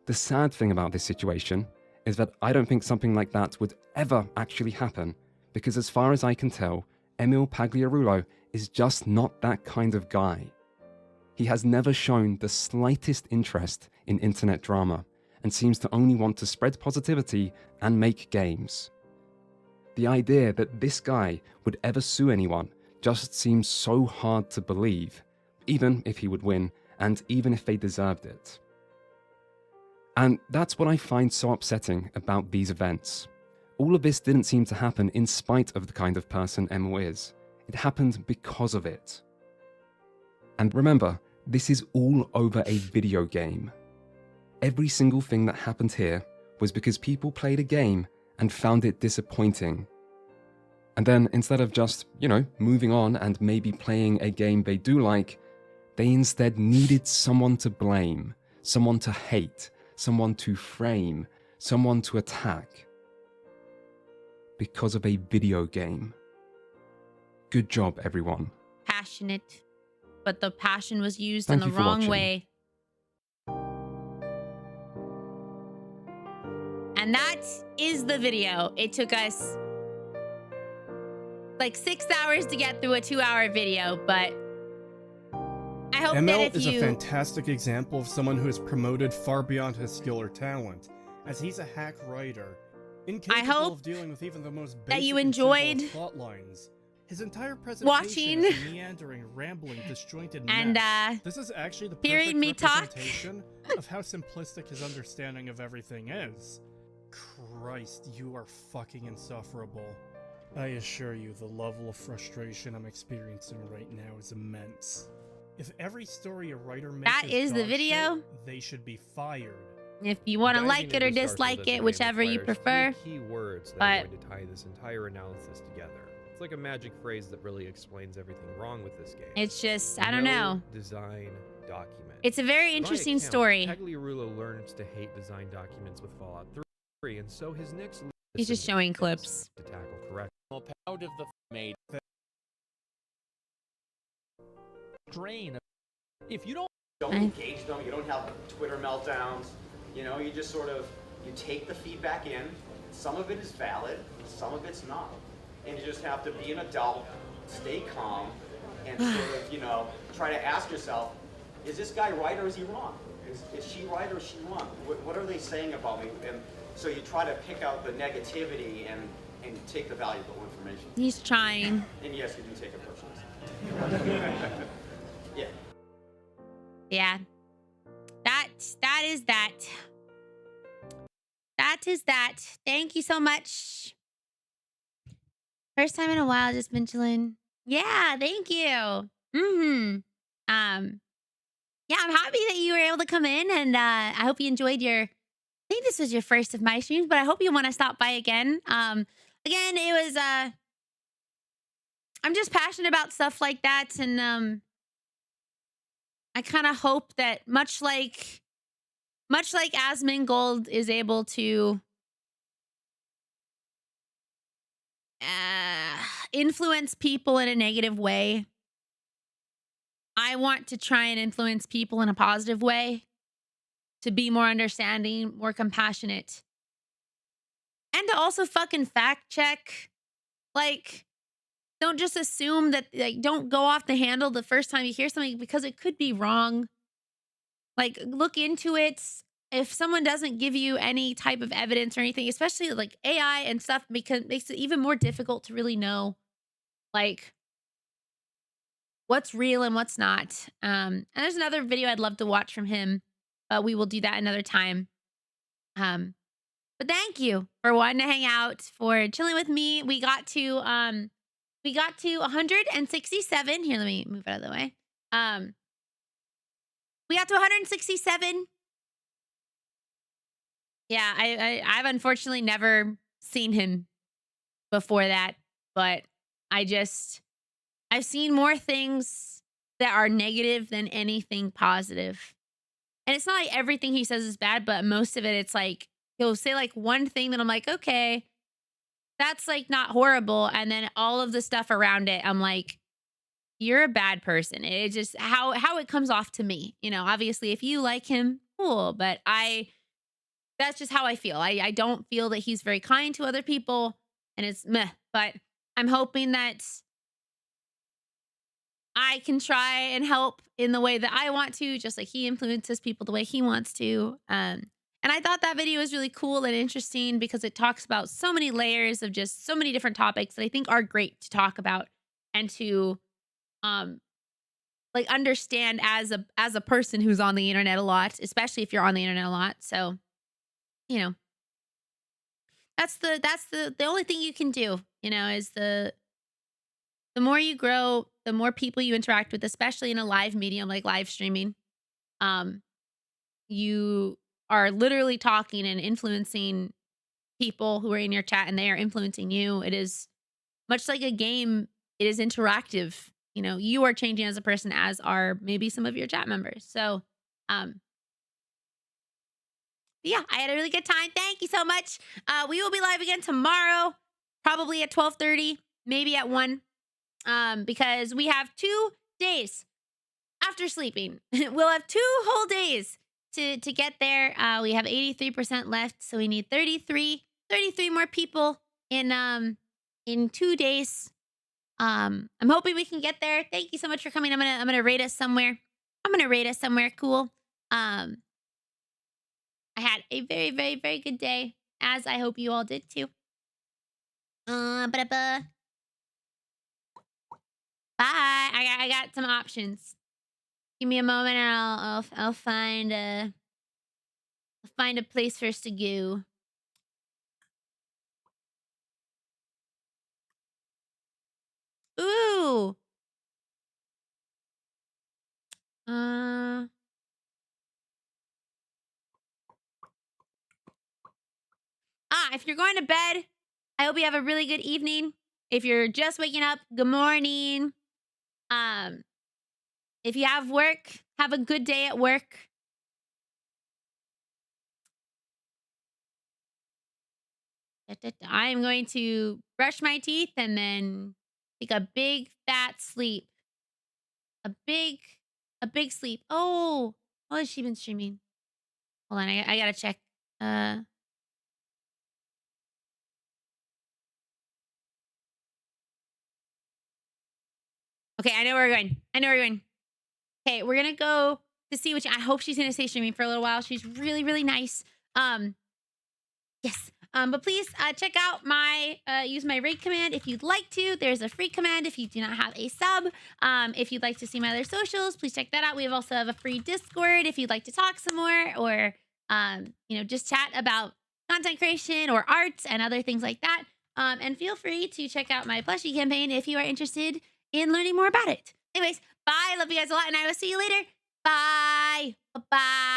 S3: The sad thing about this situation is that I don't think something like that would ever actually happen, because as far as I can tell, Emil Pagliarulo is just not that kind of guy. He has never shown the slightest interest in internet drama, and seems to only want to spread positivity and make games. The idea that this guy would ever sue anyone just seems so hard to believe, even if he would win, and even if they deserved it. And that's what I find so upsetting about these events. All of this didn't seem to happen in spite of the kind of person Emil is. It happened because of it. And remember, this is all over a video game. Every single thing that happened here was because people played a game and found it disappointing. And then instead of just, moving on and maybe playing a game they do like, they instead needed someone to blame, someone to hate, someone to frame, someone to attack. Because of a video game. Good job, everyone.
S1: Passionate, but the passion was used
S3: Thank
S1: in
S3: you
S1: the
S3: for
S1: wrong
S3: watching.
S1: way. And that is the video. It took us like 6 hours to get through a 2-hour video, but I hope
S9: ML
S1: that if
S9: is
S1: you...
S9: a fantastic example of someone who is promoted far beyond his skill or talent, as he's a hack writer, incapable
S1: hope
S9: of dealing with even the most basic
S1: that you
S9: and simple
S1: enjoyed
S9: of plot lines. His entire presentation
S1: watching
S9: is a meandering, rambling, disjointed
S1: and
S9: mess. This is actually the perfect
S1: hearing me talk
S9: representation of how simplistic his understanding of everything is. Christ, you are fucking insufferable. I assure you, the level of frustration I'm experiencing right now is immense. If every story a writer makes
S1: That is the
S9: dog
S1: video.
S9: shit, they should be fired.
S1: If you want to
S11: Diving
S1: like it or
S11: into Starfield
S1: dislike
S11: as a
S1: it,
S11: game
S1: whichever you
S11: requires
S1: prefer.
S11: 3 key words that
S1: But
S11: are going to tie this entire analysis together. It's like a magic phrase that really explains everything wrong with this game.
S1: it's just, I don't know.
S11: Design document.
S1: It's a very
S11: By
S1: interesting
S11: account,
S1: story.
S11: Pagliarulo learns to hate design documents with Fallout 3, and so his next lead
S1: He's just showing clips.
S11: to tackle correct.
S10: Well, proud of the made
S5: Drain. If you don't
S16: engage them, you don't have Twitter meltdowns, you just sort of, you take the feedback in, some of it is valid, some of it's not. And you just have to be an adult, stay calm, and sort of, try to ask yourself, is this guy right or is he wrong? Is she right or is she wrong? What are they saying about me? And so you try to pick out the negativity and take the valuable information.
S1: He's trying.
S16: And yes, you do take it personally. Yeah.
S1: Yeah. That is that. That is that. Thank you so much. First time in a while, just been chilling. Yeah, thank you. Yeah, I'm happy that you were able to come in, and I hope you enjoyed I think this was your first of my streams, but I hope you want to stop by again. Again, it was I'm just passionate about stuff like that, and I kind of hope that much like Asmongold is able to influence people in a negative way, I want to try and influence people in a positive way, to be more understanding, more compassionate, and to also fucking fact check. Like, don't just assume that, like, don't go off the handle the first time you hear something because it could be wrong. Like, look into it. If someone doesn't give you any type of evidence or anything, especially like AI and stuff, because makes it even more difficult to really know, like, what's real and what's not. And there's another video I'd love to watch from him, but we will do that another time. But thank you for wanting to hang out, for chilling with me. We got to 167. Here, let me move out of the way. We got to 167. Yeah, I've unfortunately never seen him before that, but I've seen more things that are negative than anything positive. And it's not like everything he says is bad, but most of it, it's like, he'll say like one thing that I'm like, okay, that's like not horrible. And then all of the stuff around it, I'm like, you're a bad person. It just, how it comes off to me, you know, obviously if you like him, cool. But that's just how I feel. I don't feel that he's very kind to other people, and it's meh. But I'm hoping that I can try and help in the way that I want to, just like he influences people the way he wants to. And I thought that video was really cool and interesting because it talks about so many layers of just so many different topics that I think are great to talk about and to like understand as a person who's on the internet a lot, especially if you're on the internet a lot. So, you know, that's the only thing you can do, you know, is the more you grow, the more people you interact with, especially in a live medium like live streaming. You are literally talking and influencing people who are in your chat, and they are influencing you. It is much like a game. It is interactive. You know, you are changing as a person, as are maybe some of your chat members. So, yeah, I had a really good time. Thank you so much. We will be live again tomorrow, probably at 12:30, maybe at 1, because we have 2 days after sleeping. We'll have 2 whole days to get there. We have 83% left, so we need 33 more people in 2 days. I'm hoping we can get there. Thank you so much for coming. I'm gonna rate us somewhere. Cool. I had a very, very, very good day, as I hope you all did too. Bye. I got some options. Give me a moment, and I'll find a place for us to go. Ooh. If you're going to bed, I hope you have a really good evening. If you're just waking up, good morning. If you have work, have a good day at work. I am going to brush my teeth and then take a big fat sleep. A big sleep. Oh, how has she been streaming? Hold on, I gotta check. Okay, I know where we're going. Okay, we're gonna go to see which. I hope she's gonna stay streaming for a little while. She's really, really nice. Yes. But please check out my use my raid command if you'd like to. There's a free command if you do not have a sub. If you'd like to see my other socials, please check that out. We also have a free Discord if you'd like to talk some more, or you know, just chat about content creation or arts and other things like that. And feel free to check out my plushie campaign if you are interested in learning more about it. Anyways, bye. Love you guys a lot, and I will see you later. Bye. Bye.